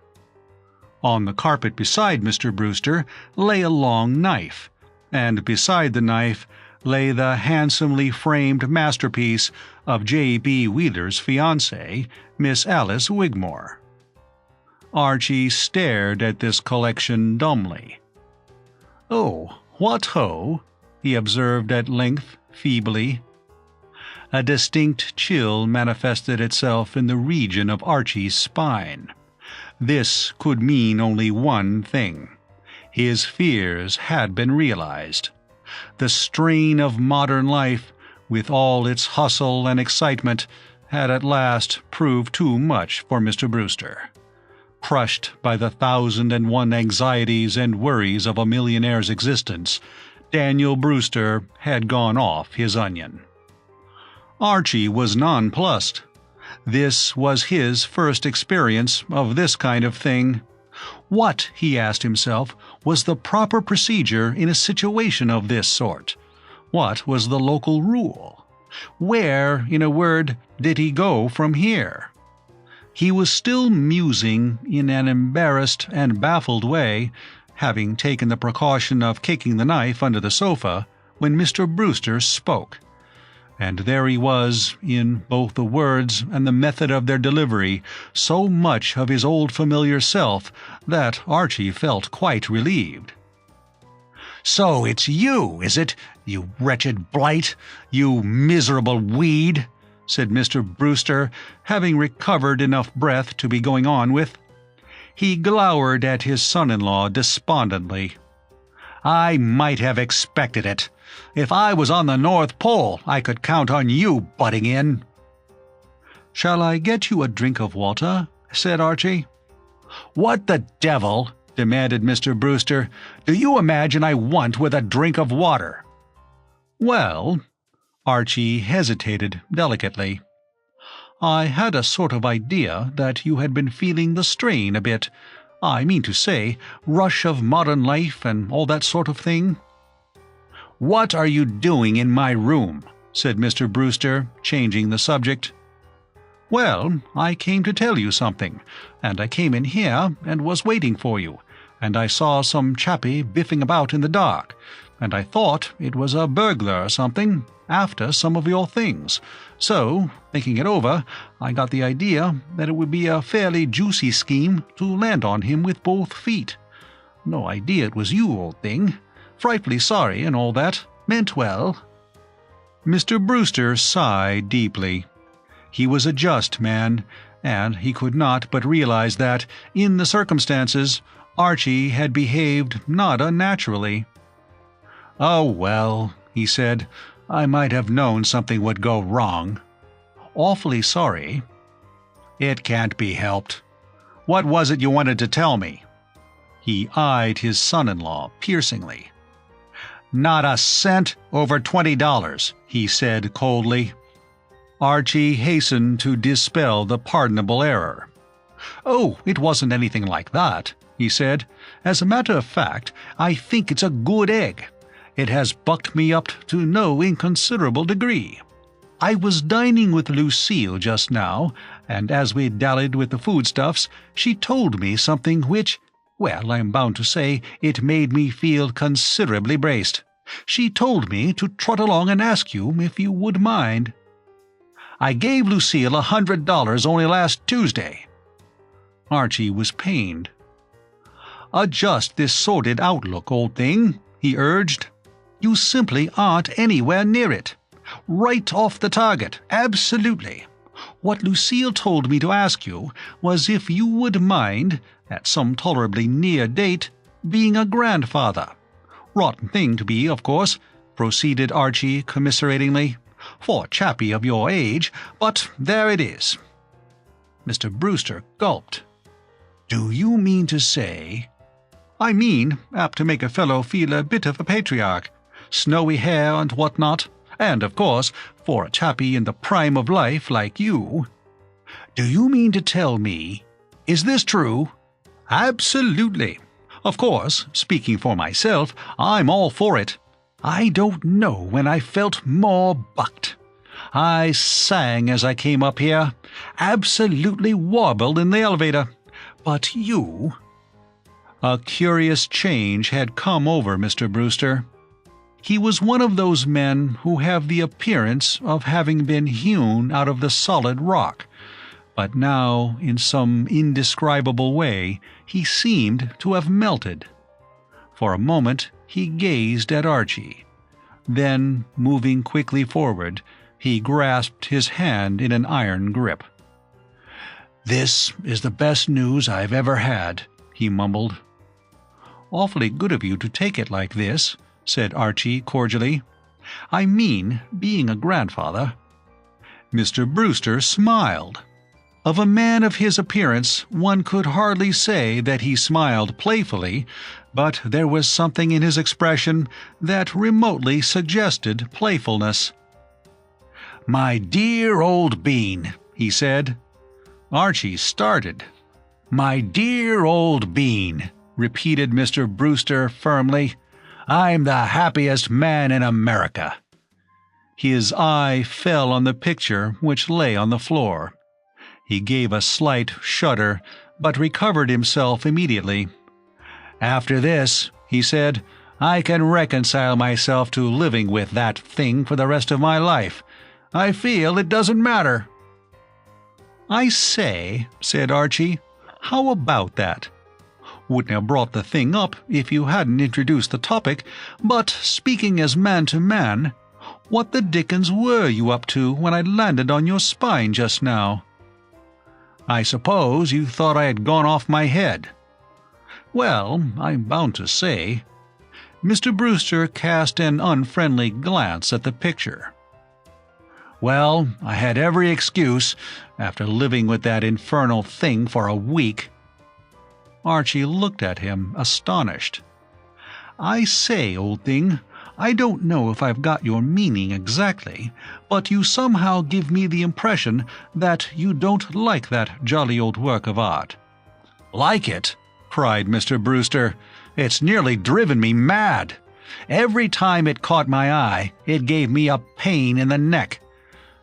On the carpet beside Mr. Brewster lay a long knife, and beside the knife lay the handsomely framed masterpiece of J.B. Wheeler's fiancée, Miss Alice Wigmore. Archie stared at this collection dumbly. "Oh, what ho!" he observed at length, feebly. A distinct chill manifested itself in the region of Archie's spine. This could mean only one thing. His fears had been realized. The strain of modern life, with all its hustle and excitement, had at last proved too much for Mr. Brewster. Crushed by the 1,001 anxieties and worries of a millionaire's existence, Daniel Brewster had gone off his onion. Archie was nonplussed. This was his first experience of this kind of thing. What, he asked himself, was the proper procedure in a situation of this sort? What was the local rule? Where, in a word, did he go from here? He was still musing in an embarrassed and baffled way, having taken the precaution of kicking the knife under the sofa, when Mr. Brewster spoke. and there he was, in both the words and the method of their delivery, so much of his old familiar self that Archie felt quite relieved. "So it's you, is it, you wretched blight, you miserable weed?" said Mr. Brewster, having recovered enough breath to be going on with. He glowered at his son-in-law despondently. "I might have expected it. If I was on the North Pole, I could count on you butting in." "Shall I get you a drink of water?" said Archie. "What the devil," demanded Mr. Brewster, "do you imagine I want with a drink of water?" "Well," Archie hesitated delicately, "I had a sort of idea that you had been feeling the strain a bit. I mean to say, rush of modern life and all that sort of thing." "What are you doing in my room?" said Mr. Brewster, changing the subject. "Well, I came to tell you something, and I came in here and was waiting for you, and I saw some chappie biffing about in the dark, and I thought it was a burglar or something, after some of your things. So, thinking it over, I got the idea that it would be a fairly juicy scheme to land on him with both feet. No idea it was you, old thing. Frightfully sorry and all that. Meant well." Mr. Brewster sighed deeply. He was a just man, and he could not but realize that, in the circumstances, Archie had behaved not unnaturally. "Oh, well," he said, "I might have known something would go wrong." "Awfully sorry." "It can't be helped. What was it you wanted to tell me?" He eyed his son-in-law piercingly. "Not a cent over $20, he said coldly. Archie hastened to dispel the pardonable error. "Oh, it wasn't anything like that," he said. "As a matter of fact, I think it's a good egg. It has bucked me up to no inconsiderable degree. I was dining with Lucille just now, and as we dallied with the foodstuffs, she told me something which, well, I'm bound to say it made me feel considerably braced. She told me to trot along and ask you if you would mind." "I gave Lucille $100 only last Tuesday." Archie was pained. "Adjust this sordid outlook, old thing," he urged. "You simply aren't anywhere near it. Right off the target, absolutely. What Lucille told me to ask you was if you would mind, at some tolerably near date, being a grandfather. Rotten thing to be, of course," proceeded Archie commiseratingly, "for a chappie of your age, but there it is." Mr. Brewster gulped. "Do you mean to say—" "I mean, apt to make a fellow feel a bit of a patriarch. Snowy hair and what not, and, of course, for a chappie in the prime of life like you—" "Do you mean to tell me— Is this true?" "Absolutely. Of course, speaking for myself, I'm all for it. I don't know when I felt more bucked. I sang as I came up here, absolutely warbled in the elevator. But you—" A curious change had come over Mr. Brewster. He was one of those men who have the appearance of having been hewn out of the solid rock, but now, in some indescribable way, he seemed to have melted. For a moment he gazed at Archie. Then, moving quickly forward, he grasped his hand in an iron grip. "This is the best news I've ever had," he mumbled. "Awfully good of you to take it like this," said Archie cordially. "I mean, being a grandfather." Mr. Brewster smiled. Of a man of his appearance, one could hardly say that he smiled playfully, but there was something in his expression that remotely suggested playfulness. "My dear old bean," he said. Archie started. "My dear old bean," repeated Mr. Brewster firmly. "I'm the happiest man in America." His eye fell on the picture which lay on the floor. He gave a slight shudder, but recovered himself immediately. "After this," he said, "I can reconcile myself to living with that thing for the rest of my life. I feel it doesn't matter." "I say," said Archie, "how about that? Wouldn't have brought the thing up if you hadn't introduced the topic, but speaking as man to man, what the dickens were you up to when I landed on your spine just now?" "I suppose you thought I had gone off my head." "Well, I'm bound to say—" Mr. Brewster cast an unfriendly glance at the picture. "Well, I had every excuse, after living with that infernal thing for a week." Archie looked at him, astonished. "I say, old thing, I don't know if I've got your meaning exactly, but you somehow give me the impression that you don't like that jolly old work of art." "Like it?" cried Mr. Brewster. "It's nearly driven me mad. Every time it caught my eye, it gave me a pain in the neck.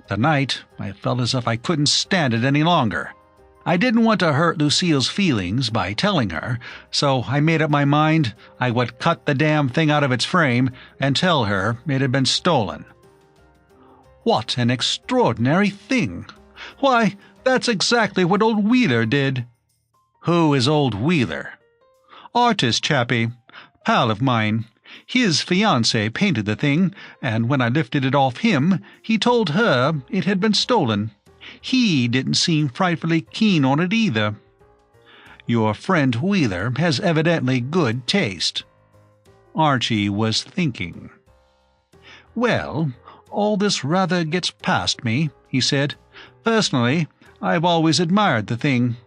Tonight, I felt as if I couldn't stand it any longer. I didn't want to hurt Lucille's feelings by telling her, so I made up my mind I would cut the damn thing out of its frame and tell her it had been stolen." "What an extraordinary thing! Why, that's exactly what old Wheeler did." "Who is old Wheeler?" "Artist chappie. Pal of mine. His fiancée painted the thing, and when I lifted it off him, he told her it had been stolen. He didn't seem frightfully keen on it either." "Your friend Wheeler has evidently good taste." Archie was thinking. "Well, all this rather gets past me," he said. "Personally, I've always admired the thing.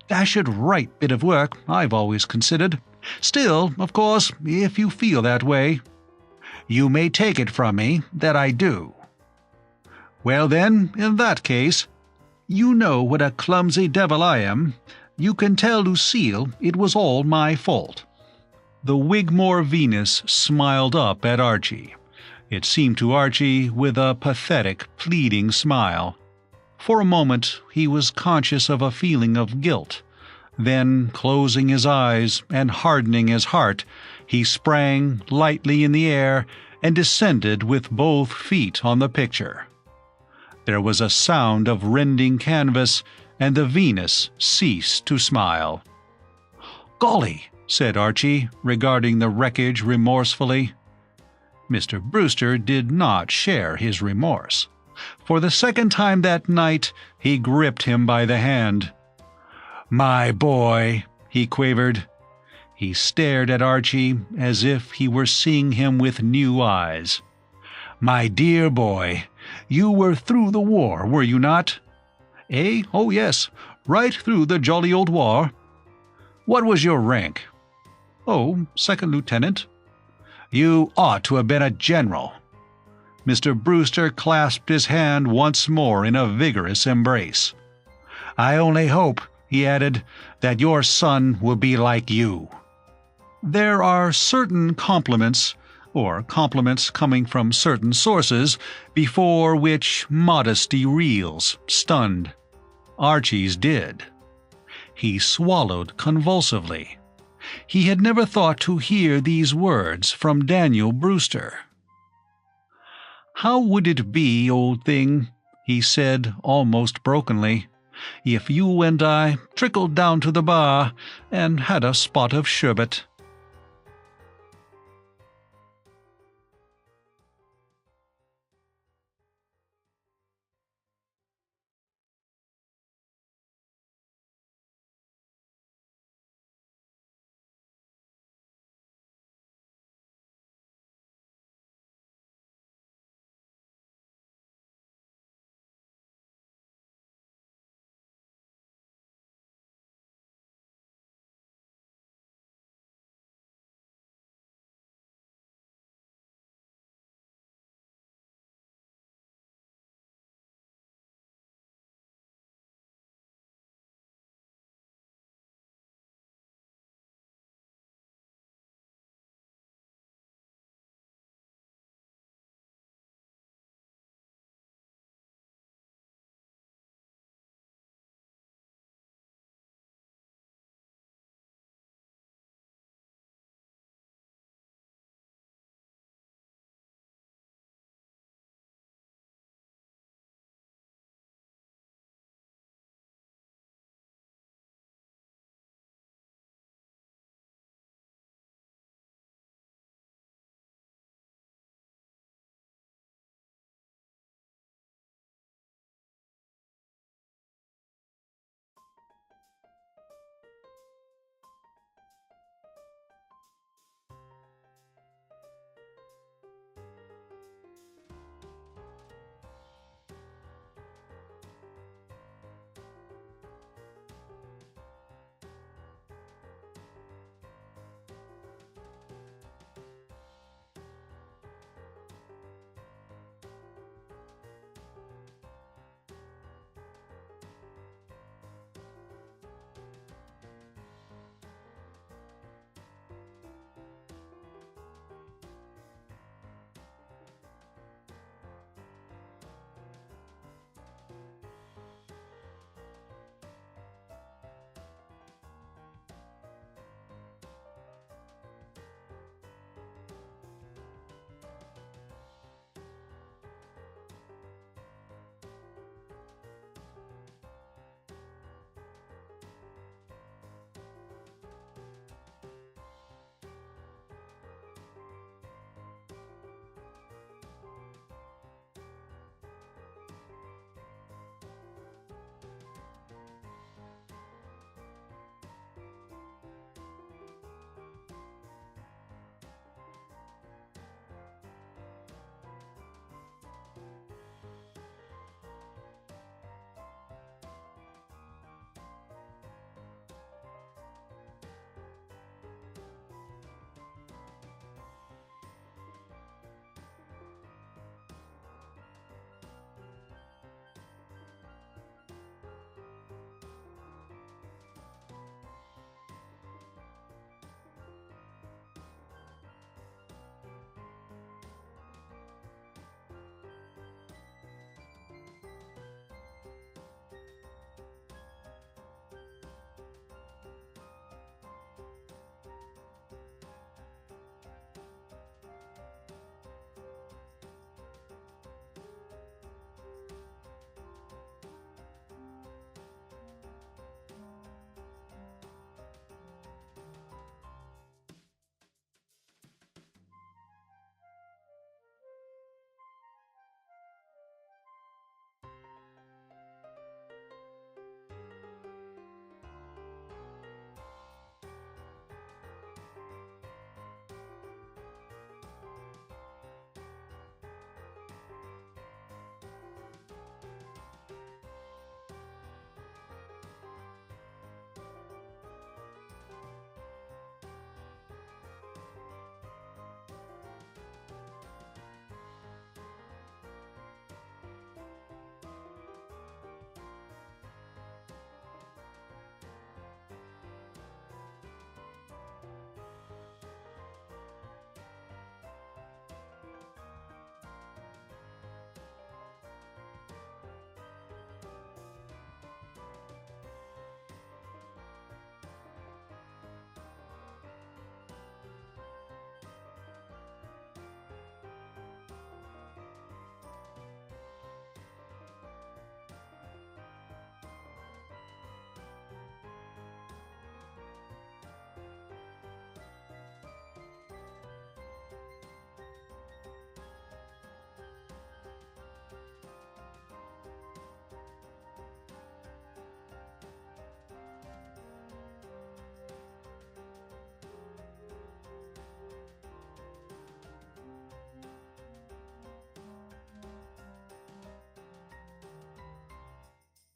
Dashed right bit of work, I've always considered. Still, of course, if you feel that way—" "You may take it from me that I do." "Well then, in that case, you know what a clumsy devil I am. You can tell Lucille it was all my fault." The Wigmore Venus smiled up at Archie. It seemed to Archie with a pathetic, pleading smile. For a moment he was conscious of a feeling of guilt. Then, closing his eyes and hardening his heart, he sprang lightly in the air and descended with both feet on the picture. There was a sound of rending canvas, and the Venus ceased to smile. "Golly," said Archie, regarding the wreckage remorsefully. Mr. Brewster did not share his remorse. For the second time that night he gripped him by the hand. "My boy," he quavered. He stared at Archie as if he were seeing him with new eyes. "My dear boy, you were through the war, were you not?" "Eh? Oh, yes. Right through the jolly old war." "What was your rank?" "Oh, second lieutenant." "You ought to have been a general." Mr. Brewster clasped his hand once more in a vigorous embrace. "I only hope," he added, "that your son will be like you." "There are certain compliments, or compliments coming from certain sources, before which modesty reels, stunned. Archie's did. He swallowed convulsively. He had never thought to hear these words from Daniel Brewster. "How would it be, old thing," he said almost brokenly, "if you and I trickled down to the bar and had a spot of sherbet?